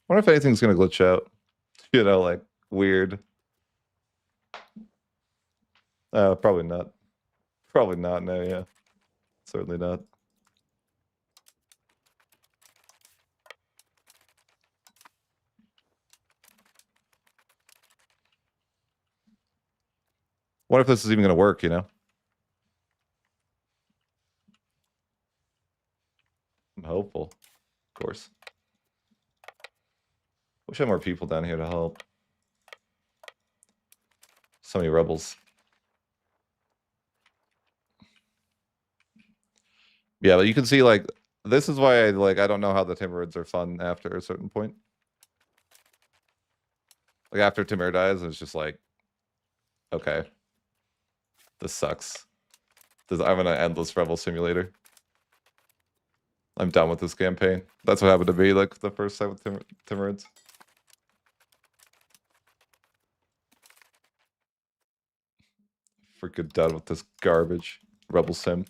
Wonder if anything's gonna glitch out. You know, like weird. Probably not. Probably not. No, yeah, certainly not. What if this is even gonna work? You know, I'm hopeful, of course. Wish I had more people down here to help. So many rebels. Yeah, but you can see like this is why I don't know how the Timurids are fun after a certain point. Like after Timur dies, it's just like, okay, this sucks. I'm in an endless rebel simulator. I'm done with this campaign. That's what happened to me like the first time with Timurids. Freaking done with this garbage. Rebel sim.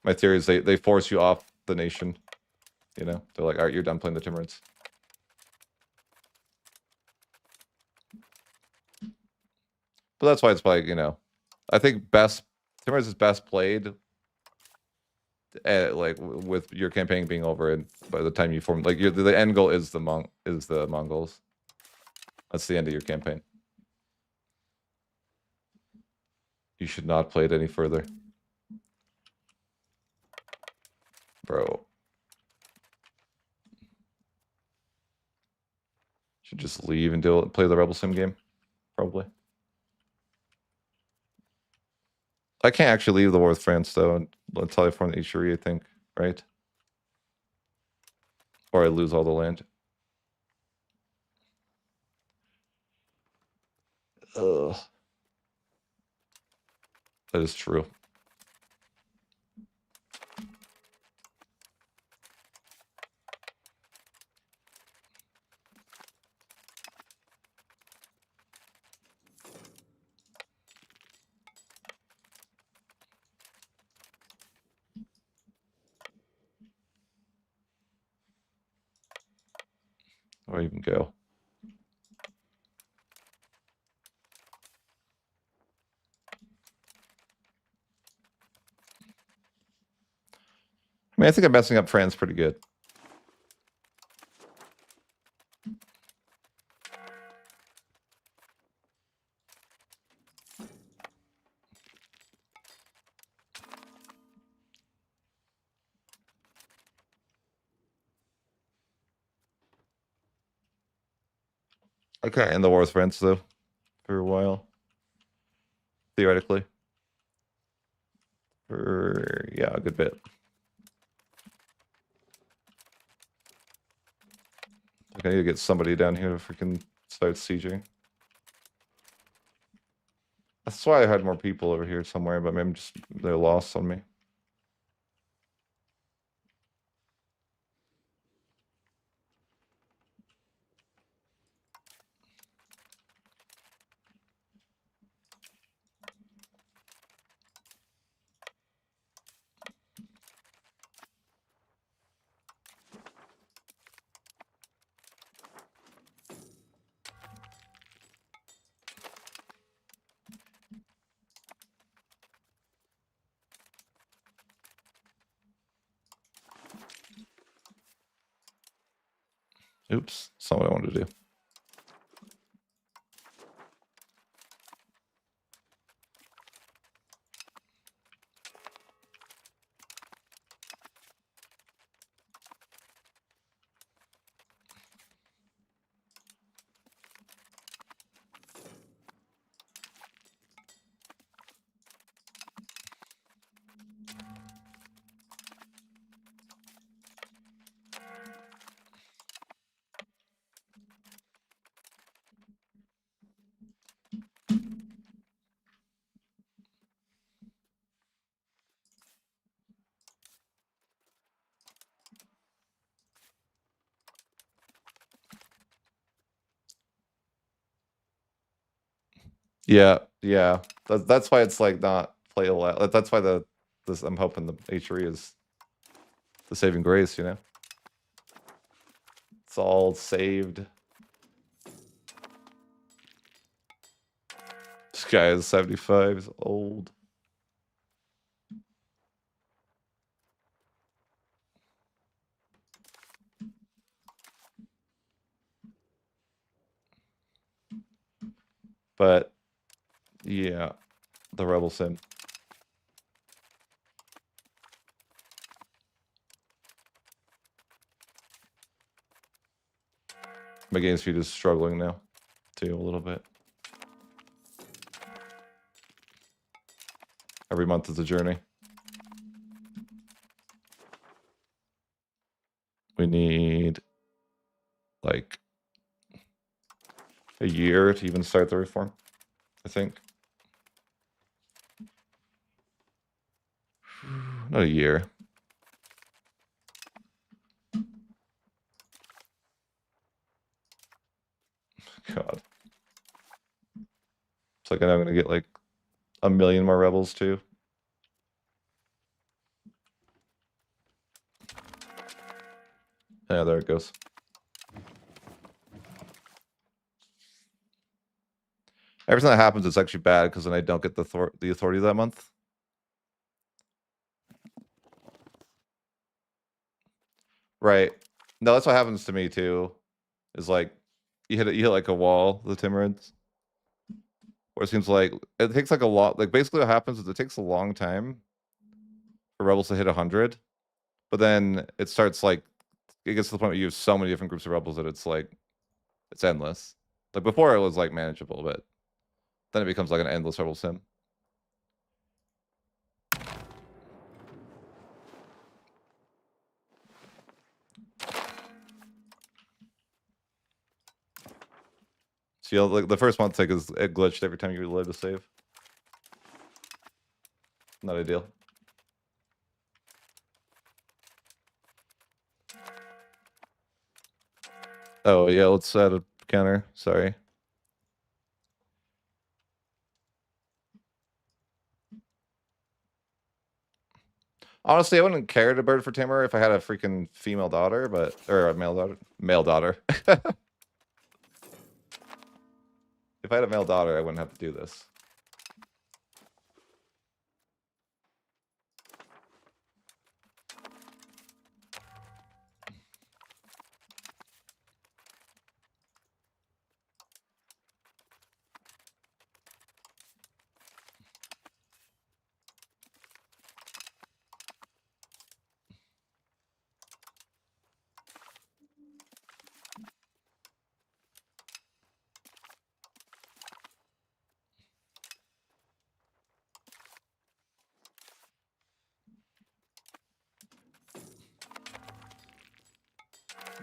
My theory is they force you off the nation. You know? They're like, alright, you're done playing the Timurids. But that's why it's like, you know, I think Timurids is best played like with your campaign being over, and by the time you form, like the end goal is the Mongols. That's the end of your campaign. You should not play it any further, bro. Should just leave and play the Rebel Sim game, probably. I can't actually leave the war with France though until I form the Ishuri, I think, right? Or I lose all the land. Ugh. That is true. Where do I even go? I mean, I think I'm messing up France pretty good. I can't end the war with France though for a while. Theoretically. For yeah, a good bit. Like I need to get somebody down here to freaking start sieging. That's why I had more people over here somewhere, but maybe they're lost on me. Oops, that's not what I wanted to do. Yeah, yeah. That's why it's like not playable. That's why this I'm hoping the H3 is the saving grace, you know? It's all saved. This guy is 75, he's old. But yeah, the Rebel Sim. My game speed is struggling now, too, a little bit. Every month is a journey. We need like a year to even start the reform, I think. Not a year. God. It's like I know I'm gonna get like 1,000,000 more rebels too. Yeah, there it goes. Every time that happens, it's actually bad because then I don't get the authority that month. Right. No, that's what happens to me too. Is like you hit like a wall, the Timurids. Where it seems like it takes like a lot. Like basically what happens is it takes a long time for rebels to hit 100, but then it starts like it gets to the point where you have so many different groups of rebels that it's like it's endless. Like before it was like manageable, but then it becomes like an endless rebel sim. So you know, like the first month like is it glitched every time you reload to save. Not ideal. Oh yeah, let's add a counter. Sorry. Honestly, I wouldn't care to bird for Temur if I had a freaking female daughter, or a male daughter. Male daughter. If I had a male daughter, I wouldn't have to do this.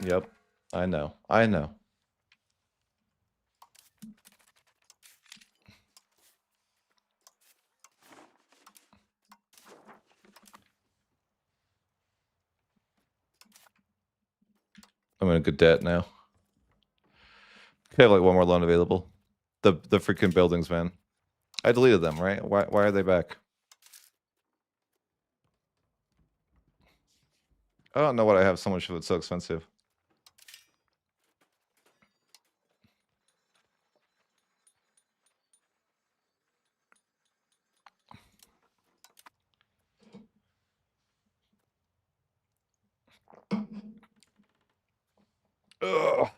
Yep. I know. I know. I'm in a good debt now. I have like one more loan available. The freaking buildings, man. I deleted them, right? Why are they back? I don't know what I have so much of it's so expensive. Ugh.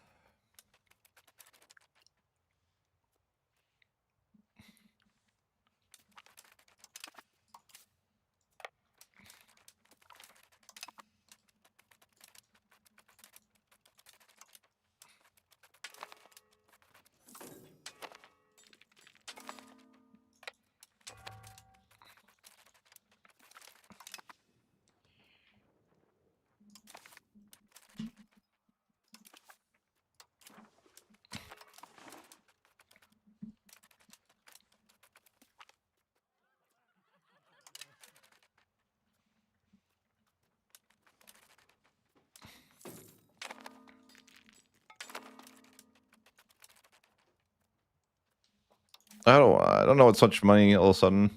I don't know what's such money all of a sudden.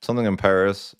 Something in Paris.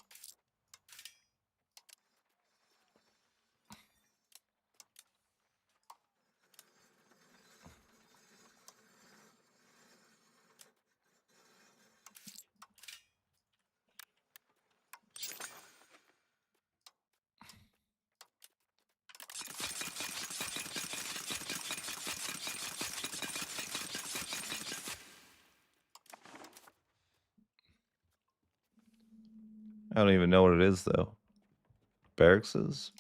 I don't even know what it is though. Barracks is.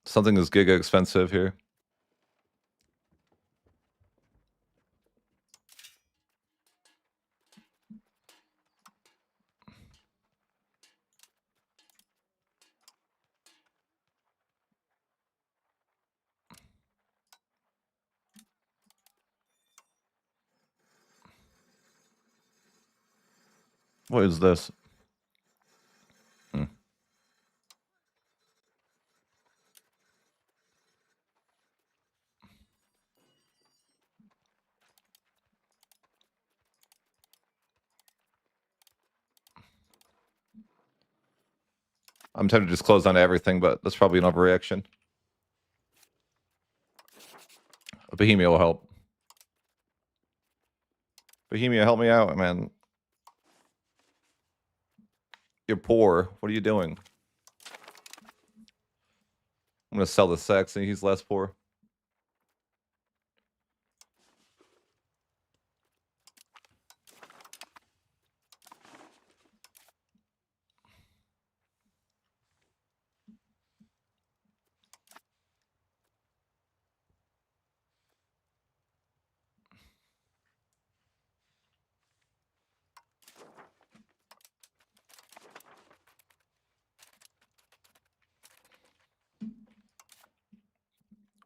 Something is giga expensive here. What is this? I'm tempted to just close down everything, but that's probably an overreaction. Bohemia will help. Bohemia, help me out, man. You're poor. What are you doing? I'm gonna sell the Saxon. He's less poor.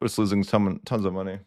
We're just losing tons of money.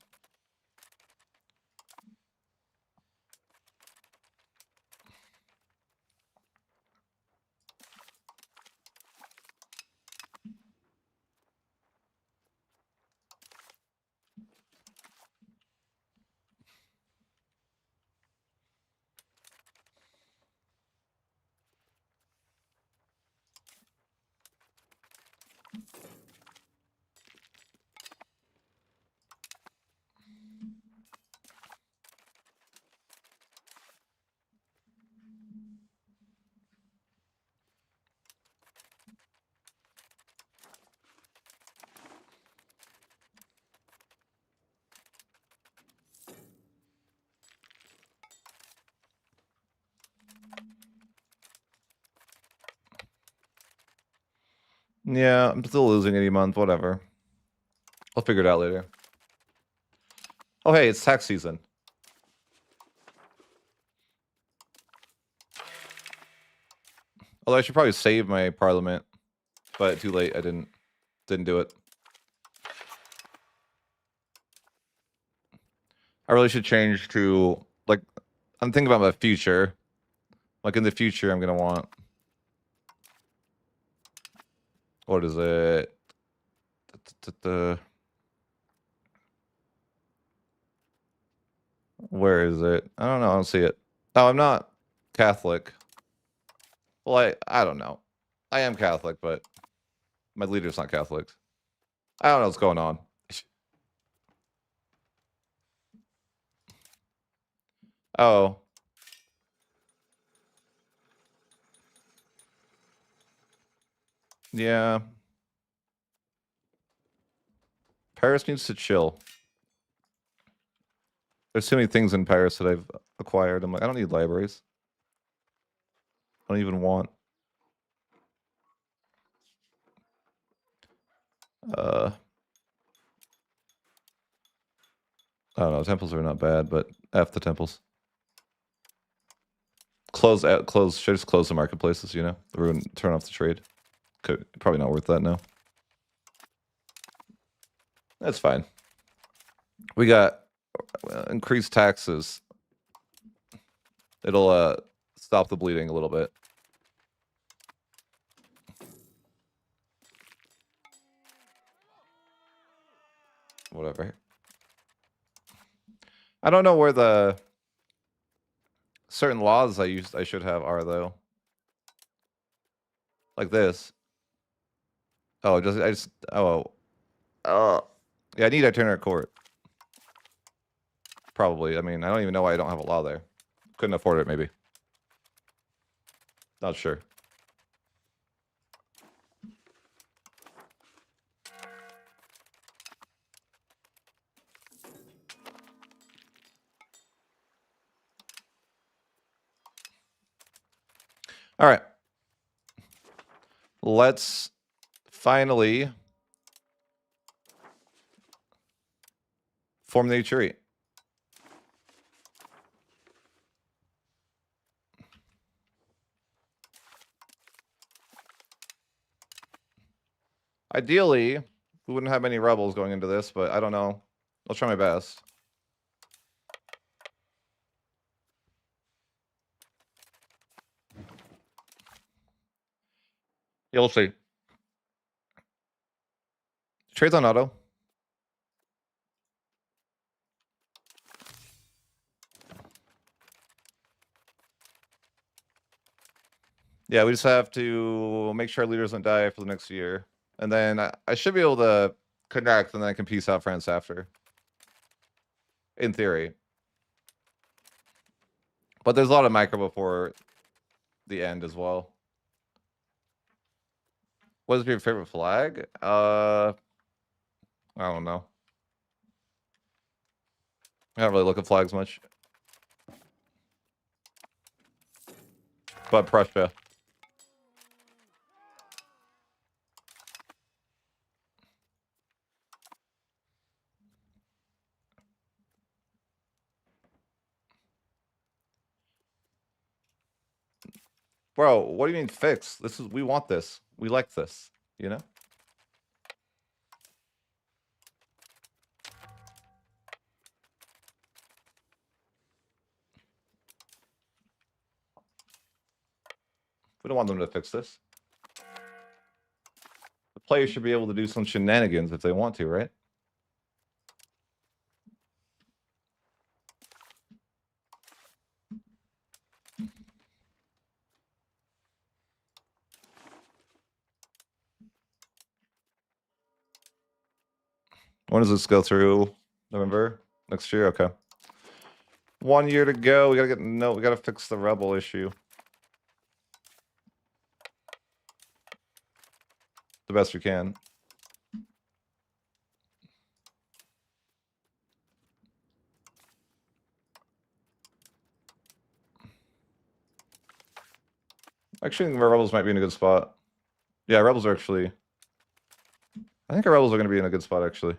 Yeah, I'm still losing any month. Whatever. I'll figure it out later. Oh, hey, it's tax season. Although I should probably save my parliament, but too late. I didn't do it. I really should change to, like, I'm thinking about my future. Like, in the future, I'm gonna want, what is it? Where is it? I don't know. I don't see it. Oh, I'm not Catholic. Well, I don't know. I am Catholic, but my leader's not Catholic. I don't know what's going on. Oh. Yeah. Paris needs to chill. There's too many things in Paris that I've acquired. I'm like, I don't need libraries. I don't even want. I don't know. Temples are not bad, but F the temples. Close. Should I just close the marketplaces? You know, turn off the trade. Probably not worth that now. That's fine. We got increased taxes. It'll stop the bleeding a little bit. Whatever. I don't know where the certain laws I should have are though. Like this. Oh, yeah, I need itinerant court. Probably. I mean, I don't even know why I don't have a law there. Couldn't afford it, maybe. Not sure. All right. Let's finally form the tree. Ideally, we wouldn't have any rebels going into this, but I don't know. I'll try my best. You'll see. Trades on auto. Yeah, we just have to make sure our leaders don't die for the next year. And then I should be able to connect, and then I can peace out France after. In theory. But there's a lot of micro before the end as well. What is your favorite flag? I don't know. I don't really look at flags much. But Prussia. Bro, what do you mean fix? We want this. We like this, you know? We don't want them to fix this. The players should be able to do some shenanigans if they want to, right? When does this go through? November? Next year? Okay. 1 year to go. We gotta fix the rebel issue. The best we can. Actually, I think our rebels might be in a good spot. Yeah, rebels are actually... I think our rebels are going to be in a good spot, actually.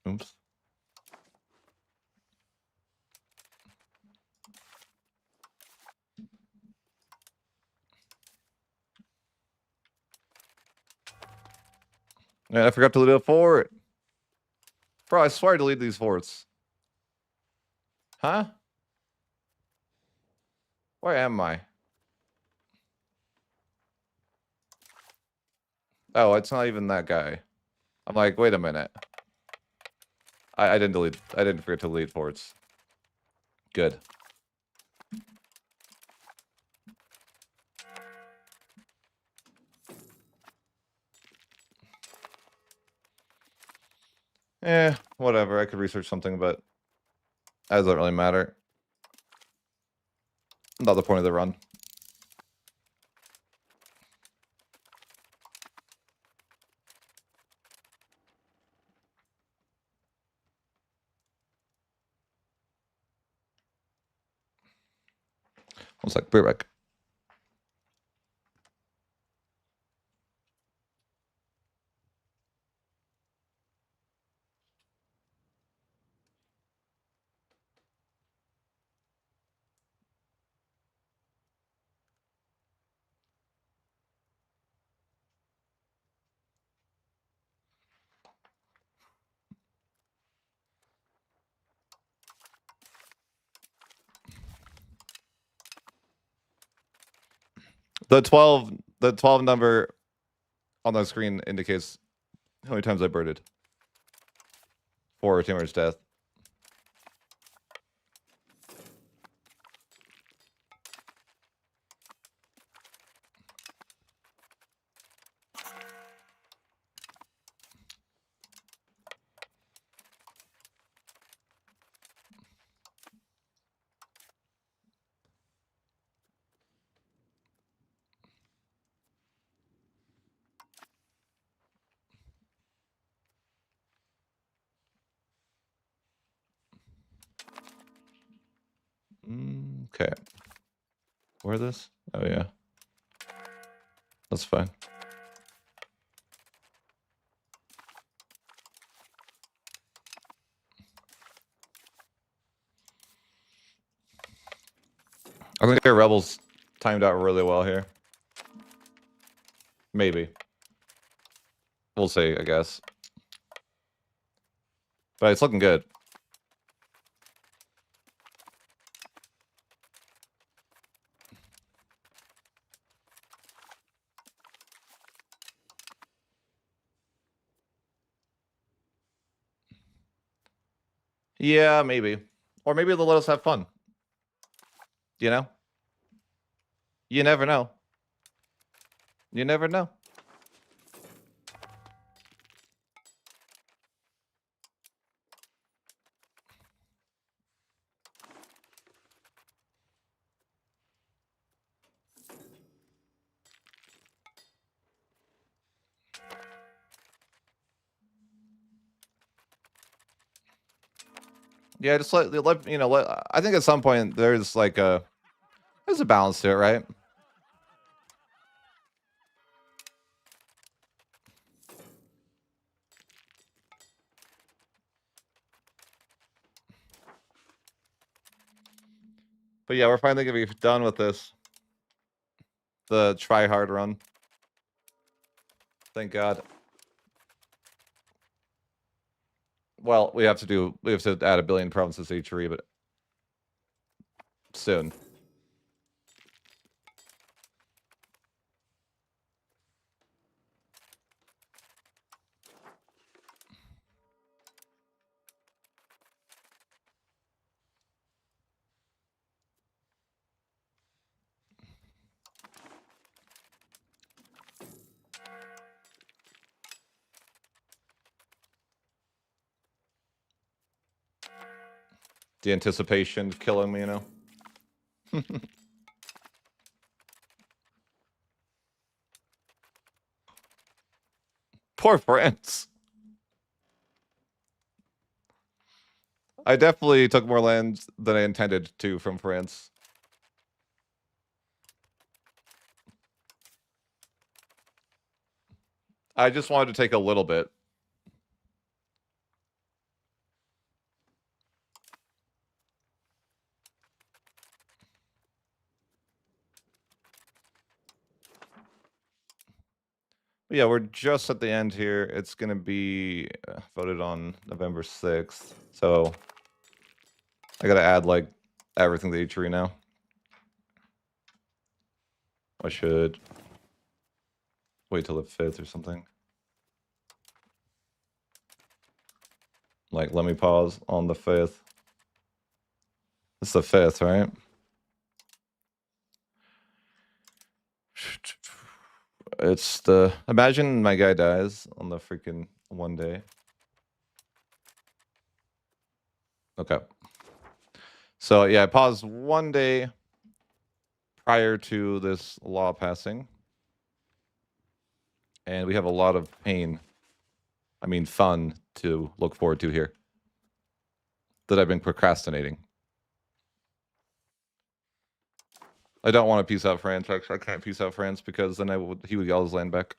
Oops. Yeah, I forgot to delete a fort. Bro, I swear I deleted these forts. Huh? Where am I? Oh, it's not even that guy. I'm like, wait a minute. I didn't forget to delete forts. Good. Whatever. I could research something, but that doesn't really matter. Not the point of the run. One sec, be right back. The 12 number on the screen indicates how many times I birded for Timur's death. Okay. Where this? Oh yeah. That's fine. I think our rebels timed out really well here. Maybe. We'll see, I guess. But it's looking good. Yeah, maybe. Or maybe they'll let us have fun. You know? You never know. You never know. Yeah, just let you know. I think at some point there's like there's a balance to it, right? But yeah, we're finally gonna be done with this. The try hard run. Thank God. Well, we have to add 1 billion provinces to each re, but soon. The anticipation killing me, you know. Poor France. I definitely took more lands than I intended to from France. I just wanted to take a little bit. But yeah, we're just at the end here. It's going to be voted on November 6th. So I got to add like everything to each re now. I should wait till the 5th or something. Like, let me pause on the 5th. It's the 5th, right? It's the... Imagine my guy dies on the freaking one day. Okay. So, yeah, I paused 1 day prior to this law passing. And we have a lot of pain. I mean, fun to look forward to here. That I've been procrastinating. I don't want to peace out France. Actually, I can't peace out France because then he would get all his land back.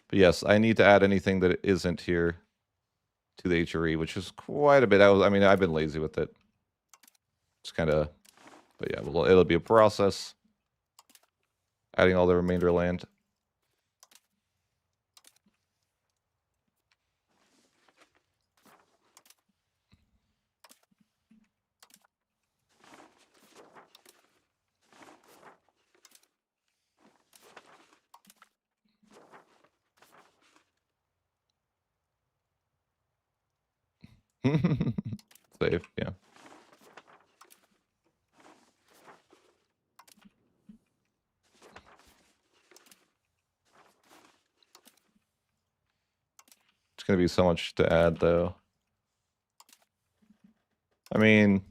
But yes, I need to add anything that isn't here to the HRE, which is quite a bit. I mean, I've been lazy with it. It's kind of, but yeah, well, it'll be a process. Adding all the remainder land. Safe, yeah. It's gonna be so much to add, though. I mean,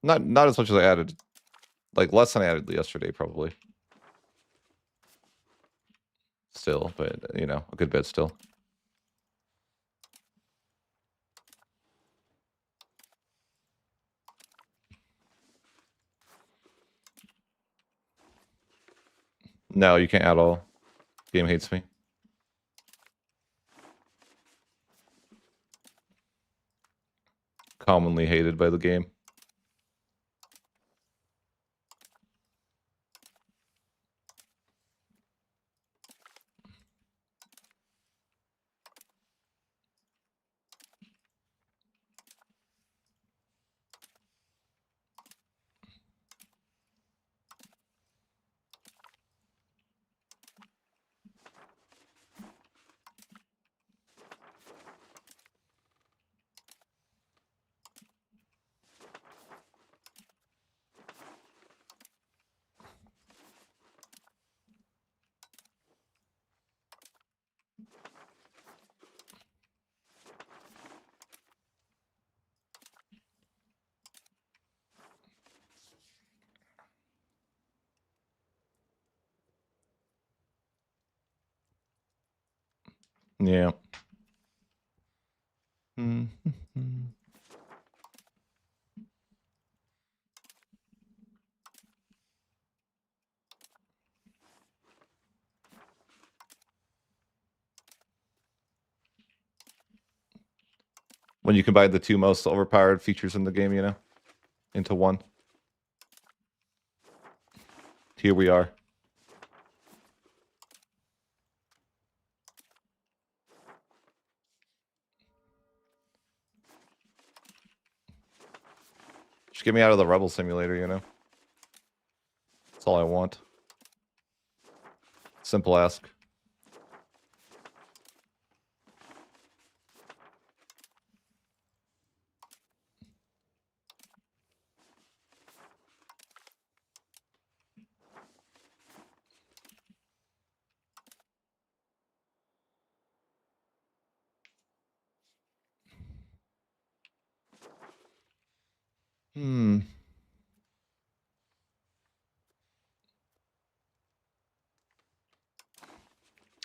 not as much as I added, like less than I added yesterday, probably. Still, but you know, a good bit still. No, you can't at all. Game hates me. Commonly hated by the game. Yeah. When you combine the two most overpowered features in the game, you know, into one. Here we are. Just get me out of the Rebel Simulator, you know? That's all I want. Simple ask.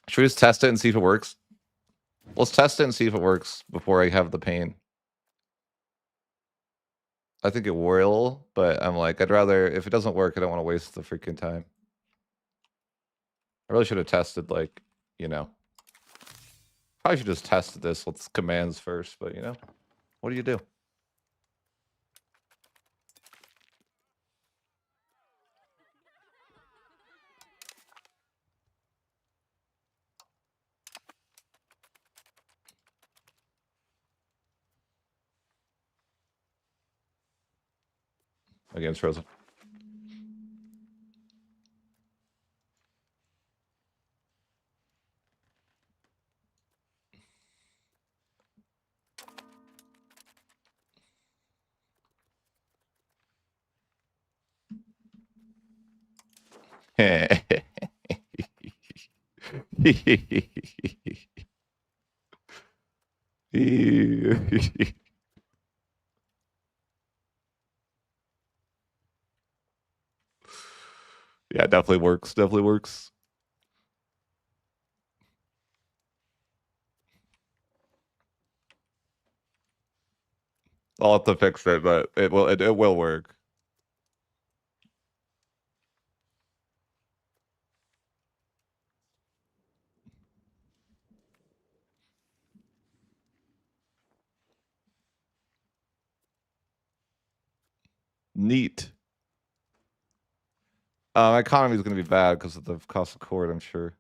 Should we just test it and see if it works? Let's test it and see if it works before I have the pain. I think it will, but I'm like, I'd rather, if it doesn't work, I don't want to waste the freaking time. I really should have tested, like, you know. Probably should just test this with commands first, but you know, what do you do? Against Frozen. Yeah, definitely works. Definitely works. I'll have to fix it, but it will work. Neat. My economy is going to be bad because of the cost of cord, I'm sure.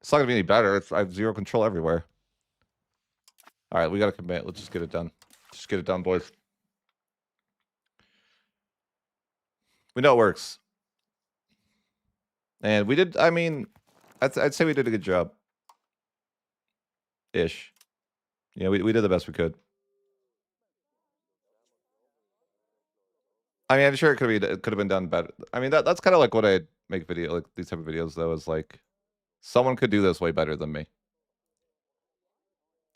It's not going to be any better. I have zero control everywhere. All right, we got to commit. Let's just get it done. Just get it done, boys. We know it works. And we did, I mean, I'd say we did a good job. Ish. Yeah, we did the best we could. I mean, I'm sure it could have been done better. I mean, that's kind of like what I make video like these type of videos though is like someone could do this way better than me.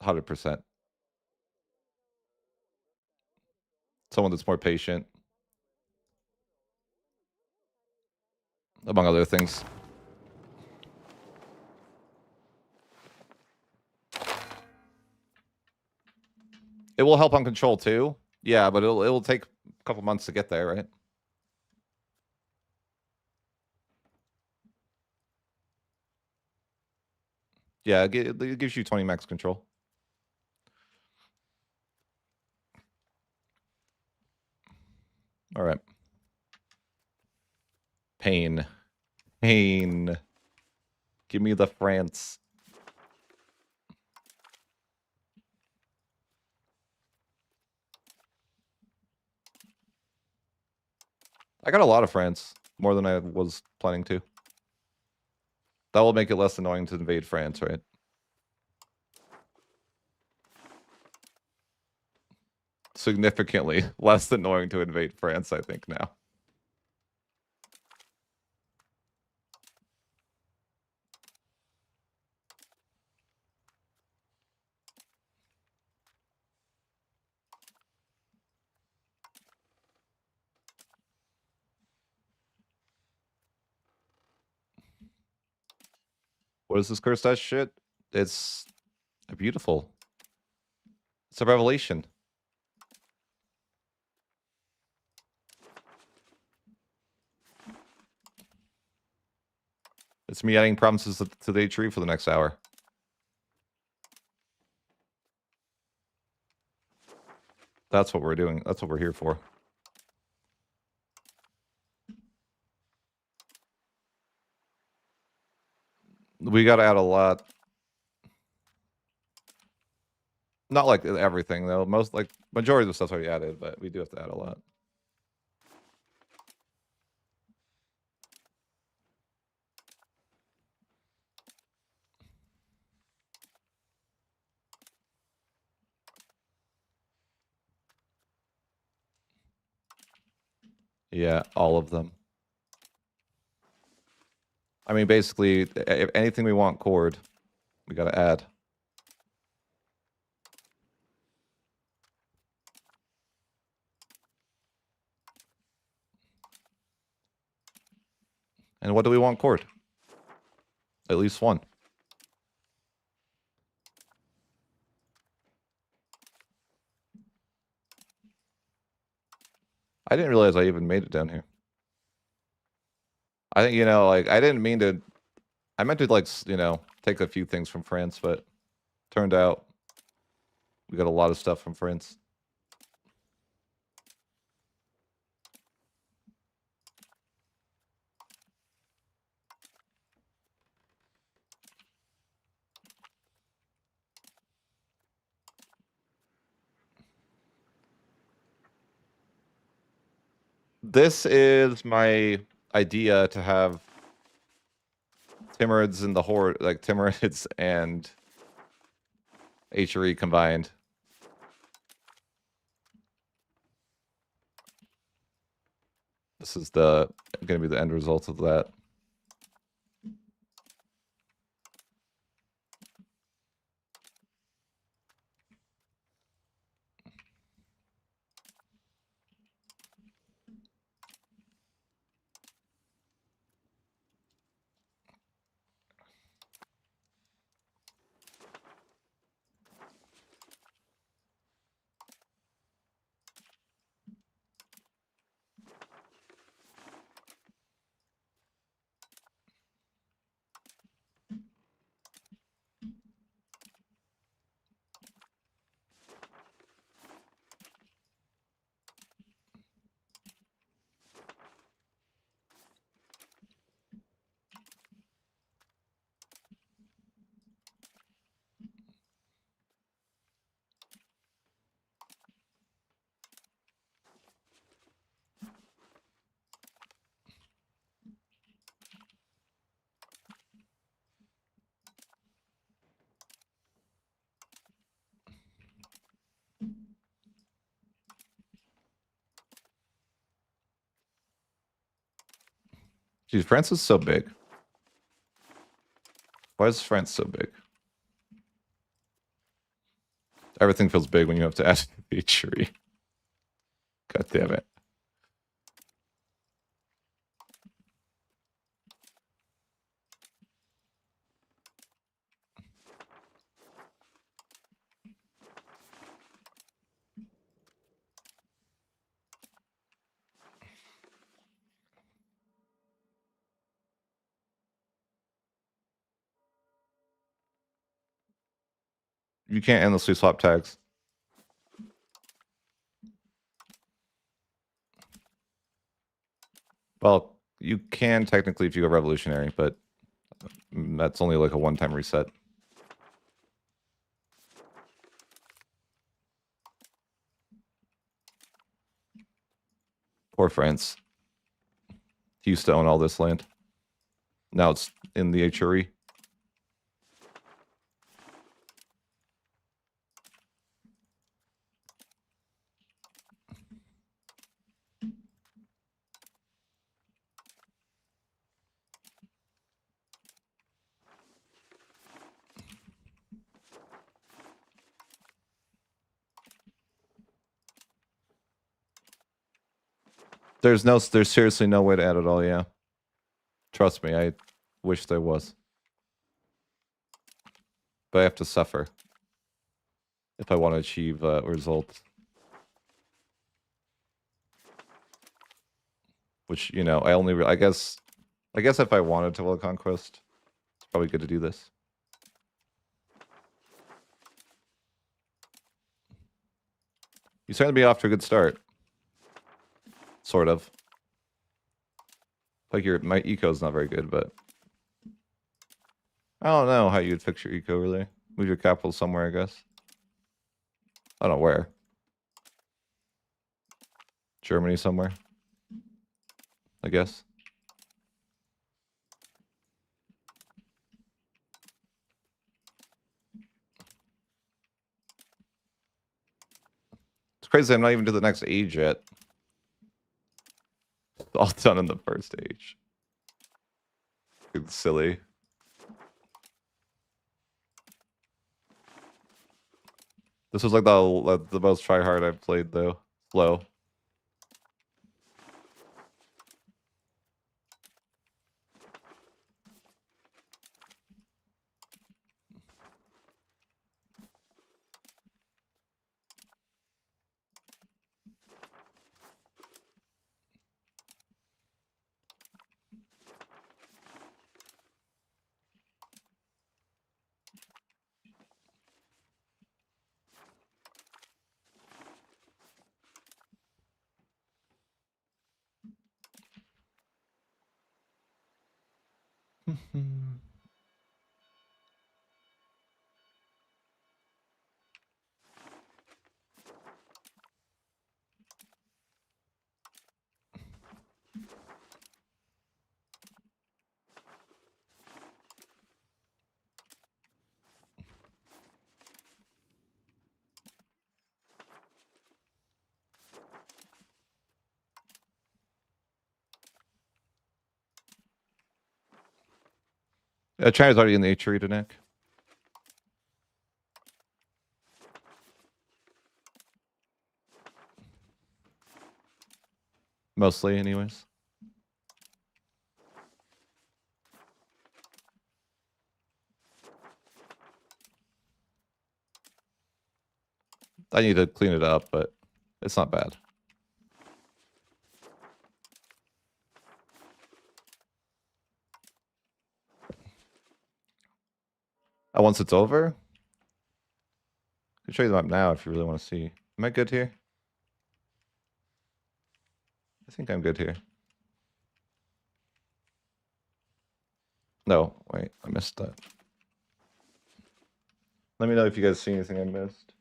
100%. Someone that's more patient, among other things. It will help on control too. Yeah, but it'll take a couple months to get there, right? Yeah, it gives you 20 max control. All right. Pain. Pain. Give me the France. I got a lot of France. More than I was planning to. That will make it less annoying to invade France, right? Significantly less annoying to invade France, I think, now. What is this cursed ass shit? It's beautiful. It's a revelation. It's me adding promises to the tree for the next hour. That's what we're doing. That's what we're here for. We got to add a lot. Not like everything though. Most like majority of the stuff's already added, but we do have to add a lot. Yeah, all of them. I mean, basically, if anything we want cord, we got to add. And what do we want cord? At least one. I didn't realize I even made it down here. I think, you know, like, I didn't mean to... I meant to, like, you know, take a few things from France, but turned out we got a lot of stuff from France. This is my idea to have Timurids and the Horde, like Timurids and HRE combined. This is going to be the end result of that. Dude, France is so big. Why is France so big? Everything feels big when you have to add the tree. God damn it. You can't endlessly swap tags. Well, you can technically if you go revolutionary, but that's only like a one-time reset. Poor France. He used to own all this land. Now it's in the HRE. There's seriously no way to add it all, yeah. Trust me, I wish there was. But I have to suffer if I want to achieve results. Which, you know, I guess if I wanted to will Conquest, it's probably good to do this. You starting to be off to a good start. Sort of. Like my eco's not very good, but I don't know how you'd fix your eco really. Move your capital somewhere, I guess. I don't know where. Germany somewhere. I guess. It's crazy I'm not even to the next age yet. It's all done in the first age. It's silly. This was like the most try hard I've played though. Slow. China's already in the HRE, Nick. Mostly, anyways. I need to clean it up, but it's not bad. Once it's over, I can show you the map now if you really want to see. Am I good here? I think I'm good here. No, wait, I missed that. Let me know if you guys see anything I missed.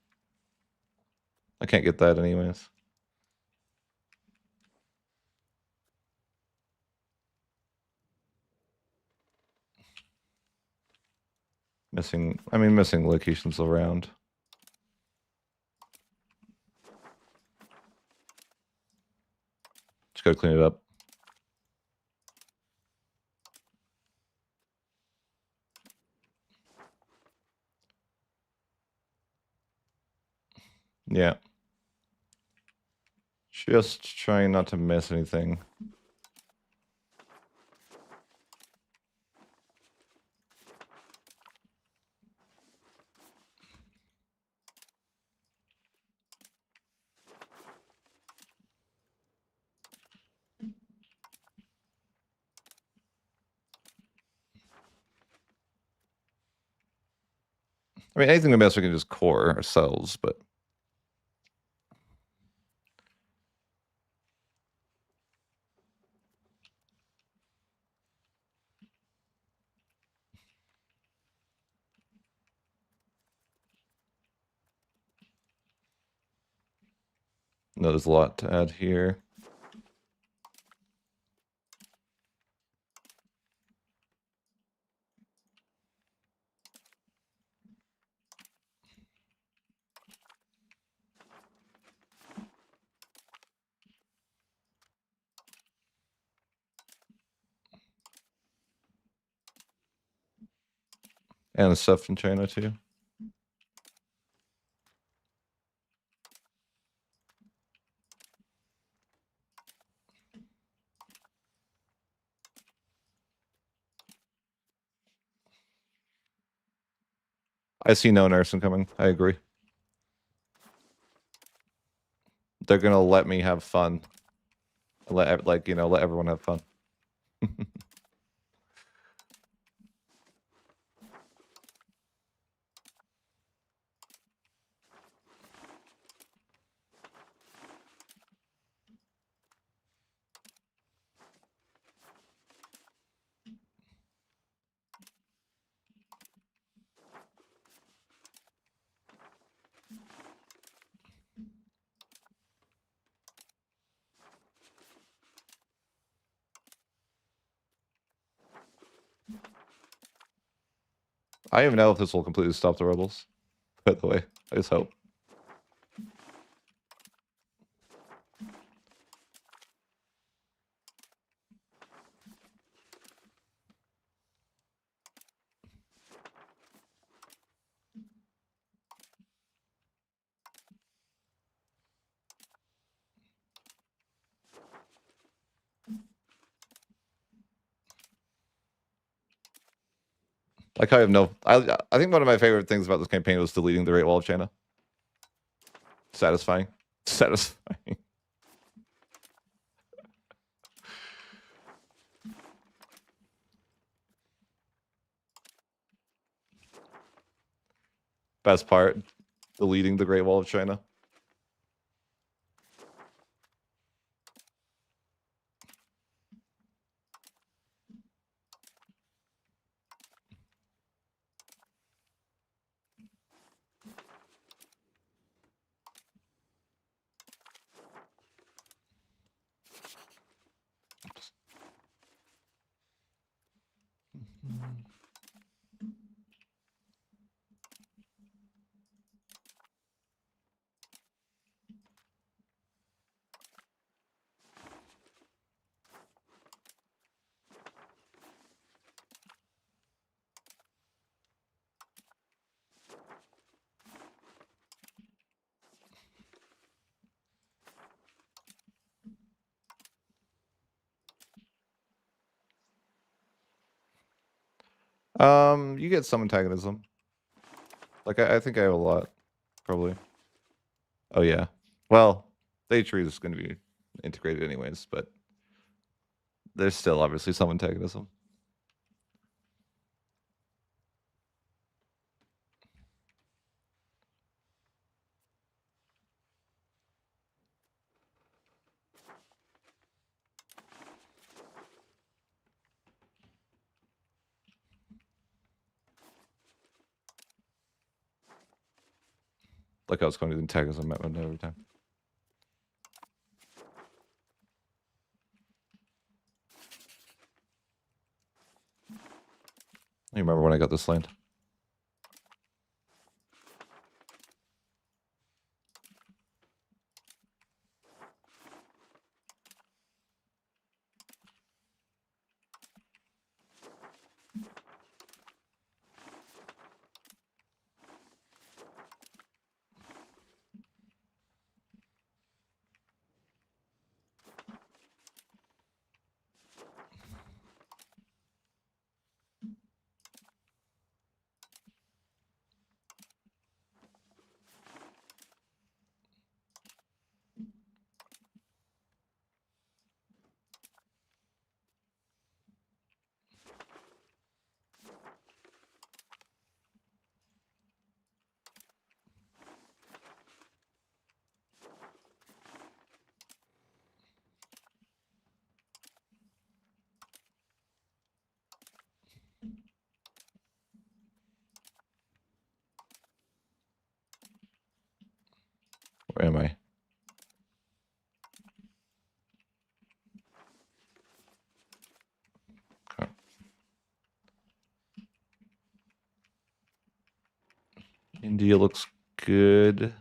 I can't get that anyways. Missing locations around. Just gotta clean it up. Yeah. Just trying not to miss anything. I mean, anything we miss, we can just core ourselves, but... No, there's a lot to add here. And stuff in China, too. I see no nursing coming. I agree. They're gonna let me have fun. Let everyone have fun. I don't even know if this will completely stop the rebels. By the way, I just hope. Like I have no. I think one of my favorite things about this campaign was deleting the Great Wall of China. Satisfying. Satisfying. Best part, deleting the Great Wall of China. You get some antagonism. Like I think I have a lot, probably. Oh yeah. Well, the tree is going to be integrated anyways, but there's still obviously some antagonism. Like I was going to the antagonism every time. You remember when I got this land? Where am I? Okay. India looks good.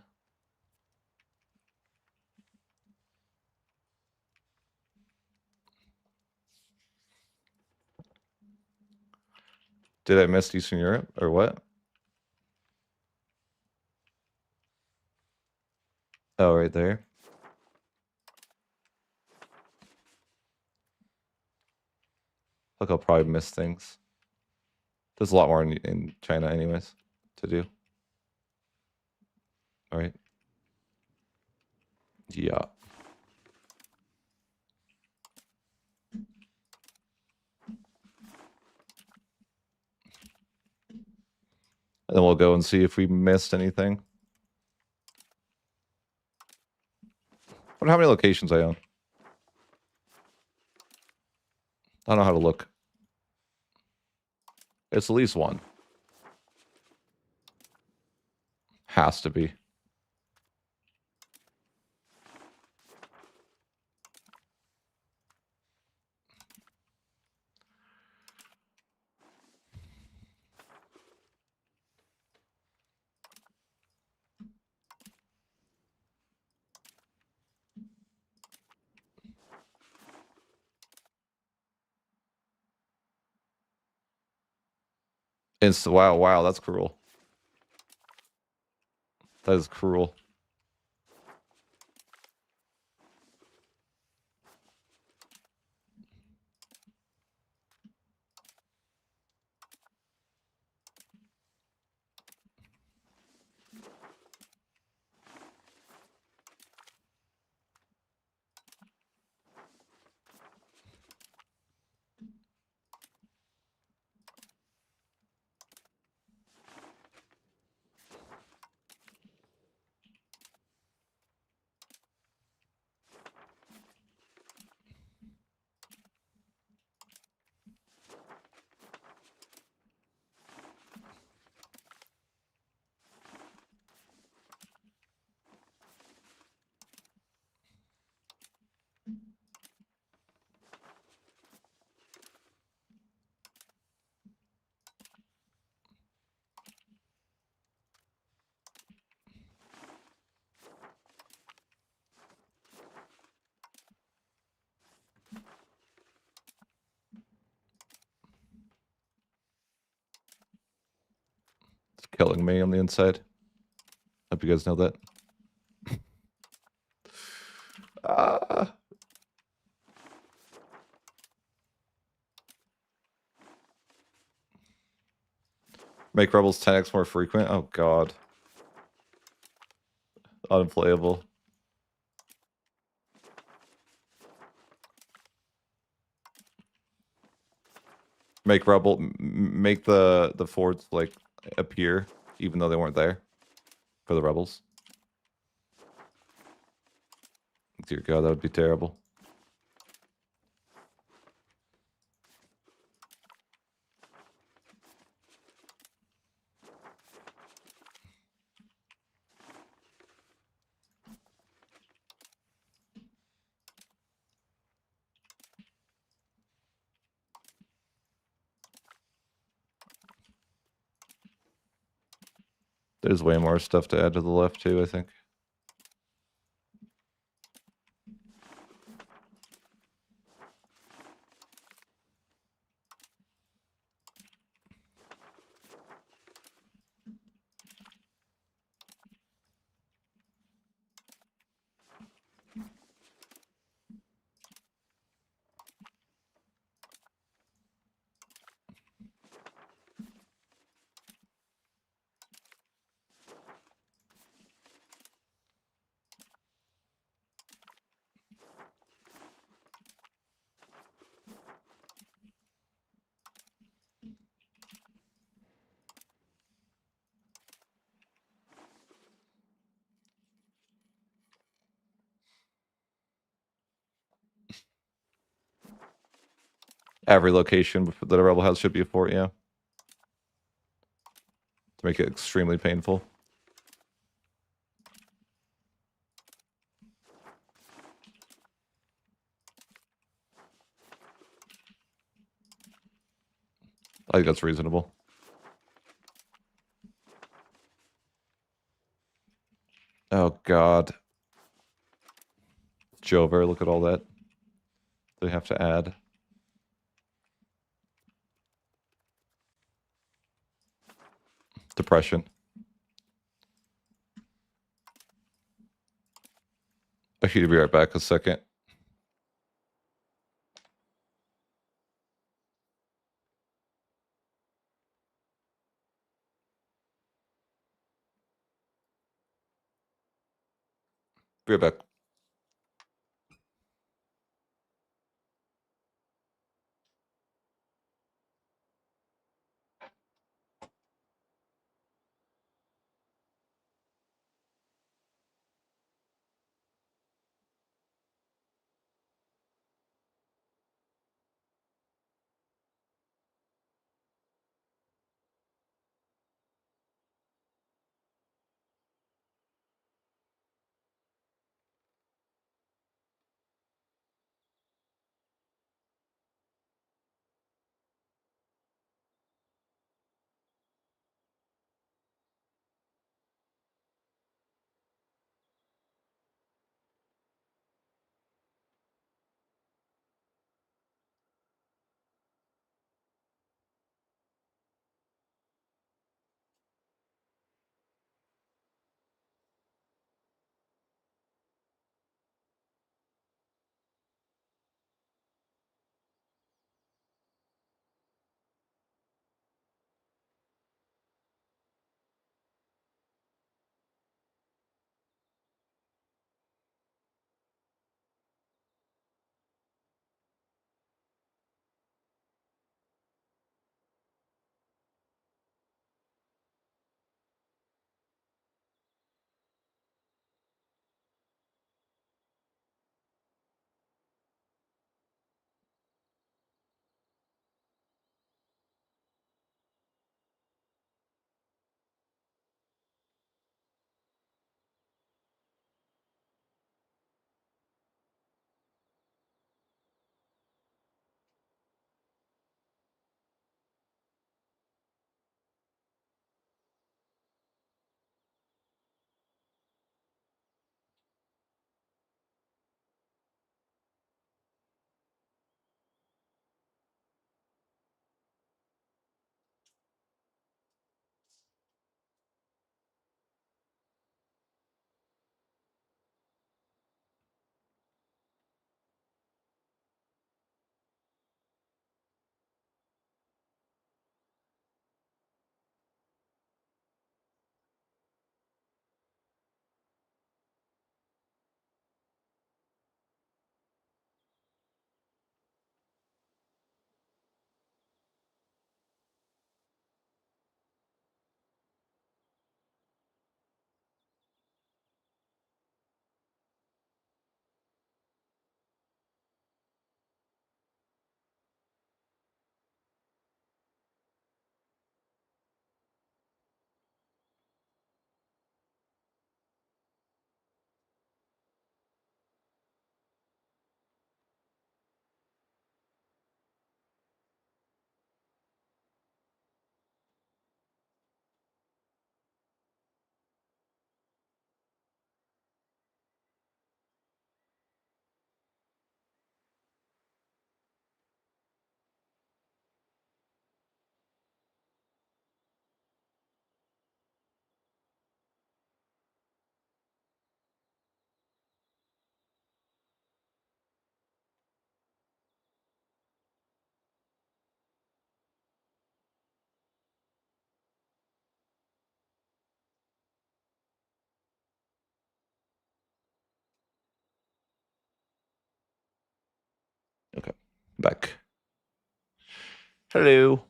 Did I miss Eastern Europe or what? Oh, right there. Look, I'll probably miss things. There's a lot more in China anyways to do. All right. Yeah. And then we'll go and see if we missed anything. I wonder how many locations I own. I don't know how to look. It's at least one. Has to be. It's wow, that's cruel. That is cruel. It's killing me on the inside. Hope you guys know that. Make rebels 10x more frequent. Oh god. Unplayable. Make make the forts like appear even though they weren't there for the rebels. Dear god, that would be terrible. There's way more stuff to add to the left too, I think. Every location that a rebel has should be a fort, yeah. To make it extremely painful. think that's reasonable. Oh God. Jover, look at all that they have to add. Depression. I should be right back a second. Be right back. Okay, back. Hello.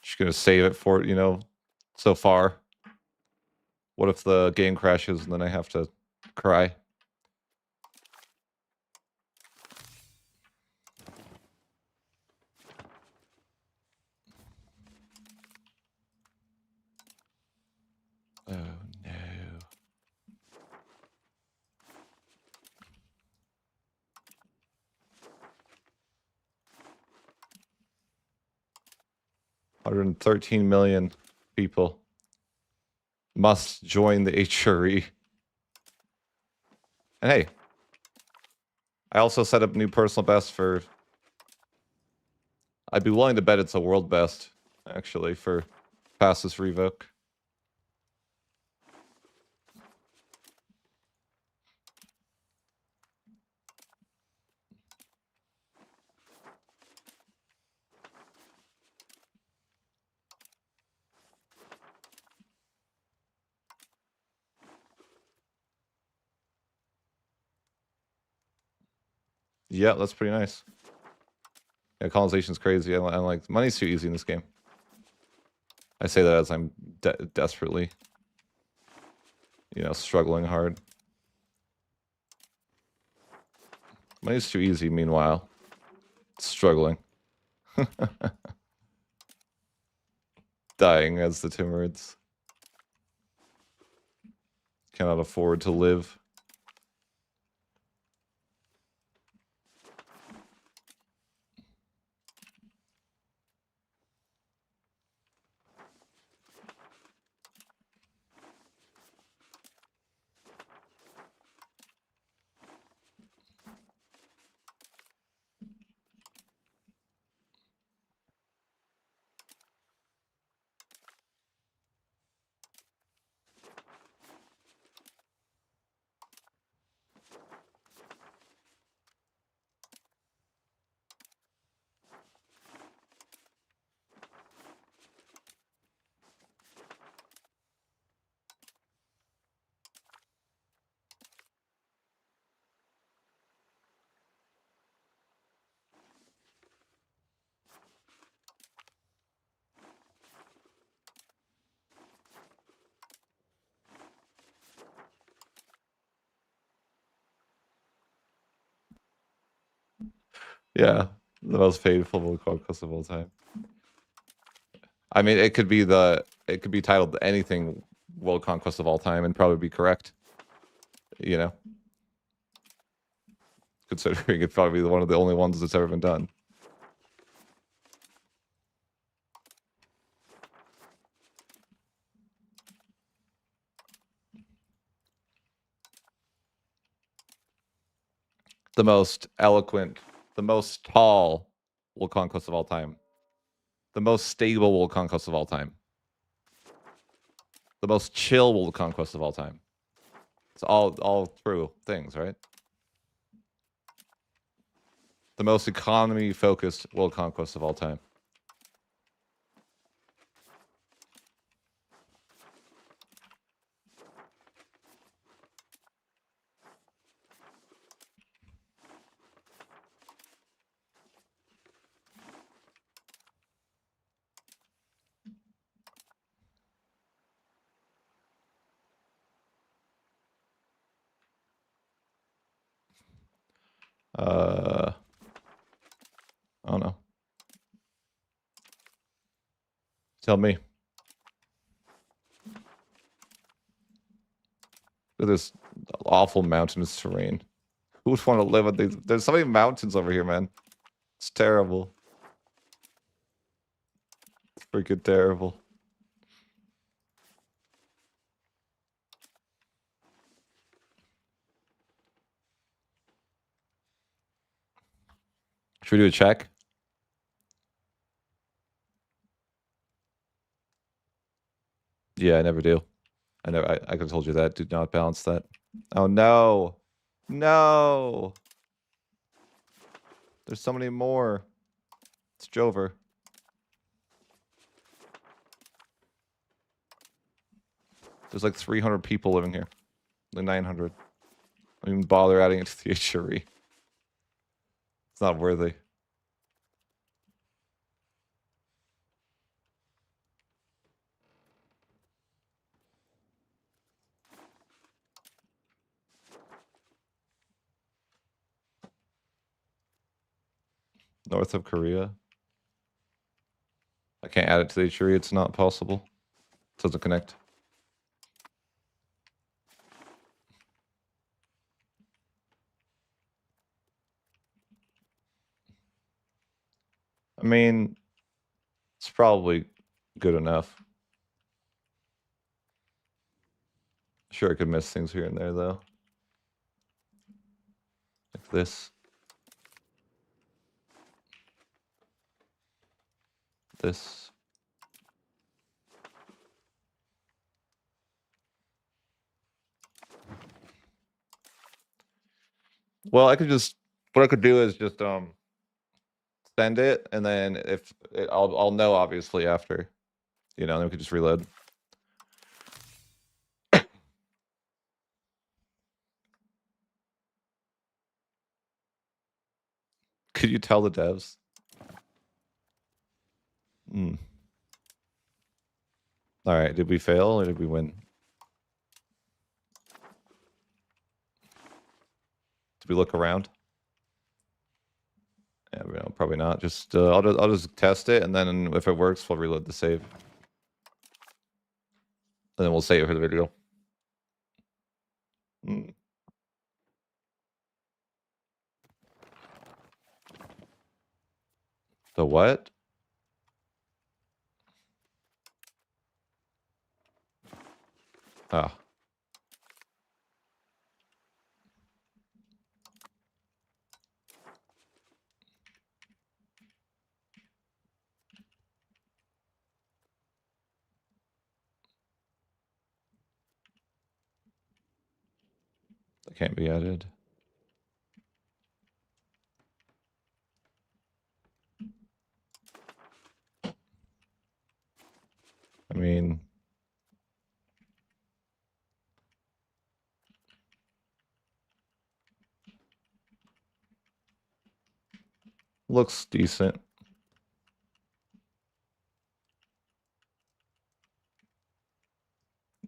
Just gonna save it for, so far. What if the game crashes and then I have to cry? 113 million people must join the HRE. And hey, I also set up new personal best for... I'd be willing to bet it's a world best, actually, for fastest revoke. Yeah, that's pretty nice. Yeah, colonization's crazy. I'm like, money's too easy in this game. I say that as I'm desperately, struggling hard. Money's too easy, meanwhile. Struggling. Dying as the Timurids. Cannot afford to live. Yeah, the most painful world conquest of all time. I mean, it could be titled anything world conquest of all time and probably be correct. Considering it's probably one of the only ones that's ever been done. The most eloquent, the most tall world conquest of all time. The most stable world conquest of all time. The most chill world conquest of all time. It's all true things, right? The most economy-focused world conquest of all time. I don't know. Tell me. Look at this awful mountainous terrain. Who would want to live on these? There's so many mountains over here, man. It's terrible. It's freaking terrible. Should we do a check? Yeah, I never do. I could have told you that. Do not balance that. Oh no. No. There's so many more. It's Jover. There's like 300 people living here. Like 900. Don't even bother adding it to the HRE. It's not worthy. North of Korea. I can't add it to the HRE. It's not possible. It doesn't connect. I mean, it's probably good enough. Sure, I could miss things here and there, though. Like this. This. Well, I could just... What I could do is just send it, and then if I'll know obviously after, you know, then we could just reload. Could you tell the devs? Hmm. All right, did we fail or did we win? Did we look around? Yeah, no, probably not. Just I'll just test it, and then if it works, we'll reload the save, and then we'll save it for the video. Hmm. The what? Ah. That can't be added. I mean, looks decent.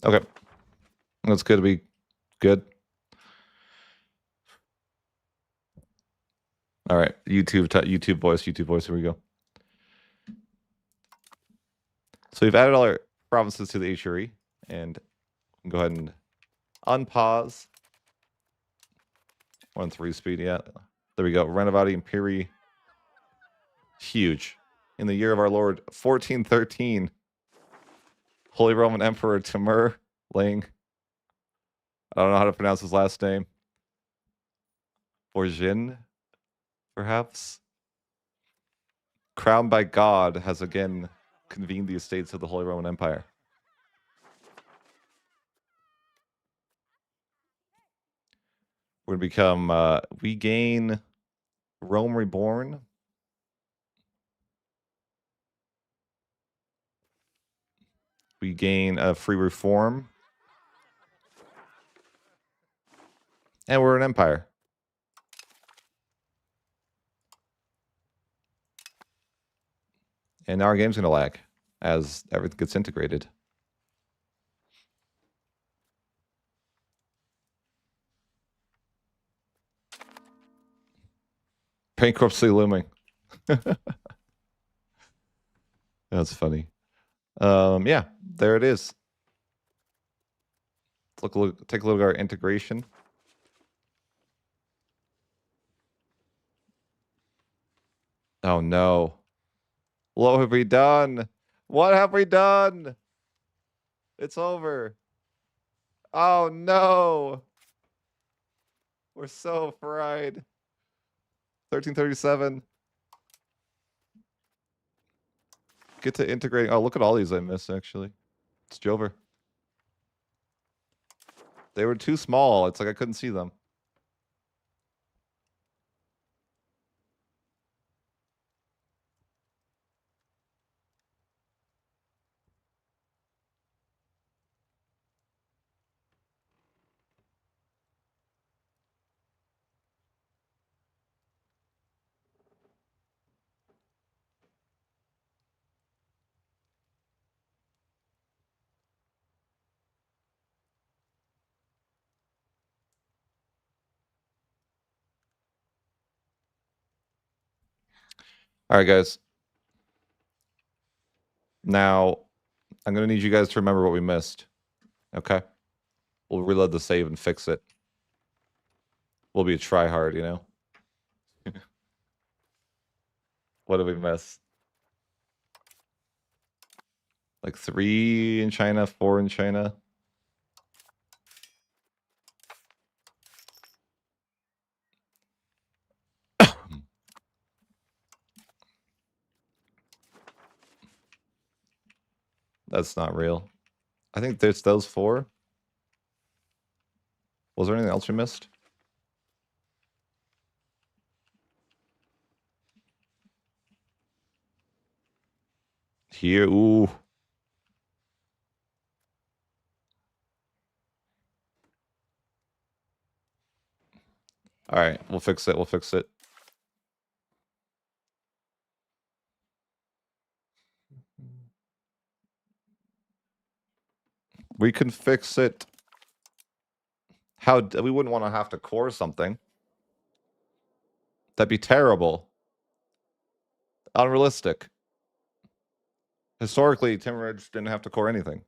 Okay, that's good to be good. All right, YouTube voice. Here we go. So we've added all our provinces to the HRE, and go ahead and unpause. 1-3 speed, yeah. There we go. Renovati Imperi. Huge. In the year of our Lord 1413. Holy Roman Emperor Temur Ling. I don't know how to pronounce his last name. Orjin, perhaps. Crowned by God, has again convened the estates of the Holy Roman Empire. We're going to become, we gain Rome Reborn. We gain a free reform. And we're an empire. And now our game's going to lag as everything gets integrated. Bankruptcy looming. That's funny. Yeah, there it is. Take a look at our integration. Oh no. What have we done? What have we done? It's over. Oh no. We're so fried. 1337. Get to integrating. Oh, look at all these I missed, actually. It's Jover. They were too small. It's like I couldn't see them. All right, guys. Now, I'm going to need you guys to remember what we missed. Okay? We'll reload the save and fix it. We'll be a try-hard, you know? What did we miss? Like 3 in China, 4 in China. That's not real. I think there's those 4. Was there anything else we missed? Here, ooh. All right, we'll fix it. We'll fix it. We can fix it. How we wouldn't want to have to core something. That'd be terrible. Unrealistic. Historically, Timurid didn't have to core anything.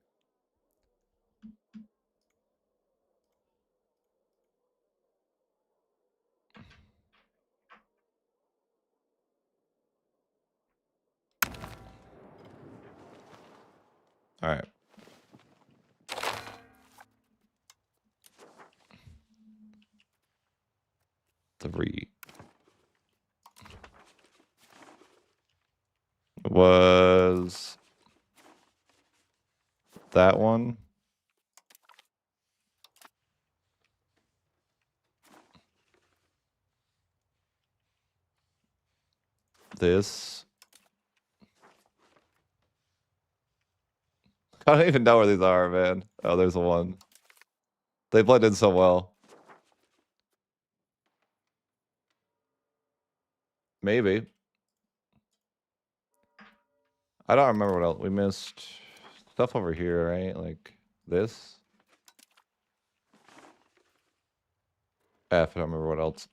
All right. Three. Was that one? This. I don't even know where these are, man. Oh, there's a one. They blend in so well. Maybe. I don't remember what else. We missed stuff over here, right? Like this. F, I don't remember what else.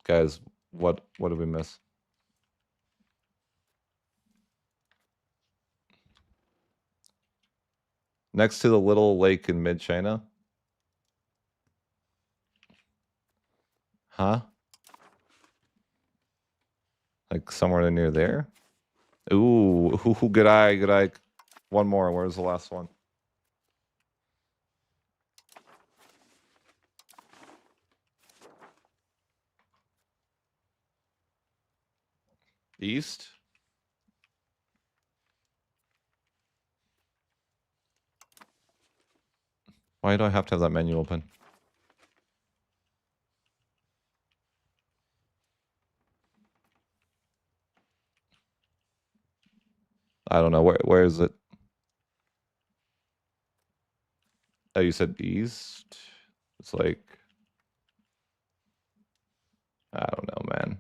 Guys, what did we miss? Next to the little lake in mid-China? Huh? Like somewhere near there? Ooh, good eye, good eye. One more. Where's the last one? East? Why do I have to have that menu open? I don't know. Where is it? Oh, you said east? It's like, I don't know, man.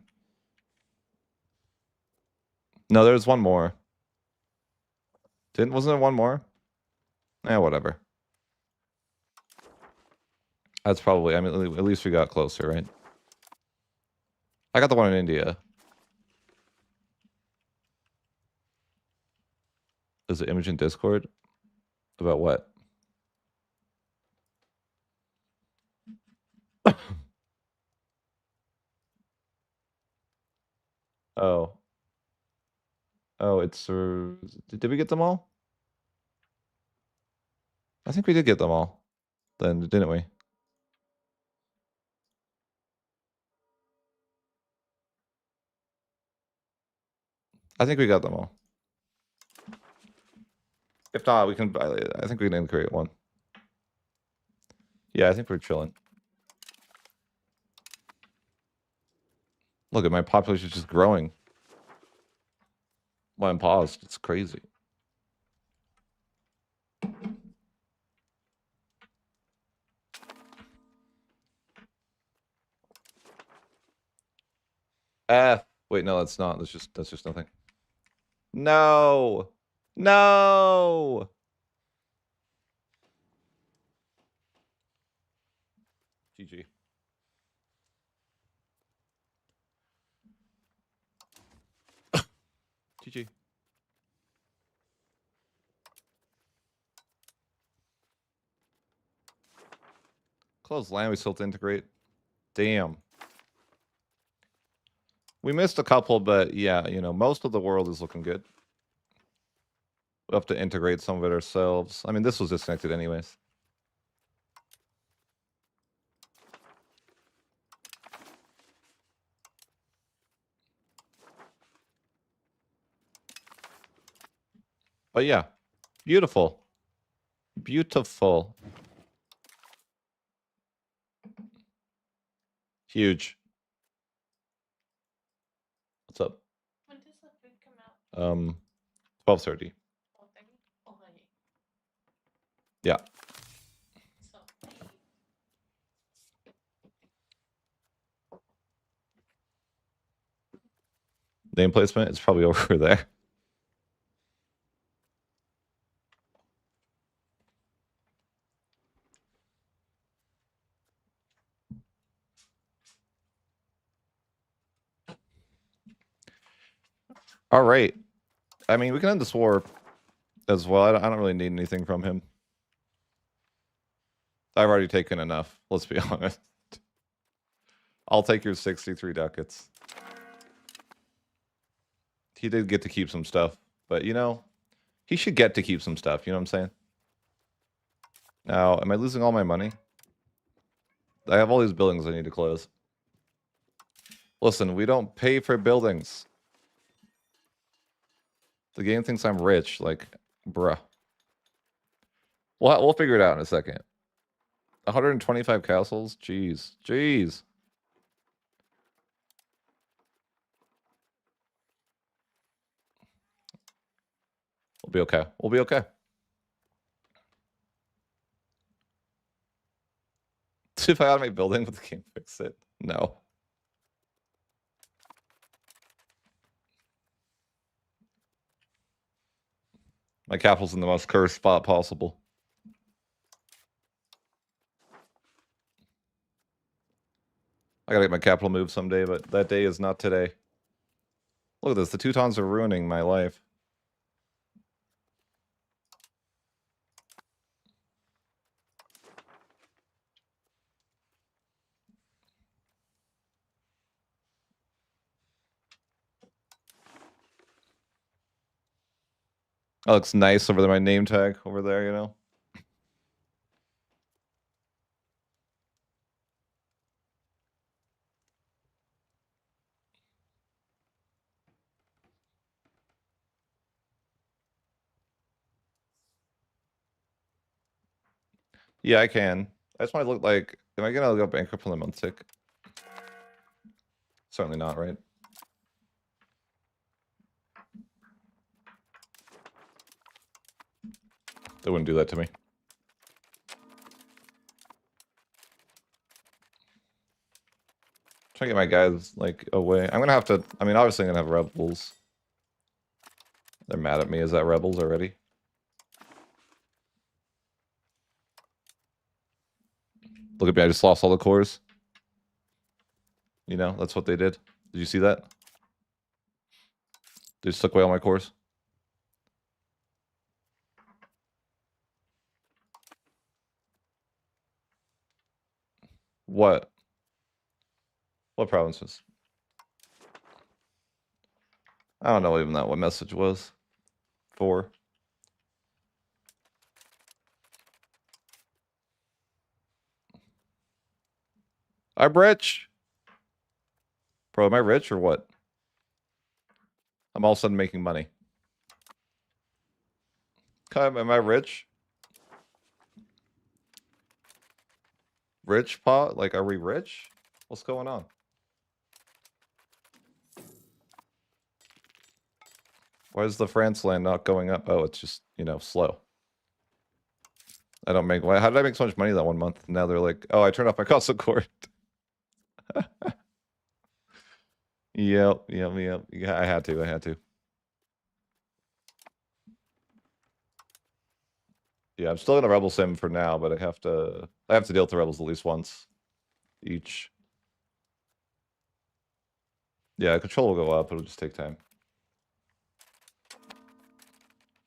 No, there's one more. Wasn't there one more? Eh, whatever. That's probably, I mean, at least we got closer, right? I got the one in India. Is it image in Discord? About what? Oh. Oh, it's... did we get them all? I think we did get them all. Then, didn't we? I think we got them all. If not, we can... I think we can create one. Yeah, I think we're chilling. Look at my population just growing. Well, I'm paused. It's crazy. Wait, no, that's not. That's just nothing. No. No. GG. GG. Close land, we still have to integrate. Damn. We missed a couple, but yeah, you know, most of the world is looking good. We'll have to integrate some of it ourselves. I mean, this was disconnected anyways. But yeah, beautiful. Beautiful. Huge. What's up? When does the food come out? 12:30. 12:30? Oh, honey. Yeah. So late. Name placement is probably over there. All right. I mean, we can end this war as well. I don't really need anything from him. I've already taken enough. Let's be honest. I'll take your 63 ducats. He did get to keep some stuff, but you know, he should get to keep some stuff. You know what I'm saying? Now, am I losing all my money? I have all these buildings I need to close. Listen, we don't pay for buildings. The game thinks I'm rich. Like, bruh. We'll figure it out in a second. 125 castles? Jeez. Jeez. We'll be okay. We'll be okay. If I automate building, would the game fix it? No. My capital's in the most cursed spot possible. I gotta get my capital moved someday, but that day is not today. Look at this. The Teutons are ruining my life. That looks nice over there. My name tag over there, you know? Yeah, I can. I just want to look like... Am I going to go bankrupt on the month tick? Certainly not, right? They wouldn't do that to me. Trying to get my guys, like, away. I'm gonna have to... I mean, obviously I'm gonna have rebels. They're mad at me. Is that rebels already? Look at me. I just lost all the cores. You know, that's what they did. Did you see that? They just took away all my cores. What? What provinces? I don't know even that what message was for. I'm rich. Bro, am I rich or what? I'm all of a sudden making money. Am I rich? Rich pot? Like, are we rich? What's going on? Why is the France land not going up? Oh, it's just, you know, slow. I don't make... How did I make so much money that 1 month? Now they're like, oh, I turned off my console cord. Yep. Yeah, I had to. Yeah, I'm still gonna rebel sim for now, but I have to deal with the rebels at least once each. Yeah, control will go up, it'll just take time.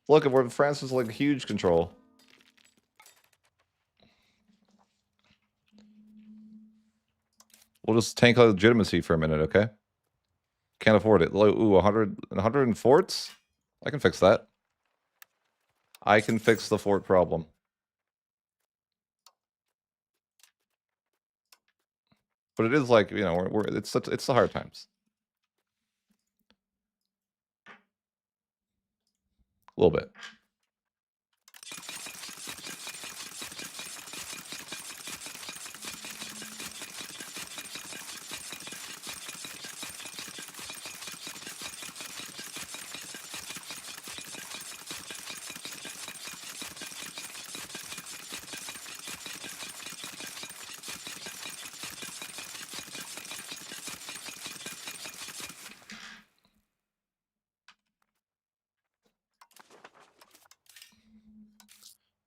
Look at where France is like huge control. We'll just tank legitimacy for a minute, okay? Can't afford it. Ooh, 100 in forts? I can fix that. I can fix the fort problem. But it is like, you know, it's the hard times. A little bit.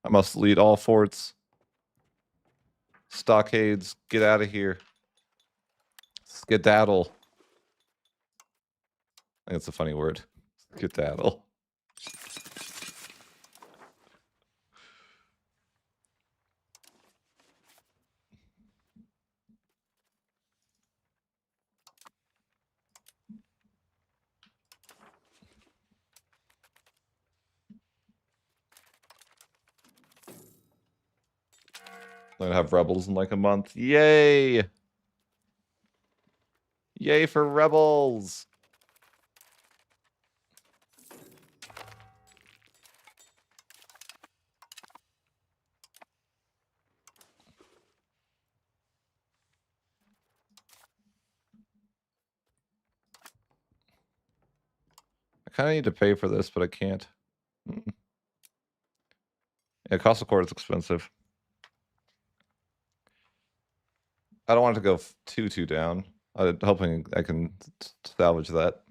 I must lead all forts. Stockades, get out of here. Skedaddle. I think it's a funny word. Skedaddle. I'm gonna have rebels in like a month. Yay! Yay for rebels! I kind of need to pay for this, but I can't. Yeah, Castle Court is expensive. I don't want it to go too down. I'm hoping I can salvage that.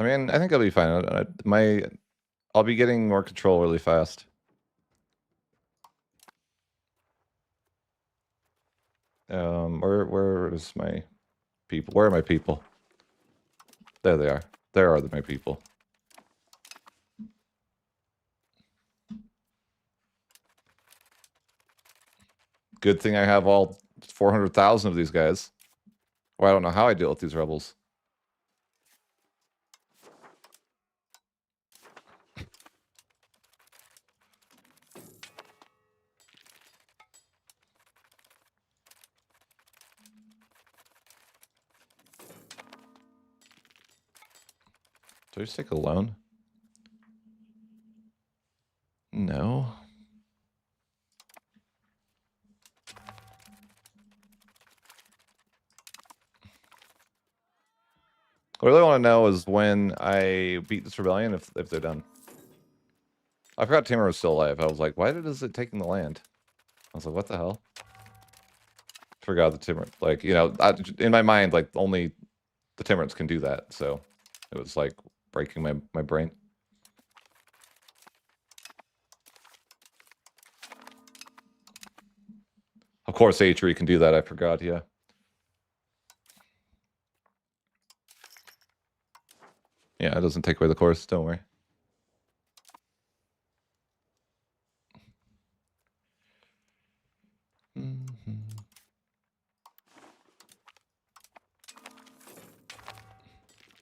I mean, I think I'll be fine. I'll be getting more control really fast. Where is my people? Where are my people? There they are. There are my people. Good thing I have all 400,000 of these guys. Or I don't know how I deal with these rebels. Do I just take a loan? No. What I really want to know is when I beat this rebellion, if they're done. I forgot Temur was still alive. I was like, why is it taking the land? I was like, what the hell? Forgot the Temur. Like, you know, in my mind, like, only the Timurids can do that. So it was like breaking my brain. Of course, H3 can do that. I forgot, yeah. Yeah, it doesn't take away the course. Don't worry.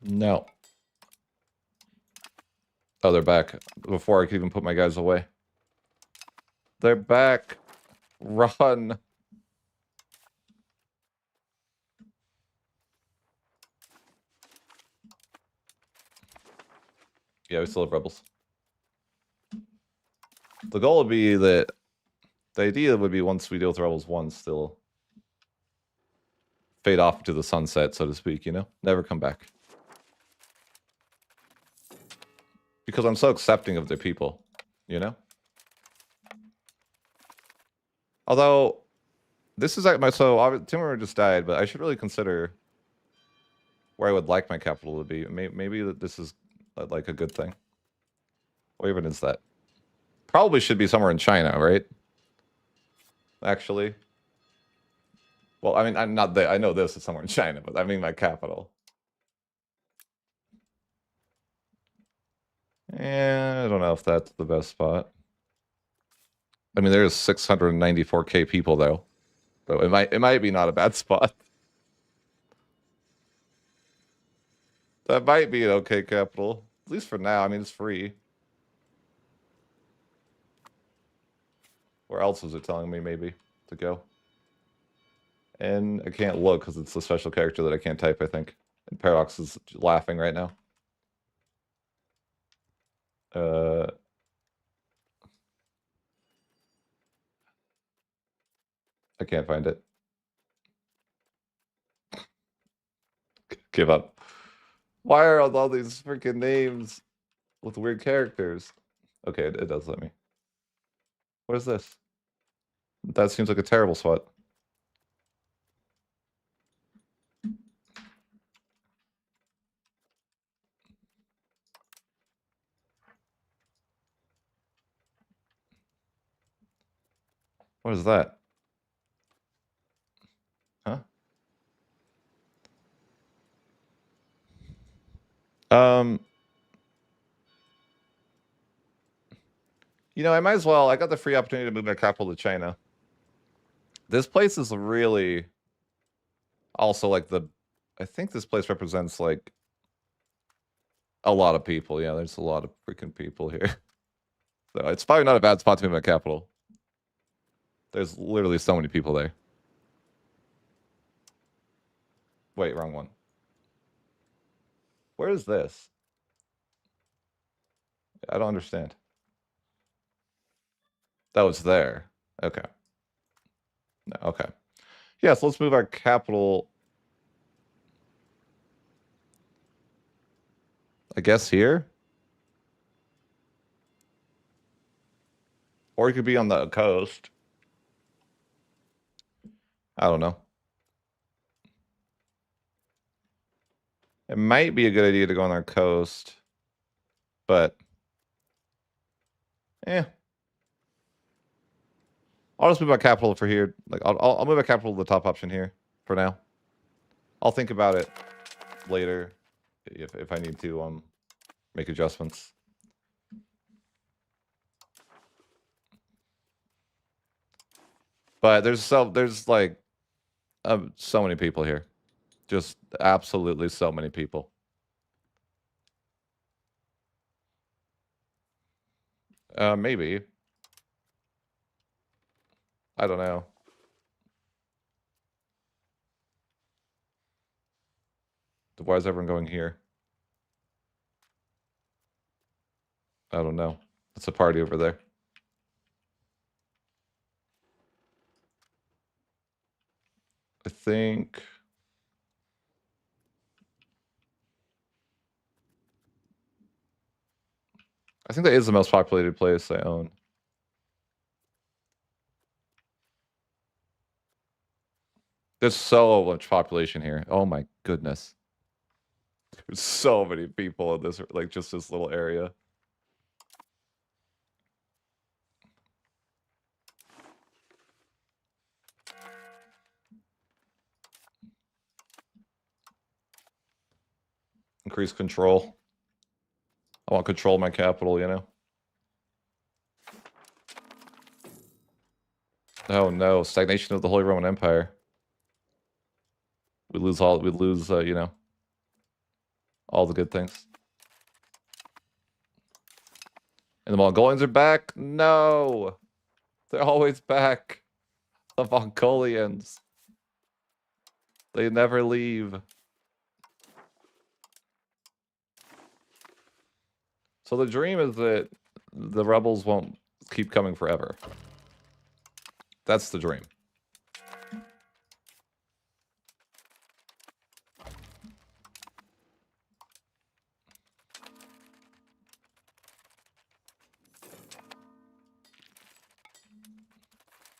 No. Oh, they're back. Before I could even put my guys away. They're back. Run. Yeah, we still have rebels. The goal would be that... The idea would be once we deal with rebels once, they'll fade off to the sunset, so to speak, you know? Never come back. Because I'm so accepting of their people, you know? Although, this is like my... So, Timur just died, but I should really consider where I would like my capital to be. Maybe that this is like a good thing. What even is that? Probably should be somewhere in China, right? Actually. Well, I mean, I'm not there. I know this is somewhere in China, but I mean my capital. don't know if that's the best spot. I mean, there's 694k people though, so it might be not a bad spot. That might be an okay capital, at least for now. I mean, it's free. Where else is it telling me maybe to go? And I can't look because it's a special character that I can't type, I think. And Paradox is laughing right now. I can't find it. Give up. Why are all these freaking names with weird characters? Okay, it does let me. What is this? That seems like a terrible spot. What is that? Huh? You know, I might as well. I got the free opportunity to move my capital to China. This place is really also like I think this place represents like a lot of people. Yeah, there's a lot of freaking people here. So it's probably not a bad spot to move my capital. There's literally so many people there. Wait, wrong one. Where is this? I don't understand. That was there. Okay. No, okay. Yeah, so let's move our capital. I guess here. Or it could be on the coast. I don't know. It might be a good idea to go on our coast, but eh. I'll just move my capital for here. Like I'll move my capital to the top option here for now. I'll think about it later if I need to make adjustments. But there's like so many people here. Just absolutely so many people. Maybe. I don't know. Why is everyone going here? I don't know. It's a party over there. I think that is the most populated place I own. There's so much population here. Oh my goodness. There's so many people in this, like, just this little area. Increase control. I want control of my capital, you know? Oh no, stagnation of the Holy Roman Empire. We lose, you know, all the good things. And the Mongolians are back? No! They're always back. The Mongolians. They never leave. So the dream is that the rebels won't keep coming forever. That's the dream.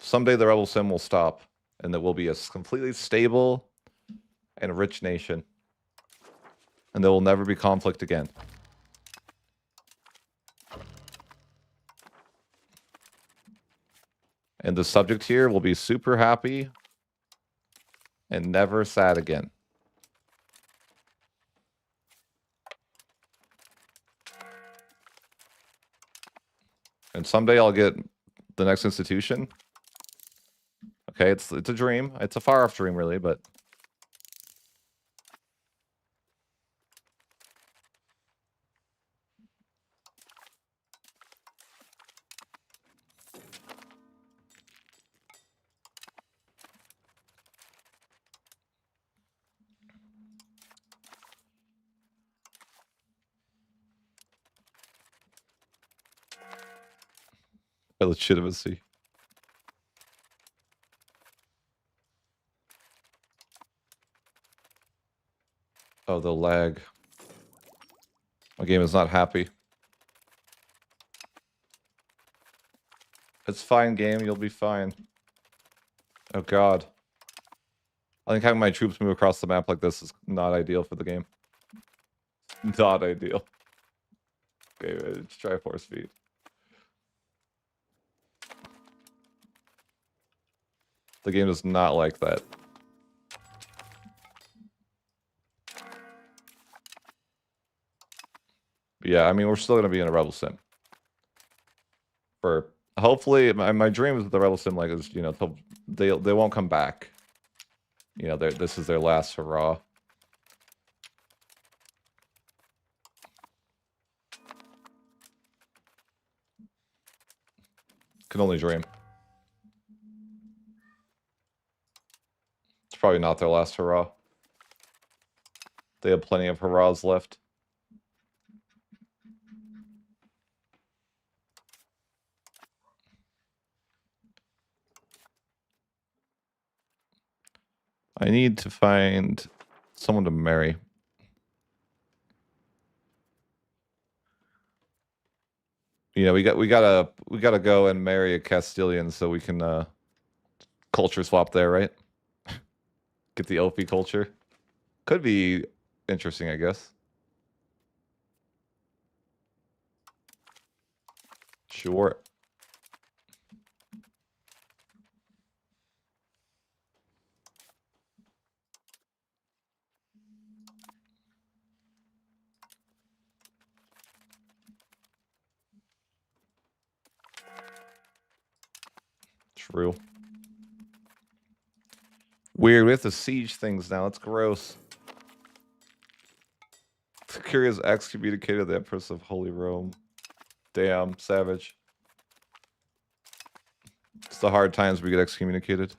Someday the rebel sim will stop, and that we'll be a completely stable and rich nation. And there will never be conflict again. And the subject here will be super happy and never sad again. And someday I'll get the next institution. Okay, it's a dream. It's a far off dream, really, but legitimacy. Oh, the lag. My game is not happy. It's fine, game. You'll be fine. Oh, God. I think having my troops move across the map like this is not ideal for the game. Not ideal. Okay, let's try force feed. The game does not like that. But yeah, I mean, we're still going to be in a Rebel Sim. For hopefully, my dream with the Rebel Sim like is, you know, they won't come back. You know, this is their last hurrah. Can only dream. It's probably not their last hurrah. They have plenty of hurrahs left. I need to find someone to marry. You know, we gotta go and marry a Castilian so we can culture swap there, right? Get the OP culture. Could be interesting, I guess. Sure. True. Weird. We have to siege things now. That's gross. Curious excommunicated the Empress of Holy Rome. Damn, savage. It's the hard times we get excommunicated.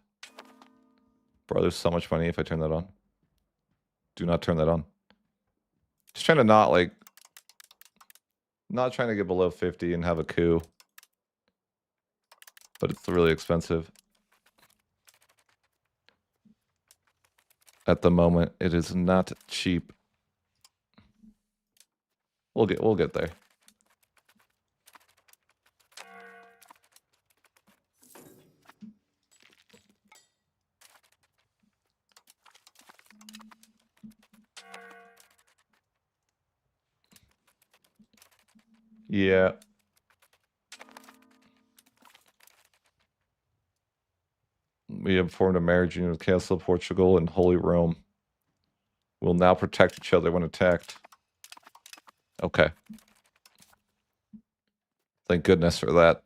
Bro, there's so much money if I turn that on. Do not turn that on. Just trying to not trying to get below 50 and have a coup. But it's really expensive. At the moment, it is not cheap. We'll get there. Yeah. We have formed a marriage union with Castle of Portugal and Holy Rome. We'll now protect each other when attacked. Okay. Thank goodness for that.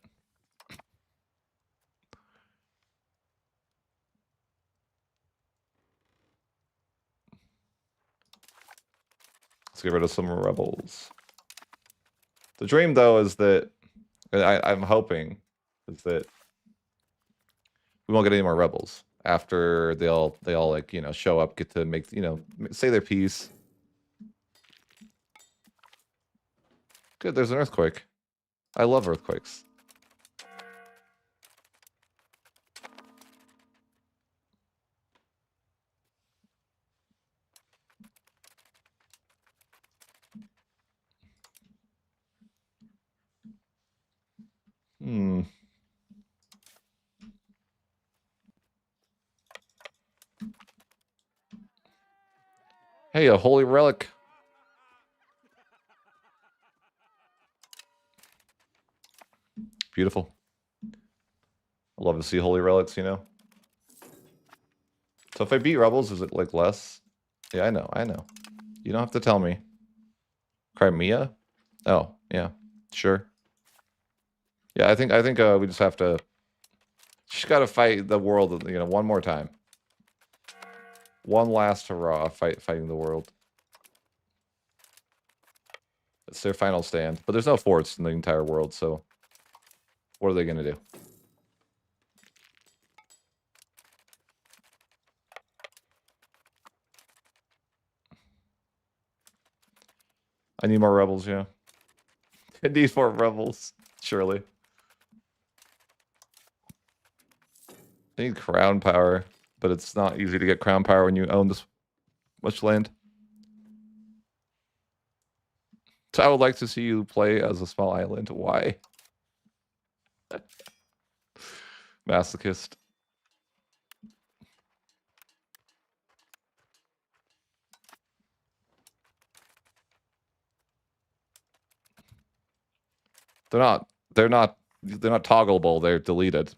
Let's get rid of some rebels. The dream, though, is that I'm hoping is that we won't get any more rebels after they all like, you know, show up, get to make, you know, say their piece. Good, there's an earthquake. I love earthquakes. Hey, a holy relic. Beautiful. I love to see holy relics, you know. So if I beat rebels, is it like less? Yeah, I know. You don't have to tell me. Crimea? Oh, yeah, sure. Yeah, I think we just have to. Just gotta fight the world, you know, one more time. One last hurrah, fighting the world. It's their final stand, but there's no forts in the entire world, so what are they gonna do? I need more rebels, yeah. I need more rebels, surely. I need crown power, but it's not easy to get crown power when you own this much land. So I would like to see you play as a small island. Why? Masochist. They're not toggleable, they're deleted.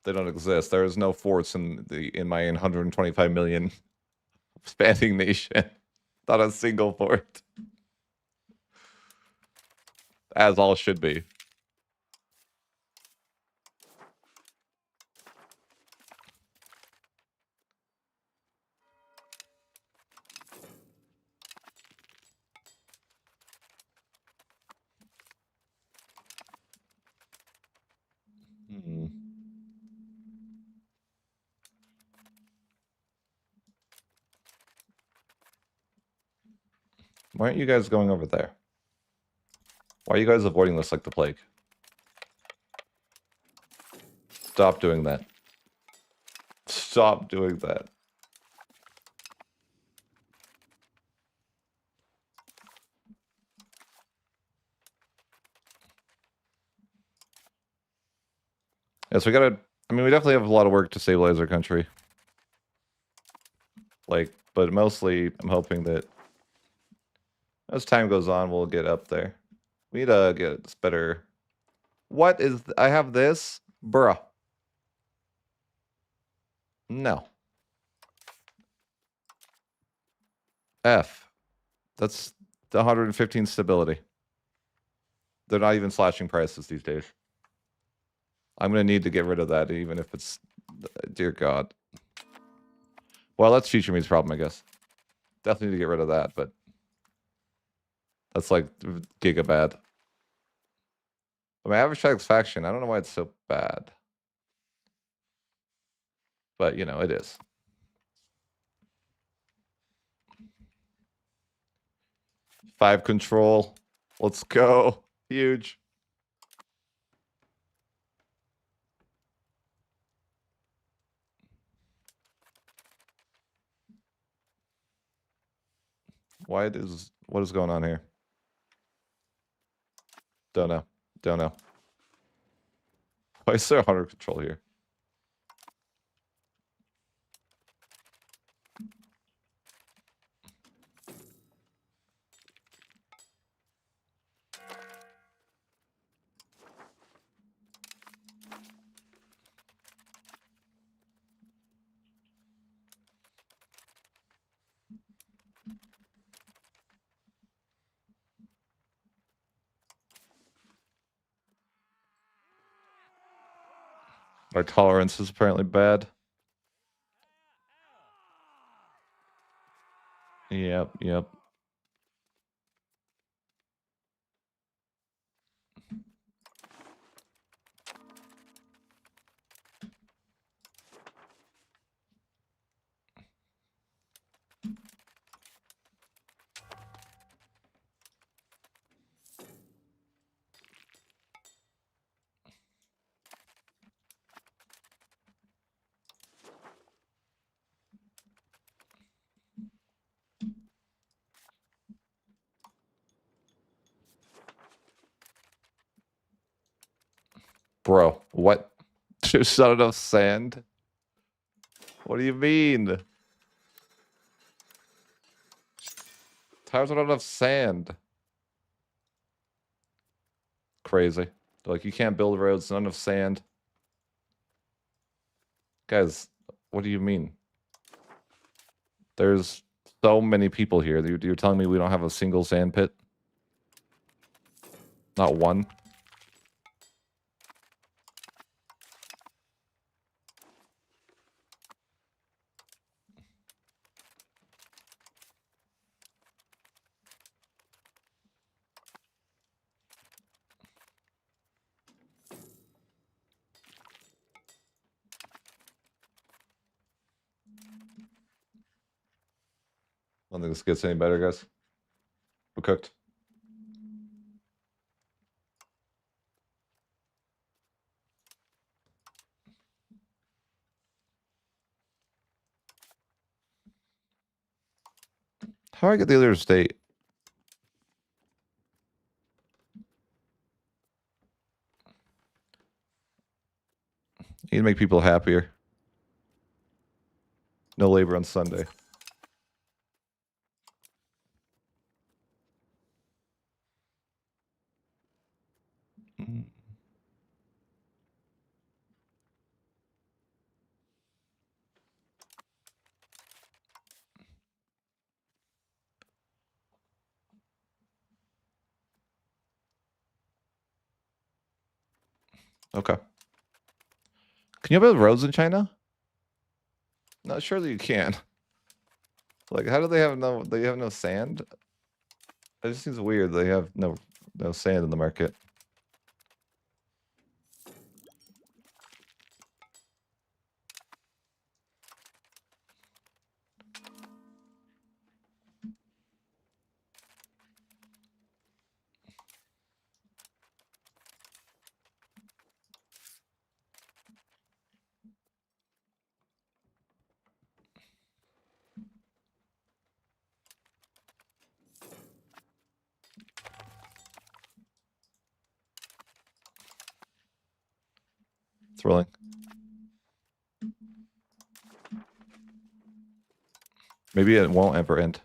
They don't exist. There is no force in my 125 million spanning nation. Not a single fort. As all should be. Hmm. Why aren't you guys going over there? Why are you guys avoiding this like the plague? Stop doing that. Stop doing that. Yes, we gotta. I mean, we definitely have a lot of work to stabilize our country. Like, but mostly, I'm hoping that as time goes on, we'll get up there. We need to get this better. What is? I have this, bruh. No. F. That's the 115 stability. They're not even slashing prices these days. I'm gonna need to get rid of that, even if it's, dear God. Well, that's future me's problem, I guess. Definitely need to get rid of that, but that's like gigabad. My average satisfaction, I don't know why it's so bad, but you know it is. Five control. Let's go. Huge. What is going on here? Don't know. Don't know. Why is there 100 control here? Our tolerance is apparently bad. Yep, yep. Bro, what? There's not enough sand? What do you mean? How's there not enough sand? Crazy. Like, you can't build roads, not enough sand. Guys, what do you mean? There's so many people here. You're telling me we don't have a single sand pit? Not one. I don't think this gets any better, guys. We're cooked. How do I get the other state? You need to make people happier. No labor on Sunday. Mm. Okay. Can you build roads in China? No, surely you can. Like, how do they have no sand? It just seems weird. They have no sand in the market. Thrilling. Maybe it won't ever end.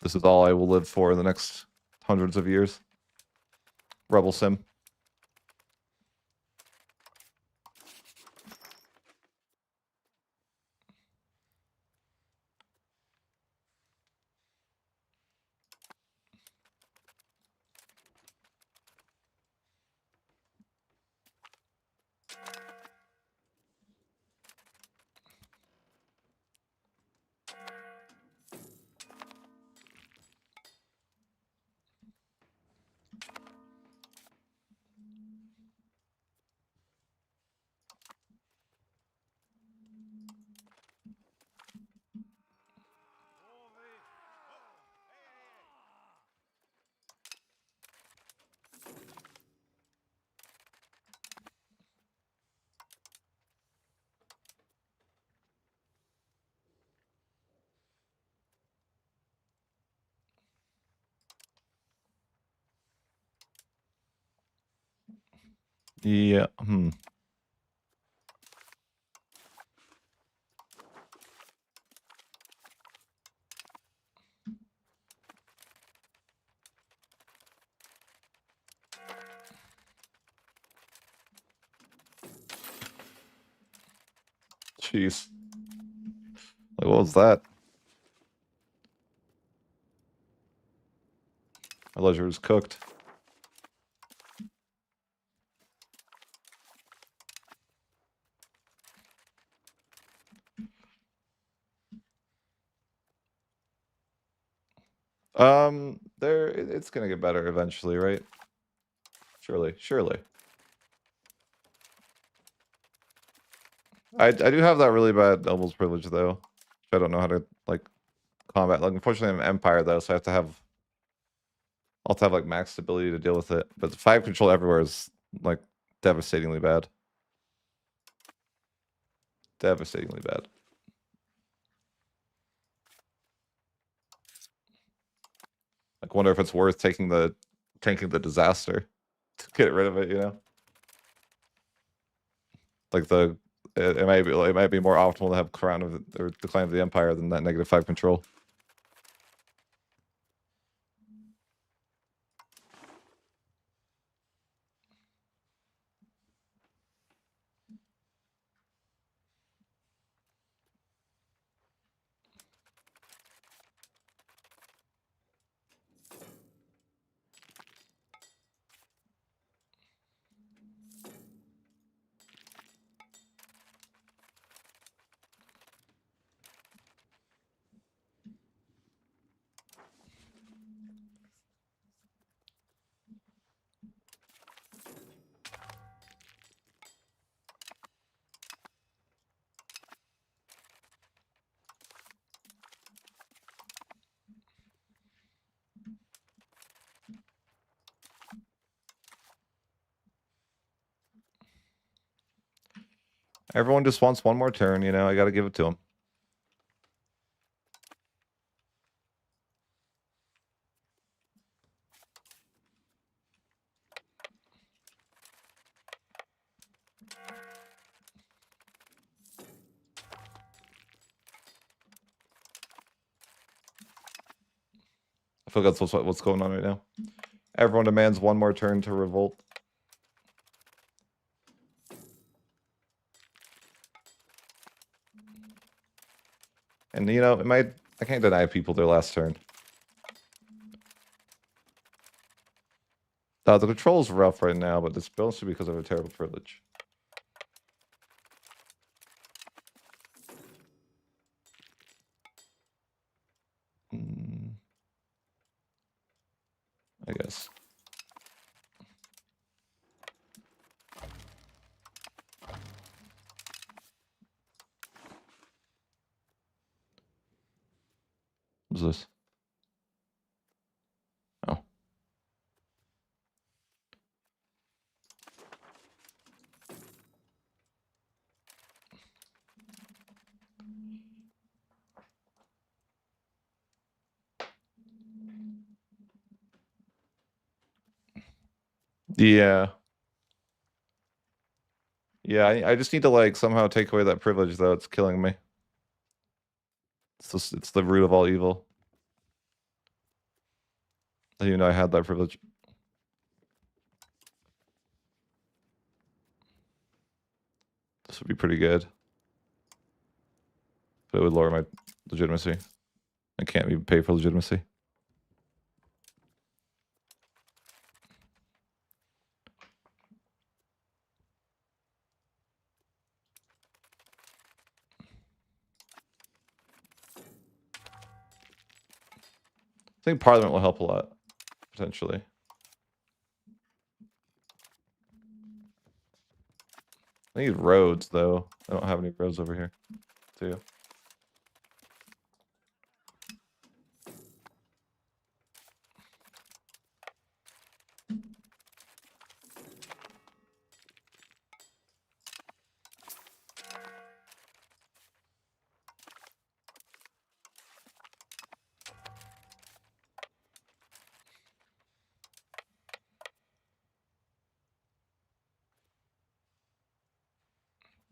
This is all I will live for in the next hundreds of years. Rebel Sim. Yeah. Jeez. Like, what was that? My leisure was cooked. It's gonna get better eventually, right? Surely. I do have that really bad nobles privilege though. Which I don't know how to like combat. Like, unfortunately, I'm Empire though, so I'll have to have like max stability to deal with it. But 5 control everywhere is like devastatingly bad. Devastatingly bad. Like, wonder if it's worth tanking the disaster to get rid of it. You know, like it might be more optimal to have crown of or decline of the empire than that -5 control. Everyone just wants one more turn, you know, I gotta give it to them. I feel like that's what's going on right now. Everyone demands one more turn to revolt. And you know, I can't deny people their last turn. The control's rough right now, but this build should be because of a terrible privilege. I guess. What's this? Oh. Yeah. Yeah, I just need to like somehow take away that privilege though. It's killing me. It's the root of all evil. I didn't even know I had that privilege. This would be pretty good. But it would lower my legitimacy. I can't even pay for legitimacy. I think Parliament will help a lot, potentially. I need roads, though. I don't have any roads over here, too.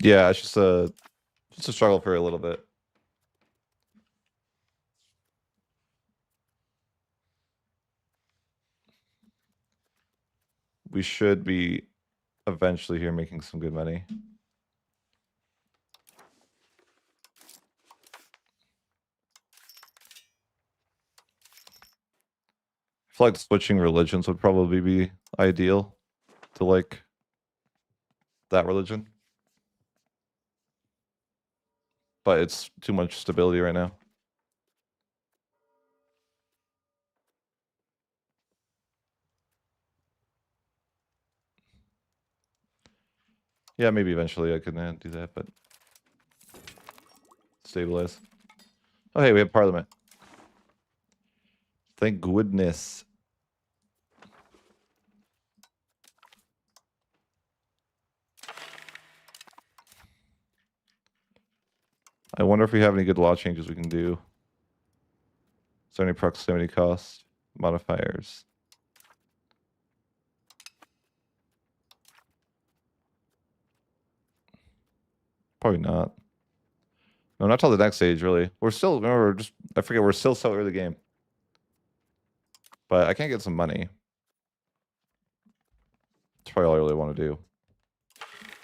Yeah, it's just a struggle for a little bit. We should be eventually here making some good money. I feel like switching religions would probably be ideal to like that religion. But it's too much stability right now. Yeah, maybe eventually I can do that, but stabilize. Oh, hey, we have Parliament. Thank goodness. I wonder if we have any good law changes we can do. Is there any proximity cost modifiers? Probably not. No, not till the next stage, really. We're still, remember, I forget, we're still so early game. But I can't get some money. That's probably all I really want to do.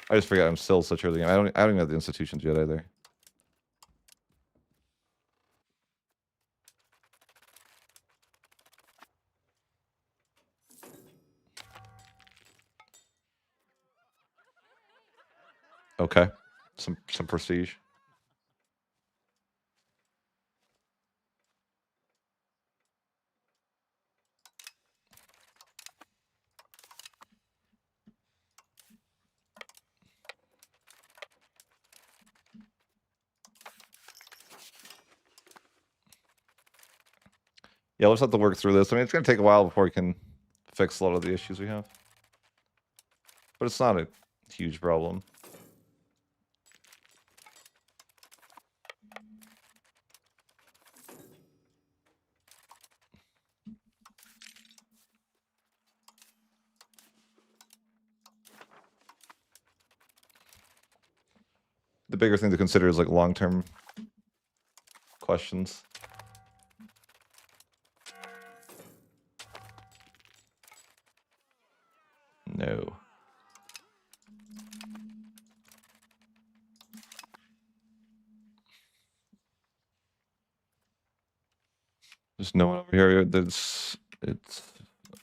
I just forget I'm still such early game. I don't even have the institutions yet either. Okay. Some prestige. Yeah, let's have to work through this. I mean, it's going to take a while before we can fix a lot of the issues we have. But it's not a huge problem. the bigger thing to consider is like long-term questions. No. There's no one over here. It's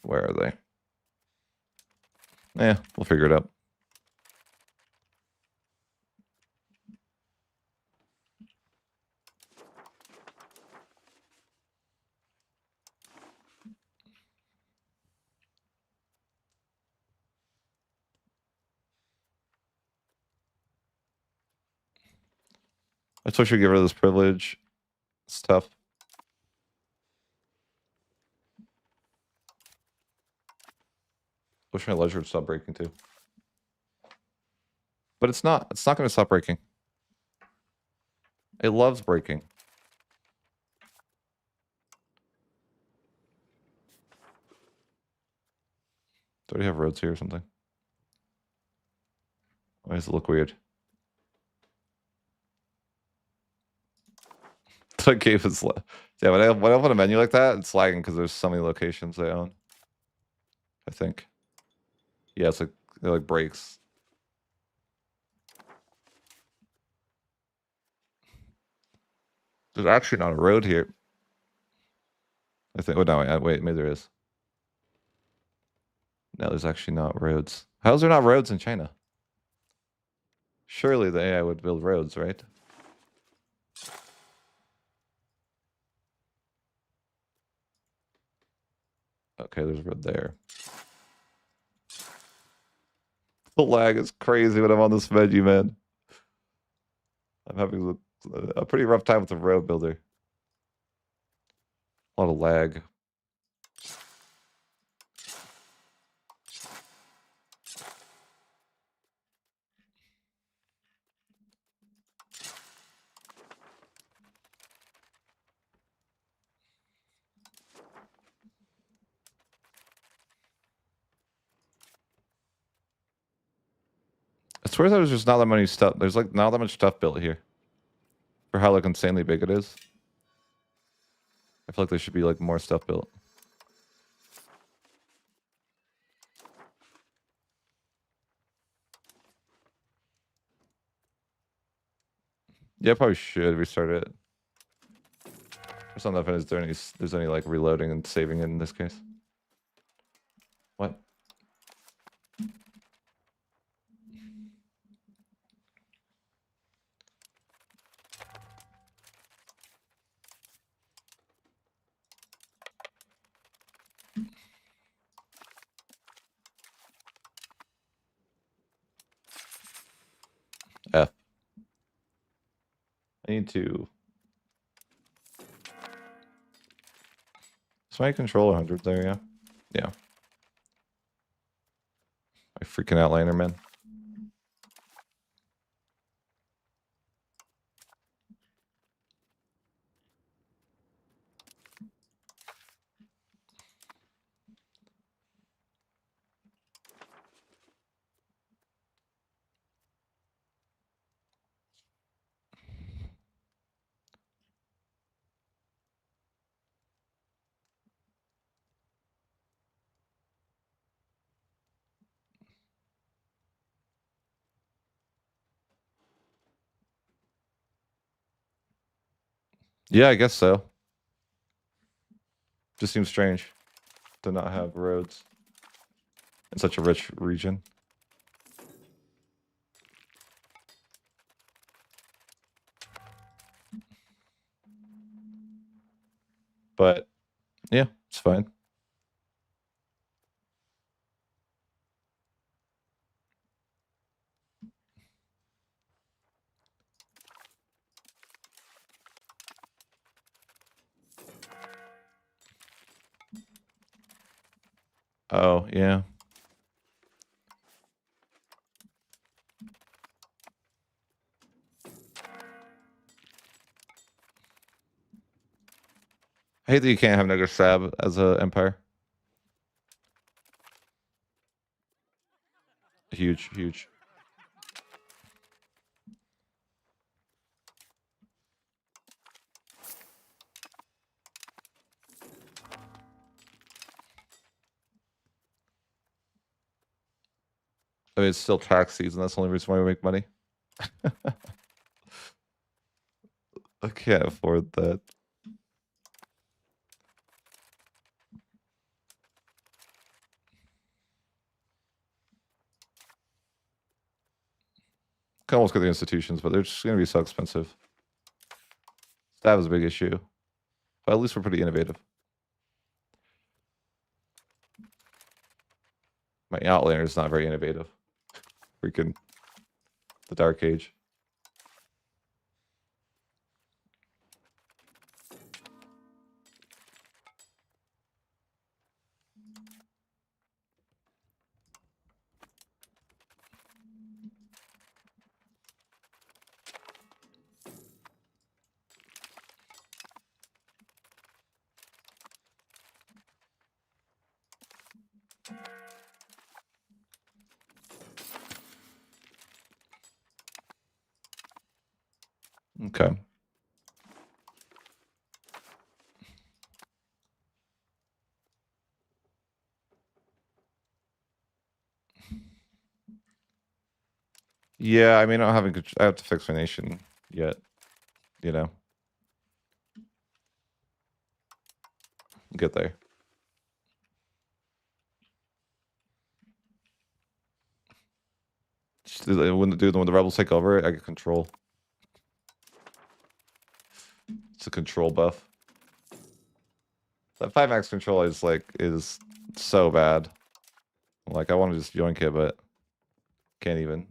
where are they? Yeah, we'll figure it out. I wish we should get rid of this privilege. It's tough. Wish my ledger would stop breaking too. But it's not. It's not going to stop breaking. It loves breaking. Do we have roads here or something? Why does it look weird? The cave is yeah. When I open a menu like that, it's lagging because there's so many locations I own. I think. Yeah, it's like it like breaks. There's actually not a road here. I think. Oh no! Wait, maybe there is. No, there's actually not roads. How's there not roads in China? Surely the AI would build roads, right? Okay, there's a road there. The lag is crazy when I'm on this menu, man. I'm having a pretty rough time with the road builder. A lot of lag. I swear there's just not that many stuff. There's like not that much stuff built here. For how like insanely big it is. I feel like there should be like more stuff built. Yeah, I probably should restart it. There's not enough. There's any like reloading and saving it in this case. What? F. I need to. Is my controller 100 there? Yeah. Yeah. My freaking outliner, man. Yeah, I guess so. Just seems strange to not have roads in such a rich region. But yeah, it's fine. Oh, yeah. I hate that you can't have Nega Sab as an empire. Huge, huge. I mean, it's still tax season. That's the only reason why we make money. I can't afford that. Can almost get the institutions, but they're just going to be so expensive. Stab is a big issue. But at least we're pretty innovative. My Outlander is not very innovative. Freaking the Dark Age. Okay. Yeah, I mean, I have to fix my nation yet, you know. Get there. When the rebels take over, I get control. It's a control buff. That 5-max control is so bad. Like I want to just yoink it, but can't even.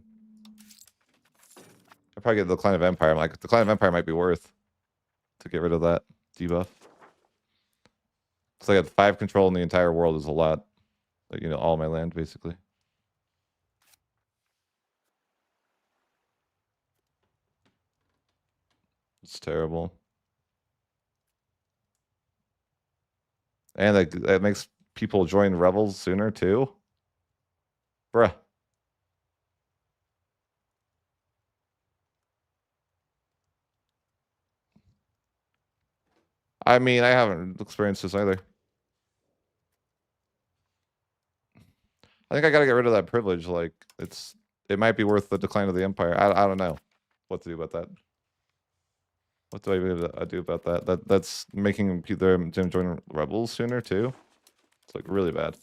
I probably get the Decline of Empire. I'm like, the Decline of Empire might be worth to get rid of that debuff. Because I got 5 control in the entire world is a lot. Like, you know, all my land basically. It's terrible. And that makes people join rebels sooner too. Bruh. I mean, I haven't experienced this either. I think I gotta get rid of that privilege. Like, it might be worth the decline of the empire. I don't know what to do about that. What do I do about that? That's making them join rebels sooner too. It's like really bad.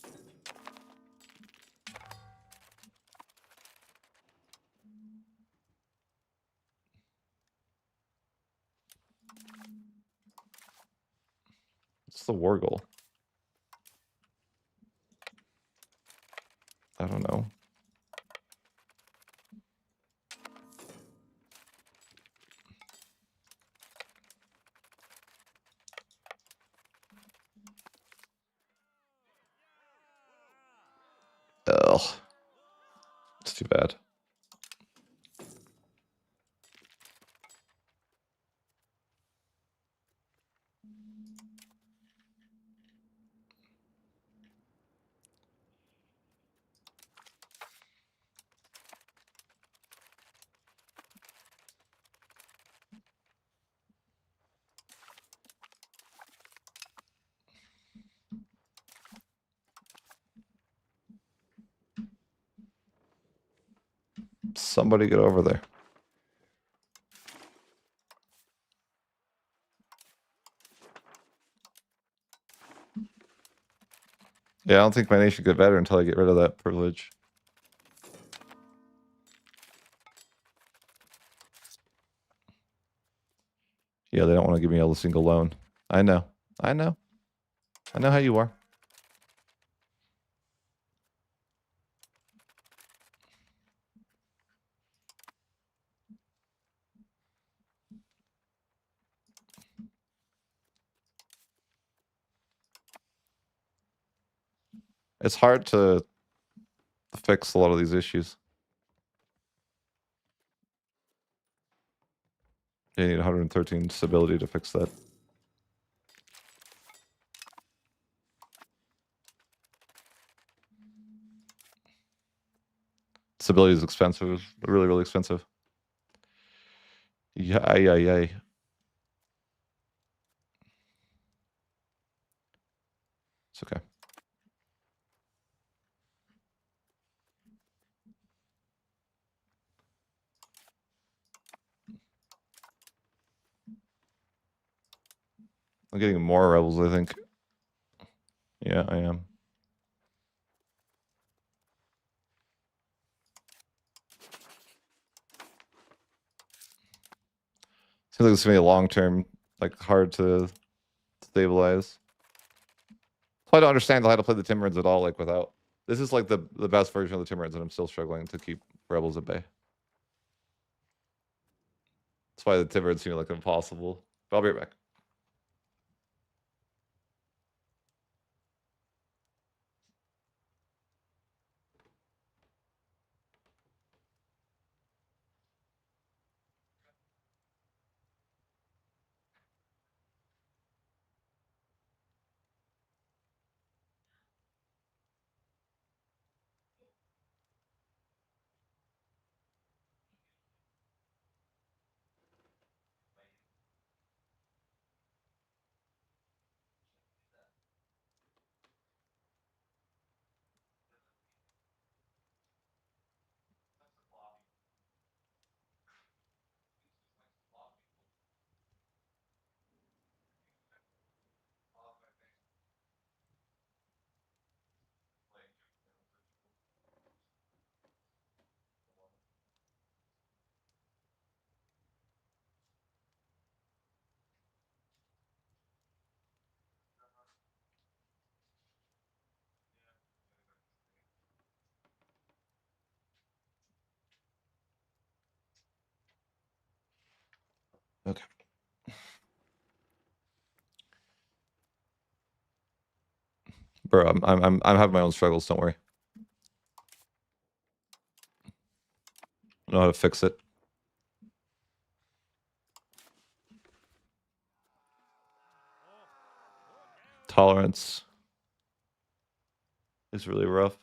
What's the war goal? I don't know. Ugh. It's too bad. Somebody get over there. Yeah, I don't think my nation get better until I get rid of that privilege. Yeah, they don't want to give me a single loan. I know. I know. I know how you are. It's hard to fix a lot of these issues. You need 113 stability to fix that. Stability is expensive. Really, really expensive. Yeah, yeah. It's okay. I'm getting more rebels, I think. Yeah, I am. Seems like it's gonna be a long term, like hard to stabilize. So I don't understand how to play the Timurids at all, like without. This is like the best version of the Timurids, and I'm still struggling to keep rebels at bay. That's why the Timurids seem like impossible. But I'll be right back. Okay. Bro, I'm having my own struggles. Don't worry. I know how to fix it. Tolerance is really rough.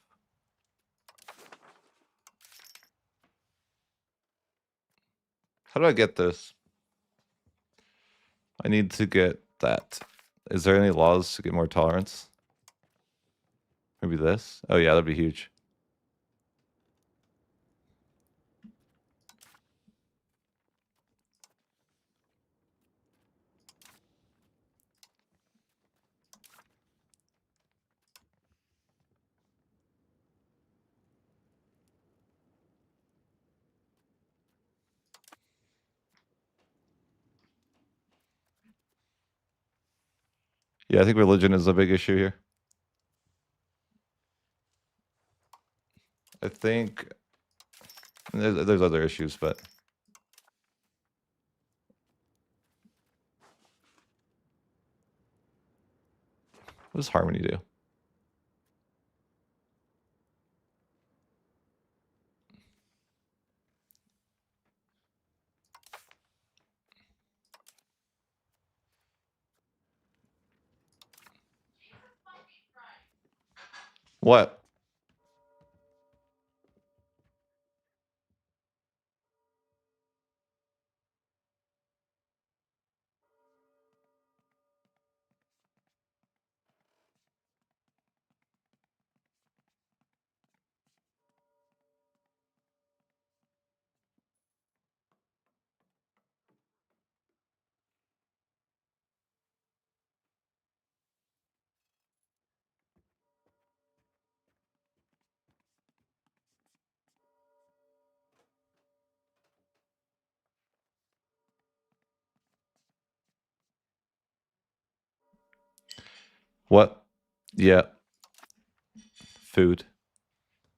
How do I get this? I need to get that. Is there any laws to get more tolerance? Maybe this? Oh yeah, that'd be huge. Yeah, I think religion is a big issue here. I think there's other issues, but what does harmony do? What? What? Yeah. Food.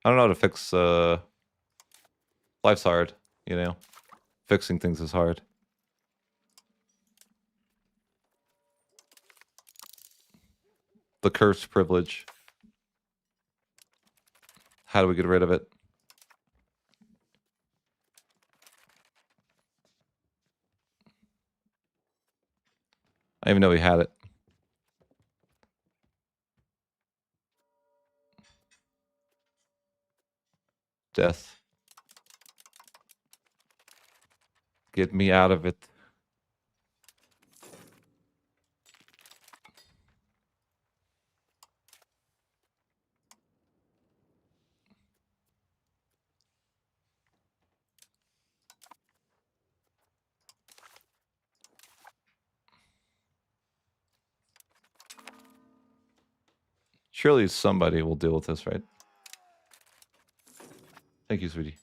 I don't know how to fix life's hard, you know. Fixing things is hard. The cursed privilege. How do we get rid of it? I didn't even know we had it. Death. Get me out of it. Surely somebody will deal with this, right? Thank you, sweetie.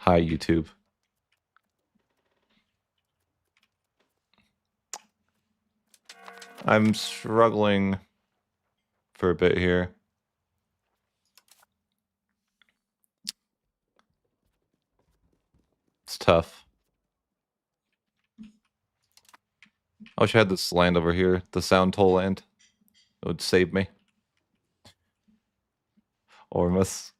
Hi, YouTube. I'm struggling for a bit here. It's tough. I wish I had this land over here, the sound toll land. It would save me. Ormus.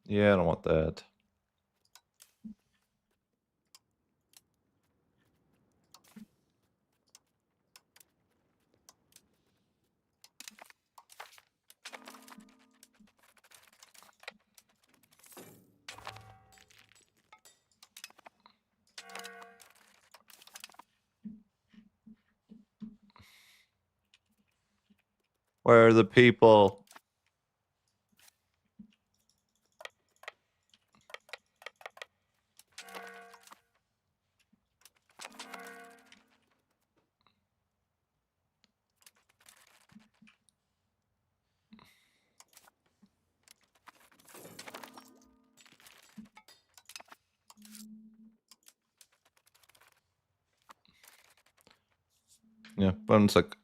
Yeah, I don't want that. Where are the people? Yeah, but it's like,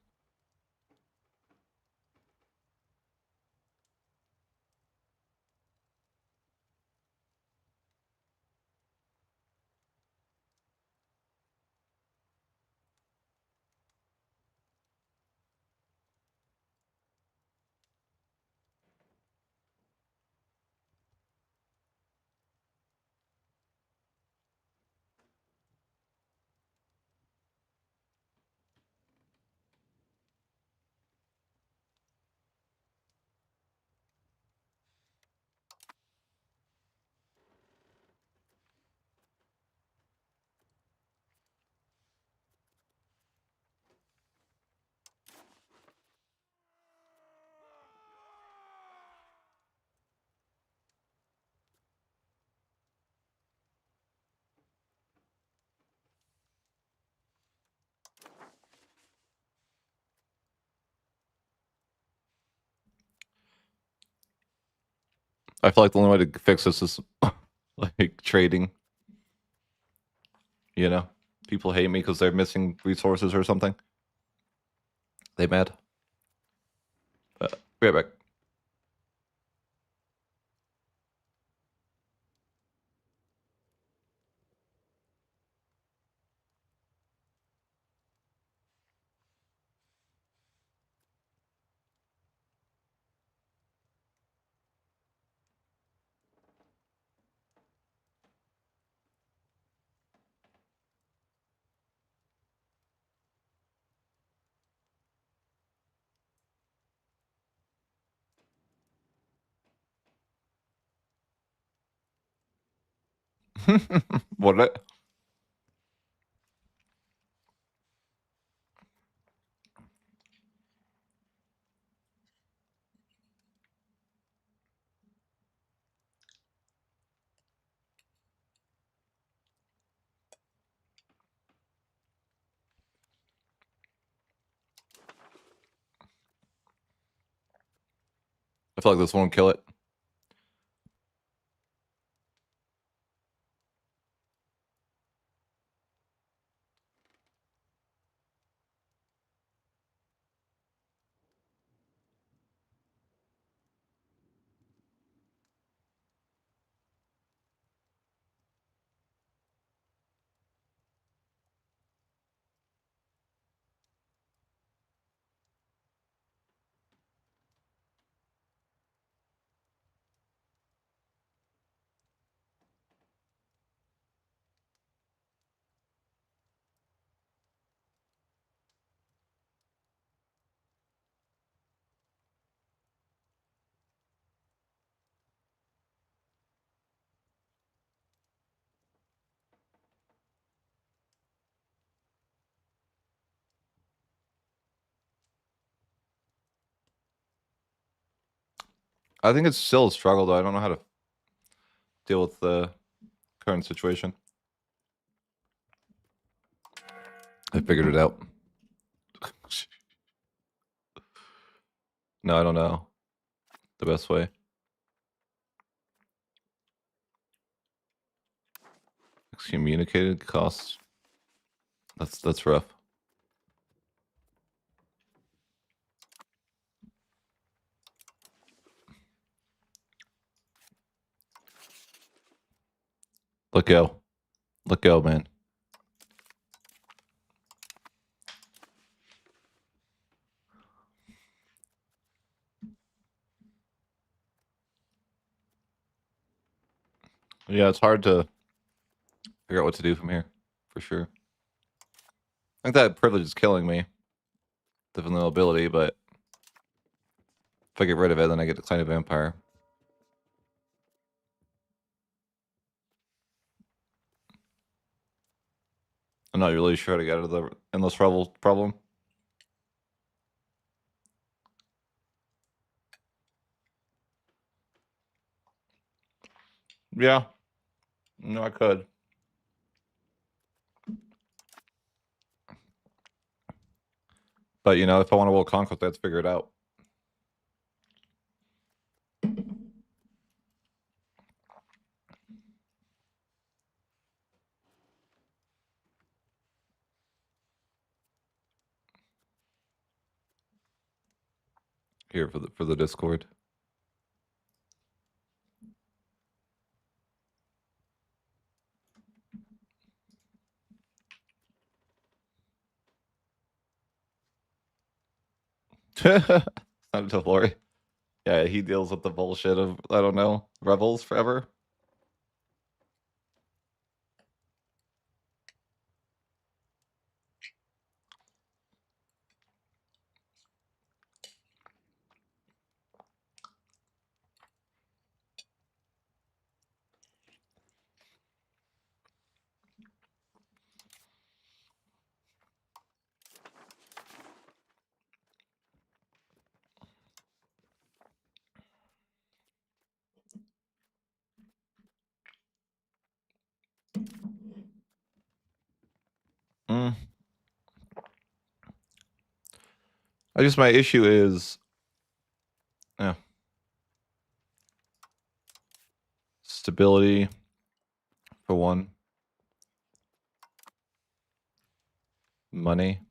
I feel like the only way to fix this is like trading. You know, people hate me because they're missing resources or something. They mad. Be right back. What? I feel like this won't kill it. I think it's still a struggle, though. I don't know how to deal with the current situation. I figured it out. No, I don't know the best way. Excommunicated costs. That's rough. Let go. Let go, man. Yeah, it's hard to figure out what to do from here, for sure. I think that privilege is killing me. The vulnerability, but if I get rid of it, then I get Decline of Empire. I'm not really sure how to get out of the endless rebel problem. Yeah. No, I could. But, you know, if I want to world conquest, I have to figure it out. Here for the Discord. Not until Flory. Yeah, he deals with the bullshit of, I don't know, rebels forever. Mm. I just, my issue is, yeah, stability for one. Money.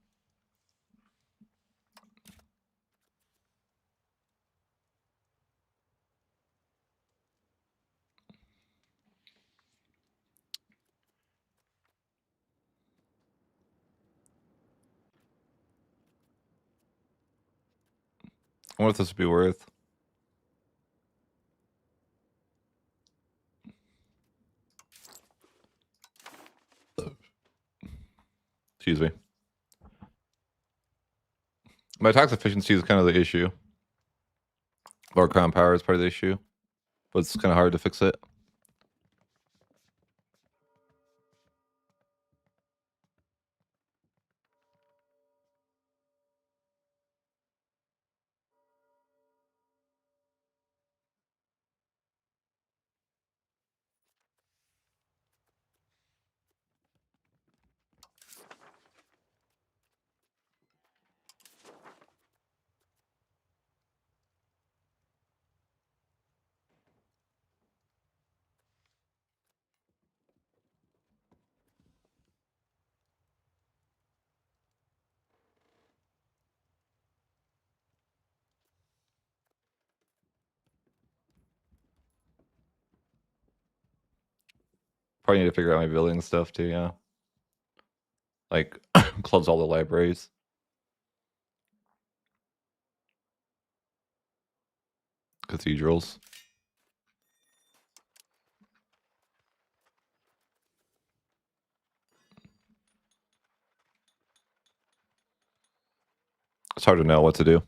I wonder if this would be worth. Excuse me. My tax efficiency is kind of the issue. Or crown power is part of the issue. But it's kind of hard to fix it. Probably need to figure out my building stuff too, yeah. Like close all the libraries. Cathedrals. It's hard to know what to do.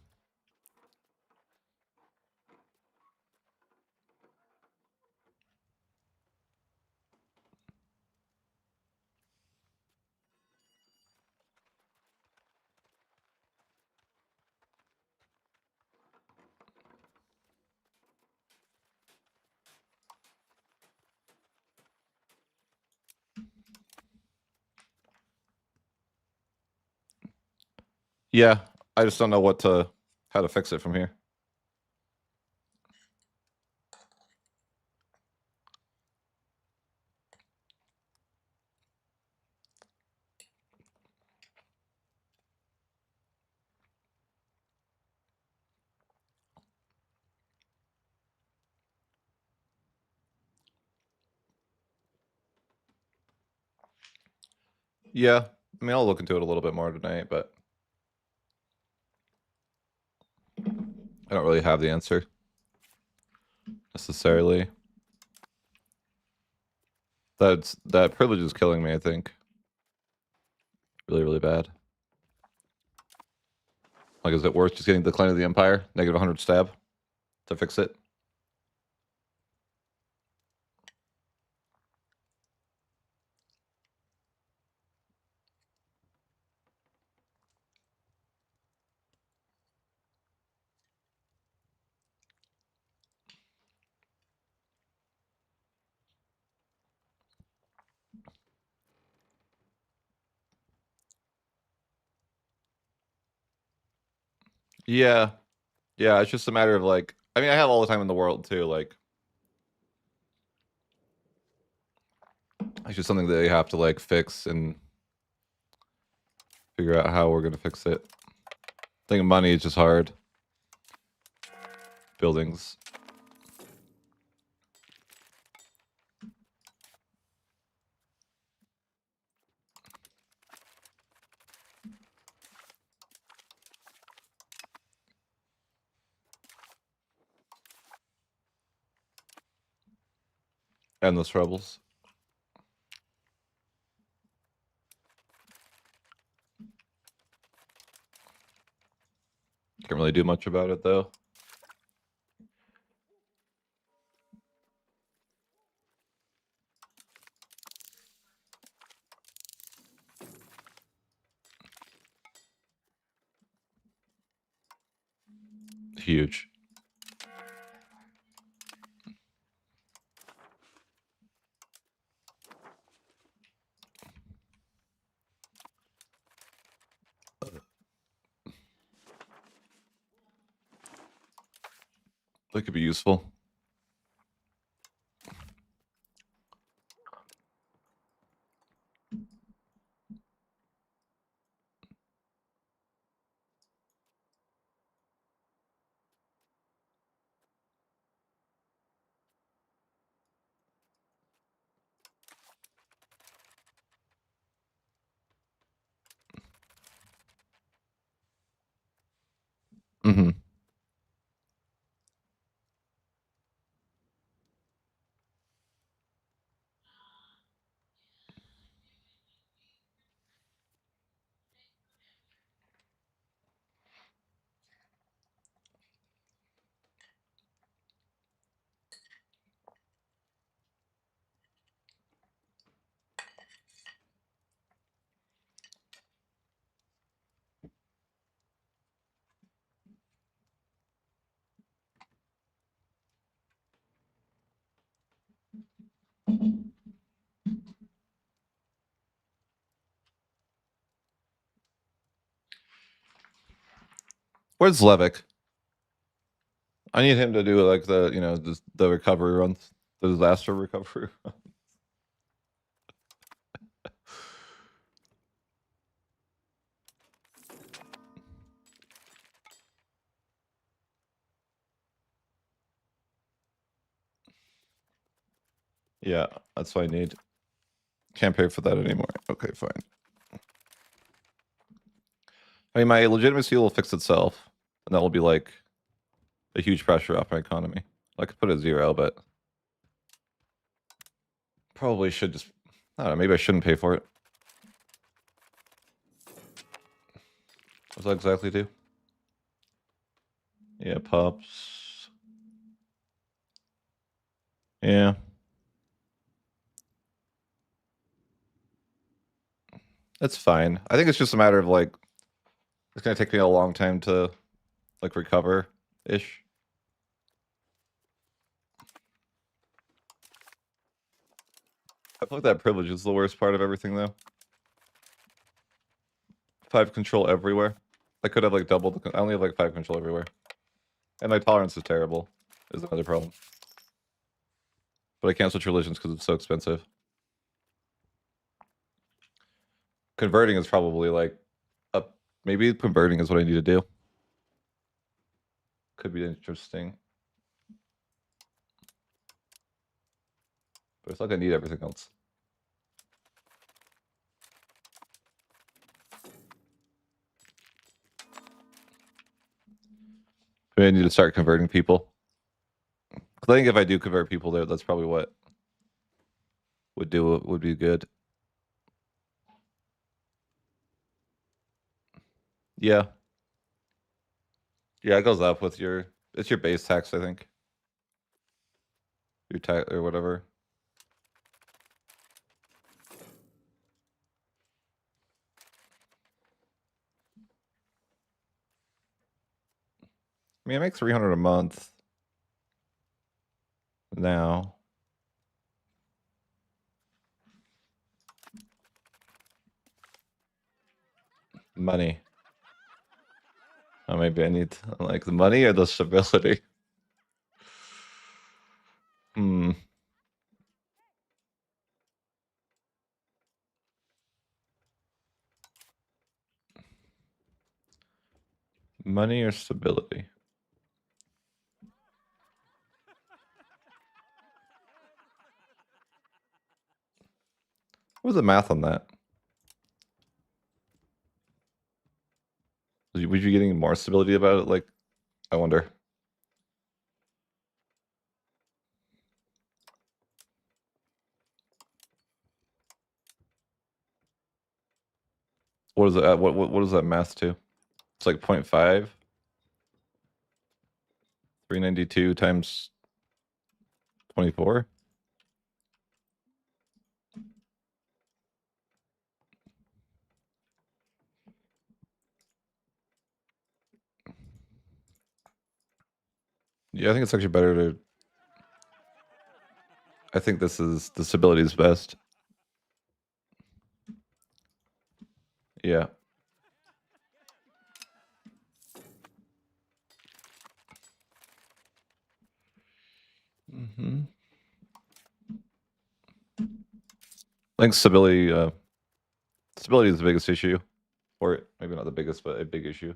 Yeah, I just don't know how to fix it from here. Yeah, I mean, I'll look into it a little bit more tonight, but I don't really have the answer necessarily. That privilege is killing me, I think. Really, really bad. Like, is it worth just getting the Decline of the Empire, negative 100 stab, to fix it? Yeah. Yeah, it's just a matter of like, I mean, I have all the time in the world too. Like, it's just something that you have to like fix and figure out how we're gonna fix it. I think money is just hard. Buildings. Endless troubles. Can't really do much about it though. Huge. That could be useful. Mm-hmm. Where's Levick? I need him to do like the recovery runs, the disaster recovery. Yeah, that's what I need. Can't pay for that anymore. Okay, fine. I mean, my legitimacy will fix itself, and that will be like a huge pressure off my economy. I could put it at 0, but probably should just, I don't know, maybe I shouldn't pay for it. What's that exactly do? Yeah, pups. Yeah. That's fine. I think it's just a matter of like, it's gonna take me a long time to like recover-ish. I feel like that privilege is the worst part of everything though. 5 control everywhere. I could have like doubled the, I only have like 5 control everywhere. And my tolerance is terrible, is another problem. But I can't switch religions because it's so expensive. Converting is probably like up. Maybe converting is what I need to do. Could be interesting. But it's like I need everything else. Maybe I need to start converting people. I think if I do convert people there, that's probably what would be good. Yeah. Yeah, it goes up with your, it's your base tax, I think. Your tax or whatever. I mean, I make 300 a month now. Money. Oh, maybe I need like the money or the stability. Hmm. Money or stability? What was the math on that? Would you be getting more stability about it? Like, I wonder. What is it? What is that math to? It's like 0.5. 392 times 24. Yeah, I think it's actually better to. I think this is the stability is best. Yeah. Mm-hmm. I think stability. Stability is the biggest issue, or maybe not the biggest, but a big issue.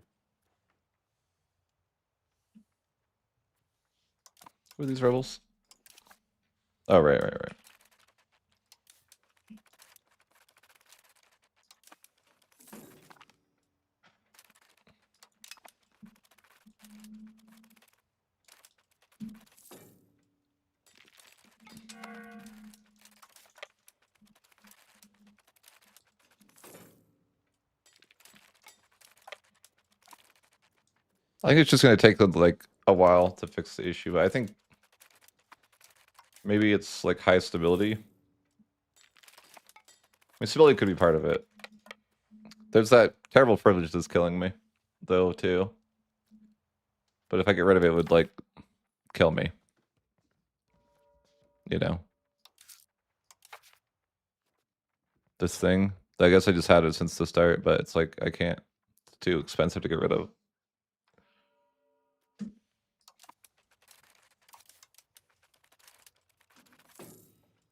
Who are these rebels? Oh, right. I think it's just going to take like a while to fix the issue. But I think maybe it's like high stability. I mean, stability could be part of it. There's that terrible privilege that's killing me, though, too. But if I get rid of it, it would like kill me. You know, this thing. I guess I just had it since the start, but it's like I can't. It's too expensive to get rid of.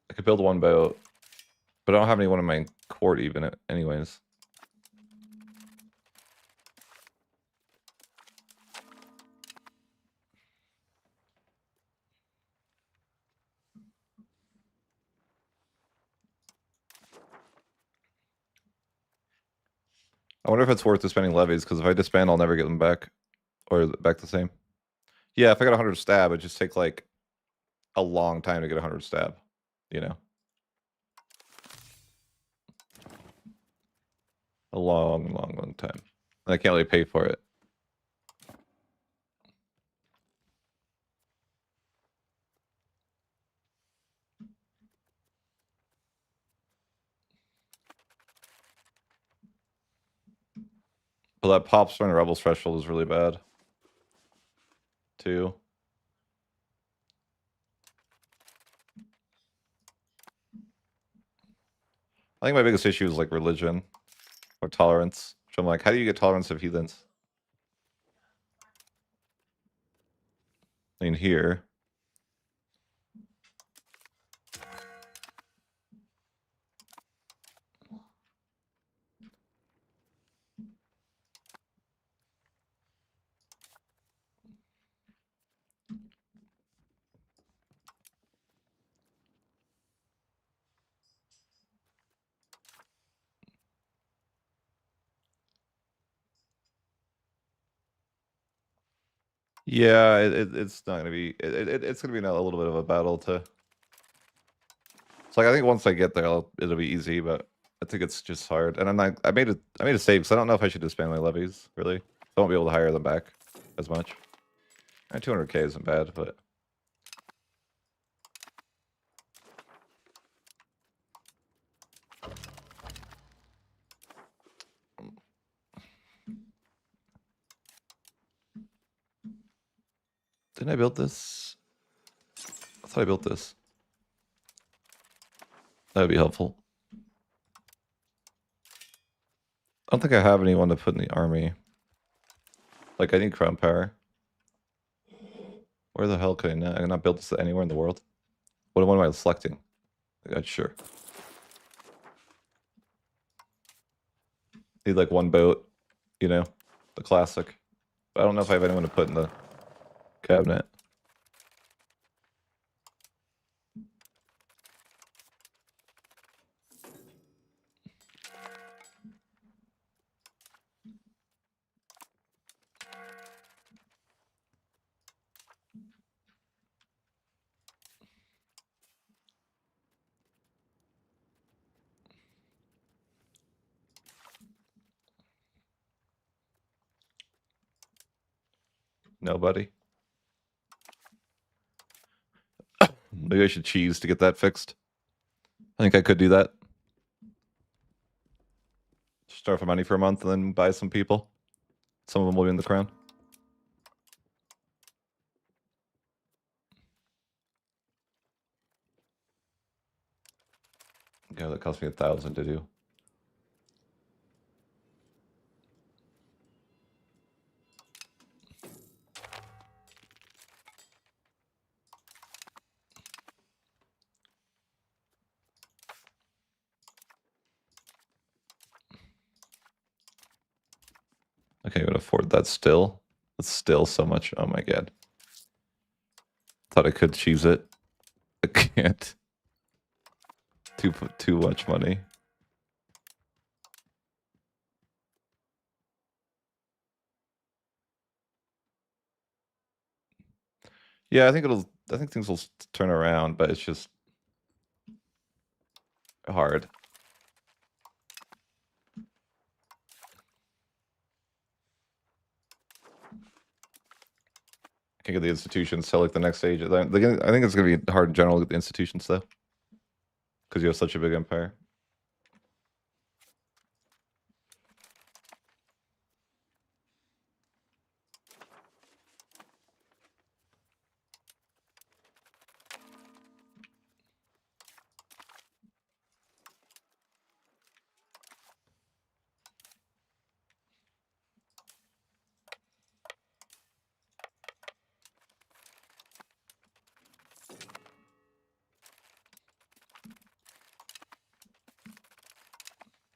I could build one boat, but I don't have anyone in my court even, anyways. I wonder if it's worth disbanding levies, because if I disband, I'll never get them back. Or back the same. Yeah, if I got 100 stab, it'd just take like a long time to get 100 stab, you know? A long, long, long time. And I can't really pay for it. But that pops from Rebel's threshold is really bad. Too. I think my biggest issue is like religion or tolerance. Which I'm like, how do you get tolerance of heathens? I mean, here. Yeah, it's not gonna be. It's gonna be a little bit of a battle to. It's like I think once I get there, it'll be easy, but I think it's just hard. And I'm like, I made a save because I don't know if I should disband my levies. Really, I won't be able to hire them back as much. And 200k isn't bad, but didn't I build this? I thought I built this. That would be helpful. I don't think I have anyone to put in the army. Like, I need crown power. Where the hell can I not build this anywhere in the world? What am I selecting? Sure. Need like one boat, you know, the classic. But I don't know if I have anyone to put in the cabinet. Nobody. Maybe I should cheese to get that fixed. I think I could do that. Start for money for a month and then buy some people. Some of them will be in the crown. Yeah, that cost me 1,000 to do. I can't even afford that still. It's still so much. Oh my god. Thought I could cheese it. I can't. Too much money. Yeah, I think things will turn around, but it's just hard. Can't get the institutions till like the next stage. I think it's gonna be hard in general with the institutions though, because you have such a big empire.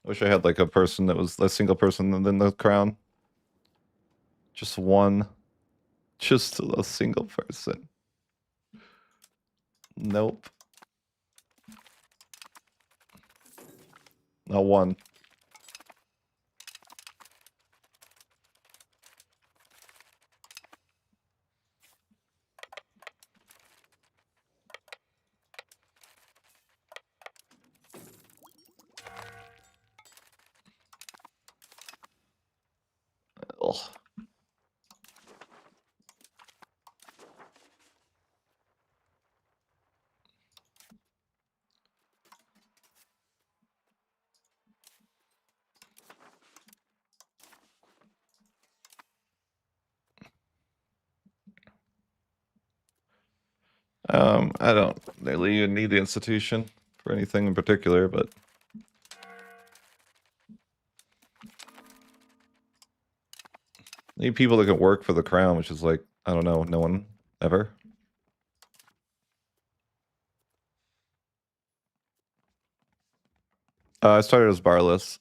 I wish I had like a person that was a single person and then the crown. Just one. Just a single person. Nope. Not one. I don't really even need the institution for anything in particular, but I need people that can work for the crown, which is like, I don't know, no one ever. I started as barless.